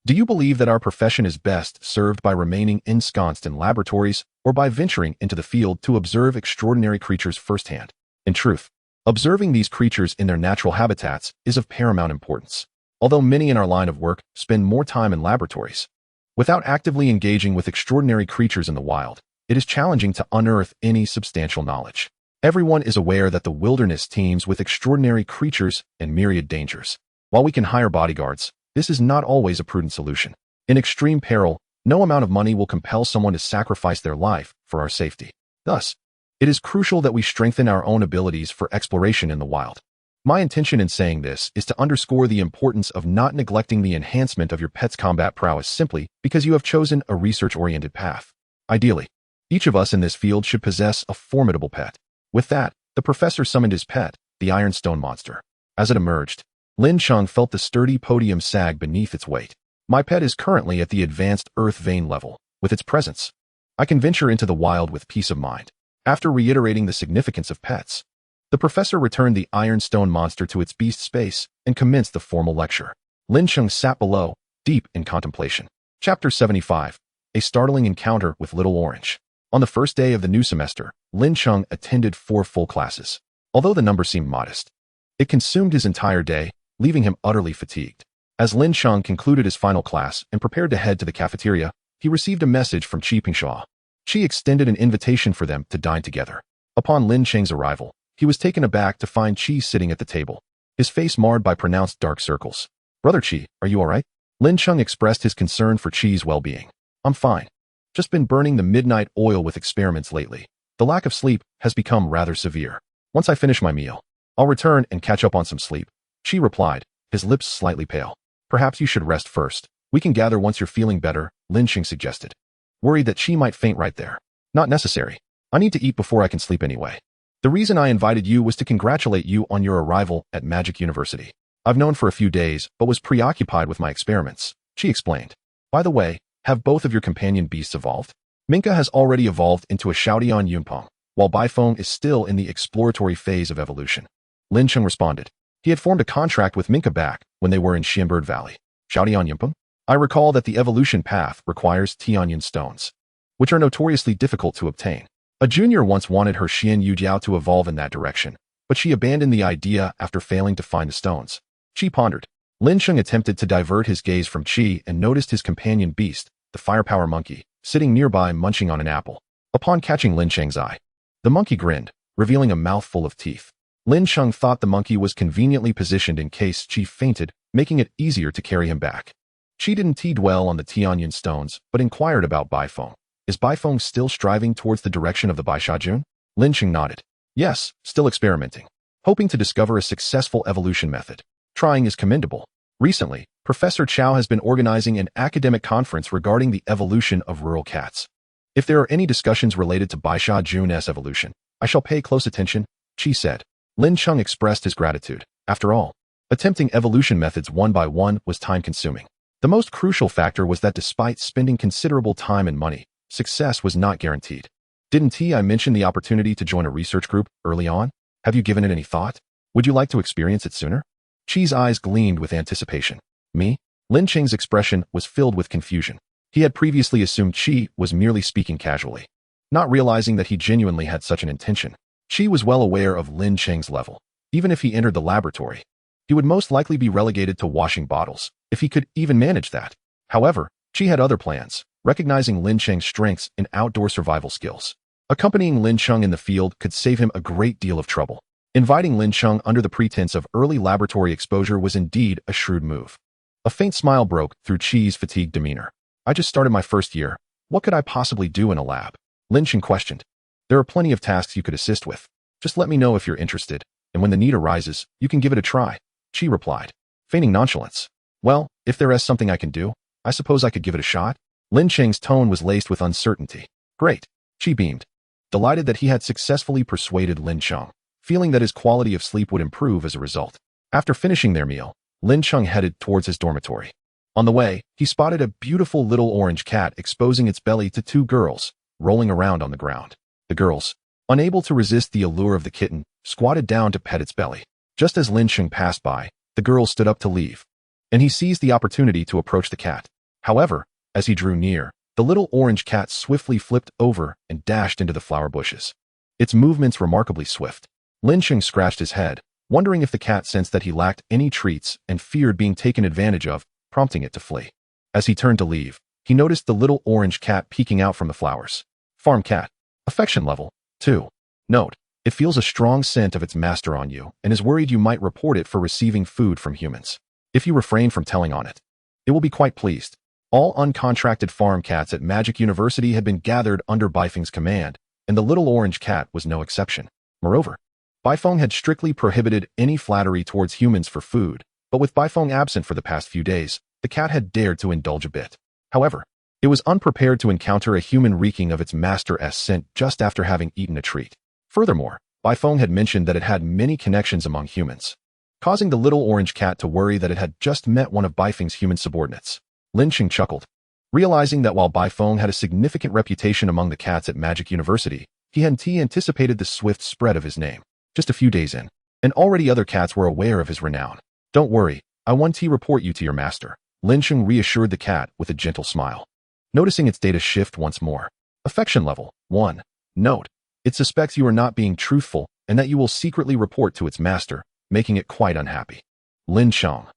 Do you believe that our profession is best served by remaining ensconced in laboratories or by venturing into the field to observe extraordinary creatures firsthand? In truth, observing these creatures in their natural habitats is of paramount importance. Although many in our line of work spend more time in laboratories, without actively engaging with extraordinary creatures in the wild, it is challenging to unearth any substantial knowledge. Everyone is aware that the wilderness teems with extraordinary creatures and myriad dangers. While we can hire bodyguards, this is not always a prudent solution. In extreme peril, no amount of money will compel someone to sacrifice their life for our safety. Thus, it is crucial that we strengthen our own abilities for exploration in the wild. My intention in saying this is to underscore the importance of not neglecting the enhancement of your pet's combat prowess simply because you have chosen a research-oriented path. Ideally, each of us in this field should possess a formidable pet. With that, the professor summoned his pet, the ironstone monster. As it emerged, Lin Cheng felt the sturdy podium sag beneath its weight. My pet is currently at the advanced earth vein level. With its presence, I can venture into the wild with peace of mind. After reiterating the significance of pets, the professor returned the ironstone monster to its beast space and commenced the formal lecture. Lin Cheng sat below, deep in contemplation. Chapter 75. A startling encounter with Little Orange. On the first day of the new semester, Lin Cheng attended 4 full classes. Although the number seemed modest, it consumed his entire day, leaving him utterly fatigued. As Lin Cheng concluded his final class and prepared to head to the cafeteria, he received a message from Chi Pingshaw. Chi extended an invitation for them to dine together. Upon Lin Cheng's arrival, he was taken aback to find Chi sitting at the table, his face marred by pronounced dark circles. Brother Chi, are you all right? Lin Cheng expressed his concern for Chi's well-being. I'm fine. Just been burning the midnight oil with experiments lately. The lack of sleep has become rather severe. Once I finish my meal, I'll return and catch up on some sleep. Chi replied, his lips slightly pale. Perhaps you should rest first. We can gather once you're feeling better, Lin Cheng suggested, worried that Chi might faint right there. Not necessary. I need to eat before I can sleep anyway. The reason I invited you was to congratulate you on your arrival at Magic University. I've known for a few days, but was preoccupied with my experiments, Chi explained. By the way, have both of your companion beasts evolved? Minka has already evolved into a Xiaodian Yunpeng, while Baifeng is still in the exploratory phase of evolution. Lin Cheng responded. He had formed a contract with Minka back when they were in Xianbird Valley. Xiaodian Yunpeng? I recall that the evolution path requires Tianyan stones, which are notoriously difficult to obtain. A junior once wanted her Xian Yujiao to evolve in that direction, but she abandoned the idea after failing to find the stones. Chi pondered. Lin Cheng attempted to divert his gaze from Chi and noticed his companion beast, the firepower monkey, sitting nearby munching on an apple. Upon catching Lin Cheng's eye, the monkey grinned, revealing a mouthful of teeth. Lin Cheng thought the monkey was conveniently positioned in case Qi fainted, making it easier to carry him back. Qi didn't dwell on the Tianyan stones, but inquired about Baifeng. Is Baifeng still striving towards the direction of the Baishajun? Lin Cheng nodded. Yes, still experimenting, hoping to discover a successful evolution method. Trying is commendable. Recently, Professor Chow has been organizing an academic conference regarding the evolution of rural cats. If there are any discussions related to Baishajun's evolution, I shall pay close attention, Qi said. Lin Cheng expressed his gratitude. After all, attempting evolution methods one by one was time-consuming. The most crucial factor was that despite spending considerable time and money, success was not guaranteed. Didn't I mention the opportunity to join a research group early on? Have you given it any thought? Would you like to experience it sooner? Qi's eyes gleamed with anticipation. Me? Lin Cheng's expression was filled with confusion. He had previously assumed Qi was merely speaking casually, not realizing that he genuinely had such an intention. Qi was well aware of Lin Cheng's level. Even if he entered the laboratory, he would most likely be relegated to washing bottles, if he could even manage that. However, Qi had other plans, recognizing Lin Cheng's strengths in outdoor survival skills. Accompanying Lin Cheng in the field could save him a great deal of trouble. Inviting Lin Cheng under the pretense of early laboratory exposure was indeed a shrewd move. A faint smile broke through Qi's fatigued demeanor. I just started my first year. What could I possibly do in a lab? Lin Cheng questioned. There are plenty of tasks you could assist with. Just let me know if you're interested, and when the need arises, you can give it a try, Qi replied, feigning nonchalance. Well, if there is something I can do, I suppose I could give it a shot. Lin Cheng's tone was laced with uncertainty. Great, Qi beamed, delighted that he had successfully persuaded Lin Cheng, feeling that his quality of sleep would improve as a result. After finishing their meal, Lin Cheng headed towards his dormitory. On the way, he spotted a beautiful little orange cat exposing its belly to two girls, rolling around on the ground. The girls, unable to resist the allure of the kitten, squatted down to pet its belly. Just as Lin Cheng passed by, the girls stood up to leave, and he seized the opportunity to approach the cat. However, as he drew near, the little orange cat swiftly flipped over and dashed into the flower bushes. Its movements remarkably swift. Lin Cheng scratched his head, wondering if the cat sensed that he lacked any treats and feared being taken advantage of, prompting it to flee. As he turned to leave, he noticed the little orange cat peeking out from the flowers. Farm cat. Affection level 2. Note: it feels a strong scent of its master on you and is worried you might report it for receiving food from humans. If you refrain from telling on it, it will be quite pleased. All uncontracted farm cats at Magic University had been gathered under Baifeng's command, and the little orange cat was no exception. Moreover, Baifeng had strictly prohibited any flattery towards humans for food, but with Baifeng absent for the past few days, the cat had dared to indulge a bit. However, it was unprepared to encounter a human reeking of its master's scent just after having eaten a treat. Furthermore, Baifeng had mentioned that it had many connections among humans, causing the little orange cat to worry that it had just met one of Baifeng's human subordinates. Lin Cheng chuckled, realizing that while Baifeng had a significant reputation among the cats at Magic University, he hadn't anticipated the swift spread of his name. Just a few days in, and already other cats were aware of his renown. Don't worry, I won't report you to your master, Lin Cheng reassured the cat with a gentle smile. Noticing its data shift once more. Affection level 1. Note: it suspects you are not being truthful and that you will secretly report to its master, making it quite unhappy. Lin Cheng.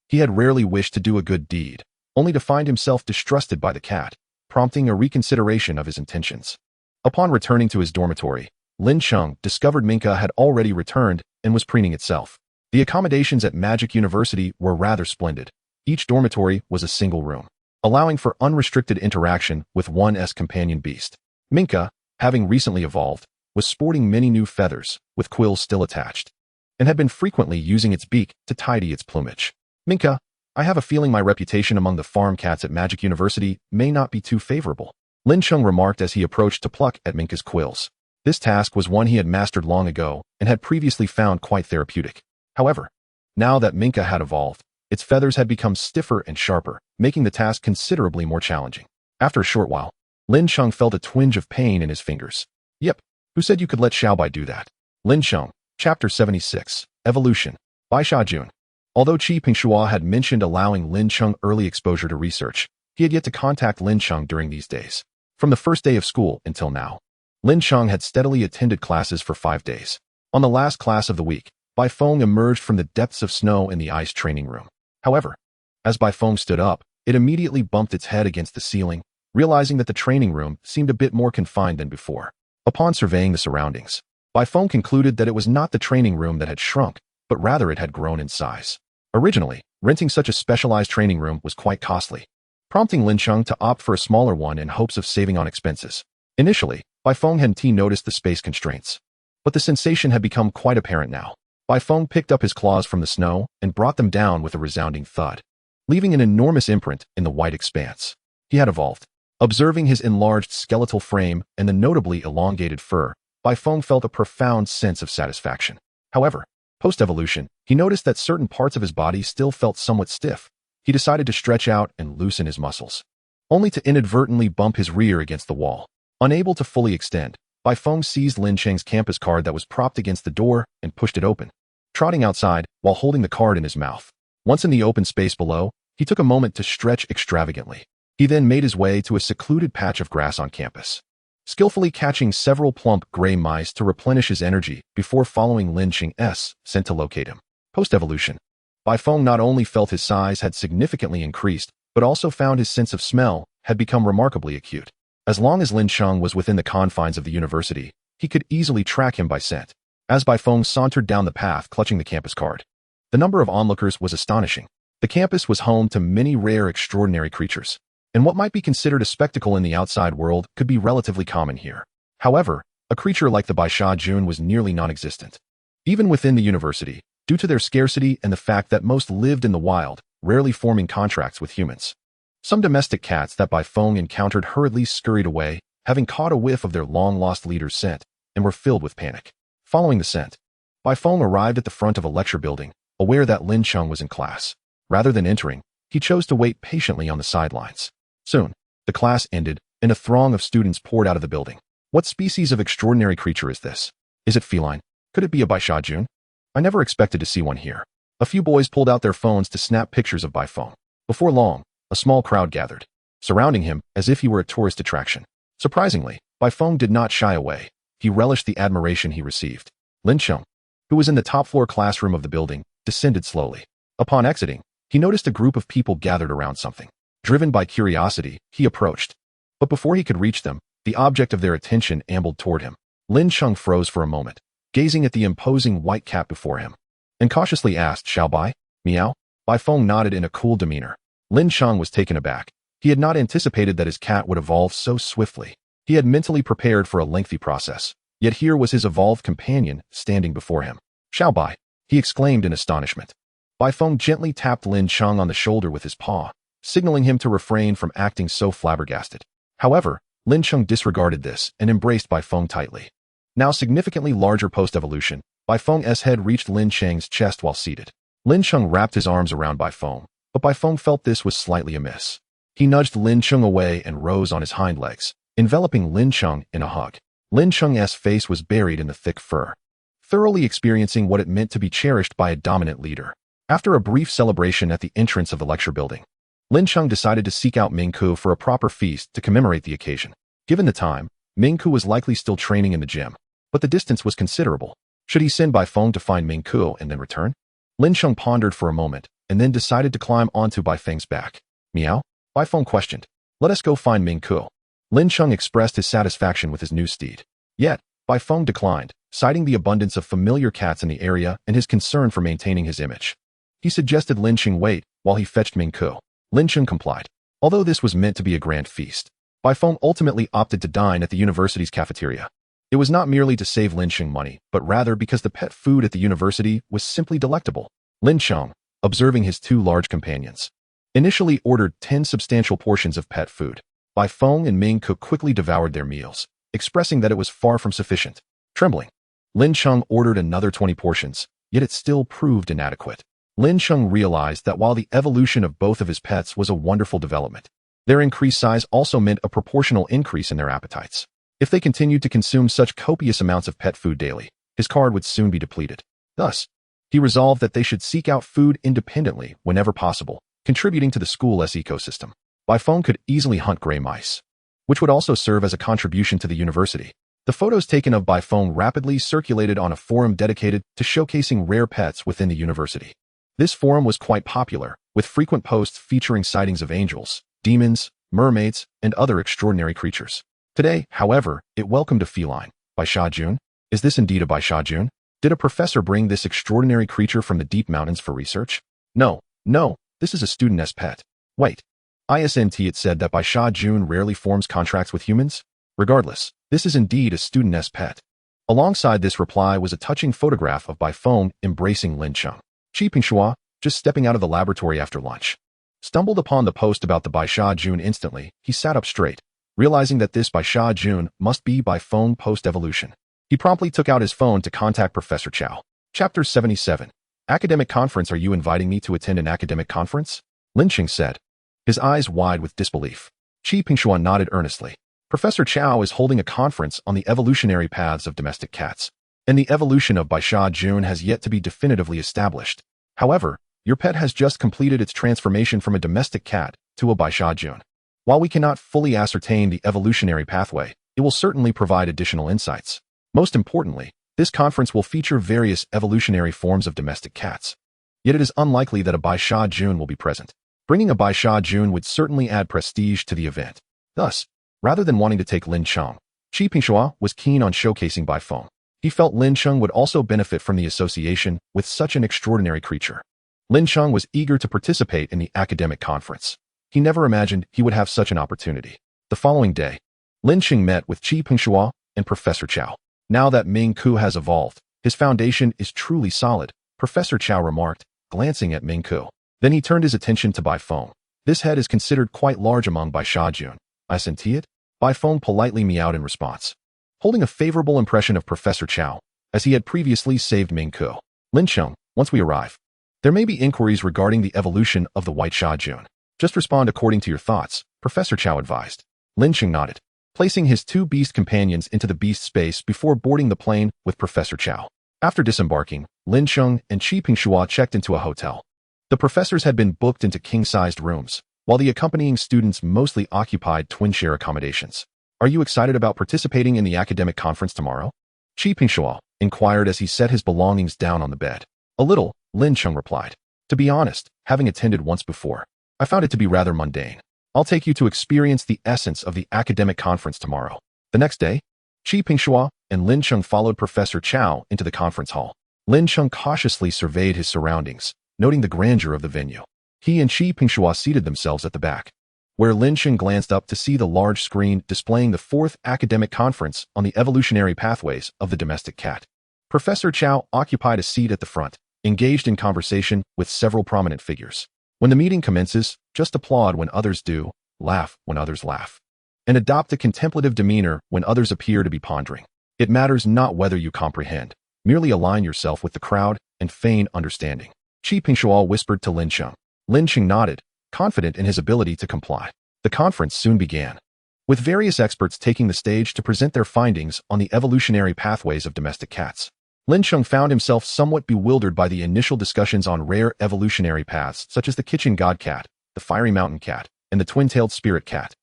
He had rarely wished to do a good deed, only to find himself distrusted by the cat, prompting a reconsideration of his intentions. Upon returning to his dormitory, Lin Cheng discovered Minka had already returned and was preening itself. The accommodations at Magic University were rather splendid. Each dormitory was a single room, allowing for unrestricted interaction with one's companion beast. Minka, having recently evolved, was sporting many new feathers, with quills still attached, and had been frequently using its beak to tidy its plumage. Minka, I have a feeling my reputation among the farm cats at Magic University may not be too favorable, Lin Cheng remarked as he approached to pluck at Minka's quills. This task was one he had mastered long ago and had previously found quite therapeutic. However, now that Minka had evolved, its feathers had become stiffer and sharper, making the task considerably more challenging. After a short while, Lin Cheng felt a twinge of pain in his fingers. Yep, who said you could let Xiaobai do that? Lin Cheng, Chapter 76, Evolution, by Xiajun. Although Qi Pingshua had mentioned allowing Lin Cheng early exposure to research, he had yet to contact Lin Cheng during these days. From the first day of school until now, Lin Cheng had steadily attended classes for 5 days. On the last class of the week, Baifeng emerged from the depths of snow in the ice training room. However, as Baifeng stood up, it immediately bumped its head against the ceiling, realizing that the training room seemed a bit more confined than before. Upon surveying the surroundings, Feng concluded that it was not the training room that had shrunk, but rather it had grown in size. Originally, renting such a specialized training room was quite costly, prompting Lin Cheng to opt for a smaller one in hopes of saving on expenses. Initially, Feng hadn't noticed the space constraints, but the sensation had become quite apparent now. Feng picked up his claws from the snow and brought them down with a resounding thud, leaving an enormous imprint in the white expanse. He had evolved. Observing his enlarged skeletal frame and the notably elongated fur, Feng felt a profound sense of satisfaction. However, post-evolution, he noticed that certain parts of his body still felt somewhat stiff. He decided to stretch out and loosen his muscles, only to inadvertently bump his rear against the wall. Unable to fully extend, Feng seized Lin Cheng's campus card that was propped against the door and pushed it open, trotting outside while holding the card in his mouth. Once in the open space below, he took a moment to stretch extravagantly. He then made his way to a secluded patch of grass on campus, skillfully catching several plump gray mice to replenish his energy before following Lin Cheng's scent to locate him. Post-evolution, Feng not only felt his size had significantly increased, but also found his sense of smell had become remarkably acute. As long as Lin Cheng was within the confines of the university, he could easily track him by scent. As Feng sauntered down the path clutching the campus card, the number of onlookers was astonishing. The campus was home to many rare extraordinary creatures, and what might be considered a spectacle in the outside world could be relatively common here. However, a creature like the Baisha Jun was nearly non-existent. Even within the university, due to their scarcity and the fact that most lived in the wild, rarely forming contracts with humans. Some domestic cats that Feng encountered hurriedly scurried away, having caught a whiff of their long-lost leader's scent, and were filled with panic. Following the scent, Feng arrived at the front of a lecture building, aware that Lin Cheng was in class. Rather than entering, he chose to wait patiently on the sidelines. Soon, the class ended, and a throng of students poured out of the building. What species of extraordinary creature is this? Is it feline? Could it be a Baisha Jun? I never expected to see one here. A few boys pulled out their phones to snap pictures of Feng. Before long, a small crowd gathered, surrounding him as if he were a tourist attraction. Surprisingly, Feng did not shy away. He relished the admiration he received. Lin Cheng, who was in the top-floor classroom of the building, descended slowly. Upon exiting, he noticed a group of people gathered around something. Driven by curiosity, he approached. But before he could reach them, the object of their attention ambled toward him. Lin Cheng froze for a moment, gazing at the imposing white cat before him, and cautiously asked, "Shall I? Meow?" Feng nodded in a cool demeanor. Lin Cheng was taken aback. He had not anticipated that his cat would evolve so swiftly. He had mentally prepared for a lengthy process, yet here was his evolved companion standing before him. "Shall I?" he exclaimed in astonishment. Feng gently tapped Lin Cheng on the shoulder with his paw, signaling him to refrain from acting so flabbergasted. However, Lin Cheng disregarded this and embraced Feng tightly. Now significantly larger post-evolution, Feng's head reached Lin Cheng's chest while seated. Lin Cheng wrapped his arms around Feng, but Feng felt this was slightly amiss. He nudged Lin Cheng away and rose on his hind legs, enveloping Lin Cheng in a hug. Lin Cheng's face was buried in the thick fur, thoroughly experiencing what it meant to be cherished by a dominant leader. After a brief celebration at the entrance of the lecture building, Lin Cheng decided to seek out Mingku for a proper feast to commemorate the occasion. Given the time, Mingku was likely still training in the gym, but the distance was considerable. Should he send Feng to find Mingku and then return? Lin Cheng pondered for a moment, and then decided to climb onto Feng's back. "Meow?" Feng questioned. "Let us go find Mingku." Lin Cheng expressed his satisfaction with his new steed. Yet, Feng declined, citing the abundance of familiar cats in the area and his concern for maintaining his image. He suggested Lin Cheng wait while he fetched Mingku. Lin Cheng complied. Although this was meant to be a grand feast, Feng ultimately opted to dine at the university's cafeteria. It was not merely to save Lin Cheng money, but rather because the pet food at the university was simply delectable. Lin Cheng, observing his two large companions, initially ordered 10 substantial portions of pet food. Feng and Mingku quickly devoured their meals, expressing that it was far from sufficient. Trembling, Lin Cheng ordered another 20 portions, yet it still proved inadequate. Lin Cheng realized that while the evolution of both of his pets was a wonderful development, their increased size also meant a proportional increase in their appetites. If they continued to consume such copious amounts of pet food daily, his card would soon be depleted. Thus, he resolved that they should seek out food independently whenever possible, contributing to the school's ecosystem. Feng could easily hunt gray mice, which would also serve as a contribution to the university. The photos taken of Feng rapidly circulated on a forum dedicated to showcasing rare pets within the university. This forum was quite popular, with frequent posts featuring sightings of angels, demons, mermaids, and other extraordinary creatures. Today, however, it welcomed a feline, Baisha Jun, Is this indeed a Baishajun? Did a professor bring this extraordinary creature from the deep mountains for research? No, this is a student's pet. Wait. Isn't it said that Baishajun rarely forms contracts with humans? Regardless, this is indeed a student's pet. Alongside this reply was a touching photograph of Baifeng embracing Lin Cheng. Qi Pingshua, just stepping out of the laboratory after lunch, stumbled upon the post about the Baishajun instantly. He sat up straight, realizing that this Baishajun must be Baifeng post-evolution. He promptly took out his phone to contact Professor Chow. Chapter 77. Academic conference. Are you inviting me to attend an academic conference? Lin Cheng said, his eyes wide with disbelief. Qi Pingshua nodded earnestly. Professor Chow is holding a conference on the evolutionary paths of domestic cats, and the evolution of Baishajun has yet to be definitively established. However, your pet has just completed its transformation from a domestic cat to a Baishajun. While we cannot fully ascertain the evolutionary pathway, it will certainly provide additional insights. Most importantly, this conference will feature various evolutionary forms of domestic cats. Yet it is unlikely that a Baishajun will be present. Bringing a Baishajun would certainly add prestige to the event. Thus, rather than wanting to take Lin Cheng, Qi Pingshua was keen on showcasing Baifeng. He felt Lin Cheng would also benefit from the association with such an extraordinary creature. Lin Cheng was eager to participate in the academic conference. He never imagined he would have such an opportunity. The following day, Lin Cheng met with Qi Pingshua and Professor Chow. Now that Ming Ku has evolved, his foundation is truly solid, Professor Chow remarked, glancing at Ming Ku. Then he turned his attention to Baifeng. This head is considered quite large among Baishajun. Isn't it? Baifeng politely meowed in response, holding a favorable impression of Professor Chow, as he had previously saved Ming Ku. Lin Cheng, once we arrive, there may be inquiries regarding the evolution of the White Shajun. Just respond according to your thoughts, Professor Chow advised. Lin Cheng nodded, placing his two beast companions into the beast space before boarding the plane with Professor Chow. After disembarking, Lin Cheng and Qi Pingshua checked into a hotel. The professors had been booked into king-sized rooms, while the accompanying students mostly occupied twin-share accommodations. Are you excited about participating in the academic conference tomorrow? Qi Pingshua inquired as he set his belongings down on the bed. A little, Lin Cheng replied. To be honest, having attended once before, I found it to be rather mundane. I'll take you to experience the essence of the academic conference tomorrow. The next day, Qi Pingshua and Lin Cheng followed Professor Chow into the conference hall. Lin Cheng cautiously surveyed his surroundings, noting the grandeur of the venue. He and Qi Pingshua seated themselves at the back, where Lin Cheng glanced up to see the large screen displaying the fourth academic conference on the evolutionary pathways of the domestic cat. Professor Chow occupied a seat at the front, engaged in conversation with several prominent figures. When the meeting commences, just applaud when others do, laugh when others laugh, and adopt a contemplative demeanor when others appear to be pondering. It matters not whether you comprehend, merely align yourself with the crowd and feign understanding. Qi Pingshua whispered to Lin Cheng. Lin Cheng nodded, confident in his ability to comply. The conference soon began, with various experts taking the stage to present their findings on the evolutionary pathways of domestic cats. Lin Cheng found himself somewhat bewildered by the initial discussions on rare evolutionary paths such as the kitchen god cat, the fiery mountain cat, and the twin-tailed spirit cat,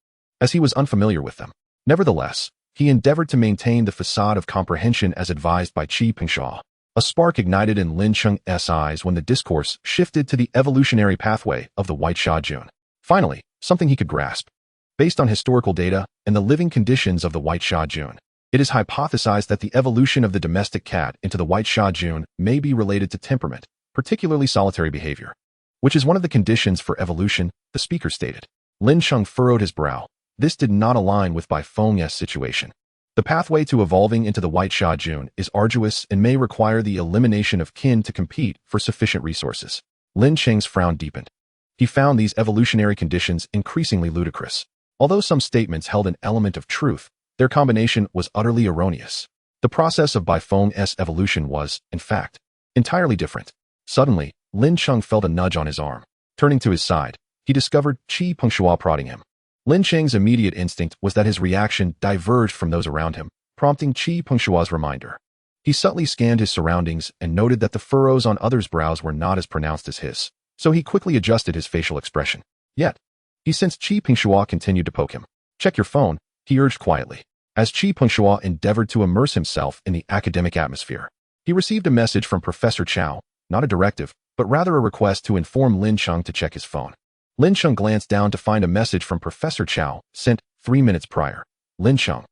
as he was unfamiliar with them. Nevertheless, he endeavored to maintain the facade of comprehension as advised by Qi Pingshua. A spark ignited in Lin Cheng's eyes when the discourse shifted to the evolutionary pathway of the White Shajun. Finally, something he could grasp. Based on historical data and the living conditions of the White Shajun, it is hypothesized that the evolution of the domestic cat into the White Shajun may be related to temperament, particularly solitary behavior, which is one of the conditions for evolution, the speaker stated. Lin Cheng furrowed his brow. This did not align with Baifeng's situation. The pathway to evolving into the White Shajun is arduous and may require the elimination of kin to compete for sufficient resources. Lin Cheng's frown deepened. He found these evolutionary conditions increasingly ludicrous. Although some statements held an element of truth, their combination was utterly erroneous. The process of Baifeng's evolution was, in fact, entirely different. Suddenly, Lin Cheng felt a nudge on his arm. Turning to his side, he discovered Qi Pingshua prodding him. Lin Cheng's immediate instinct was that his reaction diverged from those around him, prompting Qi Pingshua's reminder. He subtly scanned his surroundings and noted that the furrows on others' brows were not as pronounced as his, so he quickly adjusted his facial expression. Yet, he sensed Qi Pingshua continued to poke him. Check your phone, he urged quietly. As Qi Pingshua endeavored to immerse himself in the academic atmosphere, he received a message from Professor Chow, not a directive, but rather a request to inform Lin Cheng to check his phone. Lin Cheng glanced down to find a message from Professor Chow, sent 3 minutes prior. Lin Cheng.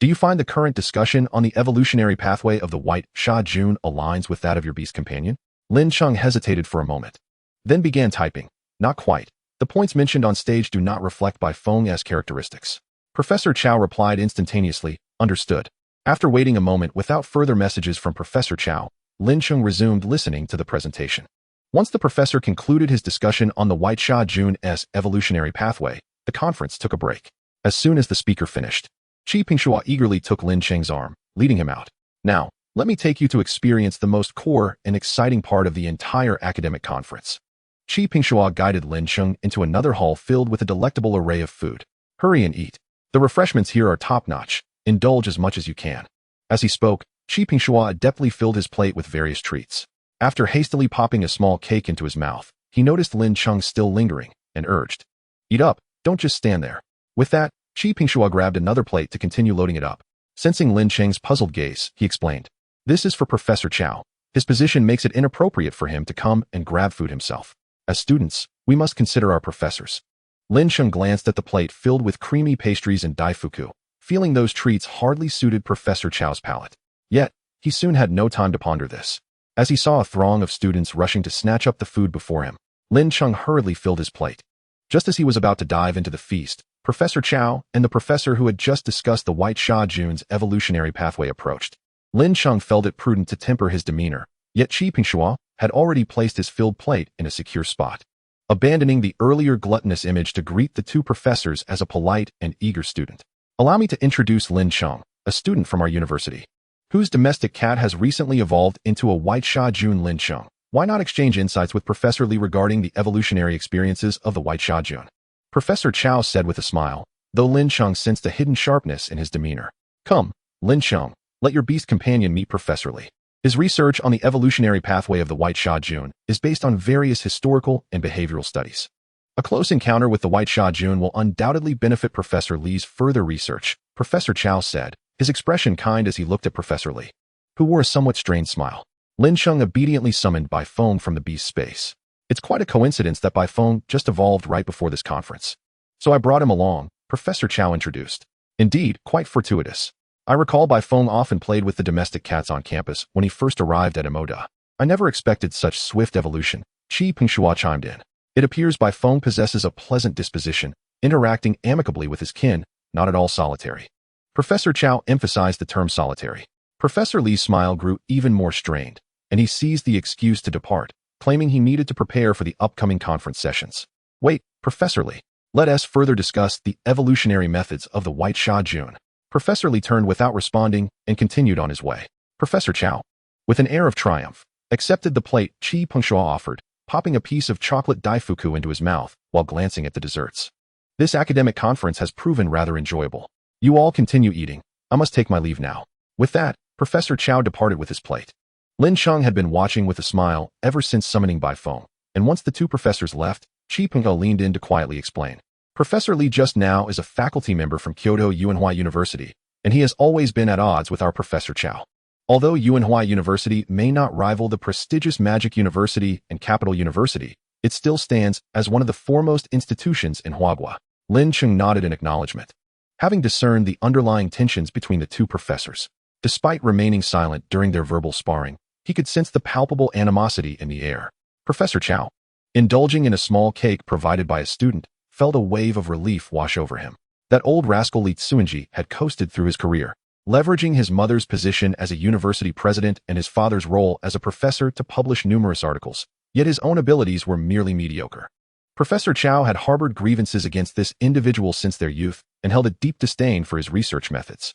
Do you find the current discussion on the evolutionary pathway of the White Sha Jun aligns with that of your beast companion? Lin Cheng hesitated for a moment, then began typing. Not quite. The points mentioned on stage do not reflect Bai Feng's characteristics. Professor Chow replied instantaneously, understood. After waiting a moment without further messages from Professor Chow, Lin Cheng resumed listening to the presentation. Once the professor concluded his discussion on the White Sha Jun's evolutionary pathway, the conference took a break. As soon as the speaker finished, Qi Pingshua eagerly took Lin Cheng's arm, leading him out. Now, let me take you to experience the most core and exciting part of the entire academic conference. Qi Pingshua guided Lin Cheng into another hall filled with a delectable array of food. Hurry and eat. The refreshments here are top-notch. Indulge as much as you can. As he spoke, Qi Pingshua adeptly filled his plate with various treats. After hastily popping a small cake into his mouth, he noticed Lin Cheng still lingering, and urged, "Eat up, don't just stand there." With that, Qi Pingshua grabbed another plate to continue loading it up. Sensing Lin Cheng's puzzled gaze, he explained, "This is for Professor Chow. His position makes it inappropriate for him to come and grab food himself. As students, we must consider our professors." Lin Cheng glanced at the plate filled with creamy pastries and daifuku, feeling those treats hardly suited Professor Chow's palate. Yet, he soon had no time to ponder this. As he saw a throng of students rushing to snatch up the food before him, Lin Cheng hurriedly filled his plate. Just as he was about to dive into the feast, Professor Chow and the professor who had just discussed the White Sha Jun's evolutionary pathway approached. Lin Cheng felt it prudent to temper his demeanor, yet Qi Pingshua had already placed his filled plate in a secure spot. Abandoning the earlier gluttonous image to greet the two professors as a polite and eager student. "Allow me to introduce Lin Cheng, a student from our university, whose domestic cat has recently evolved into a White Sha Jun. Lin Cheng. Why not exchange insights with Professor Li regarding the evolutionary experiences of the White Sha Jun?" Professor Chow said with a smile, though Lin Cheng sensed a hidden sharpness in his demeanor. "Come, Lin Cheng, let your beast companion meet Professor Li. His research on the evolutionary pathway of the White Sha Jun is based on various historical and behavioral studies. A close encounter with the White Sha Jun will undoubtedly benefit Professor Li's further research," Professor Chow said, his expression kind as he looked at Professor Li, who wore a somewhat strained smile. Lin Cheng obediently summoned Bai Feng from the beast space. "It's quite a coincidence that Bai Feng just evolved right before this conference. So I brought him along," Professor Chow introduced. "Indeed, quite fortuitous. I recall Bai Feng often played with the domestic cats on campus when he first arrived at Imoda. I never expected such swift evolution," Qi Pingshua chimed in. "It appears Bai Feng possesses a pleasant disposition, interacting amicably with his kin, not at all solitary." Professor Chow emphasized the term solitary. Professor Li's smile grew even more strained, and he seized the excuse to depart, claiming he needed to prepare for the upcoming conference sessions. "Wait, Professor Li. Let us further discuss the evolutionary methods of the White Sha Jun." Professor Li turned without responding and continued on his way. Professor Chow, with an air of triumph, accepted the plate Qi Pingshua offered, popping a piece of chocolate daifuku into his mouth while glancing at the desserts. "This academic conference has proven rather enjoyable. You all continue eating. I must take my leave now." With that, Professor Chow departed with his plate. Lin Cheng had been watching with a smile ever since summoning Bai Feng, and once the two professors left, Qi Pingshua leaned in to quietly explain. "Professor Li just now is a faculty member from Kyoto Yuanhua University, and he has always been at odds with our Professor Chow. Although Yuanhua University may not rival the prestigious Magic University and Capital University, it still stands as one of the foremost institutions in Huagua." Lin Cheng nodded in acknowledgement, having discerned the underlying tensions between the two professors. Despite remaining silent during their verbal sparring, he could sense the palpable animosity in the air. Professor Chow, indulging in a small cake provided by a student, felt a wave of relief wash over him. That old rascal Li Tsuanji had coasted through his career, leveraging his mother's position as a university president and his father's role as a professor to publish numerous articles, yet his own abilities were merely mediocre. Professor Chow had harbored grievances against this individual since their youth and held a deep disdain for his research methods.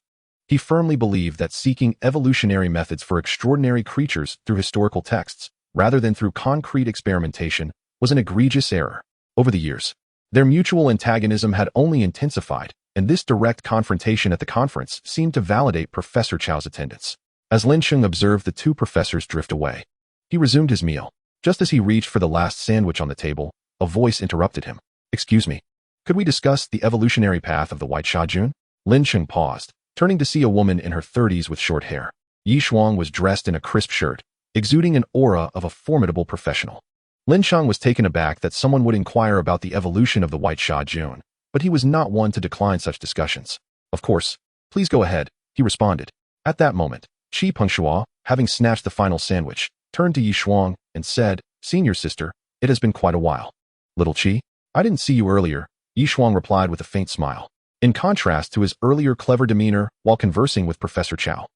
He firmly believed that seeking evolutionary methods for extraordinary creatures through historical texts, rather than through concrete experimentation, was an egregious error. Over the years, their mutual antagonism had only intensified, and this direct confrontation at the conference seemed to validate Professor Chow's attendance. As Lin Cheng observed the two professors drift away, he resumed his meal. Just as he reached for the last sandwich on the table, a voice interrupted him. "Excuse me, could we discuss the evolutionary path of the White Sha Jun?" Lin Cheng paused, turning to see a woman in her 30s with short hair. Yi Shuang was dressed in a crisp shirt, exuding an aura of a formidable professional. Lin Cheng was taken aback that someone would inquire about the evolution of the White Sha Jun, but he was not one to decline such discussions. "Of course, please go ahead," he responded. At that moment, Qi Pengshua, having snatched the final sandwich, turned to Yi Shuang and said, "Senior sister, it has been quite a while." "Little Qi, I didn't see you earlier," Yi Shuang replied with a faint smile. In contrast to his earlier clever demeanor while conversing with Professor Chow,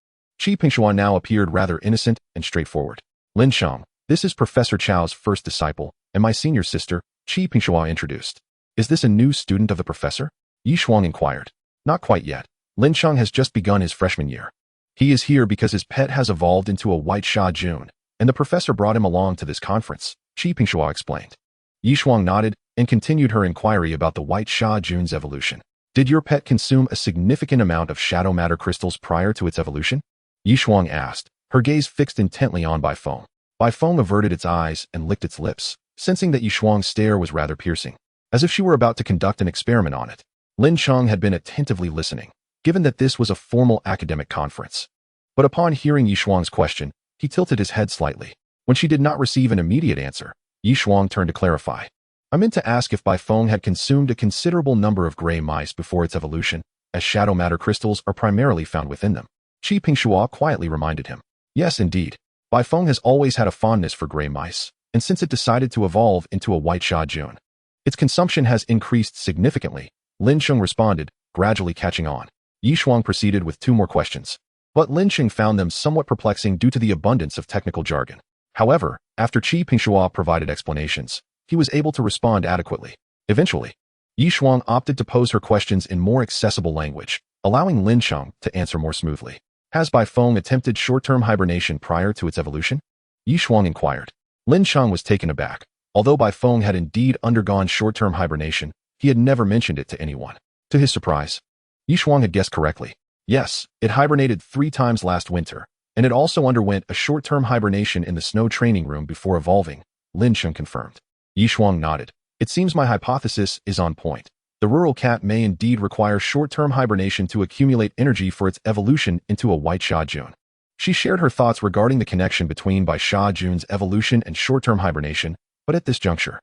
Qi Pengshua now appeared rather innocent and straightforward. "Lin Cheng, this is Professor Chow's first disciple, and my senior sister," Qi Pengshua introduced. "Is this a new student of the professor?" Yi Shuang inquired. "Not quite yet. Lin Cheng has just begun his freshman year. He is here because his pet has evolved into a white Sha Jun, and the professor brought him along to this conference," Qi Pengshua explained. Yi Shuang nodded and continued her inquiry about the white Sha Jun's evolution. "Did your pet consume a significant amount of shadow matter crystals prior to its evolution?" Yi Shuang asked, her gaze fixed intently on Bai Feng. Bai Feng averted its eyes and licked its lips, sensing that Yi Shuang's stare was rather piercing, as if she were about to conduct an experiment on it. Lin Cheng had been attentively listening, given that this was a formal academic conference. But upon hearing Yi Shuang's question, he tilted his head slightly. When she did not receive an immediate answer, Yi Shuang turned to clarify. "I meant to ask if Bai Feng had consumed a considerable number of gray mice before its evolution, as shadow matter crystals are primarily found within them." Qi Pengshua quietly reminded him. "Yes, indeed. Bai Feng has always had a fondness for gray mice, and since it decided to evolve into a white Sha Jun, its consumption has increased significantly," Lin Cheng responded, gradually catching on. Yi Shuang proceeded with 2 more questions, but Lin Cheng found them somewhat perplexing due to the abundance of technical jargon. However, after Qi Pengshua provided explanations, he was able to respond adequately. Eventually, Yi Shuang opted to pose her questions in more accessible language, allowing Lin Cheng to answer more smoothly. "Has Bai Feng attempted short-term hibernation prior to its evolution?" Yi Shuang inquired. Lin Cheng was taken aback. Although Bai Feng had indeed undergone short-term hibernation, he had never mentioned it to anyone. To his surprise, Yi Shuang had guessed correctly. Yes, it hibernated 3 times last winter, and it also underwent a short-term hibernation in the snow training room before evolving, Lin Cheng confirmed. Yi Shuang nodded. "It seems my hypothesis is on point. The rural cat may indeed require short-term hibernation to accumulate energy for its evolution into a white Sha Jun." She shared her thoughts regarding the connection between Bai Sha Jun's evolution and short-term hibernation, but at this juncture,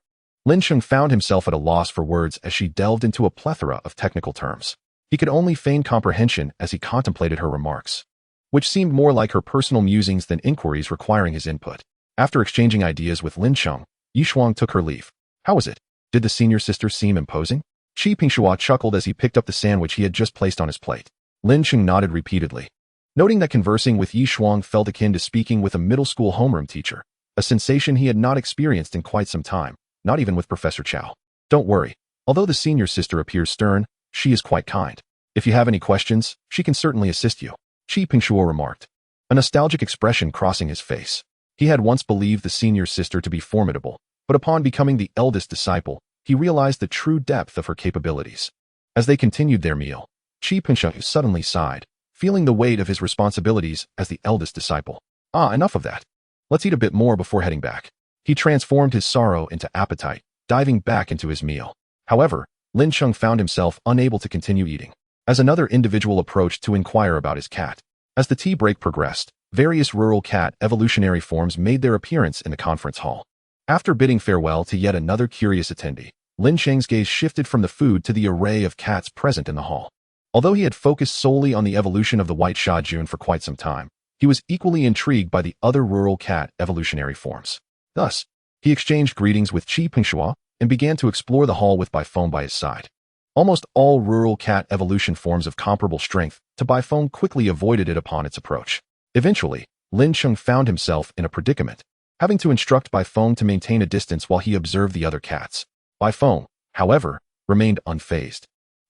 Lin Cheng found himself at a loss for words as she delved into a plethora of technical terms. He could only feign comprehension as he contemplated her remarks, which seemed more like her personal musings than inquiries requiring his input. After exchanging ideas with Lin Cheng, Yi Shuang took her leave. "How was it? Did the senior sister seem imposing?" Qi Pengshua chuckled as he picked up the sandwich he had just placed on his plate. Lin Cheng nodded repeatedly, noting that conversing with Yi Shuang felt akin to speaking with a middle school homeroom teacher, a sensation he had not experienced in quite some time, not even with Professor Chow. "Don't worry. Although the senior sister appears stern, she is quite kind. If you have any questions, she can certainly assist you," Qi Pengshua remarked, a nostalgic expression crossing his face. He had once believed the senior sister to be formidable, but upon becoming the eldest disciple, he realized the true depth of her capabilities. As they continued their meal, Qi Pengshua suddenly sighed, feeling the weight of his responsibilities as the eldest disciple. Enough of that. Let's eat a bit more before heading back." He transformed his sorrow into appetite, diving back into his meal. However, Lin Cheng found himself unable to continue eating, as another individual approached to inquire about his cat. As the tea break progressed, various rural cat evolutionary forms made their appearance in the conference hall. After bidding farewell to yet another curious attendee, Lin Cheng's gaze shifted from the food to the array of cats present in the hall. Although he had focused solely on the evolution of the white Sha Jun for quite some time, he was equally intrigued by the other rural cat evolutionary forms. Thus, he exchanged greetings with Qi Pengshua and began to explore the hall with Bai Feng by his side. Almost all rural cat evolution forms of comparable strength to Bai Feng quickly avoided it upon its approach. Eventually, Lin Cheng found himself in a predicament, having to instruct Bai Feng to maintain a distance while he observed the other cats. Bai Feng, however, remained unfazed,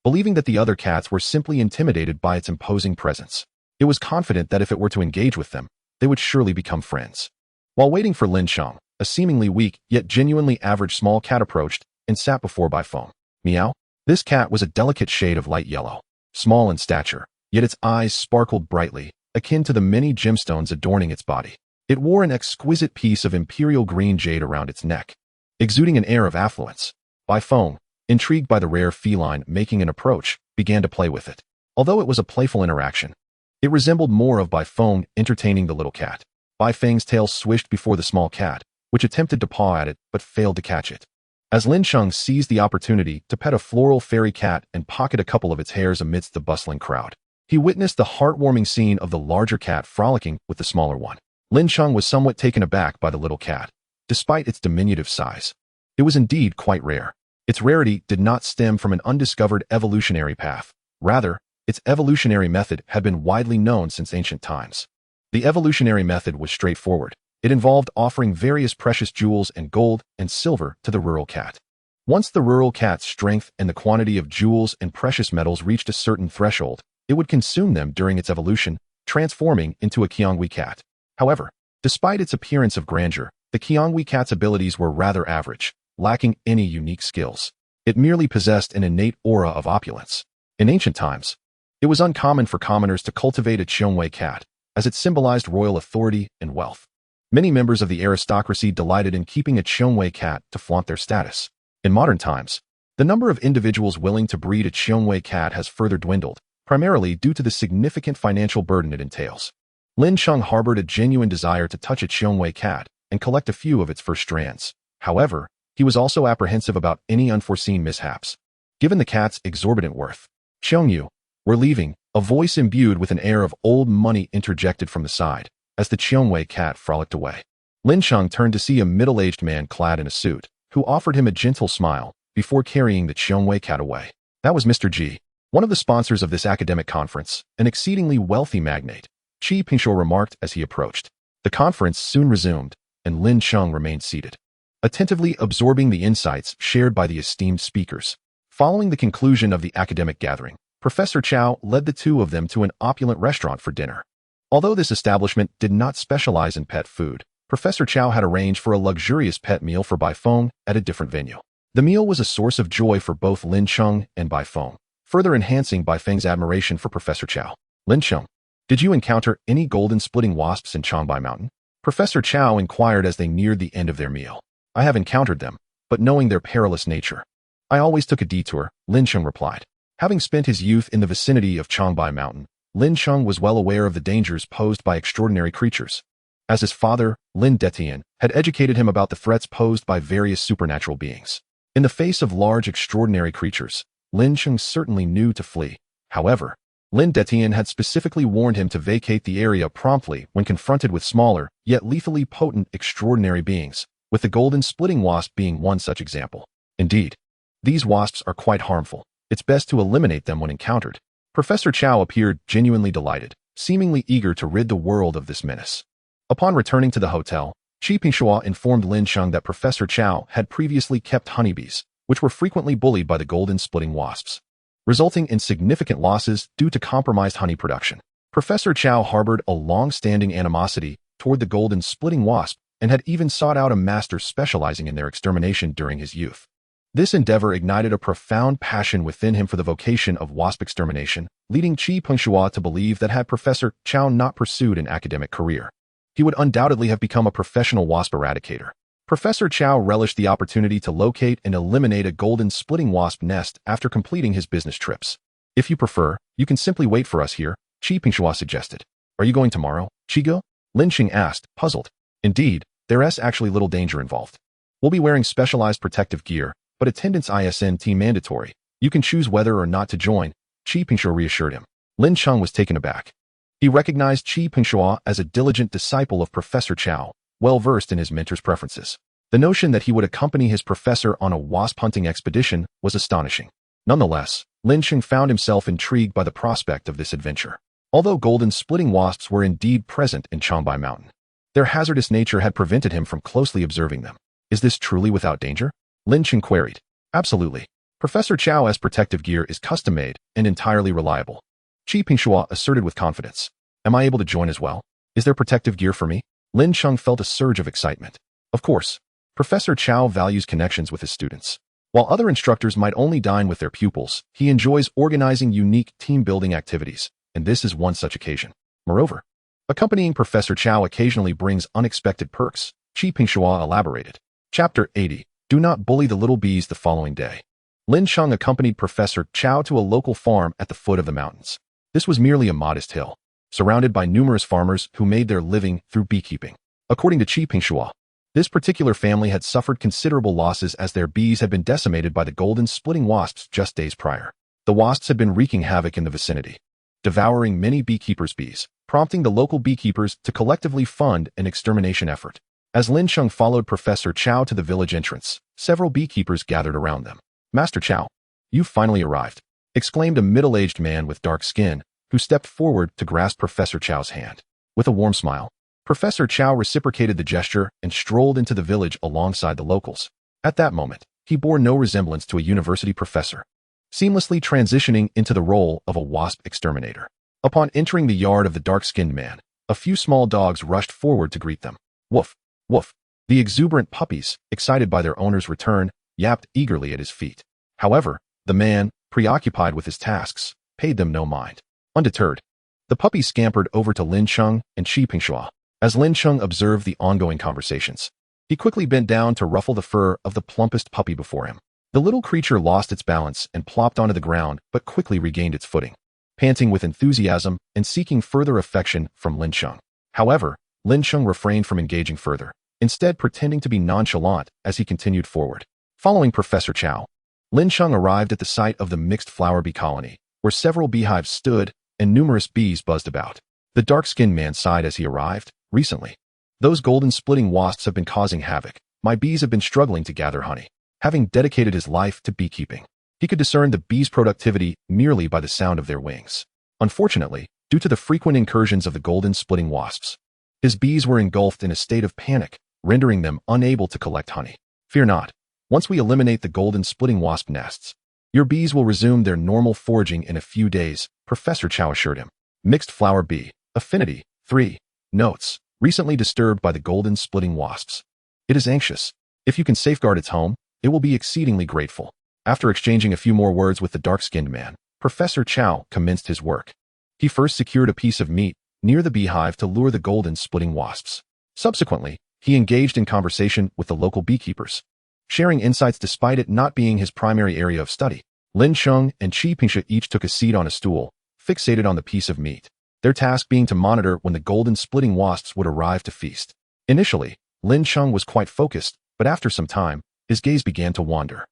believing that the other cats were simply intimidated by its imposing presence. It was confident that if it were to engage with them, they would surely become friends. While waiting for Lin Cheng, a seemingly weak yet genuinely average small cat approached and sat before Bai Feng. Meow. This cat was a delicate shade of light yellow, small in stature, yet its eyes sparkled brightly, akin to the many gemstones adorning its body. It wore an exquisite piece of imperial green jade around its neck, exuding an air of affluence. Bai Feng, intrigued by the rare feline making an approach, began to play with it. Although it was a playful interaction, it resembled more of Bai Feng entertaining the little cat. Bai Feng's tail swished before the small cat, which attempted to paw at it but failed to catch it. As Lin Cheng seized the opportunity to pet a floral fairy cat and pocket a couple of its hairs amidst the bustling crowd, He witnessed the heartwarming scene of the larger cat frolicking with the smaller one. Lin Cheng was somewhat taken aback by the little cat, despite its diminutive size. It was indeed quite rare. Its rarity did not stem from an undiscovered evolutionary path. Rather, its evolutionary method had been widely known since ancient times. The evolutionary method was straightforward. It involved offering various precious jewels and gold and silver to the rural cat. Once the rural cat's strength and the quantity of jewels and precious metals reached a certain threshold, it would consume them during its evolution, transforming into a Qianghui cat. However, despite its appearance of grandeur, the Qianghui cat's abilities were rather average, lacking any unique skills. It merely possessed an innate aura of opulence. In ancient times, it was uncommon for commoners to cultivate a Changbai cat, as it symbolized royal authority and wealth. Many members of the aristocracy delighted in keeping a Changbai cat to flaunt their status. In modern times, the number of individuals willing to breed a Changbai cat has further dwindled, primarily due to the significant financial burden it entails. Lin Cheng harbored a genuine desire to touch a Changbai cat and collect a few of its fur strands. However, he was also apprehensive about any unforeseen mishaps. Given the cat's exorbitant worth, "Chengyu, we're leaving," a voice imbued with an air of old money interjected from the side, as the Changbai cat frolicked away. Lin Cheng turned to see a middle-aged man clad in a suit, who offered him a gentle smile before carrying the Changbai cat away. That was Mr. Ji, one of the sponsors of this academic conference, an exceedingly wealthy magnate, Qi Pingshuo remarked as he approached. The conference soon resumed, and Lin Cheng remained seated, attentively absorbing the insights shared by the esteemed speakers. Following the conclusion of the academic gathering, Professor Chow led the two of them to an opulent restaurant for dinner. Although this establishment did not specialize in pet food, Professor Chow had arranged for a luxurious pet meal for Bai Feng at a different venue. The meal was a source of joy for both Lin Cheng and Bai Feng, further enhancing Bai Feng's admiration for Professor Chow. "Lin Cheng, did you encounter any golden splitting wasps in Changbai Mountain?" Professor Chow inquired as they neared the end of their meal. "I have encountered them, but knowing their perilous nature, I always took a detour," Lin Cheng replied. Having spent his youth in the vicinity of Changbai Mountain, Lin Cheng was well aware of the dangers posed by extraordinary creatures. As his father, Lin Detian, had educated him about the threats posed by various supernatural beings. In the face of large extraordinary creatures, Lin Cheng certainly knew to flee. However, Lin Detian had specifically warned him to vacate the area promptly when confronted with smaller, yet lethally potent extraordinary beings, with the golden splitting wasp being one such example. Indeed, these wasps are quite harmful. It's best to eliminate them when encountered. Professor Chow appeared genuinely delighted, seemingly eager to rid the world of this menace. Upon returning to the hotel, Qi Pingshuo informed Lin Cheng that Professor Chow had previously kept honeybees, which were frequently bullied by the golden splitting wasps, resulting in significant losses due to compromised honey production. Professor Chow harbored a long-standing animosity toward the golden splitting wasp and had even sought out a master specializing in their extermination during his youth. This endeavor ignited a profound passion within him for the vocation of wasp extermination, leading Qi Pingshuo to believe that had Professor Chow not pursued an academic career, he would undoubtedly have become a professional wasp eradicator. Professor Chow relished the opportunity to locate and eliminate a golden splitting wasp nest after completing his business trips. "If you prefer, you can simply wait for us here," Qi Pingshuo suggested. "Are you going tomorrow, Chigo?" Lin Cheng asked, puzzled. "Indeed, there's actually little danger involved. We'll be wearing specialized protective gear, but attendance ISNT mandatory. You can choose whether or not to join," Qi Pingshuo reassured him. Lin Cheng was taken aback. He recognized Qi Pingshuo as a diligent disciple of Professor Chow, well-versed in his mentor's preferences. The notion that he would accompany his professor on a wasp-hunting expedition was astonishing. Nonetheless, Lin Cheng found himself intrigued by the prospect of this adventure. Although golden splitting wasps were indeed present in Changbai Mountain, their hazardous nature had prevented him from closely observing them. "Is this truly without danger?" Lin Cheng queried. "Absolutely. Professor Chow's protective gear is custom-made and entirely reliable," Qi Pingshuo asserted with confidence. "Am I able to join as well? Is there protective gear for me?" Lin Cheng felt a surge of excitement. Of course, Professor Chow values connections with his students. While other instructors might only dine with their pupils, he enjoys organizing unique team-building activities, and this is one such occasion. Moreover, accompanying Professor Chow occasionally brings unexpected perks, Qi Pingshuo elaborated. Chapter 80. Do not bully the little bees. The following day, Lin Cheng accompanied Professor Chow to a local farm at the foot of the mountains. This was merely a modest hill, surrounded by numerous farmers who made their living through beekeeping. According to Qi Pingshuo, this particular family had suffered considerable losses as their bees had been decimated by the golden splitting wasps just days prior. The wasps had been wreaking havoc in the vicinity, devouring many beekeepers' bees, prompting the local beekeepers to collectively fund an extermination effort. As Lin Cheng followed Professor Chow to the village entrance, several beekeepers gathered around them. "Master Chow, you've finally arrived," exclaimed a middle-aged man with dark skin, who stepped forward to grasp Professor Chow's hand. With a warm smile, Professor Chow reciprocated the gesture and strolled into the village alongside the locals. At that moment, he bore no resemblance to a university professor, seamlessly transitioning into the role of a wasp exterminator. Upon entering the yard of the dark-skinned man, a few small dogs rushed forward to greet them. Woof, woof. The exuberant puppies, excited by their owner's return, yapped eagerly at his feet. However, the man, preoccupied with his tasks, paid them no mind. Undeterred, the puppies scampered over to Lin Cheng and Qi Pingxua. As Lin Cheng observed the ongoing conversations, he quickly bent down to ruffle the fur of the plumpest puppy before him. The little creature lost its balance and plopped onto the ground but quickly regained its footing, panting with enthusiasm and seeking further affection from Lin Cheng. However, Lin Cheng refrained from engaging further, instead pretending to be nonchalant as he continued forward. Following Professor Chow, Lin Cheng arrived at the site of the mixed flower bee colony, where several beehives stood and numerous bees buzzed about. The dark-skinned man sighed as he arrived. "Recently, those golden splitting wasps have been causing havoc. My bees have been struggling to gather honey." Having dedicated his life to beekeeping, he could discern the bees' productivity merely by the sound of their wings. Unfortunately, due to the frequent incursions of the golden splitting wasps, his bees were engulfed in a state of panic, rendering them unable to collect honey. "Fear not. Once we eliminate the golden splitting wasp nests, your bees will resume their normal foraging in a few days," Professor Chow assured him. Mixed flower bee, Affinity, 3. Notes. Recently disturbed by the golden splitting wasps. It is anxious. If you can safeguard its home, it will be exceedingly grateful. After exchanging a few more words with the dark-skinned man, Professor Chow commenced his work. He first secured a piece of meat near the beehive to lure the golden splitting wasps. Subsequently, he engaged in conversation with the local beekeepers, sharing insights despite it not being his primary area of study. Lin Cheng and Qi Pingxua each took a seat on a stool, fixated on the piece of meat, their task being to monitor when the golden splitting wasps would arrive to feast. Initially, Lin Cheng was quite focused, but after some time, his gaze began to wander.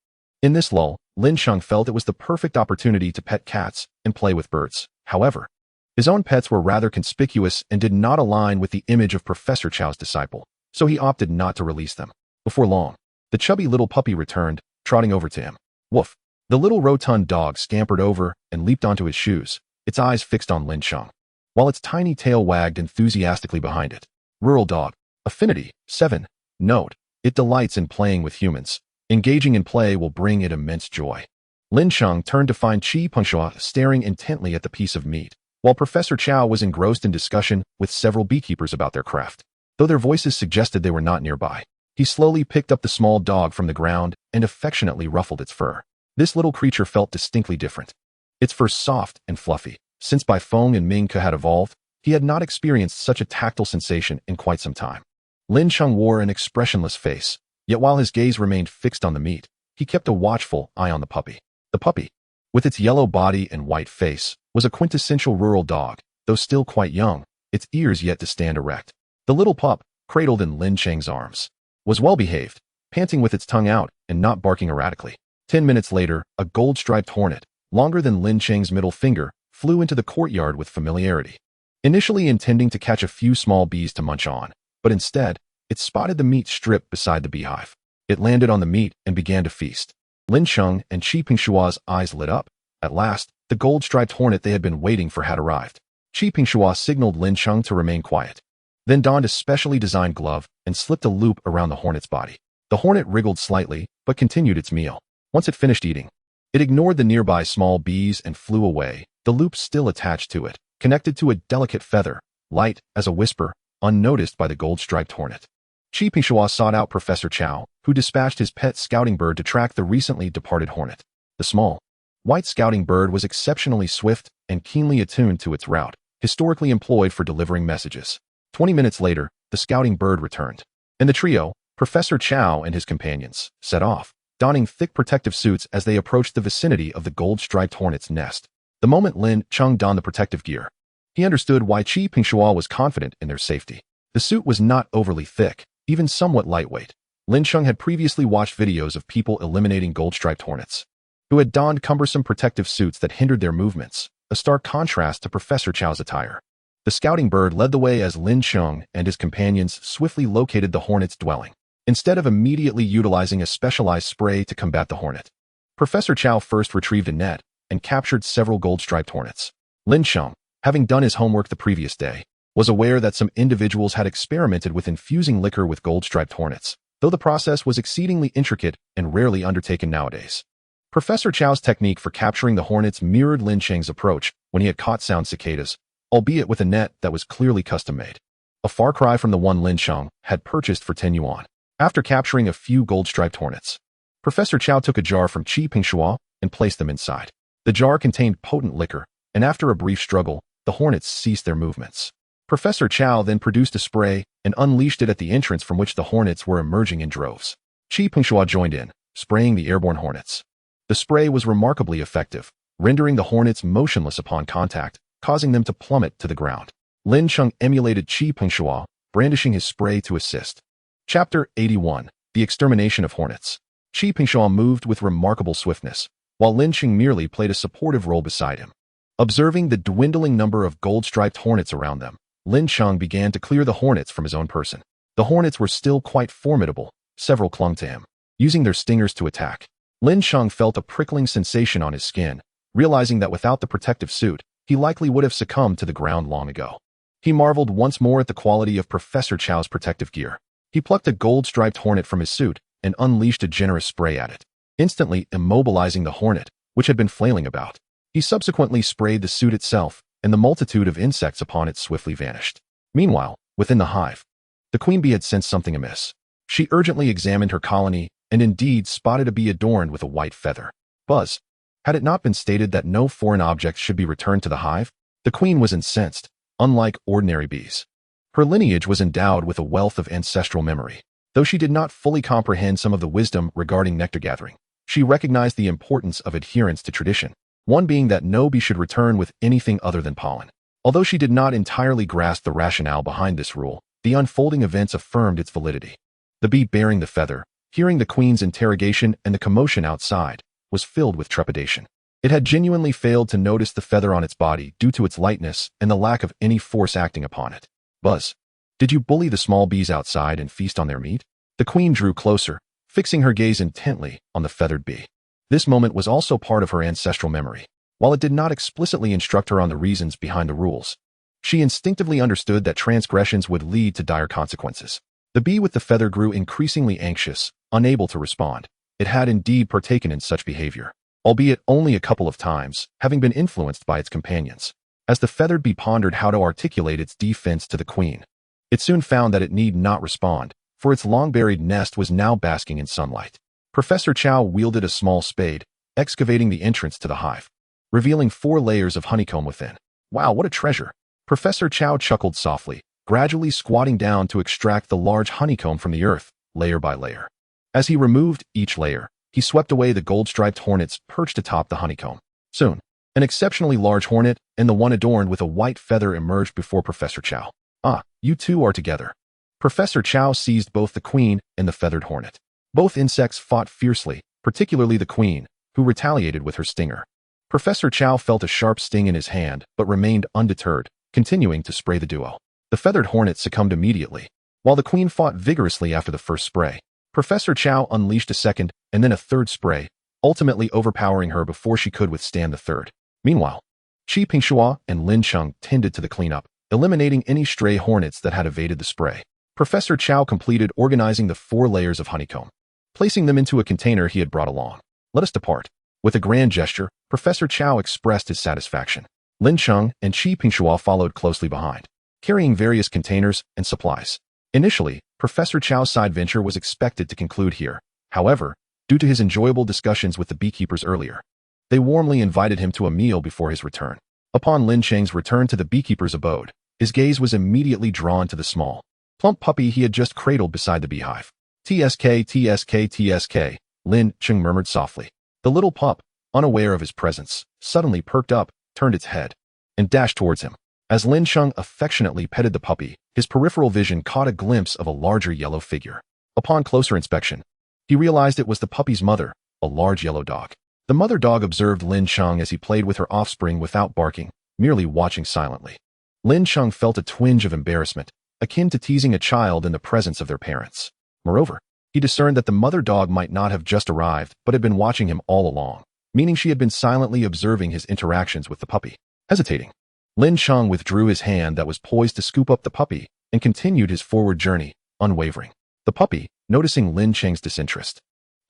In this lull, Lin Cheng felt it was the perfect opportunity to pet cats and play with birds. However, his own pets were rather conspicuous and did not align with the image of Professor Chow's disciple, so he opted not to release them. Before long, the chubby little puppy returned, trotting over to him. Woof! The little rotund dog scampered over and leaped onto his shoes, its eyes fixed on Lin Cheng, while its tiny tail wagged enthusiastically behind it. Rural dog, Affinity, 7. Note. It delights in playing with humans. Engaging in play will bring it immense joy. Lin Cheng turned to find Qi Pingxua staring intently at the piece of meat, while Professor Chow was engrossed in discussion with several beekeepers about their craft. Though their voices suggested they were not nearby, he slowly picked up the small dog from the ground and affectionately ruffled its fur. This little creature felt distinctly different. Its fur soft and fluffy. Since Bai Feng and Ming Ke had evolved, he had not experienced such a tactile sensation in quite some time. Lin Cheng wore an expressionless face, yet while his gaze remained fixed on the meat, he kept a watchful eye on the puppy. The puppy, with its yellow body and white face, was a quintessential rural dog, though still quite young, its ears yet to stand erect. The little pup, cradled in Lin Cheng's arms, was well-behaved, panting with its tongue out and not barking erratically. 10 minutes later, a gold-striped hornet, longer than Lin Cheng's middle finger, flew into the courtyard with familiarity. Initially intending to catch a few small bees to munch on, but instead, it spotted the meat strip beside the beehive. It landed on the meat and began to feast. Lin Cheng and Qi Pingxua's eyes lit up. At last, the gold-striped hornet they had been waiting for had arrived. Qi Pingxua signaled Lin Cheng to remain quiet, then donned a specially designed glove and slipped a loop around the hornet's body. The hornet wriggled slightly, but continued its meal. Once it finished eating, it ignored the nearby small bees and flew away, the loop still attached to it, connected to a delicate feather, light as a whisper, unnoticed by the gold-striped hornet. Qi Pingxua sought out Professor Chow, who dispatched his pet scouting bird to track the recently departed hornet. The small, white scouting bird was exceptionally swift and keenly attuned to its route, historically employed for delivering messages. 20 minutes later, the scouting bird returned, and the trio, Professor Chow and his companions, set off, donning thick protective suits as they approached the vicinity of the gold-striped hornet's nest. The moment Lin Cheng donned the protective gear, he understood why Qi Pingxua was confident in their safety. The suit was not overly thick, even somewhat lightweight. Lin Cheng had previously watched videos of people eliminating gold-striped hornets, who had donned cumbersome protective suits that hindered their movements, a stark contrast to Professor Chow's attire. The scouting bird led the way as Lin Cheng and his companions swiftly located the hornet's dwelling, instead of immediately utilizing a specialized spray to combat the hornet. Professor Chow first retrieved a net and captured several gold-striped hornets. Lin Cheng, having done his homework the previous day, was aware that some individuals had experimented with infusing liquor with gold-striped hornets, though the process was exceedingly intricate and rarely undertaken nowadays. Professor Chow's technique for capturing the hornets mirrored Lin Cheng's approach when he had caught sound cicadas, albeit with a net that was clearly custom-made. A far cry from the one Lin Cheng had purchased for 10 yuan. After capturing a few gold-striped hornets, Professor Chow took a jar from Qi Pingshuo and placed them inside. The jar contained potent liquor, and after a brief struggle, the hornets ceased their movements. Professor Chow then produced a spray and unleashed it at the entrance from which the hornets were emerging in droves. Qi Pingshuo joined in, spraying the airborne hornets. The spray was remarkably effective, rendering the hornets motionless upon contact, causing them to plummet to the ground. Lin Cheng emulated Qi Pingshuo, brandishing his spray to assist. Chapter 81. The Extermination of Hornets. Qi Pingshuo moved with remarkable swiftness, while Lin Cheng merely played a supportive role beside him. Observing the dwindling number of gold-striped hornets around them, Lin Cheng began to clear the hornets from his own person. The hornets were still quite formidable, several clung to him, using their stingers to attack. Lin Cheng felt a prickling sensation on his skin, realizing that without the protective suit, he likely would have succumbed to the ground long ago. He marveled once more at the quality of Professor Chow's protective gear. He plucked a gold-striped hornet from his suit and unleashed a generous spray at it, instantly immobilizing the hornet, which had been flailing about. He subsequently sprayed the suit itself, and the multitude of insects upon it swiftly vanished. Meanwhile, within the hive, the queen bee had sensed something amiss. She urgently examined her colony and indeed spotted a bee adorned with a white feather. Buzz. Had it not been stated that no foreign objects should be returned to the hive? The queen was incensed, unlike ordinary bees. Her lineage was endowed with a wealth of ancestral memory. Though she did not fully comprehend some of the wisdom regarding nectar gathering, she recognized the importance of adherence to tradition, one being that no bee should return with anything other than pollen. Although she did not entirely grasp the rationale behind this rule, the unfolding events affirmed its validity. The bee bearing the feather, hearing the queen's interrogation and the commotion outside, was filled with trepidation. It had genuinely failed to notice the feather on its body due to its lightness and the lack of any force acting upon it. Buzz. Did you bully the small bees outside and feast on their meat? The queen drew closer, fixing her gaze intently on the feathered bee. This moment was also part of her ancestral memory. While it did not explicitly instruct her on the reasons behind the rules, she instinctively understood that transgressions would lead to dire consequences. The bee with the feather grew increasingly anxious, unable to respond. It had indeed partaken in such behavior, albeit only a couple of times, having been influenced by its companions. As the feathered bee pondered how to articulate its defense to the queen, it soon found that it need not respond, for its long-buried nest was now basking in sunlight. Professor Chow wielded a small spade, excavating the entrance to the hive, revealing 4 layers of honeycomb within. Wow, what a treasure! Professor Chow chuckled softly, gradually squatting down to extract the large honeycomb from the earth, layer by layer. As he removed each layer, he swept away the gold-striped hornets perched atop the honeycomb. Soon, an exceptionally large hornet and the one adorned with a white feather emerged before Professor Chow. Ah, you two are together. Professor Chow seized both the queen and the feathered hornet. Both insects fought fiercely, particularly the queen, who retaliated with her stinger. Professor Chow felt a sharp sting in his hand, but remained undeterred, continuing to spray the duo. The feathered hornet succumbed immediately, while the queen fought vigorously after the first spray. Professor Chow unleashed a second and then a third spray, ultimately overpowering her before she could withstand the third. Meanwhile, Qi Pingshuo and Lin Cheng tended to the cleanup, eliminating any stray hornets that had evaded the spray. Professor Chow completed organizing the 4 layers of honeycomb, placing them into a container he had brought along. Let us depart. With a grand gesture, Professor Chow expressed his satisfaction. Lin Cheng and Qi Pingshuo followed closely behind, carrying various containers and supplies. Initially, Professor Chow's side venture was expected to conclude here. However, due to his enjoyable discussions with the beekeepers earlier, they warmly invited him to a meal before his return. Upon Lin Cheng's return to the beekeeper's abode, his gaze was immediately drawn to the small, plump puppy he had just cradled beside the beehive. "TSK, TSK, TSK," Lin Cheng murmured softly. The little pup, unaware of his presence, suddenly perked up, turned its head, and dashed towards him. As Lin Cheng affectionately petted the puppy, his peripheral vision caught a glimpse of a larger yellow figure. Upon closer inspection, he realized it was the puppy's mother, a large yellow dog. The mother dog observed Lin Cheng as he played with her offspring without barking, merely watching silently. Lin Cheng felt a twinge of embarrassment, akin to teasing a child in the presence of their parents. Moreover, he discerned that the mother dog might not have just arrived but had been watching him all along, meaning she had been silently observing his interactions with the puppy. Hesitating, Lin Cheng withdrew his hand that was poised to scoop up the puppy and continued his forward journey, unwavering. The puppy, noticing Lin Cheng's disinterest,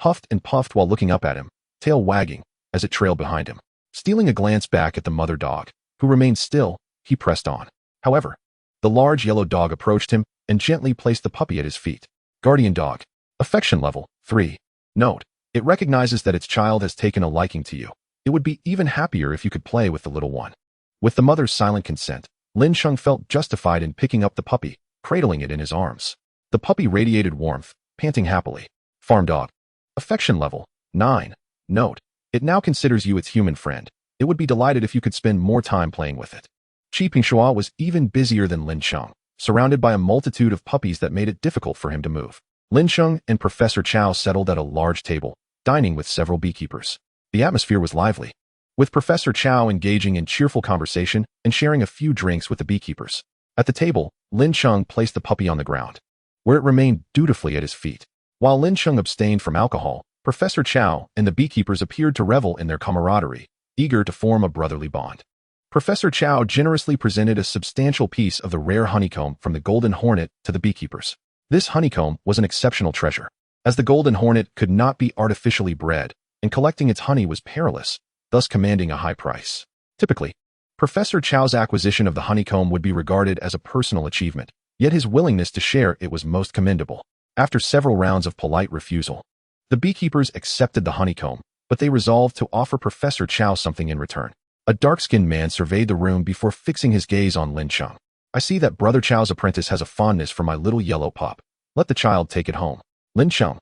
huffed and puffed while looking up at him, tail wagging, as it trailed behind him. Stealing a glance back at the mother dog, who remained still, he pressed on. However, the large yellow dog approached him and gently placed the puppy at his feet. Guardian dog. Affection level 3. Note: it recognizes that its child has taken a liking to you. It would be even happier if you could play with the little one. With the mother's silent consent, Lin Cheng felt justified in picking up the puppy, cradling it in his arms. The puppy radiated warmth, panting happily. Farm dog. Affection level 9. Note: it now considers you its human friend. It would be delighted if you could spend more time playing with it. Qi Pingshuo was even busier than Lin Cheng, surrounded by a multitude of puppies that made it difficult for him to move. Lin Cheng and Professor Chow settled at a large table, dining with several beekeepers. The atmosphere was lively, with Professor Chow engaging in cheerful conversation and sharing a few drinks with the beekeepers. At the table, Lin Cheng placed the puppy on the ground, where it remained dutifully at his feet. While Lin Cheng abstained from alcohol, Professor Chow and the beekeepers appeared to revel in their camaraderie, eager to form a brotherly bond. Professor Chow generously presented a substantial piece of the rare honeycomb from the golden hornet to the beekeepers. This honeycomb was an exceptional treasure, as the golden hornet could not be artificially bred, and collecting its honey was perilous, thus commanding a high price. Typically, Professor Chow's acquisition of the honeycomb would be regarded as a personal achievement, yet his willingness to share it was most commendable. After several rounds of polite refusal, the beekeepers accepted the honeycomb, but they resolved to offer Professor Chow something in return. A dark-skinned man surveyed the room before fixing his gaze on Lin Cheng. I see that Brother Chow's apprentice has a fondness for my little yellow pup. Let the child take it home. Lin Cheng.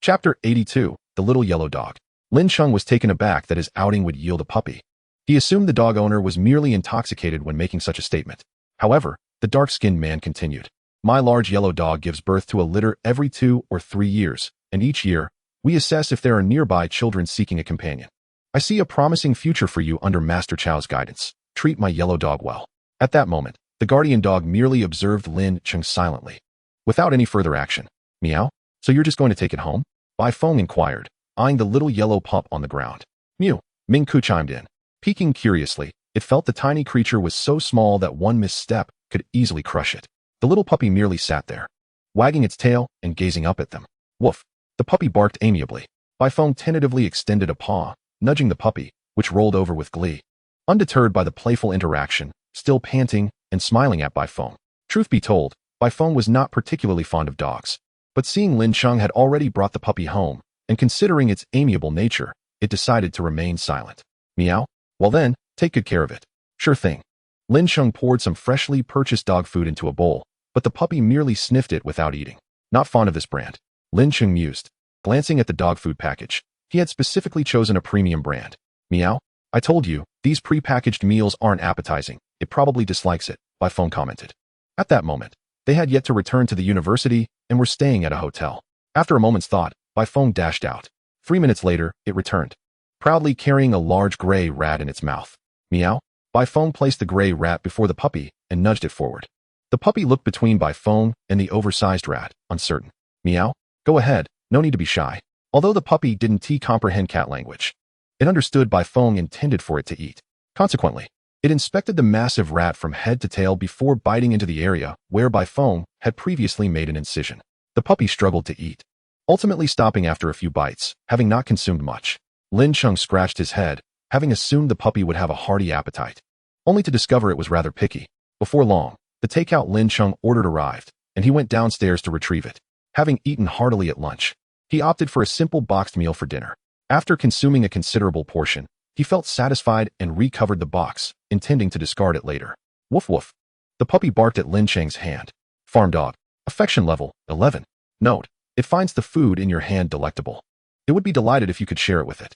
Chapter 82. The Little Yellow Dog. Lin Cheng was taken aback that his outing would yield a puppy. He assumed the dog owner was merely intoxicated when making such a statement. However, the dark-skinned man continued. My large yellow dog gives birth to a litter every 2 or 3 years, and each year, we assess if there are nearby children seeking a companion. I see a promising future for you under Master Chow's guidance. Treat my yellow dog well. At that moment, the guardian dog merely observed Lin Cheng silently, without any further action. Meow? So you're just going to take it home? Bai Feng inquired, eyeing the little yellow pup on the ground. Mew. Ming Ku chimed in. Peeking curiously, it felt the tiny creature was so small that one misstep could easily crush it. The little puppy merely sat there, wagging its tail and gazing up at them. Woof. The puppy barked amiably. Bai Feng tentatively extended a paw, nudging the puppy, which rolled over with glee. Undeterred by the playful interaction, still panting and smiling at Bai Feng. Truth be told, Bai Feng was not particularly fond of dogs, but seeing Lin Cheng had already brought the puppy home, and considering its amiable nature, it decided to remain silent. Meow? Well then, take good care of it. Sure thing. Lin Cheng poured some freshly purchased dog food into a bowl, but the puppy merely sniffed it without eating. Not fond of this brand. Lin Cheng mused, glancing at the dog food package. He had specifically chosen a premium brand. Meow? I told you, these pre-packaged meals aren't appetizing. It probably dislikes it, Bai Feng commented. At that moment, they had yet to return to the university and were staying at a hotel. After a moment's thought, Bai Feng dashed out. 3 minutes later, it returned, proudly carrying a large gray rat in its mouth. Meow? Bai Feng placed the gray rat before the puppy and nudged it forward. The puppy looked between Bai Feng and the oversized rat, uncertain. Meow? Go ahead, no need to be shy. Although the puppy didn't comprehend cat language, it understood Bai Feng intended for it to eat. Consequently, it inspected the massive rat from head to tail before biting into the area where Bai Feng had previously made an incision. The puppy struggled to eat, ultimately stopping after a few bites, having not consumed much. Lin Cheng scratched his head, having assumed the puppy would have a hearty appetite, only to discover it was rather picky. Before long, the takeout Lin Cheng ordered arrived, and he went downstairs to retrieve it. Having eaten heartily at lunch, he opted for a simple boxed meal for dinner. After consuming a considerable portion, he felt satisfied and recovered the box, intending to discard it later. Woof woof. The puppy barked at Lin Cheng's hand. Farm dog. Affection level 11. Note: it finds the food in your hand delectable. It would be delighted if you could share it with it.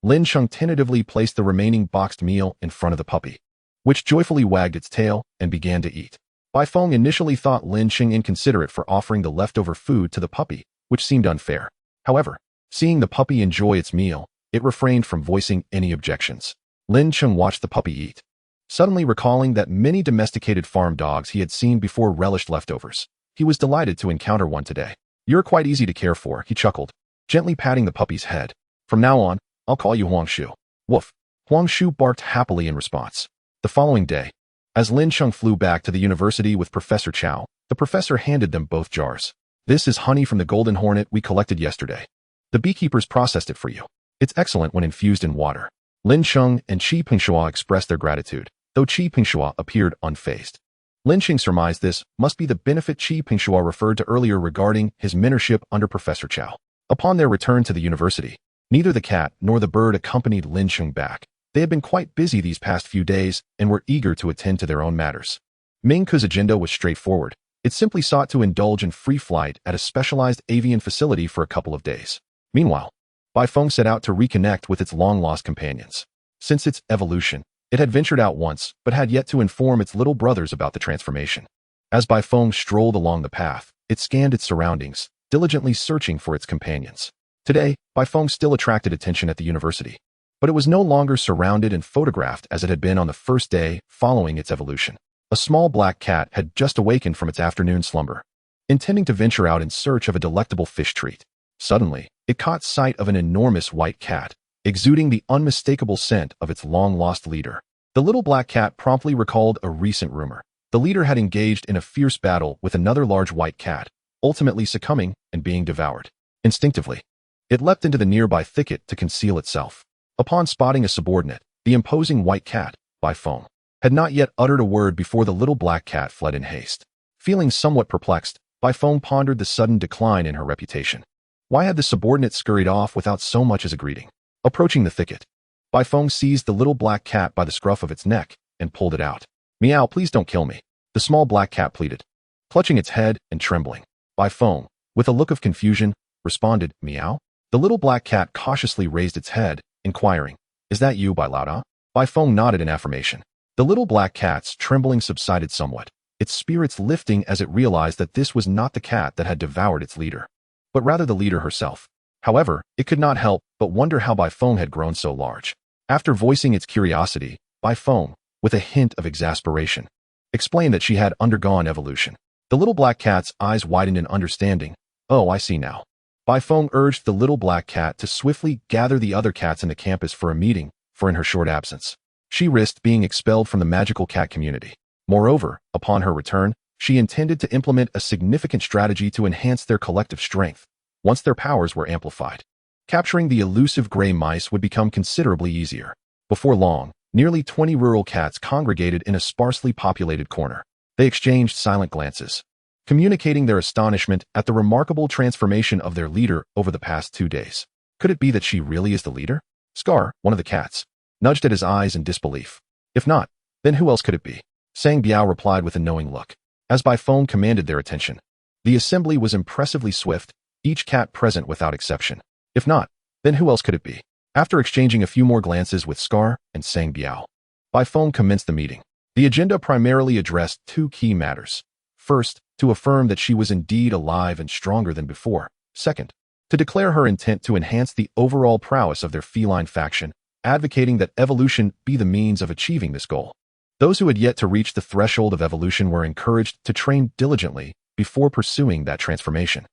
Lin Cheng tentatively placed the remaining boxed meal in front of the puppy, which joyfully wagged its tail and began to eat. Bai Feng initially thought Lin Cheng inconsiderate for offering the leftover food to the puppy, which seemed unfair. However, seeing the puppy enjoy its meal, it refrained from voicing any objections. Lin Cheng watched the puppy eat, suddenly recalling that many domesticated farm dogs he had seen before relished leftovers. He was delighted to encounter one today. "You're quite easy to care for," he chuckled, gently patting the puppy's head. "From now on, I'll call you Huangshu." Woof. Huangshu barked happily in response. The following day, as Lin Cheng flew back to the university with Professor Chow, the professor handed them both jars. "This is honey from the golden hornet we collected yesterday. The beekeepers processed it for you. It's excellent when infused in water." Lin Cheng and Qi Pingxua expressed their gratitude, though Qi Pingxua appeared unfazed. Lin Cheng surmised this must be the benefit Qi Pingxua referred to earlier regarding his mentorship under Professor Chow. Upon their return to the university, neither the cat nor the bird accompanied Lin Cheng back. They had been quite busy these past few days and were eager to attend to their own matters. Ming Ke's agenda was straightforward. It simply sought to indulge in free flight at a specialized avian facility for a couple of days. Meanwhile, Bai Feng set out to reconnect with its long-lost companions. Since its evolution, it had ventured out once, but had yet to inform its little brothers about the transformation. As Bai Feng strolled along the path, it scanned its surroundings, diligently searching for its companions. Today, Bai Feng still attracted attention at the university, but it was no longer surrounded and photographed as it had been on the first day following its evolution. A small black cat had just awakened from its afternoon slumber, intending to venture out in search of a delectable fish treat. Suddenly, it caught sight of an enormous white cat, exuding the unmistakable scent of its long-lost leader. The little black cat promptly recalled a recent rumor. The leader had engaged in a fierce battle with another large white cat, ultimately succumbing and being devoured. Instinctively, it leapt into the nearby thicket to conceal itself. Upon spotting a subordinate, the imposing white cat, Bai Feng, had not yet uttered a word before the little black cat fled in haste. Feeling somewhat perplexed, Bai Feng pondered the sudden decline in her reputation. Why had the subordinate scurried off without so much as a greeting? Approaching the thicket, Bai Feng seized the little black cat by the scruff of its neck and pulled it out. "Meow, please don't kill me," the small black cat pleaded. Clutching its head and trembling, Bai Feng, with a look of confusion, responded, "Meow?" The little black cat cautiously raised its head, inquiring, "Is that you, Bai Lauda?" Bai Feng nodded in affirmation. The little black cat's trembling subsided somewhat, its spirits lifting as it realized that this was not the cat that had devoured its leader, but rather the leader herself. However, it could not help but wonder how Bai Feng had grown so large. After voicing its curiosity, Bai Feng, with a hint of exasperation, explained that she had undergone evolution. The little black cat's eyes widened in understanding. "Oh, I see now." Bai Feng urged the little black cat to swiftly gather the other cats in the campus for a meeting, for in her short absence, she risked being expelled from the magical cat community. Moreover, upon her return, she intended to implement a significant strategy to enhance their collective strength. Once their powers were amplified, capturing the elusive gray mice would become considerably easier. Before long, nearly 20 rural cats congregated in a sparsely populated corner. They exchanged silent glances, communicating their astonishment at the remarkable transformation of their leader over the past 2 days. Could it be that she really is the leader? Scar, one of the cats, nudged at his eyes in disbelief. If not, then who else could it be? Sang Biao replied with a knowing look. As Bai Feng commanded their attention, the assembly was impressively swift, each cat present without exception. If not, then who else could it be? After exchanging a few more glances with Scar and Sang Biao, Bai Feng commenced the meeting. The agenda primarily addressed 2 key matters. First, to affirm that she was indeed alive and stronger than before. Second, to declare her intent to enhance the overall prowess of their feline faction, advocating that evolution be the means of achieving this goal. Those who had yet to reach the threshold of evolution were encouraged to train diligently before pursuing that transformation.